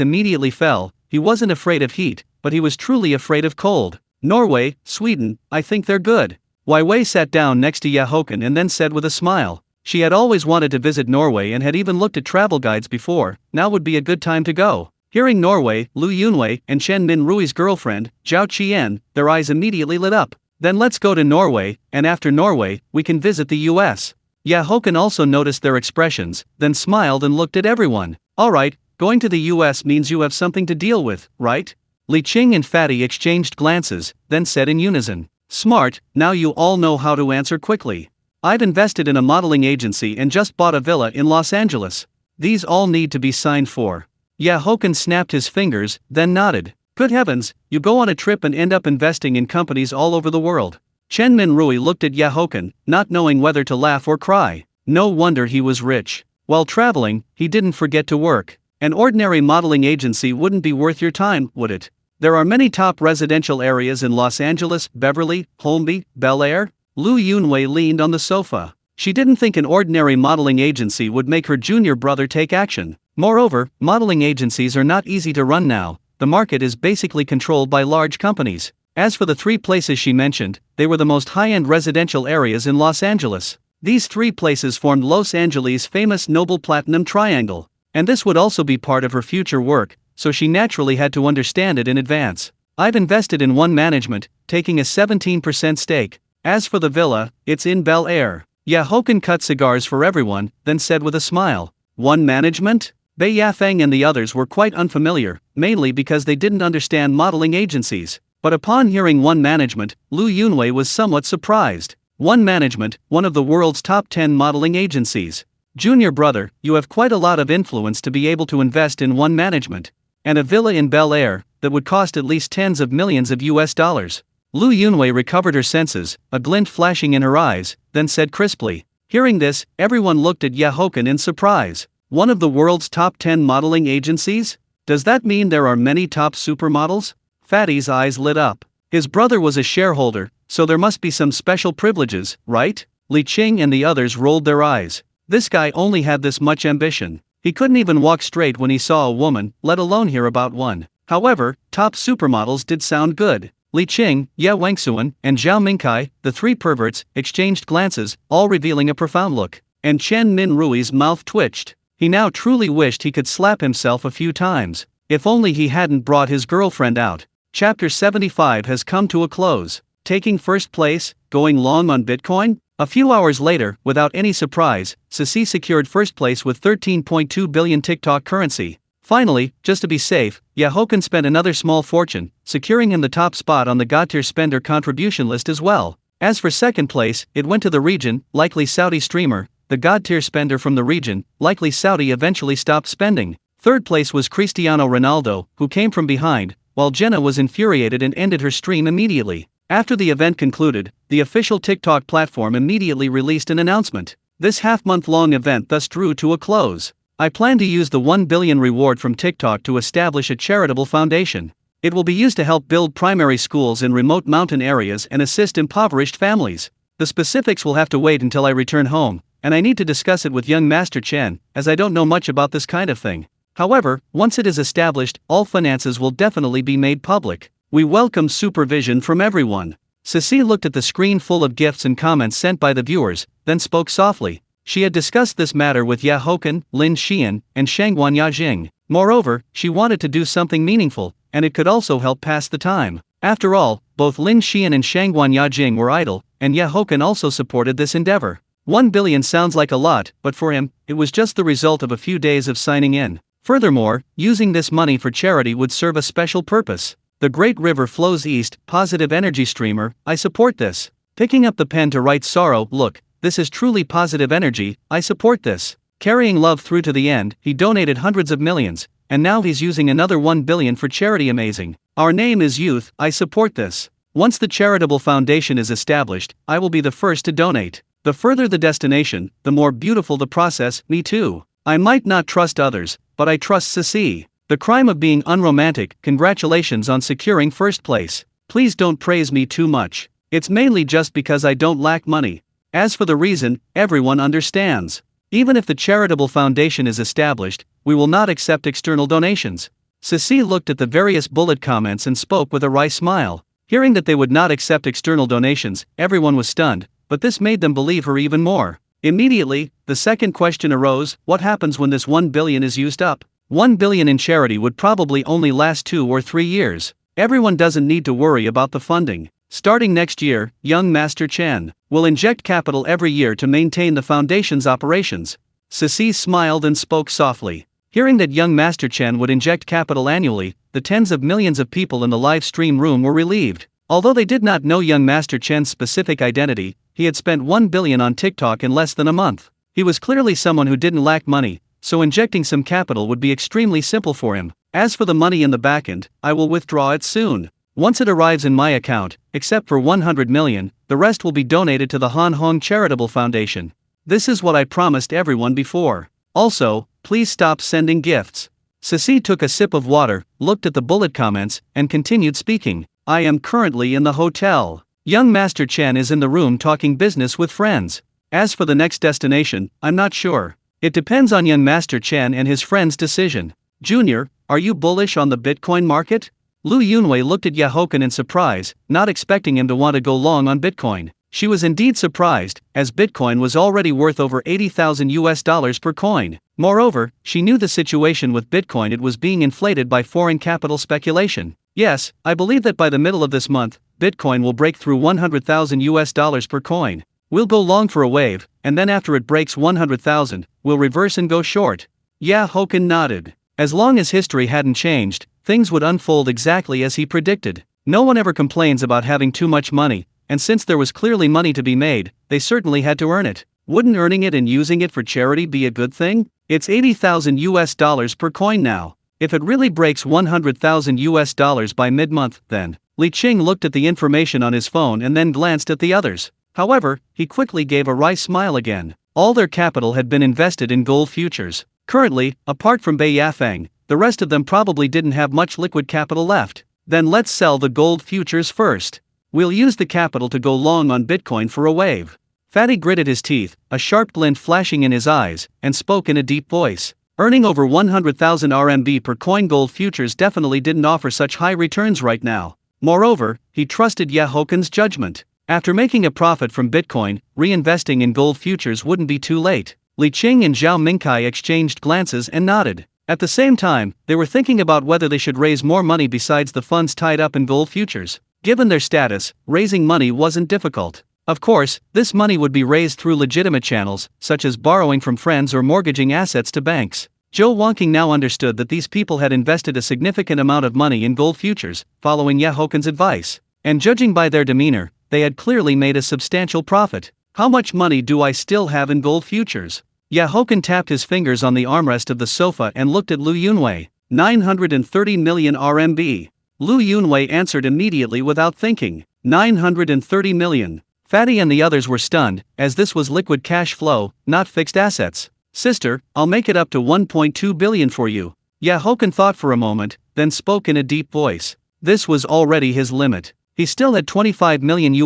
immediately fell. He wasn't afraid of heat, but he was truly afraid of cold. "Norway, Sweden, I think they're good." Wai Wei sat down next to Haochen and then said with a smile. She had always wanted to visit Norway and had even looked at travel guides before. Now would be a good time to go. Hearing Norway, Lu Yunwei, and Chen Minrui's girlfriend, Zhao Qian, their eyes immediately lit up. "Then let's go to Norway, and after Norway, we can visit the US. Haochen also noticed their expressions, then smiled and looked at everyone. "Alright, going to the US means you have something to deal with, right?" Li Qing and Fatty exchanged glances, then said in unison. "Smart, now you all know how to answer quickly. I've invested in a modeling agency and just bought a villa in Los Angeles. These all need to be signed for." Haochen snapped his fingers, then nodded. "Good heavens, you go on a trip and end up investing in companies all over the world." Chen Minrui looked at Haochen, not knowing whether to laugh or cry. No wonder he was rich. While traveling, he didn't forget to work. An ordinary modeling agency wouldn't be worth your time, would it? There are many top residential areas in Los Angeles, Beverly, Holmby, Bel Air. Lu Yunwei leaned on the sofa. She didn't think an ordinary modeling agency would make her junior brother take action. Moreover, modeling agencies are not easy to run now. The market is basically controlled by large companies. As for the 3 places she mentioned, they were the most high-end residential areas in Los Angeles. These 3 places formed Los Angeles' famous Noble Platinum Triangle. And this would also be part of her future work, so she naturally had to understand it in advance. "I've invested in One Management, taking a 17% stake. As for the villa, it's in Bel Air." Haochen cut cigars for everyone, then said with a smile, "One Management?" Bei Yafeng and the others were quite unfamiliar, mainly because they didn't understand modeling agencies. But upon hearing One Management, Lu Yunwei was somewhat surprised. One Management, one of the world's top 10 modeling agencies. "Junior brother, you have quite a lot of influence to be able to invest in One Management. And a villa in Bel Air, that would cost at least tens of millions of US dollars. Lu Yunwei recovered her senses, a glint flashing in her eyes, then said crisply. Hearing this, everyone looked at Haochen in surprise. One of the world's top 10 modeling agencies? Does that mean there are many top supermodels? Fatty's eyes lit up. His brother was a shareholder, so there must be some special privileges, right? Li Qing and the others rolled their eyes. This guy only had this much ambition. He couldn't even walk straight when he saw a woman, let alone hear about one. However, top supermodels did sound good. Li Qing, Ye Wengsuan, and Zhao Mingkai, the 3 perverts, exchanged glances, all revealing a profound look. And Chen Minrui's mouth twitched. He now truly wished he could slap himself a few times. If only he hadn't brought his girlfriend out. Chapter 75 has come to a close. Taking first place, going long on Bitcoin? A few hours later, without any surprise, Ceci secured first place with 13.2 billion TikTok currency. Finally, just to be safe, Haochen spent another small fortune, securing him the top spot on the God-tier spender contribution list as well. As for second place, it went to the region, likely Saudi streamer, the God-tier spender from the region, likely Saudi eventually stopped spending. Third place was Cristiano Ronaldo, who came from behind, while Jenna was infuriated and ended her stream immediately. After the event concluded, the official TikTok platform immediately released an announcement. This half-month-long event thus drew to a close. I plan to use the 1 billion reward from TikTok to establish a charitable foundation. It will be used to help build primary schools in remote mountain areas and assist impoverished families. The specifics will have to wait until I return home, and I need to discuss it with young Master Chen, as I don't know much about this kind of thing. However, once it is established, all finances will definitely be made public. We welcome supervision from everyone. Ceci looked at the screen full of gifts and comments sent by the viewers, then spoke softly. She had discussed this matter with Haochen, Lin Xian, and Shangguan Yajing. Moreover, she wanted to do something meaningful, and it could also help pass the time. After all, both Lin Xian and Shangguan Yajing were idle, and Haochen also supported this endeavor. 1 billion sounds like a lot, but for him, it was just the result of a few days of signing in. Furthermore, using this money for charity would serve a special purpose. The great river flows east, positive energy streamer, I support this. Picking up the pen to write sorrow, look, this is truly positive energy, I support this. Carrying love through to the end, he donated hundreds of millions, and now he's using another 1 billion for charity. Amazing. Our name is Youth, I support this. Once the charitable foundation is established, I will be the first to donate. The further the destination, the more beautiful the process, me too. I might not trust others, but I trust Ceci. The crime of being unromantic, congratulations on securing first place. Please don't praise me too much. It's mainly just because I don't lack money. As for the reason, everyone understands. Even if the charitable foundation is established, we will not accept external donations. Ceci looked at the various bullet comments and spoke with a wry smile. Hearing that they would not accept external donations, everyone was stunned, but this made them believe her even more. Immediately, the second question arose: what happens when this 1 billion is used up? 1 billion in charity would probably only last 2 or 3 years. Everyone doesn't need to worry about the funding. Starting next year, young Master Chen will inject capital every year to maintain the foundation's operations. Ceci smiled and spoke softly. Hearing that young Master Chen would inject capital annually, the tens of millions of people in the live stream room were relieved. Although they did not know young Master Chen's specific identity, he had spent 1 billion on TikTok in less than a month. He was clearly someone who didn't lack money, so injecting some capital would be extremely simple for him. As for the money in the backend, I will withdraw it soon. Once it arrives in my account, except for 100 million, the rest will be donated to the Han Hong Charitable Foundation. This is what I promised everyone before. Also, please stop sending gifts. Ceci took a sip of water, looked at the bullet comments, and continued speaking. I am currently in the hotel. Young Master Chen is in the room talking business with friends. As for the next destination, I'm not sure. It depends on young Master Chen and his friends' decision. Junior, are you bullish on the Bitcoin market? Lu Yunwei looked at Haochen in surprise, not expecting him to want to go long on Bitcoin. She was indeed surprised, as Bitcoin was already worth over $80,000 per coin. Moreover, she knew the situation with Bitcoin, it was being inflated by foreign capital speculation. Yes, I believe that by the middle of this month, Bitcoin will break through $100,000 per coin. We'll go long for a wave, and then after it breaks 100,000, we'll reverse and go short. Haochen nodded. As long as history hadn't changed, things would unfold exactly as he predicted. No one ever complains about having too much money, and since there was clearly money to be made, they certainly had to earn it. Wouldn't earning it and using it for charity be a good thing? It's $80,000 per coin now. If it really breaks $100,000 by mid-month, then. Li Qing looked at the information on his phone and then glanced at the others. However, he quickly gave a wry smile again. All their capital had been invested in gold futures. Currently, apart from Bei Yafeng, the rest of them probably didn't have much liquid capital left. Then let's sell the gold futures first. We'll use the capital to go long on Bitcoin for a wave. Fatty gritted his teeth, a sharp glint flashing in his eyes, and spoke in a deep voice. Earning over 100,000 RMB per coin, gold futures definitely didn't offer such high returns right now. Moreover, he trusted Hochen's judgment. After making a profit from Bitcoin, reinvesting in gold futures wouldn't be too late. Li Qing and Zhao Mingkai exchanged glances and nodded. At the same time, they were thinking about whether they should raise more money besides the funds tied up in gold futures. Given their status, raising money wasn't difficult. Of course, this money would be raised through legitimate channels, such as borrowing from friends or mortgaging assets to banks. Jiujiangtang now understood that these people had invested a significant amount of money in gold futures, following Haochen's advice. And judging by their demeanor, they had clearly made a substantial profit. How much money do I still have in gold futures? Haochen tapped his fingers on the armrest of the sofa and looked at Lu Yunwei. 930 million RMB. Lu Yunwei answered immediately without thinking. 930 million. Fatty and the others were stunned, as this was liquid cash flow, not fixed assets. Sister, I'll make it up to 1.2 billion for you. Haochen thought for a moment, then spoke in a deep voice. This was already his limit. He still had $25 million in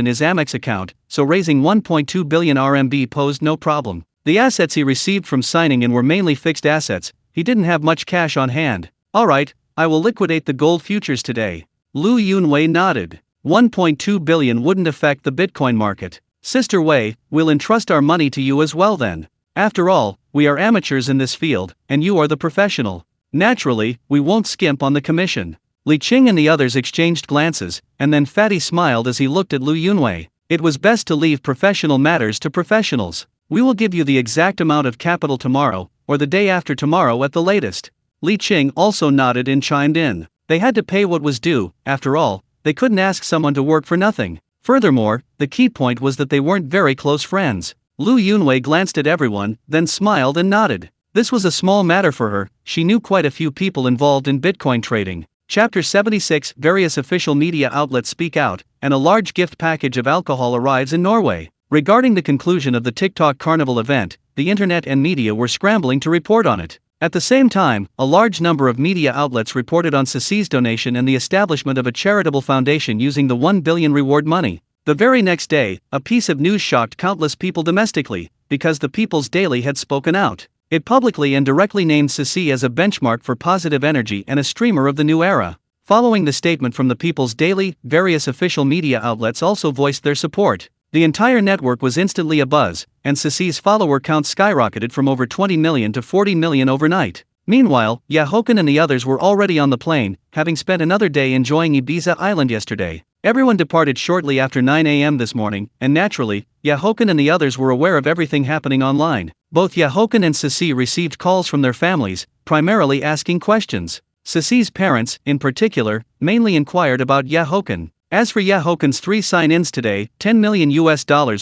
his Amex account, so raising 1.2 billion RMB posed no problem. The assets he received from signing in were mainly fixed assets. He didn't have much cash on hand. Alright, I will liquidate the gold futures today. Lu Yunwei nodded. 1.2 billion wouldn't affect the Bitcoin market. Sister Wei, we'll entrust our money to you as well then. After all, we are amateurs in this field, and you are the professional. Naturally, we won't skimp on the commission. Li Qing and the others exchanged glances, and then Fatty smiled as he looked at Lu Yunwei. It was best to leave professional matters to professionals. We will give you the exact amount of capital tomorrow, or the day after tomorrow at the latest. Li Qing also nodded and chimed in. They had to pay what was due, after all, they couldn't ask someone to work for nothing. Furthermore, the key point was that they weren't very close friends. Lu Yunwei glanced at everyone, then smiled and nodded. This was a small matter for her, she knew quite a few people involved in Bitcoin trading. Chapter 76 Various official media outlets speak out, and a large gift package of alcohol arrives in Norway. Regarding the conclusion of the TikTok Carnival event, the internet and media were scrambling to report on it. At the same time, a large number of media outlets reported on Ceci's donation and the establishment of a charitable foundation using the 1 billion reward money. The very next day, a piece of news shocked countless people domestically, because the People's Daily had spoken out. It publicly and directly named Ceci as a benchmark for positive energy and a streamer of the new era. Following the statement from the People's Daily, various official media outlets also voiced their support. The entire network was instantly abuzz, and Ceci's follower count skyrocketed from over 20 million to 40 million overnight. Meanwhile, Haochen and the others were already on the plane, having spent another day enjoying Ibiza Island yesterday. Everyone departed shortly after 9 a.m. this morning, and naturally, Haochen and the others were aware of everything happening online. Both Haochen and Ceci received calls from their families, primarily asking questions. Ceci's parents, in particular, mainly inquired about Haochen. As for Haochen's 3 sign-ins today, $10 million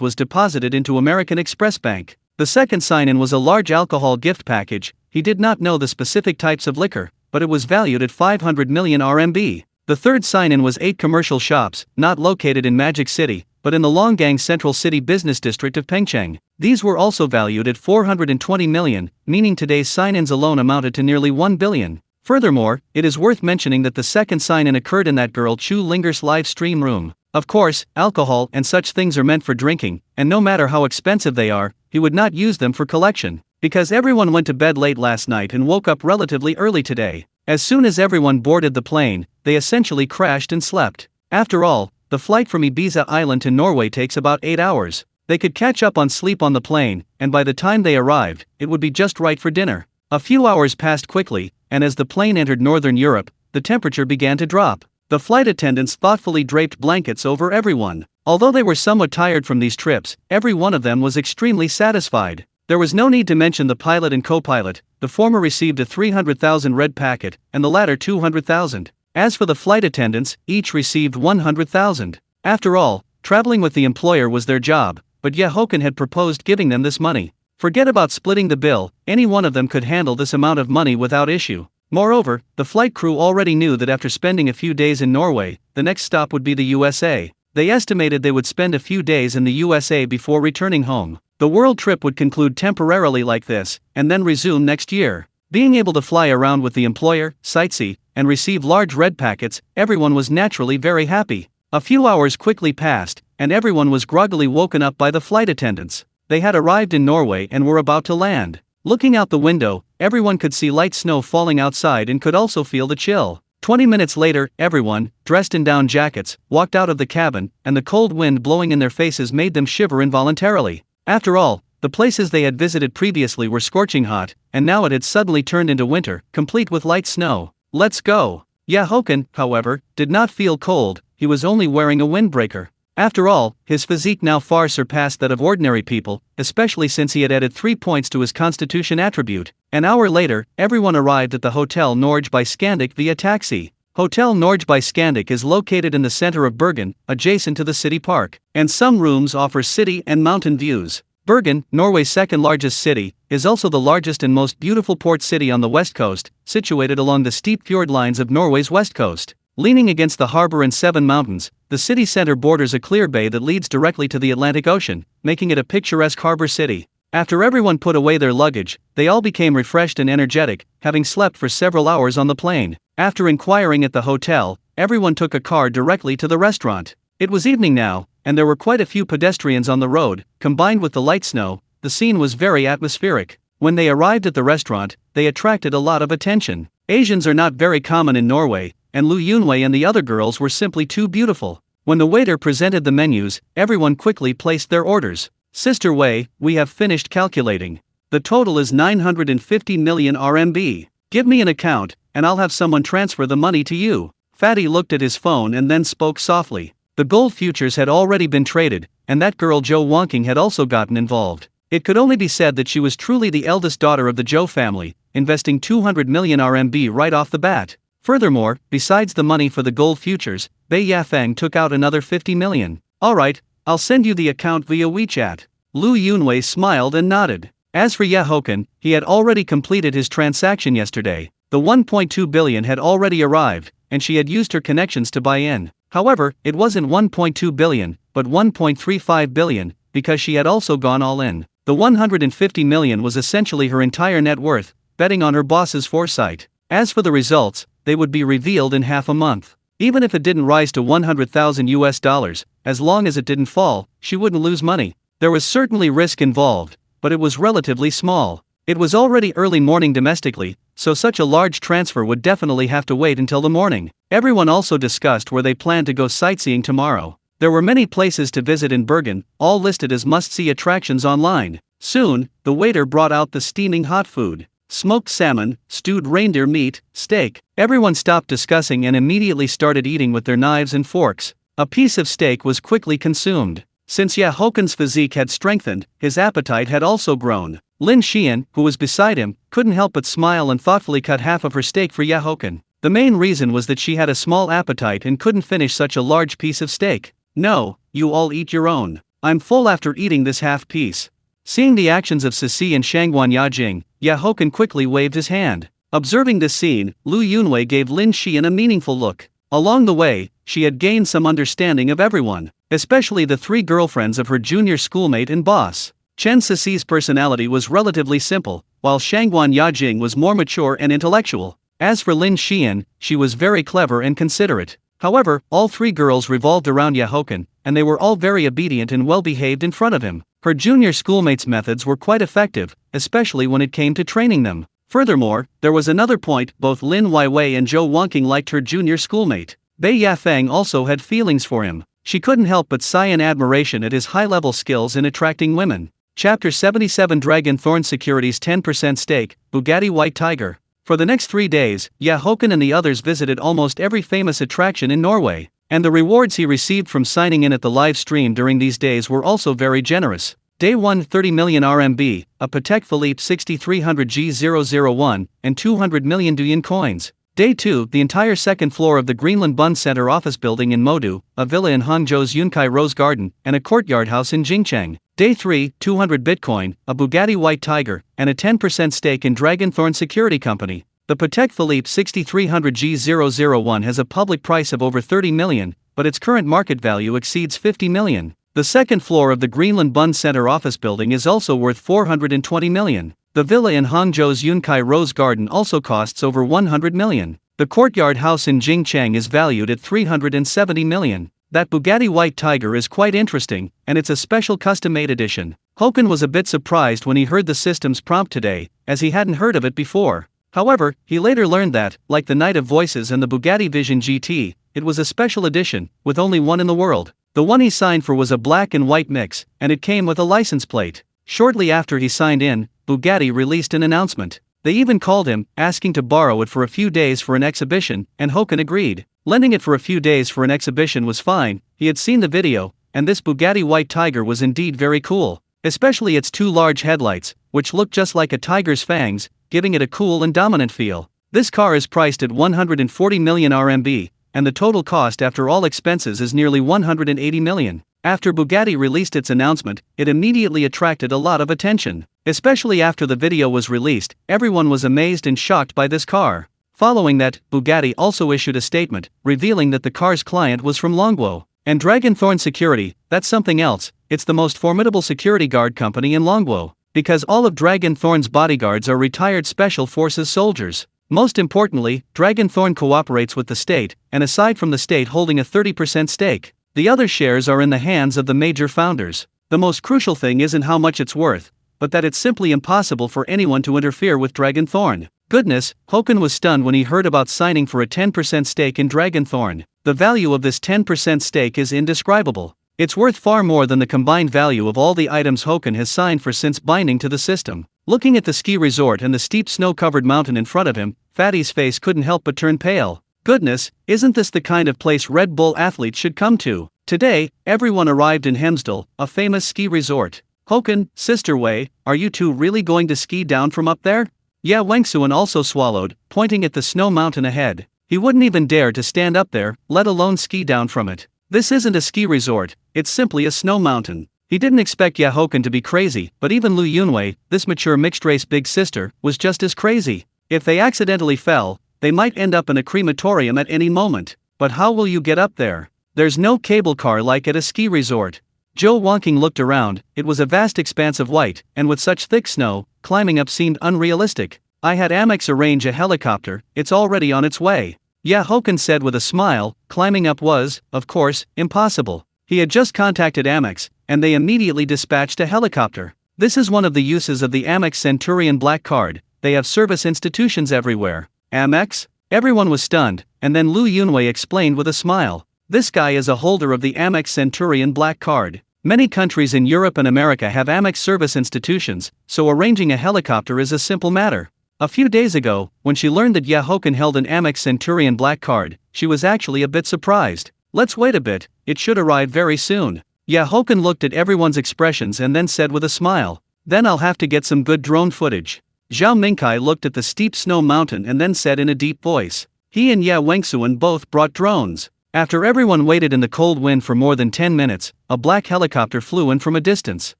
was deposited into American Express Bank. The second sign-in was a large alcohol gift package. He did not know the specific types of liquor, but it was valued at 500 million RMB. The third sign-in was 8 commercial shops, not located in Magic City, but in the Longgang Central City Business District of Pengcheng. These were also valued at 420 million, meaning today's sign-ins alone amounted to nearly 1 billion. Furthermore, it is worth mentioning that the second sign-in occurred in that girl Chu Linger's live stream room. Of course, alcohol and such things are meant for drinking, and no matter how expensive they are, he would not use them for collection. Because everyone went to bed late last night and woke up relatively early today. As soon as everyone boarded the plane, they essentially crashed and slept. After all, the flight from Ibiza Island to Norway takes about 8 hours. They could catch up on sleep on the plane, and by the time they arrived, it would be just right for dinner. A few hours passed quickly, and as the plane entered Northern Europe, the temperature began to drop. The flight attendants thoughtfully draped blankets over everyone. Although they were somewhat tired from these trips, every one of them was extremely satisfied. There was no need to mention the pilot and co-pilot. The former received a 300,000 red packet, and the latter 200,000. As for the flight attendants, each received 100,000. After all, traveling with the employer was their job, but Haochen had proposed giving them this money. Forget about splitting the bill, any one of them could handle this amount of money without issue. Moreover, the flight crew already knew that after spending a few days in Norway, the next stop would be the USA. They estimated they would spend a few days in the USA before returning home. The world trip would conclude temporarily like this, and then resume next year. Being able to fly around with the employer, sightsee, and receive large red packets, everyone was naturally very happy. A few hours quickly passed, and everyone was groggily woken up by the flight attendants. They had arrived in Norway and were about to land. Looking out the window, everyone could see light snow falling outside and could also feel the chill. 20 minutes later, everyone, dressed in down jackets, walked out of the cabin, and the cold wind blowing in their faces made them shiver involuntarily. After all, the places they had visited previously were scorching hot, and now it had suddenly turned into winter, complete with light snow. Let's go. Haochen, however, did not feel cold, he was only wearing a windbreaker. After all, his physique now far surpassed that of ordinary people, especially since he had added 3 points to his constitution attribute. An hour later, everyone arrived at the Hotel Norge by Scandic via taxi. Hotel Norge by Scandic is located in the center of Bergen, adjacent to the city park, and some rooms offer city and mountain views. Bergen, Norway's second largest city, is also the largest and most beautiful port city on the west coast, situated along the steep fjord lines of Norway's west coast. Leaning against the harbor and 7 mountains, the city center borders a clear bay that leads directly to the Atlantic Ocean, making it a picturesque harbor city. After everyone put away their luggage, they all became refreshed and energetic, having slept for several hours on the plane. After inquiring at the hotel, everyone took a car directly to the restaurant. It was evening now, and there were quite a few pedestrians on the road. Combined with the light snow, the scene was very atmospheric. When they arrived at the restaurant, they attracted a lot of attention. Asians are not very common in Norway, and Lu Yunwei and the other girls were simply too beautiful. When the waiter presented the menus, everyone quickly placed their orders. Sister Wei, we have finished calculating. The total is 950 million RMB. Give me an account, and I'll have someone transfer the money to you. Fatty looked at his phone and then spoke softly. The gold futures had already been traded, and that girl Zhou Wangqing had also gotten involved. It could only be said that she was truly the eldest daughter of the Zhou family, investing 200 million RMB right off the bat. Furthermore, besides the money for the gold futures, Bei Yafeng took out another 50 million. Alright, I'll send you the account via WeChat. Lu Yunwei smiled and nodded. As for Haochen, he had already completed his transaction yesterday. The 1.2 billion had already arrived, and she had used her connections to buy in. However, it wasn't 1.2 billion, but 1.35 billion, because she had also gone all in. The 150 million was essentially her entire net worth, betting on her boss's foresight. As for the results, they would be revealed in half a month. Even if it didn't rise to 100,000 US dollars, as long as it didn't fall, she wouldn't lose money. There was certainly risk involved, but it was relatively small. It was already early morning domestically, so such a large transfer would definitely have to wait until the morning. Everyone also discussed where they planned to go sightseeing tomorrow. There were many places to visit in Bergen, all listed as must-see attractions online. Soon, the waiter brought out the steaming hot food. Smoked salmon, stewed reindeer meat, steak. Everyone stopped discussing and immediately started eating with their knives and forks. A piece of steak was quickly consumed. Since Haochen's physique had strengthened, his appetite had also grown. Lin Xian, who was beside him, couldn't help but smile and thoughtfully cut half of her steak for Haochen. The main reason was that she had a small appetite and couldn't finish such a large piece of steak. No, you all eat your own. I'm full after eating this half piece. Seeing the actions of Sisi and Shangguan Yajing, Haochen quickly waved his hand. Observing this scene, Lu Yunwei gave Lin Xian a meaningful look. Along the way, she had gained some understanding of everyone, especially the 3 girlfriends of her junior schoolmate and boss. Chen Sisi's personality was relatively simple, while Shangguan Yajing was more mature and intellectual. As for Lin Xian, she was very clever and considerate. However, all 3 girls revolved around Haochen, and they were all very obedient and well-behaved in front of him. Her junior schoolmates' methods were quite effective, especially when it came to training them. Furthermore, there was another point: both Lin Weiwei and Zhou Wangqing liked her junior schoolmate. Bei Yafeng also had feelings for him. She couldn't help but sigh in admiration at his high-level skills in attracting women. Chapter 77 Dragon Thorn Securities 10% Stake, Bugatti White Tiger. For the next 3 days, Haochen and the others visited almost every famous attraction in Norway, and the rewards he received from signing in at the live stream during these days were also very generous. Day 1 30 million RMB, a Patek Philippe 6300 G001, and 200 million Douyin coins. Day 2 the entire second floor of the Greenland Bund Center office building in Modu, a villa in Hangzhou's Yunkai Rose Garden, and a courtyard house in Jingcheng. Day 3 200 Bitcoin, a Bugatti White Tiger, and a 10% stake in Dragon Thorn Security Company. The Patek Philippe 6300 G001 has a public price of over 30 million, but its current market value exceeds 50 million. The second floor of the Greenland Bund Center office building is also worth 420 million. The villa in Hangzhou's Yunkai Rose Garden also costs over 100 million. The courtyard house in Jingcheng is valued at 370 million. That Bugatti White Tiger is quite interesting, and it's a special custom-made edition. Haochen was a bit surprised when he heard the system's prompt today, as he hadn't heard of it before. However, he later learned that, like the Knight of Voices and the Bugatti Vision GT, it was a special edition, with only one in the world. The one he signed for was a black and white mix, and it came with a license plate. Shortly after he signed in, Bugatti released an announcement. They even called him, asking to borrow it for a few days for an exhibition, and Haochen agreed. Lending it for a few days for an exhibition was fine. He had seen the video, and this Bugatti White Tiger was indeed very cool, especially its two large headlights, which looked just like a tiger's fangs, giving it a cool and dominant feel. This car is priced at 140 million RMB, and the total cost after all expenses is nearly 180 million. After Bugatti released its announcement, it immediately attracted a lot of attention. Especially after the video was released, everyone was amazed and shocked by this car. Following that, Bugatti also issued a statement, revealing that the car's client was from Longguo. And Dragonthorn Security, that's something else, it's the most formidable security guard company in Longguo, because all of Dragonthorn's bodyguards are retired Special Forces soldiers. Most importantly, Dragonthorn cooperates with the state, and aside from the state holding a 30% stake, the other shares are in the hands of the major founders. The most crucial thing isn't how much it's worth, but that it's simply impossible for anyone to interfere with Dragonthorn. Goodness, Haochen was stunned when he heard about signing for a 10% stake in Dragonthorn. The value of this 10% stake is indescribable. It's worth far more than the combined value of all the items Haochen has signed for since binding to the system. Looking at the ski resort and the steep snow-covered mountain in front of him, Fatty's face couldn't help but turn pale. Goodness, isn't this the kind of place Red Bull athletes should come to? Today, everyone arrived in Hemsdal, a famous ski resort. Haochen, Sister Wei, are you two really going to ski down from up there? Yeah, Wangsuan also swallowed, pointing at the snow mountain ahead. He wouldn't even dare to stand up there, let alone ski down from it. This isn't a ski resort, it's simply a snow mountain. He didn't expect Haochen to be crazy, but even Lu Yunwei, this mature mixed-race big sister, was just as crazy. If they accidentally fell, they might end up in a crematorium at any moment. But how will you get up there? There's no cable car like at a ski resort. Zhou Wangqing looked around. It was a vast expanse of white, and with such thick snow, climbing up seemed unrealistic. I had Amex arrange a helicopter, it's already on its way. Haochen said with a smile. Climbing up was, of course, impossible. He had just contacted Amex, and they immediately dispatched a helicopter. This is one of the uses of the Amex Centurion Black Card, they have service institutions everywhere. Amex? Everyone was stunned, and then Lu Yunwei explained with a smile. This guy is a holder of the Amex Centurion Black Card. Many countries in Europe and America have Amex service institutions, so arranging a helicopter is a simple matter. A few days ago, when she learned that Haochen held an Amex Centurion Black Card, she was actually a bit surprised. Let's wait a bit, it should arrive very soon. Haochen looked at everyone's expressions and then said with a smile, then I'll have to get some good drone footage. Zhao Mingkai looked at the steep snow mountain and then said in a deep voice. He and Wangsuan both brought drones. After everyone waited in the cold wind for more than 10 minutes, a black helicopter flew in from a distance.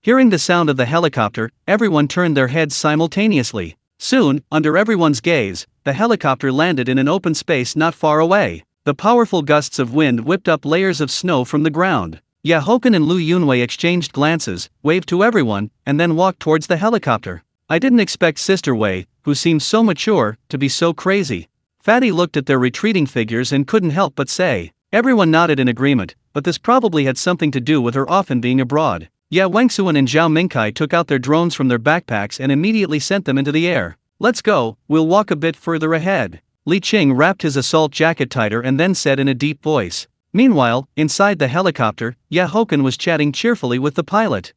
Hearing the sound of the helicopter, everyone turned their heads simultaneously. Soon, under everyone's gaze, the helicopter landed in an open space not far away. The powerful gusts of wind whipped up layers of snow from the ground. Haochen and Lu Yunwei exchanged glances, waved to everyone, and then walked towards the helicopter. I didn't expect Sister Wei, who seems so mature, to be so crazy. Fatty looked at their retreating figures and couldn't help but say. Everyone nodded in agreement, but this probably had something to do with her often being abroad. Wangsuan and Zhao Mingkai took out their drones from their backpacks and immediately sent them into the air. Let's go, we'll walk a bit further ahead. Li Qing wrapped his assault jacket tighter and then said in a deep voice. Meanwhile, inside the helicopter, Haochen was chatting cheerfully with the pilot.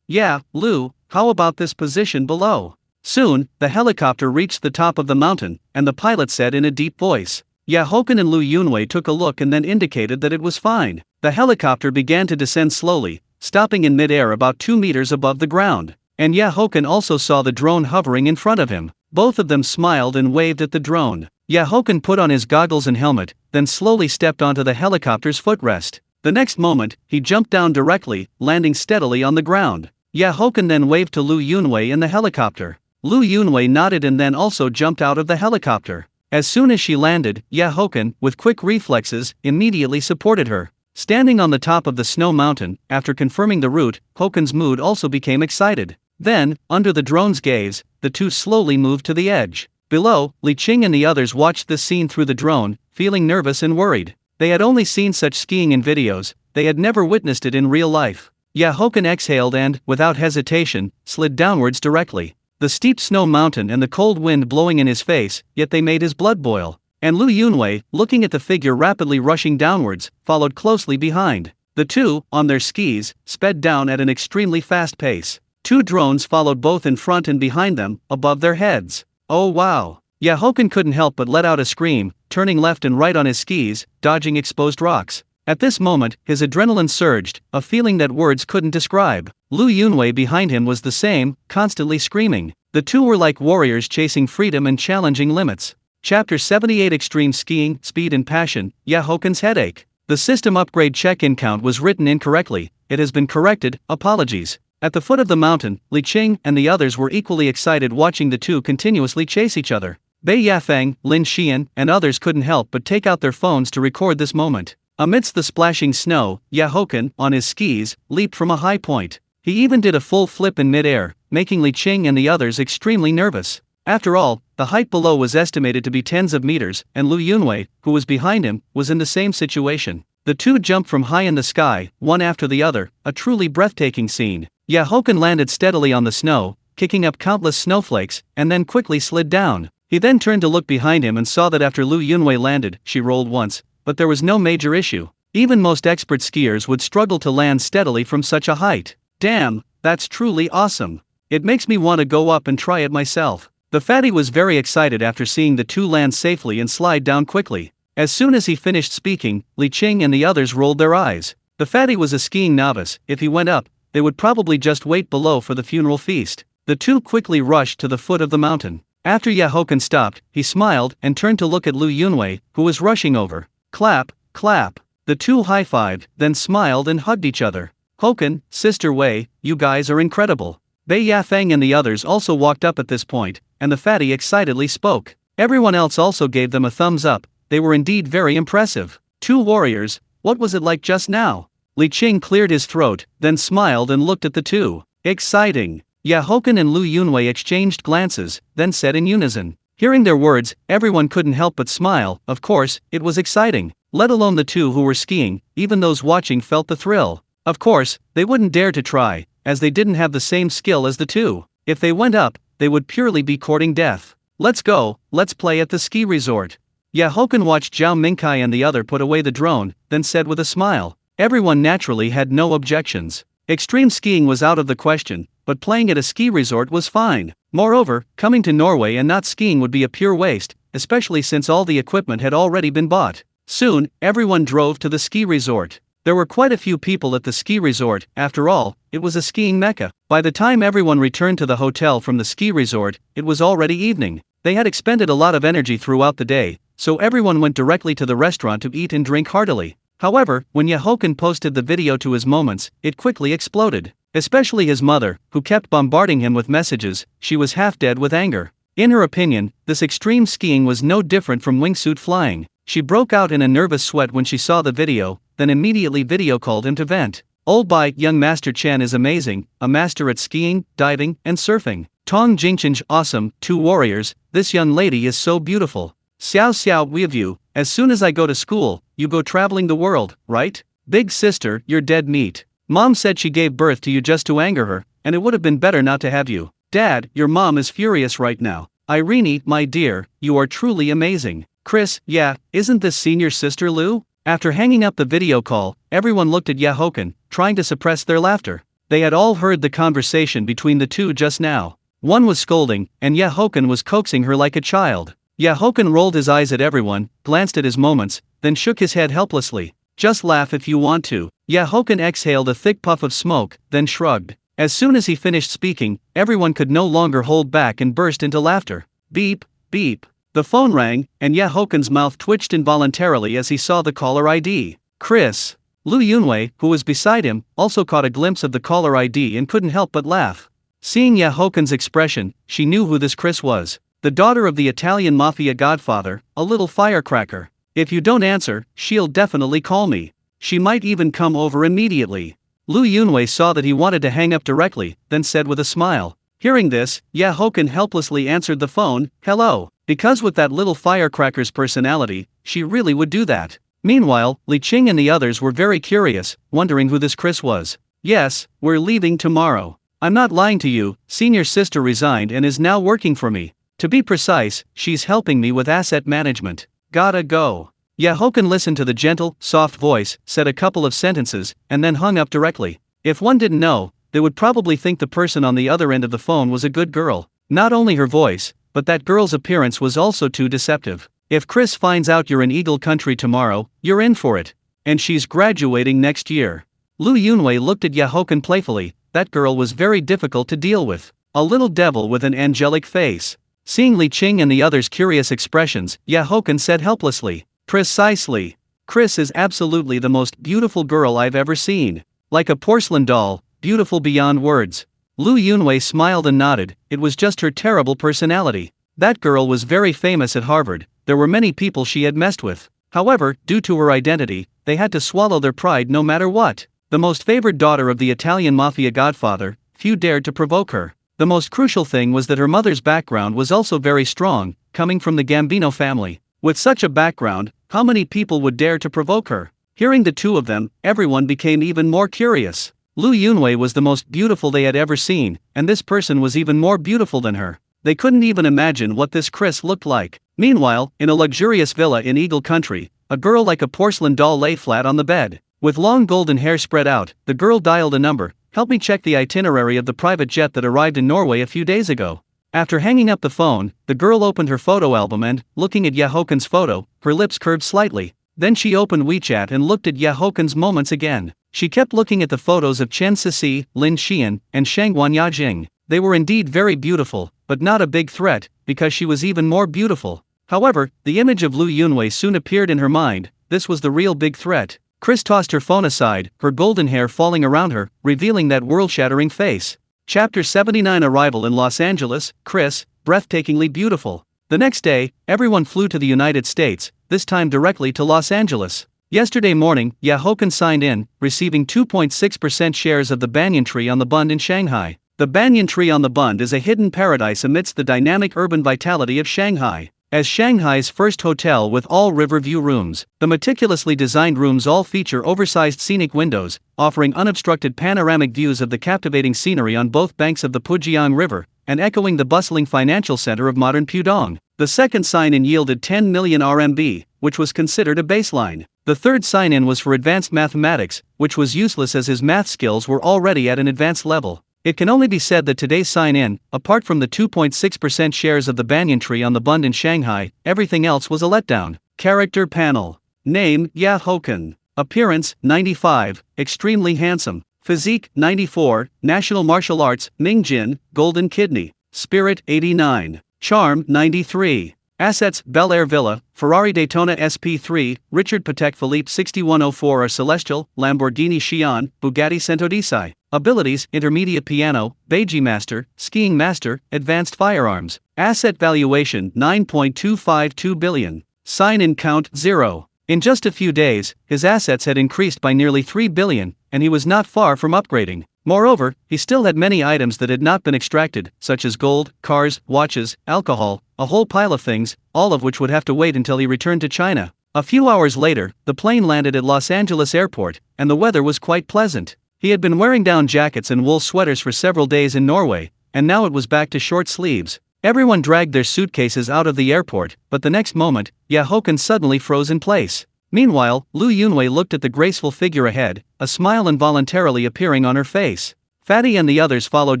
Lu, how about this position below? Soon, the helicopter reached the top of the mountain, and the pilot said in a deep voice. Haochen and Lu Yunwei took a look and then indicated that it was fine. The helicopter began to descend slowly, stopping in mid-air about 2 meters above the ground. And Haochen also saw the drone hovering in front of him. Both of them smiled and waved at the drone. Haochen put on his goggles and helmet, then slowly stepped onto the helicopter's footrest. The next moment, he jumped down directly, landing steadily on the ground. Haochen then waved to Lu Yunwei in the helicopter. Lu Yunwei nodded and then also jumped out of the helicopter. As soon as she landed, Haochen, with quick reflexes, immediately supported her. Standing on the top of the snow mountain, after confirming the route, Haochen's mood also became excited. Then, under the drone's gaze, the two slowly moved to the edge. Below, Li Qing and the others watched this scene through the drone, feeling nervous and worried. They had only seen such skiing in videos, they had never witnessed it in real life. Haochen exhaled and, without hesitation, slid downwards directly. The steep snow mountain and the cold wind blowing in his face, yet they made his blood boil. And Lu Yunwei, looking at the figure rapidly rushing downwards, followed closely behind. The two, on their skis, sped down at an extremely fast pace. 2 drones followed both in front and behind them, above their heads. Oh wow! Haochen couldn't help but let out a scream, turning left and right on his skis, dodging exposed rocks. At this moment, his adrenaline surged, a feeling that words couldn't describe. Lu Yunwei behind him was the same, constantly screaming. The two were like warriors chasing freedom and challenging limits. Chapter 78 Extreme Skiing, Speed and Passion, Haochen's Headache. The system upgrade check-in count was written incorrectly. It has been corrected, apologies. At the foot of the mountain, Li Qing and the others were equally excited watching the two continuously chase each other. Bei Yafeng, Lin Xian, and others couldn't help but take out their phones to record this moment. Amidst the splashing snow, Haochen, on his skis, leaped from a high point. He even did a full flip in mid-air, making Li Qing and the others extremely nervous. After all, the height below was estimated to be tens of meters, and Lu Yunwei, who was behind him, was in the same situation. The two jumped from high in the sky, one after the other, a truly breathtaking scene. Haochen landed steadily on the snow, kicking up countless snowflakes, and then quickly slid down. He then turned to look behind him and saw that after Lu Yunwei landed, she rolled once, but there was no major issue. Even most expert skiers would struggle to land steadily from such a height. Damn, that's truly awesome. It makes me want to go up and try it myself. The fatty was very excited after seeing the two land safely and slide down quickly. As soon as he finished speaking, Li Qing and the others rolled their eyes. The fatty was a skiing novice. If he went up, they would probably just wait below for the funeral feast. The two quickly rushed to the foot of the mountain. After Haochen stopped, he smiled and turned to look at Lu Yunwei, who was rushing over. Clap, clap. The two high-fived, then smiled and hugged each other. Hochen, Sister Wei, you guys are incredible. Bei Yafeng and the others also walked up at this point, and the fatty excitedly spoke. Everyone else also gave them a thumbs up. They were indeed very impressive. Two warriors, what was it like just now? Li Qing cleared his throat, then smiled and looked at the two. Exciting. Haochen and Lu Yunwei exchanged glances, then said in unison. Hearing their words, everyone couldn't help but smile. Of course, it was exciting. Let alone the two who were skiing, even those watching felt the thrill. Of course, they wouldn't dare to try, as they didn't have the same skill as the two. If they went up, they would purely be courting death. Let's go, let's play at the ski resort. Haochen watched Zhao Mingkai and the other put away the drone, then said with a smile. Everyone naturally had no objections. Extreme skiing was out of the question, but playing at a ski resort was fine. Moreover, coming to Norway and not skiing would be a pure waste, especially since all the equipment had already been bought. Soon, everyone drove to the ski resort. There were quite a few people at the ski resort. After all, it was a skiing mecca. By the time everyone returned to the hotel from the ski resort, it was already evening. They had expended a lot of energy throughout the day, so everyone went directly to the restaurant to eat and drink heartily. However, when Haochen posted the video to his moments, it quickly exploded. Especially his mother, who kept bombarding him with messages. She was half dead with anger. In her opinion, this extreme skiing was no different from wingsuit flying. She broke out in a nervous sweat when she saw the video, then immediately video called him to vent. Old Bai, young Master Chen is amazing, a master at skiing, diving, and surfing. Tong Jingchenj, awesome, two warriors, this young lady is so beautiful. Xiao Xiao, we of you, as soon as I go to school, you go traveling the world, right? Big sister, you're dead meat. Mom said she gave birth to you just to anger her, and it would have been better not to have you. Dad, your mom is furious right now. Irene, my dear, you are truly amazing. Chris, yeah, isn't this senior sister Lu? After hanging up the video call, everyone looked at Haochen, trying to suppress their laughter. They had all heard the conversation between the two just now. One was scolding, and Haochen was coaxing her like a child. Haochen rolled his eyes at everyone, glanced at his moments, then shook his head helplessly. Just laugh if you want to. Haochen exhaled a thick puff of smoke, then shrugged. As soon as he finished speaking, everyone could no longer hold back and burst into laughter. Beep, beep. The phone rang, and Hochen's mouth twitched involuntarily as he saw the caller ID. Chris. Lu Yunwei, who was beside him, also caught a glimpse of the caller ID and couldn't help but laugh. Seeing Hochen's expression, she knew who this Chris was. The daughter of the Italian mafia godfather, a little firecracker. If you don't answer, she'll definitely call me. She might even come over immediately. Lu Yunwei saw that he wanted to hang up directly, then said with a smile. Hearing this, Haochen helplessly answered the phone, hello. Because with that little firecracker's personality, she really would do that. Meanwhile, Li Qing and the others were very curious, wondering who this Chris was. Yes, we're leaving tomorrow. I'm not lying to you, senior sister resigned and is now working for me. To be precise, she's helping me with asset management. Gotta go. Haochen listened to the gentle, soft voice, said a couple of sentences, and then hung up directly. If one didn't know, they would probably think the person on the other end of the phone was a good girl. Not only her voice, but that girl's appearance was also too deceptive. If Chris finds out you're in Eagle Country tomorrow, you're in for it. and she's graduating next year. Lu Yunwei looked at Haochen playfully. That girl was very difficult to deal with. A little devil with an angelic face. Seeing Li Qing and the others' curious expressions, Haochen said helplessly, "Precisely. Chris is absolutely the most beautiful girl I've ever seen. Like a porcelain doll, beautiful beyond words." Lu Yunwei smiled and nodded. It was just her terrible personality. That girl was very famous at Harvard. There were many people she had messed with. However, due to her identity, they had to swallow their pride no matter what. The most favored daughter of the Italian mafia godfather, few dared to provoke her. The most crucial thing was that her mother's background was also very strong, coming from the Gambino family. With such a background, how many people would dare to provoke her? Hearing the two of them, everyone became even more curious. Lu Yunwei was the most beautiful they had ever seen, and this person was even more beautiful than her. They couldn't even imagine what this Chris looked like. Meanwhile, in a luxurious villa in Eagle Country, a girl like a porcelain doll lay flat on the bed. With long golden hair spread out, the girl dialed a number. "Help me check the itinerary of the private jet that arrived in Norway a few days ago." After hanging up the phone, the girl opened her photo album and, looking at Haochen's photo, her lips curved slightly. Then she opened WeChat and looked at Haochen's moments again. She kept looking at the photos of Chen Sisi, Lin Xian, and Shangguan Yajing. They were indeed very beautiful, but not a big threat, because she was even more beautiful. However, the image of Lu Yunwei soon appeared in her mind. This was the real big threat. Chris tossed her phone aside, her golden hair falling around her, revealing that world-shattering face. Chapter 79 Arrival in Los Angeles. Chris, breathtakingly beautiful. The next day, everyone flew to the United States, this time directly to Los Angeles. Yesterday morning, Haochen signed in, receiving 2.6% shares of the banyan tree on the Bund in Shanghai. The banyan tree on the Bund is a hidden paradise amidst the dynamic urban vitality of Shanghai. As Shanghai's first hotel with all river view rooms, the meticulously designed rooms all feature oversized scenic windows, offering unobstructed panoramic views of the captivating scenery on both banks of the Pujiang River, and echoing the bustling financial center of modern Pudong. The second sign-in yielded 10 million RMB, which was considered a baseline. The third sign-in was for advanced mathematics, which was useless as his math skills were already at an advanced level. It can only be said that today's sign-in, apart from the 2.6% shares of the banyan tree on the Bund in Shanghai, everything else was a letdown. Character panel. Name, Haochen. Appearance, 95, extremely handsome. Physique, 94, national martial arts, Mingjin, golden kidney. Spirit, 89. Charm, 93. Assets, Bel Air Villa, Ferrari Daytona SP3, Richard Patek Philippe 6104 or Celestial, Lamborghini Xi'an, Bugatti Centodisai. Abilities, Intermediate Piano, Beiji Master, Skiing Master, Advanced Firearms. Asset valuation, 9.252 billion. Sign-in count, 0. In just a few days, his assets had increased by nearly 3 billion, and he was not far from upgrading. Moreover, he still had many items that had not been extracted, such as gold, cars, watches, alcohol, a whole pile of things, all of which would have to wait until he returned to China. A few hours later, the plane landed at Los Angeles Airport, and the weather was quite pleasant. He had been wearing down jackets and wool sweaters for several days in Norway, and now it was back to short sleeves. Everyone dragged their suitcases out of the airport, but the next moment, Haochen suddenly froze in place. Meanwhile, Lu Yunwei looked at the graceful figure ahead, a smile involuntarily appearing on her face. Fatty and the others followed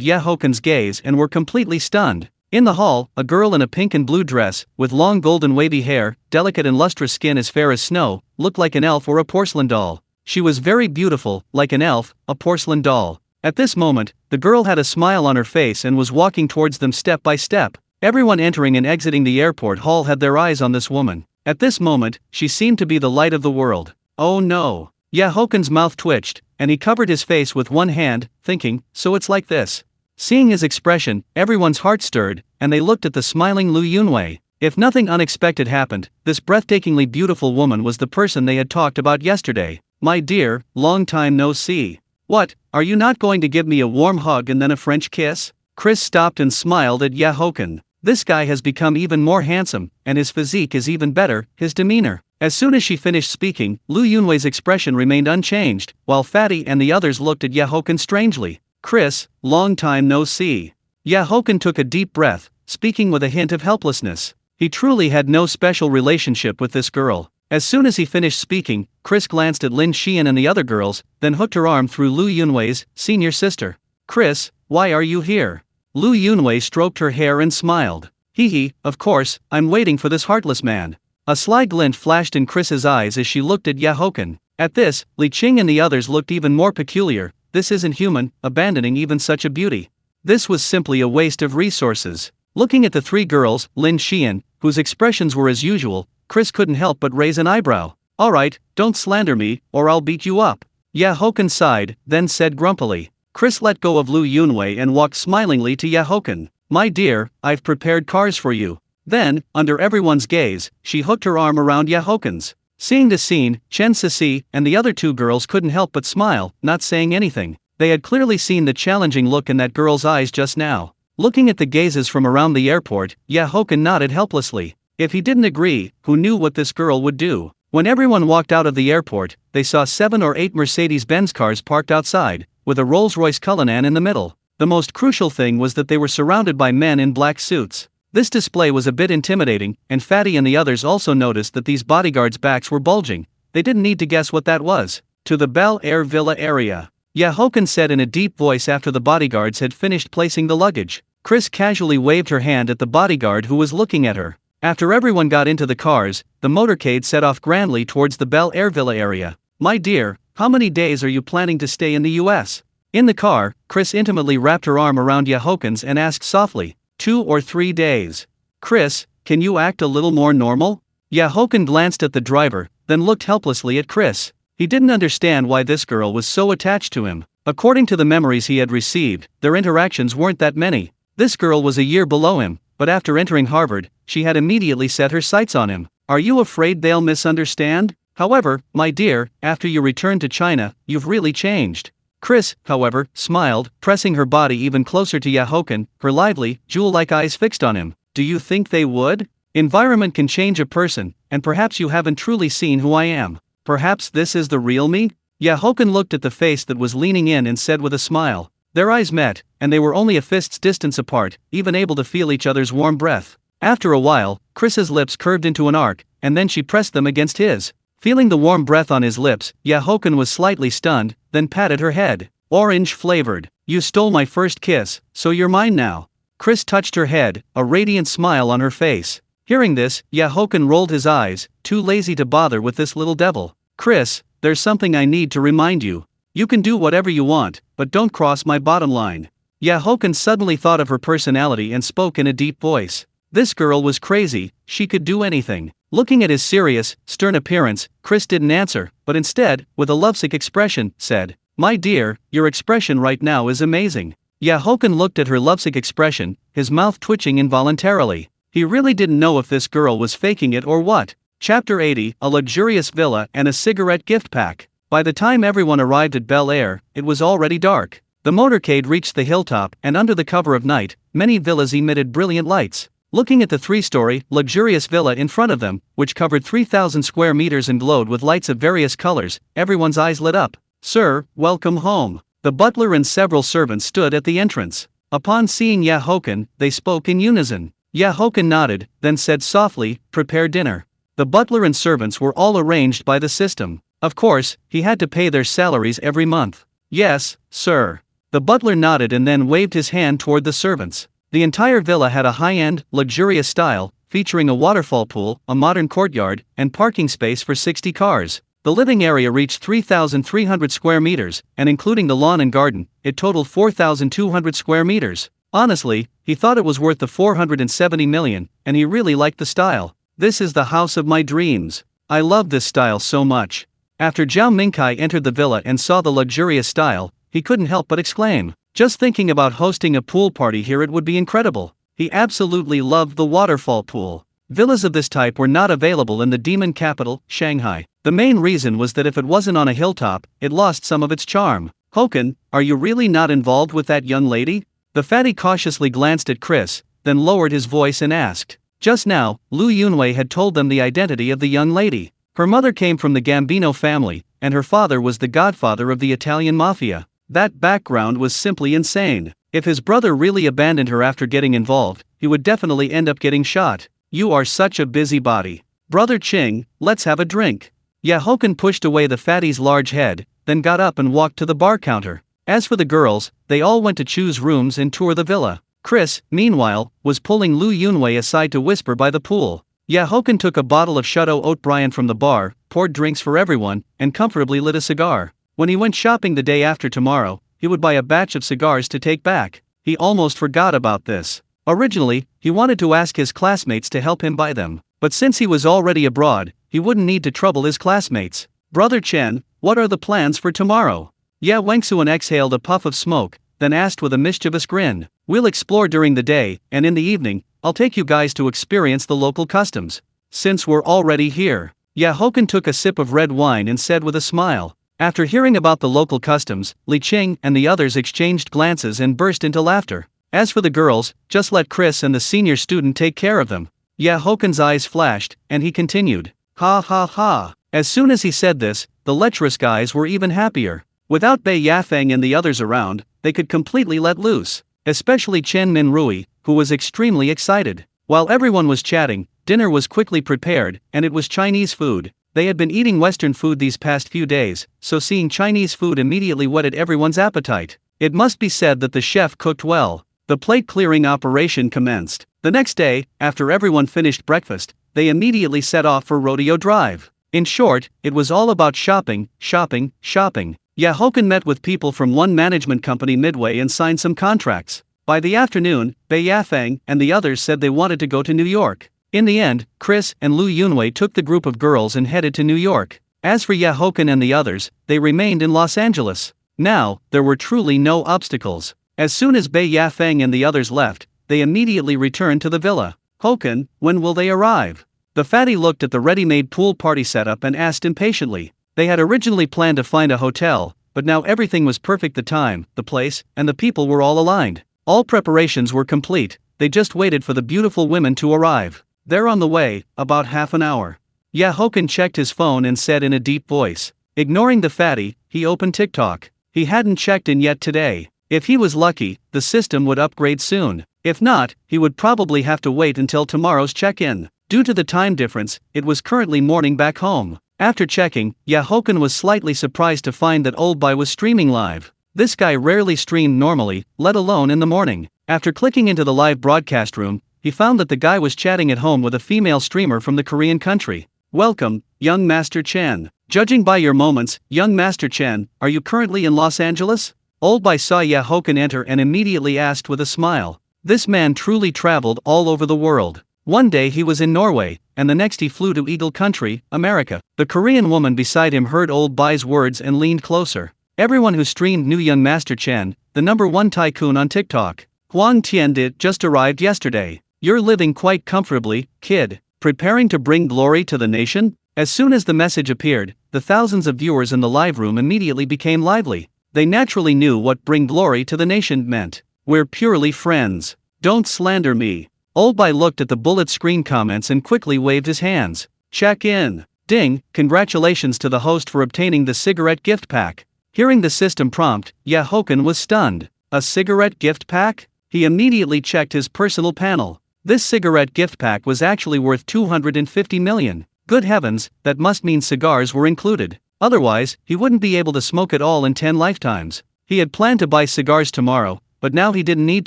Haochen's gaze and were completely stunned. In the hall, a girl in a pink and blue dress, with long golden wavy hair, delicate and lustrous skin as fair as snow, looked like an elf or a porcelain doll. She was very beautiful, like an elf, a porcelain doll. At this moment, the girl had a smile on her face and was walking towards them step by step. Everyone entering and exiting the airport hall had their eyes on this woman. At this moment, she seemed to be the light of the world. Oh no! Haochen's mouth twitched, and he covered his face with one hand, thinking, so it's like this. Seeing his expression, everyone's heart stirred, and they looked at the smiling Lu Yunwei. If nothing unexpected happened, this breathtakingly beautiful woman was the person they had talked about yesterday. My dear, long time no see. What, are you not going to give me a warm hug and then a French kiss? Chris stopped and smiled at Haochen. This guy has become even more handsome, and his physique is even better, his demeanor. As soon as she finished speaking, Lu Yunwei's expression remained unchanged, while Fatty and the others looked at Haochen strangely. Chris, long time no see. Haochen took a deep breath, speaking with a hint of helplessness. He truly had no special relationship with this girl. As soon as he finished speaking, Chris glanced at Lin Xian and the other girls, then hooked her arm through Lu Yunwei's, senior sister. Chris, why are you here? Lu Yunwei stroked her hair and smiled. Hee, of course, I'm waiting for this heartless man. A sly glint flashed in Chris's eyes as she looked at Haochen. At this, Li Qing and the others looked even more peculiar. This isn't human, abandoning even such a beauty. This was simply a waste of resources. Looking at the three girls, Lin Xian, whose expressions were as usual, Chris couldn't help but raise an eyebrow. Alright, don't slander me, or I'll beat you up. Haochen sighed, then said grumpily. Chris let go of Lu Yunwei and walked smilingly to Haochen. My dear, I've prepared cars for you. Then, under everyone's gaze, she hooked her arm around Hochen's. Seeing the scene, Chen Sisi and the other two girls couldn't help but smile, not saying anything. They had clearly seen the challenging look in that girl's eyes just now. Looking at the gazes from around the airport, Haochen nodded helplessly. If he didn't agree, who knew what this girl would do? When everyone walked out of the airport, they saw 7 or 8 Mercedes-Benz cars parked outside, with a Rolls-Royce Cullinan in the middle. The most crucial thing was that they were surrounded by men in black suits. This display was a bit intimidating, and Fatty and the others also noticed that these bodyguards' backs were bulging. They didn't need to guess what that was. To the Bel Air Villa area. Haochen said in a deep voice after the bodyguards had finished placing the luggage. Chris casually waved her hand at the bodyguard who was looking at her. After everyone got into the cars, the motorcade set off grandly towards the Bel Air Villa area. My dear, how many days are you planning to stay in the US? In the car, Chris intimately wrapped her arm around Hochen's and asked softly, 2 or 3 days. Chris, can you act a little more normal? Haochen glanced at the driver, then looked helplessly at Chris. He didn't understand why this girl was so attached to him. According to the memories he had received, their interactions weren't that many. This girl was a year below him, but after entering Harvard, she had immediately set her sights on him. Are you afraid they'll misunderstand? However, my dear, after you returned to China, you've really changed. Chris, however, smiled, pressing her body even closer to Haochen, her lively, jewel-like eyes fixed on him. Do you think they would? Environment can change a person, and perhaps you haven't truly seen who I am. Perhaps this is the real me? Haochen looked at the face that was leaning in and said with a smile. Their eyes met, and they were only a fist's distance apart, even able to feel each other's warm breath. After a while, Chris's lips curved into an arc, and then she pressed them against his. Feeling the warm breath on his lips, Haochen was slightly stunned, then patted her head. Orange flavored. You stole my first kiss, so you're mine now. Chris touched her head, a radiant smile on her face. Hearing this, Haochen rolled his eyes, too lazy to bother with this little devil. Chris, there's something I need to remind you. You can do whatever you want, but don't cross my bottom line. Haochen suddenly thought of her personality and spoke in a deep voice. This girl was crazy, she could do anything. Looking at his serious, stern appearance, Chris didn't answer, but instead, with a lovesick expression, said, My dear, your expression right now is amazing. Haochen looked at her lovesick expression, his mouth twitching involuntarily. He really didn't know if this girl was faking it or what. Chapter 80, a luxurious villa and a cigarette gift pack. By the time everyone arrived at Bel Air, it was already dark. The motorcade reached the hilltop, and under the cover of night, many villas emitted brilliant lights. Looking at the 3-story, luxurious villa in front of them, which covered 3,000 square meters and glowed with lights of various colors, everyone's eyes lit up. Sir, welcome home. The butler and several servants stood at the entrance. Upon seeing Haochen, they spoke in unison. Haochen nodded, then said softly, Prepare dinner. The butler and servants were all arranged by the system. Of course, he had to pay their salaries every month. Yes, sir. The butler nodded and then waved his hand toward the servants. The entire villa had a high-end, luxurious style, featuring a waterfall pool, a modern courtyard, and parking space for 60 cars. The living area reached 3,300 square meters, and including the lawn and garden, it totaled 4,200 square meters. Honestly, he thought it was worth the 470 million, and he really liked the style. This is the house of my dreams. I love this style so much. After Zhao Mingkai entered the villa and saw the luxurious style, he couldn't help but exclaim. Just thinking about hosting a pool party here, it would be incredible. He absolutely loved the waterfall pool. Villas of this type were not available in the demon capital, Shanghai. The main reason was that if it wasn't on a hilltop, it lost some of its charm. Haochen, are you really not involved with that young lady? The fatty cautiously glanced at Chris, then lowered his voice and asked. Just now, Lu Yunwei had told them the identity of the young lady. Her mother came from the Gambino family, and her father was the godfather of the Italian mafia. That background was simply insane. If his brother really abandoned her after getting involved, he would definitely end up getting shot. You are such a busybody. Brother Ching, let's have a drink. Haochen pushed away the fatty's large head, then got up and walked to the bar counter. As for the girls, they all went to choose rooms and tour the villa. Chris, meanwhile, was pulling Lu Yunwei aside to whisper by the pool. Haochen took a bottle of Chateau Haut Briand from the bar, poured drinks for everyone, and comfortably lit a cigar. When he went shopping the day after tomorrow, he would buy a batch of cigars to take back. He almost forgot about this. Originally, he wanted to ask his classmates to help him buy them, but since he was already abroad, he wouldn't need to trouble his classmates. Brother Chen, what are the plans for tomorrow? Wangsuan exhaled a puff of smoke, then asked with a mischievous grin. We'll explore during the day, and in the evening, I'll take you guys to experience the local customs. Since we're already here. Haochen took a sip of red wine and said with a smile. After hearing about the local customs, Li Qing and the others exchanged glances and burst into laughter. As for the girls, just let Chris and the senior student take care of them. Haochen's eyes flashed, and he continued. Ha ha ha. As soon as he said this, the lecherous guys were even happier. Without Bei Yafeng and the others around, they could completely let loose. Especially Chen Minrui, who was extremely excited. While everyone was chatting, dinner was quickly prepared, and it was Chinese food. They had been eating Western food these past few days, so seeing Chinese food immediately whetted everyone's appetite. It must be said that the chef cooked well. The plate clearing operation commenced. The next day, after everyone finished breakfast, they immediately set off for Rodeo Drive. In short, it was all about shopping, shopping, shopping. Haochen met with people from one management company midway and signed some contracts. By the afternoon, Bei Yafeng and the others said they wanted to go to New York. In the end, Chris and Lu Yunwei took the group of girls and headed to New York. As for Haochen and the others, they remained in Los Angeles. Now, there were truly no obstacles. As soon as Bei Yafeng and the others left, they immediately returned to the villa. Haochen, when will they arrive? The fatty looked at the ready-made pool party setup and asked impatiently. They had originally planned to find a hotel, but now everything was perfect. The time, the place, and the people were all aligned. All preparations were complete, they just waited for the beautiful women to arrive. They're on the way, about half an hour. Haochen checked his phone and said in a deep voice. Ignoring the fatty, he opened TikTok. He hadn't checked in yet today. If he was lucky, the system would upgrade soon. If not, he would probably have to wait until tomorrow's check-in. Due to the time difference, it was currently morning back home. After checking, Haochen was slightly surprised to find that Old Bai was streaming live. This guy rarely streamed normally, let alone in the morning. After clicking into the live broadcast room, he found that the guy was chatting at home with a female streamer from the Korean country. Welcome, young Master Chen. Judging by your moments, young Master Chen, are you currently in Los Angeles? Old Bai saw Haochen enter and immediately asked with a smile. This man truly traveled all over the world. One day he was in Norway, and the next he flew to Eagle Country, America. The Korean woman beside him heard Old Bai's words and leaned closer. Everyone who streamed knew young Master Chen, the #1 tycoon on TikTok. Huang Tiandi just arrived yesterday. You're living quite comfortably, kid. Preparing to bring glory to the nation? As soon as the message appeared, the thousands of viewers in the live room immediately became lively. They naturally knew what bring glory to the nation meant. We're purely friends. Don't slander me. Old Bai looked at the bullet screen comments and quickly waved his hands. Check in. Ding, congratulations to the host for obtaining the cigarette gift pack. Hearing the system prompt, Haochen was stunned. A cigarette gift pack? He immediately checked his personal panel. This cigarette gift pack was actually worth 250 million. Good heavens, that must mean cigars were included. Otherwise, he wouldn't be able to smoke it all in 10 lifetimes. He had planned to buy cigars tomorrow, but now he didn't need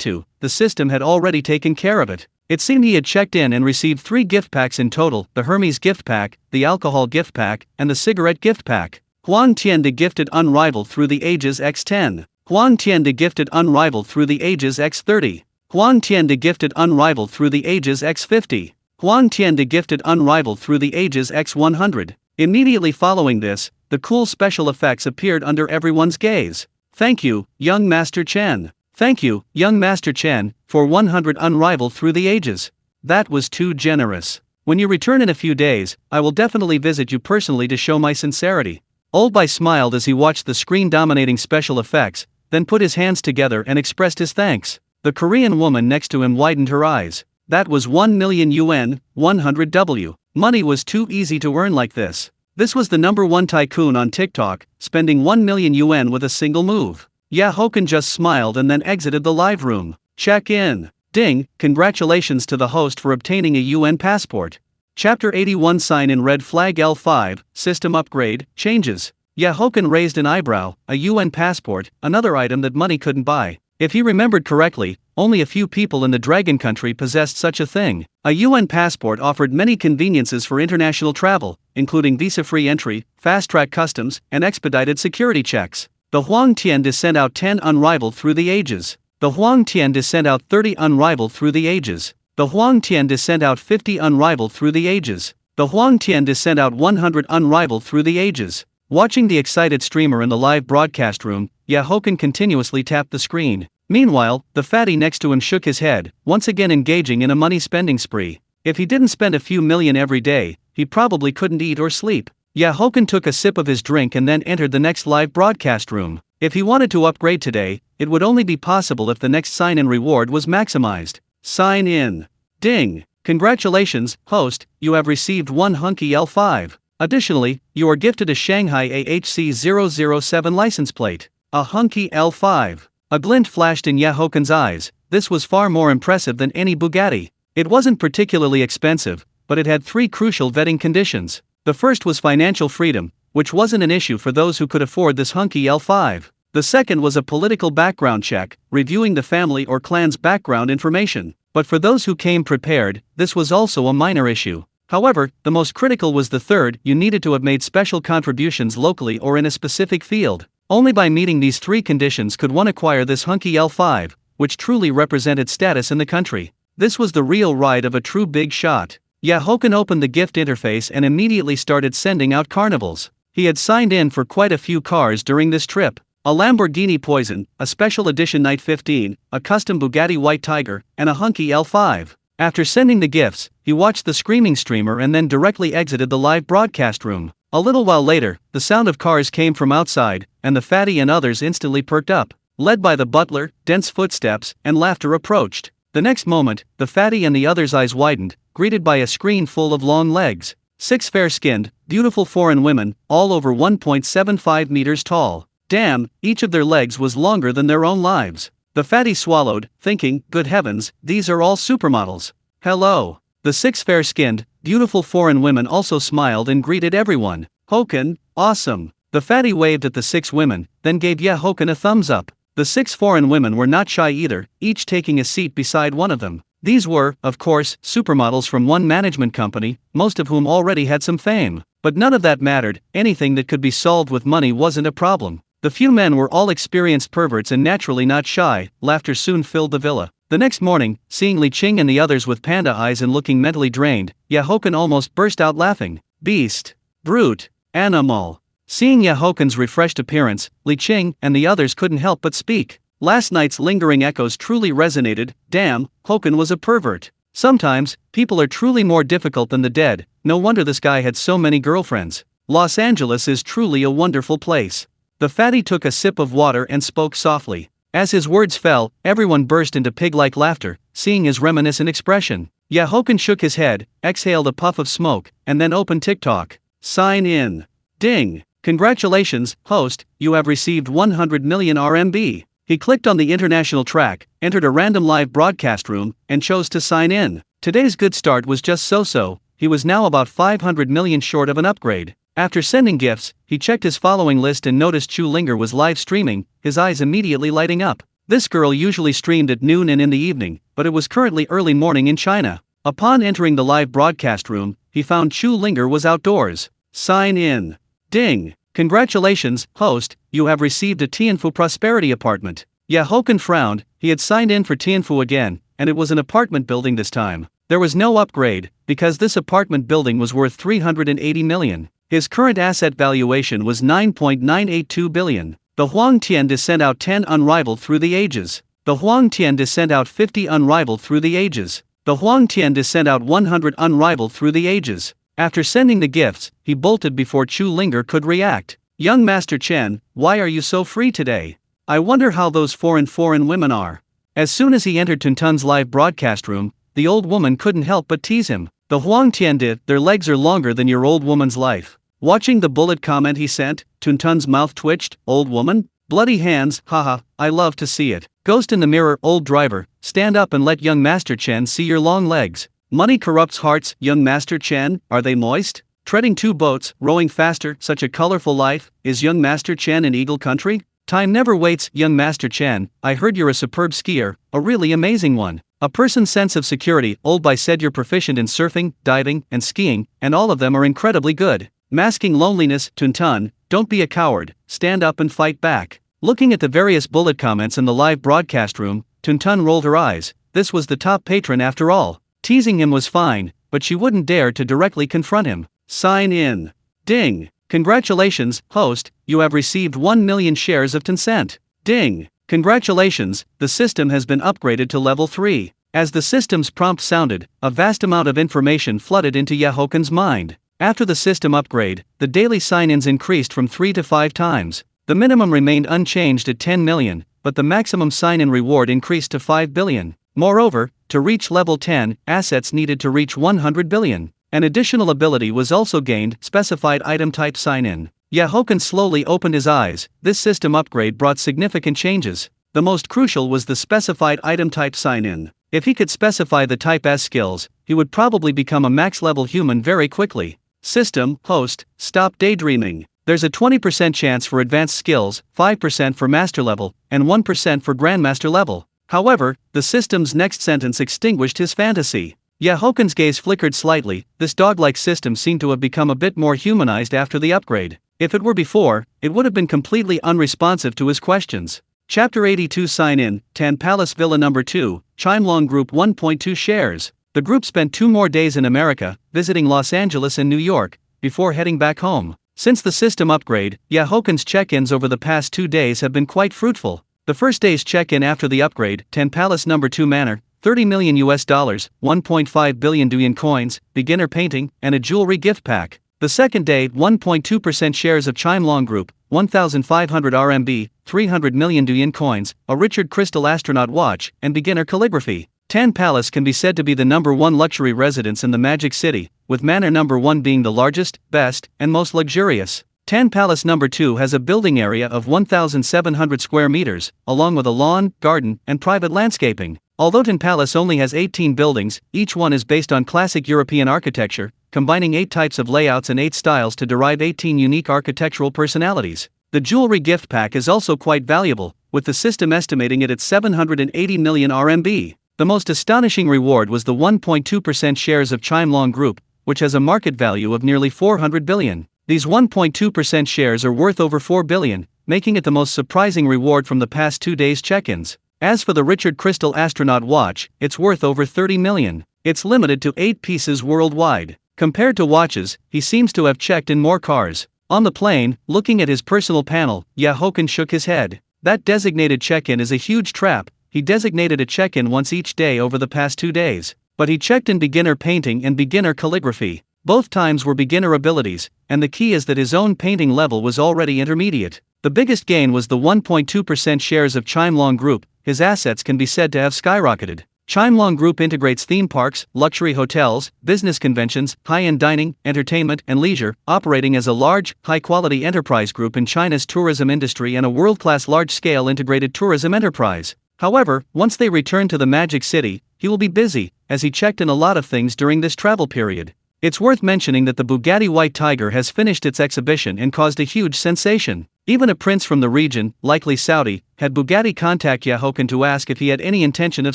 to, the system had already taken care of it. It seemed he had checked in and received 3 gift packs in total, the Hermes gift pack, the alcohol gift pack, and the cigarette gift pack. Huang Tiandi gifted unrivaled through the ages X10. Huang Tiandi gifted unrivaled through the ages X30. Huang Tiandi gifted unrivaled through the ages X50. Huang Tiandi gifted unrivaled through the ages X100. Immediately following this, the cool special effects appeared under everyone's gaze. Thank you, young Master Chen. Thank you, young Master Chen, for 100 unrivaled through the ages. That was too generous. When you return in a few days, I will definitely visit you personally to show my sincerity. Old Bai smiled as he watched the screen-dominating special effects, then put his hands together and expressed his thanks. The Korean woman next to him widened her eyes. That was 1 million yuan, 100 W. Money was too easy to earn like this. This was the #1 tycoon on TikTok, spending 1 million yuan with a single move. Haochen just smiled and then exited the live room. Check in. Ding, congratulations to the host for obtaining a UN passport. Chapter 81 Sign in red flag L5, System upgrade, changes. Haochen raised an eyebrow, a UN passport, another item that money couldn't buy. If he remembered correctly, only a few people in the Dragon Country possessed such a thing. A UN passport offered many conveniences for international travel, including visa-free entry, fast-track customs, and expedited security checks. The Huang Tian sent out 10 unrivaled through the ages. The Huang Tian sent out 30 unrivaled through the ages. The Huang Tian sent out 50 unrivaled through the ages. The Huang Tian sent out 100 unrivaled through the ages. Watching the excited streamer in the live broadcast room, Haochen continuously tapped the screen. Meanwhile, the fatty next to him shook his head, once again engaging in a money-spending spree. If he didn't spend a few million every day, he probably couldn't eat or sleep. Haochen took a sip of his drink and then entered the next live broadcast room. If he wanted to upgrade today, it would only be possible if the next sign-in reward was maximized. Sign in. Ding. Congratulations, host, you have received one hunky L5. Additionally, you are gifted a Shanghai AHC007 license plate. A hunky L5. A glint flashed in Haochen's eyes. This was far more impressive than any Bugatti. It wasn't particularly expensive, but it had 3 crucial vetting conditions. The first was financial freedom, which wasn't an issue for those who could afford this hunky L5. The second was a political background check, reviewing the family or clan's background information. But for those who came prepared, this was also a minor issue. However, the most critical was the third: you needed to have made special contributions locally or in a specific field. Only by meeting these 3 conditions could one acquire this hunky L5, which truly represented status in the country. This was the real ride of a true big shot. Haochen opened the gift interface and immediately started sending out carnivals. He had signed in for quite a few cars during this trip. A Lamborghini Poison, a special edition Night 15, a custom Bugatti White Tiger, and a hunky L5. After sending the gifts, he watched the screaming streamer and then directly exited the live broadcast room. A little while later, the sound of cars came from outside, and the fatty and others instantly perked up. Led by the butler, dense footsteps and laughter approached. The next moment, the fatty and the others' eyes widened, greeted by a screen full of long legs. 6 fair-skinned, beautiful foreign women, all over 1.75 meters tall. Damn, each of their legs was longer than their own lives. The fatty swallowed, thinking, good heavens, these are all supermodels. Hello. The 6 fair-skinned, beautiful foreign women also smiled and greeted everyone. Haochen, awesome. The fatty waved at the 6 women, then gave Haochen a thumbs up. The 6 foreign women were not shy either, each taking a seat beside one of them. These were, of course, supermodels from one management company, most of whom already had some fame. But none of that mattered. Anything that could be solved with money wasn't a problem. The few men were all experienced perverts and naturally not shy. Laughter soon filled the villa. The next morning, seeing Li Qing and the others with panda eyes and looking mentally drained, Haochen almost burst out laughing. Beast. Brute. Animal. Seeing Haochen's refreshed appearance, Li Qing and the others couldn't help but speak. Last night's lingering echoes truly resonated. Damn, Haochen was a pervert. Sometimes, people are truly more difficult than the dead. No wonder this guy had so many girlfriends. Los Angeles is truly a wonderful place. The fatty took a sip of water and spoke softly. As his words fell, everyone burst into pig-like laughter, seeing his reminiscent expression. Haochen shook his head, exhaled a puff of smoke, and then opened TikTok. Sign in. Ding. Congratulations, host, you have received 100 million RMB. He clicked on the international track, entered a random live broadcast room, and chose to sign in. Today's good start was just so-so. He was now about 500 million short of an upgrade. After sending gifts, he checked his following list and noticed Chu Linger was live streaming, his eyes immediately lighting up. This girl usually streamed at noon and in the evening, but it was currently early morning in China. Upon entering the live broadcast room, he found Chu Linger was outdoors. Sign in. Ding. Congratulations, host, you have received a Tianfu Prosperity apartment. Haochen frowned. He had signed in for Tianfu again, and it was an apartment building this time. There was no upgrade, because this apartment building was worth 380 million. His current asset valuation was 9.982 billion. The Huang Tian sent out 10 unrivaled through the ages. The Huang Tian sent out 50 unrivaled through the ages. The Huang Tian sent out 100 unrivaled through the ages. After sending the gifts, he bolted before Chu Linger could react. Young Master Chen, why are you so free today? I wonder how those foreign women are. As soon as he entered Tuntun's live broadcast room, the old woman couldn't help but tease him. The Huang Tian their legs are longer than your old woman's life. Watching the bullet comment he sent, Tuntun's mouth twitched. Old woman? Bloody hands, haha, I love to see it. Ghost in the mirror, old driver, stand up and let young Master Chen see your long legs. Money corrupts hearts, young Master Chen, are they moist? Treading 2 boats, rowing faster, such a colorful life, is young Master Chen in Eagle Country? Time never waits, young Master Chen. I heard you're a superb skier, a really amazing one. A person's sense of security. Old Bai said you're proficient in surfing, diving, and skiing, and all of them are incredibly good. Masking loneliness. Tuntun, don't be a coward, stand up and fight back. Looking at the various bullet comments in the live broadcast room, Tuntun rolled her eyes. This was the top patron after all. Teasing him was fine, but she wouldn't dare to directly confront him. Sign in. Ding. Congratulations, host, you have received 1 million shares of Tencent. Ding. Congratulations, the system has been upgraded to level 3. As the system's prompt sounded, a vast amount of information flooded into Haochen's mind. After the system upgrade, the daily sign-ins increased from 3 to 5 times. The minimum remained unchanged at 10 million, but the maximum sign-in reward increased to 5 billion. Moreover, to reach level 10, assets needed to reach 100 billion. An additional ability was also gained, specified item type sign-in. Haochen slowly opened his eyes. This system upgrade brought significant changes. The most crucial was the specified item type sign-in. If he could specify the type as skills, he would probably become a max-level human very quickly. System, host, stop daydreaming. There's a 20% chance for advanced skills, 5% for master level, and 1% for grandmaster level. However, the system's next sentence extinguished his fantasy. Haochen's gaze flickered slightly. This dog-like system seemed to have become a bit more humanized after the upgrade. If it were before, it would have been completely unresponsive to his questions. Chapter 82 Sign-in, Tan Palace Villa No. 2, Chimelong Group 1.2 shares. The group spent 2 more days in America, visiting Los Angeles and New York, before heading back home. Since the system upgrade, Haochen's check-ins over the past 2 days have been quite fruitful. The first day's check-in after the upgrade, Tan Palace No. 2 Manor, $30 million, 1.5 billion Douyin coins, beginner painting, and a jewelry gift pack. The second day, 1.2% shares of Chimelong Group, 1,500 RMB, 300 million Douyin coins, a Richard Crystal astronaut watch, and beginner calligraphy. Tan Palace can be said to be the number 1 luxury residence in the Magic City, with Manor No. 1 being the largest, best, and most luxurious. Tan Palace No. 2 has a building area of 1,700 square meters, along with a lawn, garden, and private landscaping. Although Tan Palace only has 18 buildings, each one is based on classic European architecture, combining 8 types of layouts and 8 styles to derive 18 unique architectural personalities. The jewelry gift pack is also quite valuable, with the system estimating it at 780 million RMB. The most astonishing reward was the 1.2% shares of Chimelong Group, which has a market value of nearly 400 billion. These 1.2% shares are worth over 4 billion, making it the most surprising reward from the past 2 days' check-ins. As for the Richard Crystal astronaut watch, it's worth over 30 million. It's limited to 8 pieces worldwide. Compared to watches, he seems to have checked in more cars. On the plane, looking at his personal panel, Haochen shook his head. That designated check-in is a huge trap. He designated a check-in once each day over the past 2 days. But he checked in beginner painting and beginner calligraphy. Both times were beginner abilities, and the key is that his own painting level was already intermediate. The biggest gain was the 1.2% shares of Chimelong Group. His assets can be said to have skyrocketed. Chimelong Group integrates theme parks, luxury hotels, business conventions, high-end dining, entertainment, and leisure, operating as a large, high-quality enterprise group in China's tourism industry and a world-class large-scale integrated tourism enterprise. However, once they return to the Magic City, he will be busy, as he checked in a lot of things during this travel period. It's worth mentioning that the Bugatti White Tiger has finished its exhibition and caused a huge sensation. Even a prince from the region, likely Saudi, had Bugatti contact Haochen to ask if he had any intention of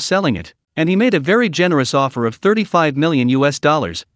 selling it, and he made a very generous offer of $35 million,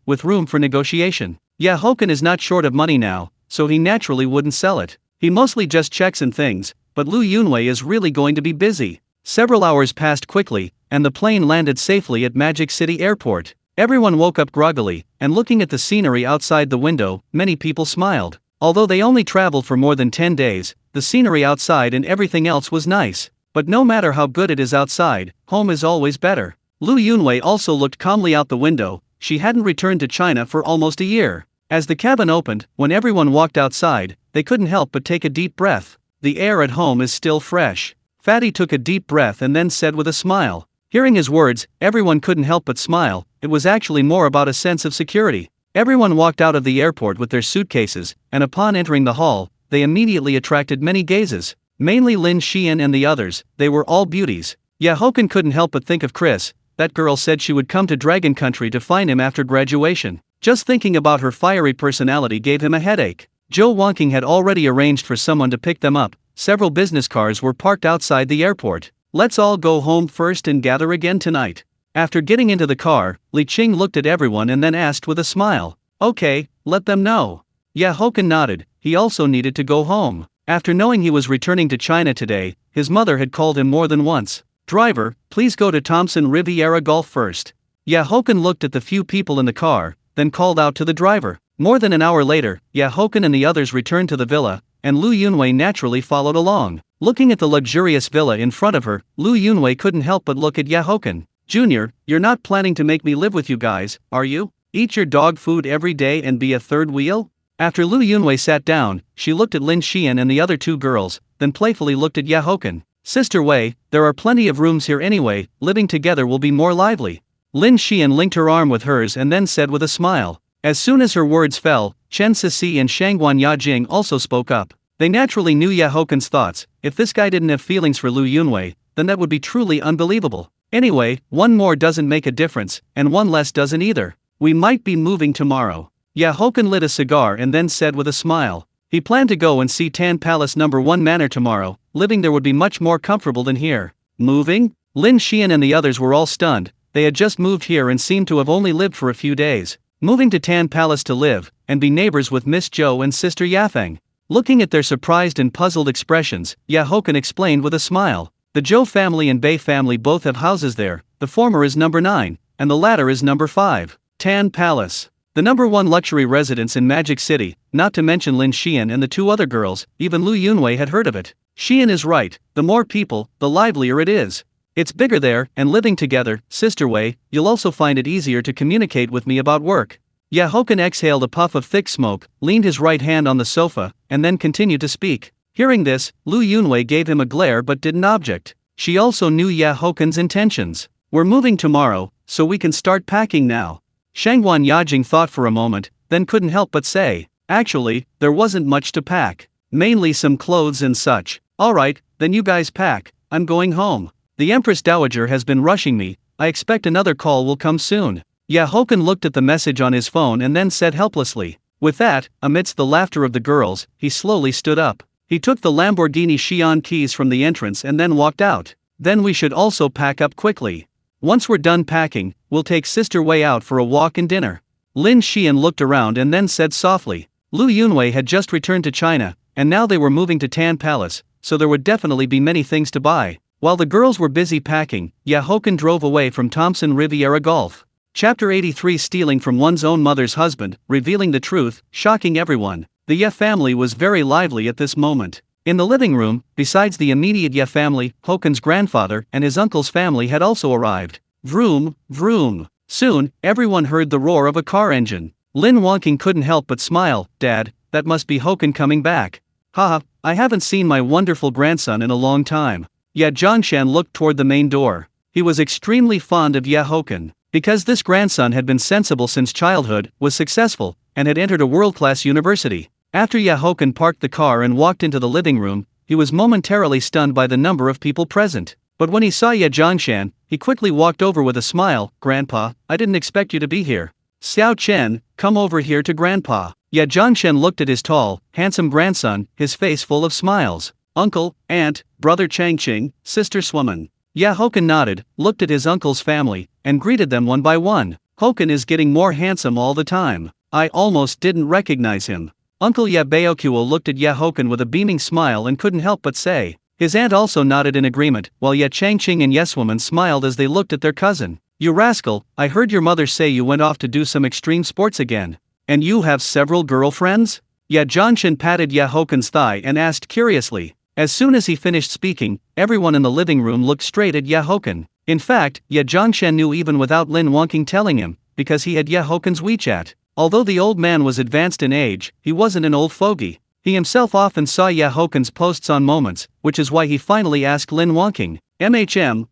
with room for negotiation. Haochen is not short of money now, so he naturally wouldn't sell it. He mostly just checks in things, but Lu Yunwei is really going to be busy. Several hours passed quickly, and the plane landed safely at Magic City Airport. Everyone woke up groggily, and looking at the scenery outside the window, many people smiled. Although they only traveled for more than 10 days, the scenery outside and everything else was nice. But no matter how good it is outside, home is always better. Lu Yunwei also looked calmly out the window. She hadn't returned to China for almost a year. As the cabin opened, when everyone walked outside, they couldn't help but take a deep breath. The air at home is still fresh. Fatty took a deep breath and then said with a smile. Hearing his words, everyone couldn't help but smile. It was actually more about a sense of security. Everyone walked out of the airport with their suitcases, and upon entering the hall, they immediately attracted many gazes. Mainly Lin Xian and the others, they were all beauties. Haochen couldn't help but think of Chris. That girl said she would come to Dragon Country to find him after graduation. Just thinking about her fiery personality gave him a headache. Zhou Wanqing had already arranged for someone to pick them up, several business cars were parked outside the airport. Let's all go home first and gather again tonight. After getting into the car, Li Qing looked at everyone and then asked with a smile, "Okay, let them know." Haochen nodded. He also needed to go home. After knowing he was returning to China today, his mother had called him more than once. "Driver, please go to Thompson Riviera Golf first." Haochen looked at the few people in the car, then called out to the driver. More than an hour later, Haochen and the others returned to the villa, and Lu Yunwei naturally followed along. Looking at the luxurious villa in front of her, Lu Yunwei couldn't help but look at Haochen. "Junior, you're not planning to make me live with you guys, are you? Eat your dog food every day and be a third wheel?" After Lu Yunwei sat down, she looked at Lin Xian and the other two girls, then playfully looked at Haochen. "Sister Wei, there are plenty of rooms here anyway, living together will be more lively." Lin Xian linked her arm with hers and then said with a smile. As soon as her words fell, Chen Sisi and Shangguan Yajing also spoke up. They naturally knew Hochen's thoughts. If this guy didn't have feelings for Lu Yunwei, then that would be truly unbelievable. Anyway, one more doesn't make a difference, and one less doesn't either. We might be moving tomorrow. Haochen lit a cigar and then said with a smile. He planned to go and see Tan Palace No. 1 Manor tomorrow. Living there would be much more comfortable than here. Moving? Lin Xian and the others were all stunned. They had just moved here and seemed to have only lived for a few days. Moving to Tan Palace to live, and be neighbors with Miss Zhou and Sister Yafeng. Looking at their surprised and puzzled expressions, Haochen explained with a smile. The Zhou family and Bei family both have houses there. The former is number 9, and the latter is number 5. Tan Palace. The number 1 luxury residence in Magic City, not to mention Lin Xian and the two other girls. Even Lu Yunwei had heard of it. Xian is right, the more people, the livelier it is. It's bigger there, and living together, Sister Wei, you'll also find it easier to communicate with me about work. Haochen exhaled a puff of thick smoke, leaned his right hand on the sofa, and then continued to speak. Hearing this, Lu Yunwei gave him a glare but didn't object. She also knew Hochen's intentions. "We're moving tomorrow, so we can start packing now." Shangguan Yajing thought for a moment, then couldn't help but say, "Actually, there wasn't much to pack. Mainly some clothes and such." "Alright, then you guys pack, I'm going home. The Empress Dowager has been rushing me, I expect another call will come soon." Haochen looked at the message on his phone and then said helplessly. With that, amidst the laughter of the girls, he slowly stood up. He took the Lamborghini Xi'an keys from the entrance and then walked out. "Then we should also pack up quickly. Once we're done packing, we'll take Sister Wei out for a walk and dinner." Lin Xian looked around and then said softly. Lu Yunwei had just returned to China, and now they were moving to Tan Palace, so there would definitely be many things to buy. While the girls were busy packing, Haochen drove away from Thompson Riviera Golf. Chapter 83. Stealing from one's own mother's husband, revealing the truth, shocking everyone. The Ye family was very lively at this moment. In the living room, besides the immediate Ye family, Hochen's grandfather and his uncle's family had also arrived. Vroom, vroom. Soon, everyone heard the roar of a car engine. Lin Wangqing couldn't help but smile. "Dad, that must be Haochen coming back." "Haha, I haven't seen my wonderful grandson in a long time." Jiujiangtang looked toward the main door. He was extremely fond of Haochen. Because this grandson had been sensible since childhood, was successful, and had entered a world-class university. After Haochen parked the car and walked into the living room, he was momentarily stunned by the number of people present. But when he saw Jiujiangtang, he quickly walked over with a smile. "Grandpa, I didn't expect you to be here." "Xiao Chen, come over here to Grandpa." Jiujiangtang looked at his tall, handsome grandson, his face full of smiles. "Uncle, aunt, brother Changqing, sister Swaman." Haochen nodded, looked at his uncle's family, and greeted them one by one. "Haochen is getting more handsome all the time. I almost didn't recognize him." Uncle Baokuo looked at Haochen with a beaming smile and couldn't help but say. His aunt also nodded in agreement, while Changqing and Yeswoman smiled as they looked at their cousin. "You rascal, I heard your mother say you went off to do some extreme sports again. And you have several girlfriends?" Jiujiangtang patted Haochen's thigh and asked curiously. As soon as he finished speaking, everyone in the living room looked straight at Haochen. In fact, Jiujiangtang knew even without Lin Wangqing telling him, because he had Haochen's WeChat. Although the old man was advanced in age, he wasn't an old fogey. He himself often saw Haochen's posts on Moments, which is why he finally asked Lin Wangqing,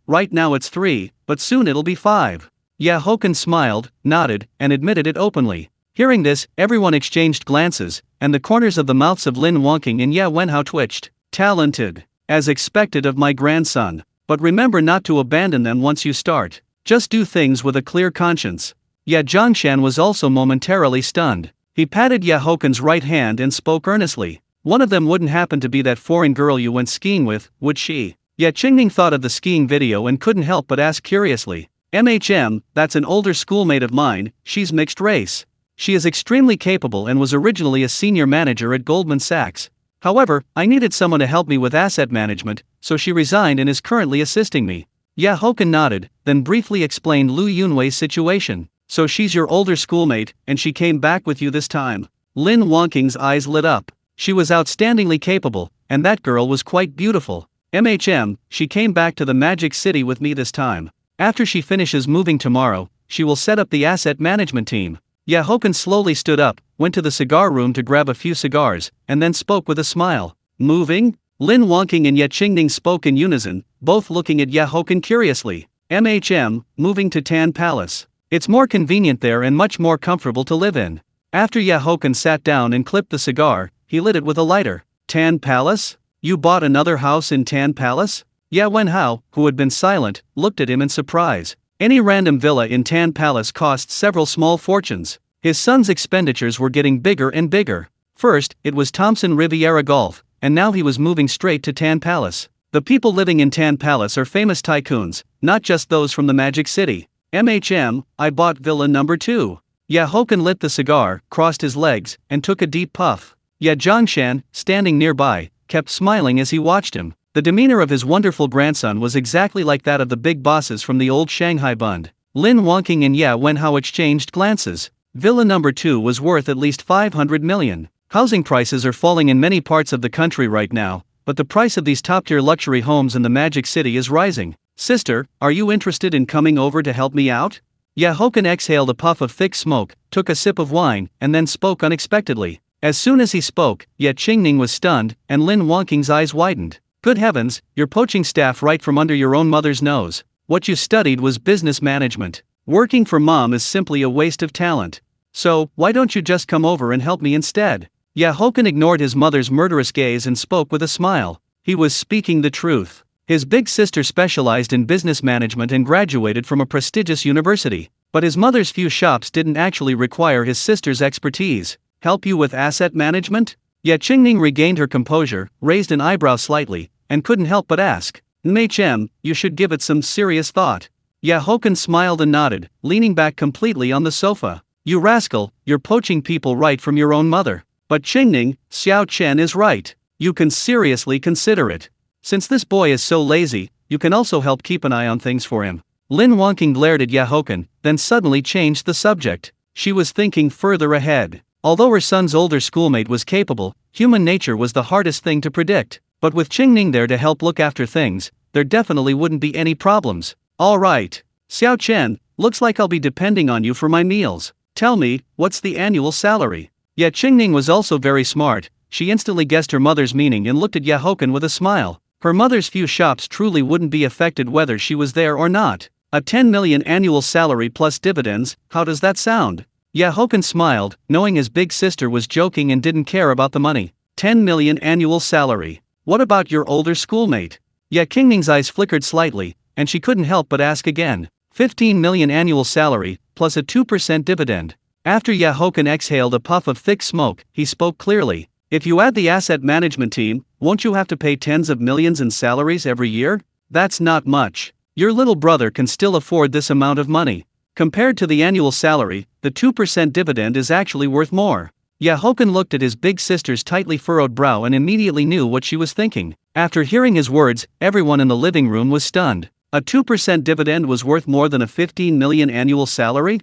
right now it's 3, but soon it'll be 5. Haochen smiled, nodded, and admitted it openly. Hearing this, everyone exchanged glances, and the corners of the mouths of Lin Wangqing and Wenhao twitched. "Talented. As expected of my grandson. But remember not to abandon them once you start. Just do things with a clear conscience." Jiujiangtang was also momentarily stunned. He patted Haochen's right hand and spoke earnestly. One of them wouldn't happen to be that foreign girl you went skiing with, would she? Yet Qingning thought of the skiing video and couldn't help but ask curiously. That's an older schoolmate of mine, she's mixed race. She is extremely capable and was originally a senior manager at Goldman Sachs. However, I needed someone to help me with asset management, so she resigned and is currently assisting me. Haochen nodded, then briefly explained Lu Yunwei's situation. So she's your older schoolmate, and she came back with you this time. Lin Wangqing's eyes lit up. She was outstandingly capable, and that girl was quite beautiful. She came back to the Magic City with me this time. After she finishes moving tomorrow, she will set up the asset management team. Haochen slowly stood up, went to the cigar room to grab a few cigars, and then spoke with a smile. Moving? Lin Wangqing and Qingning spoke in unison, both looking at Haochen curiously. Moving to Tan Palace. It's more convenient there and much more comfortable to live in. After Haochen sat down and clipped the cigar, he lit it with a lighter. Tan Palace? You bought another house in Tan Palace? Wenhao, who had been silent, looked at him in surprise. Any random villa in Tan Palace cost several small fortunes. His son's expenditures were getting bigger and bigger. First, it was Thompson Riviera Golf, and now he was moving straight to Tan Palace. The people living in Tan Palace are famous tycoons, not just those from the Magic City. I bought villa number 2. Haochen lit the cigar, crossed his legs, and took a deep puff. Zhongshan, standing nearby, kept smiling as he watched him. The demeanor of his wonderful grandson was exactly like that of the big bosses from the old Shanghai Bund. Lin Wangqing and Wenhao exchanged glances. Villa number 2 was worth at least 500 million. Housing prices are falling in many parts of the country right now, but the price of these top-tier luxury homes in the Magic City is rising. Sister, are you interested in coming over to help me out? Haochen exhaled a puff of thick smoke, took a sip of wine, and then spoke unexpectedly. As soon as he spoke, Qingning was stunned, and Lin Wangqing's eyes widened. Good heavens, you're poaching staff right from under your own mother's nose. What you studied was business management. Working for mom is simply a waste of talent. So, why don't you just come over and help me instead? Haochen ignored his mother's murderous gaze and spoke with a smile. He was speaking the truth. His big sister specialized in business management and graduated from a prestigious university. But his mother's few shops didn't actually require his sister's expertise. Help you with asset management? Qingning regained her composure, raised an eyebrow slightly, and couldn't help but ask. You should give it some serious thought. Haochen smiled and nodded, leaning back completely on the sofa. You rascal, you're poaching people right from your own mother. But Qingning, Xiao Chen is right. You can seriously consider it. Since this boy is so lazy, you can also help keep an eye on things for him. Lin Wangqing glared at Haochen, then suddenly changed the subject. She was thinking further ahead. Although her son's older schoolmate was capable, human nature was the hardest thing to predict. But with Qingning there to help look after things, there definitely wouldn't be any problems. All right. Xiao Chen, looks like I'll be depending on you for my meals. Tell me, what's the annual salary? Qingning was also very smart. She instantly guessed her mother's meaning and looked at Haochen with a smile. Her mother's few shops truly wouldn't be affected whether she was there or not. A 10 million annual salary plus dividends, how does that sound? Haochen smiled, knowing his big sister was joking and didn't care about the money. 10 million annual salary. What about your older schoolmate? Qingning's eyes flickered slightly, and she couldn't help but ask again. 15 million annual salary, plus a 2% dividend. After Haochen exhaled a puff of thick smoke, he spoke clearly. If you add the asset management team, won't you have to pay tens of millions in salaries every year? That's not much. Your little brother can still afford this amount of money. Compared to the annual salary, the 2% dividend is actually worth more. Haochen looked at his big sister's tightly furrowed brow and immediately knew what she was thinking. After hearing his words, everyone in the living room was stunned. A 2% dividend was worth more than a 15 million annual salary?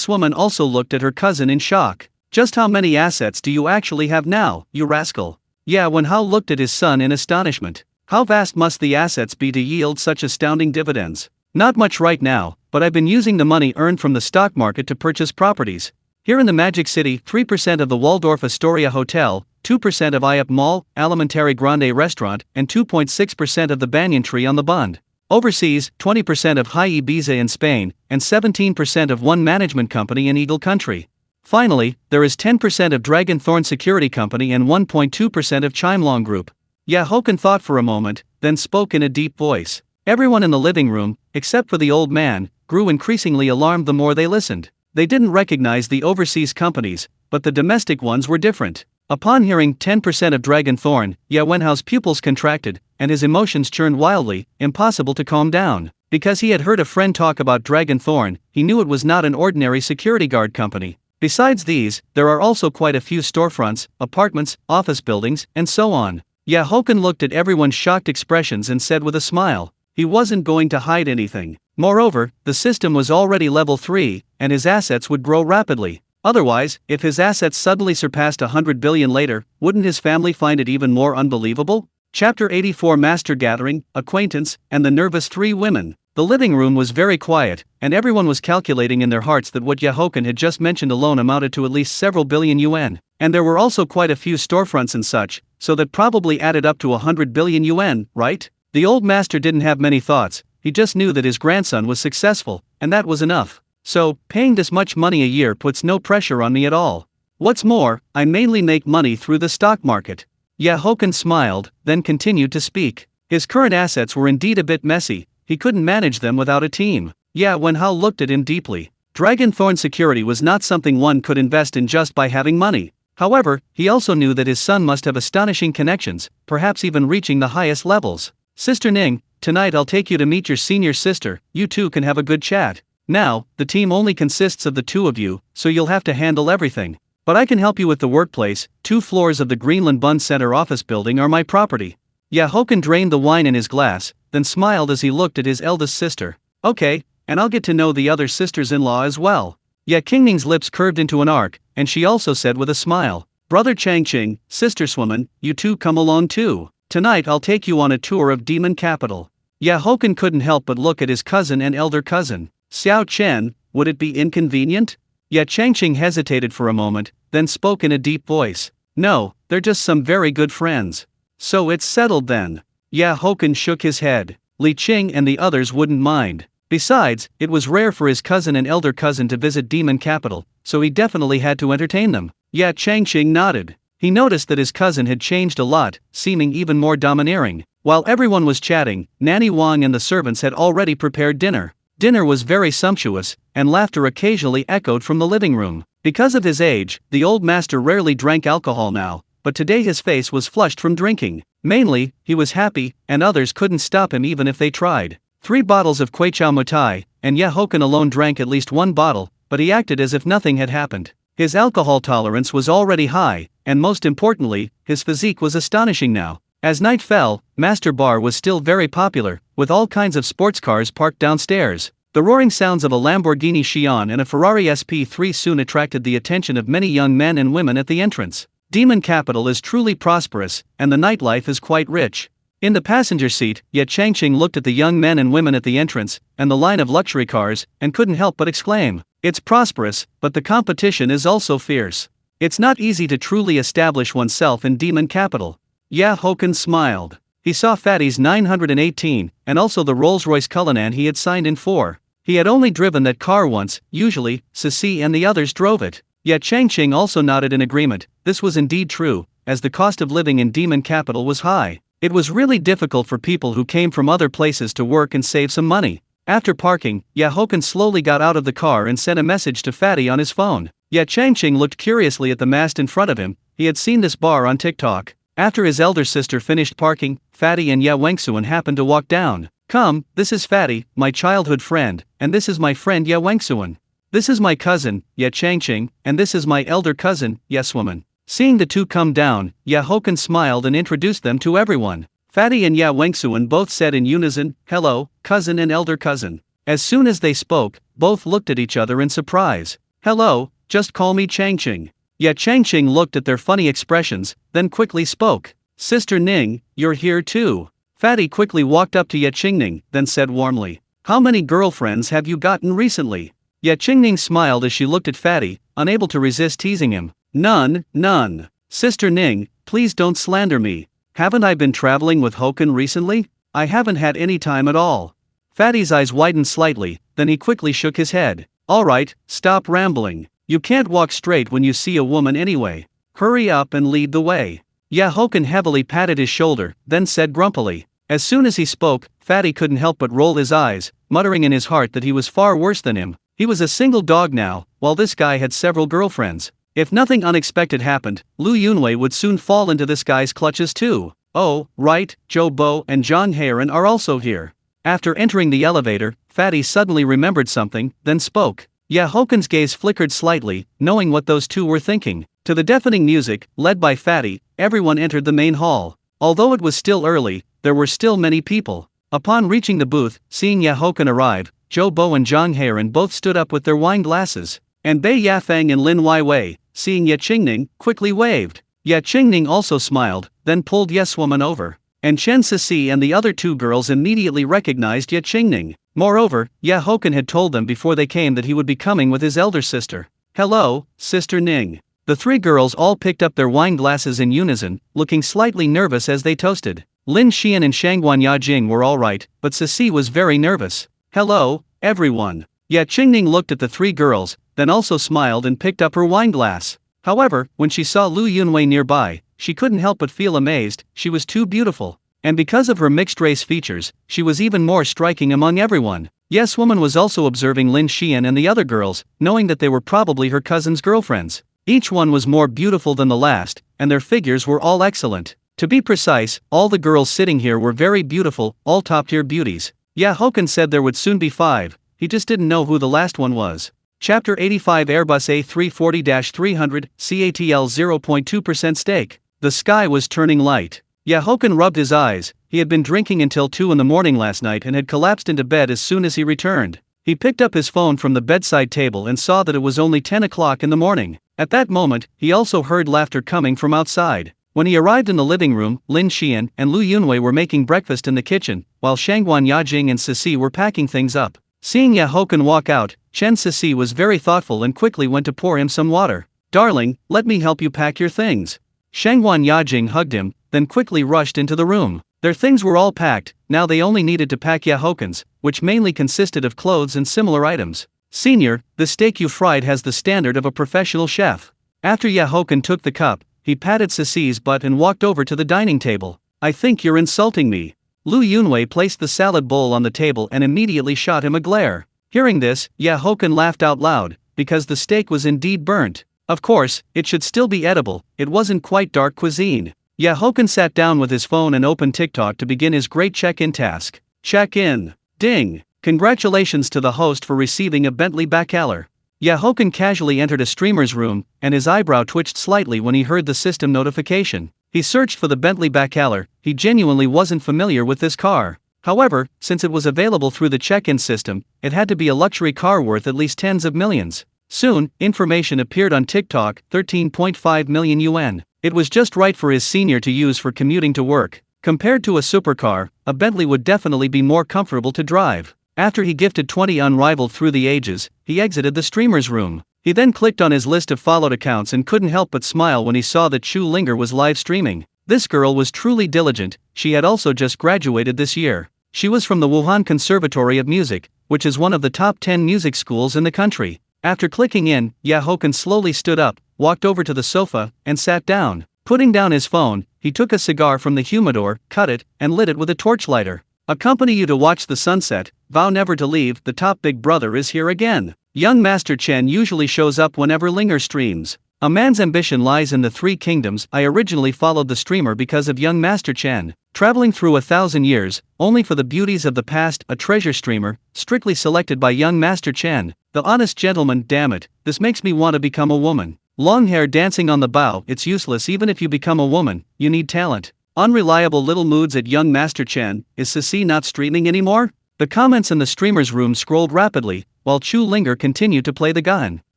Woman also looked at her cousin in shock. Just how many assets do you actually have now, you rascal? Wenhao looked at his son in astonishment. How vast must the assets be to yield such astounding dividends? Not much right now, but I've been using the money earned from the stock market to purchase properties. Here in the Magic City, 3% of the Waldorf Astoria Hotel, 2% of IUP Mall, Alimentary Grande Restaurant, and 2.6% of the Banyan Tree on the Bund. Overseas, 20% of High Ibiza in Spain, and 17% of one management company in Eagle Country. Finally, there is 10% of Dragon Thorn Security Company and 1.2% of Chimelong Group. Haochen thought for a moment, then spoke in a deep voice. Everyone in the living room, except for the old man, grew increasingly alarmed the more they listened. They didn't recognize the overseas companies, but the domestic ones were different. Upon hearing 10% of Dragon Thorn, Wenhao's pupils contracted, and his emotions churned wildly, impossible to calm down. Because he had heard a friend talk about Dragon Thorn, he knew it was not an ordinary security guard company. Besides these, there are also quite a few storefronts, apartments, office buildings, and so on. Haochen looked at everyone's shocked expressions and said with a smile, he wasn't going to hide anything. Moreover, the system was already level 3, and his assets would grow rapidly. Otherwise, if his assets suddenly surpassed 100 billion later, wouldn't his family find it even more unbelievable? Chapter 84 Master Gathering, Acquaintance, and the Nervous Three Women. The living room was very quiet, and everyone was calculating in their hearts that what Haochen had just mentioned alone amounted to at least several billion yuan, and there were also quite a few storefronts and such, so that probably added up to 100 billion yuan, right? The old master didn't have many thoughts, he just knew that his grandson was successful, and that was enough. So, paying this much money a year puts no pressure on me at all. What's more, I mainly make money through the stock market. Haochen smiled, then continued to speak. His current assets were indeed a bit messy, he couldn't manage them without a team. Wenhao looked at him deeply. Dragon Thorn security was not something one could invest in just by having money. However, he also knew that his son must have astonishing connections, perhaps even reaching the highest levels. Sister Ning, tonight I'll take you to meet your senior sister, you two can have a good chat. Now, the team only consists of the two of you, so you'll have to handle everything. But I can help you with the workplace, 2 floors of the Greenland Bund Center office building are my property. Haochen drained the wine in his glass, then smiled as he looked at his eldest sister. Okay, and I'll get to know the other sisters-in-law as well. Qingning's lips curved into an arc, and she also said with a smile, Brother Changqing, Sister Swimmon, you two come along too. Tonight I'll take you on a tour of Demon Capital. Haochen couldn't help but look at his cousin and elder cousin. Xiao Chen, would it be inconvenient? Changqing hesitated for a moment, then spoke in a deep voice. No, they're just some very good friends. So it's settled then. Haochen shook his head. Li Qing and the others wouldn't mind. Besides, it was rare for his cousin and elder cousin to visit Demon Capital, so he definitely had to entertain them. Changqing nodded. He noticed that his cousin had changed a lot, seeming even more domineering. While everyone was chatting, Nanny Wang and the servants had already prepared dinner. Dinner was very sumptuous, and laughter occasionally echoed from the living room. Because of his age, the old master rarely drank alcohol now, but today his face was flushed from drinking. Mainly, he was happy, and others couldn't stop him even if they tried. 3 bottles of Kuichao Mutai, and Haochen alone drank at least 1 bottle, but he acted as if nothing had happened. His alcohol tolerance was already high, and most importantly, his physique was astonishing now. As night fell, Master Bar was still very popular, with all kinds of sports cars parked downstairs. The roaring sounds of a Lamborghini Xi'an and a Ferrari SP3 soon attracted the attention of many young men and women at the entrance. Demon Capital is truly prosperous, and the nightlife is quite rich. In the passenger seat, Changqing looked at the young men and women at the entrance, and the line of luxury cars, and couldn't help but exclaim, it's prosperous, but the competition is also fierce. It's not easy to truly establish oneself in Demon Capital. Haochen smiled. He saw Fatty's 918, and also the Rolls-Royce Cullinan he had signed in for. He had only driven that car once, usually, Sisi and the others drove it. Changqing also nodded in agreement. This was indeed true, as the cost of living in Demon Capital was high. It was really difficult for people who came from other places to work and save some money. After parking, Haochen slowly got out of the car and sent a message to Fatty on his phone. Changqing looked curiously at the mast in front of him. He had seen this bar on TikTok. After his elder sister finished parking, Fatty and Wangsuan happened to walk down. Come, this is Fatty, my childhood friend, and this is my friend Wangsuan. This is my cousin, Changqing, and this is my elder cousin, Swimmon. Seeing the two come down, Haochen smiled and introduced them to everyone. Fatty and Wangsuan both said in unison, hello, cousin and elder cousin. As soon as they spoke, both looked at each other in surprise. Hello, just call me Changqing. Changqing looked at their funny expressions, then quickly spoke. Sister Ning, you're here too. Fatty quickly walked up to Qingning, then said warmly, how many girlfriends have you gotten recently? Qingning smiled as she looked at Fatty, unable to resist teasing him. None. Sister Ning, please don't slander me. Haven't I been traveling with Haochen recently? I haven't had any time at all. Fatty's eyes widened slightly, then he quickly shook his head. Alright, stop rambling. You can't walk straight when you see a woman anyway. Hurry up and lead the way. Haochen heavily patted his shoulder, then said grumpily. As soon as he spoke, Fatty couldn't help but roll his eyes, muttering in his heart that he was far worse than him. He was a single dog now, while this guy had several girlfriends. If nothing unexpected happened, Lu Yunwei would soon fall into this guy's clutches too. Oh, right, Zhou Bo and Zhang Heiren are also here. After entering the elevator, Fatty suddenly remembered something, then spoke. Haochen's gaze flickered slightly, knowing what those two were thinking. To the deafening music, led by Fatty, everyone entered the main hall. Although it was still early, there were still many people. Upon reaching the booth, seeing Haochen arrive, Zhou Bo and Zhang Heiren both stood up with their wine glasses. And Bei Yafang and Lin Weiwei, seeing Ye Qingning, quickly waved. Ye Qingning also smiled, then pulled Yes Woman over. And Chen Sisi and the other two girls immediately recognized Ye Qingning. Moreover, Haochen had told them before they came that he would be coming with his elder sister. Hello, Sister Ning. The three girls all picked up their wine glasses in unison, looking slightly nervous as they toasted. Lin Xian and Shangguan Yajing were alright, but Sisi was very nervous. Hello, everyone. Ye Qingning looked at the three girls, then also smiled and picked up her wine glass. However, when she saw Lu Yunwei nearby, she couldn't help but feel amazed. She was too beautiful. And because of her mixed-race features, she was even more striking among everyone. Yes Woman was also observing Lin Xian and the other girls, knowing that they were probably her cousin's girlfriends. Each one was more beautiful than the last, and their figures were all excellent. To be precise, all the girls sitting here were very beautiful, all top-tier beauties. Haochen said there would soon be 5, he just didn't know who the last one was. Chapter 85 Airbus A340-300, CATL 0.2% stake. The sky was turning light. Haochen rubbed his eyes. He had been drinking until 2 in the morning last night and had collapsed into bed as soon as he returned. He picked up his phone from the bedside table and saw that it was only 10 o'clock in the morning. At that moment, he also heard laughter coming from outside. When he arrived in the living room, Lin Xian and Lu Yunwei were making breakfast in the kitchen, while Shangguan Yajing and Sisi were packing things up. Seeing Haochen walk out, Chen Sisi was very thoughtful and quickly went to pour him some water. Darling, let me help you pack your things. Shangguan Yajing hugged him, then quickly rushed into the room. Their things were all packed, now they only needed to pack Haochen's, which mainly consisted of clothes and similar items. Senior, the steak you fried has the standard of a professional chef. After Haochen took the cup, he patted Sisi's butt and walked over to the dining table. I think you're insulting me. Lu Yunwei placed the salad bowl on the table and immediately shot him a glare. Hearing this, Haochen laughed out loud, because the steak was indeed burnt. Of course, it should still be edible, it wasn't quite dark cuisine. Haochen sat down with his phone and opened TikTok to begin his great check-in task. Check-in. Ding. Congratulations to the host for receiving a Bentley Bacalar. Haochen casually entered a streamer's room, and his eyebrow twitched slightly when he heard the system notification. He searched for the Bentley Bacalar. He genuinely wasn't familiar with this car. However, since it was available through the check-in system, it had to be a luxury car worth at least tens of millions. Soon, information appeared on TikTok, 13.5 million yuan. It was just right for his senior to use for commuting to work. Compared to a supercar, a Bentley would definitely be more comfortable to drive. After he gifted 20 unrivaled through the ages, he exited the streamer's room. He then clicked on his list of followed accounts and couldn't help but smile when he saw that Chu Linger was live streaming. This girl was truly diligent. She had also just graduated this year. She was from the Wuhan Conservatory of Music, which is one of the top 10 music schools in the country. After clicking in, Haochen slowly stood up, walked over to the sofa, and sat down. Putting down his phone, he took a cigar from the humidor, cut it, and lit it with a torchlighter. Accompany you to watch the sunset, vow never to leave, the top big brother is here again. Young Master Chen usually shows up whenever Linger streams. A man's ambition lies in the 3 kingdoms. I originally followed the streamer because of young Master Chen. Traveling through 1,000 years, only for the beauties of the past, a treasure streamer, strictly selected by young Master Chen. The honest gentleman, damn it, this makes me want to become a woman. Long hair dancing on the bow, it's useless even if you become a woman, you need talent. Unreliable little moods at young Master Chen, is Sisi not streaming anymore? The comments in the streamer's room scrolled rapidly, while Chu Linger continued to play the gun.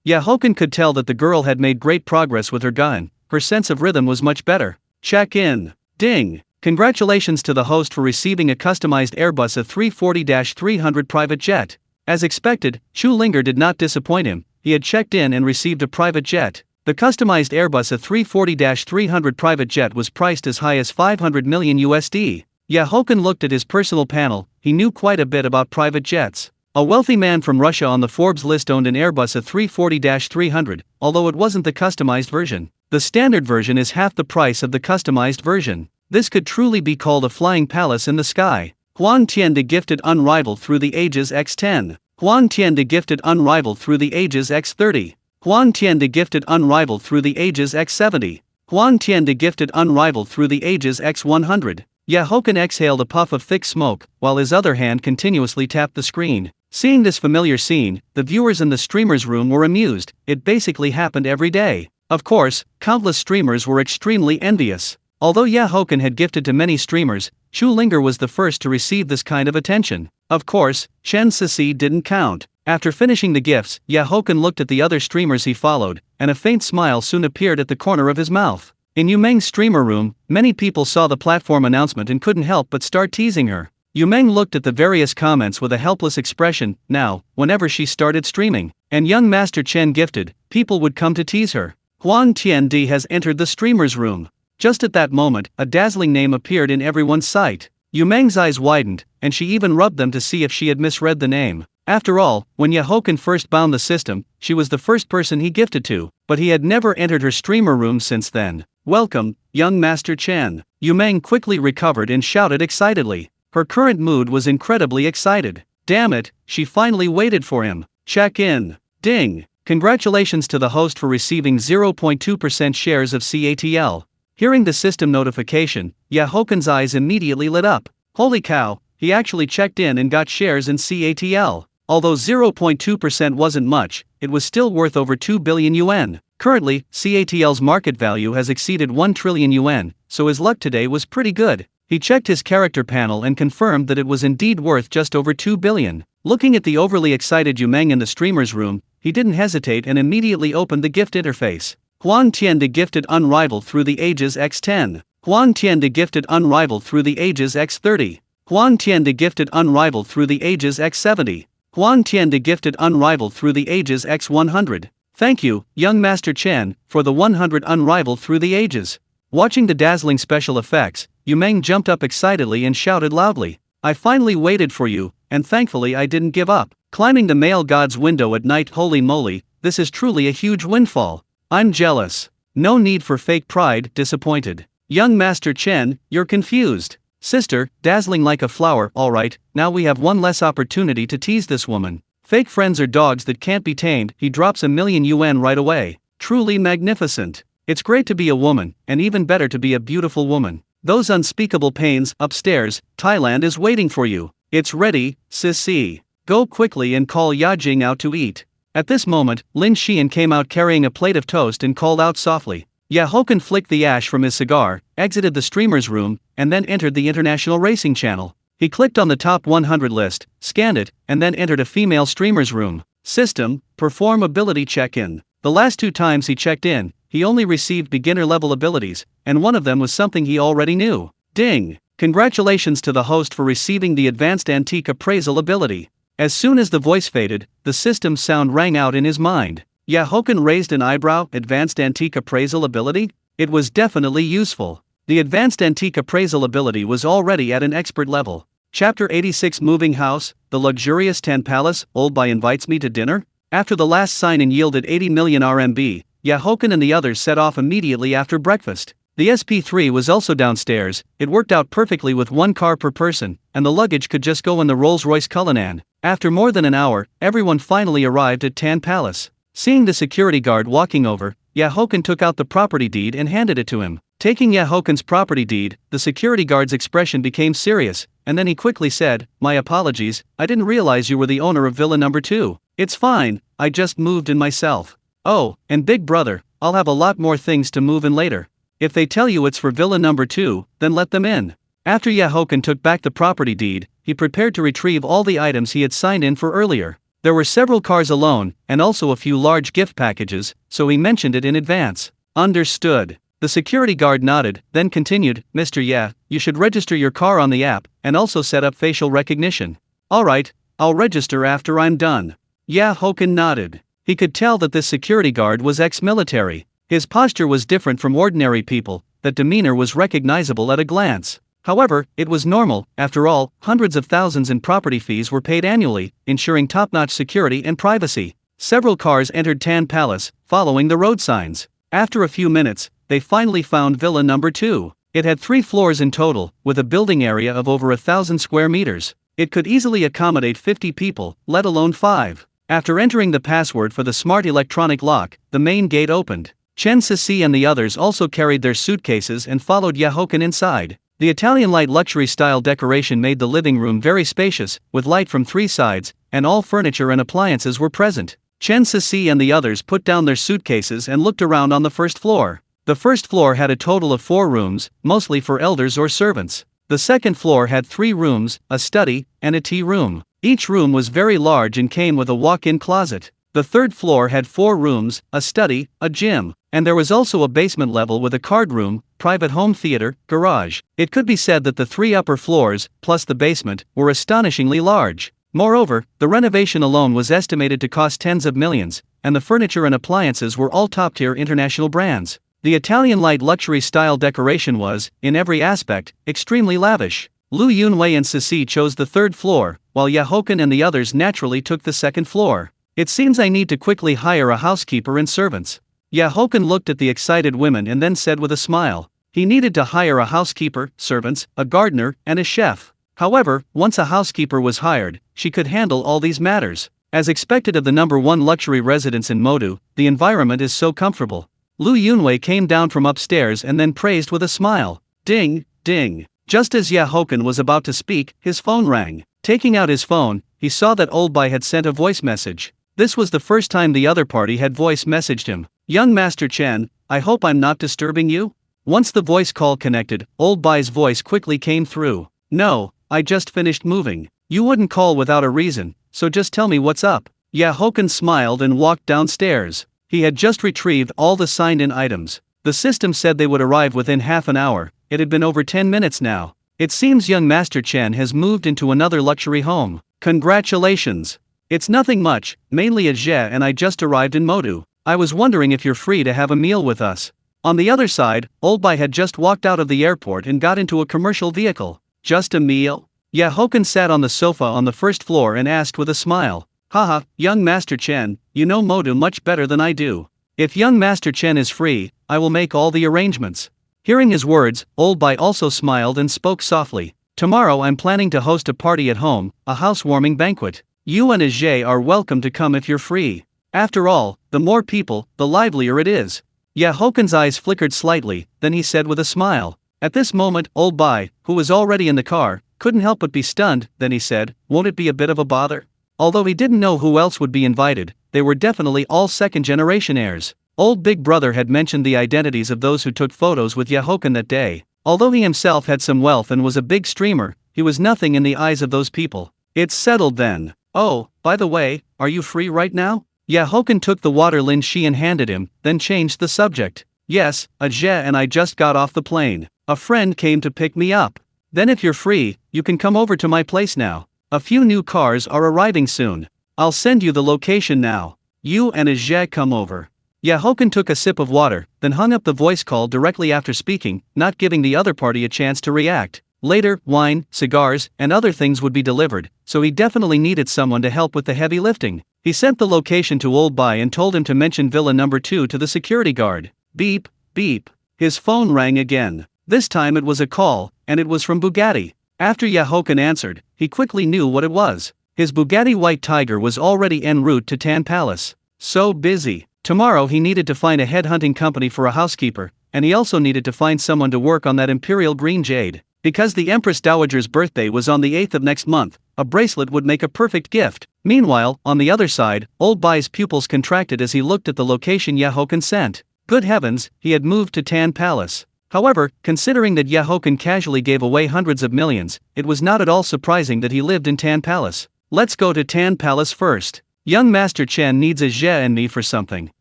Haochen could tell that the girl had made great progress with her gun, her sense of rhythm was much better. Check in. Ding. Congratulations to the host for receiving a customized Airbus A340-300 private jet. As expected, Chu Linger did not disappoint him, he had checked in and received a private jet. The customized Airbus A340-300 private jet was priced as high as 500 million USD. Haochen looked at his personal panel, he knew quite a bit about private jets. A wealthy man from Russia on the Forbes list owned an Airbus A340-300, although it wasn't the customized version. The standard version is half the price of the customized version. This could truly be called a flying palace in the sky. Huang Tiande gifted unrivaled through the ages X10. Huang Tiande gifted unrivaled through the ages X30. Huan Tiande gifted unrivaled through the ages x70. Huan Tiande gifted unrivaled through the ages x100. Haochen exhaled a puff of thick smoke, while his other hand continuously tapped the screen. Seeing this familiar scene, the viewers in the streamer's room were amused. It basically happened every day. Of course, countless streamers were extremely envious. Although Haochen had gifted to many streamers, Chu Linger was the first to receive this kind of attention. Of course, Chen Sisi didn't count. After finishing the gifts, Haochen looked at the other streamers he followed, and a faint smile soon appeared at the corner of his mouth. In Yumeng's streamer room, many people saw the platform announcement and couldn't help but start teasing her. Yumeng looked at the various comments with a helpless expression. Now, whenever she started streaming, and young Master Chen gifted, people would come to tease her. Huan Tiandi has entered the streamer's room. Just at that moment, a dazzling name appeared in everyone's sight. Yumeng's eyes widened, and she even rubbed them to see if she had misread the name. After all, when Haochen first bound the system, she was the first person he gifted to, but he had never entered her streamer room since then. Welcome, young Master Chen. Yumeng quickly recovered and shouted excitedly. Her current mood was incredibly excited. Damn it, she finally waited for him. Check in. Ding. Congratulations to the host for receiving 0.2% shares of CATL. Hearing the system notification, Haochen's eyes immediately lit up. Holy cow, he actually checked in and got shares in CATL. Although 0.2% wasn't much, it was still worth over 2 billion yuan. Currently, CATL's market value has exceeded 1 trillion yuan, so his luck today was pretty good. He checked his character panel and confirmed that it was indeed worth just over 2 billion. Looking at the overly excited Yumeng in the streamer's room, he didn't hesitate and immediately opened the gift interface. Huan Tiande gifted unrivaled through the ages x10. Huan Tiande gifted unrivaled through the ages x30. Huan Tiande gifted unrivaled through the ages x70. Huan Tiande gifted unrivaled through the ages x100. Thank you, young Master Chen, for the 100 unrivaled through the ages. Watching the dazzling special effects, Yumeng jumped up excitedly and shouted loudly. I finally waited for you, and thankfully I didn't give up. Climbing the male god's window at night, holy moly, this is truly a huge windfall. I'm jealous. No need for fake pride, disappointed. Young Master Chen, you're confused. Sister, dazzling like a flower, alright, now we have one less opportunity to tease this woman. Fake friends are dogs that can't be tamed. He drops 1 million yuan right away. Truly magnificent. It's great to be a woman, and even better to be a beautiful woman. Those unspeakable pains, upstairs, Thailand is waiting for you. It's ready, sissy. Go quickly and call Yajing out to eat. At this moment, Lin Xian came out carrying a plate of toast and called out softly. Haochen flicked the ash from his cigar, exited the streamer's room, and then entered the international racing channel. He clicked on the top 100 list, scanned it, and then entered a female streamer's room. System, perform ability check-in. The last 2 times he checked in, he only received beginner-level abilities, and one of them was something he already knew. Ding! Congratulations to the host for receiving the advanced antique appraisal ability. As soon as the voice faded, the system's sound rang out in his mind. Haochen raised an eyebrow. Advanced antique appraisal ability? It was definitely useful. The advanced antique appraisal ability was already at an expert level. Chapter 86 Moving House, the luxurious Tan Palace, Old Bai invites me to dinner? After the last sign-in yielded 80 million RMB, Haochen and the others set off immediately after breakfast. The SP3 was also downstairs. It worked out perfectly with 1 car per person, and the luggage could just go in the Rolls-Royce Cullinan. After more than an hour, everyone finally arrived at Tan Palace. Seeing the security guard walking over, Haochen took out the property deed and handed it to him. Taking Haochen's property deed, the security guard's expression became serious, and then he quickly said, "My apologies, I didn't realize you were the owner of Villa number 2. It's fine, I just moved in myself. Oh, and big brother, I'll have a lot more things to move in later. If they tell you it's for Villa number 2, then let them in." After Haochen took back the property deed, he prepared to retrieve all the items he had signed in for earlier. There were several cars alone, and also a few large gift packages, so he mentioned it in advance. Understood. The security guard nodded, then continued, "Mr. You should register your car on the app, and also set up facial recognition." "Alright, I'll register after I'm done." Haochen nodded. He could tell that this security guard was ex-military. His posture was different from ordinary people, that demeanor was recognizable at a glance. However, it was normal. After all, hundreds of thousands in property fees were paid annually, ensuring top-notch security and privacy. Several cars entered Tan Palace, following the road signs. After a few minutes, they finally found Villa number 2. It had 3 floors in total, with a building area of over 1,000 square meters. It could easily accommodate 50 people, let alone 5. After entering the password for the smart electronic lock, the main gate opened. Chen Sisi and the others also carried their suitcases and followed Haochen inside. The Italian light luxury style decoration made the living room very spacious, with light from 3 sides, and all furniture and appliances were present. Chen Sisi and the others put down their suitcases and looked around on the first floor. The first floor had a total of 4 rooms, mostly for elders or servants. The second floor had 3 rooms, a study, and a tea room. Each room was very large and came with a walk-in closet. The third floor had 4 rooms, a study, a gym, and there was also a basement level with a card room, private home theater, garage. It could be said that the 3 upper floors, plus the basement, were astonishingly large. Moreover, the renovation alone was estimated to cost tens of millions, and the furniture and appliances were all top-tier international brands. The Italian light luxury style decoration was, in every aspect, extremely lavish. Lu Yunwei and Sisi chose the 3rd floor, while Haochen and the others naturally took the 2nd floor. It seems I need to quickly hire a housekeeper and servants. Haochen looked at the excited women and then said with a smile. He needed to hire a housekeeper, servants, a gardener, and a chef. However, once a housekeeper was hired, she could handle all these matters. As expected of the #1 luxury residence in Modu, the environment is so comfortable. Lu Yunwei came down from upstairs and then praised with a smile. Ding, ding. Just as Haochen was about to speak, his phone rang. Taking out his phone, he saw that Old Bai had sent a voice message. This was the first time the other party had voice messaged him. Young Master Chen, I hope I'm not disturbing you? Once the voice call connected, Old Bai's voice quickly came through. No, I just finished moving. You wouldn't call without a reason, so just tell me what's up. Haochen smiled and walked downstairs. He had just retrieved all the signed-in items. The system said they would arrive within half an hour. It had been over 10 minutes now. It seems young Master Chen has moved into another luxury home. Congratulations. It's nothing much, mainly a Jie and I just arrived in Modu. I was wondering if you're free to have a meal with us. On the other side, Old Bai had just walked out of the airport and got into a commercial vehicle. Just a meal? Haochen sat on the sofa on the 1st floor and asked with a smile. Haha, young Master Chen, you know Modu much better than I do. If young Master Chen is free, I will make all the arrangements. Hearing his words, Old Bai also smiled and spoke softly. Tomorrow I'm planning to host a party at home, a housewarming banquet. You and Ajay are welcome to come if you're free. After all, the more people, the livelier it is. Hochen's eyes flickered slightly, then he said with a smile. At this moment, Old Bai, who was already in the car, couldn't help but be stunned. Then he said, won't it be a bit of a bother? Although he didn't know who else would be invited, they were definitely all second-generation heirs. Old Big Brother had mentioned the identities of those who took photos with Haochen that day. Although he himself had some wealth and was a big streamer, he was nothing in the eyes of those people. It's settled then. Oh, by the way, are you free right now? Haochen took the water Lin Xian handed him, then changed the subject. Yes, Ajay and I just got off the plane. A friend came to pick me up. Then if you're free, you can come over to my place now. A few new cars are arriving soon. I'll send you the location now. You and Ajay come over. Haochen took a sip of water, then hung up the voice call directly after speaking, not giving the other party a chance to react. Later, wine, cigars, and other things would be delivered, so he definitely needed someone to help with the heavy lifting. He sent the location to Old Bai and told him to mention Villa number 2 to the security guard. Beep, beep. His phone rang again. This time it was a call, and it was from Bugatti. After Haochen answered, he quickly knew what it was. His Bugatti White Tiger was already en route to Tan Palace. So busy. Tomorrow he needed to find a headhunting company for a housekeeper, and he also needed to find someone to work on that Imperial Green Jade. Because the Empress Dowager's birthday was on the 8th of next month, a bracelet would make a perfect gift. Meanwhile, on the other side, Old Bai's pupils contracted as he looked at the location Haochen sent. Good heavens, he had moved to Tan Palace. However, considering that Haochen casually gave away hundreds of millions, it was not at all surprising that he lived in Tan Palace. Let's go to Tan Palace first. Young Master Chen needs a Jie and me for something.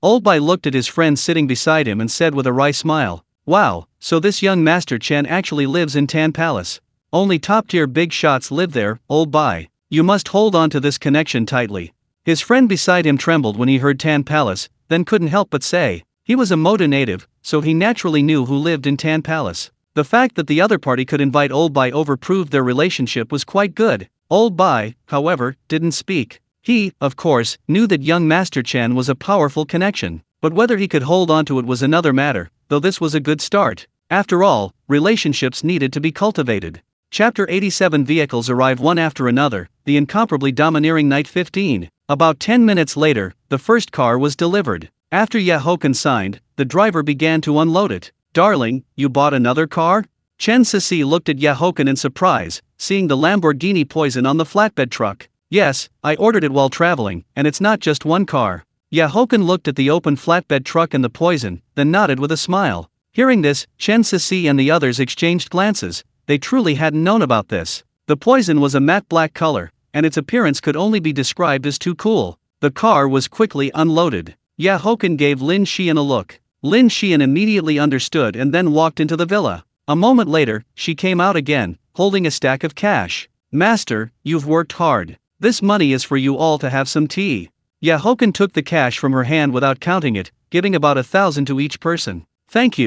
Old Bai looked at his friend sitting beside him and said with a wry smile, wow, so this young Master Chen actually lives in Tan Palace. Only top-tier big shots live there, Old Bai. You must hold on to this connection tightly. His friend beside him trembled when he heard Tan Palace, then couldn't help but say, he was a Moda native, so he naturally knew who lived in Tan Palace. The fact that the other party could invite Old Bai over proved their relationship was quite good. Old Bai, however, didn't speak. He, of course, knew that young Master Chen was a powerful connection, but whether he could hold on to it was another matter, though this was a good start. After all, relationships needed to be cultivated. Chapter 87. Vehicles arrive one after another, the incomparably domineering Night 15. About 10 minutes later, the first car was delivered. After Haochen signed, the driver began to unload it. "Darling, you bought another car?" Chen Sisi looked at Haochen in surprise, seeing the Lamborghini Poison on the flatbed truck. "Yes, I ordered it while traveling, and it's not just one car." Haochen looked at the open flatbed truck and the Poison, then nodded with a smile. Hearing this, Chen Sisi and the others exchanged glances. They truly hadn't known about this. The Poison was a matte black color, and its appearance could only be described as too cool. The car was quickly unloaded. Haochen gave Lin Xian a look. Lin Xian immediately understood and then walked into the villa. A moment later, she came out again, holding a stack of cash. "Master, you've worked hard. This money is for you all to have some tea." Haochen took the cash from her hand without counting it, giving about 1,000 to each person. Thank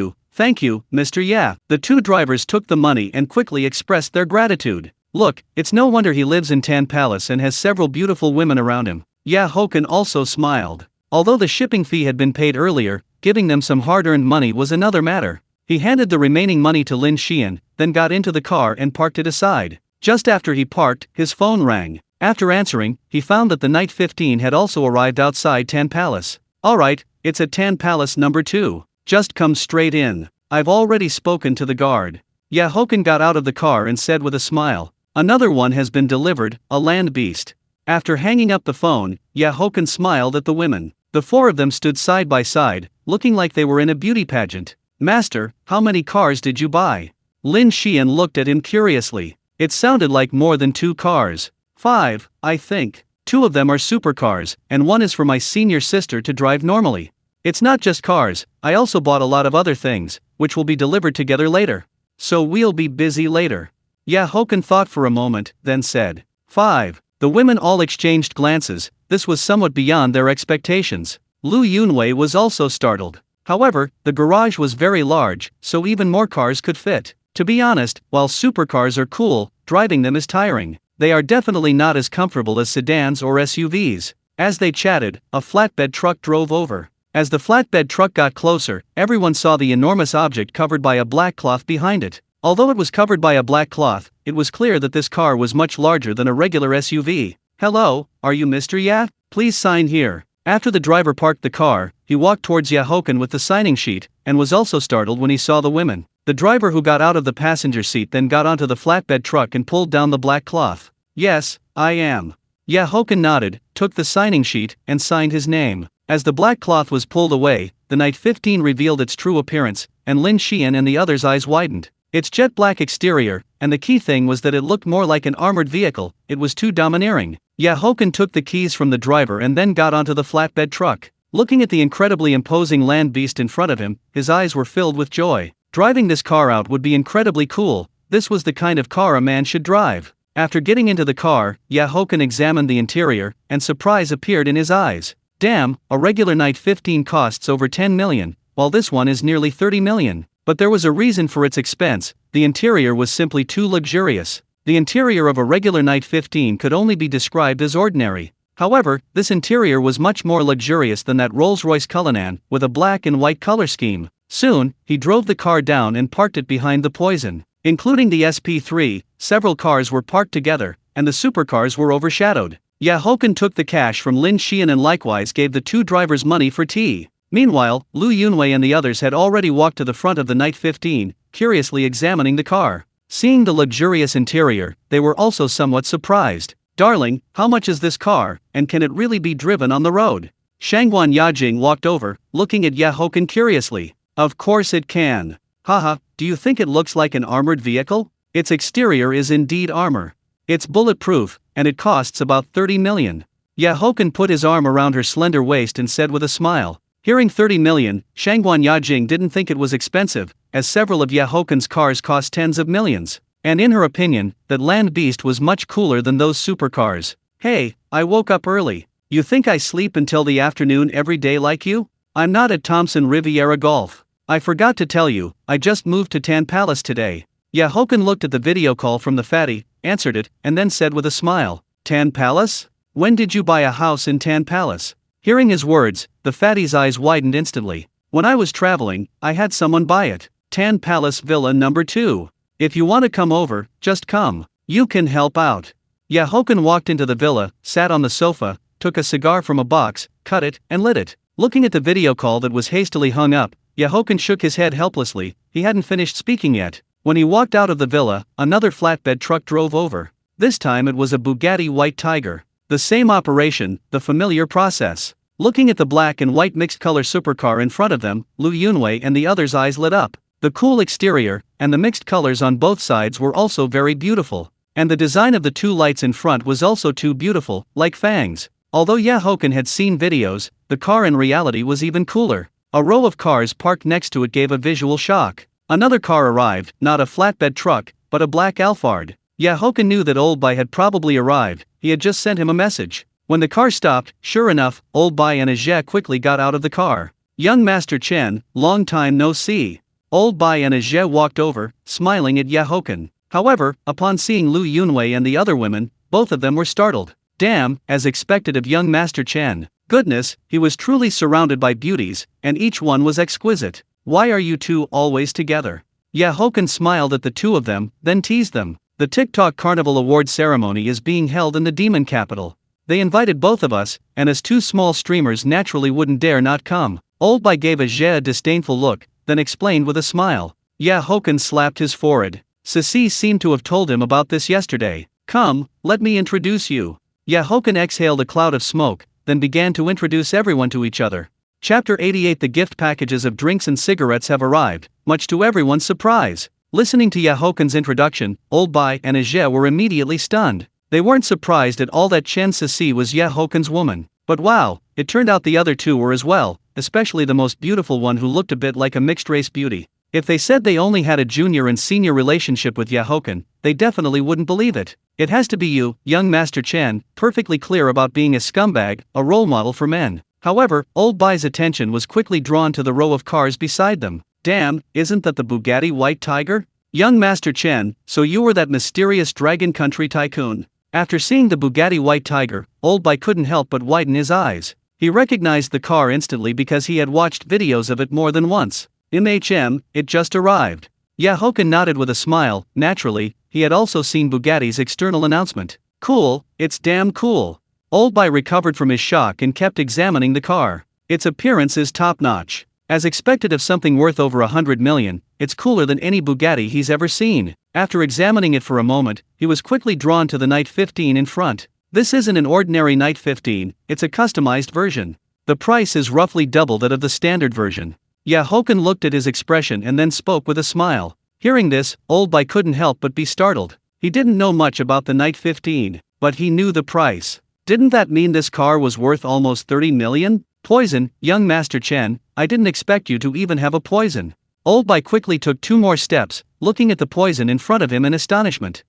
you, Mr. Ya." The two drivers took the money and quickly expressed their gratitude. "Look, it's no wonder he lives in Tan Palace and has several beautiful women around him." Haochen also smiled. Although the shipping fee had been paid earlier, giving them some hard-earned money was another matter. He handed the remaining money to Lin Xian, then got into the car and parked it aside. Just after he parked, his phone rang. After answering, he found that the Night 15 had also arrived outside Tan Palace. "Alright, it's at Tan Palace number 2. Just come straight in. I've already spoken to the guard." Haochen got out of the car and said with a smile, "Another one has been delivered, a land beast." After hanging up the phone, Haochen smiled at the women. The four of them stood side by side, looking like they were in a beauty pageant. "Master, how many cars did you buy?" Lin Xian looked at him curiously. It sounded like more than 2 cars. 5, I think. 2 of them are supercars, and 1 is for my senior sister to drive normally. It's not just cars, I also bought a lot of other things, which will be delivered together later. So we'll be busy later. Haochen thought for a moment, then said, 5. The women all exchanged glances. This was somewhat beyond their expectations. Lu Yunwei was also startled. However, the garage was very large, so even more cars could fit. To be honest, while supercars are cool, driving them is tiring. They are definitely not as comfortable as sedans or SUVs. As they chatted, a flatbed truck drove over. As the flatbed truck got closer, everyone saw the enormous object covered by a black cloth behind it. Although it was covered by a black cloth, it was clear that this car was much larger than a regular SUV. "Hello, are you Mr. Ya? Please sign here." After the driver parked the car, he walked towards Haochen with the signing sheet, and was also startled when he saw the women. The driver who got out of the passenger seat then got onto the flatbed truck and pulled down the black cloth. "Yes, I am." Haochen nodded, took the signing sheet, and signed his name. As the black cloth was pulled away, the Night 15 revealed its true appearance, and Lin Xian and the others' eyes widened. Its jet black exterior, and the key thing was that it looked more like an armored vehicle, it was too domineering. Haochen took the keys from the driver and then got onto the flatbed truck. Looking at the incredibly imposing land beast in front of him, his eyes were filled with joy. Driving this car out would be incredibly cool. This was the kind of car a man should drive. After getting into the car, Haochen examined the interior, and surprise appeared in his eyes. Damn, a regular Night 15 costs over 10 million, while this one is nearly 30 million. But there was a reason for its expense. The interior was simply too luxurious. The interior of a regular Night 15 could only be described as ordinary. However, this interior was much more luxurious than that Rolls-Royce Cullinan, with a black and white color scheme. Soon, he drove the car down and parked it behind the Poison. Including the SP3, several cars were parked together, and the supercars were overshadowed. Haochen took the cash from Lin Xian and likewise gave the two drivers money for tea. Meanwhile, Lu Yunwei and the others had already walked to the front of the Night 15, curiously examining the car. Seeing the luxurious interior, they were also somewhat surprised. "Darling, how much is this car, and can it really be driven on the road?" Shangguan Yajing walked over, looking at Haochen curiously. "Of course it can. Haha, do you think it looks like an armored vehicle? Its exterior is indeed armor. It's bulletproof, and it costs about 30 million. Haochen put his arm around her slender waist and said with a smile. Hearing 30 million, Shangguan Yajing didn't think it was expensive, as several of Haochen's cars cost tens of millions. And in her opinion, that land beast was much cooler than those supercars. "Hey, I woke up early. You think I sleep until the afternoon every day like you? I'm not at Thompson Riviera Golf. I forgot to tell you, I just moved to Tan Palace today." Haochen looked at the video call from the fatty, answered it, and then said with a smile, "Tan Palace? When did you buy a house in Tan Palace?" Hearing his words, the fatty's eyes widened instantly. "When I was traveling, I had someone buy it. Tan Palace Villa number 2. If you want to come over, just come. You can help out. Haochen walked into the villa, sat on the sofa, took a cigar from a box, cut it, and lit it. Looking at the video call that was hastily hung up, Haochen shook his head helplessly. He hadn't finished speaking yet. When he walked out of the villa, another flatbed truck drove over. This time it was a Bugatti White Tiger. The same operation, the familiar process. Looking at the black and white mixed-color supercar in front of them, Liu Yunwei and the others' eyes lit up. The cool exterior, and the mixed colors on both sides were also very beautiful. And the design of the two lights in front was also too beautiful, like fangs. Although Haochen had seen videos, the car in reality was even cooler. A row of cars parked next to it gave a visual shock. Another car arrived, not a flatbed truck, but a black Alphard. Haochen knew that Old Bai had probably arrived. He had just sent him a message. When the car stopped, sure enough, Old Bai and Ajie quickly got out of the car. Young Master Chen, long time no see. Old Bai and Ajie walked over, smiling at Haochen. However, upon seeing Liu Yunwei and the other women, both of them were startled. Damn, as expected of young Master Chen. Goodness, he was truly surrounded by beauties, and each one was exquisite. Why are you two always together? Haochen smiled at the two of them, then teased them. The TikTok Carnival Award ceremony is being held in the demon capital. They invited both of us, and as two small streamers naturally wouldn't dare not come. Old Bai gave Ajie a disdainful look, then explained with a smile. Haochen slapped his forehead. Ceci seemed to have told him about this yesterday. Come, let me introduce you. Haochen exhaled a cloud of smoke, then began to introduce everyone to each other. Chapter 88. The gift packages of drinks and cigarettes have arrived, much to everyone's surprise. Listening to Haochen's introduction, Old Bai and Ajie were immediately stunned. They weren't surprised at all that Chen Ceci was Haochen's woman. But wow, it turned out the other two were as well, especially the most beautiful one who looked a bit like a mixed-race beauty. If they said they only had a junior and senior relationship with Haochen, they definitely wouldn't believe it. It has to be you, young Master Chen, perfectly clear about being a scumbag, a role model for men. However, Old Bai's attention was quickly drawn to the row of cars beside them. Damn, isn't that the Bugatti White Tiger? Young Master Chen, so you were that mysterious Dragon Country tycoon. After seeing the Bugatti White Tiger, Old Bai couldn't help but widen his eyes. He recognized the car instantly because he had watched videos of it more than once. It just arrived. Haochen nodded with a smile. Naturally, he had also seen Bugatti's external announcement. Cool, it's damn cool. Old Bai recovered from his shock and kept examining the car. Its appearance is top-notch. As expected of something worth over 100 million, it's cooler than any Bugatti he's ever seen. After examining it for a moment, he was quickly drawn to the Night 15 in front. This isn't an ordinary Night 15, it's a customized version. The price is roughly double that of the standard version. Haochen looked at his expression and then spoke with a smile. Hearing this, Old Bai couldn't help but be startled. He didn't know much about the Night 15, but he knew the price. Didn't that mean this car was worth almost 30 million? Poison, young Master Chen, I didn't expect you to even have a poison. Old Bai quickly took 2 more steps, looking at the poison in front of him in astonishment.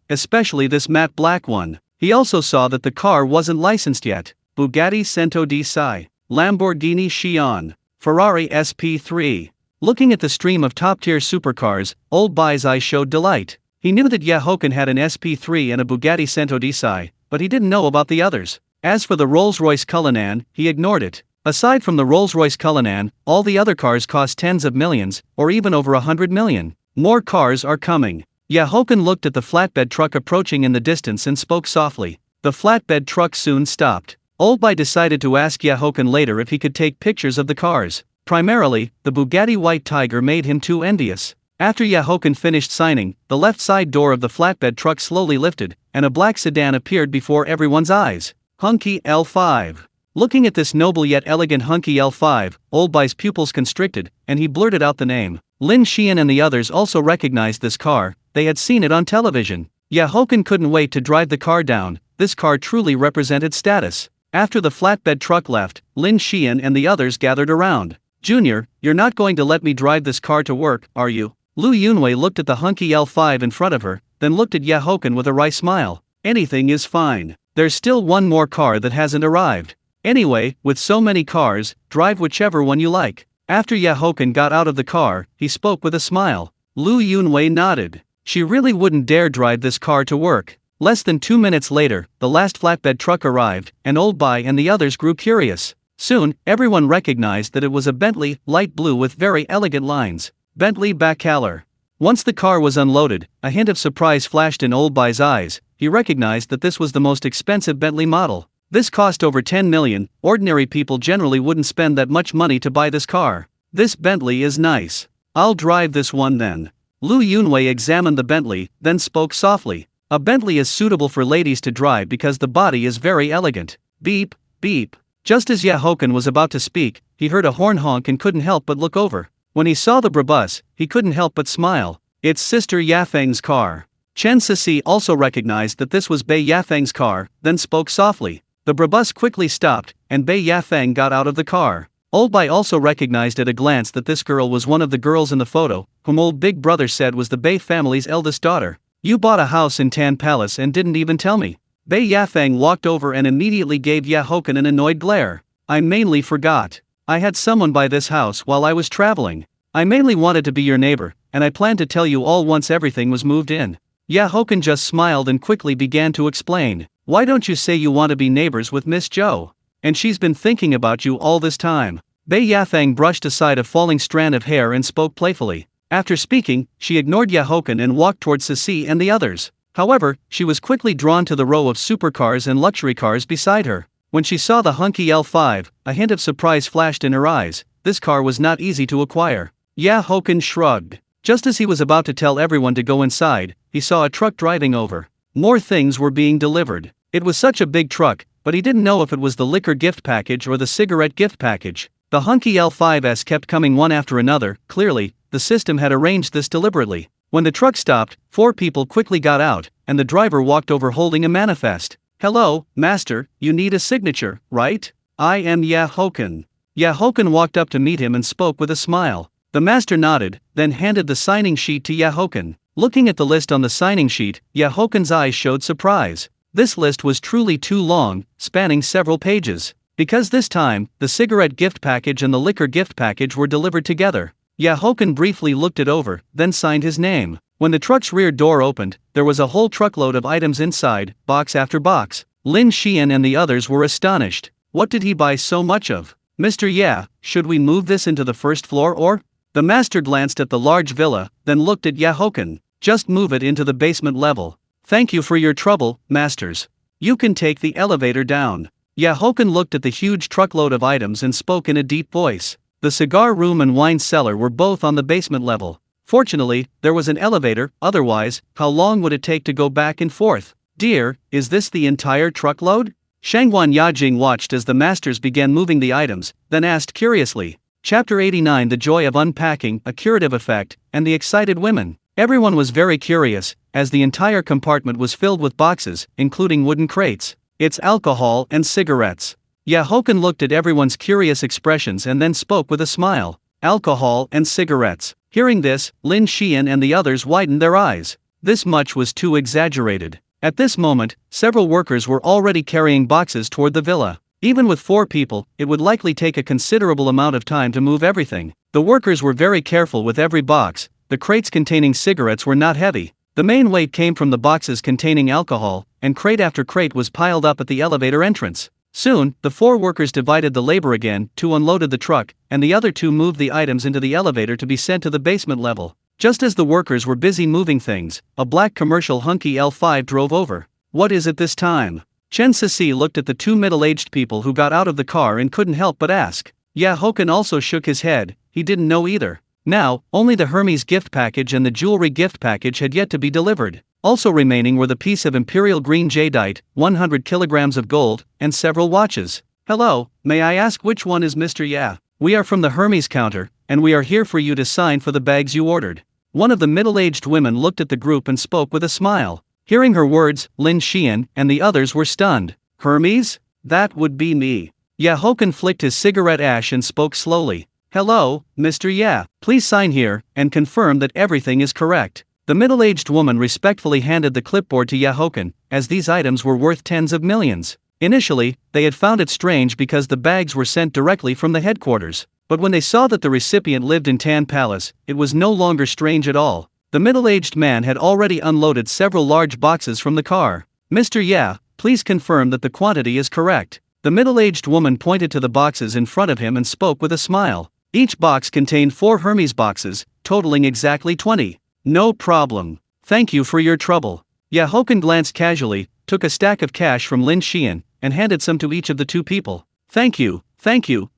Especially this matte black one. He also saw that the car wasn't licensed yet. Bugatti Cento di Sai, Lamborghini Xi'an, Ferrari SP3. Looking at the stream of top-tier supercars, Old Bai's eyes showed delight. He knew that Haochen had an SP3 and a Bugatti Cento di Sai, but he didn't know about the others. As for the Rolls-Royce Cullinan, he ignored it. Aside from the Rolls-Royce Cullinan, all the other cars cost tens of millions, or even over 100 million. More cars are coming. Haochen looked at the flatbed truck approaching in the distance and spoke softly. The flatbed truck soon stopped. Old Bai decided to ask Haochen later if he could take pictures of the cars. Primarily, the Bugatti White Tiger made him too envious. After Haochen finished signing, the left side door of the flatbed truck slowly lifted, and a black sedan appeared before everyone's eyes. Hunky L5. Looking at this noble yet elegant hunky L5, Old Bai's pupils constricted, and he blurted out the name. Lin Xian and the others also recognized this car. They had seen it on television. Haochen couldn't wait to drive the car down. This car truly represented status. After the flatbed truck left, Lin Xian and the others gathered around. Junior, you're not going to let me drive this car to work, are you? Liu Yunwei looked at the hunky L5 in front of her, then looked at Haochen with a wry smile. Anything is fine. There's still one more car that hasn't arrived. Anyway, with so many cars, drive whichever one you like. After Haochen got out of the car, he spoke with a smile. Liu Yunwei nodded. She really wouldn't dare drive this car to work. Less than 2 minutes later, the last flatbed truck arrived, and Old Bai and the others grew curious. Soon, everyone recognized that it was a Bentley, light blue with very elegant lines. Bentley Bacalar. Once the car was unloaded, a hint of surprise flashed in Old Bai's eyes. He recognized that this was the most expensive Bentley model. This cost over 10 million, ordinary people generally wouldn't spend that much money to buy this car. This Bentley is nice. I'll drive this one then. Lu Yunwei examined the Bentley, then spoke softly. A Bentley is suitable for ladies to drive because the body is very elegant. Beep, beep. Just as Haochen was about to speak, he heard a horn honk and couldn't help but look over. When he saw the brabus, he couldn't help but smile. It's Sister Yafeng's car. Chen Sisi also recognized that this was Bei Yafeng's car, then spoke softly. The brabus quickly stopped, and Bei Yafeng got out of the car. Old Bai also recognized at a glance that this girl was one of the girls in the photo, whom old Big Brother said was the Bei family's eldest daughter. You bought a house in Tan Palace and didn't even tell me. Bei Yafeng walked over and immediately gave Haochen an annoyed glare. I mainly forgot. I had someone buy this house while I was traveling. I mainly wanted to be your neighbor, and I planned to tell you all once everything was moved in. Haochen just smiled and quickly began to explain. Why don't you say you want to be neighbors with Miss Zhou? And she's been thinking about you all this time. Bei Yafeng brushed aside a falling strand of hair and spoke playfully. After speaking, she ignored Haochen and walked towards Sisi and the others. However, she was quickly drawn to the row of supercars and luxury cars beside her. When she saw the hunky L5, a hint of surprise flashed in her eyes. This car was not easy to acquire. Haochen shrugged. Just as he was about to tell everyone to go inside, he saw a truck driving over. More things were being delivered. It was such a big truck, but he didn't know if it was the liquor gift package or the cigarette gift package. The hunky L5s kept coming one after another. Clearly, the system had arranged this deliberately. When the truck stopped, 4 people quickly got out, and the driver walked over holding a manifest. Hello, master, you need a signature, right? I am Haochen. Haochen walked up to meet him and spoke with a smile. The master nodded, then handed the signing sheet to Haochen. Looking at the list on the signing sheet, Hochen's eyes showed surprise. This list was truly too long, spanning several pages. Because this time, the cigarette gift package and the liquor gift package were delivered together. Haochen briefly looked it over, then signed his name. When the truck's rear door opened, there was a whole truckload of items inside, box after box. Lin Xian and the others were astonished. What did he buy so much of? Mr. Ya, should we move this into the first floor or? The master glanced at the large villa, then looked at Haochen. Just move it into the basement level. Thank you for your trouble, masters. You can take the elevator down. Haochen looked at the huge truckload of items and spoke in a deep voice. The cigar room and wine cellar were both on the basement level. Fortunately, there was an elevator, otherwise, how long would it take to go back and forth? Dear, is this the entire truckload? Shangguan Yajing watched as the masters began moving the items, then asked curiously. Chapter 89 The Joy of Unpacking, a Curative Effect, and the Excited Women. Everyone was very curious, as the entire compartment was filled with boxes, including wooden crates. It's alcohol and cigarettes. Haochen looked at everyone's curious expressions and then spoke with a smile. Alcohol and cigarettes. Hearing this, Lin Xian and the others widened their eyes. This much was too exaggerated. At this moment, several workers were already carrying boxes toward the villa. Even with 4 people, it would likely take a considerable amount of time to move everything. The workers were very careful with every box. The crates containing cigarettes were not heavy. The main weight came from the boxes containing alcohol, and crate after crate was piled up at the elevator entrance. Soon, the 4 workers divided the labor again. 2 unloaded the truck, and the other 2 moved the items into the elevator to be sent to the basement level. Just as the workers were busy moving things, a black commercial hunky L5 drove over. What is it this time? Chen Sisi looked at the 2 middle-aged people who got out of the car and couldn't help but ask. Haochen also shook his head. He didn't know either. Now, only the Hermes gift package and the jewelry gift package had yet to be delivered. Also remaining were the piece of imperial green jadeite, 100 kilograms of gold, and several watches. Hello, may I ask which one is Mr. Ya? We are from the Hermes counter, and we are here for you to sign for the bags you ordered. One of the middle-aged women looked at the group and spoke with a smile. Hearing her words, Lin Xian and the others were stunned. Hermes? That would be me. Haochen flicked his cigarette ash and spoke slowly. Hello, Mr. Ya, please sign here, and confirm that everything is correct. The middle-aged woman respectfully handed the clipboard to Haochen, as these items were worth tens of millions. Initially, they had found it strange because the bags were sent directly from the headquarters. But when they saw that the recipient lived in Tan Palace, it was no longer strange at all. The middle-aged man had already unloaded several large boxes from the car. Mr. Ya, please confirm that the quantity is correct. The middle-aged woman pointed to the boxes in front of him and spoke with a smile. Each box contained 4 Hermes boxes, totaling exactly 20. No problem. Thank you for your trouble. Haochen glanced casually, took a stack of cash from Lin Xian, and handed some to each of the two people. Thank you,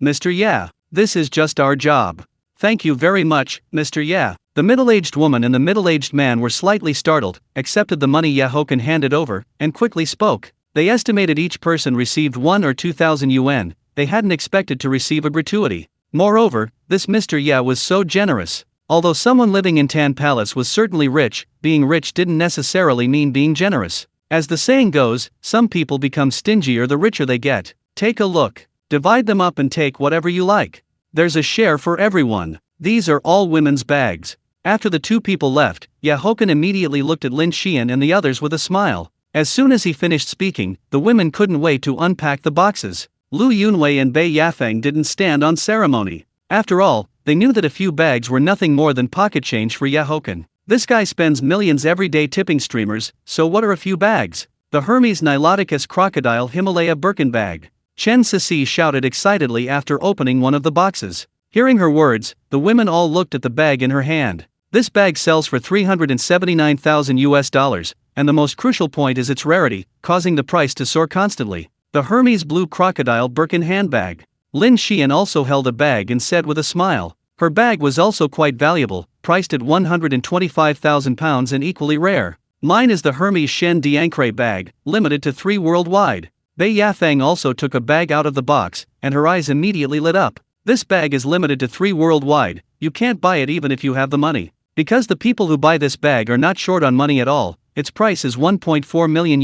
Mr. Ya. This is just our job. Thank you very much, Mr. Ya. The middle-aged woman and the middle-aged man were slightly startled, accepted the money Haochen handed over, and quickly spoke. They estimated each person received 1 or 2,000 yuan. They hadn't expected to receive a gratuity. Moreover, this Mr. Ya was so generous. Although someone living in Tan Palace was certainly rich, being rich didn't necessarily mean being generous. As the saying goes, some people become stingier the richer they get. Take a look. Divide them up and take whatever you like. There's a share for everyone. These are all women's bags. After the two people left, Haochen immediately looked at Lin Xian and the others with a smile. As soon as he finished speaking, the women couldn't wait to unpack the boxes. Lu Yunwei and Bei Yafeng didn't stand on ceremony. After all, they knew that a few bags were nothing more than pocket change for Haochen. This guy spends millions every day tipping streamers, so what are a few bags? The Hermes Niloticus Crocodile Himalaya Birkin bag. Chen Sisi shouted excitedly after opening one of the boxes. Hearing her words, the women all looked at the bag in her hand. This bag sells for $379,000, and the most crucial point is its rarity, causing the price to soar constantly. The Hermes Blue Crocodile Birkin handbag. Lin Xian also held a bag and said with a smile. Her bag was also quite valuable, priced at 125,000 pounds and equally rare. Mine is the Hermes Shen Diancre bag, limited to 3 worldwide. Bei Yafeng also took a bag out of the box, and her eyes immediately lit up. This bag is limited to 3 worldwide, you can't buy it even if you have the money. Because the people who buy this bag are not short on money at all, its price is $1.4 million.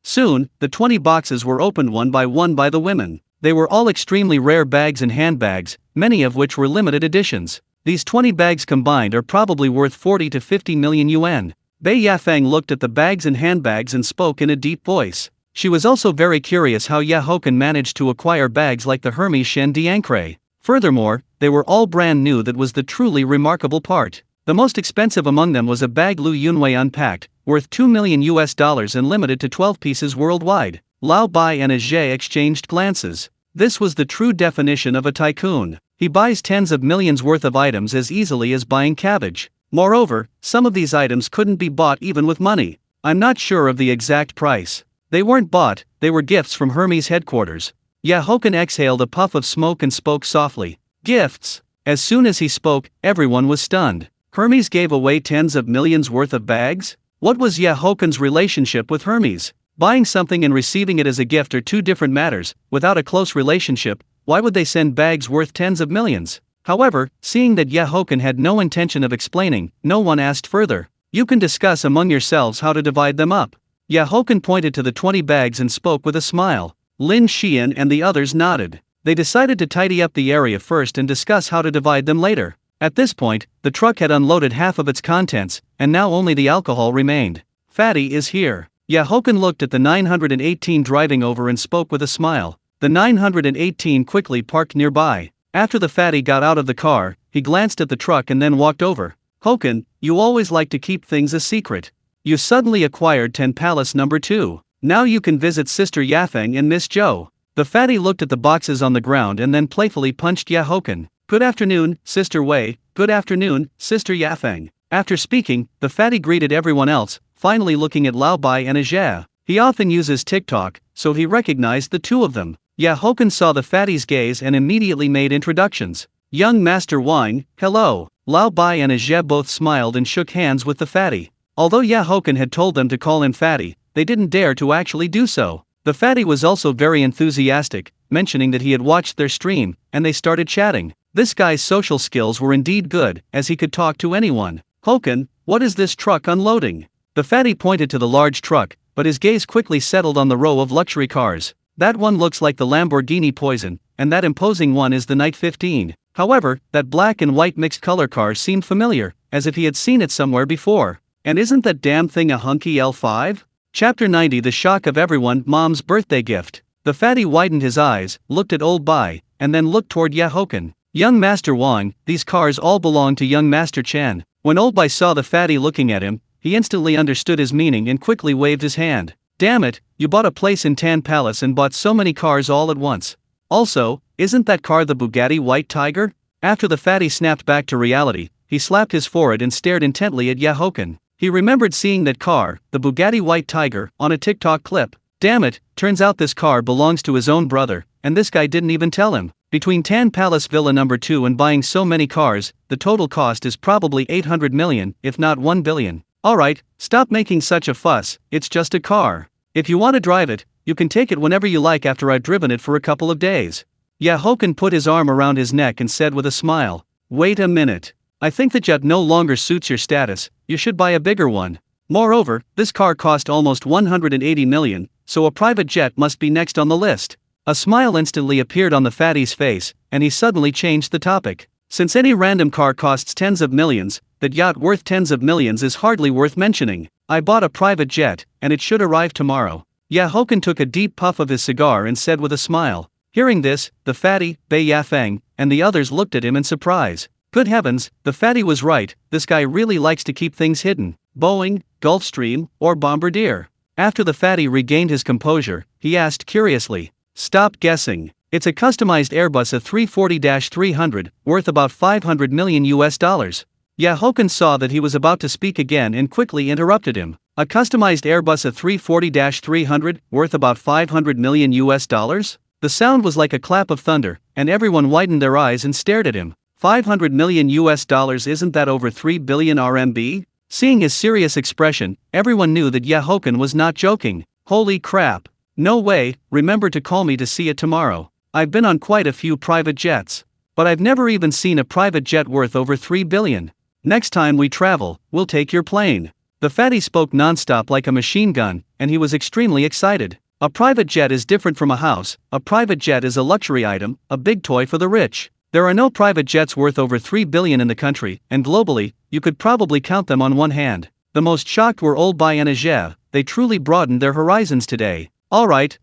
Soon, the 20 boxes were opened one by the women. They were all extremely rare bags and handbags, many of which were limited editions. These 20 bags combined are probably worth 40 to 50 million yuan. Bei Yafeng looked at the bags and handbags and spoke in a deep voice. She was also very curious how Haochen managed to acquire bags like the Hermes Shen Diancre. Furthermore, they were all brand new. That was the truly remarkable part. The most expensive among them was a bag Lu Yunwei unpacked, worth $2 million and limited to 12 pieces worldwide. Lao Bai and Ajay exchanged glances. This was the true definition of a tycoon. He buys tens of millions worth of items as easily as buying cabbage. Moreover, some of these items couldn't be bought even with money. I'm not sure of the exact price. They weren't bought, they were gifts from Hermes headquarters. Haochen exhaled a puff of smoke and spoke softly. Gifts. As soon as he spoke, everyone was stunned. Hermes gave away tens of millions worth of bags? What was Haochen's relationship with Hermes? Buying something and receiving it as a gift are two different matters. Without a close relationship, why would they send bags worth tens of millions? However, seeing that Haochen had no intention of explaining, no one asked further. You can discuss among yourselves how to divide them up. Haochen pointed to the 20 bags and spoke with a smile. Lin Xian and the others nodded. They decided to tidy up the area first and discuss how to divide them later. At this point, the truck had unloaded half of its contents, and now only the alcohol remained. Fatty is here. Haochen looked at the 918 driving over and spoke with a smile. The 918 quickly parked nearby. After the fatty got out of the car, he glanced at the truck and then walked over. Haochen, you always like to keep things a secret. You suddenly acquired 10 Palace number 2. Now you can visit Sister Yafeng and Miss Zhou. The fatty looked at the boxes on the ground and then playfully punched Haochen. Good afternoon, Sister Wei. Good afternoon, Sister Yafeng. After speaking, the fatty greeted everyone else, finally looking at Lao Bai and Ajia. He often uses TikTok, so he recognized the two of them. Haochen saw the fatty's gaze and immediately made introductions. Young Master Wang, hello. Lao Bai and Ajia both smiled and shook hands with the fatty. Although Haochen had told them to call him fatty, they didn't dare to actually do so. The fatty was also very enthusiastic, mentioning that he had watched their stream, and they started chatting. This guy's social skills were indeed good, as he could talk to anyone. Haochen, what is this truck unloading? The fatty pointed to the large truck, but his gaze quickly settled on the row of luxury cars. That one looks like the Lamborghini Poison, and that imposing one is the Night 15. However, that black and white mixed color car seemed familiar, as if he had seen it somewhere before. And isn't that damn thing a hunky L5? Chapter 90. The shock of everyone. Mom's birthday gift. The fatty widened his eyes, looked at old Bai, and then looked toward Haochen. Young Master Wang, these cars all belong to young Master Chen. When old Bai saw the fatty looking at him, he instantly understood his meaning and quickly waved his hand. Damn it, you bought a place in Tan Palace and bought so many cars all at once. Also, isn't that car the Bugatti White Tiger? After the fatty snapped back to reality, he slapped his forehead and stared intently at Haochen. He remembered seeing that car, the Bugatti White Tiger, on a TikTok clip. Damn it, turns out this car belongs to his own brother, and this guy didn't even tell him. Between Tan Palace Villa number 2 and buying so many cars, the total cost is probably 800 million, if not 1 billion. Alright, stop making such a fuss, it's just a car. If you want to drive it, you can take it whenever you like after I've driven it for a couple of days. Haochen put his arm around his neck and said with a smile, "Wait a minute. I think the jet no longer suits your status, you should buy a bigger one. Moreover, this car cost almost 180 million, so a private jet must be next on the list." A smile instantly appeared on the fatty's face, and he suddenly changed the topic. Since any random car costs tens of millions, that yacht worth tens of millions is hardly worth mentioning. I bought a private jet, and it should arrive tomorrow. Haochen took a deep puff of his cigar and said with a smile. Hearing this, the fatty, Bei Yafeng, and the others looked at him in surprise. Good heavens, the fatty was right, this guy really likes to keep things hidden. Boeing, Gulfstream, or Bombardier? After the fatty regained his composure, he asked curiously. Stop guessing. It's a customized Airbus A340-300, worth about 500 million US dollars. Haochen saw that he was about to speak again and quickly interrupted him. A customized Airbus A340-300, worth about 500 million US dollars? The sound was like a clap of thunder, and everyone widened their eyes and stared at him. 500 million US dollars, isn't that over 3 billion RMB? Seeing his serious expression, everyone knew that Haochen was not joking. Holy crap. No way, remember to call me to see it tomorrow. I've been on quite a few private jets. But I've never even seen a private jet worth over 3 billion. Next time we travel, we'll take your plane. The fatty spoke non-stop like a machine gun, and he was extremely excited. A private jet is different from a house. A private jet is a luxury item, a big toy for the rich. There are no private jets worth over 3 billion in the country, and globally, you could probably count them on one hand. The most shocked were old Bai and Ager. They truly broadened their horizons today. Alright.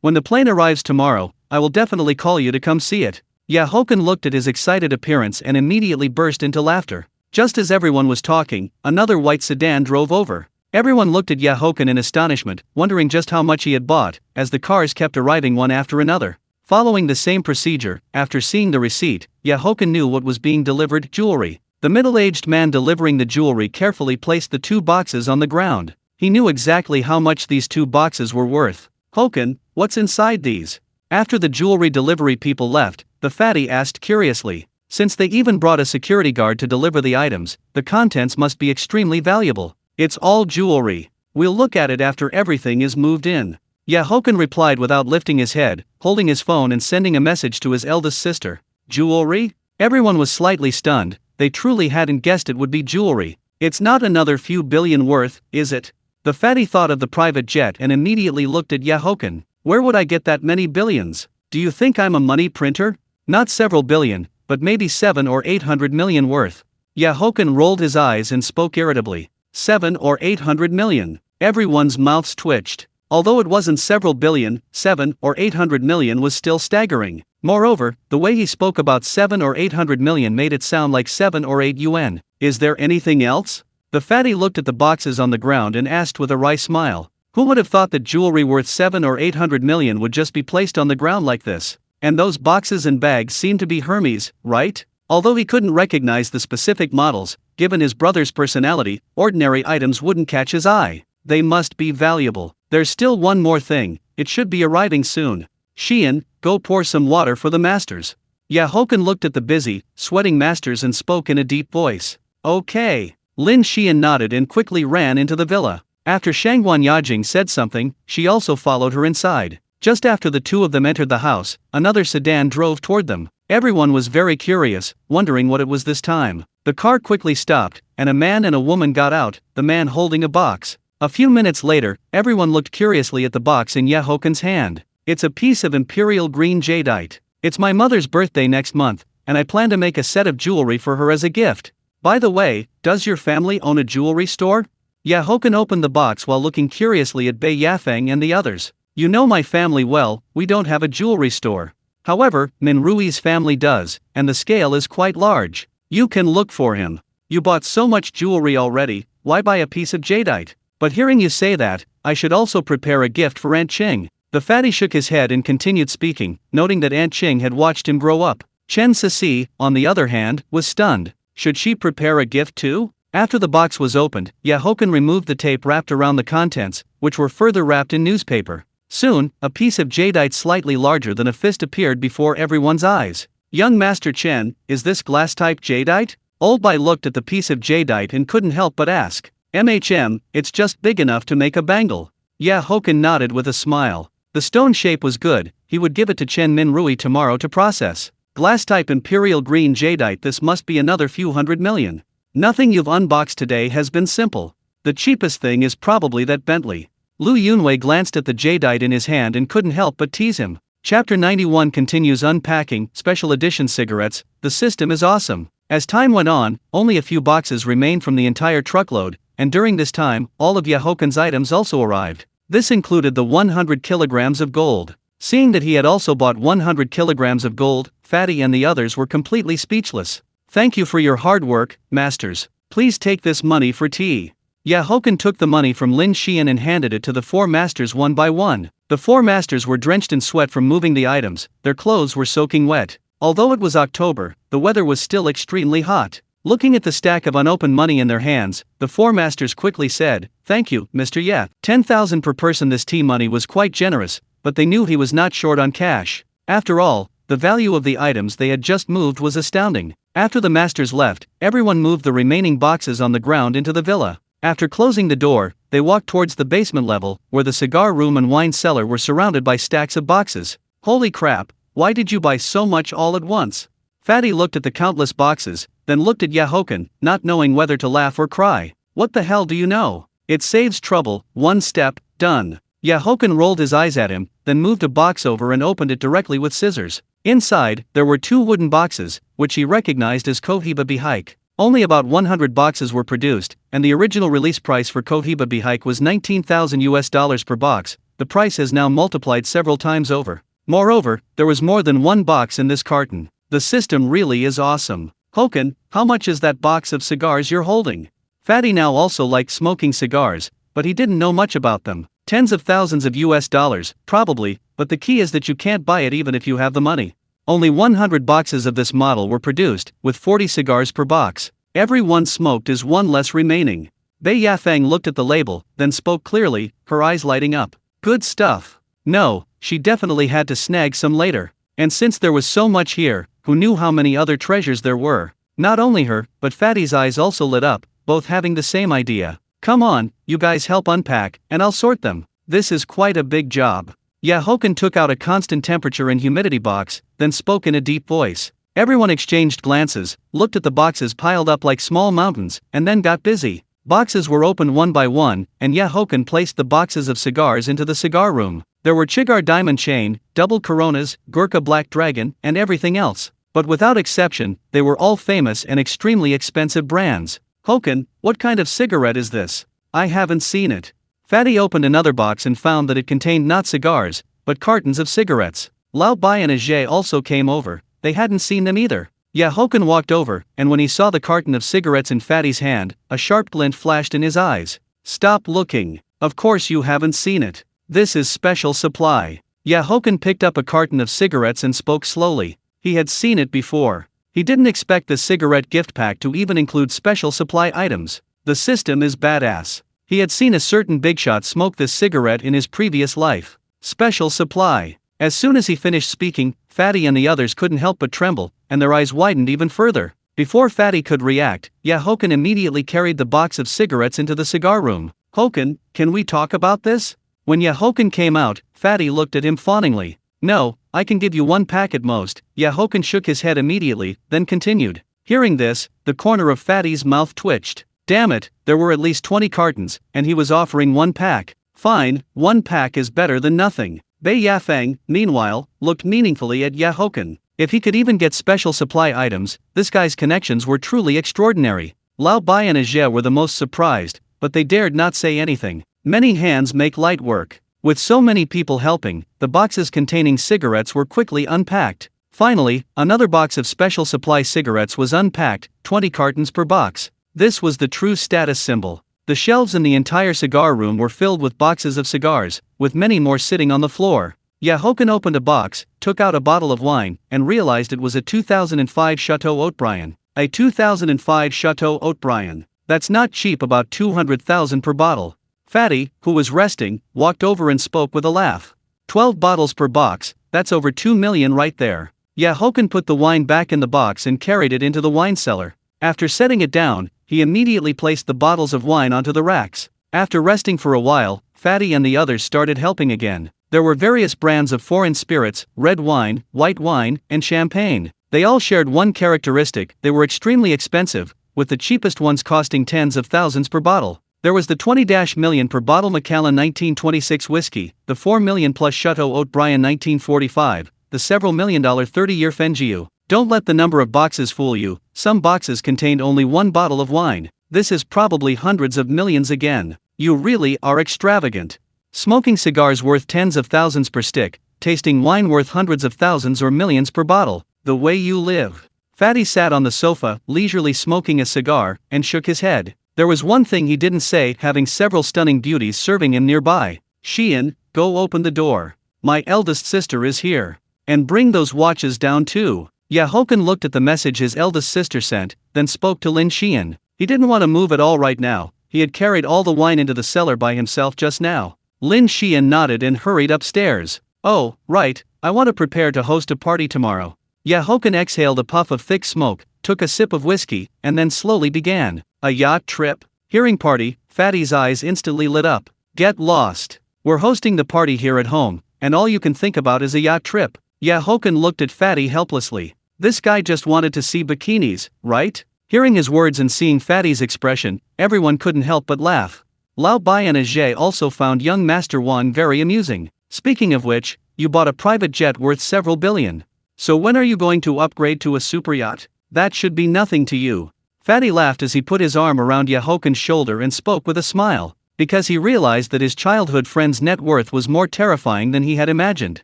When the plane arrives tomorrow, I will definitely call you to come see it. Haochen looked at his excited appearance and immediately burst into laughter. Just as everyone was talking, another white sedan drove over. Everyone looked at Haochen in astonishment, wondering just how much he had bought, as the cars kept arriving one after another. Following the same procedure, after seeing the receipt, Haochen knew what was being delivered: jewelry. The middle-aged man delivering the jewelry carefully placed the 2 boxes on the ground. He knew exactly how much these 2 boxes were worth. Haochen, what's inside these? After the jewelry delivery people left, the fatty asked curiously. Since they even brought a security guard to deliver the items, the contents must be extremely valuable. It's all jewelry. We'll look at it after everything is moved in. Haochen replied without lifting his head, holding his phone and sending a message to his eldest sister. Jewelry? Everyone was slightly stunned. They truly hadn't guessed it would be jewelry. It's not another few billion worth, is it? The fatty thought of the private jet and immediately looked at Haochen. Where would I get that many billions? Do you think I'm a money printer? Not several billion, but maybe 7 or 800 million worth. Haochen rolled his eyes and spoke irritably. 7 or 800 million. Everyone's mouths twitched. Although it wasn't several billion, 7 or 800 million was still staggering. Moreover, the way he spoke about 7 or 800 million made it sound like 7 or 8 yuan. Is there anything else? The fatty looked at the boxes on the ground and asked with a wry smile. Who would have thought that jewelry worth 7 or 800 million would just be placed on the ground like this? And those boxes and bags seemed to be Hermes, right? Although he couldn't recognize the specific models, given his brother's personality, ordinary items wouldn't catch his eye. They must be valuable. There's still one more thing, it should be arriving soon. Xian, go pour some water for the masters. Haochen looked at the busy, sweating masters and spoke in a deep voice. Okay. Lin Xian nodded and quickly ran into the villa. After Shangguan Yajing said something, she also followed her inside. Just after the 2 of them entered the house, another sedan drove toward them. Everyone was very curious, wondering what it was this time. The car quickly stopped, and a man and a woman got out, the man holding a box. A few minutes later, everyone looked curiously at the box in Hochen's hand. It's a piece of imperial green jadeite. It's my mother's birthday next month, and I plan to make a set of jewelry for her as a gift. By the way, does your family own a jewelry store? Haochen opened the box while looking curiously at Bei Yafeng and the others. You know my family well, we don't have a jewelry store. However, Min Rui's family does, and the scale is quite large. You can look for him. You bought so much jewelry already, why buy a piece of jadeite? But hearing you say that, I should also prepare a gift for Aunt Ching. The fatty shook his head and continued speaking, noting that Aunt Ching had watched him grow up. Chen Sisi, on the other hand, was stunned. Should she prepare a gift too? After the box was opened, Haochen removed the tape wrapped around the contents, which were further wrapped in newspaper. Soon, a piece of jadeite slightly larger than a fist appeared before everyone's eyes. Young Master Chen, is this glass-type jadeite? Old Bai looked at the piece of jadeite and couldn't help but ask. It's just big enough to make a bangle. Haochen nodded with a smile. The stone shape was good, he would give it to Chen Minrui tomorrow to process. Glass-type imperial green jadeite, this must be another few hundred million. Nothing you've unboxed today has been simple. The cheapest thing is probably that Bentley. Lu Yunwei glanced at the jadeite in his hand and couldn't help but tease him. Chapter 91 continues unpacking, special edition cigarettes. The system is awesome. As time went on, only a few boxes remained from the entire truckload, and during this time, all of Hochen's items also arrived. This included the 100 kilograms of gold. Seeing that he had also bought 100 kilograms of gold, Fatty and the others were completely speechless. Thank you for your hard work, masters. Please take this money for tea. Haochen took the money from Lin Xian and handed it to the four masters one by one. The four masters were drenched in sweat from moving the items, their clothes were soaking wet. Although it was October, the weather was still extremely hot. Looking at the stack of unopened money in their hands, the four masters quickly said, "Thank you, Mr. Ye." 10,000 per person. This tea money was quite generous, but they knew he was not short on cash. After all, the value of the items they had just moved was astounding. After the masters left, everyone moved the remaining boxes on the ground into the villa. After closing the door, they walked towards the basement level, where the cigar room and wine cellar were surrounded by stacks of boxes. Holy crap, why did you buy so much all at once? Fatty looked at the countless boxes, then looked at Haochen, not knowing whether to laugh or cry. What the hell do you know? It saves trouble, one step, done. Haochen rolled his eyes at him, then moved a box over and opened it directly with scissors. Inside, there were two wooden boxes, which he recognized as Cohiba Bihike. Only about 100 boxes were produced, and the original release price for Cohiba Bihike was $19,000 per box. The price has now multiplied several times over. Moreover, there was more than one box in this carton. The system really is awesome. Haochen, how much is that box of cigars you're holding? Fatty now also liked smoking cigars, but he didn't know much about them. Tens of thousands of US dollars, probably, but the key is that you can't buy it even if you have the money. Only 100 boxes of this model were produced, with 40 cigars per box. Every one smoked is one less remaining. Bei Yafeng looked at the label, then spoke clearly, her eyes lighting up. Good stuff. No, she definitely had to snag some later. And since there was so much here, who knew how many other treasures there were? Not only her, but Fatty's eyes also lit up, both having the same idea. Come on, you guys help unpack, and I'll sort them. This is quite a big job. Haochen took out a constant temperature and humidity box, then spoke in a deep voice. Everyone exchanged glances, looked at the boxes piled up like small mountains, and then got busy. Boxes were opened one by one, and Haochen placed the boxes of cigars into the cigar room. There were Chigar Diamond Chain, Double Coronas, Gurkha Black Dragon, and everything else. But without exception, they were all famous and extremely expensive brands. Haochen, what kind of cigarette is this? I haven't seen it. Fatty opened another box and found that it contained not cigars, but cartons of cigarettes. Lao Bai and Ajay also came over, they hadn't seen them either. Haochen walked over, and when he saw the carton of cigarettes in Fatty's hand, a sharp glint flashed in his eyes. Stop looking. Of course you haven't seen it. This is special supply. Haochen picked up a carton of cigarettes and spoke slowly. He had seen it before. He didn't expect the cigarette gift pack to even include special supply items. The system is badass. He had seen a certain big shot smoke this cigarette in his previous life. Special supply. As soon as he finished speaking, Fatty and the others couldn't help but tremble, and their eyes widened even further. Before Fatty could react, Haochen immediately carried the box of cigarettes into the cigar room. Haochen, can we talk about this? When Haochen came out, Fatty looked at him fawningly. No, I can give you one pack at most. Haochen shook his head immediately, then continued. Hearing this, the corner of Fatty's mouth twitched. Damn it, there were at least 20 cartons, and he was offering one pack. Fine, one pack is better than nothing. Bei Yafeng, meanwhile, looked meaningfully at Haochen. If he could even get special supply items, this guy's connections were truly extraordinary. Lao Bai and Ajay were the most surprised, but they dared not say anything. Many hands make light work. With so many people helping, the boxes containing cigarettes were quickly unpacked. Finally, another box of special supply cigarettes was unpacked, 20 cartons per box. This was the true status symbol. The shelves in the entire cigar room were filled with boxes of cigars, with many more sitting on the floor. Haochen opened a box, took out a bottle of wine, and realized it was a 2005 Chateau Haut-Brion. A 2005 Chateau Haut-Brion. That's not cheap, about 200,000 per bottle. Fatty, who was resting, walked over and spoke with a laugh. 12 bottles per box, that's over 2 million right there. Haochen put the wine back in the box and carried it into the wine cellar. After setting it down, he immediately placed the bottles of wine onto the racks. After resting for a while, Fatty and the others started helping again. There were various brands of foreign spirits, red wine, white wine, and champagne. They all shared one characteristic: they were extremely expensive, with the cheapest ones costing tens of thousands per bottle. There was the 20 million per bottle Macallan 1926 whiskey, the 4 million plus Chateau Haut-Brion 1945, the several $1 million 30-year Fenjiu. Don't let the number of boxes fool you. Some boxes contained only one bottle of wine. This is probably hundreds of millions again. You really are extravagant. Smoking cigars worth tens of thousands per stick, tasting wine worth hundreds of thousands or millions per bottle. The way you live. Fatty sat on the sofa, leisurely smoking a cigar, and shook his head. There was one thing he didn't say, having several stunning beauties serving him nearby. Xian, go open the door. My eldest sister is here. And bring those watches down too. Haochen looked at the message his eldest sister sent, then spoke to Lin Xian. He didn't want to move at all right now. He had carried all the wine into the cellar by himself just now. Lin Xian nodded and hurried upstairs. Oh, right, I want to prepare to host a party tomorrow. Haochen exhaled a puff of thick smoke, took a sip of whiskey, and then slowly began. A yacht trip? Hearing party, Fatty's eyes instantly lit up. Get lost. We're hosting the party here at home, and all you can think about is a yacht trip. Haochen looked at Fatty helplessly. This guy just wanted to see bikinis, right? Hearing his words and seeing Fatty's expression, everyone couldn't help but laugh. Lao Bai and Ajay also found young Master Wan very amusing. Speaking of which, you bought a private jet worth several billion. So when are you going to upgrade to a super yacht? That should be nothing to you. Fatty laughed as he put his arm around Haochen's shoulder and spoke with a smile, because he realized that his childhood friend's net worth was more terrifying than he had imagined.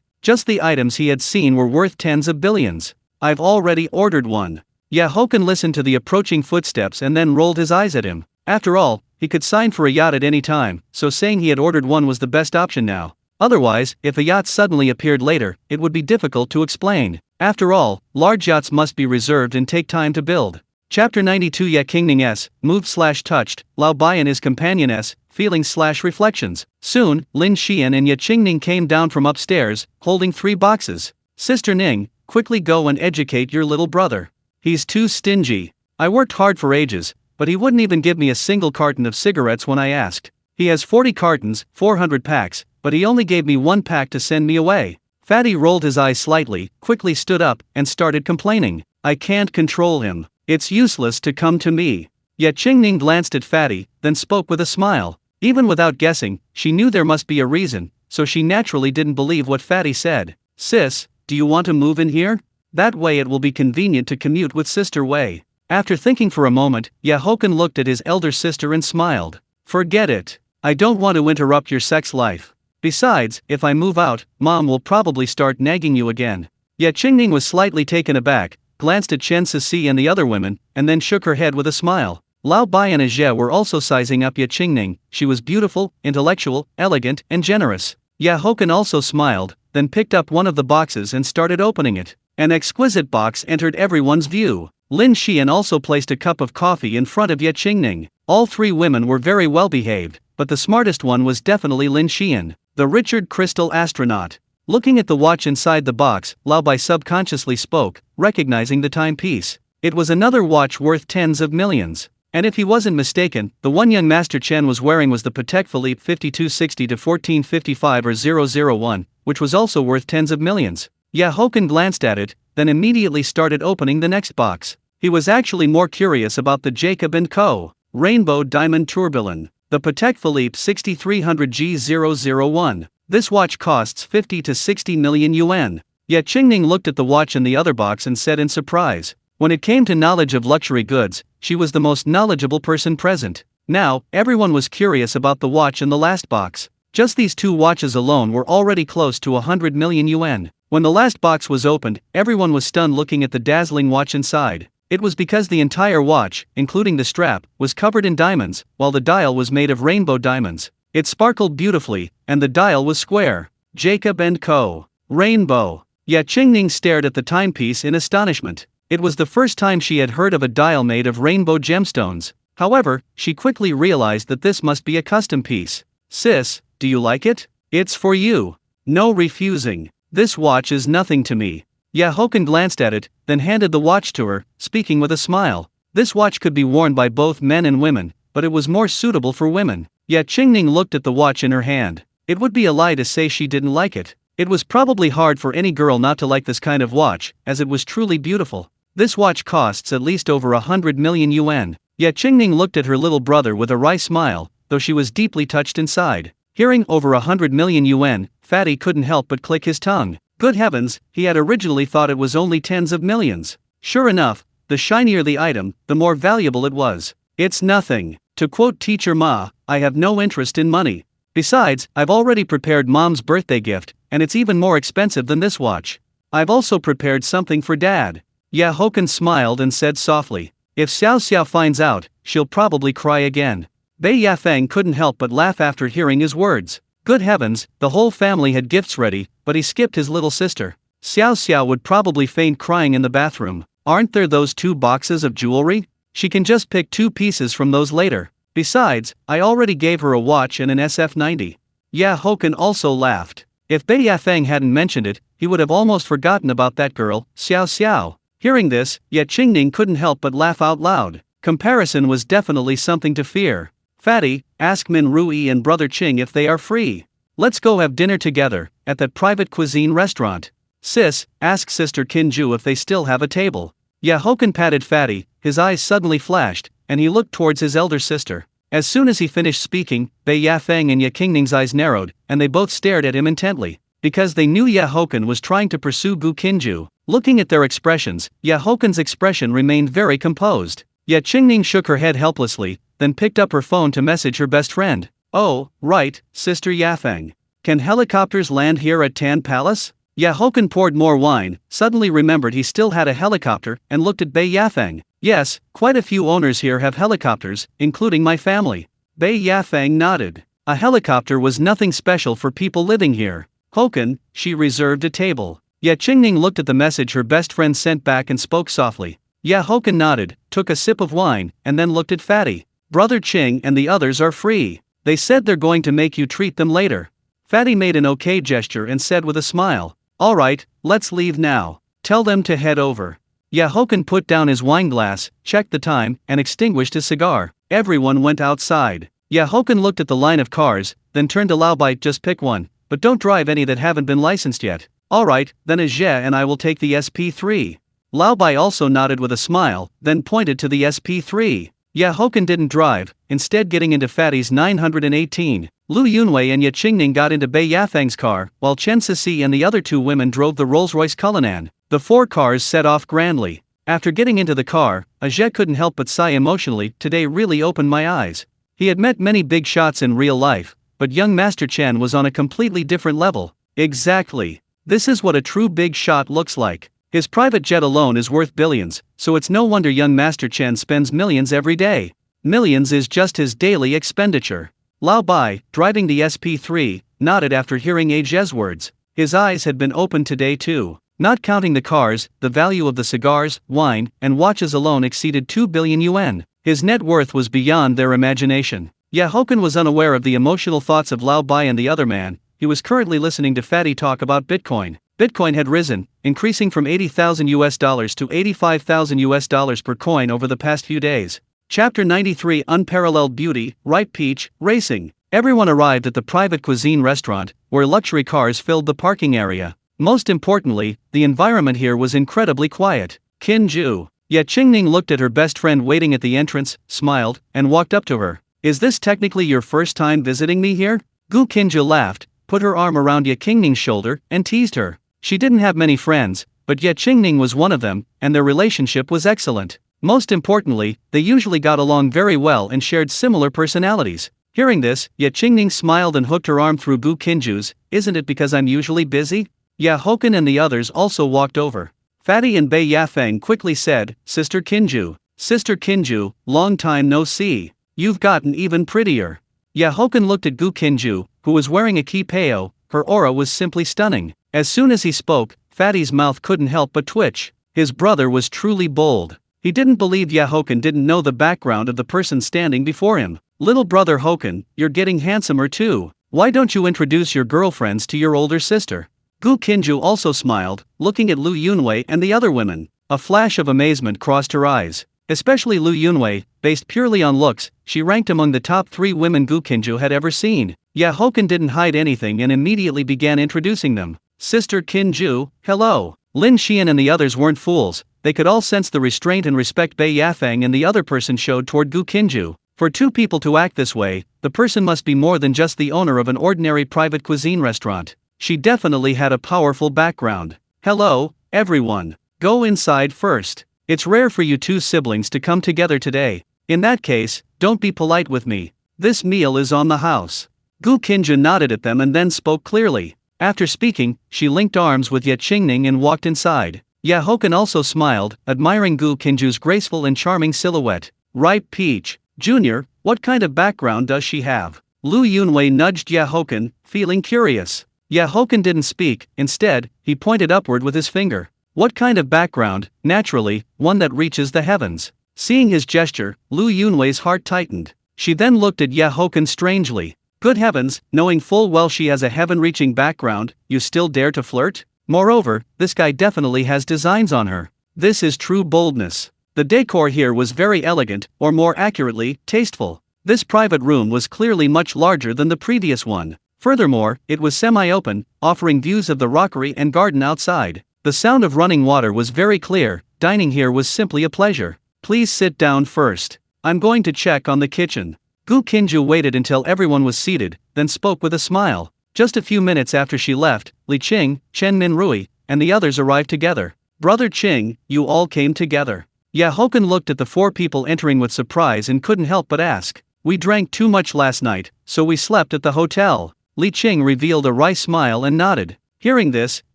Just the items he had seen were worth tens of billions. I've already ordered one. Haochen listened to the approaching footsteps and then rolled his eyes at him. After all, he could sign for a yacht at any time, so saying he had ordered one was the best option now. Otherwise, if a yacht suddenly appeared later, it would be difficult to explain. After all, large yachts must be reserved and take time to build. Chapter 92 Qingning S, moved/touched, Lao Bai and his companion S, feelings/reflections. Soon, Lin Xian and Qingning came down from upstairs, holding 3 boxes. Sister Ning, quickly go and educate your little brother. He's too stingy. I worked hard for ages, but he wouldn't even give me a single carton of cigarettes when I asked. He has 40 cartons, 400 packs, but he only gave me 1 pack to send me away. Fatty rolled his eyes slightly, quickly stood up, and started complaining. I can't control him. It's useless to come to me. Yet Qingning glanced at Fatty, then spoke with a smile. Even without guessing, she knew there must be a reason, so she naturally didn't believe what Fatty said. Sis, do you want to move in here? That way it will be convenient to commute with Sister Wei. After thinking for a moment, Haochen looked at his elder sister and smiled. Forget it. I don't want to interrupt your sex life. Besides, if I move out, Mom will probably start nagging you again. Yet Qingning was slightly taken aback, glanced at Chen Sisi and the other women, and then shook her head with a smile. Lao Bai and Ajie were also sizing up Qingning. She was beautiful, intellectual, elegant, and generous. Haochen also smiled, then picked up one of the boxes and started opening it. An exquisite box entered everyone's view. Lin Xian also placed a cup of coffee in front of Qingning. All 3 women were very well behaved, but the smartest one was definitely Lin Xian, the Richard Crystal astronaut. Looking at the watch inside the box, Lao Bai subconsciously spoke, recognizing the timepiece. It was another watch worth tens of millions. And if he wasn't mistaken, the one young Master Chen was wearing was the Patek Philippe 5260-1455 or 001, which was also worth tens of millions. Haochen glanced at it, then immediately started opening the next box. He was actually more curious about the Jacob & Co. Rainbow Diamond Tourbillon, the Patek Philippe 6300 G001. This watch costs 50 to 60 million yuan. Yet Qingning looked at the watch in the other box and said in surprise. When it came to knowledge of luxury goods, she was the most knowledgeable person present. Now, everyone was curious about the watch in the last box. Just these 2 watches alone were already close to 100 million yuan. When the last box was opened, everyone was stunned looking at the dazzling watch inside. It was because the entire watch, including the strap, was covered in diamonds, while the dial was made of rainbow diamonds. It sparkled beautifully, and the dial was square. Jacob & Co. Rainbow. Ye Qingning stared at the timepiece in astonishment. It was the first time she had heard of a dial made of rainbow gemstones. However, she quickly realized that this must be a custom piece. Sis, do you like it? It's for you. No refusing. This watch is nothing to me. Haochen glanced at it, then handed the watch to her, speaking with a smile. This watch could be worn by both men and women, but it was more suitable for women. Ye Qingning looked at the watch in her hand. It would be a lie to say she didn't like it. It was probably hard for any girl not to like this kind of watch, as it was truly beautiful. This watch costs at least over 100 million yuan. Ye Qingning looked at her little brother with a wry smile, though she was deeply touched inside. Hearing over 100 million yuan, Fatty couldn't help but click his tongue. Good heavens, he had originally thought it was only tens of millions. Sure enough, the shinier the item, the more valuable it was. It's nothing. To quote Teacher Ma, I have no interest in money. Besides, I've already prepared Mom's birthday gift, and it's even more expensive than this watch. I've also prepared something for Dad. Haochen smiled and said softly, if Xiao Xiao finds out, she'll probably cry again. Bei Yafeng couldn't help but laugh after hearing his words. Good heavens, the whole family had gifts ready, but he skipped his little sister. Xiao Xiao would probably faint crying in the bathroom. Aren't there those 2 boxes of jewelry? She can just pick 2 pieces from those later. Besides, I already gave her a watch and an SF90. Haochen also laughed. If Bei Yafeng hadn't mentioned it, he would have almost forgotten about that girl, Xiao Xiao. Hearing this, Ye Qingning couldn't help but laugh out loud. Comparison was definitely something to fear. Fatty, ask Min Rui and Brother Qing if they are free. Let's go have dinner together, at that private cuisine restaurant. Sis, ask Sister Kinju if they still have a table. Haochen patted Fatty, his eyes suddenly flashed, and he looked towards his elder sister. As soon as he finished speaking, Bei Yafeng and Ye Qingning's eyes narrowed, and they both stared at him intently. Because they knew Haochen was trying to pursue Gu Kinju. Looking at their expressions, Haochen's expression remained very composed. Ye Qingning shook her head helplessly, then picked up her phone to message her best friend. Oh, right, Sister Yafeng. Can helicopters land here at Tan Palace? Haochen poured more wine, suddenly remembered he still had a helicopter, and looked at Bei Yafeng. Yes, quite a few owners here have helicopters, including my family. Bei Yafeng nodded. A helicopter was nothing special for people living here. Haochen, she reserved a table. Ye Qingning looked at the message her best friend sent back and spoke softly. Haochen nodded, took a sip of wine, and then looked at Fatty. Brother Qing and the others are free. They said they're going to make you treat them later. Fatty made an okay gesture and said with a smile, alright, let's leave now. Tell them to head over. Haochen put down his wine glass, checked the time, and extinguished his cigar. Everyone went outside. Haochen looked at the line of cars, then turned to Laobai, just pick one, but don't drive any that haven't been licensed yet. Alright, then Ajie and I will take the SP3. Laobai also nodded with a smile, then pointed to the SP3. Haochen didn't drive, instead getting into Fatty's 918. Lu Yunwei and Ye Qingning got into Bei Yafeng's car, while Chen Sisi and the other 2 women drove the Rolls-Royce Cullinan. The 4 cars set off grandly. After getting into the car, Ajie couldn't help but sigh emotionally. Today really opened my eyes. He had met many big shots in real life, but young Master Chen was on a completely different level. Exactly. This is what a true big shot looks like. His private jet alone is worth billions, so it's no wonder young Master Chen spends millions every day. Millions is just his daily expenditure. Lao Bai, driving the SP3, nodded after hearing Ajie's words. His eyes had been opened today too. Not counting the cars, the value of the cigars, wine, and watches alone exceeded 2 billion yuan. His net worth was beyond their imagination. Haochen was unaware of the emotional thoughts of Lao Bai and the other man. He was currently listening to Fatty talk about Bitcoin. Bitcoin had risen, increasing from $80,000 to $85,000 per coin over the past few days. Chapter 93 Unparalleled Beauty, Ripe Peach, Racing. Everyone arrived at the private cuisine restaurant, where luxury cars filled the parking area. Most importantly, the environment here was incredibly quiet. Kinju. Ye Qingning looked at her best friend waiting at the entrance, smiled, and walked up to her. Is this technically your first time visiting me here? Gu Kinju laughed, put her arm around Ye Qingning's shoulder, and teased her. She didn't have many friends, but Ye Qingning was one of them, and their relationship was excellent. Most importantly, they usually got along very well and shared similar personalities. Hearing this, Ye Qingning smiled and hooked her arm through Gu Kinju's. Isn't it because I'm usually busy? Haochen and the others also walked over. Fatty and Bei Yafeng quickly said, Sister Kinju, long time no see. You've gotten even prettier. Haochen looked at Gu Kinju, who was wearing a kipao, her aura was simply stunning. As soon as he spoke, Fatty's mouth couldn't help but twitch. His brother was truly bold. He didn't believe Haochen didn't know the background of the person standing before him. Little brother Haochen, you're getting handsomer too. Why don't you introduce your girlfriends to your older sister? Gu Qinju also smiled, looking at Lu Yunwei and the other women. A flash of amazement crossed her eyes. Especially Lu Yunwei, based purely on looks, she ranked among the top 3 women Gu Qinju had ever seen. Haochen didn't hide anything and immediately began introducing them. Sister Qinju, hello. Lin Xian and the others weren't fools. They could all sense the restraint and respect Bei Yafeng and the other person showed toward Gu Qinju. For 2 people to act this way, the person must be more than just the owner of an ordinary private cuisine restaurant. She definitely had a powerful background. Hello, everyone. Go inside first. It's rare for you 2 siblings to come together today. In that case, don't be polite with me. This meal is on the house. Gu Qinju nodded at them and then spoke clearly. After speaking, she linked arms with Ye Qingning and walked inside. Haochen also smiled, admiring Gu Qinju's graceful and charming silhouette. Ripe peach. Junior, what kind of background does she have? Lu Yunwei nudged Haochen, feeling curious. Haochen didn't speak, instead, he pointed upward with his finger. What kind of background? Naturally, one that reaches the heavens. Seeing his gesture, Lu Yunwei's heart tightened. She then looked at Haochen strangely. Good heavens, knowing full well she has a heaven-reaching background, you still dare to flirt? Moreover, this guy definitely has designs on her. This is true boldness. The decor here was very elegant, or more accurately, tasteful. This private room was clearly much larger than the previous one. Furthermore, it was semi-open, offering views of the rockery and garden outside. The sound of running water was very clear. Dining here was simply a pleasure. Please sit down first. I'm going to check on the kitchen. Gu Qinju waited until everyone was seated, then spoke with a smile. Just a few minutes after she left, Li Qing, Chen Minrui, and the others arrived together. Brother Qing, you all came together. Haochen looked at the 4 people entering with surprise and couldn't help but ask. We drank too much last night, so we slept at the hotel. Li Qing revealed a wry smile and nodded. Hearing this,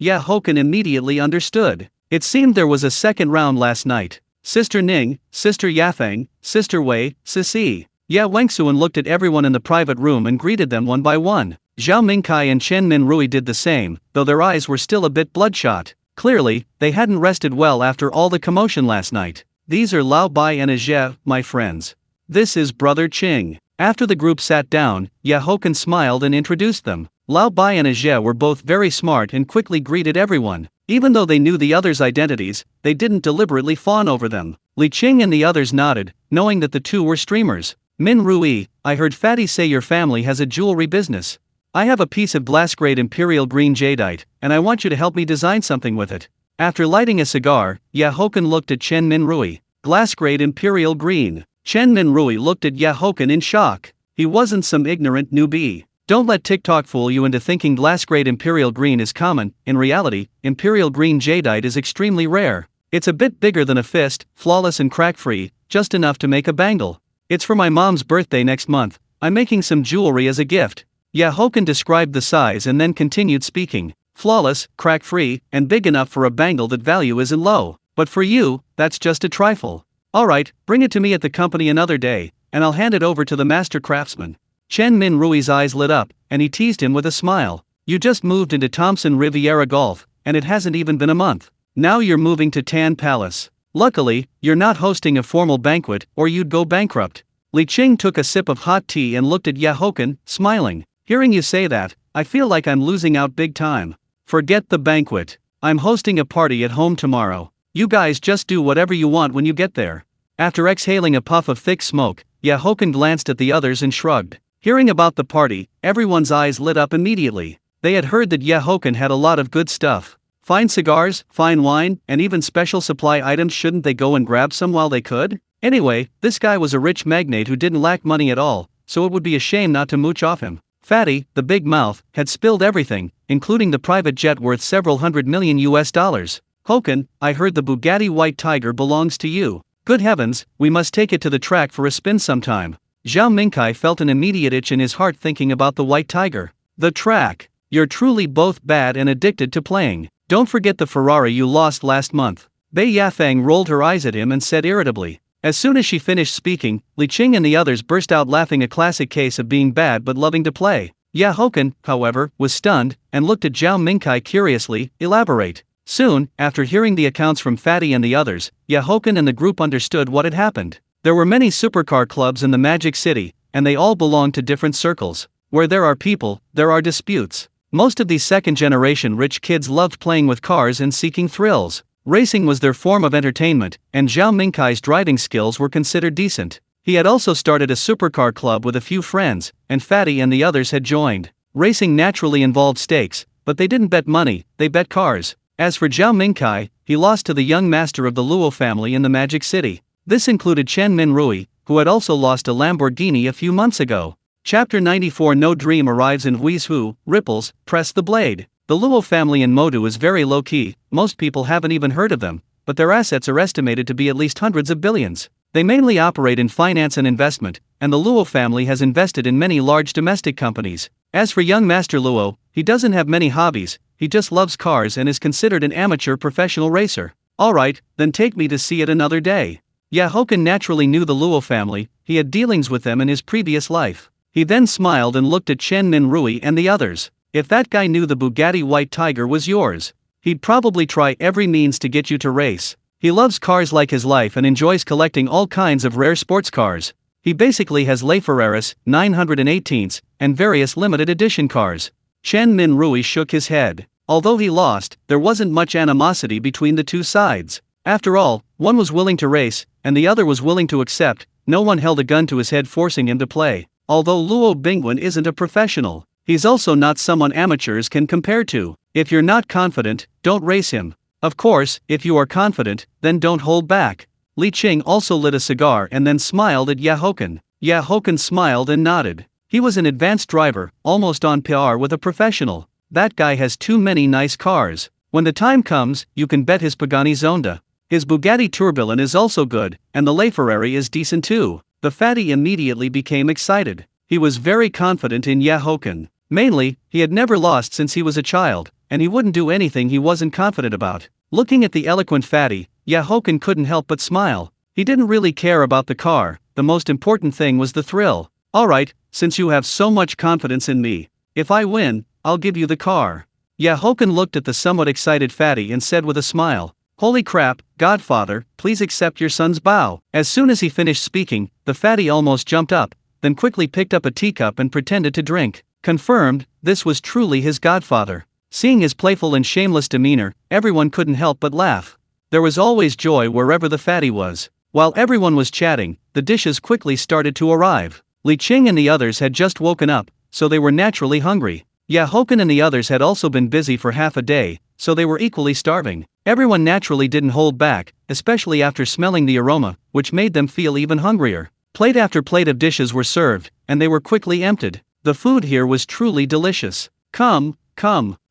Haochen immediately understood. It seemed there was a second round last night. Sister Ning, Sister Yafeng, Sister Wei, Sisi. Wangsuan looked at everyone in the private room and greeted them one by one. Zhao Mingkai and Chen Minrui did the same, though their eyes were still a bit bloodshot. Clearly, they hadn't rested well after all the commotion last night. These are Lao Bai and Ajie, my friends. This is Brother Qing. After the group sat down, Haochen smiled and introduced them. Lao Bai and Ajie were both very smart and quickly greeted everyone. Even though they knew the others' identities, they didn't deliberately fawn over them. Li Qing and the others nodded, knowing that the 2 were streamers. Min Rui, I heard Fatty say your family has a jewelry business. I have a piece of glass-grade imperial green jadeite, and I want you to help me design something with it. After lighting a cigar, Haochen looked at Chen Minrui. Glass-grade imperial green. Chen Minrui looked at Haochen in shock. He wasn't some ignorant newbie. Don't let TikTok fool you into thinking glass-grade imperial green is common. In reality, imperial green jadeite is extremely rare. It's a bit bigger than a fist, flawless and crack-free, just enough to make a bangle. It's for my mom's birthday next month. I'm making some jewelry as a gift. Haochen described the size and then continued speaking. Flawless, crack-free, and big enough for a bangle that value isn't low. But for you, that's just a trifle. Alright, bring it to me at the company another day, and I'll hand it over to the master craftsman. Chen Minrui's eyes lit up, and he teased him with a smile. You just moved into Thompson Riviera Golf, and it hasn't even been a month. Now you're moving to Tan Palace. Luckily, you're not hosting a formal banquet, or you'd go bankrupt. Li Qing took a sip of hot tea and looked at Haochen, smiling. Hearing you say that, I feel like I'm losing out big time. Forget the banquet. I'm hosting a party at home tomorrow. You guys just do whatever you want when you get there. After exhaling a puff of thick smoke, Haochen glanced at the others and shrugged. Hearing about the party, everyone's eyes lit up immediately. They had heard that Haochen had a lot of good stuff. Fine cigars, fine wine, and even special supply items. Shouldn't they go and grab some while they could? Anyway, this guy was a rich magnate who didn't lack money at all, so it would be a shame not to mooch off him. Fatty, the big mouth, had spilled everything, including the private jet worth several $100 million. Haochen, I heard the Bugatti White Tiger belongs to you. Good heavens, we must take it to the track for a spin sometime. Zhao Mingkai felt an immediate itch in his heart thinking about the White Tiger. The track. You're truly both bad and addicted to playing. Don't forget the Ferrari you lost last month. Bei Yafeng rolled her eyes at him and said irritably. As soon as she finished speaking, Li Qing and the others burst out laughing, a classic case of being bad but loving to play. Haochen, however, was stunned, and looked at Zhao Mingkai curiously. Elaborate. Soon, after hearing the accounts from Fatty and the others, Haochen and the group understood what had happened. There were many supercar clubs in the Magic City, and they all belonged to different circles. Where there are people, there are disputes. Most of these second-generation rich kids loved playing with cars and seeking thrills. Racing was their form of entertainment, and Zhao Mingkai's driving skills were considered decent. He had also started a supercar club with a few friends, and Fatty and the others had joined. Racing naturally involved stakes, but they didn't bet money, they bet cars. As for Zhao Mingkai, he lost to the young master of the Luo family in the Magic City. This included Chen Minrui, who had also lost a Lamborghini a few months ago. Chapter 94. No Dream arrives in Huizhu. Ripples, press the blade. The Luo family in Modu is very low-key, most people haven't even heard of them, but their assets are estimated to be at least hundreds of billions. They mainly operate in finance and investment, and the Luo family has invested in many large domestic companies. As for young Master Luo, he doesn't have many hobbies, he just loves cars and is considered an amateur professional racer. Alright, then take me to see it another day. Haochen naturally knew the Luo family, he had dealings with them in his previous life. He then smiled and looked at Chen Minrui and the others. If that guy knew the Bugatti White Tiger was yours, he'd probably try every means to get you to race. He loves cars like his life and enjoys collecting all kinds of rare sports cars. He basically has Le Ferraris, 918s, and various limited edition cars. Chen Minrui shook his head. Although he lost, there wasn't much animosity between the two sides. After all, one was willing to race, and the other was willing to accept. No one held a gun to his head forcing him to play. Although Luo Bingwen isn't a professional, he's also not someone amateurs can compare to. If you're not confident, don't race him. Of course, if you are confident, then don't hold back. Li Qing also lit a cigar and then smiled at Haochen. Haochen smiled and nodded. He was an advanced driver, almost on par with a professional. That guy has too many nice cars. When the time comes, you can bet his Pagani Zonda. His Bugatti Tourbillon is also good, and the Le Ferrari is decent too. The fatty immediately became excited. He was very confident in Haochen. Mainly, he had never lost since he was a child, and he wouldn't do anything he wasn't confident about. Looking at the eloquent fatty, Haochen couldn't help but smile. He didn't really care about the car, the most important thing was the thrill. Alright, since you have so much confidence in me, if I win, I'll give you the car. Haochen looked at the somewhat excited fatty and said with a smile, "Holy crap, Godfather, please accept your son's bow." As soon as he finished speaking, the fatty almost jumped up, then quickly picked up a teacup and pretended to drink. Confirmed, this was truly his godfather. Seeing his playful and shameless demeanor, everyone couldn't help but laugh. There was always joy wherever the fatty was. While everyone was chatting, the dishes quickly started to arrive. Li Qing and the others had just woken up, so they were naturally hungry. Haochen and the others had also been busy for half a day, so they were equally starving. Everyone naturally didn't hold back, especially after smelling the aroma, which made them feel even hungrier. Plate after plate of dishes were served, and they were quickly emptied. The food here was truly delicious. Come,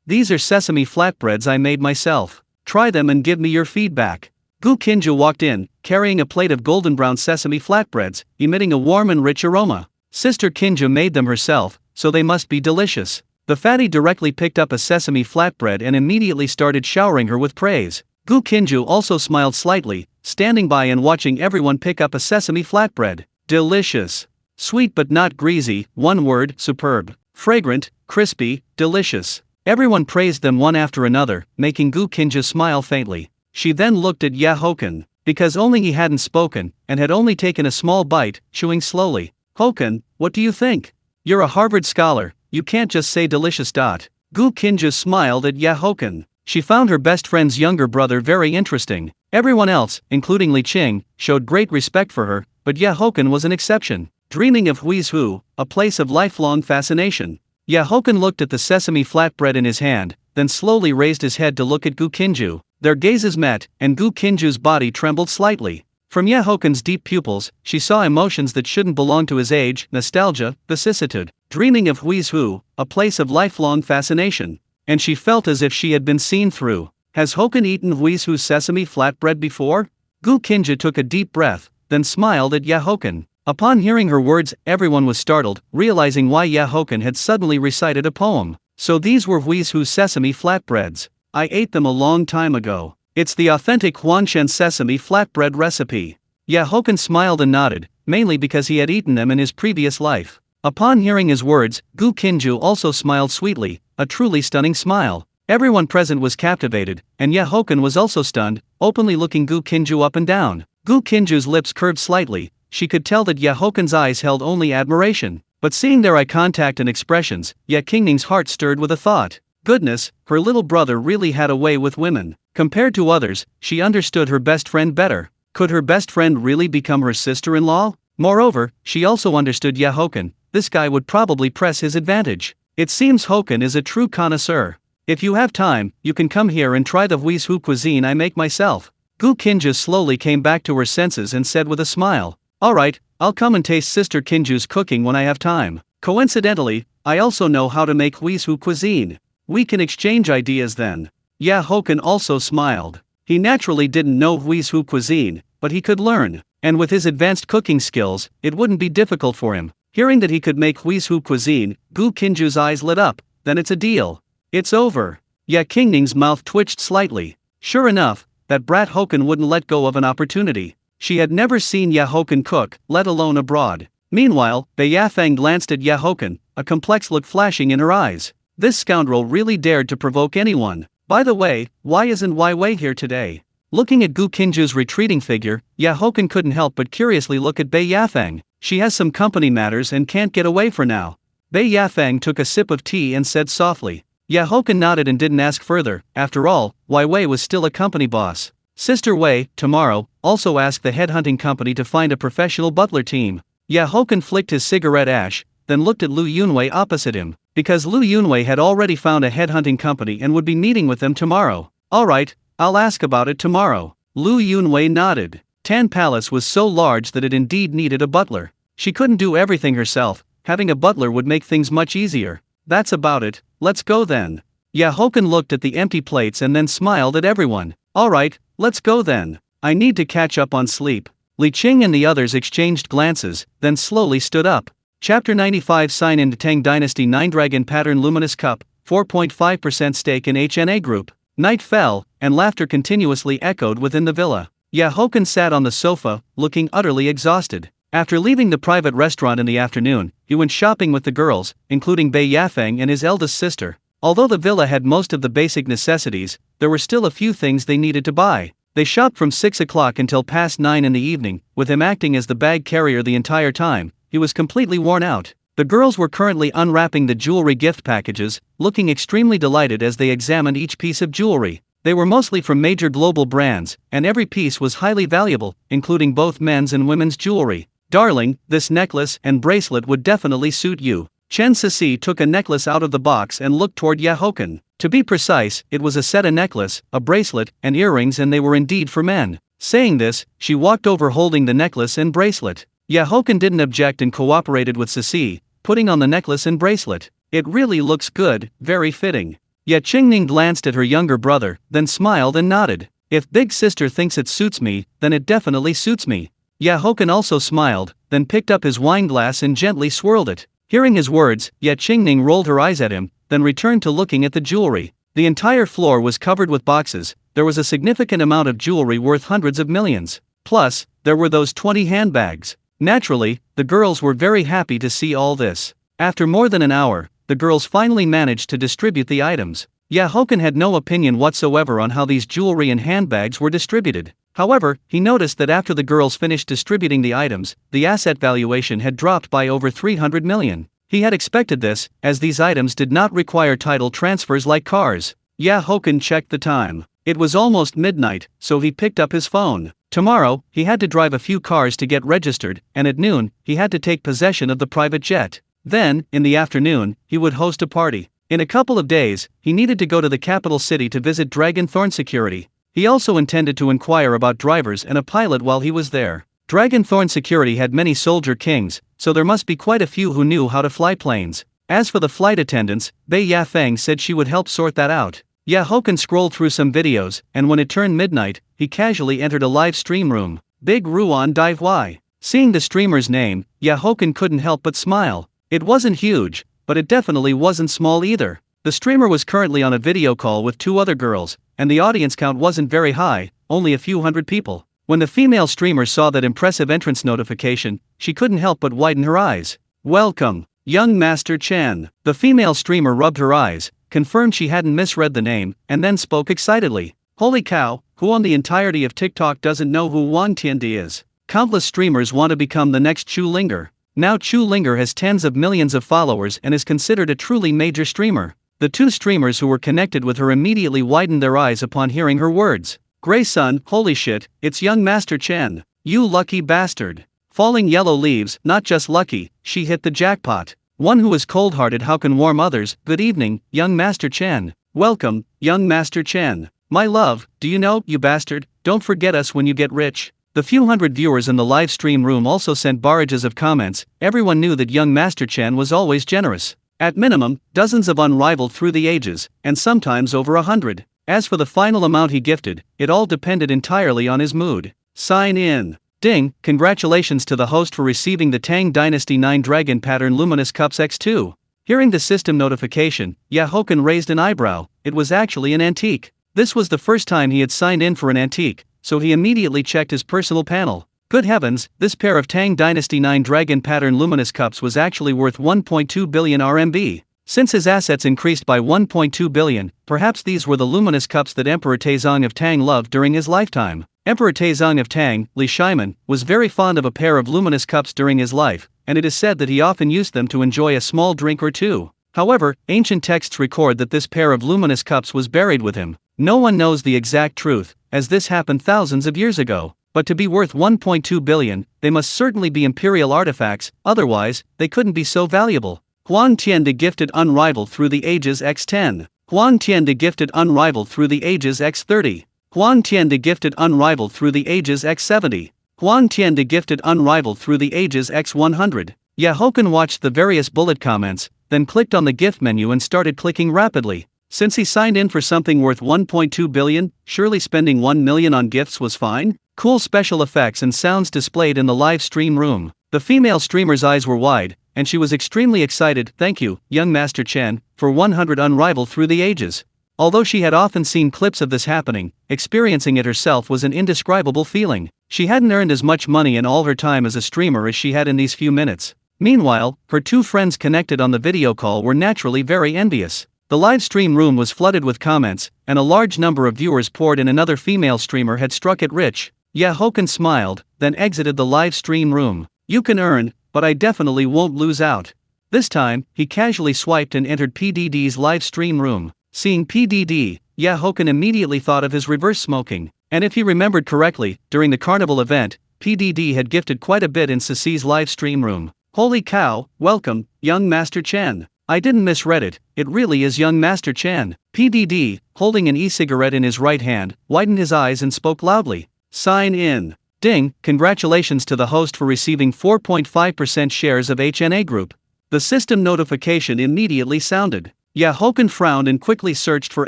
these are sesame flatbreads I made myself. Try them and give me your feedback. Gu Qinju walked in, carrying a plate of golden brown sesame flatbreads, emitting a warm and rich aroma. Sister Qinju made them herself, so they must be delicious. The fatty directly picked up a sesame flatbread and immediately started showering her with praise. Gu Qinju also smiled slightly, standing by and watching everyone pick up a sesame flatbread. Delicious. Sweet but not greasy, one word, superb. Fragrant, crispy, delicious. Everyone praised them one after another, making Gu Qinju smile faintly. She then looked at Haochen. Because only he hadn't spoken, and had only taken a small bite, chewing slowly. "Hochen, what do you think? You're a Harvard scholar, you can't just say delicious. Gu Qinju smiled at Haochen. She found her best friend's younger brother very interesting. Everyone else, including Li Qing, showed great respect for her, but Haochen was an exception. Dreaming of Huizhu, a place of lifelong fascination. Haochen looked at the sesame flatbread in his hand, then slowly raised his head to look at Gu Qinju. Their gazes met, and Gu Qinju's body trembled slightly. From Hochen's deep pupils, she saw emotions that shouldn't belong to his age: nostalgia, vicissitude. Dreaming of Huizhu, a place of lifelong fascination. And she felt as if she had been seen through. Has Haochen eaten Huizhu's sesame flatbread before? Gu Qinju took a deep breath, then smiled at Haochen. Upon hearing her words, everyone was startled, realizing why Haochen had suddenly recited a poem. So these were Huizhu's sesame flatbreads. I ate them a long time ago. It's the authentic Huangshan sesame flatbread recipe. Haochen smiled and nodded, mainly because he had eaten them in his previous life. Upon hearing his words, Gu Qinju also smiled sweetly, a truly stunning smile. Everyone present was captivated, and Haochen was also stunned, openly looking Gu Qinju up and down. Gu Qinju's lips curved slightly. She could tell that Haochen's eyes held only admiration. But seeing their eye contact and expressions, Qingning's heart stirred with a thought. Goodness, her little brother really had a way with women. Compared to others, she understood her best friend better. Could her best friend really become her sister-in-law? Moreover, she also understood Haochen. This guy would probably press his advantage. It seems Haochen is a true connoisseur. If you have time, you can come here and try the Huizhu cuisine I make myself. Gu Qinju slowly came back to her senses and said with a smile, "Alright, I'll come and taste Sister Qinju's cooking when I have time. Coincidentally, I also know how to make Huizhu cuisine. We can exchange ideas then." Haochen also smiled. He naturally didn't know Huizhu cuisine, but he could learn, and with his advanced cooking skills, it wouldn't be difficult for him. Hearing that he could make Huizhu cuisine, Gu Qinju's eyes lit up. Then it's a deal. It's over. Qingning's mouth twitched slightly. Sure enough, that brat Haochen wouldn't let go of an opportunity. She had never seen Haochen cook, let alone abroad. Meanwhile, Bei Yafeng glanced at Haochen, a complex look flashing in her eyes. This scoundrel really dared to provoke anyone. By the way, why isn't Wai Wei here today? Looking at Gu Qinju's retreating figure, Haochen couldn't help but curiously look at Bei Yafeng. She has some company matters and can't get away for now. Bei Yafeng took a sip of tea and said softly. Haochen nodded and didn't ask further. After all, Wai Wei was still a company boss. Sister Wei, tomorrow, also asked the headhunting company to find a professional butler team. Haochen flicked his cigarette ash, then looked at Lu Yunwei opposite him, because Lu Yunwei had already found a headhunting company and would be meeting with them tomorrow. Alright, I'll ask about it tomorrow. Lu Yunwei nodded. Tan Palace was so large that it indeed needed a butler. She couldn't do everything herself. Having a butler would make things much easier. That's about it, let's go then. Haochen looked at the empty plates and then smiled at everyone. Alright, let's go then. I need to catch up on sleep. Li Qing and the others exchanged glances, then slowly stood up. Chapter 95 Sign in Tang Dynasty 9 Dragon Pattern Luminous Cup, 4.5% stake in HNA Group. Night fell, and laughter continuously echoed within the villa. Haochen sat on the sofa, looking utterly exhausted. After leaving the private restaurant in the afternoon, he went shopping with the girls, including Bei Yafeng and his eldest sister. Although the villa had most of the basic necessities, there were still a few things they needed to buy. They shopped from 6 o'clock until past 9 in the evening, with him acting as the bag carrier the entire time. He was completely worn out. The girls were currently unwrapping the jewelry gift packages, looking extremely delighted as they examined each piece of jewelry. They were mostly from major global brands, and every piece was highly valuable, including both men's and women's jewelry. Darling, this necklace and bracelet would definitely suit you. Chen Sisi took a necklace out of the box and looked toward Haochen. To be precise, it was a set of necklace, a bracelet, and earrings, and they were indeed for men. Saying this, she walked over holding the necklace and bracelet. Haochen didn't object and cooperated with Sisi, putting on the necklace and bracelet. It really looks good, very fitting. Qingning glanced at her younger brother, then smiled and nodded. If big sister thinks it suits me, then it definitely suits me. Haochen also smiled, then picked up his wine glass and gently swirled it. Hearing his words, Qingning rolled her eyes at him, then returned to looking at the jewelry. The entire floor was covered with boxes. There was a significant amount of jewelry worth hundreds of millions. Plus, there were those 20 handbags. Naturally, the girls were very happy to see all this. After more than an hour, the girls finally managed to distribute the items. Haochen had no opinion whatsoever on how these jewelry and handbags were distributed. However, he noticed that after the girls finished distributing the items, the asset valuation had dropped by over 300 million. He had expected this, as these items did not require title transfers like cars. Haochen checked the time. It was almost midnight, so he picked up his phone. Tomorrow, he had to drive a few cars to get registered, and at noon, he had to take possession of the private jet. Then, in the afternoon, he would host a party. In a couple of days, he needed to go to the capital city to visit Dragon Thorn Security. He also intended to inquire about drivers and a pilot while he was there. Dragon Thorn Security had many soldier kings, so there must be quite a few who knew how to fly planes. As for the flight attendants, Bei Yafeng said she would help sort that out. Haochen scrolled through some videos, and when it turned midnight, he casually entered a live stream room. Big Ruan Dive Y. Seeing the streamer's name, Haochen couldn't help but smile. It wasn't huge, but it definitely wasn't small either. The streamer was currently on a video call with 2 other girls, and the audience count wasn't very high, only a few hundred people. When the female streamer saw that impressive entrance notification, she couldn't help but widen her eyes. Welcome, young Master Chen. The female streamer rubbed her eyes, confirmed she hadn't misread the name, and then spoke excitedly. Holy cow, who on the entirety of TikTok doesn't know who Wang Tiandi is? Countless streamers want to become the next Chu Linger. Now Chu Linger has tens of millions of followers and is considered a truly major streamer. The two streamers who were connected with her immediately widened their eyes upon hearing her words. Grey Sun, holy shit, it's young Master Chen. You lucky bastard. Falling yellow leaves, not just lucky, she hit the jackpot. One who is cold-hearted how can warm others. Good evening, young Master Chen. Welcome, young Master Chen. My love, do you know, you bastard, don't forget us when you get rich. The few hundred viewers in the live stream room also sent barrages of comments. Everyone knew that young Master Chen was always generous. At minimum, dozens of unrivaled through the ages, and sometimes over 100. As for the final amount he gifted, it all depended entirely on his mood. Sign in. Ding, congratulations to the host for receiving the Tang Dynasty 9 Dragon Pattern Luminous Cups X2. Hearing the system notification, Haochen raised an eyebrow. It was actually an antique. This was the first time he had signed in for an antique, so he immediately checked his personal panel. Good heavens, this pair of Tang Dynasty 9 Dragon Pattern Luminous Cups was actually worth 1.2 billion RMB. Since his assets increased by 1.2 billion, perhaps these were the luminous cups that Emperor Taizong of Tang loved during his lifetime. Emperor Taizong of Tang, Li Shiman, was very fond of a pair of luminous cups during his life, and it is said that he often used them to enjoy a small drink or two. However, ancient texts record that this pair of luminous cups was buried with him. No one knows the exact truth, as this happened thousands of years ago. But to be worth 1.2 billion, they must certainly be imperial artifacts, otherwise, they couldn't be so valuable. Huang Tiandi gifted unrivaled through the ages X10. Huang Tiandi gifted unrivaled through the ages X30. Huang Tiandi gifted unrivaled through the ages X70. Huang Tiandi gifted unrivaled through the ages X100. Haochen watched the various bullet comments, then clicked on the gift menu and started clicking rapidly. Since he signed in for something worth 1.2 billion, surely spending 1 million on gifts was fine? Cool special effects and sounds displayed in the live stream room. The female streamer's eyes were wide, and she was extremely excited. Thank you, young Master Chen, for 100 unrivaled through the ages. Although she had often seen clips of this happening, experiencing it herself was an indescribable feeling. She hadn't earned as much money in all her time as a streamer as she had in these few minutes. Meanwhile, her two friends connected on the video call were naturally very envious. The live stream room was flooded with comments, and a large number of viewers poured in. Another female streamer had struck it rich. Haochen smiled, then exited the live stream room. You can earn, but I definitely won't lose out. This time, he casually swiped and entered PDD's live stream room. Seeing PDD, Haochen immediately thought of his reverse smoking. And if he remembered correctly, during the carnival event, PDD had gifted quite a bit in Ceci's live stream room. Holy cow, welcome, young Master Chen. I didn't misread it, it really is young Master Chen. PDD, holding an e-cigarette in his right hand, widened his eyes and spoke loudly. Sign in. Ding, congratulations to the host for receiving 4.5% shares of HNA Group. The system notification immediately sounded. Haochen frowned and quickly searched for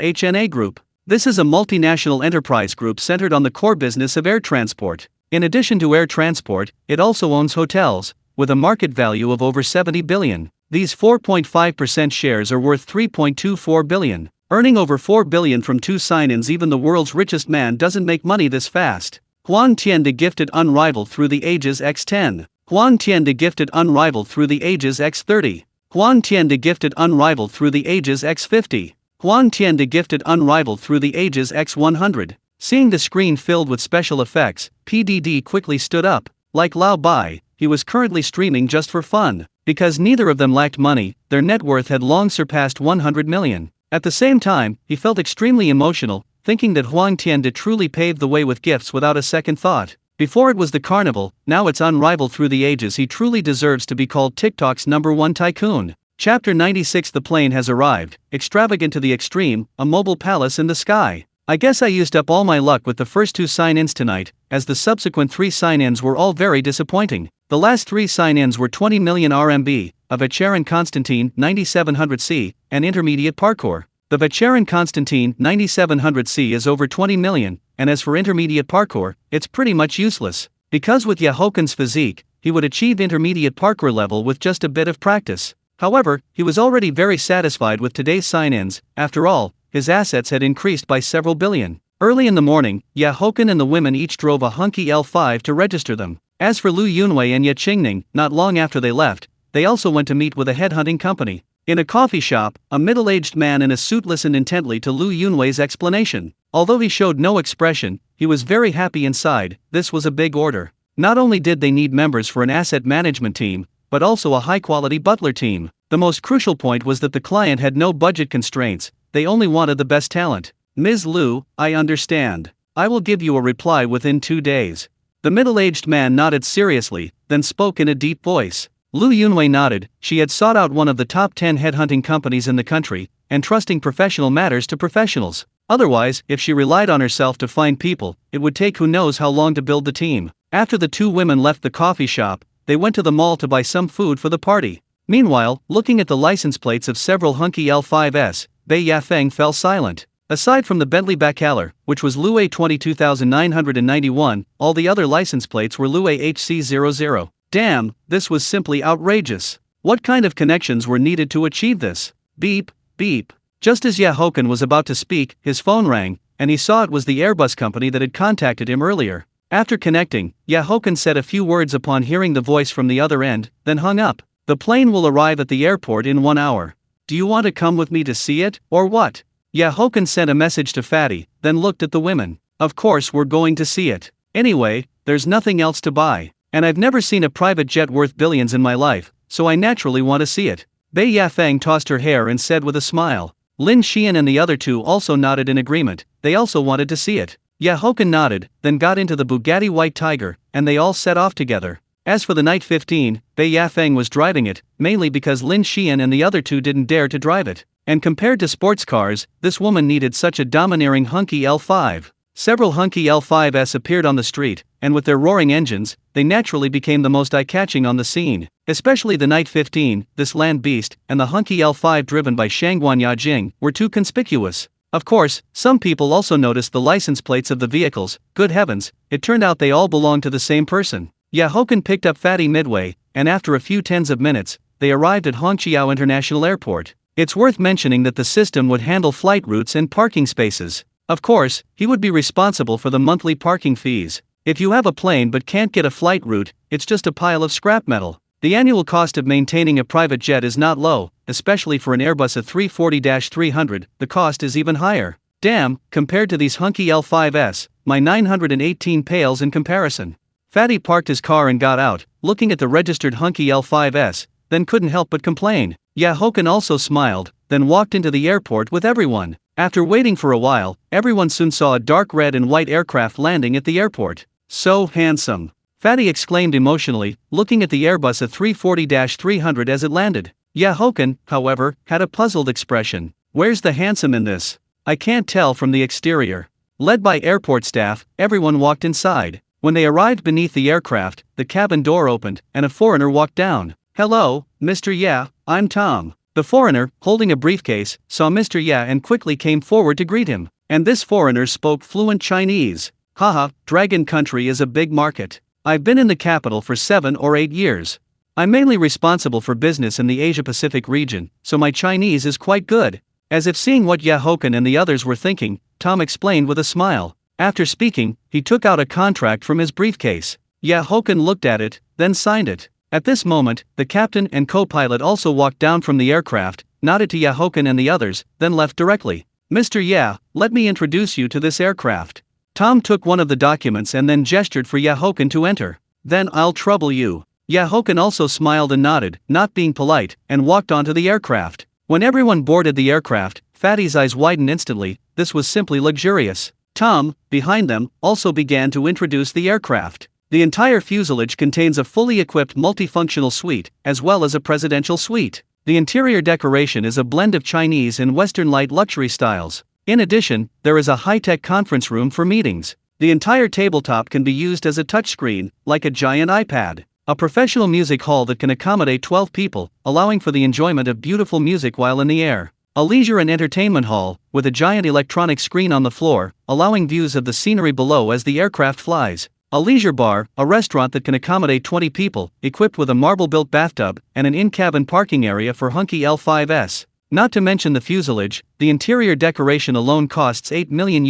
HNA Group. This is a multinational enterprise group centered on the core business of air transport. In addition to air transport, it also owns hotels, with a market value of over 70 billion. These 4.5% shares are worth 3.24 billion. Earning over 4 billion from 2 sign-ins, even the world's richest man doesn't make money this fast. Huang Tiandi gifted unrivaled through the ages X10. Huang Tiandi gifted unrivaled through the ages X30. Huang Tiandi gifted unrivaled through the ages X50. Huang Tiandi gifted unrivaled through the ages X100. Seeing the screen filled with special effects, PDD quickly stood up. Like Lao Bai, he was currently streaming just for fun. Because neither of them lacked money, their net worth had long surpassed 100 million. At the same time, he felt extremely emotional, thinking that Huang Tiandi truly paved the way with gifts without a second thought. Before it was the carnival, now it's unrivaled through the ages. He truly deserves to be called TikTok's #1 tycoon. Chapter 96. The plane has arrived, extravagant to the extreme, a mobile palace in the sky. I guess I used up all my luck with the first 2 sign-ins tonight, as the subsequent 3 sign-ins were all very disappointing. The last 3 sign-ins were 20 million RMB, a Vacheron Constantine 9700C, and intermediate parkour. The Vacheron Constantine 9700C is over 20 million, and as for intermediate parkour, it's pretty much useless. Because with Haochen's physique, he would achieve intermediate parkour level with just a bit of practice. However, he was already very satisfied with today's sign-ins. After all, his assets had increased by several billion. Early in the morning, Haochen and the women each drove a hunky L5 to register them. As for Lu Yunwei and Ye Qingning, not long after they left, they also went to meet with a headhunting company. In a coffee shop, a middle-aged man in a suit listened intently to Lu Yunwei's explanation. Although he showed no expression, he was very happy inside. This was a big order. Not only did they need members for an asset management team, but also a high-quality butler team. The most crucial point was that the client had no budget constraints, they only wanted the best talent. Ms. Lu, I understand. I will give you a reply within 2 days. The middle-aged man nodded seriously, then spoke in a deep voice. Lu Yunwei nodded. She had sought out one of the top 10 headhunting companies in the country, entrusting professional matters to professionals. Otherwise, if she relied on herself to find people, it would take who knows how long to build the team. After the two women left the coffee shop, they went to the mall to buy some food for the party. Meanwhile, looking at the license plates of several hunky L5s, Bei Yafeng fell silent. Aside from the Bentley Bacalar, which was Lue 22,991, all the other license plates were Lue HC00. Damn, this was simply outrageous. What kind of connections were needed to achieve this? Beep, beep. Just as Haochen was about to speak, his phone rang, and he saw it was the Airbus company that had contacted him earlier. After connecting, Haochen said a few words upon hearing the voice from the other end, then hung up. The plane will arrive at the airport in 1 hour. Do you want to come with me to see it, or what? Haochen sent a message to Fatty, then looked at the women. Of course we're going to see it. Anyway, there's nothing else to buy. And I've never seen a private jet worth billions in my life, so I naturally want to see it. Bei Yafeng tossed her hair and said with a smile. Lin Xian and the other two also nodded in agreement, they also wanted to see it. Haochen nodded, then got into the Bugatti White Tiger, and they all set off together. As for the Night 15, Bei Yafeng was driving it, mainly because Lin Xian and the other two didn't dare to drive it. And compared to sports cars, this woman needed such a domineering hunky L5. Several hunky L5s appeared on the street, and with their roaring engines, they naturally became the most eye-catching on the scene. Especially the Night 15, this land beast, and the hunky L5 driven by Shangguan Yajing were too conspicuous. Of course, some people also noticed the license plates of the vehicles. Good heavens, it turned out they all belonged to the same person. Haochen picked up Fatty midway, and after a few tens of minutes, they arrived at Hongqiao International Airport. It's worth mentioning that the system would handle flight routes and parking spaces. Of course, he would be responsible for the monthly parking fees. If you have a plane but can't get a flight route, it's just a pile of scrap metal. The annual cost of maintaining a private jet is not low, especially for an Airbus A340-300, the cost is even higher. Damn, compared to these hunky L5s, my 918 pales in comparison. Fatty parked his car and got out, looking at the registered hunky L5s, then couldn't help but complain. Haochen also smiled, then walked into the airport with everyone. After waiting for a while, everyone soon saw a dark red and white aircraft landing at the airport. So handsome. Fatty exclaimed emotionally, looking at the Airbus A340-300 as it landed. Haochen, however, had a puzzled expression. Where's the handsome in this? I can't tell from the exterior. Led by airport staff, everyone walked inside. When they arrived beneath the aircraft, the cabin door opened, and a foreigner walked down. Hello, Mr. Ya, I'm Tom. The foreigner, holding a briefcase, saw Mr. Ya and quickly came forward to greet him. And this foreigner spoke fluent Chinese. Haha, Dragon Country is a big market. I've been in the capital for 7 or 8 years. I'm mainly responsible for business in the Asia-Pacific region, so my Chinese is quite good. As if seeing what Haochen and the others were thinking, Tom explained with a smile. After speaking, he took out a contract from his briefcase. Haochen looked at it, then signed it. At this moment, the captain and co-pilot also walked down from the aircraft, nodded to Haochen and the others, then left directly. Mr. Ya, let me introduce you to this aircraft. Tom took one of the documents and then gestured for Haochen to enter. Then I'll trouble you. Haochen also smiled and nodded, not being polite, and walked onto the aircraft. When everyone boarded the aircraft, Fatty's eyes widened instantly. This was simply luxurious. Tom, behind them, also began to introduce the aircraft. The entire fuselage contains a fully equipped multifunctional suite, as well as a presidential suite. The interior decoration is a blend of Chinese and Western light luxury styles. In addition, there is a high-tech conference room for meetings. The entire tabletop can be used as a touchscreen, like a giant iPad. A professional music hall that can accommodate 12 people, allowing for the enjoyment of beautiful music while in the air. A leisure and entertainment hall, with a giant electronic screen on the floor, allowing views of the scenery below as the aircraft flies. A leisure bar, a restaurant that can accommodate 20 people, equipped with a marble-built bathtub, and an in-cabin parking area for hunky L5s. Not to mention the fuselage, the interior decoration alone costs $8 million.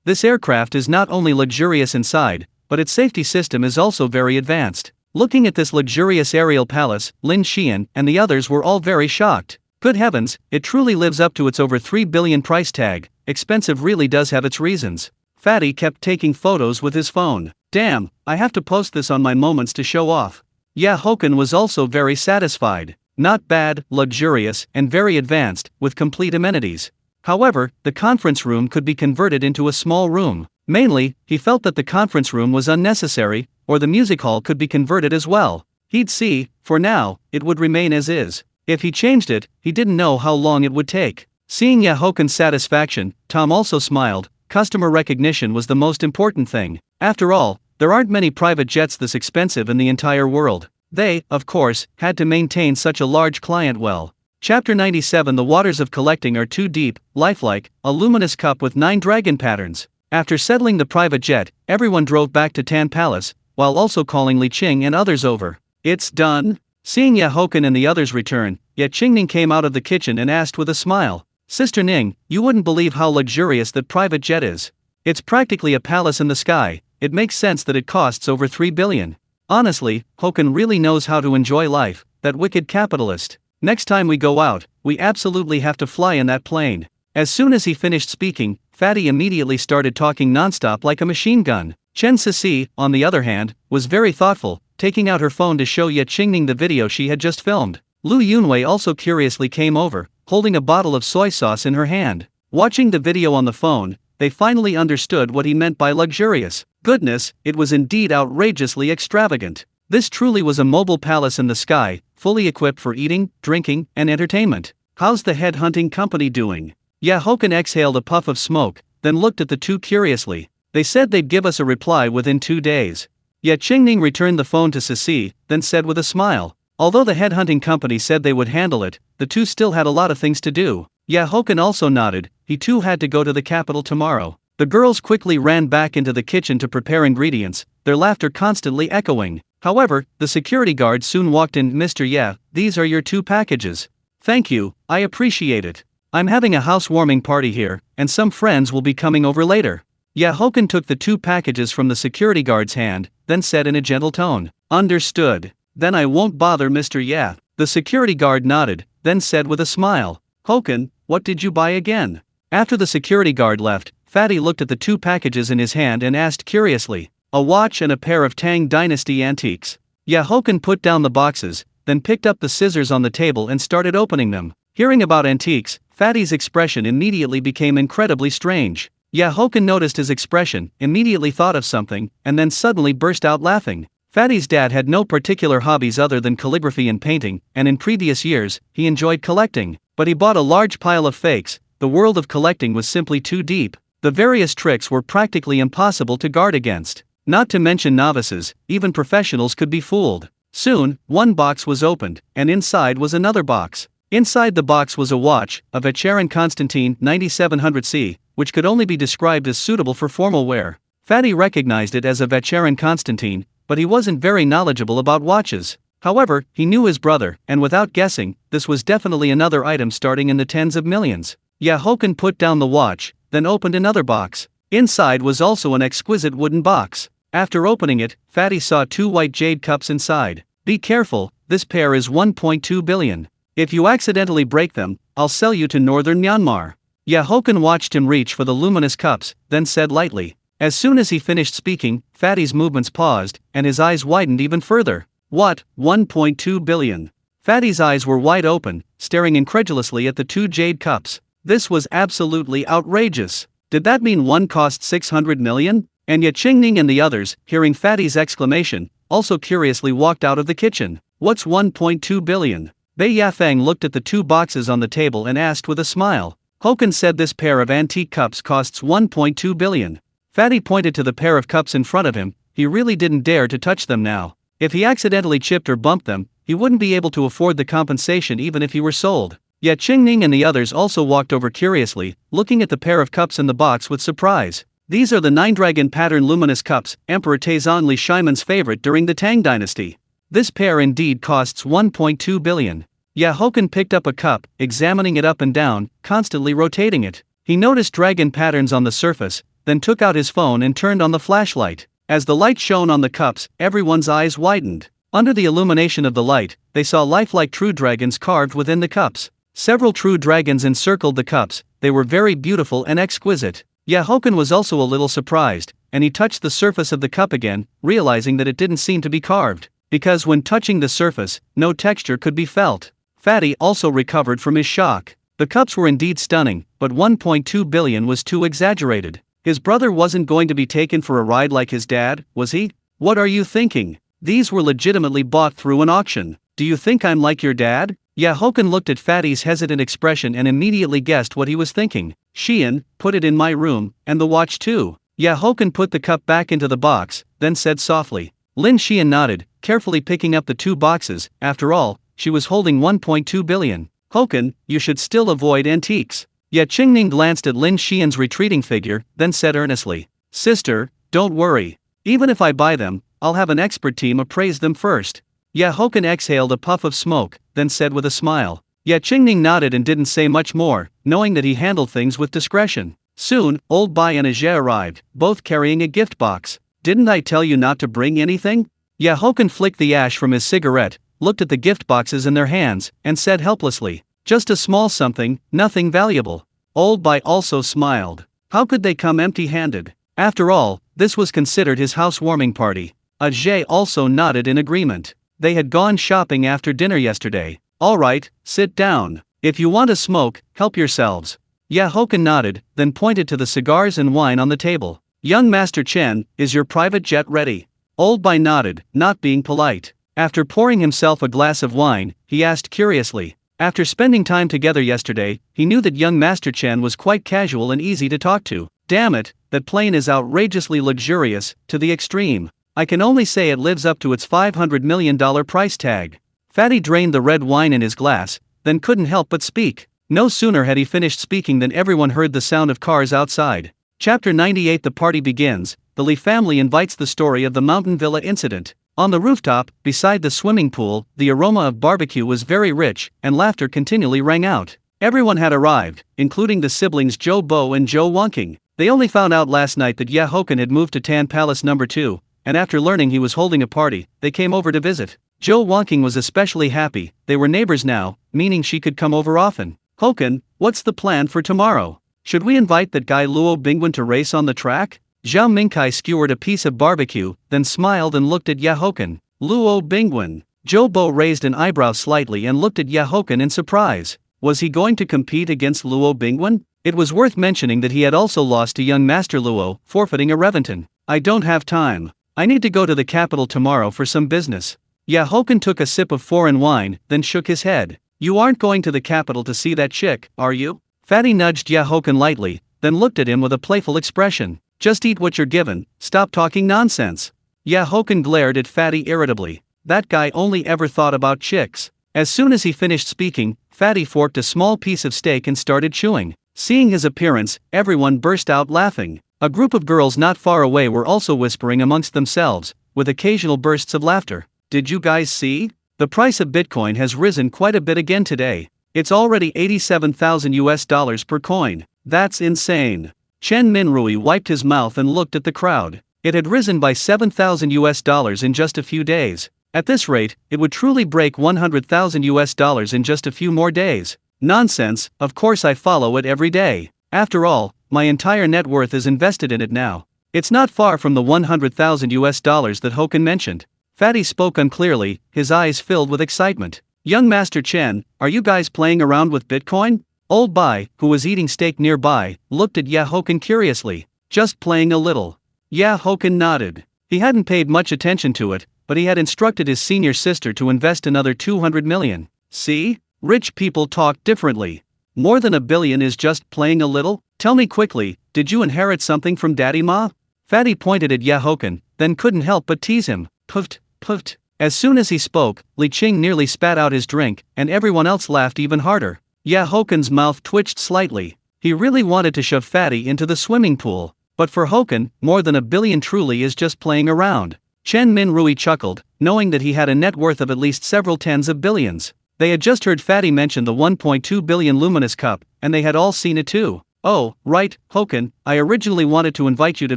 This aircraft is not only luxurious inside, but its safety system is also very advanced. Looking at this luxurious aerial palace, Lin Xian and the others were all very shocked. Good heavens, it truly lives up to its over 3 billion price tag. Expensive really does have its reasons. Fatty kept taking photos with his phone. Damn, I have to post this on my moments to show off. Haochen was also very satisfied. Not bad, luxurious, and very advanced, with complete amenities. However, the conference room could be converted into a small room. Mainly, he felt that the conference room was unnecessary, or the music hall could be converted as well. He'd see. For now, it would remain as is. If he changed it, he didn't know how long it would take. Seeing Haochen's satisfaction, Tom also smiled. Customer recognition was the most important thing. After all, there aren't many private jets this expensive in the entire world. They, of course, had to maintain such a large client well. Chapter 97. The waters of collecting are too deep, lifelike, a luminous cup with 9 dragon patterns. After settling the private jet, everyone drove back to Tan Palace, while also calling Li Qing and others over. It's done. Seeing Haochen and the others return, Qingning came out of the kitchen and asked with a smile, Sister Ning, you wouldn't believe how luxurious that private jet is. It's practically a palace in the sky. It makes sense that it costs over 3 billion. Honestly, Haochen really knows how to enjoy life, that wicked capitalist. Next time we go out, we absolutely have to fly in that plane. As soon as he finished speaking, Fatty immediately started talking nonstop like a machine gun. Chen Sisi, on the other hand, was very thoughtful, taking out her phone to show Qingning the video she had just filmed. Lu Yunwei also curiously came over, holding a bottle of soy sauce in her hand. Watching the video on the phone, they finally understood what he meant by luxurious. Goodness, it was indeed outrageously extravagant. This truly was a mobile palace in the sky, fully equipped for eating, drinking, and entertainment. How's the headhunting company doing? Haochen exhaled a puff of smoke, then looked at the two curiously. They said they'd give us a reply within 2 days. Qingning returned the phone to Sisi, then said with a smile. Although the headhunting company said they would handle it, the two still had a lot of things to do. Haochen also nodded. He too had to go to the capital tomorrow. The girls quickly ran back into the kitchen to prepare ingredients, their laughter constantly echoing. However, the security guard soon walked in. Mr. Ye, these are your 2 packages. Thank you, I appreciate it. I'm having a housewarming party here, and some friends will be coming over later. Haochen took the 2 packages from the security guard's hand, then said in a gentle tone, Understood. Then I won't bother Mr. Ye. The security guard nodded, then said with a smile, Haochen, what did you buy again? After the security guard left, Fatty looked at the 2 packages in his hand and asked curiously, a watch and a pair of Tang Dynasty antiques. Haochen put down the boxes, then picked up the scissors on the table and started opening them. Hearing about antiques, Fatty's expression immediately became incredibly strange. Haochen noticed his expression, immediately thought of something, and then suddenly burst out laughing. Fatty's dad had no particular hobbies other than calligraphy and painting, and in previous years, he enjoyed collecting. But he bought a large pile of fakes. The world of collecting was simply too deep. The various tricks were practically impossible to guard against. Not to mention novices, even professionals could be fooled. Soon, one box was opened, and inside was another box. Inside the box was a watch, a Vacheron Constantin 9700C, which could only be described as suitable for formal wear. Fatty recognized it as a Vacheron Constantin, but he wasn't very knowledgeable about watches. However, he knew his brother, and without guessing, this was definitely another item starting in the tens of millions. Haochen put down the watch, then opened another box. Inside was also an exquisite wooden box. After opening it, Fatty saw 2 white jade cups inside. Be careful, this pair is 1.2 billion. If you accidentally break them, I'll sell you to northern Myanmar. Haochen watched him reach for the luminous cups, then said lightly. As soon as he finished speaking, Fatty's movements paused, and his eyes widened even further. What, 1.2 billion? Fatty's eyes were wide open, staring incredulously at the 2 jade cups. This was absolutely outrageous. Did that mean one cost 600 million? And Qingning and the others, hearing Fatty's exclamation, also curiously walked out of the kitchen. What's 1.2 billion? Bei Yafeng looked at the 2 boxes on the table and asked with a smile. Haochen said this pair of antique cups costs 1.2 billion. Fatty pointed to the pair of cups in front of him. He really didn't dare to touch them now. If he accidentally chipped or bumped them, he wouldn't be able to afford the compensation even if he were sold. Yet Qingning and the others also walked over curiously, looking at the pair of cups in the box with surprise. These are the 9-dragon pattern luminous cups, Emperor Taizong Li Shimon's favorite during the Tang dynasty. This pair indeed costs 1.2 billion. Haochen picked up a cup, examining it up and down, constantly rotating it. He noticed dragon patterns on the surface, then took out his phone and turned on the flashlight. As the light shone on the cups, everyone's eyes widened. Under the illumination of the light, they saw lifelike true dragons carved within the cups. Several true dragons encircled the cups. They were very beautiful and exquisite. Haochen was also a little surprised, and he touched the surface of the cup again, realizing that it didn't seem to be carved, because when touching the surface, no texture could be felt. Fatty also recovered from his shock. The cups were indeed stunning, but 1.2 billion was too exaggerated. His brother wasn't going to be taken for a ride like his dad, was he? What are you thinking? These were legitimately bought through an auction. Do you think I'm like your dad? Haochen looked at Fatty's hesitant expression and immediately guessed what he was thinking. Xian, put it in my room, and the watch too. Haochen put the cup back into the box, then said softly. Lin Xian nodded, carefully picking up the two boxes. After all, she was holding 1.2 billion. Haochen, you should still avoid antiques. Qingning glanced at Lin Xian's retreating figure, then said earnestly. Sister, don't worry. Even if I buy them, I'll have an expert team appraise them first. Haochen exhaled a puff of smoke, then said with a smile. Qingning nodded and didn't say much more, knowing that he handled things with discretion. Soon, Old Bai and Ajay arrived, both carrying a gift box. Didn't I tell you not to bring anything? Haochen flicked the ash from his cigarette, looked at the gift boxes in their hands, and said helplessly. Just a small something, nothing valuable. Old Bai also smiled. How could they come empty-handed? After all, this was considered his housewarming party. Ajay also nodded in agreement. They had gone shopping after dinner yesterday. All right, sit down. If you want a smoke, help yourselves. Haochen nodded, then pointed to the cigars and wine on the table. Young Master Chen, is your private jet ready? Old Bai nodded, not being polite. After pouring himself a glass of wine, he asked curiously. After spending time together yesterday, he knew that young Master Chen was quite casual and easy to talk to. Damn it, that plane is outrageously luxurious, to the extreme. I can only say it lives up to its $500 million price tag. Fatty drained the red wine in his glass, then couldn't help but speak. No sooner had he finished speaking than everyone heard the sound of cars outside. Chapter 98. The party begins. The Li family invites the story of the mountain villa incident. On the rooftop, beside the swimming pool, the aroma of barbecue was very rich, and laughter continually rang out. Everyone had arrived, including the siblings Zhou Bo and Zhou Wanqing. They only found out last night that Haochen had moved to Tan Palace No. 2, and after learning he was holding a party, they came over to visit. Zhou Wanqing was especially happy. They were neighbors now, meaning she could come over often. Haochen, what's the plan for tomorrow? Should we invite that guy Luo Bingwen to race on the track? Zhao Mingkai skewered a piece of barbecue, then smiled and looked at Haochen. Luo Bingwen. Zhou Bo raised an eyebrow slightly and looked at Haochen in surprise. Was he going to compete against Luo Bingwen? It was worth mentioning that he had also lost to young Master Luo, forfeiting a Reventon. I don't have time. I need to go to the capital tomorrow for some business. Haochen took a sip of foreign wine, then shook his head. You aren't going to the capital to see that chick, are you? Fatty nudged Haochen lightly, then looked at him with a playful expression. Just eat what you're given, stop talking nonsense. Haochen glared at Fatty irritably. That guy only ever thought about chicks. As soon as he finished speaking, Fatty forked a small piece of steak and started chewing. Seeing his appearance, everyone burst out laughing. A group of girls not far away were also whispering amongst themselves, with occasional bursts of laughter. Did you guys see? The price of Bitcoin has risen quite a bit again today. It's already $87,000 per coin. That's insane. Chen Minrui wiped his mouth and looked at the crowd. It had risen by $7,000 in just a few days. At this rate, it would truly break $100,000 in just a few more days. Nonsense, of course I follow it every day. After all, my entire net worth is invested in it now. It's not far from the $100,000 that Haochen mentioned. Fatty spoke unclearly, his eyes filled with excitement. Young Master Chen, are you guys playing around with Bitcoin? Old Bai, who was eating steak nearby, looked at Haochen curiously. Just playing a little. Haochen nodded. He hadn't paid much attention to it, but he had instructed his senior sister to invest another 200 million. See? Rich people talk differently. More than $1 billion is just playing a little? Tell me quickly, did you inherit something from Daddy Ma? Fatty pointed at Haochen, then couldn't help but tease him. Puffed, puffed. As soon as he spoke, Li Qing nearly spat out his drink, and everyone else laughed even harder. Haochen's mouth twitched slightly. He really wanted to shove Fatty into the swimming pool. But for Haochen, more than $1 billion truly is just playing around. Chen Minrui chuckled, knowing that he had a net worth of at least several tens of billions. They had just heard Fatty mention the 1.2 billion luminous cup, and they had all seen it too. Oh, right, Haochen, I originally wanted to invite you to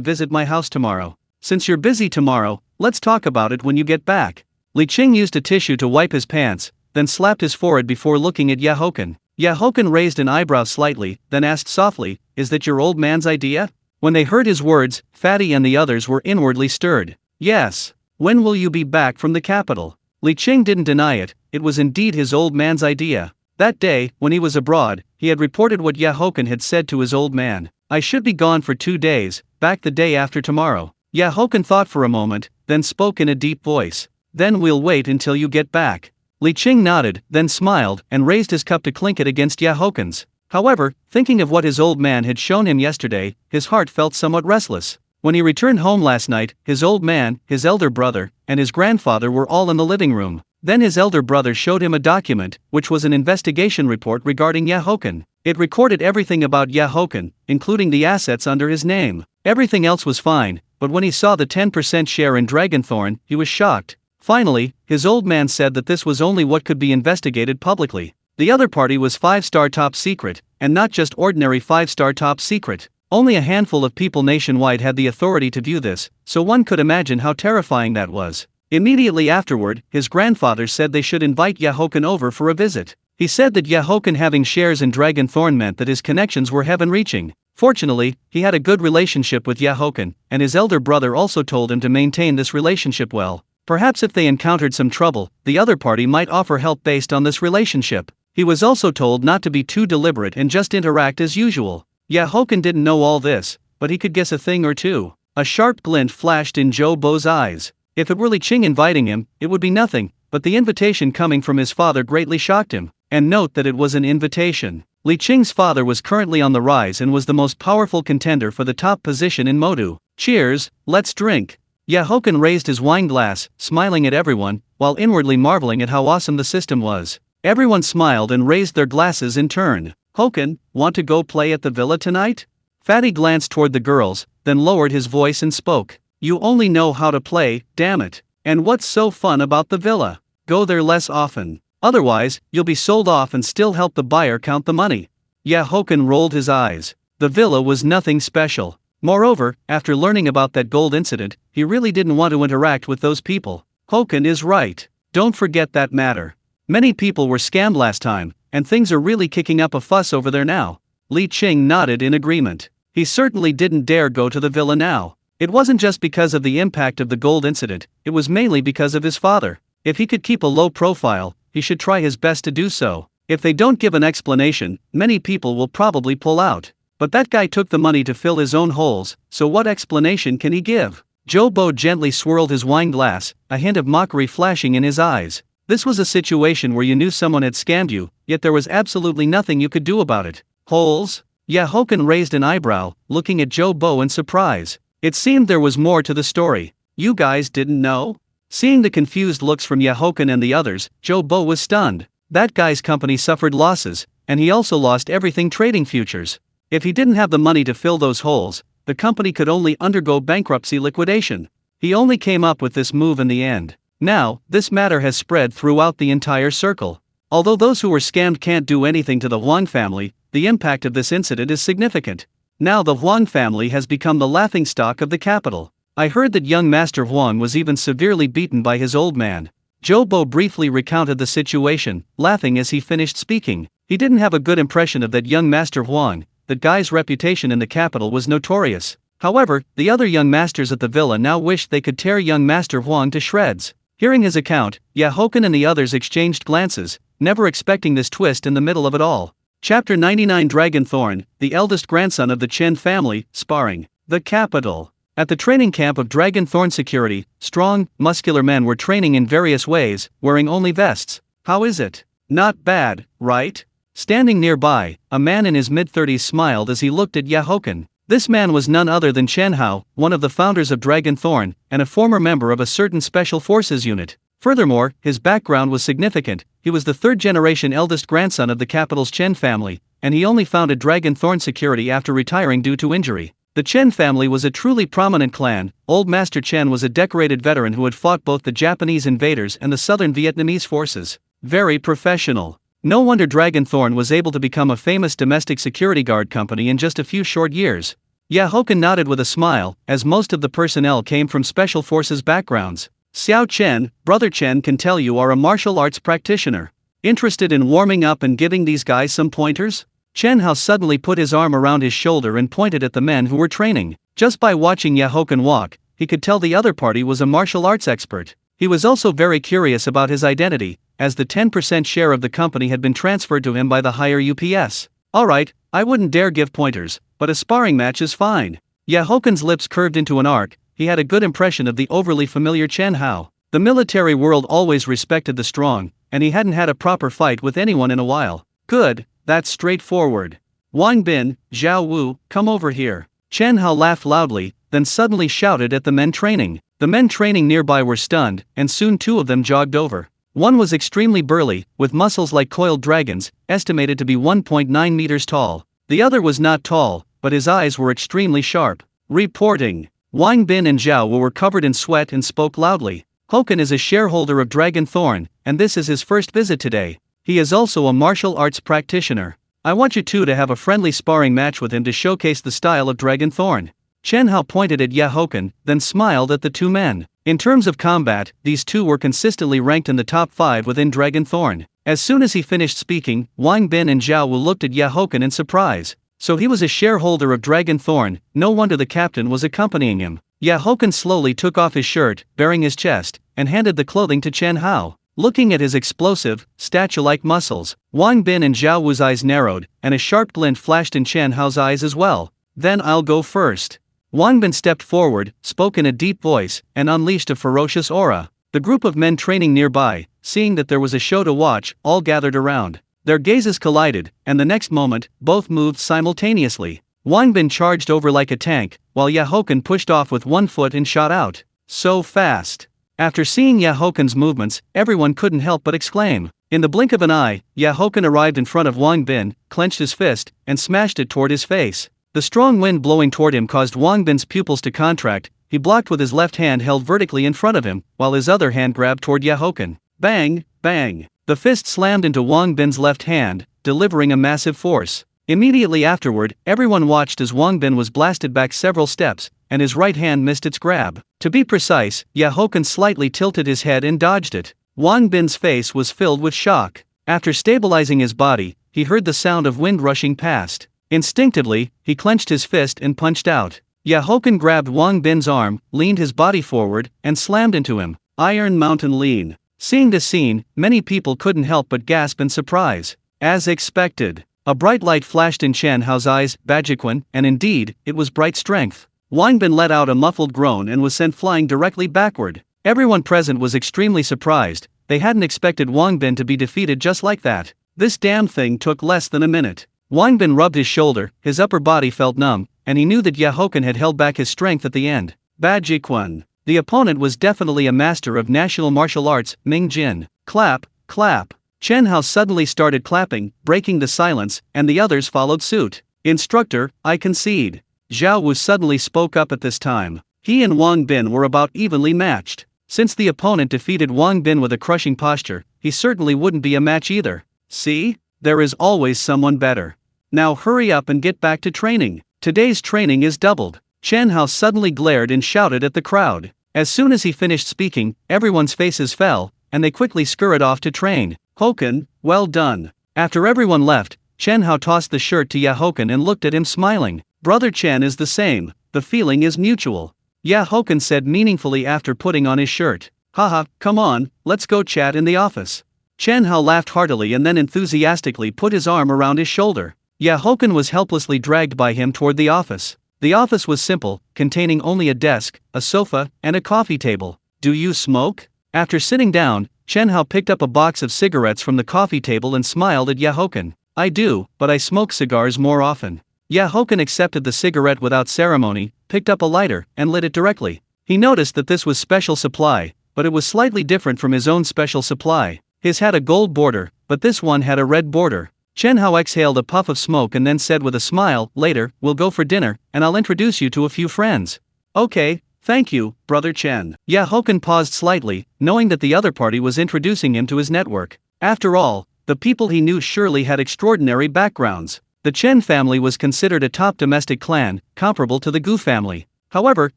visit my house tomorrow. Since you're busy tomorrow, let's talk about it when you get back. Li Qing used a tissue to wipe his pants, then slapped his forehead before looking at Haochen. Haochen raised an eyebrow slightly, then asked softly, "Is that your old man's idea?" When they heard his words, Fatty and the others were inwardly stirred. "Yes. When will you be back from the capital?" Li Qing didn't deny it, it was indeed his old man's idea. That day, when he was abroad, he had reported what Haochen had said to his old man. "I should be gone for 2 days, back the day after tomorrow." Haochen thought for a moment, then spoke in a deep voice. "Then we'll wait until you get back." Li Qing nodded, then smiled, and raised his cup to clink it against Haochen's. However, thinking of what his old man had shown him yesterday, his heart felt somewhat restless. When he returned home last night, his old man, his elder brother, and his grandfather were all in the living room. Then his elder brother showed him a document, which was an investigation report regarding Haochen. It recorded everything about Haochen, including the assets under his name. Everything else was fine, but when he saw the 10% share in Dragonthorn, he was shocked. Finally, his old man said that this was only what could be investigated publicly. The other party was 5-star top secret, and not just ordinary 5-star top secret. Only a handful of people nationwide had the authority to view this, so one could imagine how terrifying that was. Immediately afterward, his grandfather said they should invite Haochen over for a visit. He said that Haochen having shares in Dragonthorn meant that his connections were heaven-reaching. Fortunately, he had a good relationship with Haochen, and his elder brother also told him to maintain this relationship well. Perhaps if they encountered some trouble, the other party might offer help based on this relationship. He was also told not to be too deliberate and just interact as usual. Haochen didn't know all this, but he could guess a thing or two. A sharp glint flashed in Zhou Bo's eyes. If it were Li Qing inviting him, it would be nothing, but the invitation coming from his father greatly shocked him. And note that it was an invitation. Li Qing's father was currently on the rise and was the most powerful contender for the top position in Modu. "Cheers, let's drink." Haochen raised his wine glass, smiling at everyone, while inwardly marveling at how awesome the system was. Everyone smiled and raised their glasses in turn. "Hochen, want to go play at the villa tonight?" Fatty glanced toward the girls, then lowered his voice and spoke. "You only know how to play, damn it. And what's so fun about the villa? Go there less often. Otherwise, you'll be sold off and still help the buyer count the money." Haochen rolled his eyes. The villa was nothing special. Moreover, after learning about that gold incident, he really didn't want to interact with those people. Hochen is right. Don't forget that matter. Many people were scammed last time, and things are really kicking up a fuss over there now. Li Qing nodded in agreement. He certainly didn't dare go to the villa now. It wasn't just because of the impact of the gold incident, it was mainly because of his father. If he could keep a low profile, he should try his best to do so. If they don't give an explanation, many people will probably pull out. But that guy took the money to fill his own holes, so what explanation can he give? Zhou Bo gently swirled his wine glass, a hint of mockery flashing in his eyes. This was a situation where you knew someone had scammed you, yet there was absolutely nothing you could do about it. Holes? Haochen raised an eyebrow, looking at Zhou Bo in surprise. It seemed there was more to the story. "You guys didn't know?" Seeing the confused looks from Haochen and the others, Zhou Bo was stunned. That guy's company suffered losses, and he also lost everything trading futures. If he didn't have the money to fill those holes, the company could only undergo bankruptcy liquidation. He only came up with this move in the end. Now, this matter has spread throughout the entire circle. Although those who were scammed can't do anything to the Huang family, the impact of this incident is significant. Now the Huang family has become the laughingstock of the capital. I heard that young Master Huang was even severely beaten by his old man. Zhou Bo briefly recounted the situation, laughing as he finished speaking. He didn't have a good impression of that young Master Huang. That guy's reputation in the capital was notorious. However, the other young masters at the villa now wished they could tear young Master Huang to shreds. Hearing his account, Haochen and the others exchanged glances, never expecting this twist in the middle of it all. Chapter 99 Dragonthorn, the eldest grandson of the Chen family, sparring. The capital. At the training camp of Dragonthorn Security, strong, muscular men were training in various ways, wearing only vests. How is it? Not bad, right? Standing nearby, a man in his mid-30s smiled as he looked at Haochen. This man was none other than Chen Hao, one of the founders of Dragonthorn, and a former member of a certain special forces unit. Furthermore, his background was significant. He was the third-generation eldest grandson of the capital's Chen family, and he only founded Dragonthorn Security after retiring due to injury. The Chen family was a truly prominent clan. Old Master Chen was a decorated veteran who had fought both the Japanese invaders and the southern Vietnamese forces. Very professional. No wonder Dragonthorn was able to become a famous domestic security guard company in just a few short years. Haochen nodded with a smile, as most of the personnel came from special forces backgrounds. Xiao Chen, Brother Chen can tell you are a martial arts practitioner. Interested in warming up and giving these guys some pointers? Chen Hao suddenly put his arm around his shoulder and pointed at the men who were training. Just by watching Haochen walk, he could tell the other party was a martial arts expert. He was also very curious about his identity, as the 10% share of the company had been transferred to him by the higher UPS. Alright, I wouldn't dare give pointers, but a sparring match is fine. Hochen's lips curved into an arc. He had a good impression of the overly familiar Chen Hao. The military world always respected the strong, and he hadn't had a proper fight with anyone in a while. Good, that's straightforward. Wang Bin, Zhao Wu, come over here. Chen Hao laughed loudly, then suddenly shouted at the men training. The men training nearby were stunned, and soon two of them jogged over. One was extremely burly, with muscles like coiled dragons, estimated to be 1.9 meters tall. The other was not tall, but his eyes were extremely sharp. Reporting. Wang Bin and Zhao Wu were covered in sweat and spoke loudly. Haochen is a shareholder of Dragon Thorn, and this is his first visit today. He is also a martial arts practitioner. I want you two to have a friendly sparring match with him to showcase the style of Dragon Thorn. Chen Hao pointed at Haochen, then smiled at the two men. In terms of combat, these two were consistently ranked in the top 5 within Dragon Thorn. As soon as he finished speaking, Wang Bin and Zhao Wu looked at Haochen in surprise. So he was a shareholder of Dragon Thorn, no wonder the captain was accompanying him. Haochen slowly took off his shirt, baring his chest, and handed the clothing to Chen Hao. Looking at his explosive, statue-like muscles, Wang Bin and Zhao Wu's eyes narrowed, and a sharp glint flashed in Chen Hao's eyes as well. Then I'll go first. Wang Bin stepped forward, spoke in a deep voice, and unleashed a ferocious aura. The group of men training nearby, seeing that there was a show to watch, all gathered around. Their gazes collided, and the next moment, both moved simultaneously. Wang Bin charged over like a tank, while Haochen pushed off with one foot and shot out. So fast. After seeing Haochen's movements, everyone couldn't help but exclaim. In the blink of an eye, Haochen arrived in front of Wang Bin, clenched his fist, and smashed it toward his face. The strong wind blowing toward him caused Wang Bin's pupils to contract. He blocked with his left hand held vertically in front of him, while his other hand grabbed toward Haochen. Bang, bang. The fist slammed into Wang Bin's left hand, delivering a massive force. Immediately afterward, everyone watched as Wang Bin was blasted back several steps, and his right hand missed its grab. To be precise, Haochen slightly tilted his head and dodged it. Wang Bin's face was filled with shock. After stabilizing his body, he heard the sound of wind rushing past. Instinctively, he clenched his fist and punched out. Haochen grabbed Wang Bin's arm, leaned his body forward, and slammed into him. Iron Mountain Lean. Seeing this scene, many people couldn't help but gasp in surprise. As expected, a bright light flashed in Chen Hao's eyes, Bajiquan, and indeed, it was bright strength. Wang Bin let out a muffled groan and was sent flying directly backward. Everyone present was extremely surprised. They hadn't expected Wang Bin to be defeated just like that. This damn thing took less than a minute. Wang Bin rubbed his shoulder, his upper body felt numb, and he knew that Haochen had held back his strength at the end. Bajiquan. The opponent was definitely a master of national martial arts, Ming Jin. Clap, clap. Chen Hao suddenly started clapping, breaking the silence, and the others followed suit. Instructor, I concede. Zhao Wu suddenly spoke up at this time. He and Wang Bin were about evenly matched. Since the opponent defeated Wang Bin with a crushing posture, he certainly wouldn't be a match either. See? There is always someone better. Now hurry up and get back to training. Today's training is doubled. Chen Hao suddenly glared and shouted at the crowd. As soon as he finished speaking, everyone's faces fell, and they quickly scurried off to train. Haochen, well done. After everyone left, Chen Hao tossed the shirt to Haochen and looked at him smiling. Brother Chen is the same, the feeling is mutual. Haochen said meaningfully after putting on his shirt. Haha, come on, let's go chat in the office. Chen Hao laughed heartily and then enthusiastically put his arm around his shoulder. Haochen was helplessly dragged by him toward the office. The office was simple, containing only a desk, a sofa, and a coffee table. Do you smoke? After sitting down, Chen Hao picked up a box of cigarettes from the coffee table and smiled at Haochen. I do, but I smoke cigars more often. Haochen accepted the cigarette without ceremony, picked up a lighter, and lit it directly. He noticed that this was special supply, but it was slightly different from his own special supply. His had a gold border, but this one had a red border. Chen Hao exhaled a puff of smoke and then said with a smile, later, we'll go for dinner, and I'll introduce you to a few friends. Okay, thank you, Brother Chen. Haochen paused slightly, knowing that the other party was introducing him to his network. After all, the people he knew surely had extraordinary backgrounds. The Chen family was considered a top domestic clan, comparable to the Gu family. However,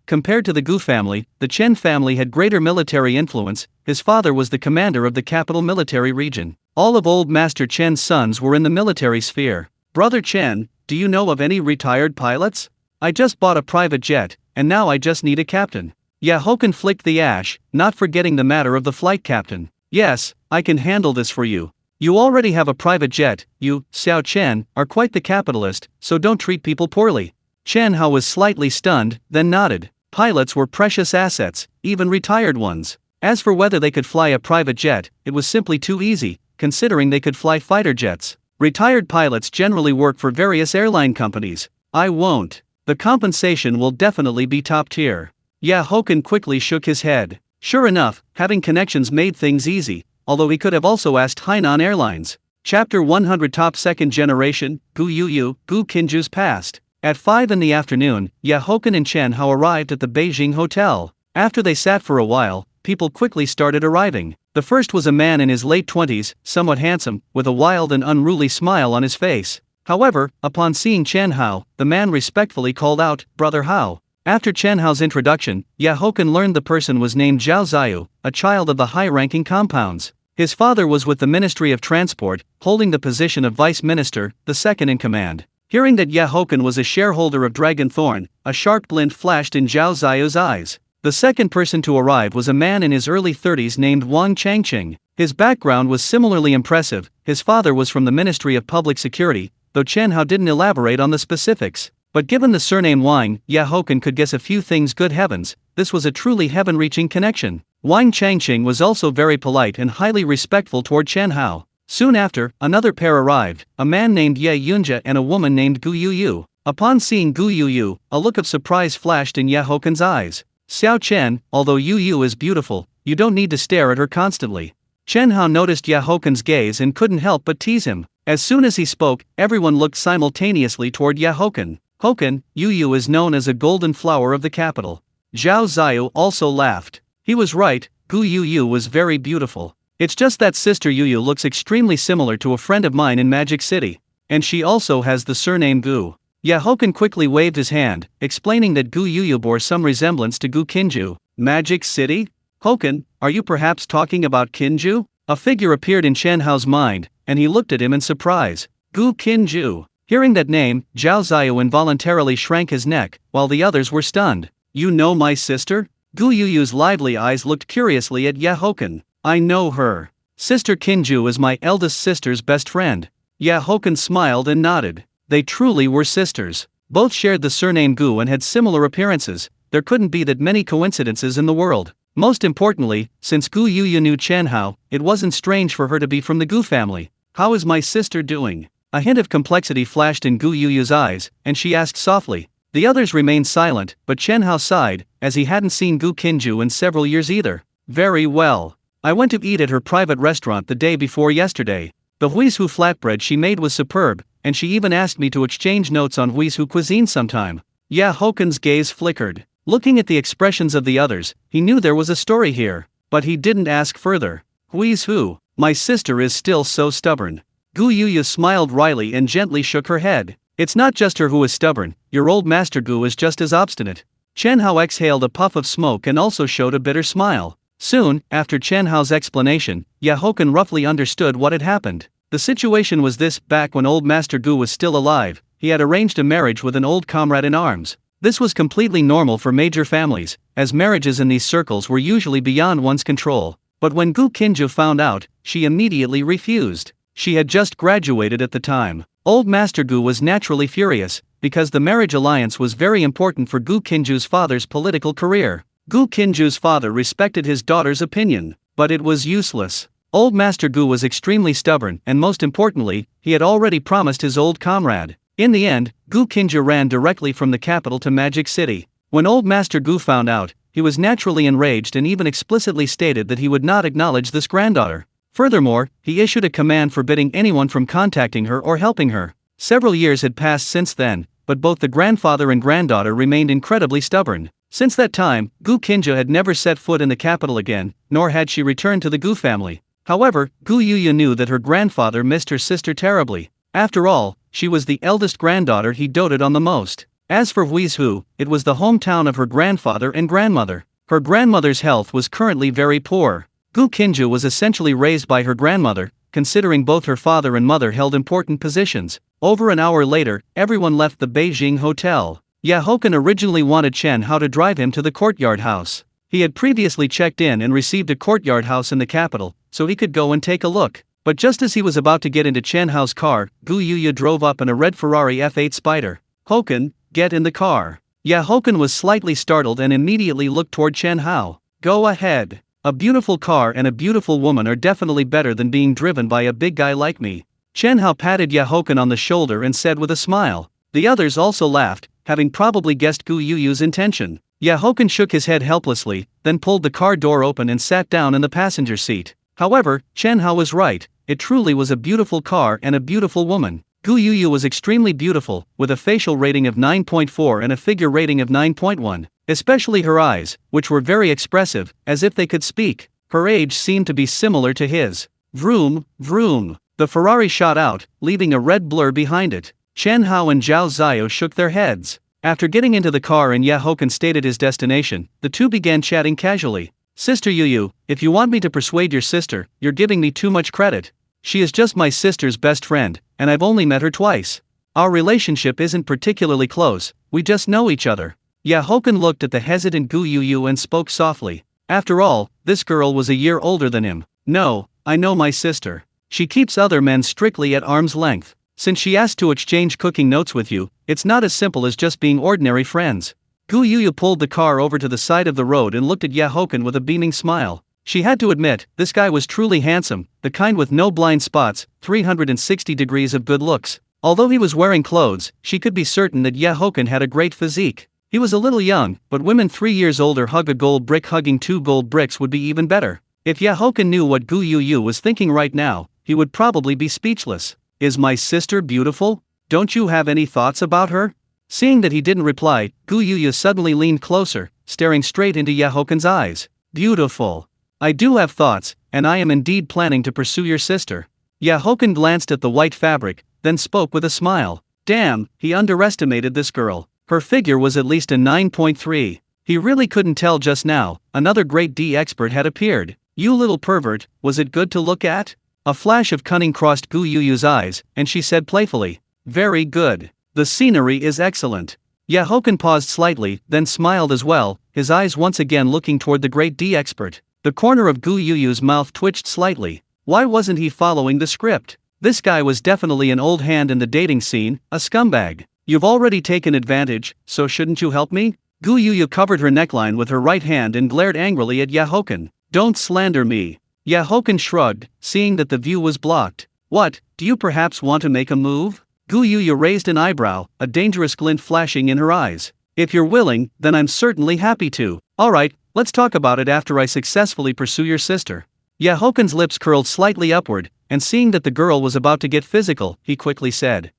compared to the Gu family, the Chen family had greater military influence. His father was the commander of the capital military region. All of Old Master Chen's sons were in the military sphere. Brother Chen, do you know of any retired pilots? I just bought a private jet, and now I just need a captain. Haochen flicked the ash, not forgetting the matter of the flight captain. Yes, I can handle this for you. You already have a private jet. You, Xiao Chen, are quite the capitalist, so don't treat people poorly. Chen Hao was slightly stunned, then nodded. Pilots were precious assets, even retired ones. As for whether they could fly a private jet, it was simply too easy, considering they could fly fighter jets. Retired pilots generally work for various airline companies. I won't. The compensation will definitely be top tier. Haochen quickly shook his head. Sure enough, having connections made things easy, although he could have also asked Hainan Airlines. Chapter 100 Top Second Generation, Gu Yuyu, Gu Qinju's Past. At 5 in the afternoon, Haochen and Chen Hao arrived at the Beijing hotel. After they sat for a while, people quickly started arriving. The first was a man in his late 20s, somewhat handsome, with a wild and unruly smile on his face. However, upon seeing Chen Hao, the man respectfully called out, "Brother Hao." After Chen Hao's introduction, Haochen learned the person was named Zhao Ziyu, a child of the high-ranking compounds. His father was with the Ministry of Transport, holding the position of Vice Minister, the second in command. Hearing that Haochen was a shareholder of Dragon Thorn, a sharp glint flashed in Zhao Ziyu's eyes. The second person to arrive was a man in his early 30s named Wang Changqing. His background was similarly impressive. His father was from the Ministry of Public Security, though Chen Hao didn't elaborate on the specifics. But given the surname Wang, Haochen could guess a few things. Good heavens, this was a truly heaven-reaching connection. Wang Changqing was also very polite and highly respectful toward Chen Hao. Soon after, another pair arrived, a man named Ye Yunjia and a woman named Gu Yuyu. Upon seeing Gu Yuyu, a look of surprise flashed in Hochen's eyes. Xiao Chen, although Yuyu is beautiful, you don't need to stare at her constantly. Chen Hao noticed Hochen's gaze and couldn't help but tease him. As soon as he spoke, everyone looked simultaneously toward Haochen. Haochen, Yuyu is known as a golden flower of the capital. Zhao Ziyu also laughed. He was right, Gu Yuyu was very beautiful. It's just that Sister Yuyu looks extremely similar to a friend of mine in Magic City. And she also has the surname Gu. Haochen quickly waved his hand, explaining that Gu Yuyu bore some resemblance to Gu Qinju. Magic City? Haochen, are you perhaps talking about Qinju? A figure appeared in Chen Hao's mind, and he looked at him in surprise. Gu Qinju. Hearing that name, Zhao Ziyu involuntarily shrank his neck, while the others were stunned. You know my sister? Gu Yuyu's lively eyes looked curiously at Haochen. I know her. Sister Qinju is my eldest sister's best friend. Haochen smiled and nodded. They truly were sisters. Both shared the surname Gu and had similar appearances. There couldn't be that many coincidences in the world. Most importantly, since Gu Yuyu knew Chen Hao, it wasn't strange for her to be from the Gu family. How is my sister doing? A hint of complexity flashed in Gu Yuyu's eyes, and she asked softly. The others remained silent, but Chen Hao sighed, as he hadn't seen Gu Qinju in several years either. Very well. I went to eat at her private restaurant the day before yesterday. The huizhu flatbread she made was superb, and she even asked me to exchange notes on huizhu cuisine sometime. Hochen's gaze flickered. Looking at the expressions of the others, he knew there was a story here, but he didn't ask further. Huizhu, my sister is still so stubborn. Gu Yuyu smiled wryly and gently shook her head. It's not just her who is stubborn, your old master Gu is just as obstinate. Chen Hao exhaled a puff of smoke and also showed a bitter smile. Soon, after Chen Hao's explanation, Haochen roughly understood what had happened. The situation was this: back when old Master Gu was still alive, he had arranged a marriage with an old comrade in arms. This was completely normal for major families, as marriages in these circles were usually beyond one's control. But when Gu Qinju found out, she immediately refused. She had just graduated at the time. Old Master Gu was naturally furious, because the marriage alliance was very important for Gu Qinju's father's political career. Gu Qinju's father respected his daughter's opinion, but it was useless. Old Master Gu was extremely stubborn, and most importantly, he had already promised his old comrade. In the end, Gu Qinju ran directly from the capital to Magic City. When old Master Gu found out, he was naturally enraged and even explicitly stated that he would not acknowledge this granddaughter. Furthermore, he issued a command forbidding anyone from contacting her or helping her. Several years had passed since then, but both the grandfather and granddaughter remained incredibly stubborn. Since that time, Gu Qinju had never set foot in the capital again, nor had she returned to the Gu family. However, Gu Yuyu knew that her grandfather missed her sister terribly. After all, she was the eldest granddaughter he doted on the most. As for Huizhu, it was the hometown of her grandfather and grandmother. Her grandmother's health was currently very poor. Gu Qinju was essentially raised by her grandmother, considering both her father and mother held important positions. Over an hour later, everyone left the Beijing hotel. Haochen originally wanted Chen Hao to drive him to the courtyard house. He had previously checked in and received a courtyard house in the capital, so he could go and take a look. But just as he was about to get into Chen Hao's car, Gu Yuya drove up in a red Ferrari F8 Spider. "Hochen, get in the car." Haochen was slightly startled and immediately looked toward Chen Hao. "Go ahead. A beautiful car and a beautiful woman are definitely better than being driven by a big guy like me." Chen Hao patted Haochen on the shoulder and said with a smile. The others also laughed, having probably guessed Gu Yuyu's intention. Haochen shook his head helplessly, then pulled the car door open and sat down in the passenger seat. However, Chen Hao was right, it truly was a beautiful car and a beautiful woman. Gu Yuyu was extremely beautiful, with a facial rating of 9.4 and a figure rating of 9.1, especially her eyes, which were very expressive, as if they could speak. Her age seemed to be similar to his. Vroom, vroom. The Ferrari shot out, leaving a red blur behind it. Chen Hao and Zhao Ziyo shook their heads. After getting into the car and Haochen stated his destination, the two began chatting casually. "Sister Yuyu, if you want me to persuade your sister, you're giving me too much credit. She is just my sister's best friend, and I've only met her twice. Our relationship isn't particularly close, we just know each other." Haochen looked at the hesitant Gu Yuyu and spoke softly. After all, this girl was a year older than him. "No, I know my sister. She keeps other men strictly at arm's length. Since she asked to exchange cooking notes with you, it's not as simple as just being ordinary friends." Gu Yuyu pulled the car over to the side of the road and looked at Haochen with a beaming smile. She had to admit, this guy was truly handsome, the kind with no blind spots, 360 degrees of good looks. Although he was wearing clothes, she could be certain that Haochen had a great physique. He was a little young, but women 3 years older hug a gold brick. Hugging 2 gold bricks would be even better. If Haochen knew what Gu Yuyu was thinking right now, he would probably be speechless. "Is my sister beautiful? Don't you have any thoughts about her?" Seeing that he didn't reply, Gu Yuyu suddenly leaned closer, staring straight into Hochen's eyes. "Beautiful. I do have thoughts, and I am indeed planning to pursue your sister." Haochen glanced at the white fabric, then spoke with a smile. Damn, he underestimated this girl. Her figure was at least a 9.3. He really couldn't tell just now. Another great D expert had appeared. "You little pervert, was it good to look at?" A flash of cunning crossed Gu Yuyu's eyes, and she said playfully, "Very good. The scenery is excellent." Haochen paused slightly, then smiled as well, his eyes once again looking toward the great D expert. The corner of Gu Yuyu's mouth twitched slightly. Why wasn't he following the script? This guy was definitely an old hand in the dating scene, a scumbag. "You've already taken advantage, so shouldn't you help me?" Gu Yuyu covered her neckline with her right hand and glared angrily at Haochen. "Don't slander me." Haochen shrugged, seeing that the view was blocked. "What, do you perhaps want to make a move?" Gu Yuyu raised an eyebrow, a dangerous glint flashing in her eyes. "If you're willing, then I'm certainly happy to." "Alright, let's talk about it after I successfully pursue your sister." Hochen's lips curled slightly upward, and seeing that the girl was about to get physical, he quickly said,